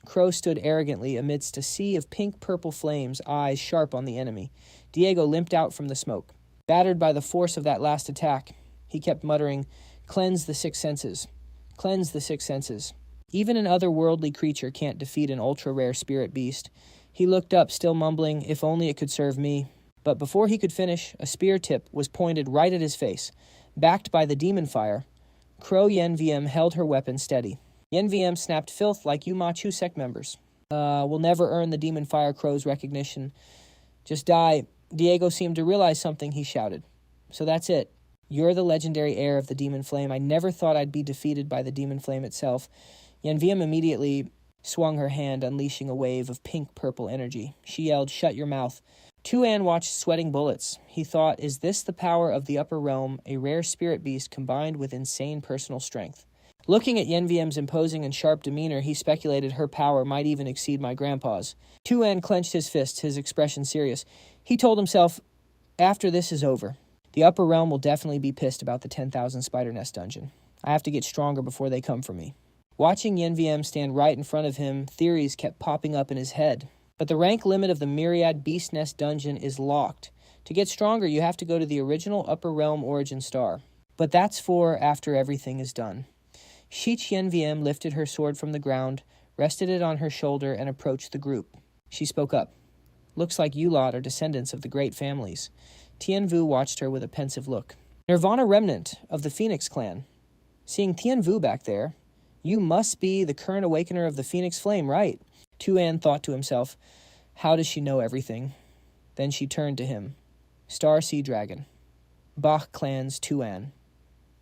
Crow stood arrogantly amidst a sea of pink-purple flames, eyes sharp on the enemy. Diego limped out from the smoke. Battered by the force of that last attack, he kept muttering, Cleanse the 6 senses. Cleanse the 6 senses. Even an otherworldly creature can't defeat an ultra-rare spirit beast. He looked up, still mumbling, if only it could serve me. But before he could finish, a spear tip was pointed right at his face. Backed by the demon fire, Crow Yenviem held her weapon steady. Yenviem snapped filth like you Ma Chusek members. We'll never earn the demon fire crow's recognition. Just die. Diego seemed to realize something, he shouted. So that's it. You're the legendary heir of the demon flame. I never thought I'd be defeated by the demon flame itself. Yenviem immediately swung her hand, unleashing a wave of pink-purple energy. She yelled, Shut your mouth. Tu An watched sweating bullets. He thought, is this the power of the upper realm, a rare spirit beast combined with insane personal strength? Looking at Yenviem's imposing and sharp demeanor, he speculated her power might even exceed my grandpa's. Tu An clenched his fists, his expression serious. He told himself, after this is over, the upper realm will definitely be pissed about the 10,000 spider nest dungeon. I have to get stronger before they come for me. Watching Yenviem stand right in front of him, theories kept popping up in his head. But the rank limit of the Myriad Beast Nest dungeon is locked. To get stronger, you have to go to the original upper realm origin star. But that's for after everything is done. Shich Yenviem lifted her sword from the ground, rested it on her shoulder, and approached the group. She spoke up. Looks like you lot are descendants of the great families. Tien Vu watched her with a pensive look. Nirvana remnant of the Phoenix clan. Seeing Tien Vu back there, you must be the current awakener of the Phoenix flame, right? Tu An thought to himself, how does she know everything? Then she turned to him. Star Sea Dragon. Bach clan's Tu An,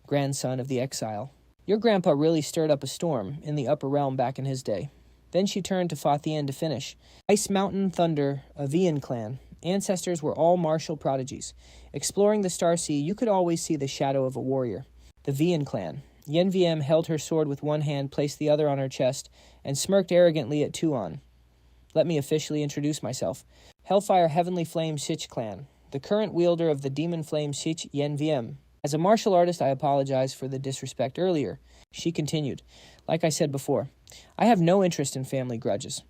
grandson of the exile. Your grandpa really stirred up a storm in the upper realm back in his day. Then she turned to Fa Thien to finish. Ice Mountain Thunder, a Vian clan. Ancestors were all martial prodigies. Exploring the Star Sea, you could always see the shadow of a warrior. The Vian clan. Yenviem held her sword with one hand, placed the other on her chest, and smirked arrogantly at Tu An. Let me officially introduce myself. Hellfire Heavenly Flame Sich clan, the current wielder of the demon flame Sich Yenviem. As a martial artist, I apologize for the disrespect earlier. She continued, like I said before, I have no interest in family grudges.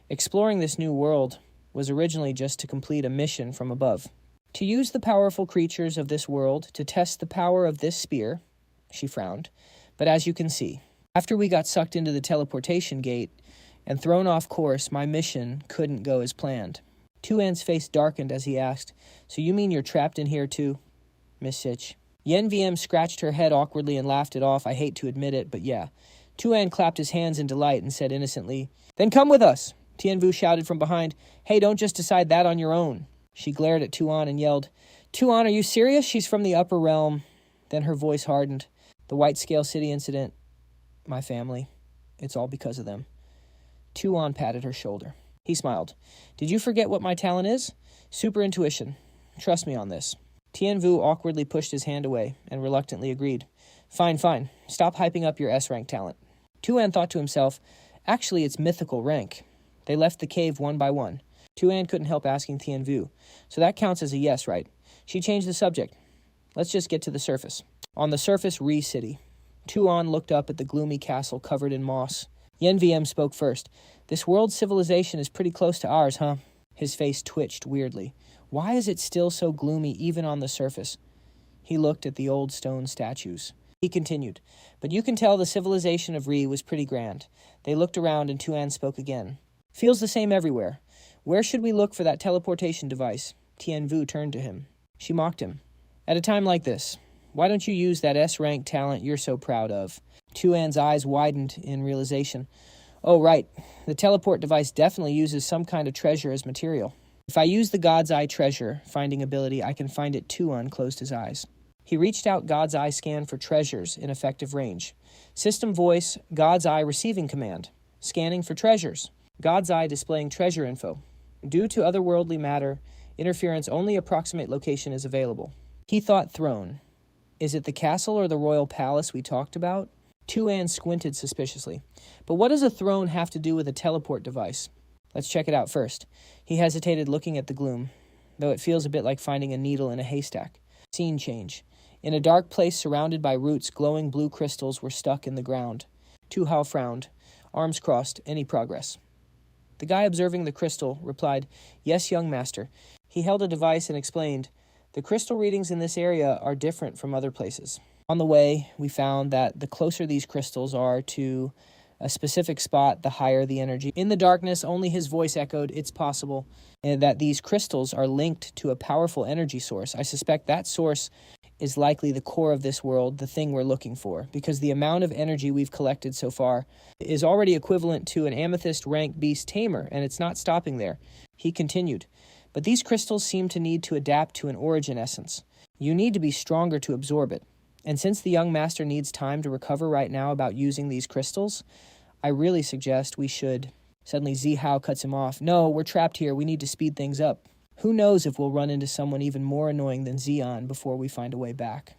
Exploring this new world was originally just to complete a mission from above. To use the powerful creatures of this world to test the power of this spear, she frowned, but as you can see, after we got sucked into the teleportation gate and thrown off course, my mission couldn't go as planned. Tu An's face darkened as he asked, so you mean you're trapped in here too, Miss Sich? Yenviem scratched her head awkwardly and laughed it off. I hate to admit it, but yeah. Tu An clapped his hands in delight and said innocently, Then come with us! Tien Vu shouted from behind, Hey, don't just decide that on your own. She glared at Tu An and yelled, Tu An, are you serious? She's from the upper realm. Then her voice hardened. The White Scale City incident. My family. It's all because of them. Tu An patted her shoulder. He smiled. Did you forget what my talent is? Super intuition. Trust me on this. Tien Vu awkwardly pushed his hand away and reluctantly agreed. Fine. Stop hyping up your S-rank talent. Tu An thought to himself, actually it's mythical rank. They left the cave one by one. Tu An couldn't help asking Tien Vu. So that counts as a yes, right? She changed the subject. Let's just get to the surface. On the surface, City. Tu An looked up at the gloomy castle covered in moss. Yen VM spoke first. This world's civilization is pretty close to ours, huh? His face twitched weirdly. Why is it still so gloomy even on the surface? He looked at the old stone statues. He continued, but you can tell the civilization of Re was pretty grand. They looked around and Tu An spoke again. Feels the same everywhere. Where should we look for that teleportation device? Tien Vu turned to him. She mocked him. At a time like this, why don't you use that S-rank talent you're so proud of? Tu An's eyes widened in realization. Oh, right. The teleport device definitely uses some kind of treasure as material. If I use the God's Eye treasure finding ability, I can find it. Tu An closed his eyes. He reached out God's Eye scan for treasures in effective range. System voice, God's Eye receiving command. Scanning for treasures. God's Eye displaying treasure info. Due to otherworldly matter, interference, only approximate location is available. He thought throne. Is it the castle or the royal palace we talked about? Tu An squinted suspiciously. But what does a throne have to do with a teleport device? Let's check it out first. He hesitated, looking at the gloom, though it feels a bit like finding a needle in a haystack. Scene change. In a dark place surrounded by roots, glowing blue crystals were stuck in the ground. Tu Hao frowned, arms crossed. Any progress? The guy observing the crystal replied, Yes, young master. He held a device and explained, the crystal readings in this area are different from other places. On the way, we found that the closer these crystals are to a specific spot, the higher the energy. In the darkness, only his voice echoed, it's possible, and that these crystals are linked to a powerful energy source. I suspect that source is likely the core of this world, the thing we're looking for, because the amount of energy we've collected so far is already equivalent to an amethyst rank beast tamer, and it's not stopping there. He continued, but these crystals seem to need to adapt to an origin essence. You need to be stronger to absorb it. And since the young master needs time to recover right now about using these crystals, I really suggest we should... Suddenly Zi Hao cuts him off. No, we're trapped here. We need to speed things up. Who knows if we'll run into someone even more annoying than Xian before we find a way back.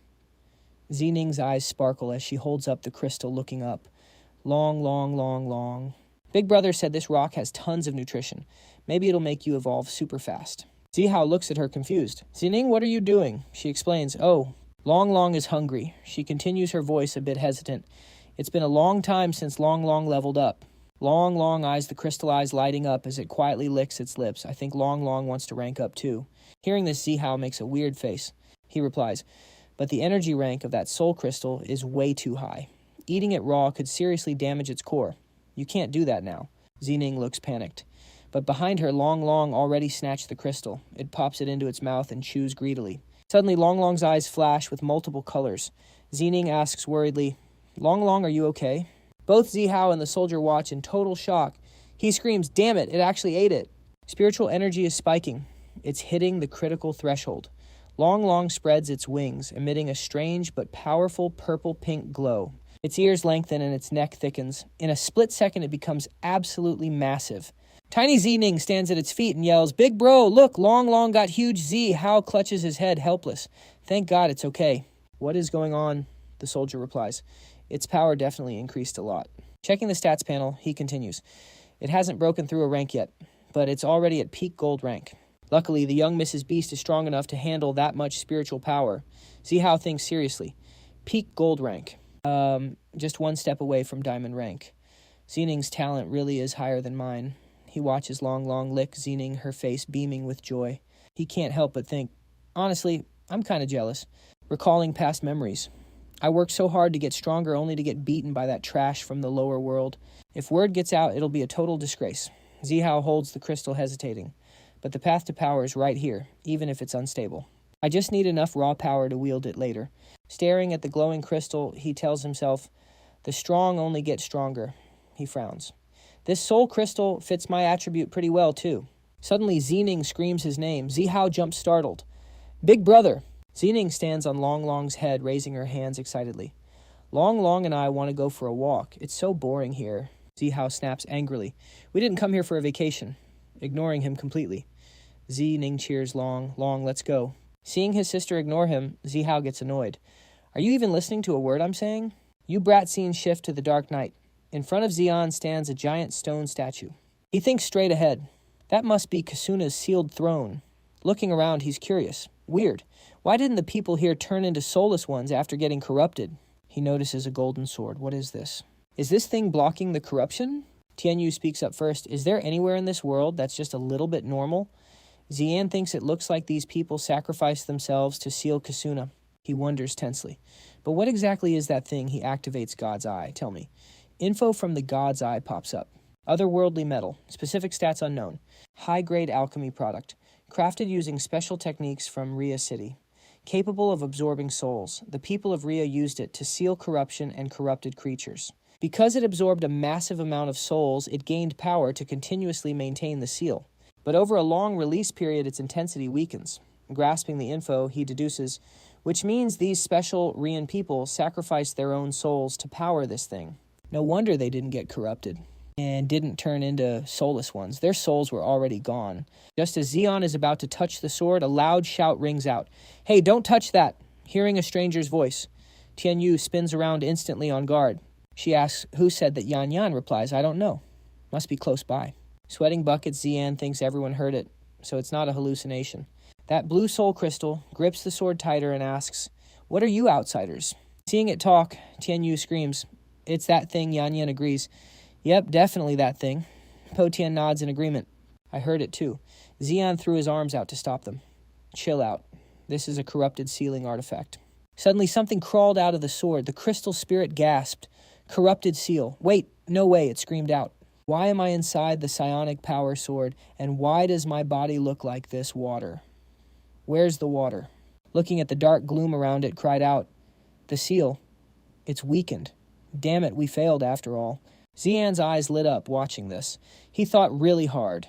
Xining's eyes sparkle as she holds up the crystal, looking up. Long, long, long, long. Big Brother said this rock has tons of nutrition. Maybe it'll make you evolve super fast. Zi Hao looks at her confused. Xining, what are you doing? She explains. Oh, Long Long is hungry. She continues, her voice a bit hesitant. It's been a long time since Long Long leveled up. Long Long eyes the crystal eyes lighting up as it quietly licks its lips. I think Long Long wants to rank up too. Hearing this, Zi Hao makes a weird face. He replies, but the energy rank of that soul crystal is way too high. Eating it raw could seriously damage its core. You can't do that now. Xining looks panicked. But behind her, Long Long already snatched the crystal. It pops it into its mouth and chews greedily. Suddenly, Long Long's eyes flash with multiple colors. Xining asks worriedly, Long Long, are you okay? Both Zi Hao and the soldier watch in total shock. He screams, damn it, it actually ate it. Spiritual energy is spiking. It's hitting the critical threshold. Long Long spreads its wings, emitting a strange but powerful purple-pink glow. Its ears lengthen and its neck thickens. In a split second, it becomes absolutely massive. Tiny Xining stands at its feet and yells, Big bro, look, Long Long got huge. Zi Hao clutches his head, helpless. Thank God it's okay. What is going on? The soldier replies. Its power definitely increased a lot. Checking the stats panel, he continues. It hasn't broken through a rank yet, but it's already at peak gold rank. Luckily, the young Mrs. Beast is strong enough to handle that much spiritual power. Zi Hao thinks seriously. Peak gold rank. Just one step away from diamond rank. Xining's talent really is higher than mine. He watches Long Long lick Xining, her face beaming with joy. He can't help but think, honestly, I'm kind of jealous. Recalling past memories. I worked so hard to get stronger only to get beaten by that trash from the lower world. If word gets out, it'll be a total disgrace. Zi Hao holds the crystal, hesitating. But the path to power is right here, even if it's unstable. I just need enough raw power to wield it later. Staring at the glowing crystal, he tells himself, the strong only get stronger. He frowns. This soul crystal fits my attribute pretty well, too. Suddenly, Xining screams his name. Zi Hao jumps startled. Big brother! Xining stands on Long Long's head, raising her hands excitedly. Long Long and I want to go for a walk. It's so boring here. Zi Hao snaps angrily. We didn't come here for a vacation. Ignoring him completely. Xining cheers Long. Long, let's go. Seeing his sister ignore him, Zi Hao gets annoyed. Are you even listening to a word I'm saying? You brat scene shift to the dark night. In front of Xian stands a giant stone statue. He thinks straight ahead. That must be Kasuna's sealed throne. Looking around, he's curious. Weird. Why didn't the people here turn into soulless ones after getting corrupted? He notices a golden sword. What is this? Is this thing blocking the corruption? Tianyu speaks up first. Is there anywhere in this world that's just a little bit normal? Xian thinks it looks like these people sacrifice themselves to seal Kasuna. He wonders tensely. But what exactly is that thing he activates God's Eye? Tell me. Info from the God's Eye pops up. Otherworldly metal. Specific stats unknown. High-grade alchemy product. Crafted using special techniques from Rhea City. Capable of absorbing souls. The people of Rhea used it to seal corruption and corrupted creatures. Because it absorbed a massive amount of souls, it gained power to continuously maintain the seal. But over a long release period, its intensity weakens. Grasping the info, he deduces, which means these special Rhean people sacrificed their own souls to power this thing. No wonder they didn't get corrupted and didn't turn into soulless ones. Their souls were already gone. Just as Xian is about to touch the sword, a loud shout rings out. Hey, don't touch that! Hearing a stranger's voice, Tianyu spins around instantly on guard. She asks, who said that? Yan Yan replies, I don't know. Must be close by. Sweating buckets, Xian thinks everyone heard it, so it's not a hallucination. That blue soul crystal grips the sword tighter and asks, what are you outsiders? Seeing it talk, Tianyu screams, it's that thing. Yan Yan agrees. Yep, definitely that thing. Po Tian nods in agreement. I heard it too. Xian threw his arms out to stop them. Chill out. This is a corrupted sealing artifact. Suddenly something crawled out of the sword. The crystal spirit gasped. Corrupted seal. Wait, no way, it screamed out. Why am I inside the psionic power sword, and why does my body look like this water? Where's the water? Looking at the dark gloom around it, cried out, the seal. It's weakened. Damn it, we failed after all. Xian's eyes lit up watching this. He thought really hard.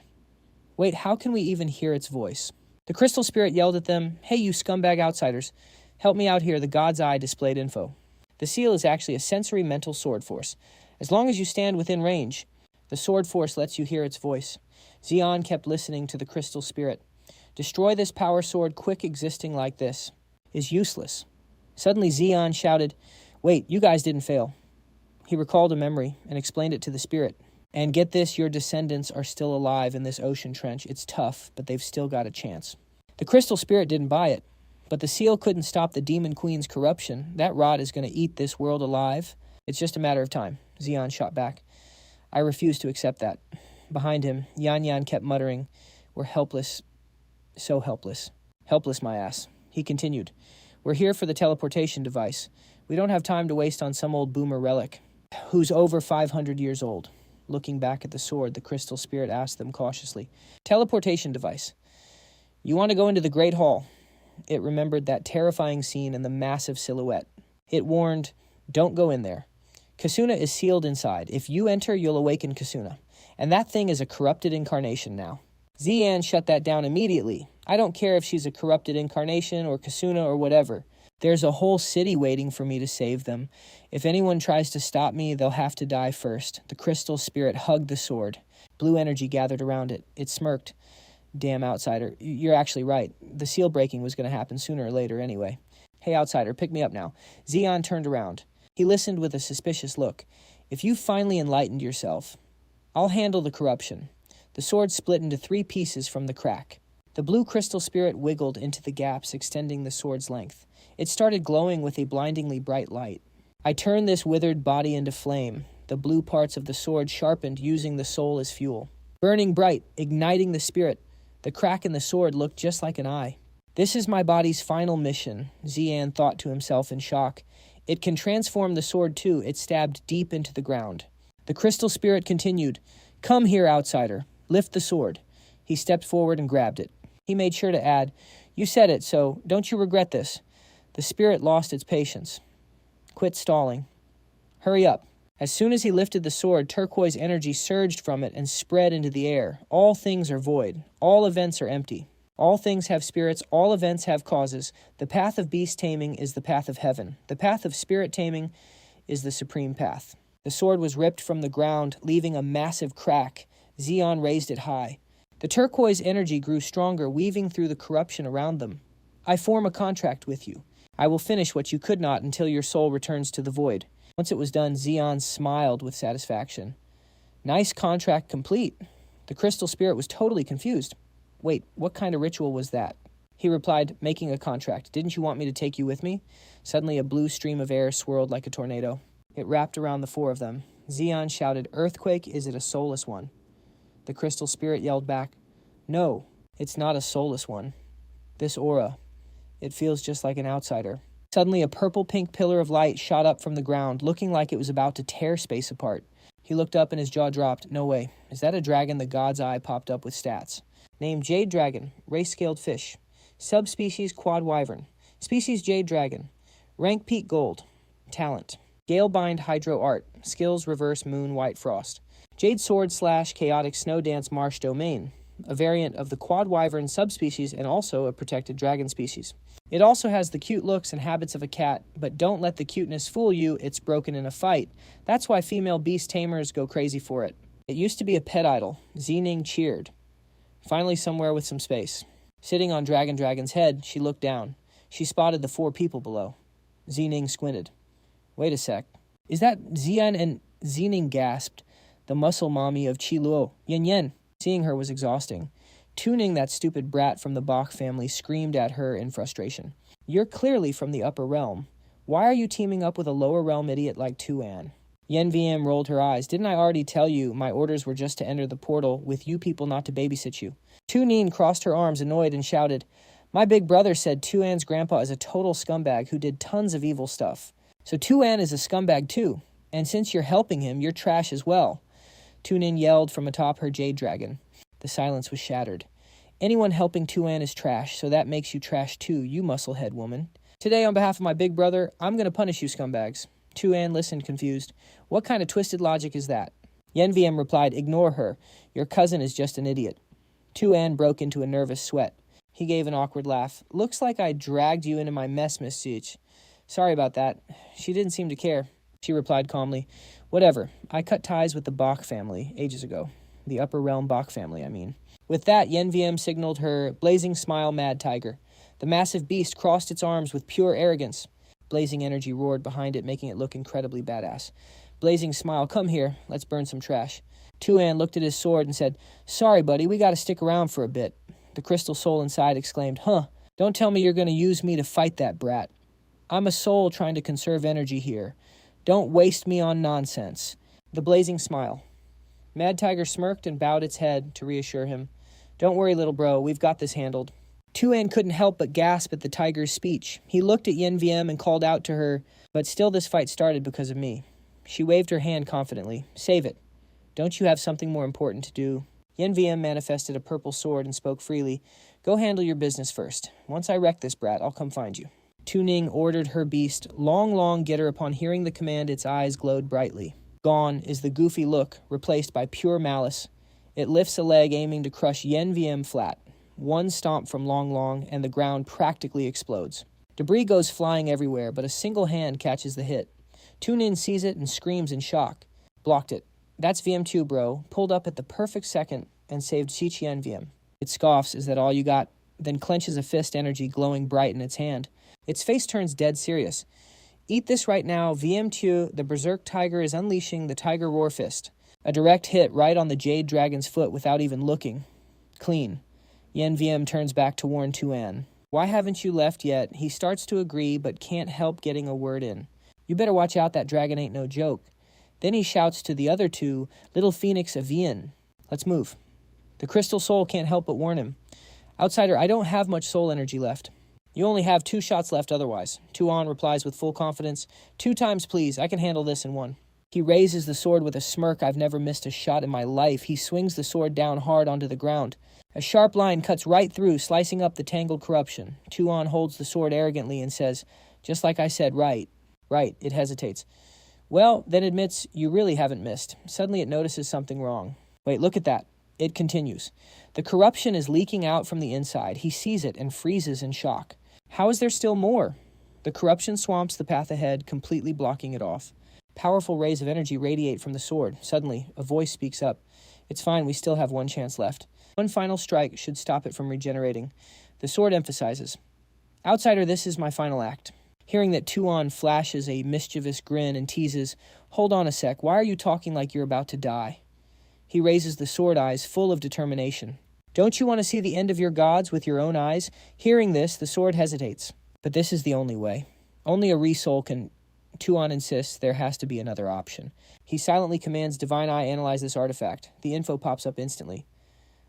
Wait, how can we even hear its voice? The crystal spirit yelled at them, hey, you scumbag outsiders. Help me out here, the God's Eye displayed info. The seal is actually a sensory mental sword force. As long as you stand within range, the sword force lets you hear its voice. Xian kept listening to the crystal spirit. Destroy this power sword quick. Existing like this is useless. Suddenly Xian shouted, wait, you guys didn't fail. He recalled a memory and explained it to the spirit. And get this, your descendants are still alive in this ocean trench. It's tough, but they've still got a chance. The crystal spirit didn't buy it. But the seal couldn't stop the demon queen's corruption. That rot is going to eat this world alive. It's just a matter of time. Xian shot back. I refuse to accept that. Behind him, Yan Yan kept muttering, we're helpless. So helpless. Helpless, my ass. He continued, we're here for the teleportation device. We don't have time to waste on some old boomer relic who's over 500 years old. Looking back at the sword, the crystal spirit asked them cautiously, teleportation device. You want to go into the Great Hall? It remembered that terrifying scene in the massive silhouette. It warned, don't go in there. Kasuna is sealed inside. If you enter, you'll awaken Kasuna. And that thing is a corrupted incarnation now. Xian shut that down immediately. I don't care if she's a corrupted incarnation or Kasuna or whatever. There's a whole city waiting for me to save them. If anyone tries to stop me, they'll have to die first. The crystal spirit hugged the sword. Blue energy gathered around it. It smirked. Damn outsider, you're actually right. The seal breaking was going to happen sooner or later anyway. Hey outsider, pick me up now. Xian turned around. He listened with a suspicious look. If you finally enlightened yourself, I'll handle the corruption. The sword split into 3 pieces from the crack. The blue crystal spirit wiggled into the gaps extending the sword's length. It started glowing with a blindingly bright light. I turned this withered body into flame. The blue parts of the sword sharpened using the soul as fuel. Burning bright, igniting the spirit. The crack in the sword looked just like an eye. This is my body's final mission, Xian thought to himself in shock. It can transform the sword too. It stabbed deep into the ground. The crystal spirit continued, come here, outsider. Lift the sword. He stepped forward and grabbed it. He made sure to add, you said it, so don't you regret this. The spirit lost its patience. Quit stalling. Hurry up. As soon as he lifted the sword, turquoise energy surged from it and spread into the air. All things are void. All events are empty. All things have spirits. All events have causes. The path of beast taming is the path of heaven. The path of spirit taming is the supreme path. The sword was ripped from the ground, leaving a massive crack. Xian raised it high. The turquoise energy grew stronger, weaving through the corruption around them. I form a contract with you. I will finish what you could not until your soul returns to the void. Once it was done, Xian smiled with satisfaction. Nice contract complete. The crystal spirit was totally confused. Wait, what kind of ritual was that? He replied, making a contract. Didn't you want me to take you with me? Suddenly a blue stream of air swirled like a tornado. It wrapped around the four of them. Xian shouted, Earthquake, is it a soulless one? The crystal spirit yelled back, No, it's not a soulless one. This aura, it feels just like an outsider. Suddenly a purple-pink pillar of light shot up from the ground, looking like it was about to tear space apart. He looked up and his jaw dropped. No way. Is that a dragon? The god's eye popped up with stats. Name Jade Dragon, race-scaled fish. Subspecies Quad Wyvern. Species Jade Dragon. Rank Peak Gold. Talent. Galebind Hydro Art. Skills Reverse Moon White Frost. Jade Sword / Chaotic Snow Dance Marsh Domain. A variant of the Quad Wyvern subspecies and also a protected dragon species. It also has the cute looks and habits of a cat, but don't let the cuteness fool you, it's broken in a fight. That's why female beast tamers go crazy for it. It used to be a pet idol. Xining cheered. Finally somewhere with some space. Sitting on Dragon's head, she looked down. She spotted the four people below. Xining squinted. Wait a sec. Is that Xian? And Xining gasped. The muscle mommy of Qi Luo. Yen. Seeing her was exhausting. Tuning, that stupid brat from the Bach family, screamed at her in frustration. You're clearly from the upper realm. Why are you teaming up with a lower realm idiot like Tu An? Yen VM rolled her eyes. Didn't I already tell you my orders were just to enter the portal with you people not to babysit you? Tu Nin crossed her arms annoyed and shouted, My big brother said Tu An's grandpa is a total scumbag who did tons of evil stuff. So Tu An is a scumbag too. And since you're helping him, you're trash as well. Tu Nin yelled from atop her jade dragon. The silence was shattered. Anyone helping Tu An is trash, so that makes you trash too, you musclehead woman. Today, on behalf of my big brother, I'm going to punish you scumbags. Tu An listened confused. What kind of twisted logic is that? Yen VM replied, Ignore her. Your cousin is just an idiot. Tu An broke into a nervous sweat. He gave an awkward laugh. Looks like I dragged you into my mess, Miss Siege. Sorry about that. She didn't seem to care. She replied calmly, Whatever. I cut ties with the Bach family ages ago. The upper realm Bach family, I mean. With that, Yen VM signaled her blazing smile mad tiger. The massive beast crossed its arms with pure arrogance. Blazing energy roared behind it, making it look incredibly badass. Blazing smile, come here, let's burn some trash. Tu An looked at his sword and said, Sorry, buddy, we gotta stick around for a bit. The crystal soul inside exclaimed, Huh, don't tell me you're gonna use me to fight that brat. I'm a soul trying to conserve energy here. Don't waste me on nonsense. The blazing smile. Mad Tiger smirked and bowed its head to reassure him. Don't worry, little bro, we've got this handled. Tu An couldn't help but gasp at the tiger's speech. He looked at Yen VM and called out to her, but still this fight started because of me. She waved her hand confidently. Save it. Don't you have something more important to do? Yen VM manifested a purple sword and spoke freely. Go handle your business first. Once I wreck this brat, I'll come find you. Tu Ning ordered her beast. Long get her. Upon hearing the command, its eyes glowed brightly. Gone is the goofy look, replaced by pure malice. It lifts a leg aiming to crush Yen VM flat. One stomp from Long, and the ground practically explodes. Debris goes flying everywhere, but a single hand catches the hit. Tu Nin sees it and screams in shock. Blocked it. That's VM2, bro. Pulled up at the perfect second and saved Xiqian VM. It scoffs, is that all you got? Then clenches a fist energy glowing bright in its hand. Its face turns dead serious. Eat this right now, VM2, the Berserk Tiger is unleashing the Tiger Roar Fist. A direct hit right on the Jade Dragon's foot without even looking. Clean. Yen VM turns back to warn Tu An. Why haven't you left yet? He starts to agree, but can't help getting a word in. You better watch out, that dragon ain't no joke. Then he shouts to the other two, Little Phoenix Avian. Let's move. The crystal soul can't help but warn him. Outsider, I don't have much soul energy left. You only have 2 shots left otherwise. Tu An replies with full confidence. 2 times, please. I can handle this in 1. He raises the sword with a smirk. I've never missed a shot in my life. He swings the sword down hard onto the ground. A sharp line cuts right through, slicing up the tangled corruption. Tu An holds the sword arrogantly and says, Just like I said, right. Right, it hesitates. Well, then admits you really haven't missed. Suddenly it notices something wrong. Wait, look at that. It continues. The corruption is leaking out from the inside. He sees it and freezes in shock. How is there still more? The corruption swamps the path ahead, completely blocking it off. Powerful rays of energy radiate from the sword. Suddenly, a voice speaks up. It's fine, we still have 1 chance left. 1 final strike should stop it from regenerating. The sword emphasizes. Outsider, this is my final act. Hearing that Tu An flashes a mischievous grin and teases, Hold on a sec, why are you talking like you're about to die? He raises the sword eyes, full of determination. Don't you want to see the end of your gods with your own eyes? Hearing this, the sword hesitates. But this is the only way. Only a re-soul can. Tu An insists there has to be another option. He silently commands Divine Eye analyze this artifact. The info pops up instantly.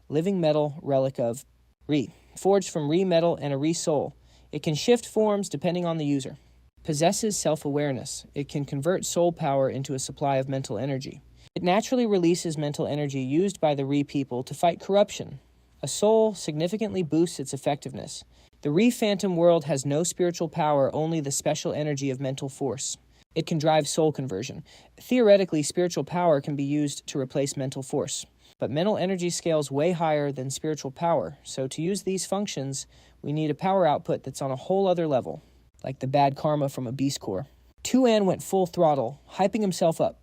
Living metal relic of Re. Forged from Re metal and a Re soul. It can shift forms depending on the user. Possesses self-awareness. It can convert soul power into a supply of mental energy. It naturally releases mental energy used by the Re people to fight corruption. A soul significantly boosts its effectiveness. The Re Phantom world has no spiritual power, only the special energy of mental force. It can drive soul conversion. Theoretically, spiritual power can be used to replace mental force. But mental energy scales way higher than spiritual power, so to use these functions, we need a power output that's on a whole other level, like the bad karma from a beast core. Tu An went full throttle, hyping himself up.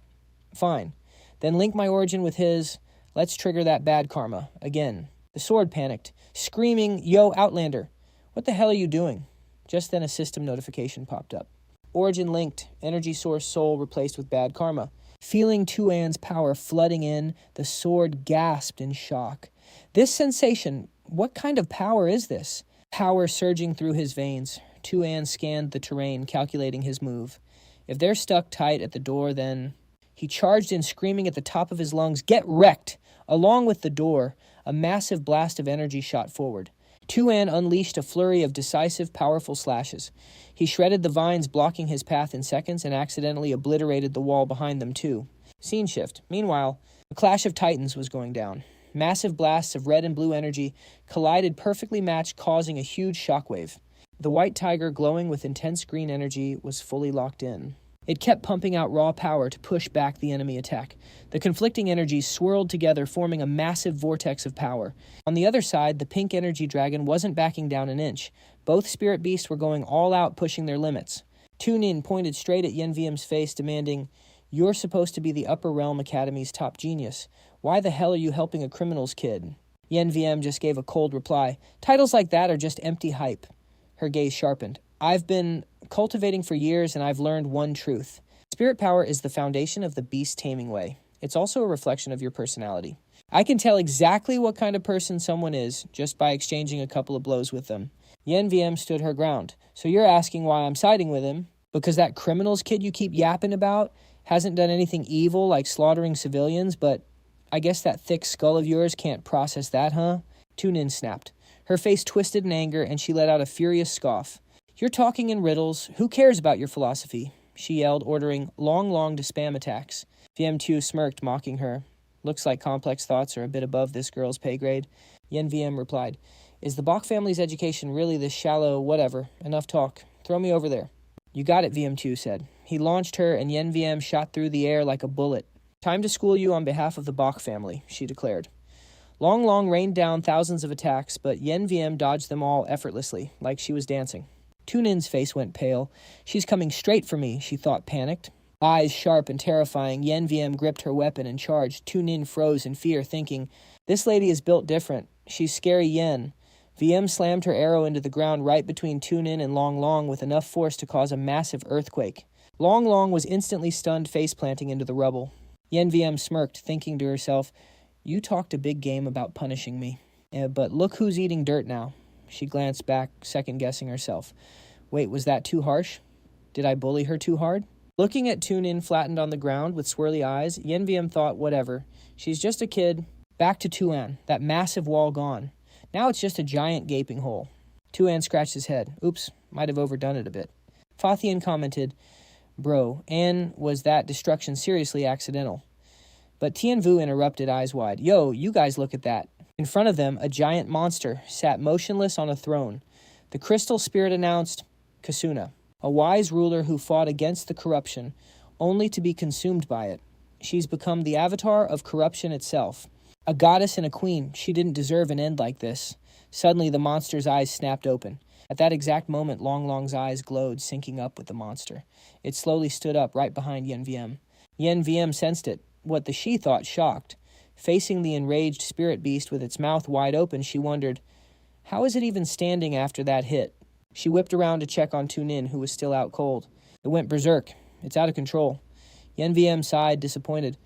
Fine. Then link my origin with his, let's trigger that bad karma, again. The sword panicked, screaming, "Yo, Outlander! What the hell are you doing?" Just then a system notification popped up. Origin linked, energy source soul replaced with bad karma. Feeling Tu An's power flooding in, the sword gasped in shock. This sensation, what kind of power is this? Power surging through his veins. Tu An scanned the terrain, calculating his move. If they're stuck tight at the door, then... He charged in, screaming at the top of his lungs, "Get wrecked!" Along with the door, a massive blast of energy shot forward. Tu An unleashed a flurry of decisive, powerful slashes. He shredded the vines blocking his path in seconds and accidentally obliterated the wall behind them too. Scene shift. Meanwhile, a clash of titans was going down. Massive blasts of red and blue energy collided perfectly matched, causing a huge shockwave. The white tiger, glowing with intense green energy, was fully locked in. It kept pumping out raw power to push back the enemy attack. The conflicting energies swirled together, forming a massive vortex of power. On the other side, the pink energy dragon wasn't backing down an inch. Both spirit beasts were going all out, pushing their limits. Tu An pointed straight at Yen Viem's face, demanding, "You're supposed to be the Upper Realm Academy's top genius. Why the hell are you helping a criminal's kid?" Yen Wiem just gave a cold reply. "Titles like that are just empty hype." Her gaze sharpened. "I've been cultivating for years, and I've learned one truth. Spirit power is the foundation of the beast taming way. It's also a reflection of your personality. I can tell exactly what kind of person someone is just by exchanging a couple of blows with them." Yen Wiem stood her ground. "So you're asking why I'm siding with him? Because that criminals kid you keep yapping about hasn't done anything evil like slaughtering civilians, but I guess that thick skull of yours can't process that, huh?" Tu An snapped. Her face twisted in anger, and she let out a furious scoff. "You're talking in riddles. Who cares about your philosophy?" she yelled, ordering long to spam attacks. Wiem Tu smirked, mocking her. "Looks like complex thoughts are a bit above this girl's pay grade." Yen Wiem replied, "Is the Bach family's education really this shallow whatever? Enough talk. Throw me over there." "You got it," Wiem Tu said. He launched her, and Yen Wiem shot through the air like a bullet. "Time to school you on behalf of the Bach family," she declared. Long rained down thousands of attacks, but Yen Wiem dodged them all effortlessly, like she was dancing. Tu An's face went pale. "She's coming straight for me," she thought, panicked. Eyes sharp and terrifying, Yen Wiem gripped her weapon and charged. Tu An froze in fear, thinking, "This lady is built different. She's scary Yen." Wiem slammed her arrow into the ground right between Tu An and Long with enough force to cause a massive earthquake. Long was instantly stunned, face-planting into the rubble. Yen Wiem smirked, thinking to herself, "You talked a big game about punishing me. But look who's eating dirt now." She glanced back, second-guessing herself. Wait, was that too harsh? Did I bully her too hard? Looking at Tu An flattened on the ground with swirly eyes, Yen Wiem thought, whatever. She's just a kid. Back to Tu An, that massive wall gone. Now it's just a giant gaping hole. Tu An scratched his head. Oops, might have overdone it a bit. Fathian commented, "Bro, An, was that destruction seriously accidental?" But Tien Vu interrupted, eyes wide. "Yo, you guys look at that." In front of them, a giant monster sat motionless on a throne. The crystal spirit announced, Kasuna, a wise ruler who fought against the corruption, only to be consumed by it. She's become the avatar of corruption itself. A goddess and a queen, she didn't deserve an end like this. Suddenly, the monster's eyes snapped open. At that exact moment, Long's eyes glowed, syncing up with the monster. It slowly stood up right behind Yen Wiem. Yen Wiem sensed it, what the she thought shocked. Facing the enraged spirit beast with its mouth wide open, she wondered, how is it even standing after that hit? She whipped around to check on Tu An, who was still out cold. It went berserk. It's out of control. Yen Wiem sighed, disappointed.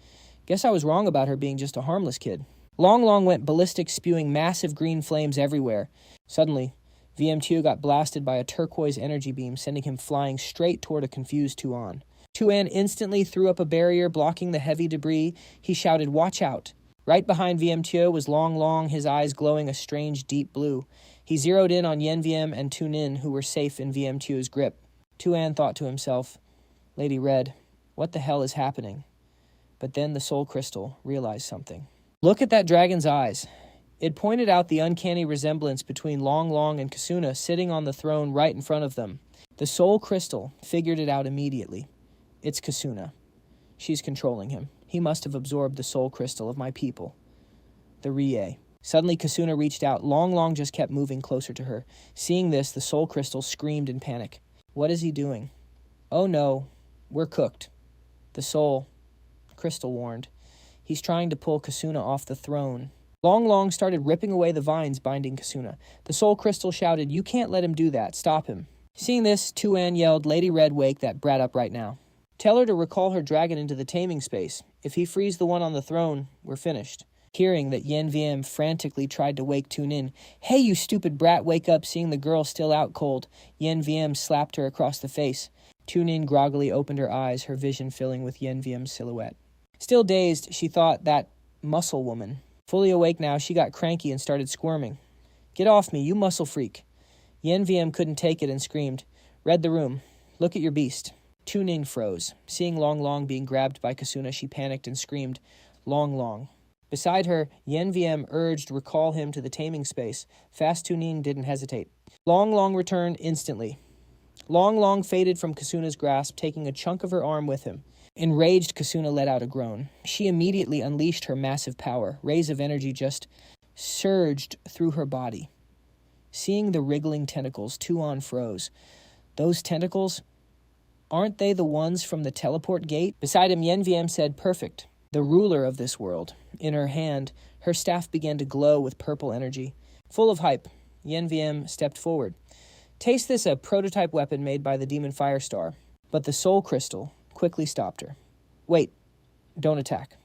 Guess I was wrong about her being just a harmless kid. Long Long went ballistic, spewing massive green flames everywhere. Suddenly, VM2 got blasted by a turquoise energy beam, sending him flying straight toward a confused Tu An. Tu An instantly threw up a barrier, blocking the heavy debris. He shouted, "Watch out!" Right behind VM2 was Long Long, his eyes glowing a strange deep blue. He zeroed in on Yen VM and Tu Nin, who were safe in VM2's grip. Tu An thought to himself, "Lady Red, what the hell is happening?" But then the soul crystal realized something. Look at that dragon's eyes. It pointed out the uncanny resemblance between Long Long and Kasuna sitting on the throne right in front of them. The soul crystal figured it out immediately. It's Kasuna. She's controlling him. He must have absorbed the soul crystal of my people. The Rie. Suddenly Kasuna reached out. Long Long just kept moving closer to her. Seeing this, the soul crystal screamed in panic. What is he doing? Oh no, we're cooked. The soul crystal warned. He's trying to pull Kasuna off the throne. Long Long started ripping away the vines binding Kasuna. The soul crystal shouted, "You can't let him do that. Stop him." Seeing this, Tu An yelled, "Lady Red, wake that brat up right now. Tell her to recall her dragon into the taming space. If he frees the one on the throne, we're finished." Hearing that Yen VM frantically tried to wake Tu Nin, "Hey, you stupid brat, wake up." Seeing the girl still out cold, Yen VM slapped her across the face. Tu Nin groggily opened her eyes, her vision filling with Yen VM's silhouette. Still dazed, she thought, that muscle woman. Fully awake now, she got cranky and started squirming. "Get off me, you muscle freak." Yen VM couldn't take it and screamed, "Read the room. Look at your beast." Tu Nin froze. Seeing Long Long being grabbed by Kasuna, she panicked and screamed, "Long Long." Beside her, Yen VM urged recall him to the taming space. Fast Tu Nin didn't hesitate. Long Long returned instantly. Long Long faded from Kasuna's grasp, taking a chunk of her arm with him. Enraged, Kasuna let out a groan. She immediately unleashed her massive power. Rays of energy just surged through her body. Seeing the wriggling tentacles, Tu An froze. Those tentacles, aren't they the ones from the teleport gate? Beside him, Yen VM said, "Perfect. The ruler of this world." In her hand, her staff began to glow with purple energy. Full of hype, Yen VM stepped forward. "Taste this, a prototype weapon made by the demon Firestar." But the soul crystal quickly stopped her. "Wait, don't attack.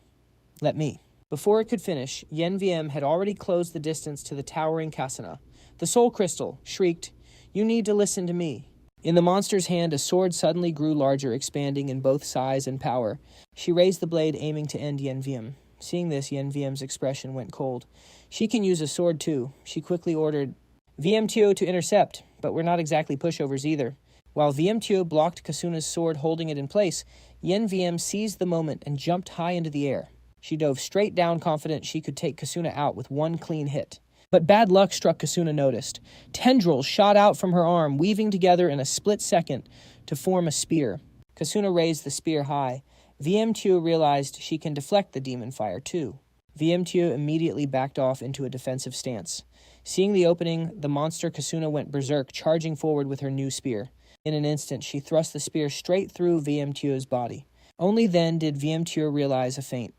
Let me." Before it could finish, Yen VM had already closed the distance to the towering Kasuna. The soul crystal shrieked, "You need to listen to me." In the monster's hand, a sword suddenly grew larger, expanding in both size and power. She raised the blade, aiming to end Yen VM. Seeing this, Yen VM's expression went cold. "She can use a sword too." She quickly ordered VM2 to intercept, but we're not exactly pushovers either. While VM2 blocked Kasuna's sword, holding it in place, Yen VM seized the moment and jumped high into the air. She dove straight down, confident she could take Kasuna out with one clean hit. But bad luck struck Kasuna noticed. Tendrils shot out from her arm, weaving together in a split second to form a spear. Kasuna raised the spear high. VM2 realized she can deflect the demon fire too. VM2 immediately backed off into a defensive stance. Seeing the opening, the monster Kasuna went berserk, charging forward with her new spear. In an instant, she thrust the spear straight through VM2's body. Only then did VM2 realize a feint.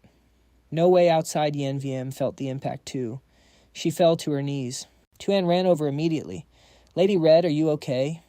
No way outside Yen VM felt the impact too. She fell to her knees. Tu An ran over immediately. "Lady Red, are you okay?"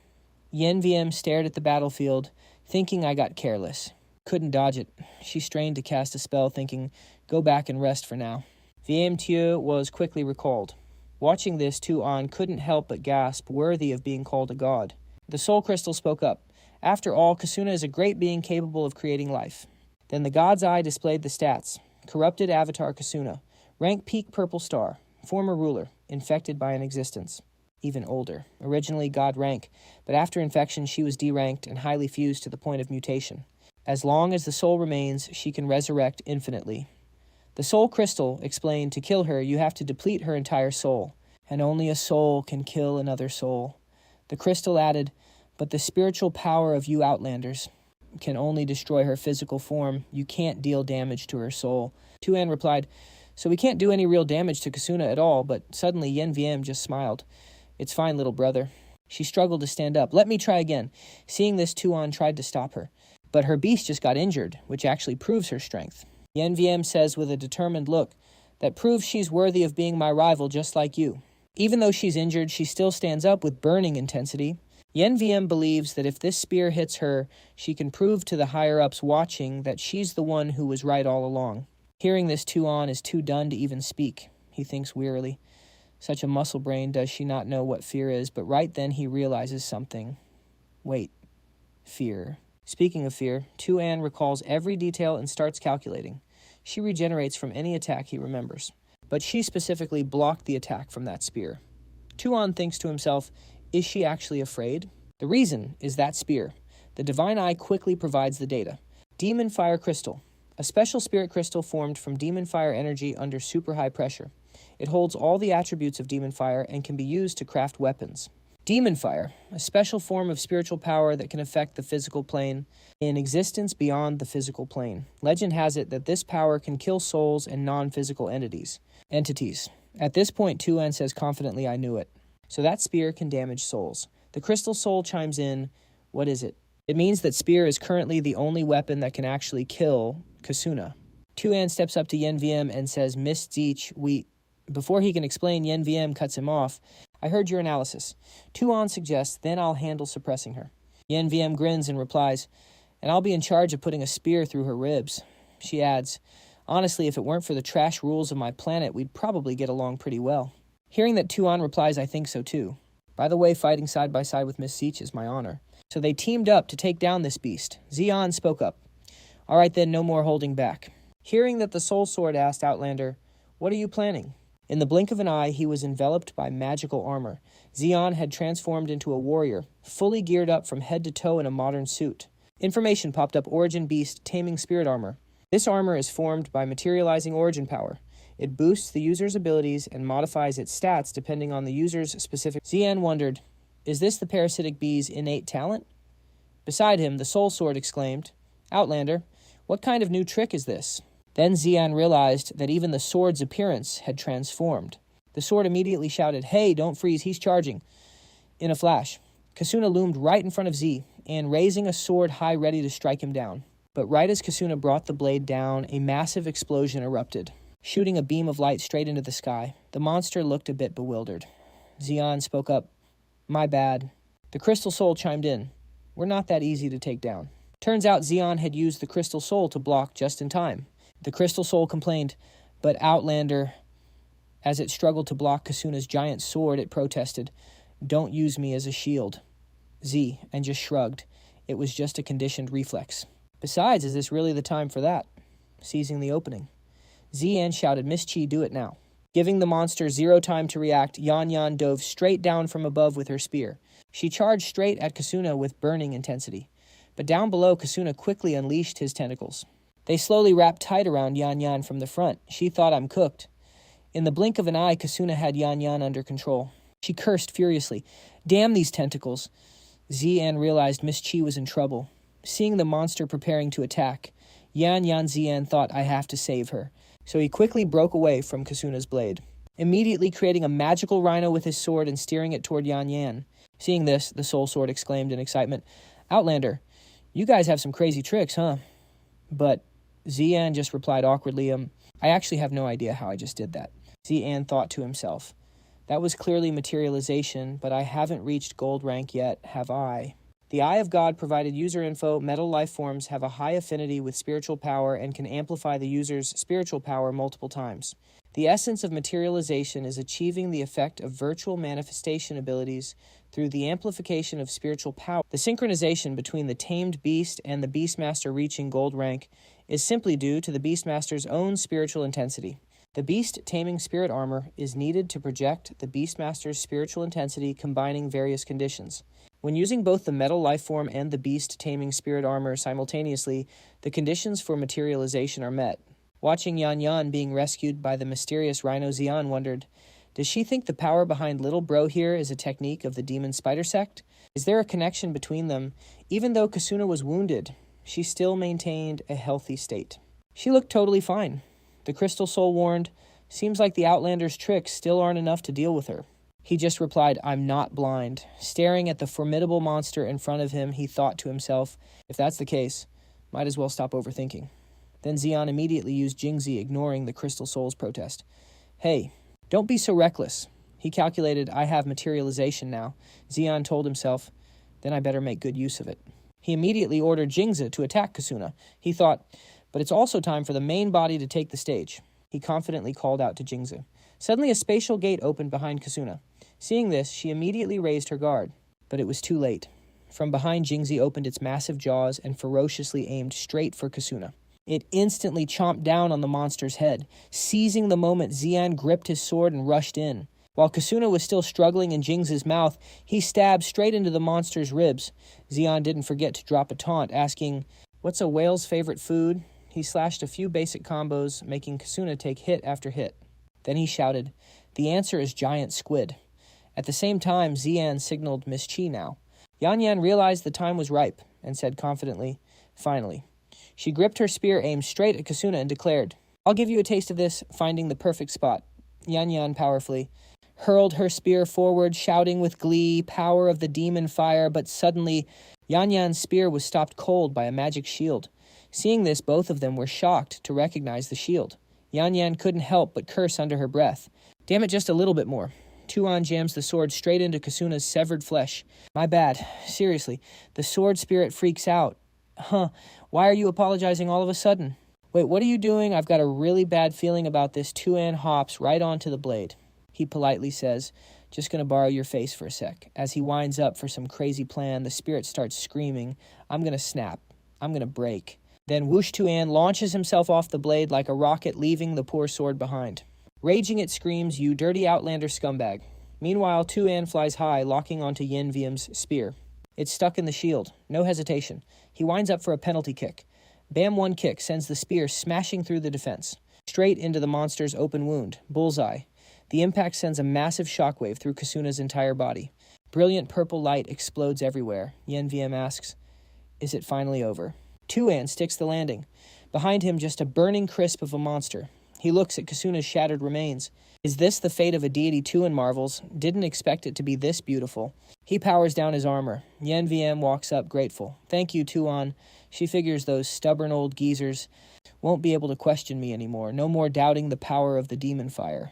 Yen VM stared at the battlefield, thinking I got careless. Couldn't dodge it. She strained to cast a spell, thinking, go back and rest for now. VM2 was quickly recalled. Watching this, Tu An couldn't help but gasp, worthy of being called a god. The soul crystal spoke up. After all, Kasuna is a great being capable of creating life. Then the god's eye displayed the stats. Corrupted avatar Kasuna. Rank peak purple star. Former ruler. Infected by an existence. Even older. Originally god rank, but after infection she was deranked and highly fused to the point of mutation. As long as the soul remains, she can resurrect infinitely. The soul crystal explained to kill her, you have to deplete her entire soul. And only a soul can kill another soul. The crystal added, but the spiritual power of you Outlanders can only destroy her physical form. You can't deal damage to her soul. Tu An replied, so we can't do any real damage to Kasuna at all, but suddenly Yen VM just smiled. It's fine, little brother. She struggled to stand up. Let me try again. Seeing this, Tu An tried to stop her. But her beast just got injured, which actually proves her strength. Yen VM says with a determined look, that proves she's worthy of being my rival just like you. Even though she's injured, she still stands up with burning intensity. Yen VM believes that if this spear hits her, she can prove to the higher-ups watching that she's the one who was right all along. Hearing this, Tu An is too done to even speak. He thinks wearily. Such a muscle brain, does she not know what fear is? But right then he realizes something. Wait. Fear. Speaking of fear, Tu An recalls every detail and starts calculating. She regenerates from any attack he remembers. But she specifically blocked the attack from that spear. Tu An thinks to himself, is she actually afraid? The reason is that spear. The divine eye quickly provides the data. Demon Fire Crystal. A special spirit crystal formed from demon fire energy under super high pressure. It holds all the attributes of demon fire and can be used to craft weapons. Demon fire, a special form of spiritual power that can affect the physical plane, in existence beyond the physical plane. Legend has it that this power can kill souls and non-physical entities. At this point, Tu An says confidently, I knew it. So that spear can damage souls. The crystal soul chimes in, what is it? It means that spear is currently the only weapon that can actually kill Kasuna. Tu An steps up to Yen VM and says, Miss Deech, Before he can explain, Yen VM cuts him off. I heard your analysis. Tu An suggests, then I'll handle suppressing her. Yen VM grins and replies, and I'll be in charge of putting a spear through her ribs. She adds, honestly, if it weren't for the trash rules of my planet, we'd probably get along pretty well. Hearing that Tu An replies, I think so too. By the way, fighting side by side with Miss Deech is my honor. So they teamed up to take down this beast. Xian spoke up. All right then, no more holding back. Hearing that the Soul Sword asked Outlander, what are you planning? In the blink of an eye, he was enveloped by magical armor. Xian had transformed into a warrior, fully geared up from head to toe in a modern suit. Information popped up, Origin Beast, Taming Spirit Armor. This armor is formed by materializing origin power. It boosts the user's abilities and modifies its stats depending on the user's specific... Xian wondered, is this the parasitic bee's innate talent? Beside him, the Soul Sword exclaimed, Outlander, what kind of new trick is this? Then Xian realized that even the sword's appearance had transformed. The sword immediately shouted, hey, don't freeze, he's charging. In a flash, Kasuna loomed right in front of Z, and raising a sword high ready to strike him down. But right as Kasuna brought the blade down, a massive explosion erupted, shooting a beam of light straight into the sky. The monster looked a bit bewildered. Xian spoke up, my bad. The Crystal Soul chimed in, we're not that easy to take down. Turns out Xian had used the Crystal Soul to block just in time. The Crystal Soul complained, but Outlander, as it struggled to block Kasuna's giant sword, it protested, don't use me as a shield. Z, and just shrugged. It was just a conditioned reflex. Besides, is this really the time for that? Seizing the opening. Zian shouted, Miss Chi, do it now. Giving the monster zero time to react, Yan Yan dove straight down from above with her spear. She charged straight at Kasuna with burning intensity. But down below, Kasuna quickly unleashed his tentacles. They slowly wrapped tight around Yan Yan from the front. She thought, I'm cooked. In the blink of an eye, Kasuna had Yan Yan under control. She cursed furiously. Damn these tentacles. Xian realized Miss Chi was in trouble. Seeing the monster preparing to attack, Yan Xian thought, I have to save her. So he quickly broke away from Kasuna's blade, immediately creating a magical rhino with his sword and steering it toward Yan Yan. Seeing this, the Soul Sword exclaimed in excitement, Outlander, you guys have some crazy tricks, huh? But Xian just replied awkwardly, I actually have no idea how I just did that. Xian thought to himself, that was clearly materialization, but I haven't reached gold rank yet, have I? The Eye of God provided user info. Metal life forms have a high affinity with spiritual power and can amplify the user's spiritual power multiple times. The essence of materialization is achieving the effect of virtual manifestation abilities through the amplification of spiritual power. The synchronization between the tamed beast and the Beastmaster reaching gold rank is simply due to the Beastmaster's own spiritual intensity. The Beast Taming Spirit Armor is needed to project the Beastmaster's spiritual intensity, combining various conditions. When using both the metal life form and the Beast Taming Spirit Armor simultaneously, the conditions for materialization are met. Watching Yan Yan being rescued by the mysterious Rhino, Xian wondered, does she think the power behind Little Bro here is a technique of the Demon Spider Sect? Is there a connection between them? Even though Kasuna was wounded, she still maintained a healthy state. She looked totally fine. The Crystal Soul warned, seems like the Outlander's tricks still aren't enough to deal with her. He just replied, I'm not blind. Staring at the formidable monster in front of him, he thought to himself, if that's the case, might as well stop overthinking. Then Xian immediately used Jingzi, ignoring the Crystal Soul's protest. Hey, don't be so reckless. He calculated, I have materialization now. Xian told himself, then I better make good use of it. He immediately ordered Jingzi to attack Kasuna. He thought, But it's also time for the main body to take the stage, he confidently called out to Jingzi. Suddenly a spatial gate opened behind Kasuna. Seeing this, she immediately raised her guard. But it was too late. From behind, Jingzi opened its massive jaws and ferociously aimed straight for Kasuna. It instantly chomped down on the monster's head. Seizing the moment, Xian gripped his sword and rushed in. While Kasuna was still struggling in Jingzi's mouth, he stabbed straight into the monster's ribs. Xian didn't forget to drop a taunt, asking, "What's a whale's favorite food?" He slashed a few basic combos, making Kasuna take hit after hit. Then he shouted, "The answer is giant squid." At the same time, Xian signaled Miss Qi now. Yan Yan realized the time was ripe and said confidently, "Finally." She gripped her spear aimed straight at Kasuna and declared, "I'll give you a taste of this, finding the perfect spot." Yan Yan powerfully hurled her spear forward, shouting with glee, "Power of the demon fire," but suddenly, Yan Yan's spear was stopped cold by a magic shield. Seeing this, both of them were shocked to recognize the shield. Yan Yan couldn't help but curse under her breath. "Damn it, just a little bit more." Tu An jams the sword straight into Kasuna's severed flesh. "My bad. Seriously, the sword spirit freaks out." "Huh, why are you apologizing all of a sudden?" "Wait, what are you doing? I've got a really bad feeling about this." Tu An hops right onto the blade. He politely says, "Just gonna borrow your face for a sec." As he winds up for some crazy plan, the spirit starts screaming, "I'm gonna snap. I'm gonna break." Then whoosh, Tu An launches himself off the blade like a rocket, leaving the poor sword behind. Raging, it screams, "You dirty outlander scumbag." Meanwhile, Tu An flies high, locking onto Yin Viem's spear. It's stuck in the shield. No hesitation. He winds up for a penalty kick. Bam, one kick sends the spear smashing through the defense, straight into the monster's open wound. Bullseye. The impact sends a massive shockwave through Kasuna's entire body. Brilliant purple light explodes everywhere. Yin Wiem asks, "Is it finally over?" Tu An sticks the landing. Behind him, just a burning crisp of a monster. He looks at Kasuna's shattered remains. Is this the fate of a deity Tuan marvels? Didn't expect it to be this beautiful. He powers down his armor. Yen Wiem walks up grateful. "Thank you, Tuan." She figures those stubborn old geezers won't be able to question me anymore. No more doubting the power of the demon fire.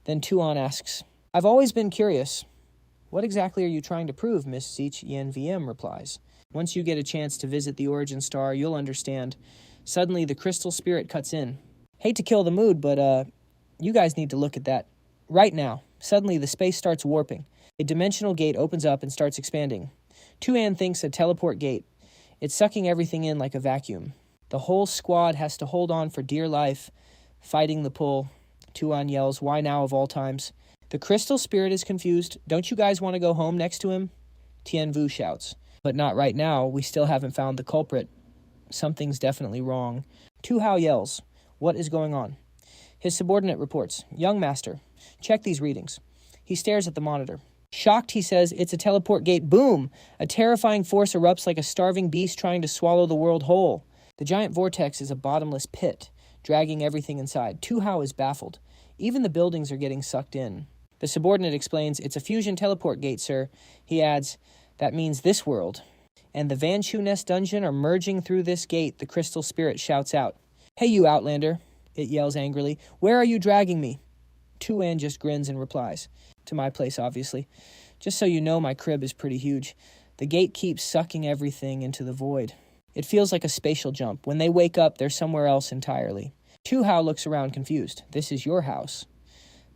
Then Tuan asks, "I've always been curious. What exactly are you trying to prove, Miss Zich?" Yen Wiem replies. "Once you get a chance to visit the origin star, you'll understand." Suddenly, the crystal spirit cuts in. "Hate to kill the mood, but, you guys need to look at that. Right now." Suddenly, the space starts warping. A dimensional gate opens up and starts expanding. Tu An thinks a teleport gate. It's sucking everything in like a vacuum. The whole squad has to hold on for dear life, fighting the pull. Tu An yells, "Why now of all times?" The crystal spirit is confused. "Don't you guys want to go home next to him?" Tian Vu shouts. "But not right now. We still haven't found the culprit." Something's definitely wrong. Tu Hao yells, "What is going on?" His subordinate reports, "Young master, check these readings." He stares at the monitor. Shocked, he says, "It's a teleport gate." Boom! A terrifying force erupts like a starving beast trying to swallow the world whole. The giant vortex is a bottomless pit, dragging everything inside. Tu Hao is baffled. Even the buildings are getting sucked in. The subordinate explains, "It's a fusion teleport gate, sir." He adds, "That means this world and the Van Chu Nest dungeon are merging through this gate." The crystal spirit shouts out, "Hey, you outlander," it yells angrily. "Where are you dragging me?" Tu An just grins and replies, "To my place, obviously. Just so you know, my crib is pretty huge. The gate keeps sucking everything into the void. It feels like a spatial jump. When they wake up, they're somewhere else entirely." Tu Hao looks around confused. "This is your house."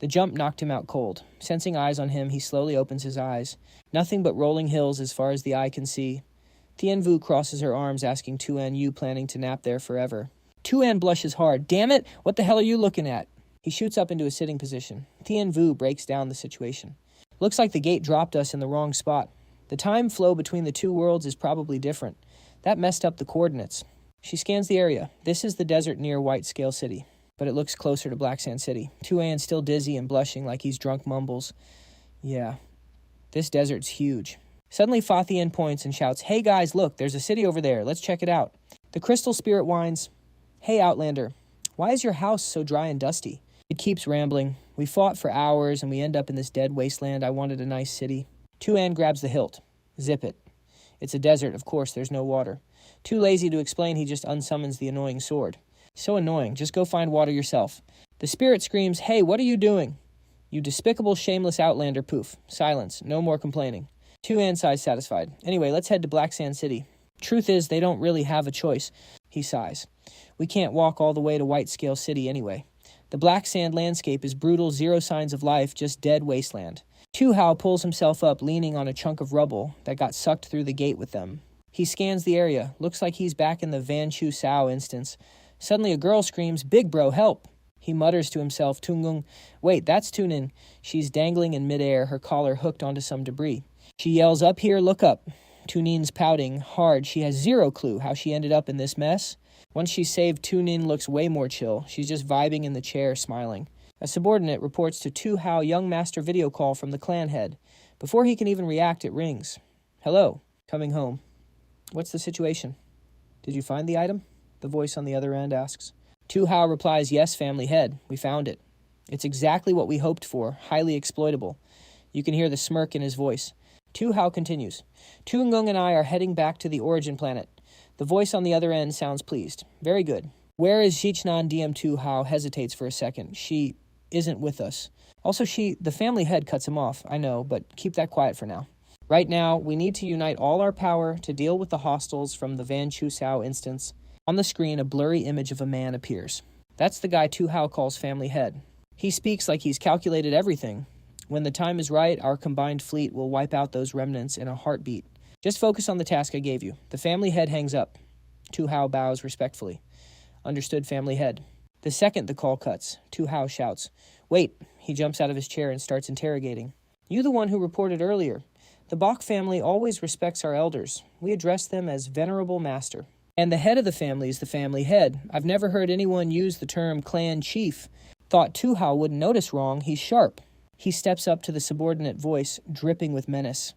The jump knocked him out cold. Sensing eyes on him, he slowly opens his eyes. Nothing but rolling hills as far as the eye can see. Tian Vu crosses her arms, asking Tu An, "You planning to nap there forever?" Tu An blushes hard. "Damn it! What the hell are you looking at?" He shoots up into a sitting position. Tian Vu breaks down the situation. "Looks like the gate dropped us in the wrong spot. The time flow between the two worlds is probably different. That messed up the coordinates." She scans the area. This is the desert near White Scale City, but it looks closer to Black Sand City. Tu An, still dizzy and blushing like he's drunk, mumbles, "Yeah, this desert's huge." Suddenly, Fa Thien points and shouts, "Hey guys, look, there's a city over there. Let's check it out." The crystal spirit whines, "Hey outlander, why is your house so dry and dusty?" It keeps rambling. "We fought for hours and we end up in this dead wasteland. I wanted a nice city." Tu An grabs the hilt. "Zip it." It's a desert, of course, there's no water. Too lazy to explain, he just unsummons the annoying sword. "So annoying, just go find water yourself." The spirit screams, "Hey, what are you doing?" "You despicable, shameless outlander." Poof. Silence. No more complaining. Tu An sighs satisfied. "Anyway, let's head to Black Sand City." "Truth is, they don't really have a choice." He sighs. We can't walk all the way to White Scale City anyway. The black sand landscape is brutal, zero signs of life, just dead wasteland. Tu Hao pulls himself up, leaning on a chunk of rubble that got sucked through the gate with them. He scans the area. Looks like he's back in the Van Chu Sao instance. Suddenly a girl screams, "Big bro, help!" He mutters to himself, "Tungung." Wait, that's Tunin. She's dangling in midair, her collar hooked onto some debris. She yells, "Up here, look up." Tunin's pouting hard. She has zero clue how she ended up in this mess. Once she's saved, Tunin looks way more chill. She's just vibing in the chair, smiling. A subordinate reports to Tu Hao young master video call from the clan head. Before he can even react, it rings. "Hello, coming home. What's the situation? Did you find the item?" The voice on the other end asks. Tu Hao replies, "Yes, family head. We found it. It's exactly what we hoped for, highly exploitable." You can hear the smirk in his voice. Tu Hao continues. "Tungung and I are heading back to the origin planet." The voice on the other end sounds pleased. "Very good. Where is Jichnan?" DM Tu Hao hesitates for a second. "She isn't with us." Also, the family head cuts him off. I know, but keep that quiet for now. "Right now, we need to unite all our power to deal with the hostiles from the Van Chu Sao instance." On the screen, a blurry image of a man appears. That's the guy Tu Hao calls family head. He speaks like he's calculated everything. "When the time is right, our combined fleet will wipe out those remnants in a heartbeat. Just focus on the task I gave you." The family head hangs up. Tu Hao bows respectfully. "Understood, family head." The second the call cuts, Tu Hao shouts, "Wait." He jumps out of his chair and starts interrogating. "You the one who reported earlier. The Bach family always respects our elders. We address them as venerable master. And the head of the family is the family head. I've never heard anyone use the term clan chief. Thought Tu Hao wouldn't notice wrong. He's sharp." He steps up to the subordinate voice, dripping with menace.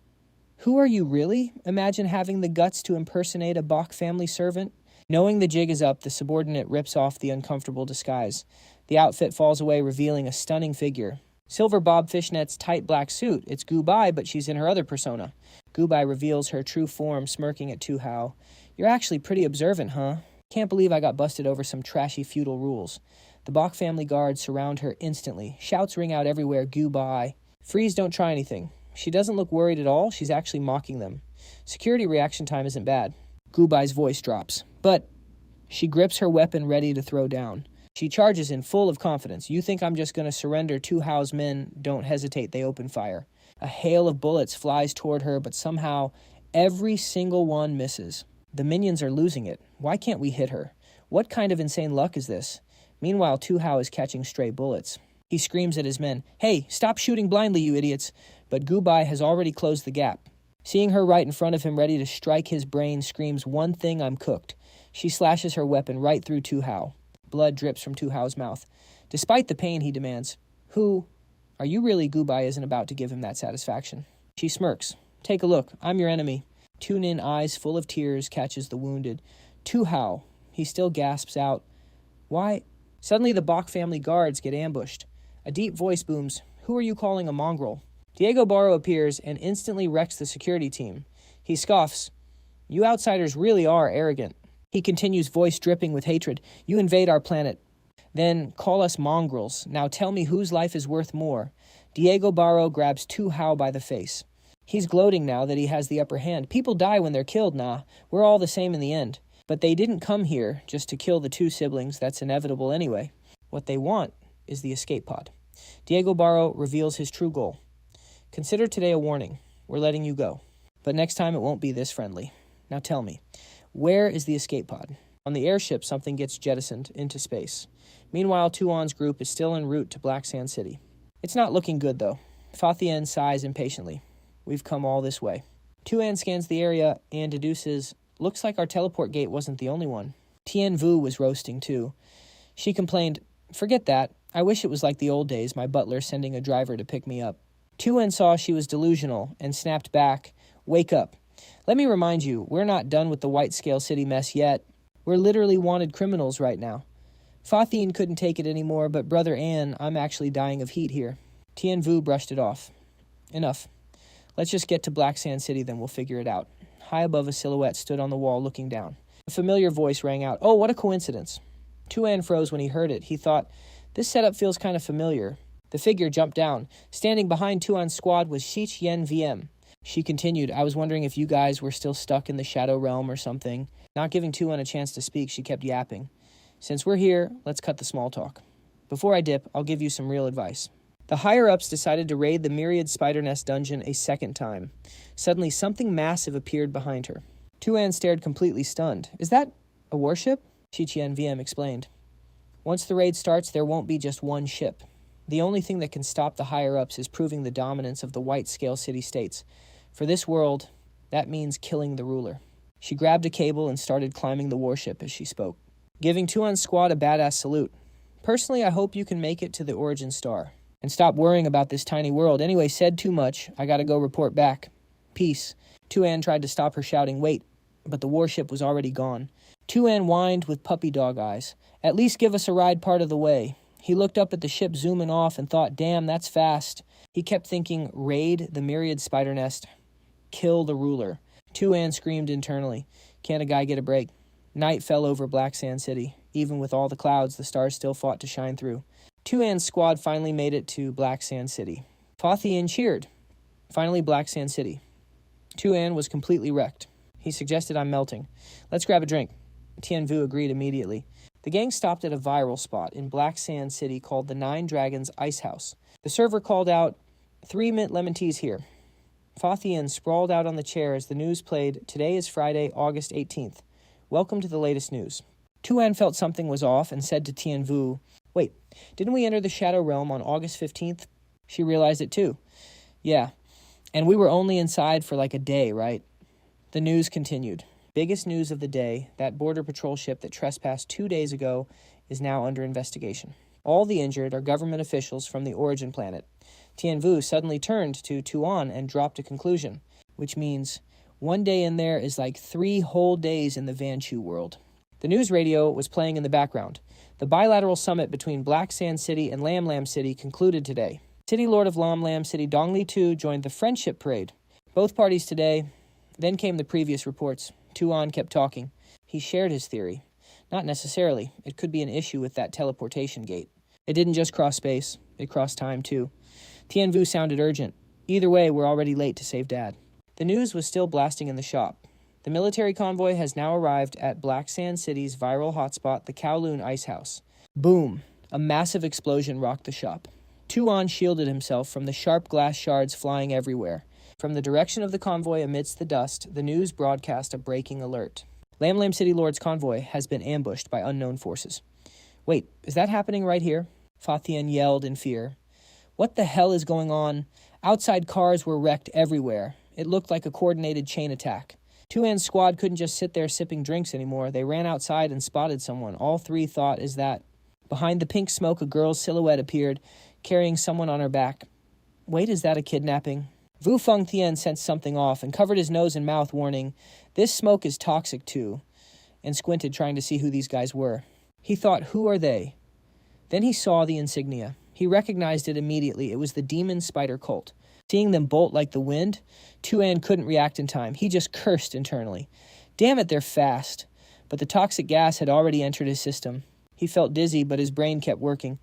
"Who are you really? Imagine having the guts to impersonate a Bach family servant." Knowing the jig is up, the subordinate rips off the uncomfortable disguise. The outfit falls away, revealing a stunning figure. Silver bob fishnet's tight black suit. It's Gubai, but she's in her other persona. Gubai reveals her true form, smirking at Tu Hao. "You're actually pretty observant, huh? Can't believe I got busted over some trashy feudal rules." The Bach family guards surround her instantly. Shouts ring out everywhere, "Gubai." Freeze, don't try anything. She doesn't look worried at all. She's actually mocking them. Security reaction time isn't bad. Gubai's voice drops. "But..." She grips her weapon ready to throw down. She charges in full of confidence. "You think I'm just going to surrender? Tu Hao's men don't hesitate. They open fire." A hail of bullets flies toward her, but somehow every single one misses. The minions are losing it. Why can't we hit her? What kind of insane luck is this? Meanwhile, Tu Hao is catching stray bullets. He screams at his men, "Hey, stop shooting blindly, you idiots." But Gubai has already closed the gap. Seeing her right in front of him, ready to strike his brain, screams, "One thing, I'm cooked." She slashes her weapon right through Tu Hao. Blood drips from Tu Hao's mouth. Despite the pain, he demands, "Who are you really?" Gubai isn't about to give him that satisfaction. She smirks. "Take a look. I'm your enemy." Tunin, eyes full of tears, catches the wounded. "Tu Hao." He still gasps out, "Why?" Suddenly the Bach family guards get ambushed. A deep voice booms, "Who are you calling a mongrel?" Diego Barro appears and instantly wrecks the security team. He scoffs, "You outsiders really are arrogant." He continues, voice dripping with hatred, "You invade our planet. Then call us mongrels. Now tell me whose life is worth more." Diego Barro grabs Tu Hao by the face. He's gloating now that he has the upper hand. "People die when they're killed, nah. We're all the same in the end. But they didn't come here just to kill the two siblings. That's inevitable anyway. What they want is the escape pod." Diego Barro reveals his true goal. "Consider today a warning. We're letting you go. But next time it won't be this friendly. Now tell me, where is the escape pod?" On the airship, something gets jettisoned into space. Meanwhile, Tu An's group is still en route to Black Sand City. It's not looking good, though. Fathien sighs impatiently. "We've come all this way." Tu An scans the area and deduces, "Looks like our teleport gate wasn't the only one." Tien Vu was roasting, too. She complained, "Forget that. I wish it was like the old days, my butler sending a driver to pick me up." Tu An saw she was delusional and snapped back, "Wake up. Let me remind you, we're not done with the White Scale City mess yet. We're literally wanted criminals right now. Fathien couldn't take it anymore, but Brother An, I'm actually dying of heat here." Tien Vu brushed it off. "Enough. Let's just get to Black Sand City, then we'll figure it out." High above, a silhouette stood on the wall looking down. A familiar voice rang out, "Oh, what a coincidence." Tu An froze when he heard it. He thought, "This setup feels kind of familiar." The figure jumped down. Standing behind Tu An's squad was Shich Yen VM. She continued, "I was wondering if you guys were still stuck in the Shadow Realm or something." Not giving Tu An a chance to speak, she kept yapping. Since we're here, let's cut the small talk. Before I dip, I'll give you some real advice. The higher-ups decided to raid the Myriad Spider Nest dungeon a second time. Suddenly, something massive appeared behind her. Tu An stared completely stunned. Is that a warship? Shichian VM explained. Once the raid starts, there won't be just one ship. The only thing that can stop the higher-ups is proving the dominance of the white-scale city-states. For this world, that means killing the ruler. She grabbed a cable and started climbing the warship as she spoke, giving Tu An's squad a badass salute. Personally, I hope you can make it to the origin star. And stop worrying about this tiny world. Anyway, said too much. I gotta go report back. Peace. Tu An tried to stop her, shouting, wait, but the warship was already gone. Tu An whined with puppy dog eyes. At least give us a ride part of the way. He looked up at the ship zooming off and thought, damn, that's fast. He kept thinking, raid the Myriad Spider Nest. Kill the ruler. Tu An screamed internally. Can't a guy get a break? Night fell over Black Sand City. Even with all the clouds, the stars still fought to shine through. Tu An's squad finally made it to Black Sand City. Fathian cheered. Finally, Black Sand City. Tu An was completely wrecked. He suggested I'm melting. Let's grab a drink. Tien Vu agreed immediately. The gang stopped at a viral spot in Black Sand City called the Nine Dragons Ice House. The server called out, 3 mint lemon teas here. Fathian sprawled out on the chair as the news played, today is Friday, August 18th. Welcome to the latest news. Tu An felt something was off and said to Tien Vu, wait, didn't we enter the Shadow Realm on August 15th? She realized it too. Yeah, and we were only inside for like a day, right? The news continued. Biggest news of the day, that border patrol ship that trespassed 2 days ago is now under investigation. All the injured are government officials from the origin planet. Tien Vu suddenly turned to Tu An and dropped a conclusion, which means 1 day in there is like 3 whole days in the Vanchu world. The news radio was playing in the background. The bilateral summit between Black Sand City and Lam Lam City concluded today. City Lord of Lam Lam City Dongli Tu joined the Friendship Parade. Both parties today. Then came the previous reports. Tu An kept talking. He shared his theory. Not necessarily. It could be an issue with that teleportation gate. It didn't just cross space. It crossed time, too. Tien Vu sounded urgent. Either way, we're already late to save Dad. The news was still blasting in the shop. The military convoy has now arrived at Black Sand City's viral hotspot, the Kowloon Ice House. Boom! A massive explosion rocked the shop. Tu An shielded himself from the sharp glass shards flying everywhere. From the direction of the convoy amidst the dust, the news broadcast a breaking alert. Lam Lam City Lord's convoy has been ambushed by unknown forces. Wait, is that happening right here? Fathian yelled in fear. What the hell is going on? Outside cars were wrecked everywhere. It looked like a coordinated chain attack. Tu An's squad couldn't just sit there sipping drinks anymore. They ran outside and spotted someone. All three thought is that. Behind the pink smoke, a girl's silhouette appeared, carrying someone on her back. Wait, is that a kidnapping? Vu Feng Tian sensed something off and covered his nose and mouth, warning, this smoke is toxic too, and squinted trying to see who these guys were. He thought, who are they? Then he saw the insignia. He recognized it immediately. It was the demon spider cult. Seeing them bolt like the wind, Tu An couldn't react in time. He just cursed internally. Damn it, they're fast. But the toxic gas had already entered his system. He felt dizzy, but his brain kept working.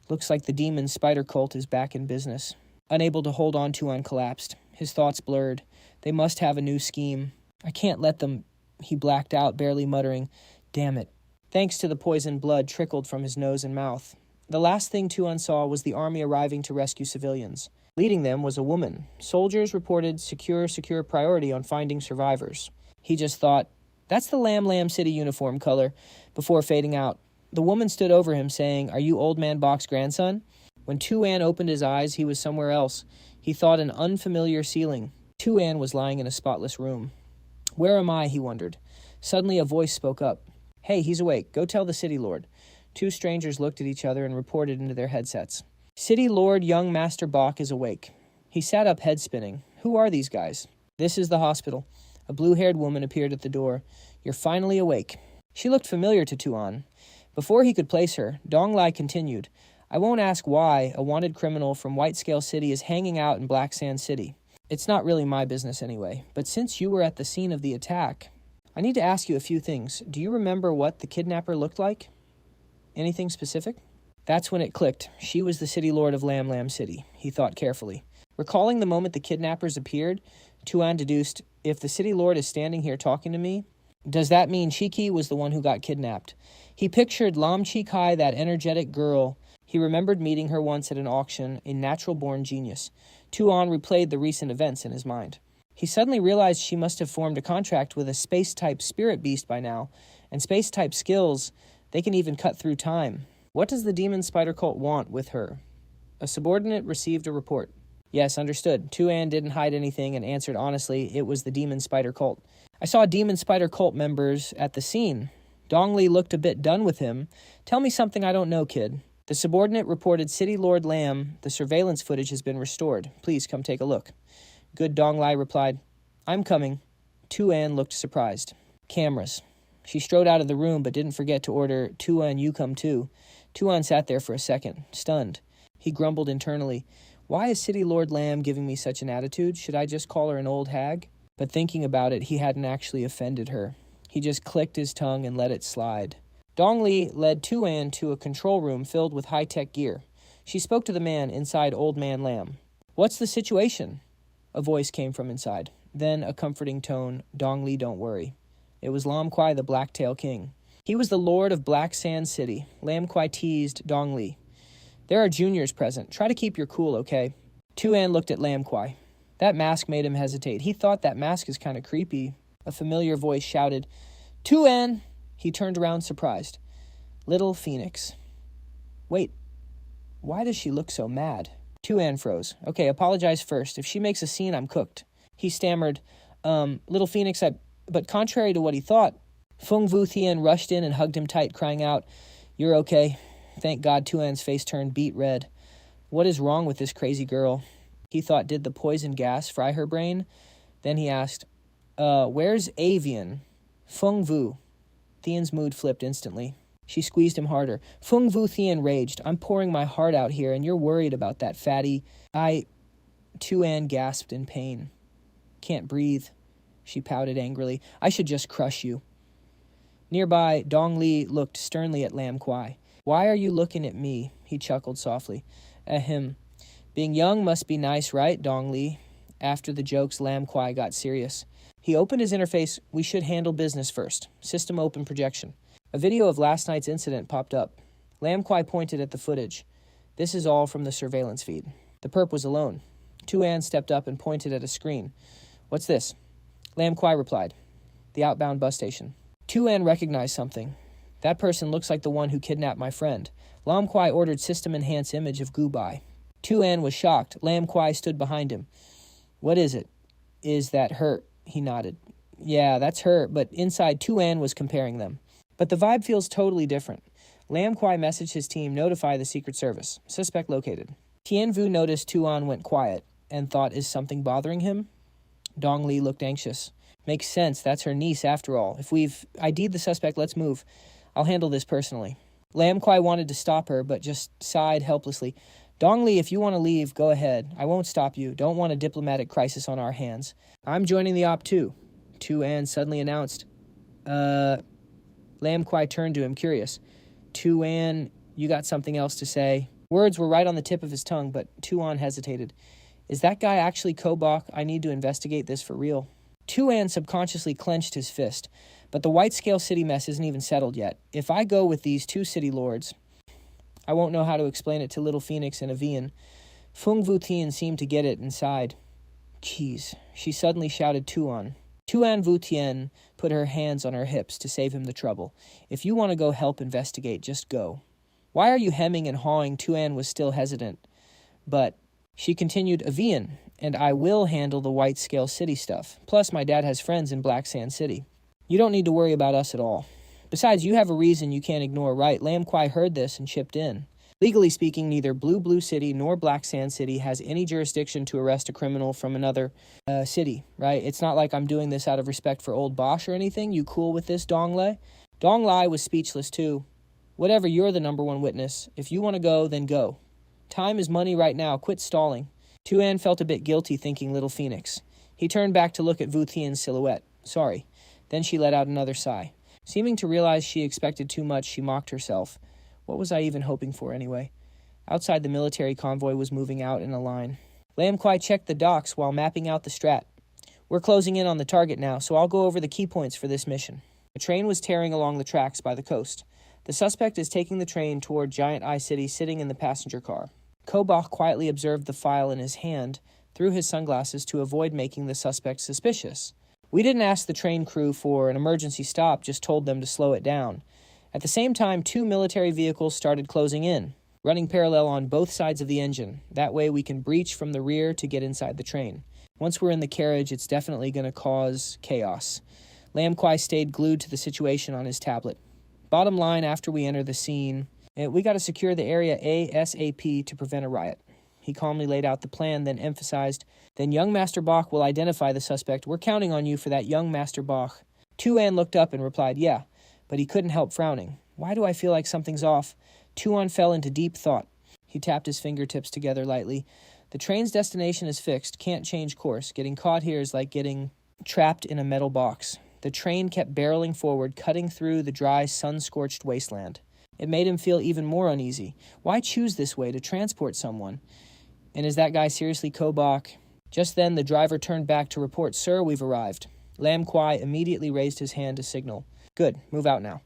Looks like the demon spider cult is back in business. Unable to hold on, Tu An collapsed. His thoughts blurred. They must have a new scheme. I can't let them... He blacked out, barely muttering, damn it. Thanks to the poison, blood trickled from his nose and mouth. The last thing Tu An saw was the army arriving to rescue civilians. Leading them was a woman. Soldiers reported secure priority on finding survivors. He just thought, that's the Lam Lam City uniform color, before fading out. The woman stood over him, saying, are you Old Man Bach's grandson? When Tu An opened his eyes, he was somewhere else. He thought an unfamiliar ceiling. Tu An was lying in a spotless room. Where am I, he wondered. Suddenly a voice spoke up. Hey, he's awake. Go tell the city lord. Two strangers looked at each other and reported into their headsets. City Lord Young Master Bach is awake. He sat up, head spinning. Who are these guys? This is the hospital. A blue-haired woman appeared at the door. You're finally awake. She looked familiar to Tu An. Before he could place her, Dong Lai continued. I won't ask why a wanted criminal from White Scale City is hanging out in Black Sand City. It's not really my business anyway. But since you were at the scene of the attack, I need to ask you a few things. Do you remember what the kidnapper looked like? Anything specific? That's when it clicked. She was the city lord of Lam Lam City, he thought carefully. Recalling the moment the kidnappers appeared, Tu An deduced, if the city lord is standing here talking to me, Does that mean Chiki was the one who got kidnapped? He pictured Lam Chi Kai, that energetic girl. He remembered meeting her once at an auction, a natural-born genius. Tu An replayed the recent events in his mind. He suddenly realized she must have formed a contract with a space-type spirit beast by now, and space-type skills, they can even cut through time. What does the demon spider cult want with her? A subordinate received a report. Yes, understood. Tu An didn't hide anything and answered honestly, it was the demon spider cult. I saw demon spider cult members at the scene. Dong Li looked a bit done with him. Tell me something I don't know, kid. The subordinate reported City Lord Lam. The surveillance footage has been restored. Please come take a look. Good Dong Li replied, I'm coming. Tu An looked surprised. Cameras. She strode out of the room but didn't forget to order, Tu An, you come too. Tu An sat there for a second, stunned. He grumbled internally. Why is City Lord Lam giving me such an attitude? Should I just call her an old hag? But thinking about it, he hadn't actually offended her. He just clicked his tongue and let it slide. Dong Li led Tu An to a control room filled with high-tech gear. She spoke to the man inside Old Man Lam. What's the situation? A voice came from inside. Then a comforting tone, Dong Li, don't worry. It was Lam Kwai, the Blacktail King. He was the lord of Black Sand City. Lam Kwai teased Dong Li. There are juniors present. Try to keep your cool, okay? Tu An looked at Lam Kwai. That mask made him hesitate. He thought that mask is kind of creepy. A familiar voice shouted, Tu An! He turned around surprised. Little Phoenix. Wait, why does she look so mad? Tu An froze. Okay, apologize first. If she makes a scene, I'm cooked. He stammered, Little Phoenix, but contrary to what he thought, Feng Vu Thien rushed in and hugged him tight, crying out, You're okay. Thank God. Tu An's face turned beet red. What is wrong with this crazy girl? He thought, did the poison gas fry her brain? Then he asked, where's Avian? Feng Vu. Thien's mood flipped instantly. She squeezed him harder. Feng Vu Thien raged. I'm pouring my heart out here, and you're worried about that fatty. Tu An gasped in pain. Can't breathe. She pouted angrily. I should just crush you. Nearby, Dong Li looked sternly at Lam Kwai. Why are you looking at me? He chuckled softly. Ahem. Being young must be nice, right, Dong Li? After the jokes, Lam Kwai got serious. He opened his interface. We should handle business first. System open projection. A video of last night's incident popped up. Lam Kwai pointed at the footage. This is all from the surveillance feed. The perp was alone. Tu An stepped up and pointed at a screen. What's this? Lam Kwai replied. The outbound bus station. Tu An recognized something. That person looks like the one who kidnapped my friend. Lam Kwai ordered system-enhanced image of Gubai. Tu An was shocked. Lam Kwai stood behind him. What is it? Is that her? He nodded. Yeah, that's her, but inside Tu An was comparing them. But the vibe feels totally different. Lam Kwai messaged his team, notify the Secret Service. Suspect located. Tien Vu noticed Tu An went quiet and thought, is something bothering him? Dong Li looked anxious. Makes sense, that's her niece after all. If we've ID'd the suspect, let's move. I'll handle this personally. Lam Kwai wanted to stop her, but just sighed helplessly. Dong Li, if you want to leave, go ahead. I won't stop you. Don't want a diplomatic crisis on our hands. I'm joining the op too. Tu An suddenly announced. Lam Kwai turned to him, curious. Tu An, you got something else to say? Words were right on the tip of his tongue, but Tu An hesitated. Is that guy actually Bach? I need to investigate this for real. Tu An subconsciously clenched his fist. But the White-Scale City mess isn't even settled yet. If I go with these two city lords, I won't know how to explain it to Little Phoenix and Avian. Feng Vu Tien seemed to get it inside. Jeez, she suddenly shouted Tu An. Tu An Vu Tien put her hands on her hips to save him the trouble. If you want to go help investigate, just go. Why are you hemming and hawing? Tu An was still hesitant. But she continued, Avian, and I will handle the White-Scale City stuff. Plus, my dad has friends in Black Sand City. You don't need to worry about us at all. Besides, you have a reason you can't ignore, right? Lam Kwai heard this and chipped in. Legally speaking, neither Blue City nor Black Sand City has any jurisdiction to arrest a criminal from another city, right? It's not like I'm doing this out of respect for old Bosch or anything. You cool with this, Dong Lai? Dong Lai was speechless too. Whatever, you're the number one witness. If you want to go, then go. Time is money right now. Quit stalling. Tu An felt a bit guilty thinking Little Phoenix. He turned back to look at Vu Thien's silhouette. Sorry. Then she let out another sigh. Seeming to realize she expected too much, she mocked herself. What was I even hoping for anyway? Outside, the military convoy was moving out in a line. Lam Kwai checked the docks while mapping out the strat. We're closing in on the target now, so I'll go over the key points for this mission. A train was tearing along the tracks by the coast. The suspect is taking the train toward Giant Eye City, sitting in the passenger car. Kobach quietly observed the file in his hand through his sunglasses to avoid making the suspect suspicious. We didn't ask the train crew for an emergency stop, just told them to slow it down. At the same time, 2 military vehicles started closing in, running parallel on both sides of the engine. That way we can breach from the rear to get inside the train. Once we're in the carriage, it's definitely going to cause chaos. Lam Kwai stayed glued to the situation on his tablet. Bottom line, after we enter the scene, we got to secure the area ASAP to prevent a riot. He calmly laid out the plan, then emphasized, then young Master Bach will identify the suspect. We're counting on you for that, young Master Bach. Tu An looked up and replied, yeah, but he couldn't help frowning. Why do I feel like something's off? Tu An fell into deep thought. He tapped his fingertips together lightly. The train's destination is fixed, can't change course. Getting caught here is like getting trapped in a metal box. The train kept barreling forward, cutting through the dry, sun-scorched wasteland. It made him feel even more uneasy. Why choose this way to transport someone? And is that guy seriously Kobach? Just then, the driver turned back to report, Sir, we've arrived. Lam Kwai immediately raised his hand to signal. Good, move out now.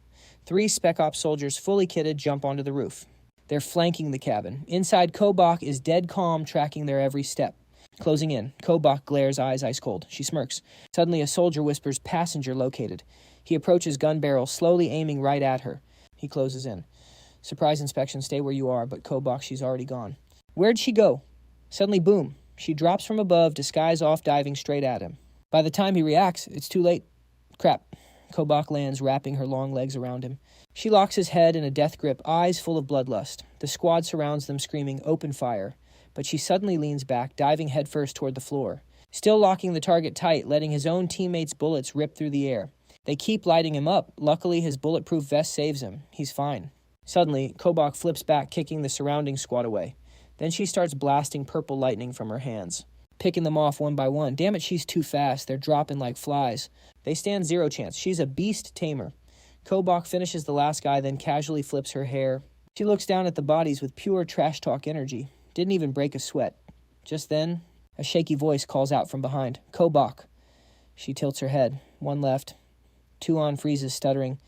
3 Spec Ops soldiers, fully kitted, jump onto the roof. They're flanking the cabin. Inside, Kobach is dead calm, tracking their every step. Closing in. Kobach glares, eyes ice cold. She smirks. Suddenly, a soldier whispers, passenger located. He approaches gun barrel, slowly aiming right at her. He closes in. Surprise inspection, stay where you are, but Kobach, she's already gone. Where'd she go? Suddenly, boom. She drops from above, disguise off, diving straight at him. By the time he reacts, it's too late. Crap. Kobach lands, wrapping her long legs around him. She locks his head in a death grip, eyes full of bloodlust. The squad surrounds them, screaming, open fire. But she suddenly leans back, diving headfirst toward the floor. Still locking the target tight, letting his own teammates' bullets rip through the air. They keep lighting him up. Luckily, his bulletproof vest saves him. He's fine. Suddenly, Kobach flips back, kicking the surrounding squad away. Then she starts blasting purple lightning from her hands, picking them off one by one. Damn it, she's too fast. They're dropping like flies. They stand 0 chance. She's a beast tamer. Kobach finishes the last guy, then casually flips her hair. She looks down at the bodies with pure trash talk energy. Didn't even break a sweat. Just then, a shaky voice calls out from behind. Kobach. She tilts her head. One left. Tu An freezes, stuttering.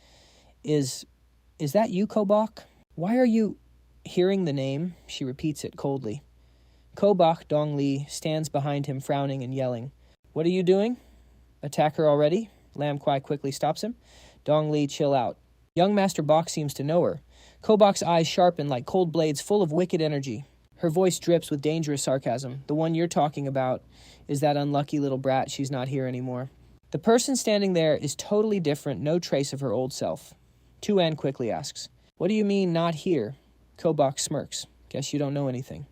Is that you, Kobach? Why are you... Hearing the name, she repeats it coldly. Kobach Dong Li stands behind him, frowning and yelling. What are you doing? Attack her already? Lam Kwai quickly stops him. Dong Li, chill out. Young Master Bach seems to know her. Kobach's eyes sharpen like cold blades full of wicked energy. Her voice drips with dangerous sarcasm. The one you're talking about is that unlucky little brat. She's not here anymore. The person standing there is totally different, no trace of her old self. Tu An quickly asks, what do you mean, not here? Kobach smirks. Guess you don't know anything.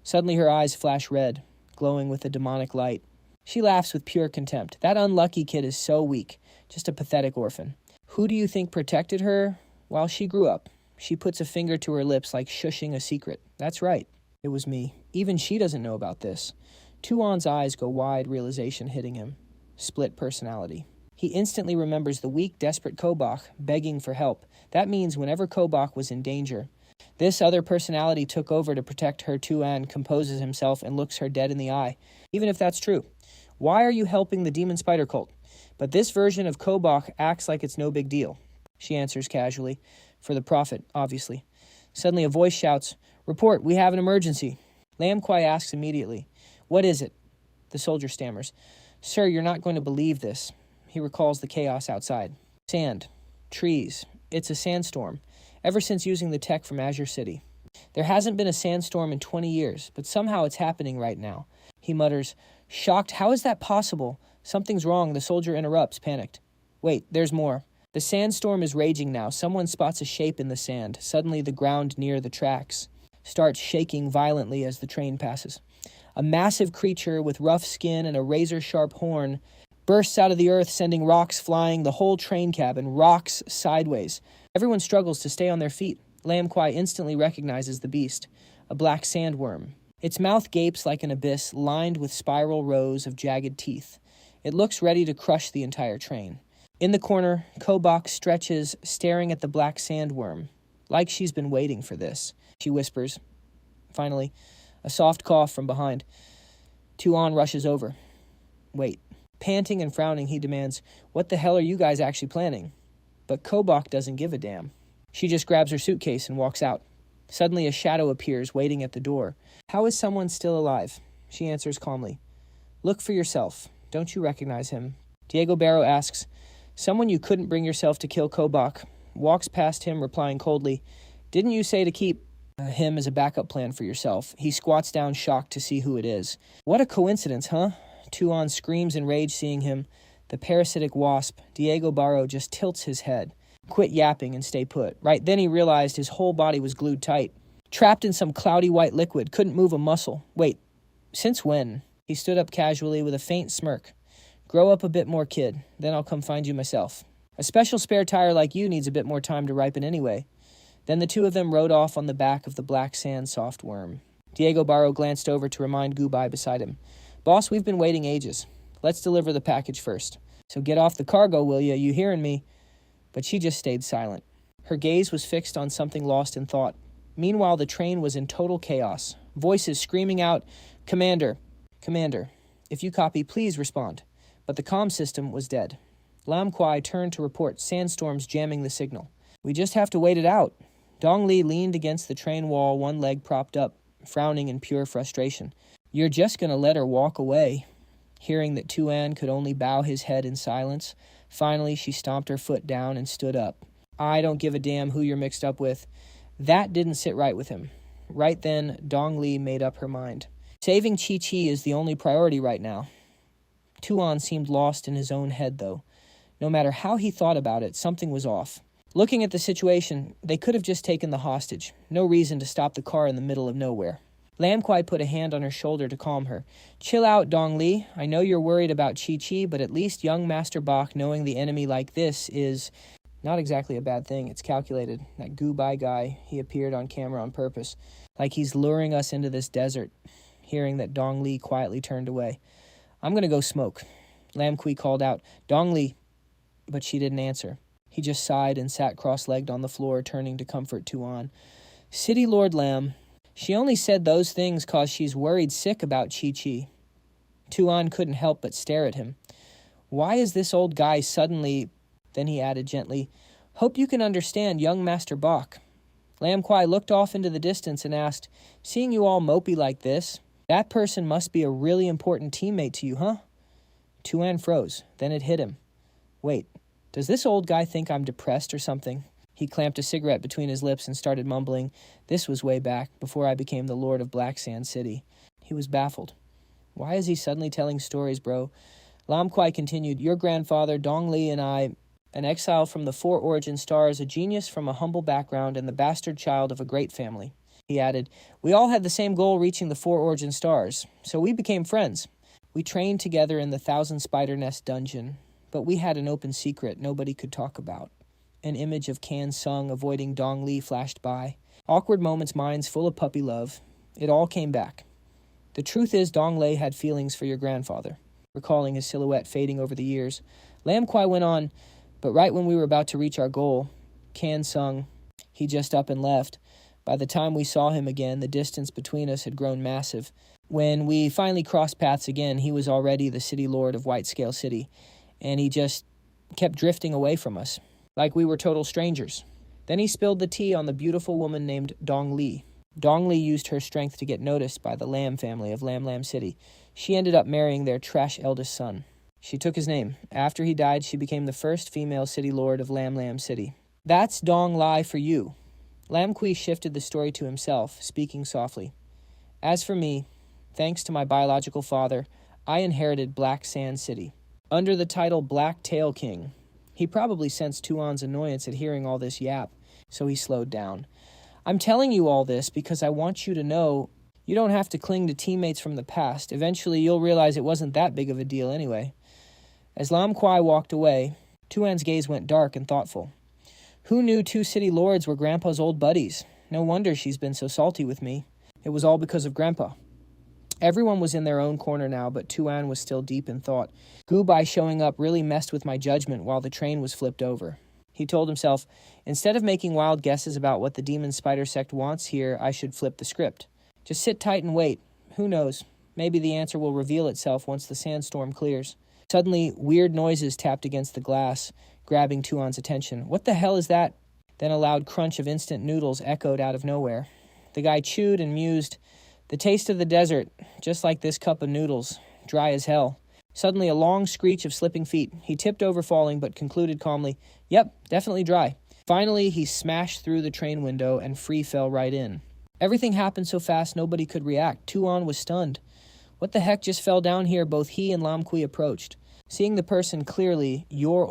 Suddenly her eyes flash red, glowing with a demonic light. She laughs with pure contempt. That unlucky kid is so weak, just a pathetic orphan. Who do you think protected her while she grew up? She puts a finger to her lips like shushing a secret. That's right. It was me. Even she doesn't know about this. Tu An's eyes go wide, realization hitting him. Split personality. He instantly remembers the weak, desperate Kobach begging for help. That means whenever Kobach was in danger, this other personality took over to protect her. Tu An composes himself and looks her dead in the eye. Even if that's true, why are you helping the demon spider cult? But this version of Kobach acts like it's no big deal. She answers casually. For the profit, obviously. Suddenly a voice shouts, report, we have an emergency. Lam Kwai asks immediately, what is it? The soldier stammers, sir, you're not going to believe this. He recalls the chaos outside. Sand. Trees. It's a sandstorm. Ever since using the tech from Azure City. There hasn't been a sandstorm in 20 years, but somehow it's happening right now. He mutters, shocked, how is that possible? Something's wrong, the soldier interrupts, panicked. Wait, there's more. The sandstorm is raging now. Someone spots a shape in the sand. Suddenly the ground near the tracks starts shaking violently as the train passes. A massive creature with rough skin and a razor-sharp horn bursts out of the earth, sending rocks flying. The whole train cabin rocks sideways. Everyone struggles to stay on their feet. Lam Kwai instantly recognizes the beast, a black sandworm. Its mouth gapes like an abyss, lined with spiral rows of jagged teeth. It looks ready to crush the entire train. In the corner, Kobach stretches, staring at the black sandworm, like she's been waiting for this. She whispers. Finally, a soft cough from behind. Tu An rushes over. Wait. Panting and frowning, he demands, "What the hell are you guys actually planning?" But Kobach doesn't give a damn. She just grabs her suitcase and walks out. Suddenly a shadow appears, waiting at the door. "How is someone still alive?" She answers calmly. "Look for yourself. Don't you recognize him?" Diego Barrow asks, "Someone you couldn't bring yourself to kill Kobach." Walks past him, replying coldly, "Didn't you say to keep him as a backup plan for yourself?" He squats down, shocked to see who it is. "What a coincidence, huh?" Tu An screams in rage, seeing him. The parasitic wasp, Diego Barrow, just tilts his head. "Quit yapping and stay put." Right then he realized his whole body was glued tight. Trapped in some cloudy white liquid, couldn't move a muscle. Wait, since when? He stood up casually with a faint smirk. "Grow up a bit more, kid. Then I'll come find you myself. A special spare tire like you needs a bit more time to ripen anyway." Then the two of them rode off on the back of the black sand soft worm. Diego Barrow glanced over to remind Gubai beside him. "Boss, we've been waiting ages. Let's deliver the package first. So get off the cargo, will ya? You hearing me?" But she just stayed silent. Her gaze was fixed on something lost in thought. Meanwhile, the train was in total chaos. Voices screaming out, "Commander! Commander! If you copy, please respond." But the comm system was dead. Lam Kwai turned to report sandstorms jamming the signal. "We just have to wait it out." Dong Li leaned against the train wall, one leg propped up, frowning in pure frustration. "You're just going to let her walk away." Hearing that Tu An could only bow his head in silence, finally she stomped her foot down and stood up. "I don't give a damn who you're mixed up with." That didn't sit right with him. Right then, Dong Li made up her mind. Saving Chi-Chi is the only priority right now. Tu An seemed lost in his own head, though. No matter how he thought about it, something was off. Looking at the situation, they could have just taken the hostage. No reason to stop the car in the middle of nowhere. Lam Kwai put a hand on her shoulder to calm her. "Chill out, Dong Li. I know you're worried about Chi-Chi, but at least young Master Bach knowing the enemy like this is not exactly a bad thing. It's calculated. That Gubai guy, he appeared on camera on purpose. Like he's luring us into this desert." Hearing that, Dong Li quietly turned away. "I'm going to go smoke." Lam Kwai called out, "Dong Li," but she didn't answer. He just sighed and sat cross-legged on the floor, turning to comfort Tu An. "City Lord Lam, she only said those things 'cause she's worried sick about Chi-Chi." Tu An couldn't help but stare at him. "Why is this old guy suddenly—" Then he added gently, "Hope you can understand young Master Bach." Lam Kwai looked off into the distance and asked, "Seeing you all mopey like this, that person must be a really important teammate to you, huh?" Tu An froze. Then it hit him. "Wait, does this old guy think I'm depressed or something?" He clamped a cigarette between his lips and started mumbling, "This was way back, before I became the Lord of Black Sand City." He was baffled. Why is he suddenly telling stories, bro? Lam Kwai continued, "Your grandfather, Dong Li, and I, an exile from the Four Origin Stars, a genius from a humble background, and the bastard child of a great family." He added, "We all had the same goal, reaching the Four Origin Stars, so we became friends. We trained together in the Thousand Spider Nest dungeon, but we had an open secret nobody could talk about." An image of Kan Sung avoiding Dong Li flashed by. Awkward moments, minds full of puppy love. It all came back. "The truth is, Dong Li had feelings for your grandfather." Recalling his silhouette fading over the years, Lam Kwai went on, "But right when we were about to reach our goal, Kan Sung, he just up and left. By the time we saw him again, the distance between us had grown massive. When we finally crossed paths again, he was already the city lord of White Scale City, and he just kept drifting away from us, like we were total strangers." Then he spilled the tea on the beautiful woman named Dong Li. Dong Li used her strength to get noticed by the Lam family of Lam Lam City. She ended up marrying their trash eldest son. She took his name. After he died, she became the first female city lord of Lam Lam City. That's Dong Li for you. Lam Kui shifted the story to himself, speaking softly. As for me, thanks to my biological father, I inherited Black Sand City. Under the title Black Tail King. He probably sensed Tu An's annoyance at hearing all this yap, so he slowed down. I'm telling you all this because I want you to know you don't have to cling to teammates from the past. Eventually you'll realize it wasn't that big of a deal anyway. As Lam Kwai walked away, Tu An's gaze went dark and thoughtful. Who knew two city lords were Grandpa's old buddies? No wonder she's been so salty with me. It was all because of Grandpa. Everyone was in their own corner now, but Tu An was still deep in thought. Gubai showing up really messed with my judgment while the train was flipped over. He told himself, instead of making wild guesses about what the demon spider sect wants here, I should flip the script. Just sit tight and wait. Who knows? Maybe the answer will reveal itself once the sandstorm clears. Suddenly, weird noises tapped against the glass, grabbing Tu An's attention. What the hell is that? Then a loud crunch of instant noodles echoed out of nowhere. The guy chewed and mused. The taste of the desert, just like this cup of noodles, dry as hell. Suddenly, a long screech of slipping feet. He tipped over falling, but concluded calmly, "Yep, definitely dry." Finally, he smashed through the train window and free fell right in. Everything happened so fast nobody could react. Tu An was stunned. What the heck just fell down here? Both he and Lam Kui approached. Seeing the person clearly, your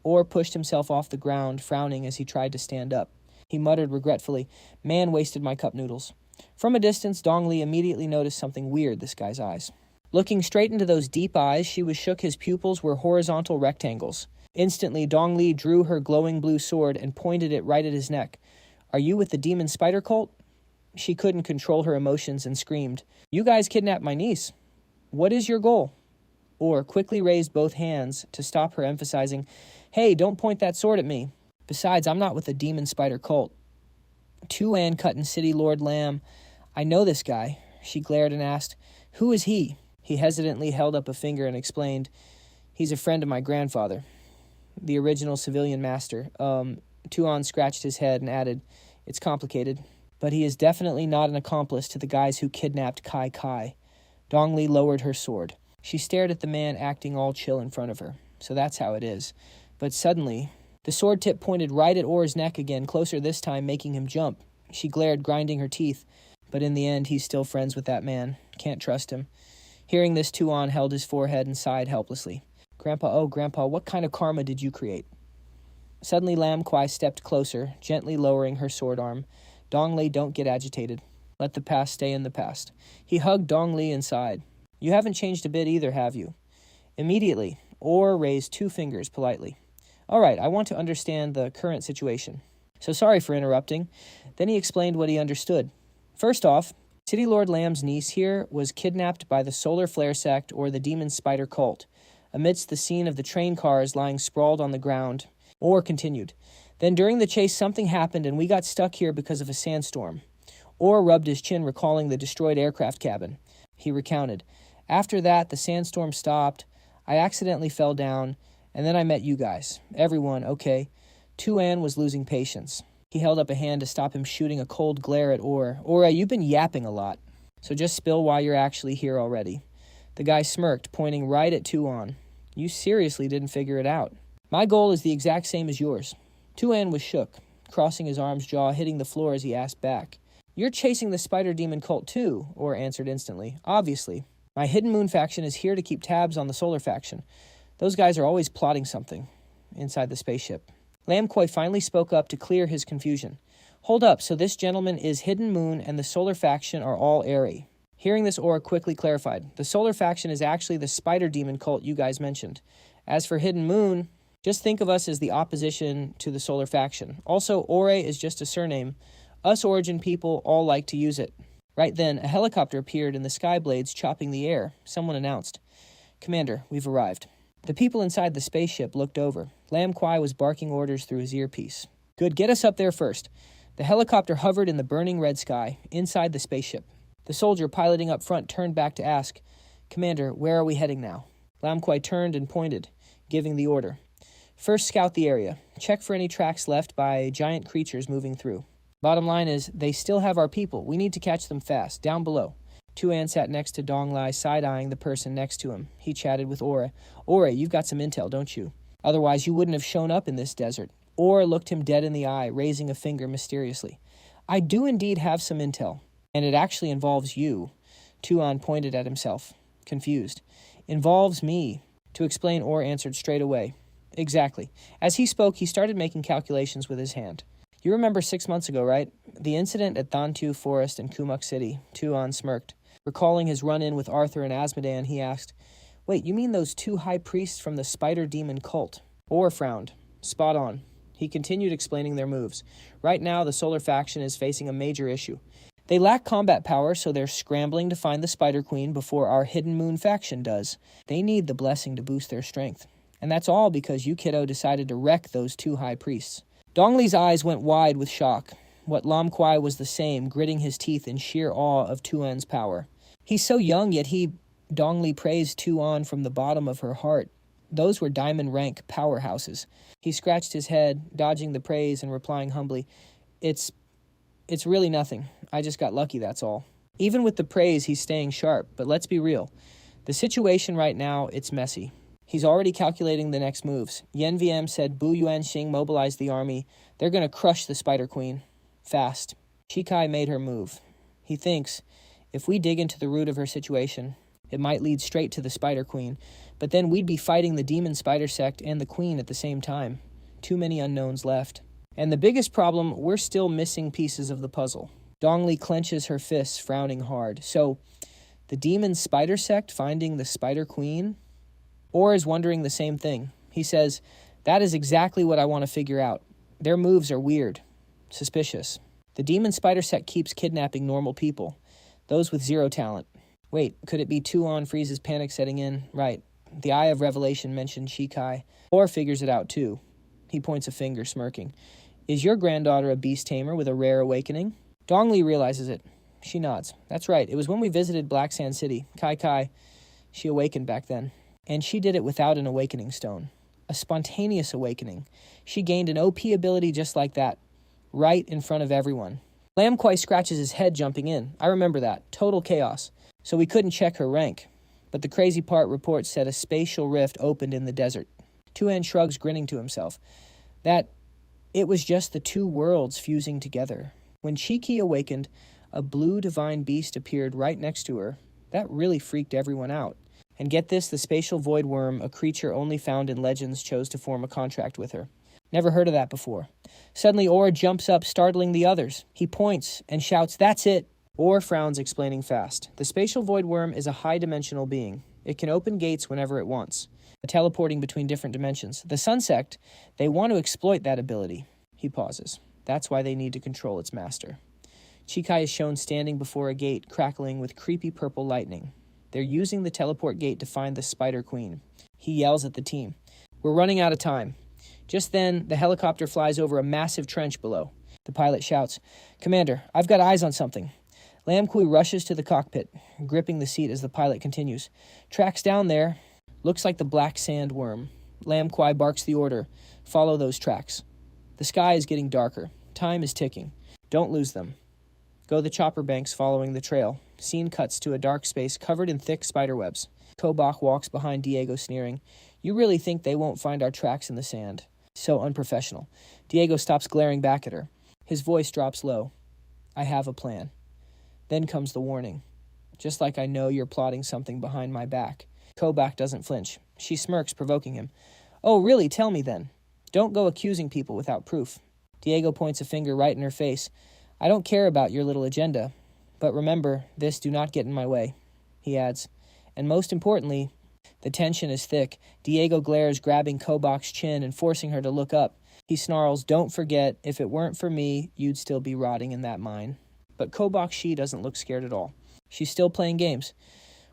Or pushed himself off the ground, frowning as he tried to stand up. He muttered regretfully, "Man wasted my cup noodles." From a distance, Dong Li immediately noticed something weird, this guy's eyes. Looking straight into those deep eyes, she was shook his pupils were horizontal rectangles. Instantly, Dong Li drew her glowing blue sword and pointed it right at his neck. "Are you with the demon spider cult?" She couldn't control her emotions and screamed, "You guys kidnapped my niece. What is your goal?" Or quickly raised both hands to stop her, emphasizing, "Hey, don't point that sword at me. Besides, I'm not with the demon spider cult." Tu An cut in City Lord Lam. "I know this guy." She glared and asked, "Who is he?" He hesitantly held up a finger and explained, "He's a friend of my grandfather, the original civilian master." Tu An scratched his head and added, "It's complicated. But he is definitely not an accomplice to the guys who kidnapped Kai Kai." Dong Li lowered her sword. She stared at the man acting all chill in front of her. So that's how it is. But suddenly, the sword tip pointed right at Or's neck again, closer this time, making him jump. She glared, grinding her teeth. But in the end, he's still friends with that man. Can't trust him. Hearing this, Tu An held his forehead and sighed helplessly. "Grandpa, what kind of karma did you create?" Suddenly, Lam Kui stepped closer, gently lowering her sword arm. "Dong Li, don't get agitated. Let the past stay in the past." He hugged Dong Li and sighed. "You haven't changed a bit either, have you?" Immediately, Or raised two fingers politely. "All right, I want to understand the current situation. So sorry for interrupting." Then he explained what he understood. First off, City Lord Lam's niece here was kidnapped by the Solar Flare Sect or the Demon Spider Cult, amidst the scene of the train cars lying sprawled on the ground. Or continued, "Then during the chase something happened and we got stuck here because of a sandstorm." Or rubbed his chin, recalling the destroyed aircraft cabin. He recounted, "After that, the sandstorm stopped. I accidentally fell down, and then I met you guys. Everyone, okay." Tu An was losing patience. He held up a hand to stop him shooting a cold glare at Or. "Ora, you've been yapping a lot, so just spill why you're actually here already." The guy smirked, pointing right at Tu An. "You seriously didn't figure it out." "My goal is the exact same as yours." Tu An was shook, crossing his arms, jaw hitting the floor as he asked back, "You're chasing the spider demon cult too?" Or answered instantly, "Obviously. My Hidden Moon faction is here to keep tabs on the Solar faction. Those guys are always plotting something inside the spaceship." Lam Kui finally spoke up to clear his confusion. "Hold up, so this gentleman is Hidden Moon and the Solar faction are all airy." Hearing this, Aura quickly clarified, "The Solar faction is actually the spider demon cult you guys mentioned. As for Hidden Moon, just think of us as the opposition to the Solar faction. Also, Ore is just a surname. Us Origin people all like to use it." Right then, a helicopter appeared in the sky blades, chopping the air. Someone announced, "Commander, we've arrived." The people inside the spaceship looked over. Lam Kui was barking orders through his earpiece. "Good, get us up there first." The helicopter hovered in the burning red sky, inside the spaceship. The soldier piloting up front turned back to ask, "Commander, where are we heading now?" Lam Kui turned and pointed, giving the order. "First, scout the area. Check for any tracks left by giant creatures moving through. Bottom line is, they still have our people. We need to catch them fast. Down below." Tu An sat next to Dong Lai, side-eyeing the person next to him. He chatted with Ora. "Ora, you've got some intel, don't you? Otherwise, you wouldn't have shown up in this desert." Ora looked him dead in the eye, raising a finger mysteriously. "I do indeed have some intel, and it actually involves you." Tu An pointed at himself, confused. "Involves me." To explain, Ora answered straight away. "Exactly." As he spoke, he started making calculations with his hand. "You remember 6 months ago, right? The incident at Thantu Forest in Kumuk City." Tu An smirked. Recalling his run-in with Arthur and Asmodean, he asked, "Wait, you mean those two high priests from the spider demon cult?" Or frowned. "Spot on." He continued explaining their moves. "Right now, the Solar faction is facing a major issue. They lack combat power, so they're scrambling to find the Spider Queen before our Hidden Moon faction does. They need the blessing to boost their strength. And that's all because you kiddo decided to wreck those two high priests." Dong Li's eyes went wide with shock. What Lam Kui was the same, gritting his teeth in sheer awe of Tu An's power. "He's so young, yet he Dongli praised Tu An from the bottom of her heart. Those were diamond rank powerhouses. He scratched his head, dodging the praise and replying humbly, It's really nothing. I just got lucky, that's all. Even with the praise, he's staying sharp, but let's be real. The situation right now, it's messy. He's already calculating the next moves. Yen VM said Bu Yuanxing mobilized the army. They're going to crush the Spider Queen. Fast. Chikai made her move. He thinks, if we dig into the root of her situation, it might lead straight to the Spider Queen, but then we'd be fighting the demon spider sect and the queen at the same time. Too many unknowns left. And the biggest problem, we're still missing pieces of the puzzle. Dongli clenches her fists, frowning hard. So, the demon spider sect finding the Spider Queen? Or is wondering the same thing. He says, that is exactly what I want to figure out. Their moves are weird. Suspicious. The demon spider sect keeps kidnapping normal people. Those with zero talent. Wait, could it be Tu An Freeze's panic setting in? Right. The Eye of Revelation mentioned Shikai. Or figures it out too. He points a finger, smirking. Is your granddaughter a beast tamer with a rare awakening? Dongli realizes it. She nods. That's right. It was when we visited Black Sand City. Kai. She awakened back then. And she did it without an awakening stone. A spontaneous awakening. She gained an OP ability just like that. Right in front of everyone. Lam Kwai scratches his head jumping in. I remember that. Total chaos. So we couldn't check her rank. But the crazy part, reports said a spatial rift opened in the desert. Tu An shrugs, grinning to himself. That it was just the two worlds fusing together. When Shiki awakened, a blue divine beast appeared right next to her. That really freaked everyone out. And get this, the spatial void worm, a creature only found in legends, chose to form a contract with her. Never heard of that before. Suddenly, Orr jumps up, startling the others. He points and shouts, that's it! Orr frowns, explaining fast. The spatial void worm is a high-dimensional being. It can open gates whenever it wants, teleporting between different dimensions. The Sun Sect, they want to exploit that ability. He pauses. That's why they need to control its master. Chikai is shown standing before a gate, crackling with creepy purple lightning. They're using the teleport gate to find the Spider Queen. He yells at the team. We're running out of time. Just then, the helicopter flies over a massive trench below. The pilot shouts, Commander, I've got eyes on something. Lam Kui rushes to the cockpit, gripping the seat as the pilot continues. Tracks down there. Looks like the black sand worm. Lam Kui barks the order. Follow those tracks. The sky is getting darker. Time is ticking. Don't lose them. Go the chopper banks following the trail. Scene cuts to a dark space covered in thick spiderwebs. Kobach walks behind Diego, sneering. You really think they won't find our tracks in the sand? So unprofessional. Diego stops glaring back at her. His voice drops low. I have a plan. Then comes the warning. Just like I know you're plotting something behind my back. Kobach doesn't flinch. She smirks, provoking him. Oh, really? Tell me then. Don't go accusing people without proof. Diego points a finger right in her face. I don't care about your little agenda. But remember, do not get in my way. He adds. And most importantly, the tension is thick. Diego glares, grabbing Kobach's chin and forcing her to look up. He snarls, don't forget, if it weren't for me, you'd still be rotting in that mine. But Kobach Shi doesn't look scared at all. She's still playing games.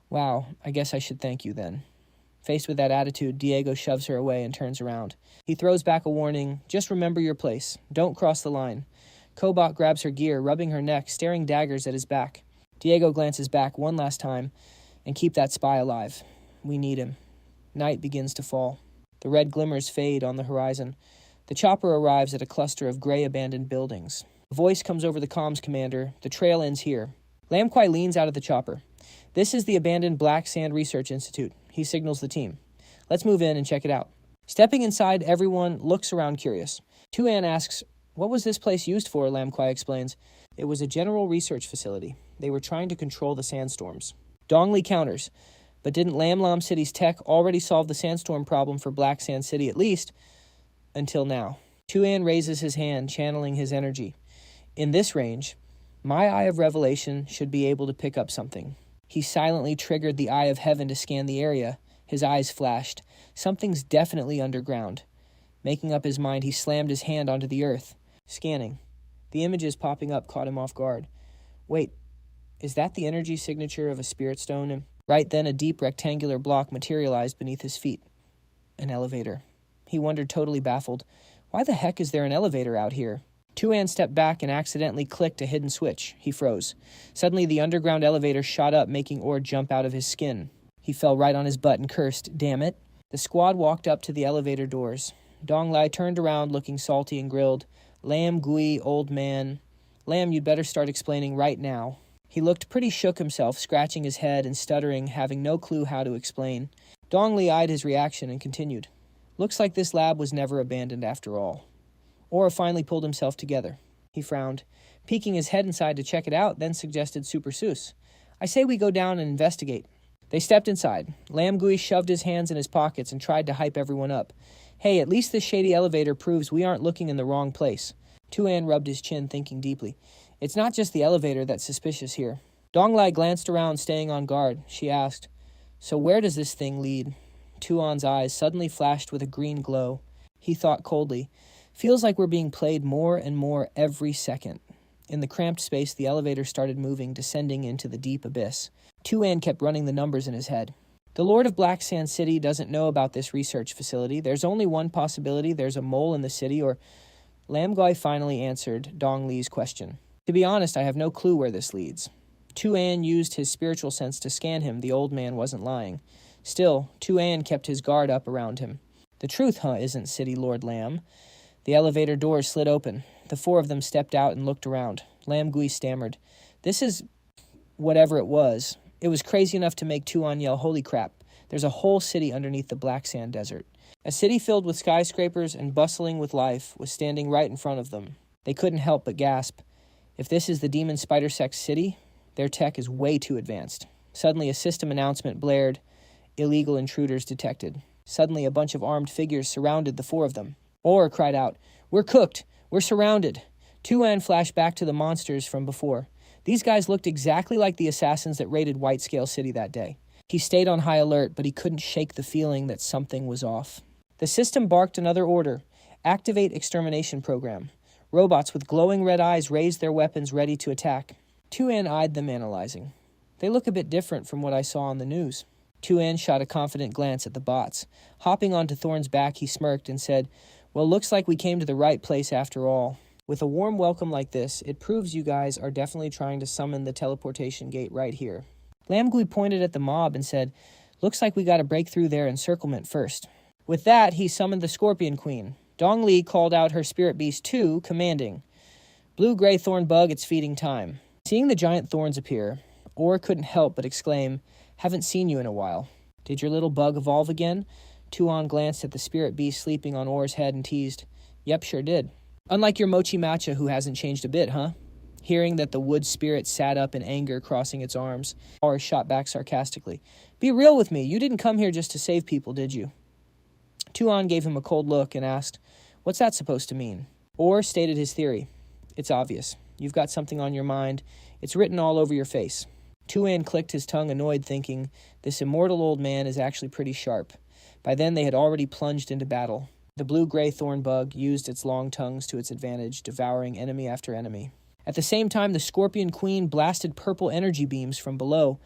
Wow, I guess I should thank you then. Faced with that attitude, Diego shoves her away and turns around. He throws back a warning, just remember your place. Don't cross the line. Kobach grabs her gear, rubbing her neck, staring daggers at his back. Diego glances back one last time, and keep that spy alive. We need him. Night begins to fall. The red glimmers fade on the horizon. The chopper arrives at a cluster of gray abandoned buildings. A voice comes over the comms commander. The trail ends here. Lam Kwai leans out of the chopper. This is the abandoned Black Sand Research Institute. He signals the team. Let's move in and check it out. Stepping inside, everyone looks around curious. Tu An asks, what was this place used for? Lam Kwai explains. It was a general research facility. They were trying to control the sandstorms. Dongli counters. But didn't Lam Lam City's tech already solve the sandstorm problem for Black Sand City at least? Until now. Tu An raises his hand, channeling his energy. In this range, my Eye of Revelation should be able to pick up something. He silently triggered the Eye of Heaven to scan the area. His eyes flashed. Something's definitely underground. Making up his mind, he slammed his hand onto the earth. Scanning. The images popping up caught him off guard. Wait, is that the energy signature of a spirit stone? Right then, a deep rectangular block materialized beneath his feet. An elevator. He wondered, totally baffled. Why the heck is there an elevator out here? Tu An stepped back and accidentally clicked a hidden switch. He froze. Suddenly, the underground elevator shot up, making Orr jump out of his skin. He fell right on his butt and cursed, "Damn it." The squad walked up to the elevator doors. Dong Lai turned around looking salty and grilled. "Lam Gui, old man. Lam, you'd better start explaining right now." He looked pretty shook himself, scratching his head and stuttering, having no clue how to explain. Dong Li eyed his reaction and continued. "Looks like this lab was never abandoned after all." Aura finally pulled himself together. He frowned, peeking his head inside to check it out, then suggested Super Seuss. "I say we go down and investigate." They stepped inside. Lam Gui shoved his hands in his pockets and tried to hype everyone up. "Hey, at least this shady elevator proves we aren't looking in the wrong place." Tu An rubbed his chin, thinking deeply. "It's not just the elevator that's suspicious here." Dong Lai glanced around, staying on guard. She asked, "So where does this thing lead?" Tu An's eyes suddenly flashed with a green glow. He thought coldly, "Feels like we're being played more and more every second." In the cramped space, the elevator started moving, descending into the deep abyss. Tu An kept running the numbers in his head. The Lord of Black Sand City doesn't know about this research facility. There's only one possibility. There's a mole in the city, or... Lam Gui finally answered Dong Li's question. "To be honest, I have no clue where this leads." Tu An used his spiritual sense to scan him. The old man wasn't lying. Still, Tu An kept his guard up around him. "The truth, isn't City Lord Lam?" The elevator doors slid open. The four of them stepped out and looked around. Lam Gui stammered, "This is... whatever it was. It was crazy enough to make Tu An yell, 'Holy crap!' There's a whole city underneath the Black Sand Desert." A city filled with skyscrapers and bustling with life was standing right in front of them. They couldn't help but gasp. If this is the Demon Spider Sex City, their tech is way too advanced. Suddenly, a system announcement blared. "Illegal intruders detected." Suddenly, a bunch of armed figures surrounded the four of them. Aura cried out, "We're cooked! We're surrounded!" Tu An flashed back to the monsters from before. These guys looked exactly like the assassins that raided White Scale City that day. He stayed on high alert, but he couldn't shake the feeling that something was off. The system barked another order. "Activate extermination program." Robots with glowing red eyes raised their weapons ready to attack. Tu An eyed them, analyzing. "They look a bit different from what I saw on the news." Tu An shot a confident glance at the bots. Hopping onto Thorn's back, he smirked and said, "Well, looks like we came to the right place after all. With a warm welcome like this, it proves you guys are definitely trying to summon the teleportation gate right here." Lam Gui pointed at the mob and said, "Looks like we got to break through their encirclement first." With that, he summoned the Scorpion Queen. Dong Li called out her spirit beast too, commanding, "Blue-gray thorn bug, it's feeding time." Seeing the giant thorns appear, Aura couldn't help but exclaim, "Haven't seen you in a while." "Did your little bug evolve again?" Tu An glanced at the spirit beast sleeping on Aura's head and teased, "Yep, sure did." "Unlike your mochi matcha who hasn't changed a bit, huh?" Hearing that the wood spirit sat up in anger, crossing its arms, Aura shot back sarcastically, "Be real with me. You didn't come here just to save people, did you?" Tu An gave him a cold look and asked, "What's that supposed to mean?" Aura stated his theory. "It's obvious. You've got something on your mind. It's written all over your face." Tu An clicked his tongue, annoyed, thinking, this immortal old man is actually pretty sharp. By then they had already plunged into battle. The blue-gray thorn bug used its long tongues to its advantage, devouring enemy after enemy. At the same time, the Scorpion Queen blasted purple energy beams from below.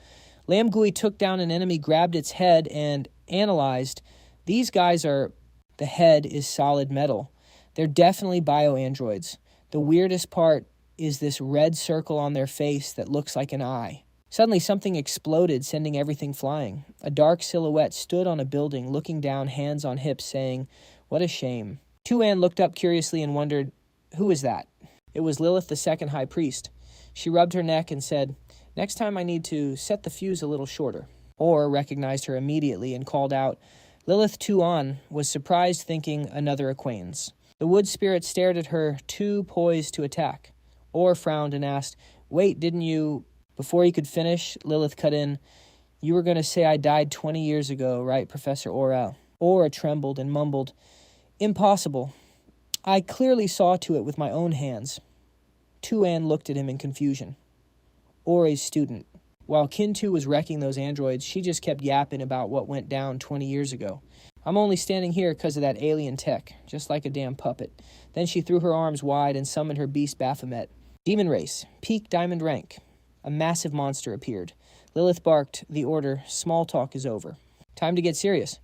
Lam Gui took down an enemy, grabbed its head, and analyzed. These guys are... The head is solid metal. They're definitely bio-androids. The weirdest part is this red circle on their face that looks like an eye. Suddenly, something exploded, sending everything flying. A dark silhouette stood on a building, looking down, hands on hips, saying, "What a shame." Tu An looked up curiously and wondered, "Who is that?" It was Lilith, the second high priest. She rubbed her neck and said, "Next time I need to set the fuse a little shorter." Aura recognized her immediately and called out. Lilith Tu An was surprised, thinking another acquaintance. The wood spirit stared at her, too poised to attack. Aura frowned and asked, "Wait, didn't you..." Before he could finish, Lilith cut in, "You were going to say I died 20 years ago, right, Professor Aura?" Aura trembled and mumbled, "Impossible. I clearly saw to it with my own hands." Tu An looked at him in confusion. Aura's student. While Kintu was wrecking those androids, she just kept yapping about what went down 20 years ago. "I'm only standing here because of that alien tech, just like a damn puppet." Then she threw her arms wide and summoned her beast Baphomet. Demon race, peak diamond rank. A massive monster appeared. Lilith barked, the order, "Small talk is over." Time to get serious.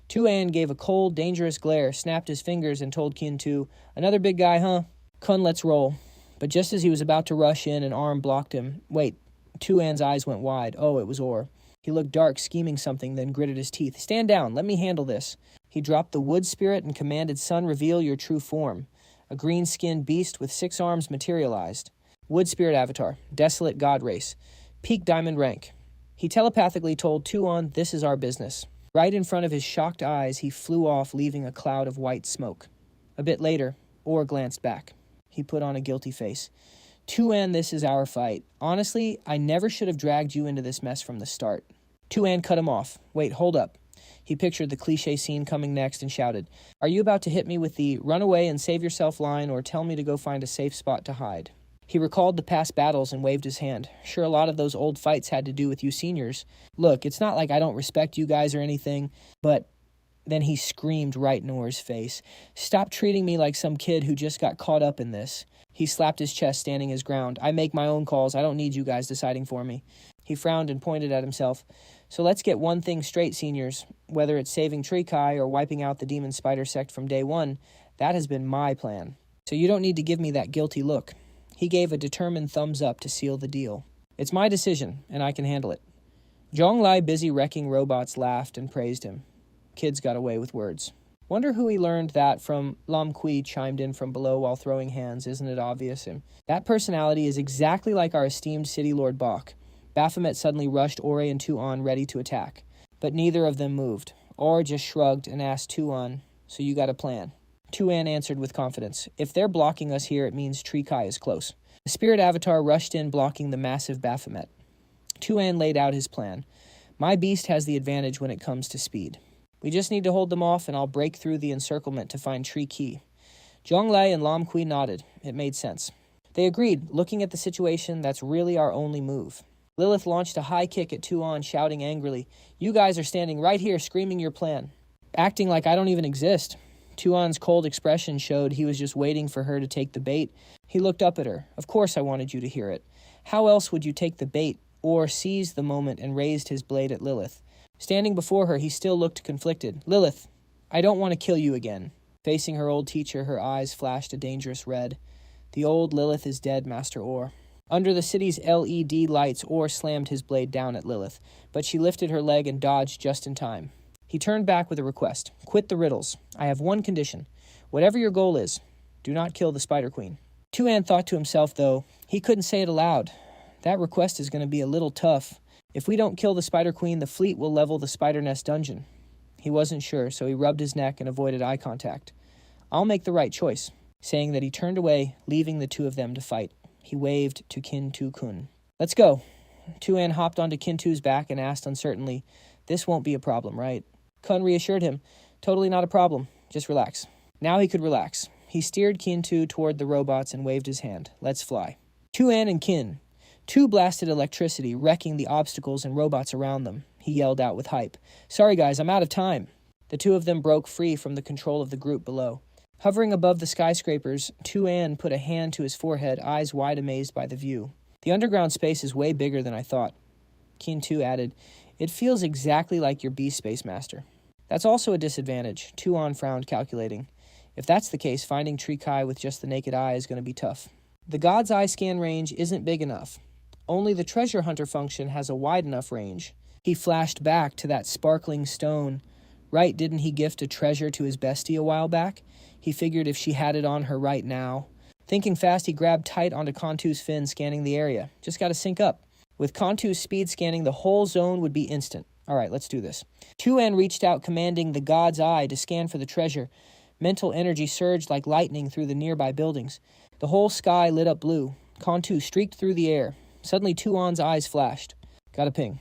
Tu An gave a cold, dangerous glare, snapped his fingers, and told Kintu, "Another big guy, huh? Kun, let's roll." But just as he was about to rush in, an arm blocked him. Wait, Tu An's eyes went wide. Oh, it was Or. He looked dark, scheming something, then gritted his teeth. "Stand down, let me handle this." He dropped the wood spirit and commanded, "Sun, reveal your true form." A green-skinned beast with 6 arms materialized. Wood spirit avatar, desolate god race, peak diamond rank. He telepathically told Tu An, "This is our business." Right in front of his shocked eyes, he flew off, leaving a cloud of white smoke. A bit later, Orr glanced back. He put on a guilty face. "Tu An, this is our fight. Honestly, I never should have dragged you into this mess from the start." Tu An cut him off. "Wait, hold up." He pictured the cliche scene coming next and shouted, "Are you about to hit me with the 'run away and save yourself' line, or tell me to go find a safe spot to hide?" He recalled the past battles and waved his hand. "Sure, a lot of those old fights had to do with you seniors. Look, it's not like I don't respect you guys or anything, but..." Then he screamed right in Orr's face. "Stop treating me like some kid who just got caught up in this." He slapped his chest, standing his ground. "I make my own calls. I don't need you guys deciding for me." He frowned and pointed at himself. "So let's get one thing straight, seniors. Whether it's saving Trikai or wiping out the demon spider sect from day one, that has been my plan. So you don't need to give me that guilty look." He gave a determined thumbs up to seal the deal. "It's my decision, and I can handle it." Zhonglai, busy wrecking robots, laughed and praised him. Kids got away with words. Wonder who he learned that from. Lam Kui chimed in from below while throwing hands. "Isn't it obvious? That personality is exactly like our esteemed City Lord Bach." Baphomet suddenly rushed Orr and Tu An, ready to attack. But neither of them moved. Orr just shrugged and asked Tu An, "So you got a plan?" Tu An answered with confidence, "If they're blocking us here, it means Trikai is close." The spirit avatar rushed in, blocking the massive Baphomet. Tu An laid out his plan. "My beast has the advantage when it comes to speed. We just need to hold them off, and I'll break through the encirclement to find Tree Key." Zhonglai and Lam Kui nodded. It made sense. They agreed. "Looking at the situation, that's really our only move." Lilith launched a high kick at Tu An, shouting angrily, "You guys are standing right here screaming your plan, acting like I don't even exist." Tu An's cold expression showed he was just waiting for her to take the bait. He looked up at her. "Of course I wanted you to hear it. How else would you take the bait?" Or seized the moment and raised his blade at Lilith. Standing before her, he still looked conflicted. "Lilith, I don't want to kill you again." Facing her old teacher, her eyes flashed a dangerous red. "The old Lilith is dead, Master Orr." Under the city's LED lights, Orr slammed his blade down at Lilith, but she lifted her leg and dodged just in time. He turned back with a request. "Quit the riddles. I have one condition. Whatever your goal is, do not kill the Spider Queen." Tu An thought to himself, though, he couldn't say it aloud. That request is going to be a little tough. If we don't kill the Spider Queen, the fleet will level the Spider Nest dungeon. He wasn't sure, so he rubbed his neck and avoided eye contact. "I'll make the right choice," saying that he turned away, leaving the two of them to fight. He waved to Kintu Kun. "Let's go." Tu An hopped onto Kintu's back and asked uncertainly, "This won't be a problem, right?" Kun reassured him, "Totally not a problem. Just relax." Now he could relax. He steered Kintu toward the robots and waved his hand. "Let's fly." Tu An and Kin. Two blasted electricity, wrecking the obstacles and robots around them. He yelled out with hype, "Sorry guys, I'm out of time." The two of them broke free from the control of the group below. Hovering above the skyscrapers, Tu An put a hand to his forehead, eyes wide amazed by the view. "The underground space is way bigger than I thought." Kintu added, "It feels exactly like your beast space, Master." "That's also a disadvantage," Tu An frowned, calculating. "If that's the case, finding Trikai with just the naked eye is going to be tough. The God's Eye scan range isn't big enough. Only the treasure hunter function has a wide enough range." He flashed back to that sparkling stone. Right, didn't he gift a treasure to his bestie a while back? He figured if she had it on her right now. Thinking fast, he grabbed tight onto Kantu's fin, scanning the area. Just got to sync up. With Kantu's speed scanning, the whole zone would be instant. All right, let's do this. Tu An reached out, commanding the God's Eye to scan for the treasure. Mental energy surged like lightning through the nearby buildings. The whole sky lit up blue. Kantu streaked through the air. Suddenly, Tu An's eyes flashed. "Got a ping."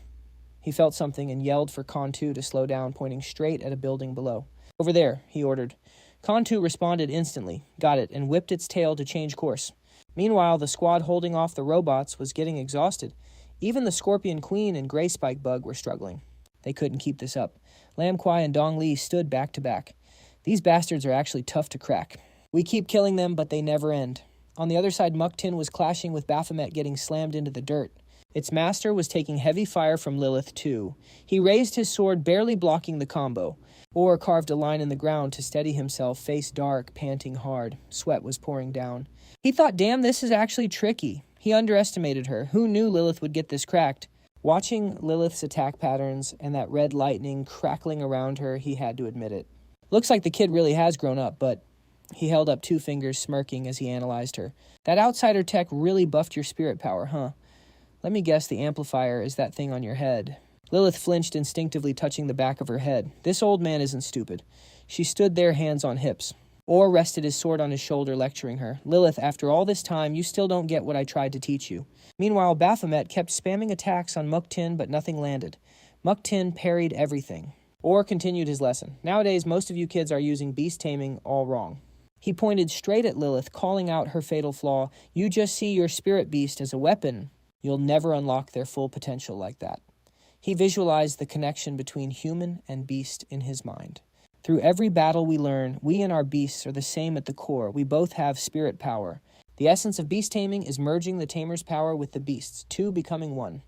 He felt something and yelled for Kantu to slow down, pointing straight at a building below. "Over there," he ordered. Kantu responded instantly, got it, and whipped its tail to change course. Meanwhile, the squad holding off the robots was getting exhausted. Even the Scorpion Queen and Grey Spike Bug were struggling. They couldn't keep this up. Lam Kui and Dong Li stood back to back. "These bastards are actually tough to crack. We keep killing them, but they never end." On the other side, Muktin was clashing with Baphomet, getting slammed into the dirt. Its master was taking heavy fire from Lilith, too. He raised his sword, barely blocking the combo. Orr carved a line in the ground to steady himself, face dark, panting hard. Sweat was pouring down. He thought, damn, this is actually tricky. He underestimated her. Who knew Lilith would get this cracked? Watching Lilith's attack patterns and that red lightning crackling around her, he had to admit it. Looks like the kid really has grown up, but he held up 2 fingers, smirking as he analyzed her. That outsider tech really buffed your spirit power, huh? Let me guess, the amplifier is that thing on your head. Lilith flinched, instinctively touching the back of her head. This old man isn't stupid. She stood there, hands on hips. Or rested his sword on his shoulder, lecturing her. Lilith, after all this time, you still don't get what I tried to teach you. Meanwhile, Baphomet kept spamming attacks on Muktin, but nothing landed. Muktin parried everything. Or continued his lesson. Nowadays, most of you kids are using beast taming all wrong. He pointed straight at Lilith, calling out her fatal flaw. You just see your spirit beast as a weapon. You'll never unlock their full potential like that. He visualized the connection between human and beast in his mind. Through every battle we learn, we and our beasts are the same at the core. We both have spirit power. The essence of beast taming is merging the tamer's power with the beast's, 2 becoming 1.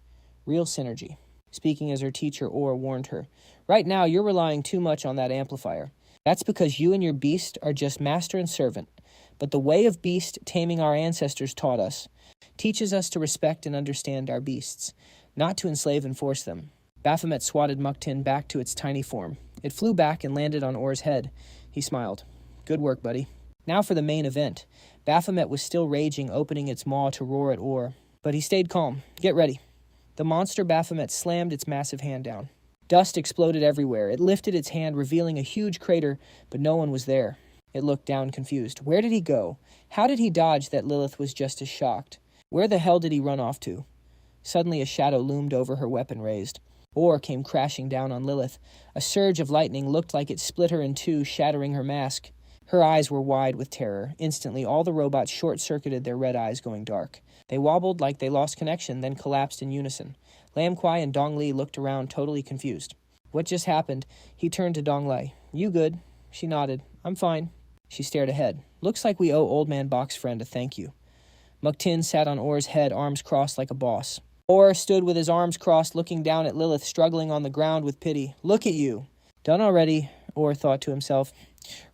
Real synergy. Speaking as her teacher Or warned her. Right now, you're relying too much on that amplifier. That's because you and your beast are just master and servant. But the way of beast taming our ancestors taught us teaches us to respect and understand our beasts, not to enslave and force them. Baphomet swatted Muktin back to its tiny form. It flew back and landed on Or's head. He smiled. Good work, buddy. Now for the main event. Baphomet was still raging, opening its maw to roar at Or. But he stayed calm. Get ready. The monster Baphomet slammed its massive hand down. Dust exploded everywhere. It lifted its hand, revealing a huge crater, but no one was there. It looked down, confused. Where did he go? How did he dodge that Lilith was just as shocked? Where the hell did he run off to? Suddenly a shadow loomed over her, weapon raised. Or came crashing down on Lilith. A surge of lightning looked like it split her in 2, shattering her mask. Her eyes were wide with terror. Instantly, all the robots short-circuited, their red eyes going dark. They wobbled like they lost connection, then collapsed in unison. Lam Kuai and Dong Li looked around, totally confused. What just happened? He turned to Dong Lai. You good? She nodded. I'm fine. She stared ahead. Looks like we owe Old Man Bach's friend a thank you. Muktin sat on Or's head, arms crossed like a boss. Or stood with his arms crossed, looking down at Lilith, struggling on the ground with pity. Look at you. Done already, Or thought to himself.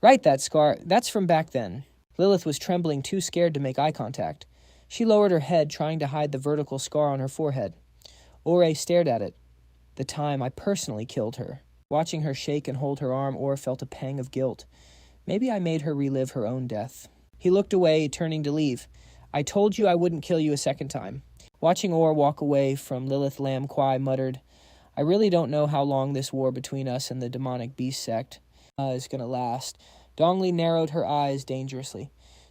Right, that scar. That's from back then. Lilith was trembling, too scared to make eye contact. She lowered her head, trying to hide the vertical scar on her forehead. Ore stared at it. The time I personally killed her. Watching her shake and hold her arm, Or felt a pang of guilt. Maybe I made her relive her own death. He looked away, turning to leave. I told you I wouldn't kill you a second time. Watching Or walk away from Lilith, Lam Kuai muttered, I really don't know how long this war between us and the demonic beast sect is going to last. Dongli narrowed her eyes dangerously.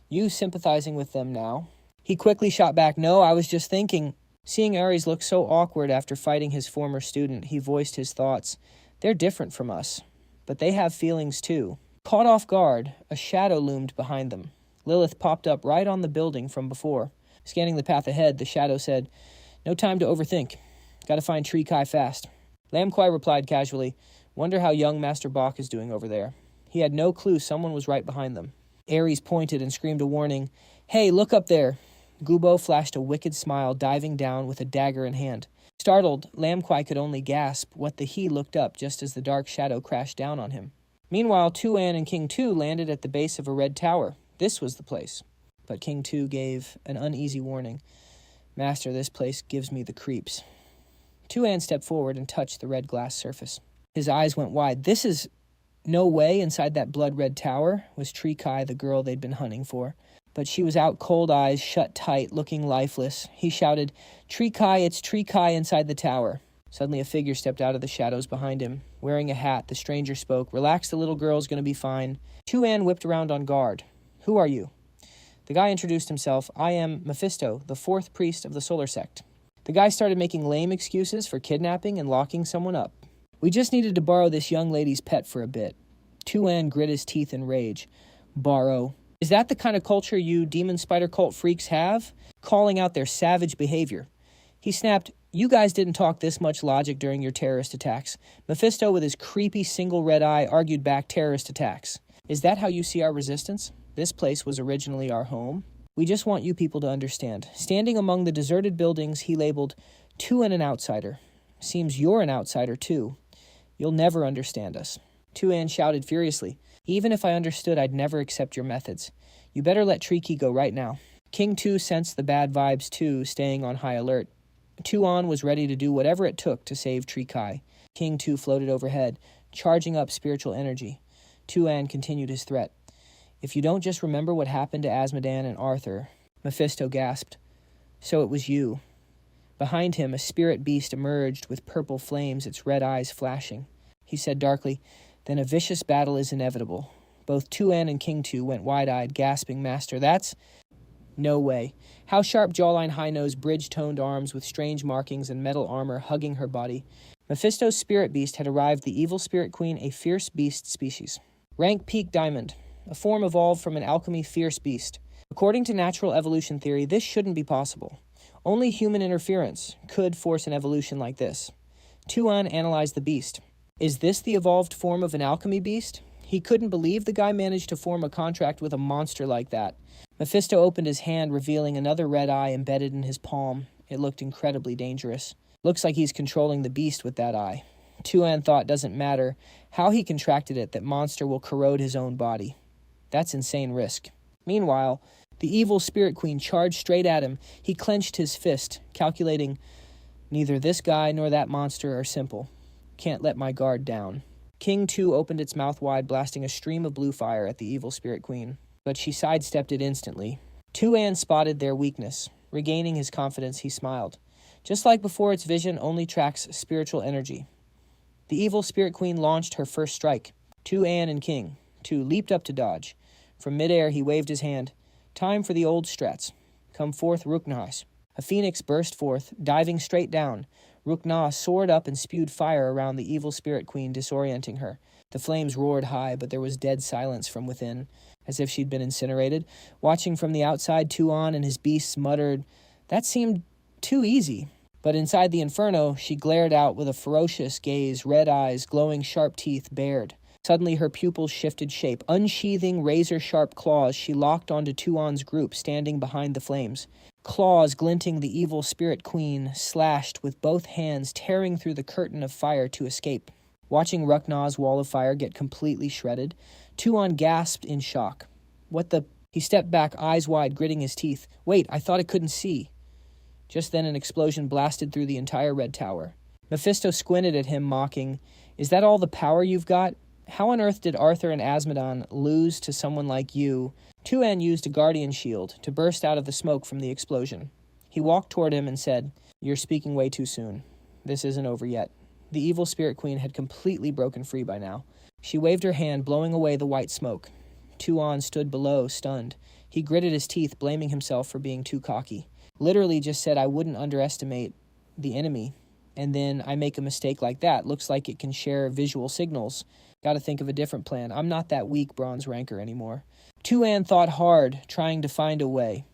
You sympathizing with them now? He quickly shot back, No, I was just thinking. Seeing Ares look so awkward after fighting his former student, he voiced his thoughts. They're different from us, but they have feelings too. Caught off guard, a shadow loomed behind them. Lilith popped up right on the building from before. Scanning the path ahead, the shadow said, No time to overthink. Gotta find Tree Kai fast. Lam Kuai replied casually, Wonder how young Master Bach is doing over there. He had no clue someone was right behind them. Ares pointed and screamed a warning. Hey, look up there. Gubo flashed a wicked smile, diving down with a dagger in hand. Startled, Lam Kuai could only gasp what the he looked up just as the dark shadow crashed down on him. Meanwhile, Tu An and King Tu landed at the base of a red tower. This was the place. But King Tu gave an uneasy warning. Master, this place gives me the creeps. Tu An stepped forward and touched the red glass surface. His eyes went wide. This is no way inside that blood-red tower was Tree Kai, the girl they'd been hunting for. But she was out, cold eyes shut tight, looking lifeless. He shouted, Tree Kai, it's Tree Kai inside the tower. Suddenly a figure stepped out of the shadows behind him. Wearing a hat, the stranger spoke. Relax, the little girl's going to be fine. Tu An whipped around on guard. Who are you? The guy introduced himself. I am Mephisto, the 4th priest of the solar sect. The guy started making lame excuses for kidnapping and locking someone up. We just needed to borrow this young lady's pet for a bit. Tu An grit his teeth in rage. Borrow. Is that the kind of culture you demon spider cult freaks have? Calling out their savage behavior. He snapped, You guys didn't talk this much logic during your terrorist attacks. Mephisto, with his creepy single red eye, argued back terrorist attacks. Is that how you see our resistance? This place was originally our home. We just want you people to understand. Standing among the deserted buildings, he labeled Tu An outsider. Seems you're an outsider, too. You'll never understand us. Tu An shouted furiously. Even if I understood, I'd never accept your methods. You better let Triki go right now. King Tu sensed the bad vibes, too, staying on high alert. Tu An was ready to do whatever it took to save Tree Kai. King Tu floated overhead, charging up spiritual energy. Tu An continued his threat. If you don't just remember what happened to Asmodan and Arthur, Mephisto gasped. So it was you. Behind him, a spirit beast emerged with purple flames, its red eyes flashing. He said darkly, then a vicious battle is inevitable. Both Tu An and King Tu went wide-eyed, gasping, Master, that's... No way. How sharp jawline, high nose, bridge-toned arms with strange markings and metal armor hugging her body. Mephisto's spirit beast had arrived the evil spirit queen, a fierce beast species. Rank peak diamond, a form evolved from an alchemy fierce beast. According to natural evolution theory, this shouldn't be possible. Only human interference could force an evolution like this. Tu An analyzed the beast. Is this the evolved form of an alchemy beast? He couldn't believe the guy managed to form a contract with a monster like that. Mephisto opened his hand, revealing another red eye embedded in his palm. It looked incredibly dangerous. Looks like he's controlling the beast with that eye. Tu An thought doesn't matter how he contracted it, that monster will corrode his own body. That's insane risk. Meanwhile, the evil spirit queen charged straight at him. He clenched his fist, calculating, neither this guy nor that monster are simple. Can't let my guard down. King Tu opened its mouth wide, blasting a stream of blue fire at the evil spirit queen. But she sidestepped it instantly. Tu An spotted their weakness. Regaining his confidence, he smiled. Just like before, its vision only tracks spiritual energy. The evil spirit queen launched her first strike. Tu An and King Tu leaped up to dodge. From midair, he waved his hand. Time for the old strats. Come forth, Ruknahs. A phoenix burst forth, diving straight down. Ruknah soared up and spewed fire around the evil spirit queen, disorienting her. The flames roared high, but there was dead silence from within, as if she'd been incinerated. Watching from the outside, Tu An and his beasts muttered, that seemed too easy. But inside the inferno, she glared out with a ferocious gaze, red eyes, glowing sharp teeth bared. Suddenly her pupils shifted shape. Unsheathing razor-sharp claws, she locked onto Tu An's group, standing behind the flames. Claws glinting the evil spirit queen, slashed with both hands, tearing through the curtain of fire to escape. Watching Ruknah's wall of fire get completely shredded, Tu An gasped in shock. What the... He stepped back, eyes wide, gritting his teeth. Wait, I thought I couldn't see. Just then an explosion blasted through the entire red tower. Mephisto squinted at him, mocking, is that all the power you've got? How on earth did Arthur and Asmodan lose to someone like you? Tu An used a guardian shield to burst out of the smoke from the explosion. He walked toward him and said, you're speaking way too soon. This isn't over yet. The evil spirit queen had completely broken free by now. She waved her hand, blowing away the white smoke. Tu An stood below, stunned. He gritted his teeth, blaming himself for being too cocky. Literally just said I wouldn't underestimate the enemy. And then I make a mistake like that. Looks like it can share visual signals. Gotta think of a different plan. I'm not that weak bronze ranker anymore. Tu An thought hard, trying to find a way.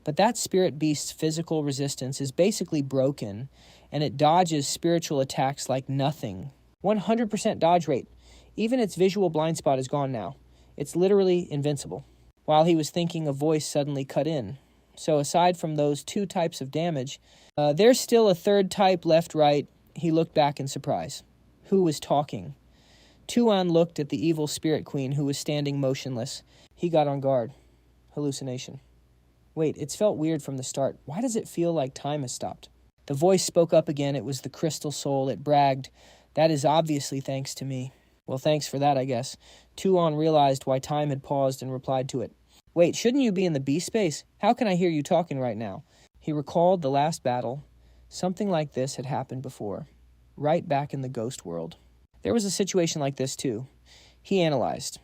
But that spirit beast's physical resistance is basically broken, and it dodges spiritual attacks like nothing. 100% dodge rate. Even its visual blind spot is gone now. It's literally invincible. While he was thinking, a voice suddenly cut in. So aside from those two types of damage, there's still a third type left-right. He looked back in surprise. Who was talking? Tu An looked at the evil spirit queen who was standing motionless. He got on guard. Hallucination. Wait, it's felt weird from the start. Why does it feel like time has stopped? The voice spoke up again. It was the crystal soul. It bragged, that is obviously thanks to me. Well, thanks for that, I guess. Tu An realized why time had paused and replied to it. Wait, shouldn't you be in the beast space? How can I hear you talking right now? He recalled the last battle. Something like this had happened before, right back in the ghost world. There was a situation like this too. He analyzed.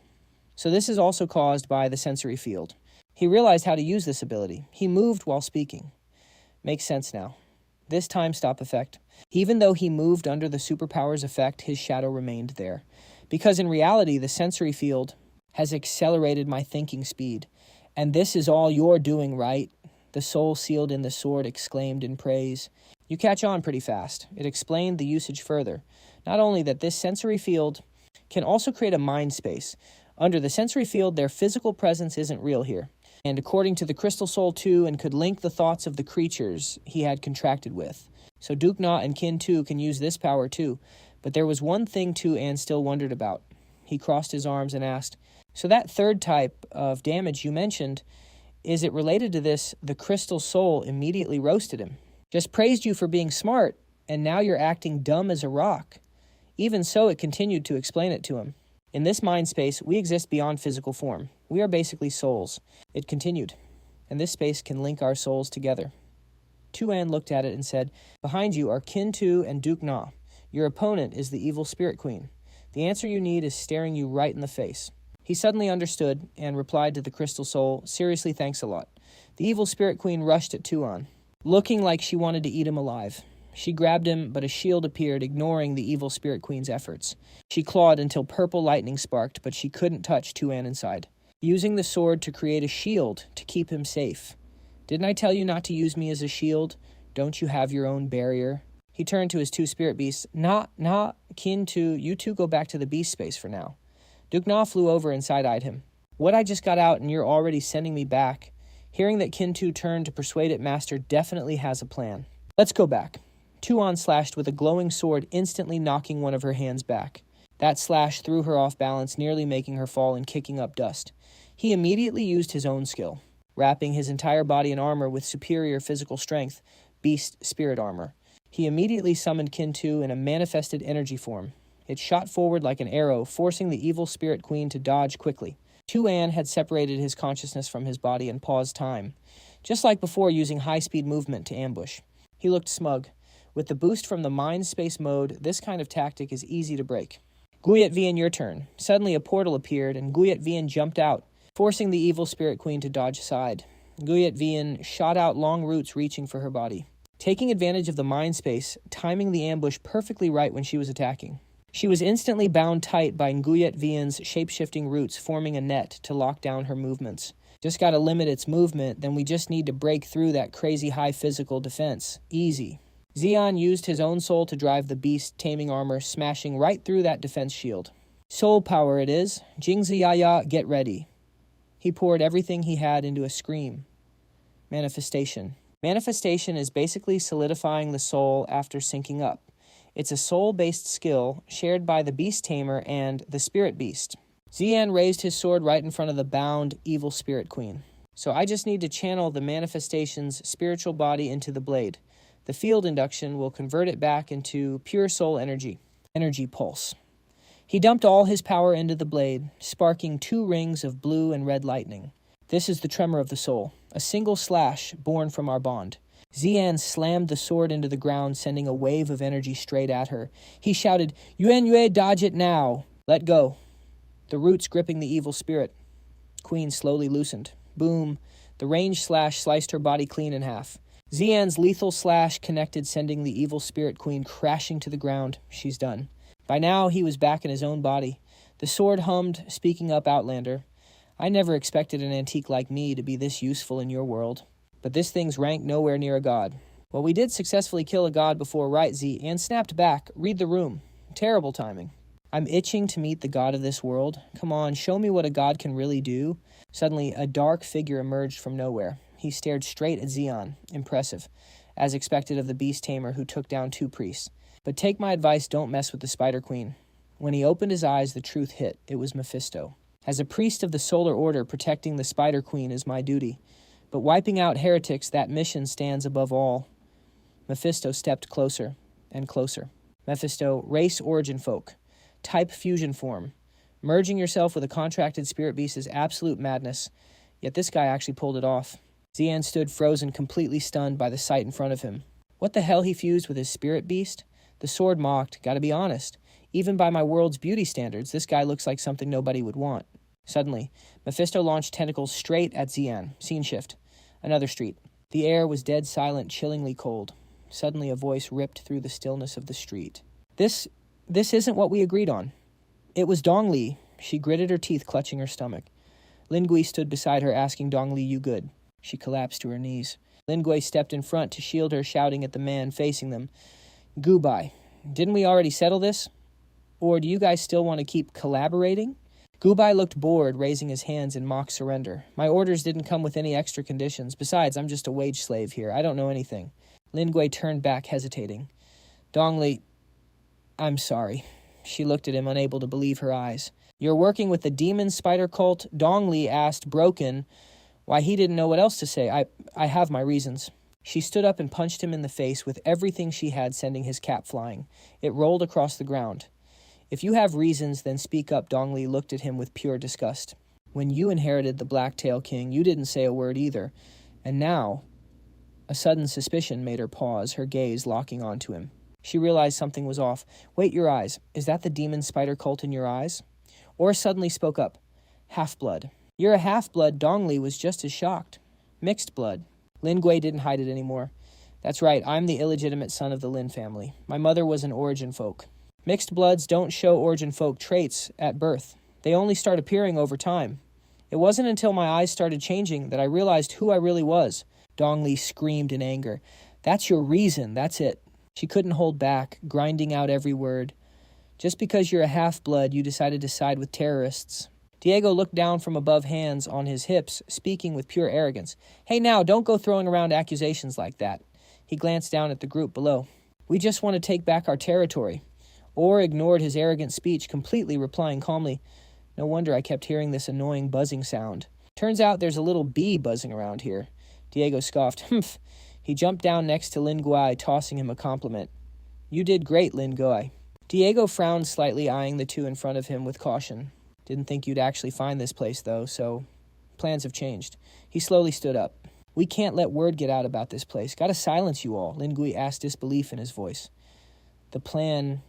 So this is also caused by the sensory field. He realized how to use this ability. He moved while speaking. Makes sense now. This time stop effect. Even though he moved under the superpower's effect, his shadow remained there. Because in reality, the sensory field has accelerated my thinking speed. And this is all you're doing, right? The soul sealed in the sword exclaimed in praise. You catch on pretty fast. It explained the usage further. Not only that, this sensory field can also create a mind space. Under the sensory field, their physical presence isn't real here. And according to the crystal soul too, and could link the thoughts of the creatures he had contracted with. So Dukna and Kin too can use this power too. But there was one thing Tu An still wondered about. He crossed his arms and asked, so that third type of damage you mentioned, is it related to this? The crystal soul immediately roasted him. Just praised you for being smart, and now you're acting dumb as a rock. Even so, it continued to explain it to him. In this mind space, we exist beyond physical form. We are basically souls. It continued, and this space can link our souls together. Tu An looked at it and said, behind you are Kin Tu and Duke Na. Your opponent is the evil spirit queen. The answer you need is staring you right in the face. He suddenly understood and replied to the crystal soul, seriously, thanks a lot. The evil spirit queen rushed at Tu An, looking like she wanted to eat him alive. She grabbed him, but a shield appeared, ignoring the evil spirit queen's efforts. She clawed until purple lightning sparked, but she couldn't touch Tu An inside, using the sword to create a shield to keep him safe. Didn't I tell you not to use me as a shield? Don't you have your own barrier? He turned to his two spirit beasts. Nah, Kin Tu, you two go back to the beast space for now. Duke Na flew over and side-eyed him. What, I just got out and you're already sending me back? Hearing that Kin Tu turned to persuade it master definitely has a plan. Let's go back. Tu An slashed with a glowing sword, instantly knocking one of her hands back. That slash threw her off balance, nearly making her fall and kicking up dust. He immediately used his own skill, wrapping his entire body in armor with superior physical strength, beast spirit armor. He immediately summoned Kin Tu in a manifested energy form. It shot forward like an arrow, forcing the evil spirit queen to dodge quickly. Tu An had separated his consciousness from his body and paused time, just like before using high-speed movement to ambush. He looked smug. With the boost from the mind space mode, this kind of tactic is easy to break. Guyet Vian, your turn. Suddenly a portal appeared, and Guyet Vian jumped out, forcing the evil spirit queen to dodge aside. Guyet Vian shot out long roots reaching for her body, taking advantage of the mind space, timing the ambush perfectly right when she was attacking. She was instantly bound tight by Guyet Vian's shape-shifting roots, forming a net to lock down her movements. Just gotta limit its movement, then we just need to break through that crazy high physical defense. Easy. Xian used his own soul to drive the beast taming armor, smashing right through that defense shield. Soul power it is. Jingzi get ready. He poured everything he had into a scream. Manifestation. Manifestation is basically solidifying the soul after syncing up. It's a soul-based skill shared by the beast tamer and the spirit beast. Xian raised his sword right in front of the bound evil spirit queen. So I just need to channel the manifestation's spiritual body into the blade. The field induction will convert it back into pure soul energy. Energy pulse. He dumped all his power into the blade, sparking 2 rings of blue and red lightning. This is the tremor of the soul, a single slash born from our bond. Xian slammed the sword into the ground, sending a wave of energy straight at her. He shouted, Yuan Yue, dodge it now. Let go. The roots gripping the evil spirit. Queen slowly loosened. Boom. The range slash sliced her body clean in half. Xian's lethal slash connected, sending the evil spirit queen crashing to the ground. She's done. By now, he was back in his own body. The sword hummed, speaking up Outlander. I never expected an antique like me to be this useful in your world. But this thing's ranked nowhere near a god. Well, we did successfully kill a god before, right, Z? And snapped back. Read the room. Terrible timing. I'm itching to meet the god of this world. Come on, show me what a god can really do. Suddenly, a dark figure emerged from nowhere. He stared straight at Xian. Impressive, as expected of the beast tamer who took down 2 priests. But take my advice, don't mess with the Spider Queen. When he opened his eyes, the truth hit. It was Mephisto. As a priest of the Solar Order, protecting the Spider Queen is my duty. But wiping out heretics, that mission stands above all. Mephisto stepped closer and closer. Mephisto, race origin folk. Type fusion form. Merging yourself with a contracted spirit beast is absolute madness. Yet this guy actually pulled it off. Xian stood frozen, completely stunned by the sight in front of him. What the hell he fused with his spirit beast? The sword mocked, gotta be honest. Even by my world's beauty standards, this guy looks like something nobody would want. Suddenly, Mephisto launched tentacles straight at Xian. Scene shift. Another street. The air was dead silent, chillingly cold. Suddenly a voice ripped through the stillness of the street. This isn't what we agreed on. It was Dong Li. She gritted her teeth, clutching her stomach. Lin Gui stood beside her, asking Dong Li, you good? She collapsed to her knees. Lin Gui stepped in front to shield her, shouting at the man facing them. Gubai, didn't we already settle this? Or do you guys still want to keep collaborating? Gubai looked bored, raising his hands in mock surrender. My orders didn't come with any extra conditions. Besides, I'm just a wage slave here. I don't know anything. Lin Gui turned back, hesitating. Dong Li, I'm sorry. She looked at him, unable to believe her eyes. You're working with the demon spider cult? Dong Li asked, broken, why he didn't know what else to say. I have my reasons. She stood up and punched him in the face with everything she had, sending his cap flying. It rolled across the ground. If you have reasons, then speak up. Dong Li looked at him with pure disgust. When you inherited the Black-Tail King, you didn't say a word either. And now, a sudden suspicion made her pause, her gaze locking onto him. She realized something was off. Wait, your eyes. Is that the demon spider cult in your eyes? Or suddenly spoke up. Half-blood. You're a half-blood. Dong Li was just as shocked. Mixed blood. Lin Gui didn't hide it anymore. That's right, I'm the illegitimate son of the Lin family. My mother was an origin folk. Mixed bloods don't show origin folk traits at birth. They only start appearing over time. It wasn't until my eyes started changing that I realized who I really was. Dong Li screamed in anger. That's your reason, that's it. She couldn't hold back, grinding out every word. Just because you're a half-blood, you decided to side with terrorists. Diego looked down from above, hands on his hips, speaking with pure arrogance. Hey now, don't go throwing around accusations like that. He glanced down at the group below. We just want to take back our territory. Or ignored his arrogant speech, completely replying calmly. No wonder I kept hearing this annoying buzzing sound. Turns out there's a little bee buzzing around here. Diego scoffed. Humph. He jumped down next to Lin Gui, tossing him a compliment. You did great, Lin Gui. Diego frowned slightly, eyeing the two in front of him with caution. Didn't think you'd actually find this place, though, so plans have changed. He slowly stood up. We can't let word get out about this place. Gotta silence you all, Lin Gui asked, disbelief in his voice. The plan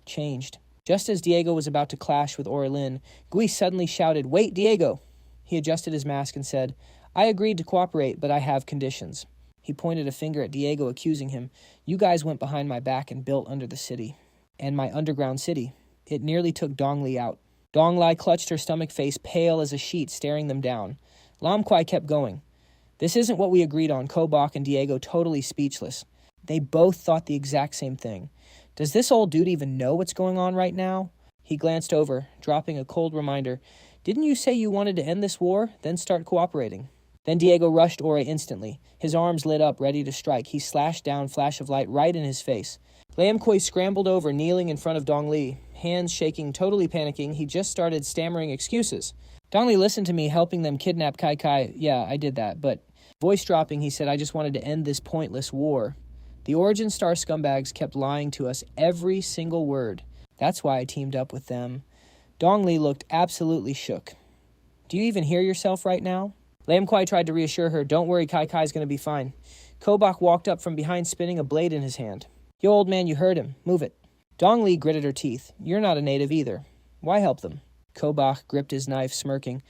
changed. Just as Diego was about to clash with Orlin, Gui suddenly shouted, Wait, Diego! He adjusted his mask and said, I agreed to cooperate, but I have conditions. He pointed a finger at Diego, accusing him. You guys went behind my back and built under the city. And my underground city. It nearly took Dong Li out. Dong Li clutched her stomach, face pale as a sheet, staring them down. Lam Kuai kept going. This isn't what we agreed on, Bach and Diego totally speechless. They both thought the exact same thing. Does this old dude even know what's going on right now? He glanced over, dropping a cold reminder. Didn't you say you wanted to end this war, then start cooperating? Then Diego rushed Ore instantly. His arms lit up, ready to strike. He slashed down, flash of light right in his face. Lam Kuai scrambled over, kneeling in front of Dong Li. Hands shaking, totally panicking, he just started stammering excuses. Dong Li listened to me, helping them kidnap Kai Kai. Yeah, I did that, but... Voice dropping, he said, I just wanted to end this pointless war. The Origin Star scumbags kept lying to us every single word. That's why I teamed up with them. Dong Li looked absolutely shook. Do you even hear yourself right now? Lam Kuai tried to reassure her, Don't worry, Kai Kai's going to be fine. Bach walked up from behind, spinning a blade in his hand. Yo, old man, you heard him. Move it. Dong Li gritted her teeth. You're not a native either. Why help them? Bach gripped his knife, smirking.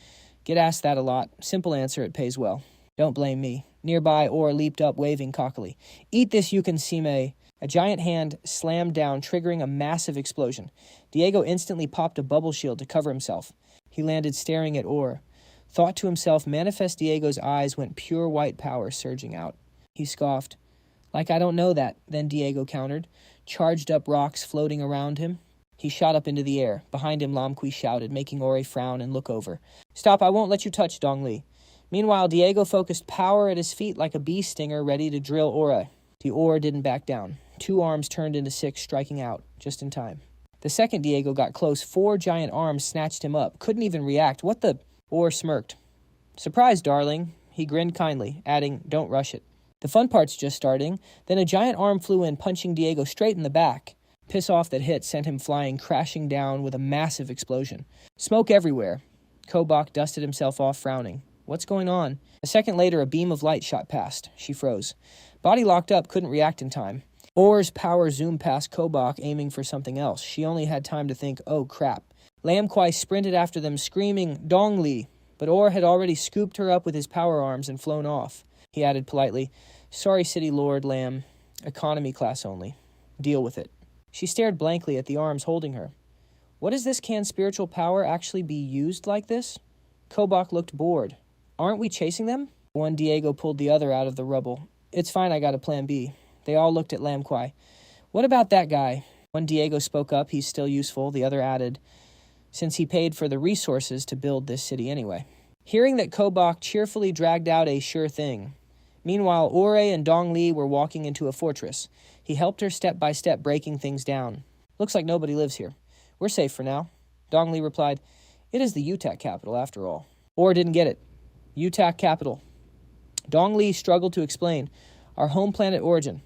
Get asked that a lot. Simple answer, it pays well. Don't blame me. Nearby, Or leaped up, waving cockily. Eat this, you can see me. A giant hand slammed down, triggering a massive explosion. Diego instantly popped a bubble shield to cover himself. He landed staring at Or. Thought to himself, manifest Diego's eyes went pure white power surging out. He scoffed. Like I don't know that, then Diego countered. Charged up rocks floating around him. He shot up into the air. Behind him, Lam Kui shouted, making Ore frown and look over. Stop, I won't let you touch Dong Li. Meanwhile, Diego focused power at his feet like a bee stinger ready to drill Ore. The Ore didn't back down. 2 arms turned into 6, striking out, just in time. The second Diego got close. 4 giant arms snatched him up. Couldn't even react. What the... Ore smirked. Surprise, darling. He grinned kindly, adding, don't rush it. The fun part's just starting. Then a giant arm flew in, punching Diego straight in the back. Piss off that hit sent him flying, crashing down with a massive explosion. Smoke everywhere. Bach dusted himself off, frowning. What's going on? A second later, a beam of light shot past. She froze. Body locked up, couldn't react in time. Ore's power zoomed past Bach, aiming for something else. She only had time to think, oh crap. Lam Kuai sprinted after them, screaming, Dong Li. But Ore had already scooped her up with his power arms and flown off. He added politely, Sorry, City Lord, Lam. Economy class only. Deal with it. She stared blankly at the arms holding her. What is this? Can spiritual power actually be used like this? Bach looked bored. Aren't we chasing them? One Diego pulled the other out of the rubble. It's fine, I got a plan B. They all looked at Lam Kuai. What about that guy? One Diego spoke up, he's still useful. The other added, since he paid for the resources to build this city anyway. Hearing that Bach cheerfully dragged out a sure thing. Meanwhile, Ore and Dong Li were walking into a fortress. He helped her step by step, breaking things down. Looks like nobody lives here. We're safe for now. Dong Li replied, It is the YEETED capital, after all. Ore didn't get it. YEETED capital. Dong Li struggled to explain. Our home planet origin.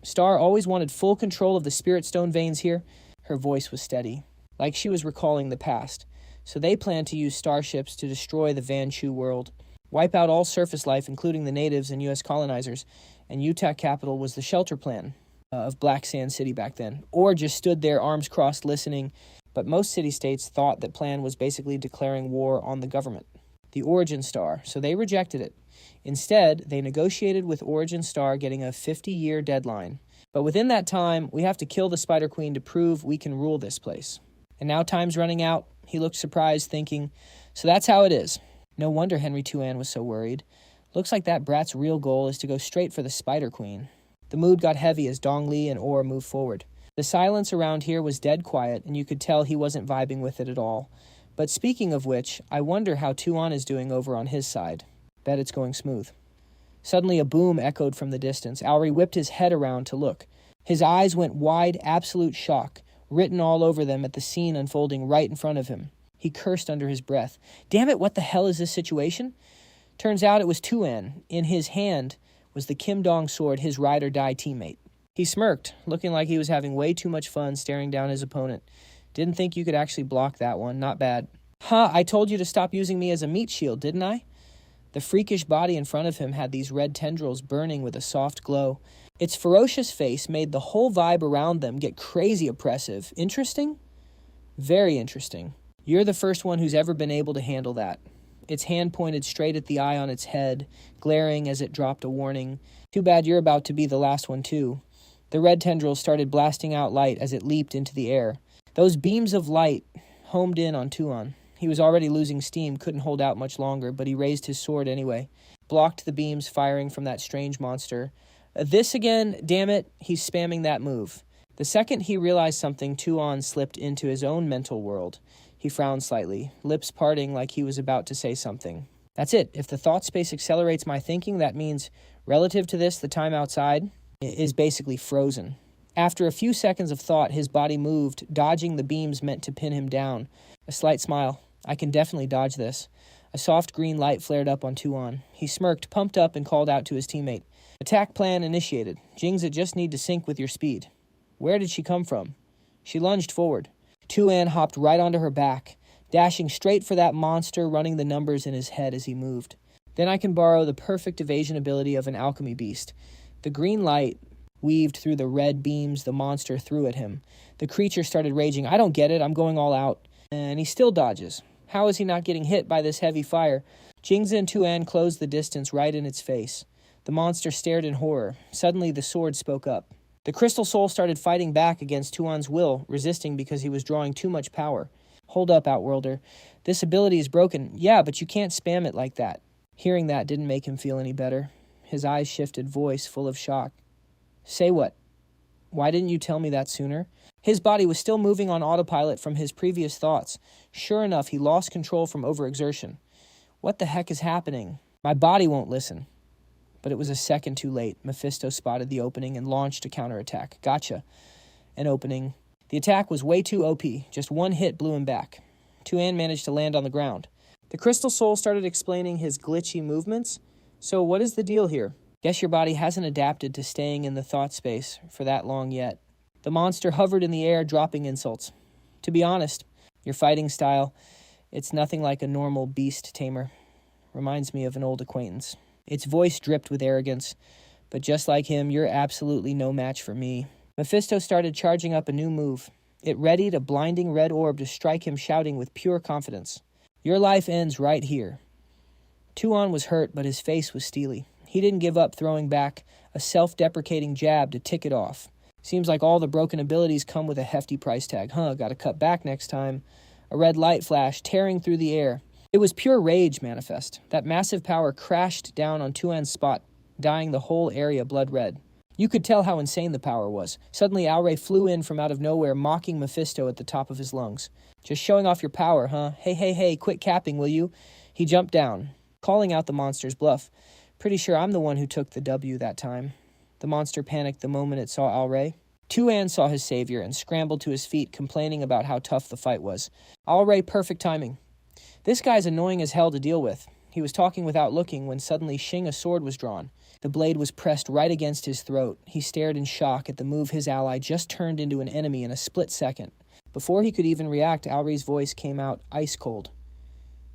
Star always wanted full control of the spirit stone veins here. Her voice was steady, like she was recalling the past. So they planned to use starships to destroy the Vanchu world, wipe out all surface life, including the natives and U.S. colonizers, and Utah capital was the shelter plan of Black Sand City back then. Or just stood there, arms crossed, listening. But most city-states thought that plan was basically declaring war on the government, the Origin Star, so they rejected it. Instead, they negotiated with Origin Star, getting a 50-year deadline. But within that time, we have to kill the Spider Queen to prove we can rule this place. And now time's running out. He looked surprised, thinking, so that's how it is. No wonder Henry Tu An was so worried. Looks like that brat's real goal is to go straight for the Spider Queen. The mood got heavy as Dong Li and Orr moved forward. The silence around here was dead quiet, and you could tell he wasn't vibing with it at all. But speaking of which, I wonder how Tu An is doing over on his side. Bet it's going smooth. Suddenly a boom echoed from the distance. Alry whipped his head around to look. His eyes went wide, absolute shock, written all over them at the scene unfolding right in front of him. He cursed under his breath. Damn it, what the hell is this situation? Turns out it was Tu An. In his hand was the Kim Dong sword, his ride-or-die teammate. He smirked, looking like he was having way too much fun staring down his opponent. Didn't think you could actually block that one. Not bad. Huh, I told you to stop using me as a meat shield, didn't I? The freakish body in front of him had these red tendrils burning with a soft glow. Its ferocious face made the whole vibe around them get crazy oppressive. Interesting? Very interesting. You're the first one who's ever been able to handle that. Its hand pointed straight at the eye on its head, glaring as it dropped a warning. Too bad you're about to be the last one, too. The red tendrils started blasting out light as it leaped into the air. Those beams of light homed in on Tu An. He was already losing steam, couldn't hold out much longer, but he raised his sword anyway. Blocked the beams firing from that strange monster. This again, damn it, he's spamming that move. The second he realized something, Tu An slipped into his own mental world. He frowned slightly, lips parting like he was about to say something. That's it. If the thought space accelerates my thinking, that means, relative to this, the time outside is basically frozen. After a few seconds of thought, his body moved, dodging the beams meant to pin him down. A slight smile. I can definitely dodge this. A soft green light flared up on Tu An. He smirked, pumped up, and called out to his teammate. Attack plan initiated. Jingza just need to sync with your speed. Where did she come from? She lunged forward. Tu An hopped right onto her back, dashing straight for that monster, running the numbers in his head as he moved. Then I can borrow the perfect evasion ability of an alchemy beast. The green light weaved through the red beams the monster threw at him. The creature started raging. I don't get it. I'm going all out. And he still dodges. How is he not getting hit by this heavy fire? Jingza and Tu An closed the distance right in its face. The monster stared in horror. Suddenly the sword spoke up. The crystal soul started fighting back against Tu An's will, resisting because he was drawing too much power. Hold up, Outworlder. This ability is broken. Yeah, but you can't spam it like that. Hearing that didn't make him feel any better. His eyes shifted, voice full of shock. Say what? Why didn't you tell me that sooner? His body was still moving on autopilot from his previous thoughts. Sure enough, he lost control from overexertion. What the heck is happening? My body won't listen. But it was a second too late. Mephisto spotted the opening and launched a counterattack. Gotcha. An opening. The attack was way too OP. Just one hit blew him back. Tu An managed to land on the ground. The crystal soul started explaining his glitchy movements. So what is the deal here? Guess your body hasn't adapted to staying in the thought space for that long yet. The monster hovered in the air, dropping insults. To be honest, your fighting style, it's nothing like a normal beast tamer. Reminds me of an old acquaintance. Its voice dripped with arrogance. But just like him, you're absolutely no match for me. Mephisto started charging up a new move. It readied a blinding red orb to strike him, shouting with pure confidence. Your life ends right here. Tu An was hurt, but his face was steely. He didn't give up, throwing back a self-deprecating jab to tick it off. Seems like all the broken abilities come with a hefty price tag. Gotta cut back next time. A red light flashed, tearing through the air. It was pure rage manifest. That massive power crashed down on Tu An's spot, dyeing the whole area blood red. You could tell how insane the power was. Suddenly, Alray flew in from out of nowhere, mocking Mephisto at the top of his lungs. Just showing off your power, huh? Hey, quit capping, will you? He jumped down, calling out the monster's bluff. Pretty sure I'm the one who took the W that time. The monster panicked the moment it saw Alray. Tu An saw his savior and scrambled to his feet, complaining about how tough the fight was. Alray, perfect timing. This guy's annoying as hell to deal with. He was talking without looking when suddenly a sword was drawn. The blade was pressed right against his throat. He stared in shock at the move his ally just turned into an enemy in a split second. Before he could even react, Alri's voice came out ice cold.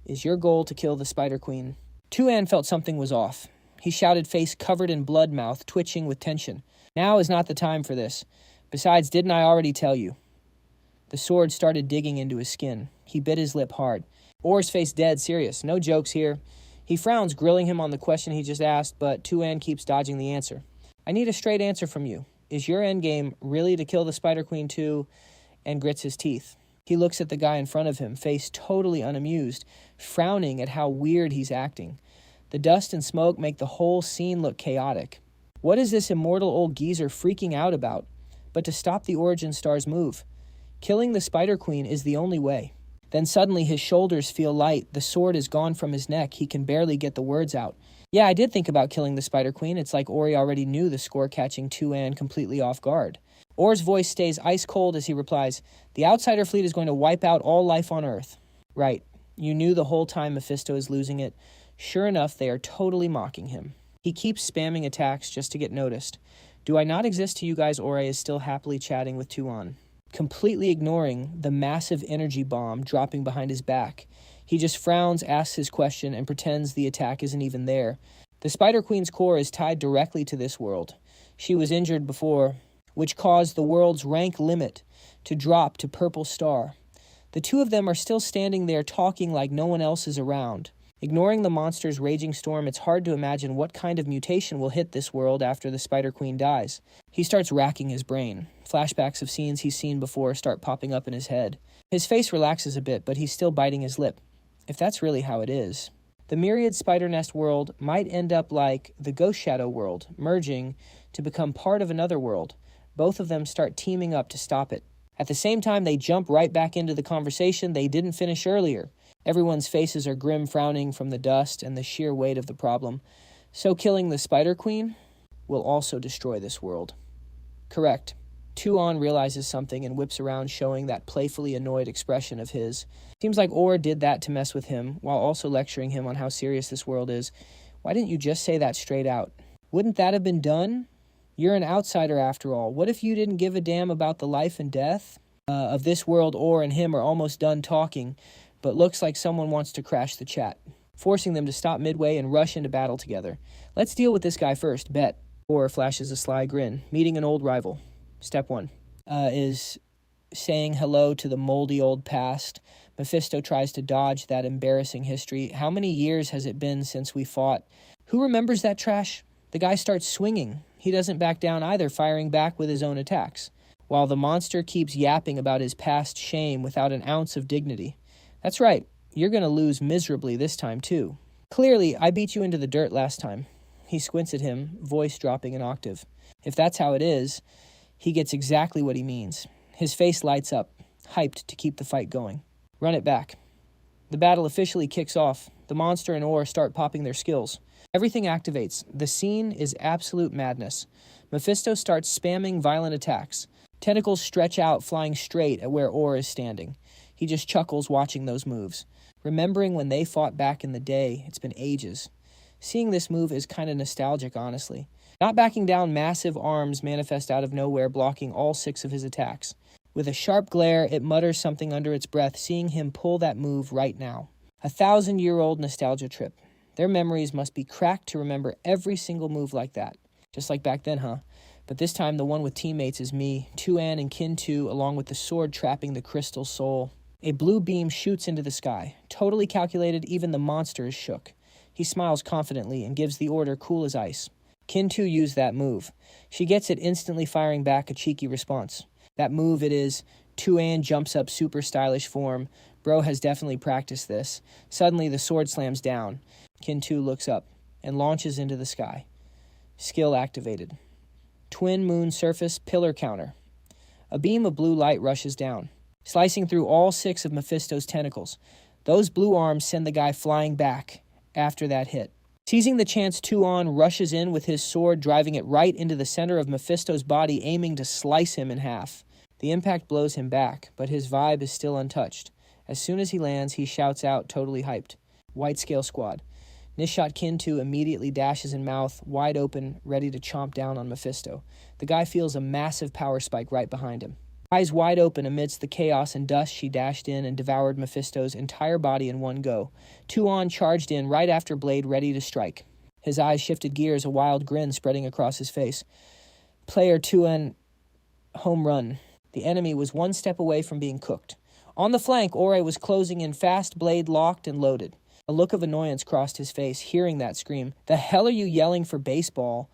Is your goal to kill the Spider Queen? Tu An felt something was off. He shouted, face covered in blood, mouth twitching with tension. Now is not the time for this. Besides, didn't I already tell you? The sword started digging into his skin. He bit his lip hard. Orr's face dead serious. No jokes here. He frowns, grilling him on the question he just asked, but Tu An keeps dodging the answer. I need a straight answer from you. Is your endgame really to kill the Spider Queen too? And grits his teeth. He looks at the guy in front of him, face totally unamused, frowning at how weird he's acting. The dust and smoke make the whole scene look chaotic. What is this immortal old geezer freaking out about? But to stop the Origin Star's move. Killing the Spider Queen is the only way. Then suddenly his shoulders feel light. The sword is gone from his neck. He can barely get the words out. Yeah, I did think about killing the Spider Queen. It's like Ori already knew the score, catching Tu An completely off guard. Orr's voice stays ice cold as he replies, the Outsider fleet is going to wipe out all life on Earth. Right. You knew the whole time Mephisto is losing it. Sure enough, they are totally mocking him. He keeps spamming attacks just to get noticed. Do I not exist to you guys? Ori is still happily chatting with Tu An, completely ignoring the massive energy bomb dropping behind his back. He just frowns, asks his question, and pretends the attack isn't even there. The Spider Queen's core is tied directly to this world. She was injured before, which caused the world's rank limit to drop to purple star. The two of them are still standing there talking like no one else is around. Ignoring the monster's raging storm, it's hard to imagine what kind of mutation will hit this world after the Spider Queen dies. He starts racking his brain. Flashbacks of scenes he's seen before start popping up in his head. His face relaxes a bit, but he's still biting his lip. If that's really how it is. The myriad spider nest world might end up like the Ghost Shadow world, merging to become part of another world. Both of them start teaming up to stop it. At the same time, they jump right back into the conversation they didn't finish earlier. Everyone's faces are grim, frowning from the dust and the sheer weight of the problem. So killing the Spider Queen will also destroy this world. Correct. Tu An realizes something and whips around, showing that playfully annoyed expression of his. Seems like Orr did that to mess with him, while also lecturing him on how serious this world is. Why didn't you just say that straight out? Wouldn't that have been done? You're an outsider after all. What if you didn't give a damn about the life and death of this world? Orr and him are almost done talking, but looks like someone wants to crash the chat, forcing them to stop midway and rush into battle together. Let's deal with this guy first, bet. Orr flashes a sly grin, meeting an old rival. Step 1 is saying hello to the moldy old past. Mephisto tries to dodge that embarrassing history. How many years has it been since we fought? Who remembers that trash? The guy starts swinging. He doesn't back down either, firing back with his own attacks, while the monster keeps yapping about his past shame without an ounce of dignity. That's right, you're going to lose miserably this time too. Clearly, I beat you into the dirt last time. He squints at him, voice dropping an octave. If that's how it is, he gets exactly what he means. His face lights up, hyped to keep the fight going. Run it back. The battle officially kicks off. The monster and Orr start popping their skills. Everything activates. The scene is absolute madness. Mephisto starts spamming violent attacks. Tentacles stretch out, flying straight at where Orr is standing. He just chuckles watching those moves. Remembering when they fought back in the day, it's been ages. Seeing this move is kind of nostalgic, honestly. Not backing down, massive arms manifest out of nowhere, blocking all 6 of his attacks. With a sharp glare, it mutters something under its breath, seeing him pull that move right now. 1,000-year-old nostalgia trip. Their memories must be cracked to remember every single move like that. Just like back then, huh? But this time, the one with teammates is me, Tu An and Kin Tu, along with the sword trapping the crystal soul. A blue beam shoots into the sky. Totally calculated, even the monster is shook. He smiles confidently and gives the order cool as ice. Kin Tu used that move. She gets it, instantly firing back a cheeky response. That move it is. Tu An jumps up super stylish form. Bro has definitely practiced this. Suddenly the sword slams down. Kin Tu looks up and launches into the sky. Skill activated. Twin moon surface pillar counter. A beam of blue light rushes down, slicing through all 6 of Mephisto's tentacles. Those blue arms send the guy flying back after that hit. Seizing the chance, Tu An rushes in with his sword, driving it right into the center of Mephisto's body, aiming to slice him in half. The impact blows him back, but his vibe is still untouched. As soon as he lands, he shouts out, totally hyped. White Scale Squad. Nishot Kintu immediately dashes in mouth, wide open, ready to chomp down on Mephisto. The guy feels a massive power spike right behind him. Eyes wide open amidst the chaos and dust, she dashed in and devoured Mephisto's entire body in one go. Tu An charged in right after Blade, ready to strike. His eyes shifted gears, a wild grin spreading across his face. Player Tu An, home run. The enemy was one step away from being cooked. On the flank, Ore was closing in fast, Blade locked and loaded. A look of annoyance crossed his face, hearing that scream. The hell are you yelling for baseball?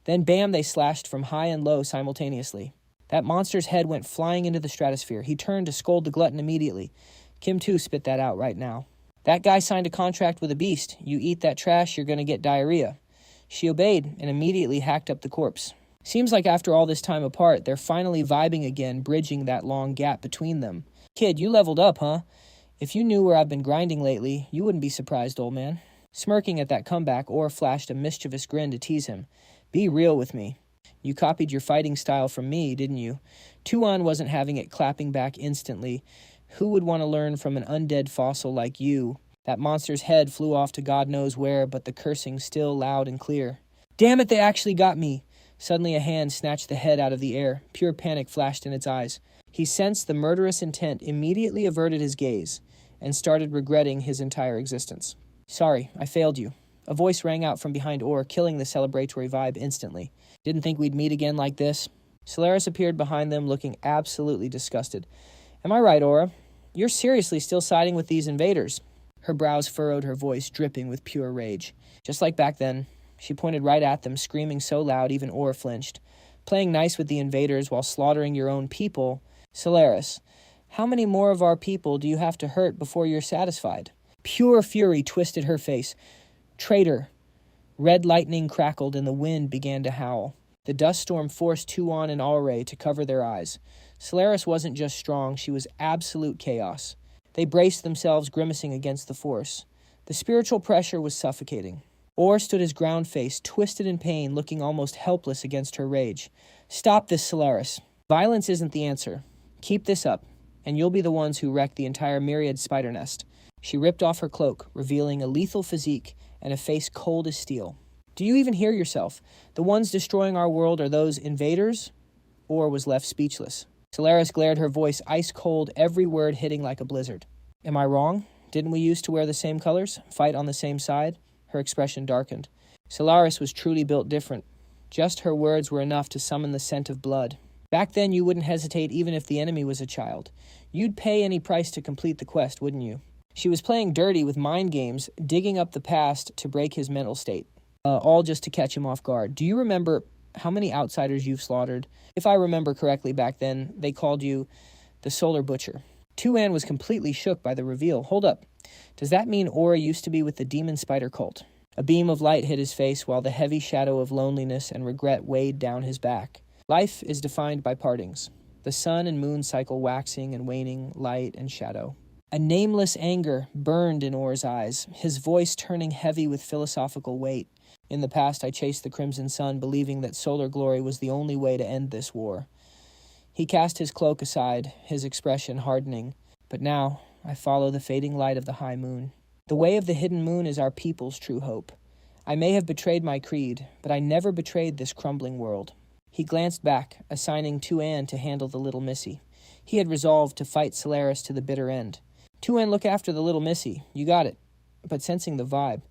Then bam, they slashed from high and low simultaneously. That monster's head went flying into the stratosphere. He turned to scold the glutton immediately. Kim too spit that out right now. That guy signed a contract with a beast. You eat that trash, you're going to get diarrhea. She obeyed and immediately hacked up the corpse. Seems like after all this time apart, they're finally vibing again, bridging that long gap between them. Kid, you leveled up, huh? If you knew where I've been grinding lately, you wouldn't be surprised, old man. Smirking at that comeback, Orr flashed a mischievous grin to tease him. Be real with me. You copied your fighting style from me, didn't you? Tu An wasn't having it, clapping back instantly. Who would want to learn from an undead fossil like you? That monster's head flew off to God knows where, but the cursing still loud and clear. Damn it, they actually got me! Suddenly a hand snatched the head out of the air. Pure panic flashed in its eyes. He sensed the murderous intent, immediately averted his gaze, and started regretting his entire existence. Sorry, I failed you. A voice rang out from behind Orr, killing the celebratory vibe instantly. Didn't think we'd meet again like this? Solaris appeared behind them, looking absolutely disgusted. Am I right, Aura? You're seriously still siding with these invaders? Her brows furrowed, her voice dripping with pure rage. Just like back then, she pointed right at them, screaming so loud even Aura flinched. Playing nice with the invaders while slaughtering your own people. Solaris, how many more of our people do you have to hurt before you're satisfied? Pure fury twisted her face. Traitor. Red lightning crackled and the wind began to howl. The dust storm forced Tu An and Aure to cover their eyes. Solaris wasn't just strong, she was absolute chaos. They braced themselves, grimacing against the force. The spiritual pressure was suffocating. Orr stood his ground face, twisted in pain, looking almost helpless against her rage. Stop this, Solaris. Violence isn't the answer. Keep this up, and you'll be the ones who wreck the entire myriad spider nest. She ripped off her cloak, revealing a lethal physique and a face cold as steel. Do you even hear yourself? The ones destroying our world are those invaders? Orr was left speechless. Solaris glared, her voice ice cold, every word hitting like a blizzard. Am I wrong? Didn't we used to wear the same colors? Fight on the same side? Her expression darkened. Solaris was truly built different. Just her words were enough to summon the scent of blood. Back then you wouldn't hesitate even if the enemy was a child. You'd pay any price to complete the quest, wouldn't you? She was playing dirty with mind games, digging up the past to break his mental state. All just to catch him off guard. Do you remember how many outsiders you've slaughtered? If I remember correctly back then, they called you the Solar Butcher. Tu An was completely shook by the reveal. Hold up. Does that mean Aura used to be with the demon spider cult? A beam of light hit his face while the heavy shadow of loneliness and regret weighed down his back. Life is defined by partings. The sun and moon cycle waxing and waning, light and shadow. A nameless anger burned in Orr's eyes, his voice turning heavy with philosophical weight. In the past, I chased the crimson sun, believing that solar glory was the only way to end this war. He cast his cloak aside, his expression hardening. But now, I follow the fading light of the high moon. The way of the hidden moon is our people's true hope. I may have betrayed my creed, but I never betrayed this crumbling world. He glanced back, assigning Tu An to handle the little missy. He had resolved to fight Solaris to the bitter end. Tu An, look after the little missy. You got it. But sensing the vibe,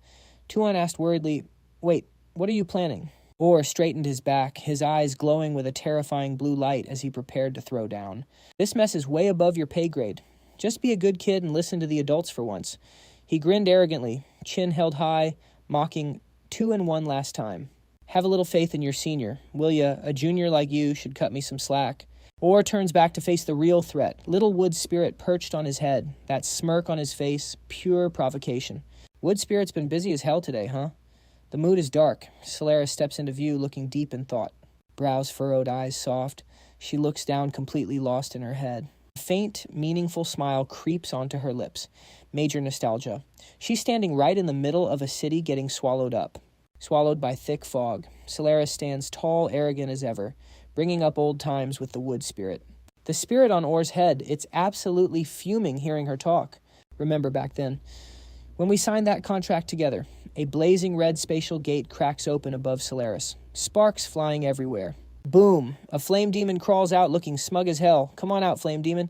Tu An asked worriedly, Wait, what are you planning? Orr straightened his back, his eyes glowing with a terrifying blue light as he prepared to throw down. This mess is way above your pay grade. Just be a good kid and listen to the adults for once. He grinned arrogantly, chin held high, mocking 2 and 1 last time. Have a little faith in your senior. Will ya? A junior like you should cut me some slack. Orr turns back to face the real threat. Little Wood Spirit perched on his head, that smirk on his face, pure provocation. Wood Spirit's been busy as hell today, huh? The mood is dark. Solaris steps into view, looking deep in thought. Brows furrowed, eyes soft. She looks down, completely lost in her head. A faint, meaningful smile creeps onto her lips. Major nostalgia. She's standing right in the middle of a city getting swallowed by thick fog. Solaris stands tall, arrogant as ever, bringing up old times with the Wood Spirit. The spirit on Orr's head, it's absolutely fuming hearing her talk. Remember back then, when we signed that contract together, a blazing red spatial gate cracks open above Solaris. Sparks flying everywhere. Boom! A flame demon crawls out looking smug as hell. Come on out, flame demon.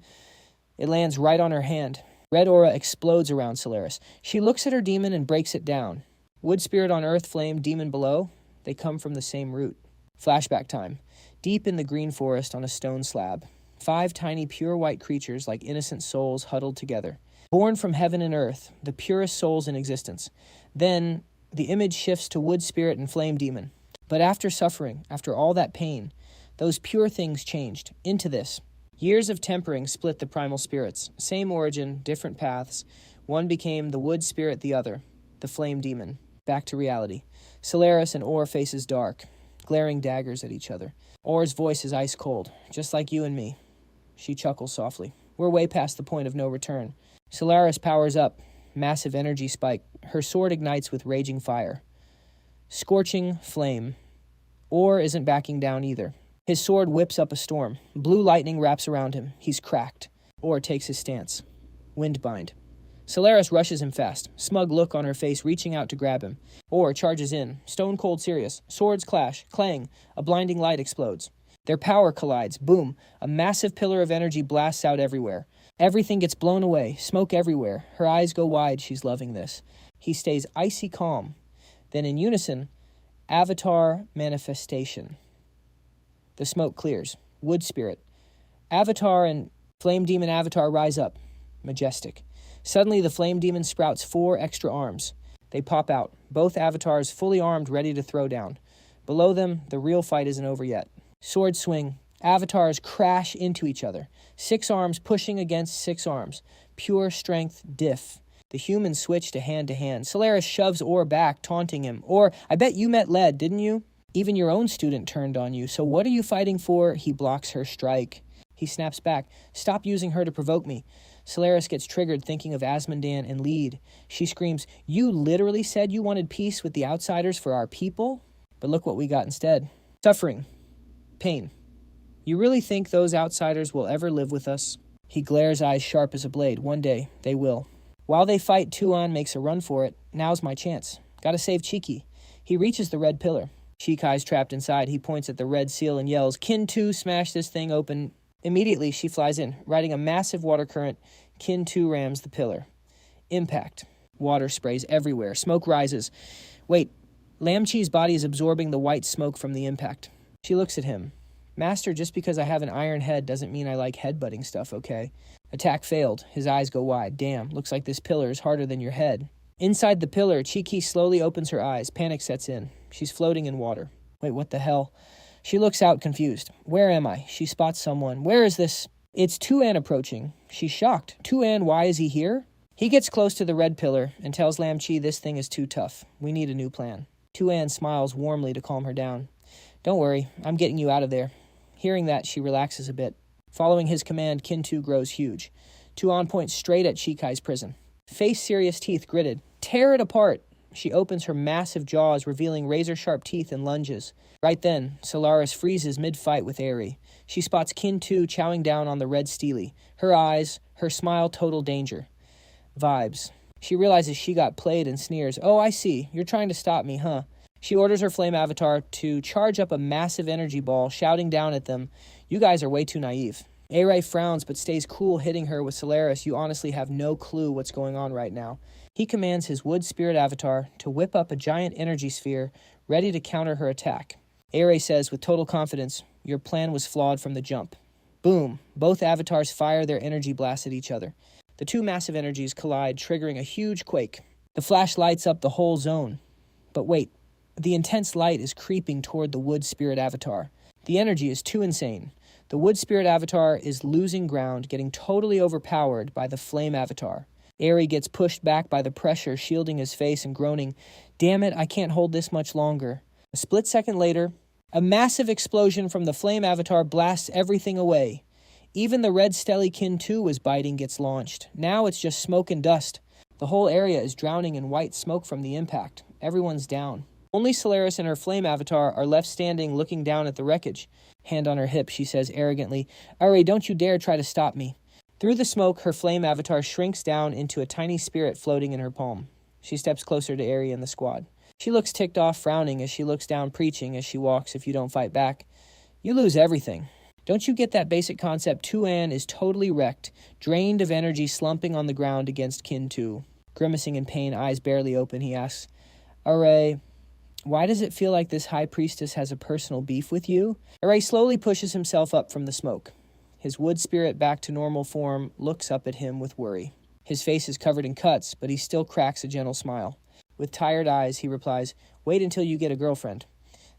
It lands right on her hand. Red aura explodes around Solaris. She looks at her demon and breaks it down. Wood spirit on earth, flame demon below. They come from the same root. Flashback time. Deep in the green forest on a stone slab. 5 tiny pure white creatures like innocent souls huddled together. Born from heaven and earth, the purest souls in existence. Then the image shifts to wood spirit and flame demon. But after suffering, after all that pain, those pure things changed into this. Years of tempering split the primal spirits. Same origin, different paths. One became the wood spirit, the other, the flame demon. Back to reality. Solaris and Or faces dark, glaring daggers at each other. Or's voice is ice cold, just like you and me. She chuckles softly. We're way past the point of no return. Solaris powers up. Massive energy spike. Her sword ignites with raging fire. Scorching flame. Or isn't backing down either. His sword whips up a storm. Blue lightning wraps around him. He's cracked. Or takes his stance. Windbind. Solaris rushes him fast. Smug look on her face, reaching out to grab him. Or charges in. Stone cold serious. Swords clash. Clang. A blinding light explodes. Their power collides. Boom. A massive pillar of energy blasts out everywhere. Everything gets blown away. Smoke everywhere. Her eyes go wide. She's loving this. He stays icy calm. Then in unison, Avatar manifestation. The smoke clears. Wood spirit. Avatar and flame demon avatar rise up. Majestic. Suddenly the flame demon sprouts 4 extra arms. They pop out. Both avatars fully armed, ready to throw down. Below them, the real fight isn't over yet. Sword swing. Avatars crash into each other. 6 arms pushing against 6 arms. Pure strength diff. The humans switch to hand. Solaris shoves Or back, taunting him. Or, I bet you met lead, didn't you? Even your own student turned on you, so what are you fighting for? He blocks her strike. He snaps back. Stop using her to provoke me. Solaris gets triggered thinking of Asmondan and Lead. She screams, you literally said you wanted peace with the outsiders for our people? But look what we got instead. Suffering. Pain. You really think those outsiders will ever live with us? He glares, eyes sharp as a blade. One day, they will. While they fight, Tu An makes a run for it. Now's my chance. Gotta save Cheeky. He reaches the red pillar. Chikai's trapped inside. He points at the red seal and yells, Kin Tu, smash this thing open. Immediately, she flies in. Riding a massive water current, Kin Tu rams the pillar. Impact. Water sprays everywhere. Smoke rises. Wait, Lam Chi's body is absorbing the white smoke from the impact. She looks at him. Master, just because I have an iron head doesn't mean I like headbutting stuff, okay? Attack failed. His eyes go wide. Damn, looks like this pillar is harder than your head. Inside the pillar, Cheeky slowly opens her eyes. Panic sets in. She's floating in water. Wait, what the hell? She looks out, confused. Where am I? She spots someone. Where is this? It's Tu An approaching. She's shocked. Tu An, why is he here? He gets close to the red pillar and tells Lam Chi this thing is too tough. We need a new plan. Tu An smiles warmly to calm her down. Don't worry, I'm getting you out of there. Hearing that, she relaxes a bit. Following his command, Kin Tu grows huge. Tu An points straight at Chikai's prison. Face serious teeth gritted. Tear it apart. She opens her massive jaws, revealing razor-sharp teeth and lunges. Right then, Solaris freezes mid-fight with Eri. She spots Kin Tu chowing down on the red steely. Her eyes, her smile, total danger. Vibes. She realizes she got played and sneers. Oh, I see. You're trying to stop me, huh? She orders her flame avatar to charge up a massive energy ball, shouting down at them, you guys are way too naive. Eri frowns but stays cool, hitting her with Solaris. You honestly have no clue what's going on right now. He commands his wood spirit avatar to whip up a giant energy sphere, ready to counter her attack. Eri says with total confidence, your plan was flawed from the jump. Boom. Both avatars fire their energy blasts at each other. The 2 massive energies collide, triggering a huge quake. The flash lights up the whole zone. But wait. The intense light is creeping toward the wood spirit avatar. The energy is too insane. The wood spirit avatar is losing ground, getting totally overpowered by the flame avatar. Eri gets pushed back by the pressure, shielding his face and groaning, damn it, I can't hold this much longer. A split second later, a massive explosion from the flame avatar blasts everything away. Even the red stelly Kin Tu was biting gets launched. Now it's just smoke and dust. The whole area is drowning in white smoke from the impact. Everyone's down. Only Solaris and her flame avatar are left standing looking down at the wreckage. Hand on her hip, she says arrogantly, Eri, don't you dare try to stop me. Through the smoke, her flame avatar shrinks down into a tiny spirit floating in her palm. She steps closer to Ari and the squad. She looks ticked off, frowning as she looks down, preaching as she walks. If you don't fight back, you lose everything. Don't you get that basic concept? Tu An is totally wrecked, drained of energy, slumping on the ground against Kin Tu. Grimacing in pain, eyes barely open, he asks, Array, why does it feel like this high priestess has a personal beef with you? Array slowly pushes himself up from the smoke. His wood spirit, back to normal form, looks up at him with worry. His face is covered in cuts, but he still cracks a gentle smile. With tired eyes, he replies, wait until you get a girlfriend.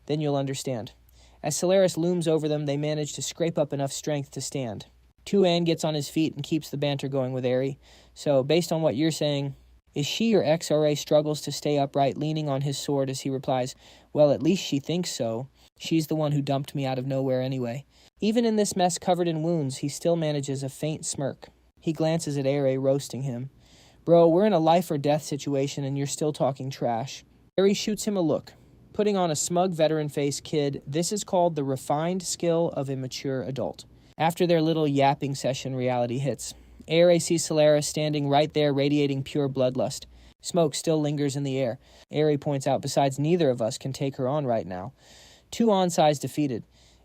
Then you'll understand. As Solaris looms over them, they manage to scrape up enough strength to stand. Tu An gets on his feet and keeps the banter going with Ari. So, based on what you're saying, is she your ex-RA struggles to stay upright, leaning on his sword as he replies, well, at least she thinks so. She's the one who dumped me out of nowhere anyway. Even in this mess covered in wounds, he still manages a faint smirk. He glances at Ari, roasting him. Bro, we're in a life or death situation and you're still talking trash. Ari shoots him a look. Putting on a smug veteran face, kid, this is called the refined skill of a mature adult. After their little yapping session, reality hits. Ari sees Solaris standing right there, radiating pure bloodlust. Smoke still lingers in the air. Ari points out, besides, neither of us can take her on right now. Tu An sighs defeated.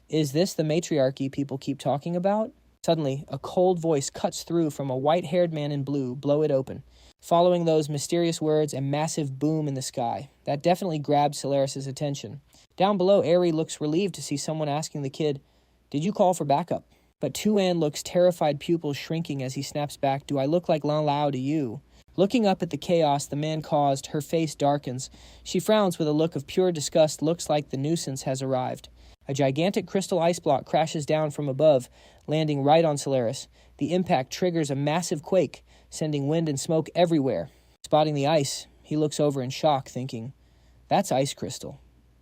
Is this the matriarchy people keep talking about? Suddenly, a cold voice cuts through from a white-haired man in blue. Blow it open. Following those mysterious words, a massive boom in the sky. That definitely grabbed Solaris' attention. Down below, Ari looks relieved to see someone asking the kid, did you call for backup? But Tu An looks terrified, pupils shrinking as he snaps back, do I look like Lan Lao to you? Looking up at the chaos the man caused, her face darkens. She frowns with a look of pure disgust. Looks like the nuisance has arrived. A gigantic crystal ice block crashes down from above, landing right on Solaris. The impact triggers a massive quake, sending wind and smoke everywhere. Spotting the ice, he looks over in shock, thinking, that's ice crystal.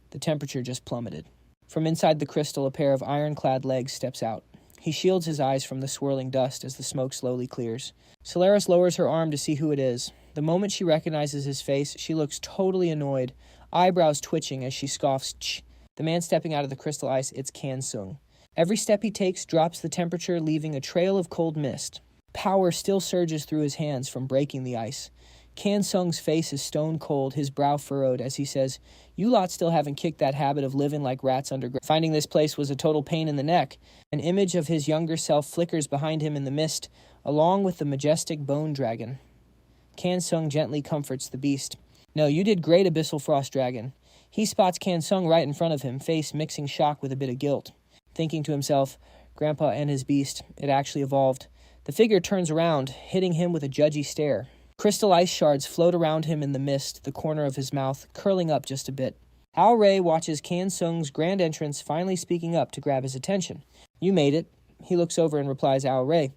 The temperature just plummeted. From inside the crystal, a pair of ironclad legs steps out. He shields his eyes from the swirling dust as the smoke slowly clears. Solaris lowers her arm to see who it is. The moment she recognizes his face, she looks totally annoyed, eyebrows twitching as she scoffs, Ch. The man stepping out of the crystal ice, it's Kan Sung. Every step he takes drops the temperature, leaving a trail of cold mist. Power still surges through his hands from breaking the ice. Kan Sung's face is stone cold, his brow furrowed as he says, you lot still haven't kicked that habit of living like rats underground. Finding this place was a total pain in the neck. An image of his younger self flickers behind him in the mist, along with the majestic bone dragon. Kan Sung gently comforts the beast. No, you did great, Abyssal Frost Dragon. He spots Kan Sung right in front of him, face mixing shock with a bit of guilt. Thinking to himself, Grandpa and his beast, it actually evolved. The figure turns around, hitting him with a judgy stare. Crystal ice shards float around him in the mist, the corner of his mouth curling up just a bit. Ao Rei watches Kan Sung's grand entrance, finally speaking up to grab his attention. You made it. He looks over and replies, Ao Rei.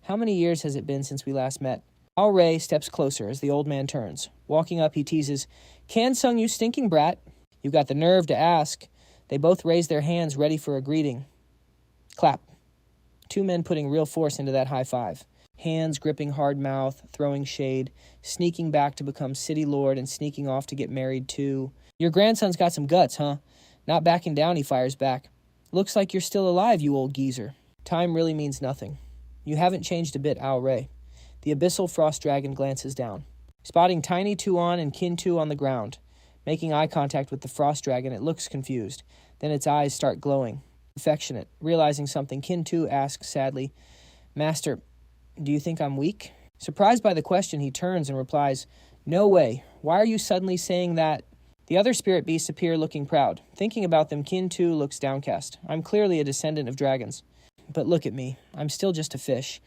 How many years has it been since we last met? Ao Rei steps closer as the old man turns. Walking up, he teases, Kan Sung, you stinking brat. You've got the nerve to ask. They both raise their hands, ready for a greeting. Clap. Two men putting real force into that high five. Hands gripping hard mouth, throwing shade, sneaking back to become city lord and sneaking off to get married too. Your grandson's got some guts, huh? Not backing down, he fires back. Looks like you're still alive, you old geezer. Time really means nothing. You haven't changed a bit, Ao Rei. The Abyssal Frost Dragon glances down. Spotting tiny Tu An and Kin Tu on the ground. Making eye contact with the Frost Dragon, it looks confused. Then its eyes start glowing. Affectionate. Realizing something, Kin Tu asks sadly, Master, do you think I'm weak? Surprised by the question, he turns and replies, No way. Why are you suddenly saying that? The other spirit beasts appear looking proud. Thinking about them, Kin Tu looks downcast. I'm clearly a descendant of dragons. But look at me. I'm still just a fish.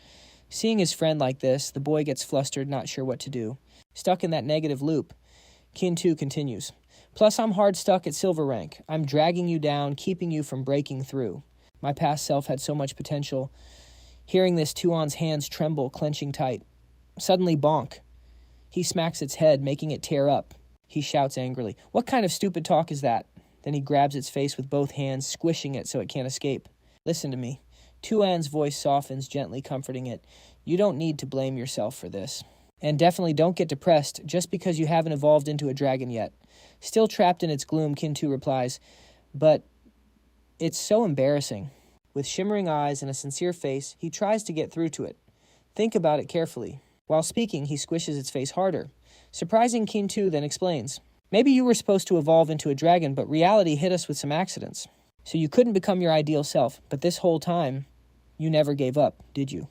Seeing his friend like this, the boy gets flustered, not sure what to do. Stuck in that negative loop. Kin Tu continues. Plus, I'm hard stuck at silver rank. I'm dragging you down, keeping you from breaking through. My past self had so much potential. Hearing this, Tu An's hands tremble, clenching tight. Suddenly, bonk. He smacks its head, making it tear up. He shouts angrily, What kind of stupid talk is that? Then he grabs its face with both hands, squishing it so it can't escape. Listen to me. Tu An's voice softens, gently comforting it. You don't need to blame yourself for this. And definitely don't get depressed just because you haven't evolved into a dragon yet. Still trapped in its gloom, Kin Tu replies, But it's so embarrassing. With shimmering eyes and a sincere face, he tries to get through to it. Think about it carefully. While speaking, he squishes its face harder. Surprising Kintu then explains, "Maybe you were supposed to evolve into a dragon, but reality hit us with some accidents. So you couldn't become your ideal self, but this whole time, you never gave up, did you?"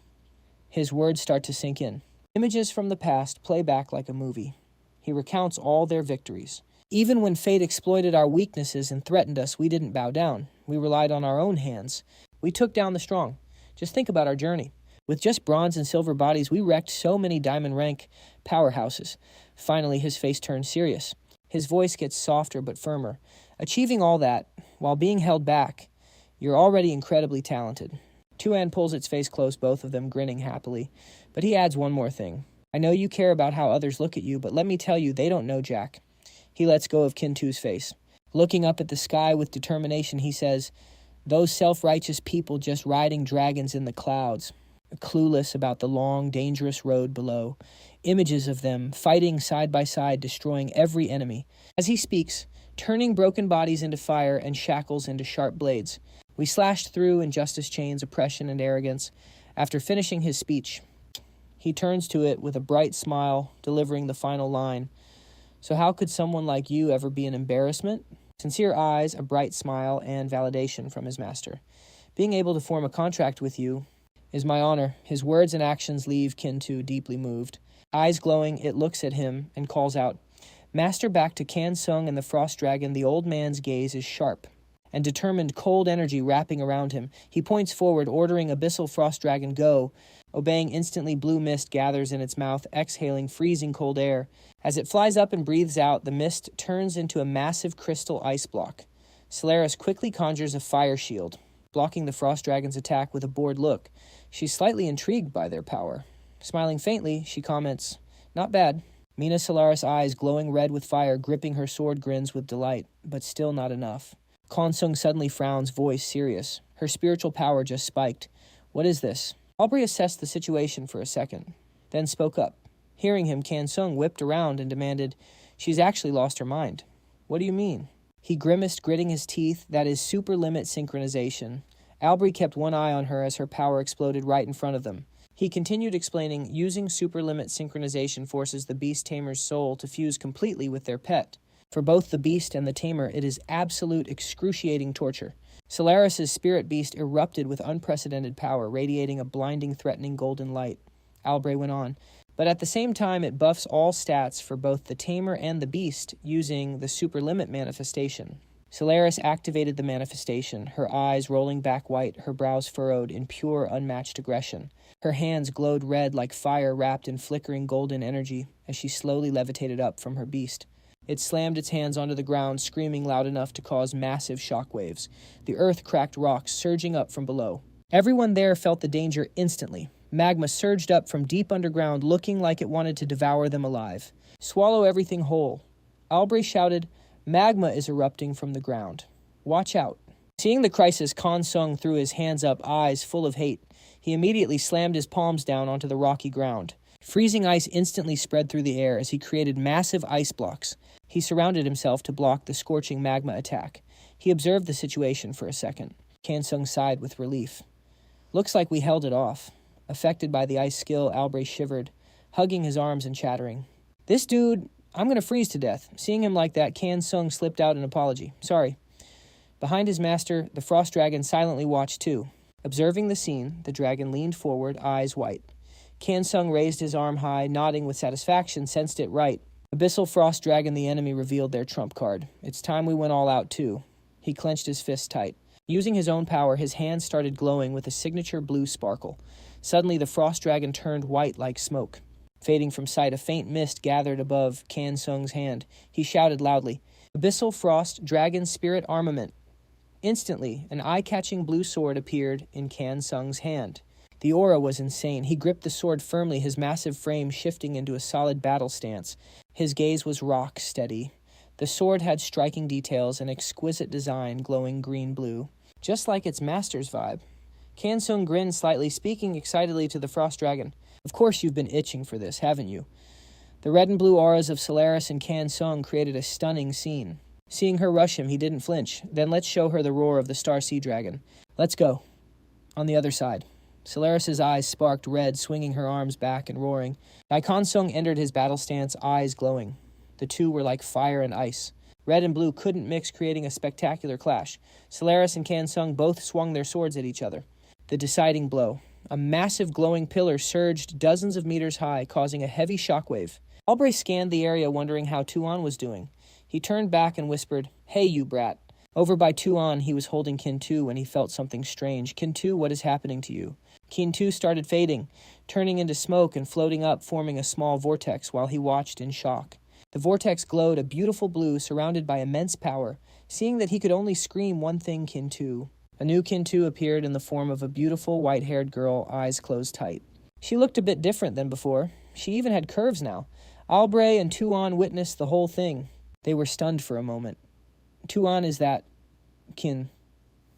His words start to sink in. Images from the past play back like a movie. He recounts all their victories. Even when fate exploited our weaknesses and threatened us, we didn't bow down. We relied on our own hands. We took down the strong. Just think about our journey. With just bronze and silver bodies, we wrecked so many diamond rank powerhouses. Finally, his face turns serious. His voice gets softer but firmer. Achieving all that, while being held back, you're already incredibly talented. Tu An pulls its face close, both of them grinning happily. But he adds one more thing. "I know you care about how others look at you, but let me tell you, they don't know Jack." He lets go of Kintu's face. Looking up at the sky with determination, he says, "Those self-righteous people just riding dragons in the clouds, clueless about the long, dangerous road below. Images of them fighting side by side, destroying every enemy." As he speaks, turning broken bodies into fire and shackles into sharp blades. We slashed through injustice chains, oppression, and arrogance. After finishing his speech, he turns to it with a bright smile, delivering the final line. "So how could someone like you ever be an embarrassment?" Sincere eyes, a bright smile, and validation from his master. "Being able to form a contract with you is my honor." His words and actions leave Kintu deeply moved. Eyes glowing, it looks at him and calls out, "Master Bach Tu An and the Frost Dragon." The old man's gaze is sharp and determined, cold energy wrapping around him. He points forward, ordering Abyssal Frost Dragon, "Go." Obeying instantly, blue mist gathers in its mouth, exhaling freezing cold air. As it flies up and breathes out, the mist turns into a massive crystal ice block. Solaris quickly conjures a fire shield, blocking the Frost Dragon's attack with a bored look. She's slightly intrigued by their power. Smiling faintly, she comments, "Not bad." Mina Solaris' eyes, glowing red with fire, gripping her sword, grins with delight, but still not enough. Konsung suddenly frowns, voice serious. Her spiritual power just spiked. "What is this?" Aubrey assessed the situation for a second, then spoke up. Hearing him, Kansung whipped around and demanded, "She's actually lost her mind." "What do you mean?" He grimaced, gritting his teeth. "That is super limit synchronization." Aubrey kept one eye on her as her power exploded right in front of them. He continued explaining, "Using super limit synchronization forces the beast tamer's soul to fuse completely with their pet. For both the beast and the tamer, it is absolute excruciating torture." Solaris' spirit beast erupted with unprecedented power, radiating a blinding, threatening golden light. Albray went on, "But at the same time, it buffs all stats for both the tamer and the beast using the super limit manifestation." Solaris activated the manifestation, her eyes rolling back white, her brows furrowed in pure, unmatched aggression. Her hands glowed red like fire wrapped in flickering golden energy as she slowly levitated up from her beast. It slammed its hands onto the ground, screaming loud enough to cause massive shockwaves. The earth cracked rocks, surging up from below. Everyone there felt the danger instantly. Magma surged up from deep underground, looking like it wanted to devour them alive. "Swallow everything whole." Albray shouted, "Magma is erupting from the ground. Watch out." Seeing the crisis, Konsung threw his hands up, eyes full of hate. He immediately slammed his palms down onto the rocky ground. Freezing ice instantly spread through the air as he created massive ice blocks. He surrounded himself to block the scorching magma attack. He observed the situation for a second. Kansung sighed with relief. "Looks like we held it off." Affected by the ice skill, Albray shivered, hugging his arms and chattering. "This dude, I'm gonna freeze to death." Seeing him like that, Kansung slipped out an apology. "Sorry." Behind his master, the Frost Dragon silently watched too. Observing the scene, the dragon leaned forward, eyes white. Kansung raised his arm high, nodding with satisfaction, sensed it right. Abyssal Frost Dragon, the enemy, revealed their trump card. "It's time we went all out, too." He clenched his fists tight. Using his own power, his hands started glowing with a signature blue sparkle. Suddenly, the Frost Dragon turned white like smoke. Fading from sight, a faint mist gathered above Kansung's hand. He shouted loudly, "Abyssal Frost Dragon Spirit Armament." Instantly, an eye-catching blue sword appeared in Kansung's hand. The aura was insane. He gripped the sword firmly, his massive frame shifting into a solid battle stance. His gaze was rock steady. The sword had striking details, an exquisite design glowing green-blue, just like its master's vibe. Kansung grinned slightly, speaking excitedly to the Frost Dragon. "Of course you've been itching for this, haven't you?" The red and blue auras of Solaris and Kansung created a stunning scene. Seeing her rush him, he didn't flinch. "Then let's show her the roar of the Star Sea Dragon. Let's go." On the other side, Solaris's eyes sparked red, swinging her arms back and roaring. Kansung entered his battle stance, eyes glowing. The two were like fire and ice. Red and blue couldn't mix, creating a spectacular clash. Solaris and Kansung both swung their swords at each other. The deciding blow. A massive glowing pillar surged dozens of meters high, causing a heavy shockwave. Albrecht scanned the area, wondering how Tu An was doing. He turned back and whispered, "Hey, you brat." Over by Tu An, he was holding Kin Tu when he felt something strange. "Kin Tu, what is happening to you?" Kin Tu started fading, turning into smoke and floating up, forming a small vortex while he watched in shock. The vortex glowed a beautiful blue, surrounded by immense power. Seeing that he could only scream one thing, Kin Tu. A new Kin Tu appeared in the form of a beautiful white-haired girl, eyes closed tight. She looked a bit different than before. She even had curves now. Albrecht and Tu An witnessed the whole thing. They were stunned for a moment. "Tu An, is that Kin?"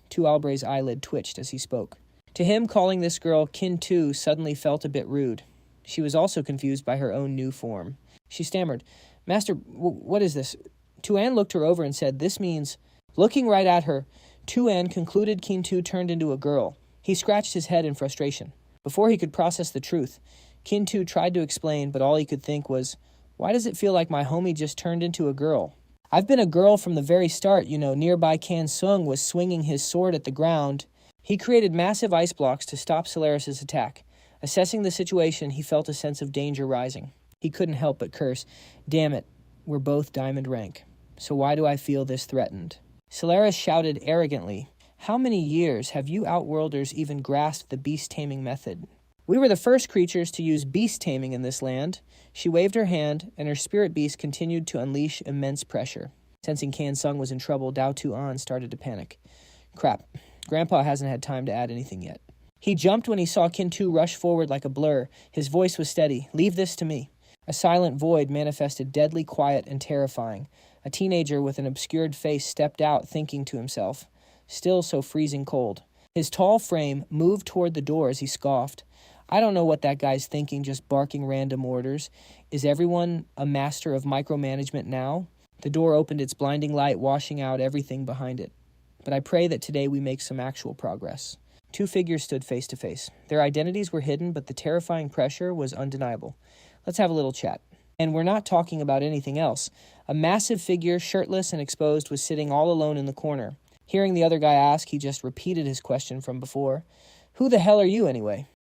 Tu Albrecht's eyelid twitched as he spoke. To him, calling this girl Kin Tu suddenly felt a bit rude. She was also confused by her own new form. She stammered, "Master, what is this?" Tu An looked her over and said, "This means..." Looking right at her, Tu An concluded Kin Tu turned into a girl. He scratched his head in frustration. Before he could process the truth, Kin Tu tried to explain, but all he could think was, "Why does it feel like my homie just turned into a girl? I've been a girl from the very start, you know." Nearby, Kansung was swinging his sword at the ground. He created massive ice blocks to stop Solaris's attack. Assessing the situation, he felt a sense of danger rising. He couldn't help but curse, "Damn it, we're both diamond rank. So why do I feel this threatened?" Solaris shouted arrogantly, "How many years have you Outworlders even grasped the beast-taming method? We were the first creatures to use beast-taming in this land." She waved her hand, and her spirit beast continued to unleash immense pressure. Sensing Kansung was in trouble, Dao Tu An started to panic. "Crap, Grandpa hasn't had time to add anything yet." He jumped when he saw Kin Tu rush forward like a blur. His voice was steady. "Leave this to me." A silent void manifested, deadly quiet and terrifying. A teenager with an obscured face stepped out, thinking to himself, still so freezing cold. His tall frame moved toward the door as he scoffed. "I don't know what that guy's thinking, just barking random orders. Is everyone a master of micromanagement now?" The door opened, its blinding light washing out everything behind it. "But I pray that today we make some actual progress." Two figures stood face to face. Their identities were hidden, but the terrifying pressure was undeniable. "Let's have a little chat." And we're not talking about anything else. A massive figure, shirtless and exposed, was sitting all alone in the corner. Hearing the other guy ask, he just repeated his question from before. "Who the hell are you anyway?"